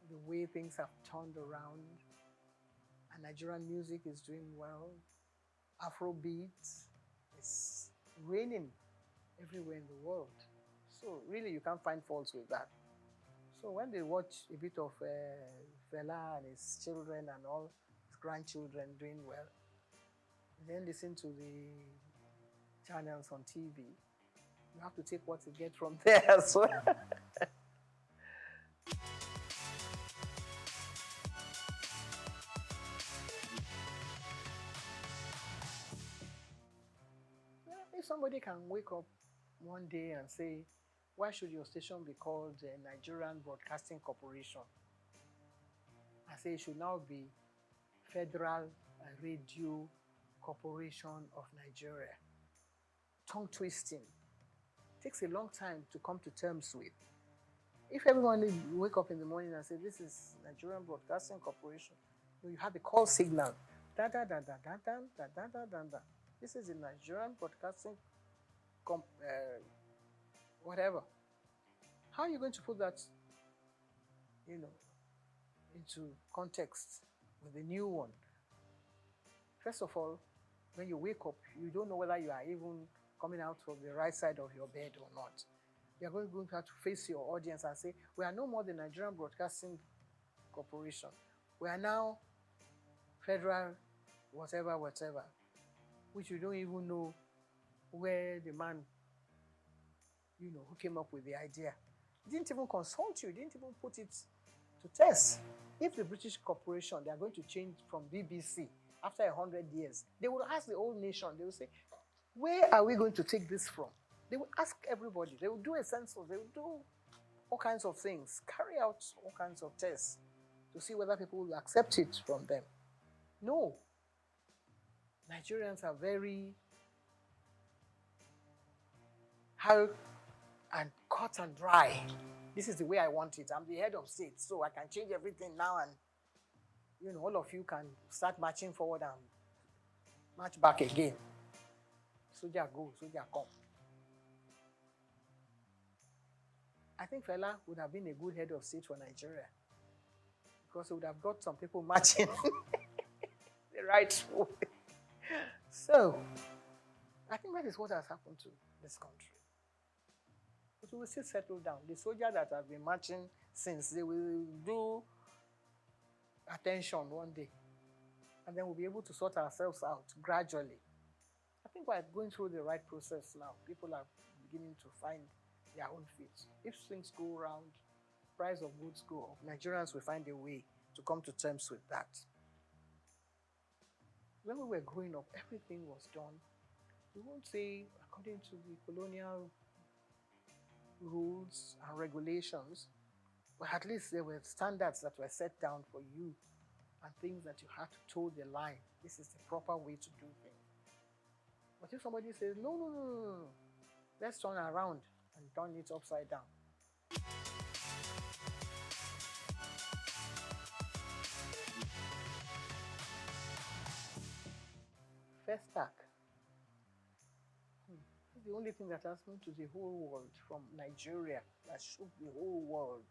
[SPEAKER 23] the way things have turned around. And Nigerian music is doing well. Afrobeat is reigning everywhere in the world. So really you can't find faults with that. So when they watch a bit of Fela and his children and all his grandchildren doing well, then listen to the channels on TV, you have to take what you get from there as well. If somebody can wake up one day and say, why should your station be called Nigerian Broadcasting Corporation? I say it should now be Federal Radio Corporation of Nigeria. Tongue twisting. Takes a long time to come to terms with. If everyone wake up in the morning and say, this is Nigerian Broadcasting Corporation, you have a call signal. Da da da da da da da da da da da. This is the Nigerian Broadcasting whatever. How are you going to put that, into context with the new one? First of all, when you wake up, you don't know whether you are even coming out of the right side of your bed or not. You're going to have to face your audience and say, we are no more the Nigerian Broadcasting Corporation. We are now Federal whatever, which you don't even know where the man, who came up with the idea. He didn't even consult you, didn't even put it to test. If the British corporation, they are going to change from BBC after 100 years, they will ask the whole nation, they will say, where are we going to take this from? They will ask everybody, they will do a census, they will do all kinds of things, carry out all kinds of tests to see whether people will accept it from them. No. Nigerians are very hard and cut and dry. This is the way I want it. I'm the head of state, so I can change everything now and, all of you can start marching forward and march back again. Soldier go, soldier come. I think Fela would have been a good head of state for Nigeria because he would have got some people marching the right way. So, I think that is what has happened to this country. But we will still settle down. The soldiers that have been marching since, they will do attention one day. And then we'll be able to sort ourselves out gradually. I think we're going through the right process now. People are beginning to find their own feet. If things go around, price of goods go up, Nigerians will find a way to come to terms with that. When we were growing up, everything was done. We won't say according to the colonial rules and regulations, but at least there were standards that were set down for you and things that you had to toe the line. This is the proper way to do things. But if somebody says, no, let's turn around and turn it upside down. First stack. It's the only thing that has happened to the whole world from Nigeria, that shook the whole world,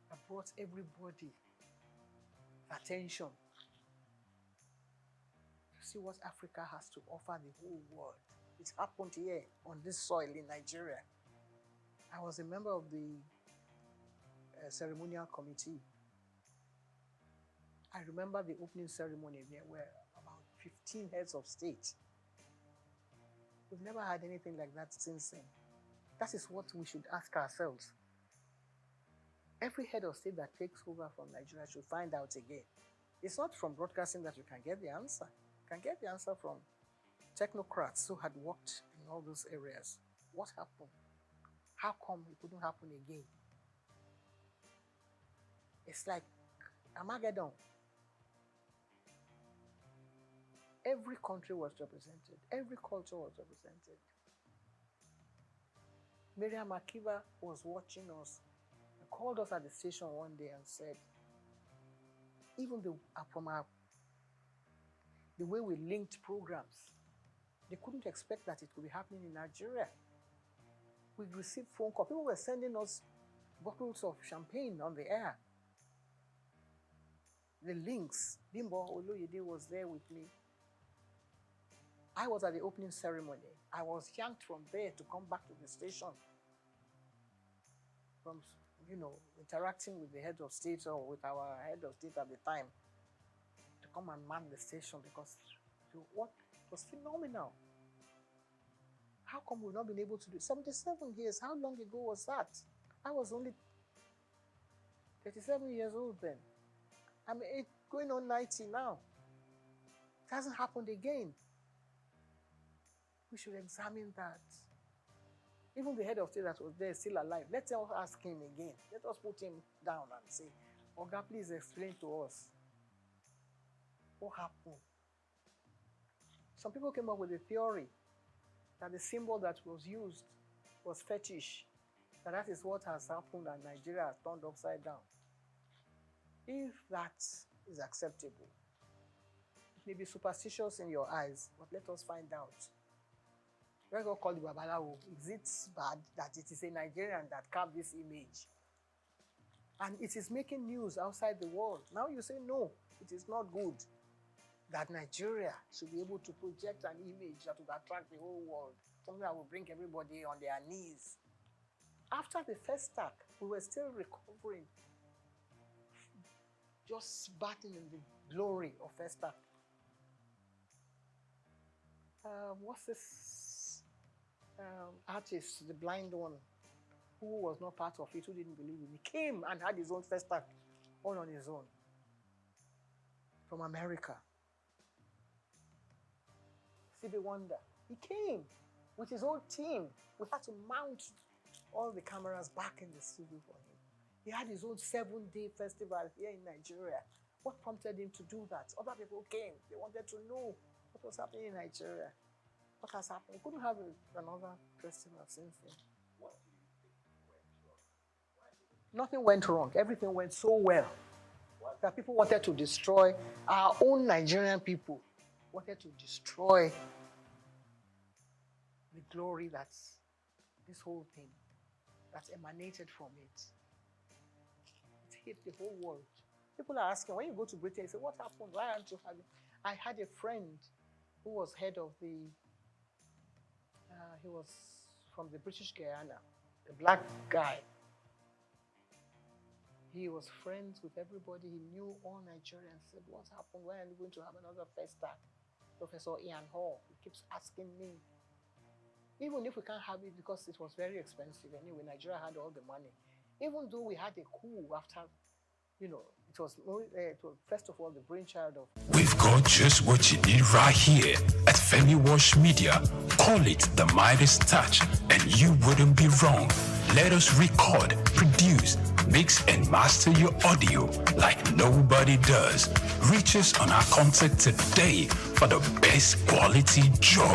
[SPEAKER 23] that brought everybody attention to see what Africa has to offer the whole world. It happened here on this soil in Nigeria. I was a member of the ceremonial committee. I remember the opening ceremony. There were about 15 heads of state. We've never had anything like that since then. That is what we should ask ourselves. Every head of state that takes over from Nigeria should find out again. It's not from broadcasting that you can get the answer. You can get the answer from technocrats who had worked in all those areas. What happened? How come it couldn't happen again? It's like Armageddon. Every country was represented. Every culture was represented. Miriam Akiva was watching us and called us at the station one day and said, even from the way we linked programs, they couldn't expect that it could be happening in Nigeria. We received phone calls. People were sending us bottles of champagne on the air. The links. Bimbo Oloyede was there with me. I was at the opening ceremony. I was yanked from there to come back to the station. From, interacting with the head of state or with our head of state at the time to come and man the station because what was phenomenal. How come we've not been able to do it? 77 years, how long ago was that? I was only 37 years old then. I'm going on 90 now. It hasn't happened again. We should examine that. Even the head of state that was there is still alive. Let's ask him again. Let us put him down and say, Oga, please explain to us what happened. Some people came up with a theory that the symbol that was used was fetish, that is what has happened and Nigeria has turned upside down. If that is acceptable, it may be superstitious in your eyes, but let us find out. We're going to call the Babalawo. Is it bad that it is a Nigerian that carved this image? And it is making news outside the world. Now you say, no, it is not good that Nigeria should be able to project an image that would attract the whole world, something that will bring everybody on their knees. After the first attack, we were still recovering, just batting in the glory of first attack. What's this artist, the blind one, who was not part of it, who didn't believe in it? He came and had his own first attack, all on his own, from America. Stevie Wonder, he came with his whole team. We had to mount all the cameras back in the studio for him. He had his own 7-day festival here in Nigeria. What prompted him to do that? Other people came. They wanted to know what was happening in Nigeria. What has happened? We couldn't have another festival since then. What do you think went wrong? Nothing went wrong. Everything went so well that people wanted to destroy our own Nigerian people. Wanted to destroy the glory that's this whole thing that's emanated from it. It hit the whole world. People are asking, when you go to Britain, you say, what happened? Why aren't you having? I had a friend who was head of the, he was from the British Guyana, a black guy. He was friends with everybody. He knew all Nigerians. Said, what's happened? When are we going to have another festa? Professor Ian Hall, he keeps asking me. Even if we can't have it because it was very expensive. Anyway, Nigeria had all the money. Even though we had a coup after, it was first of all the brainchild of...
[SPEAKER 27] We've got just what you need right here at Femi Wash Media. Call it the Midas Touch and you wouldn't be wrong. Let us record, produce, mix and master your audio like nobody does. Reach us on our contact today for the best quality job.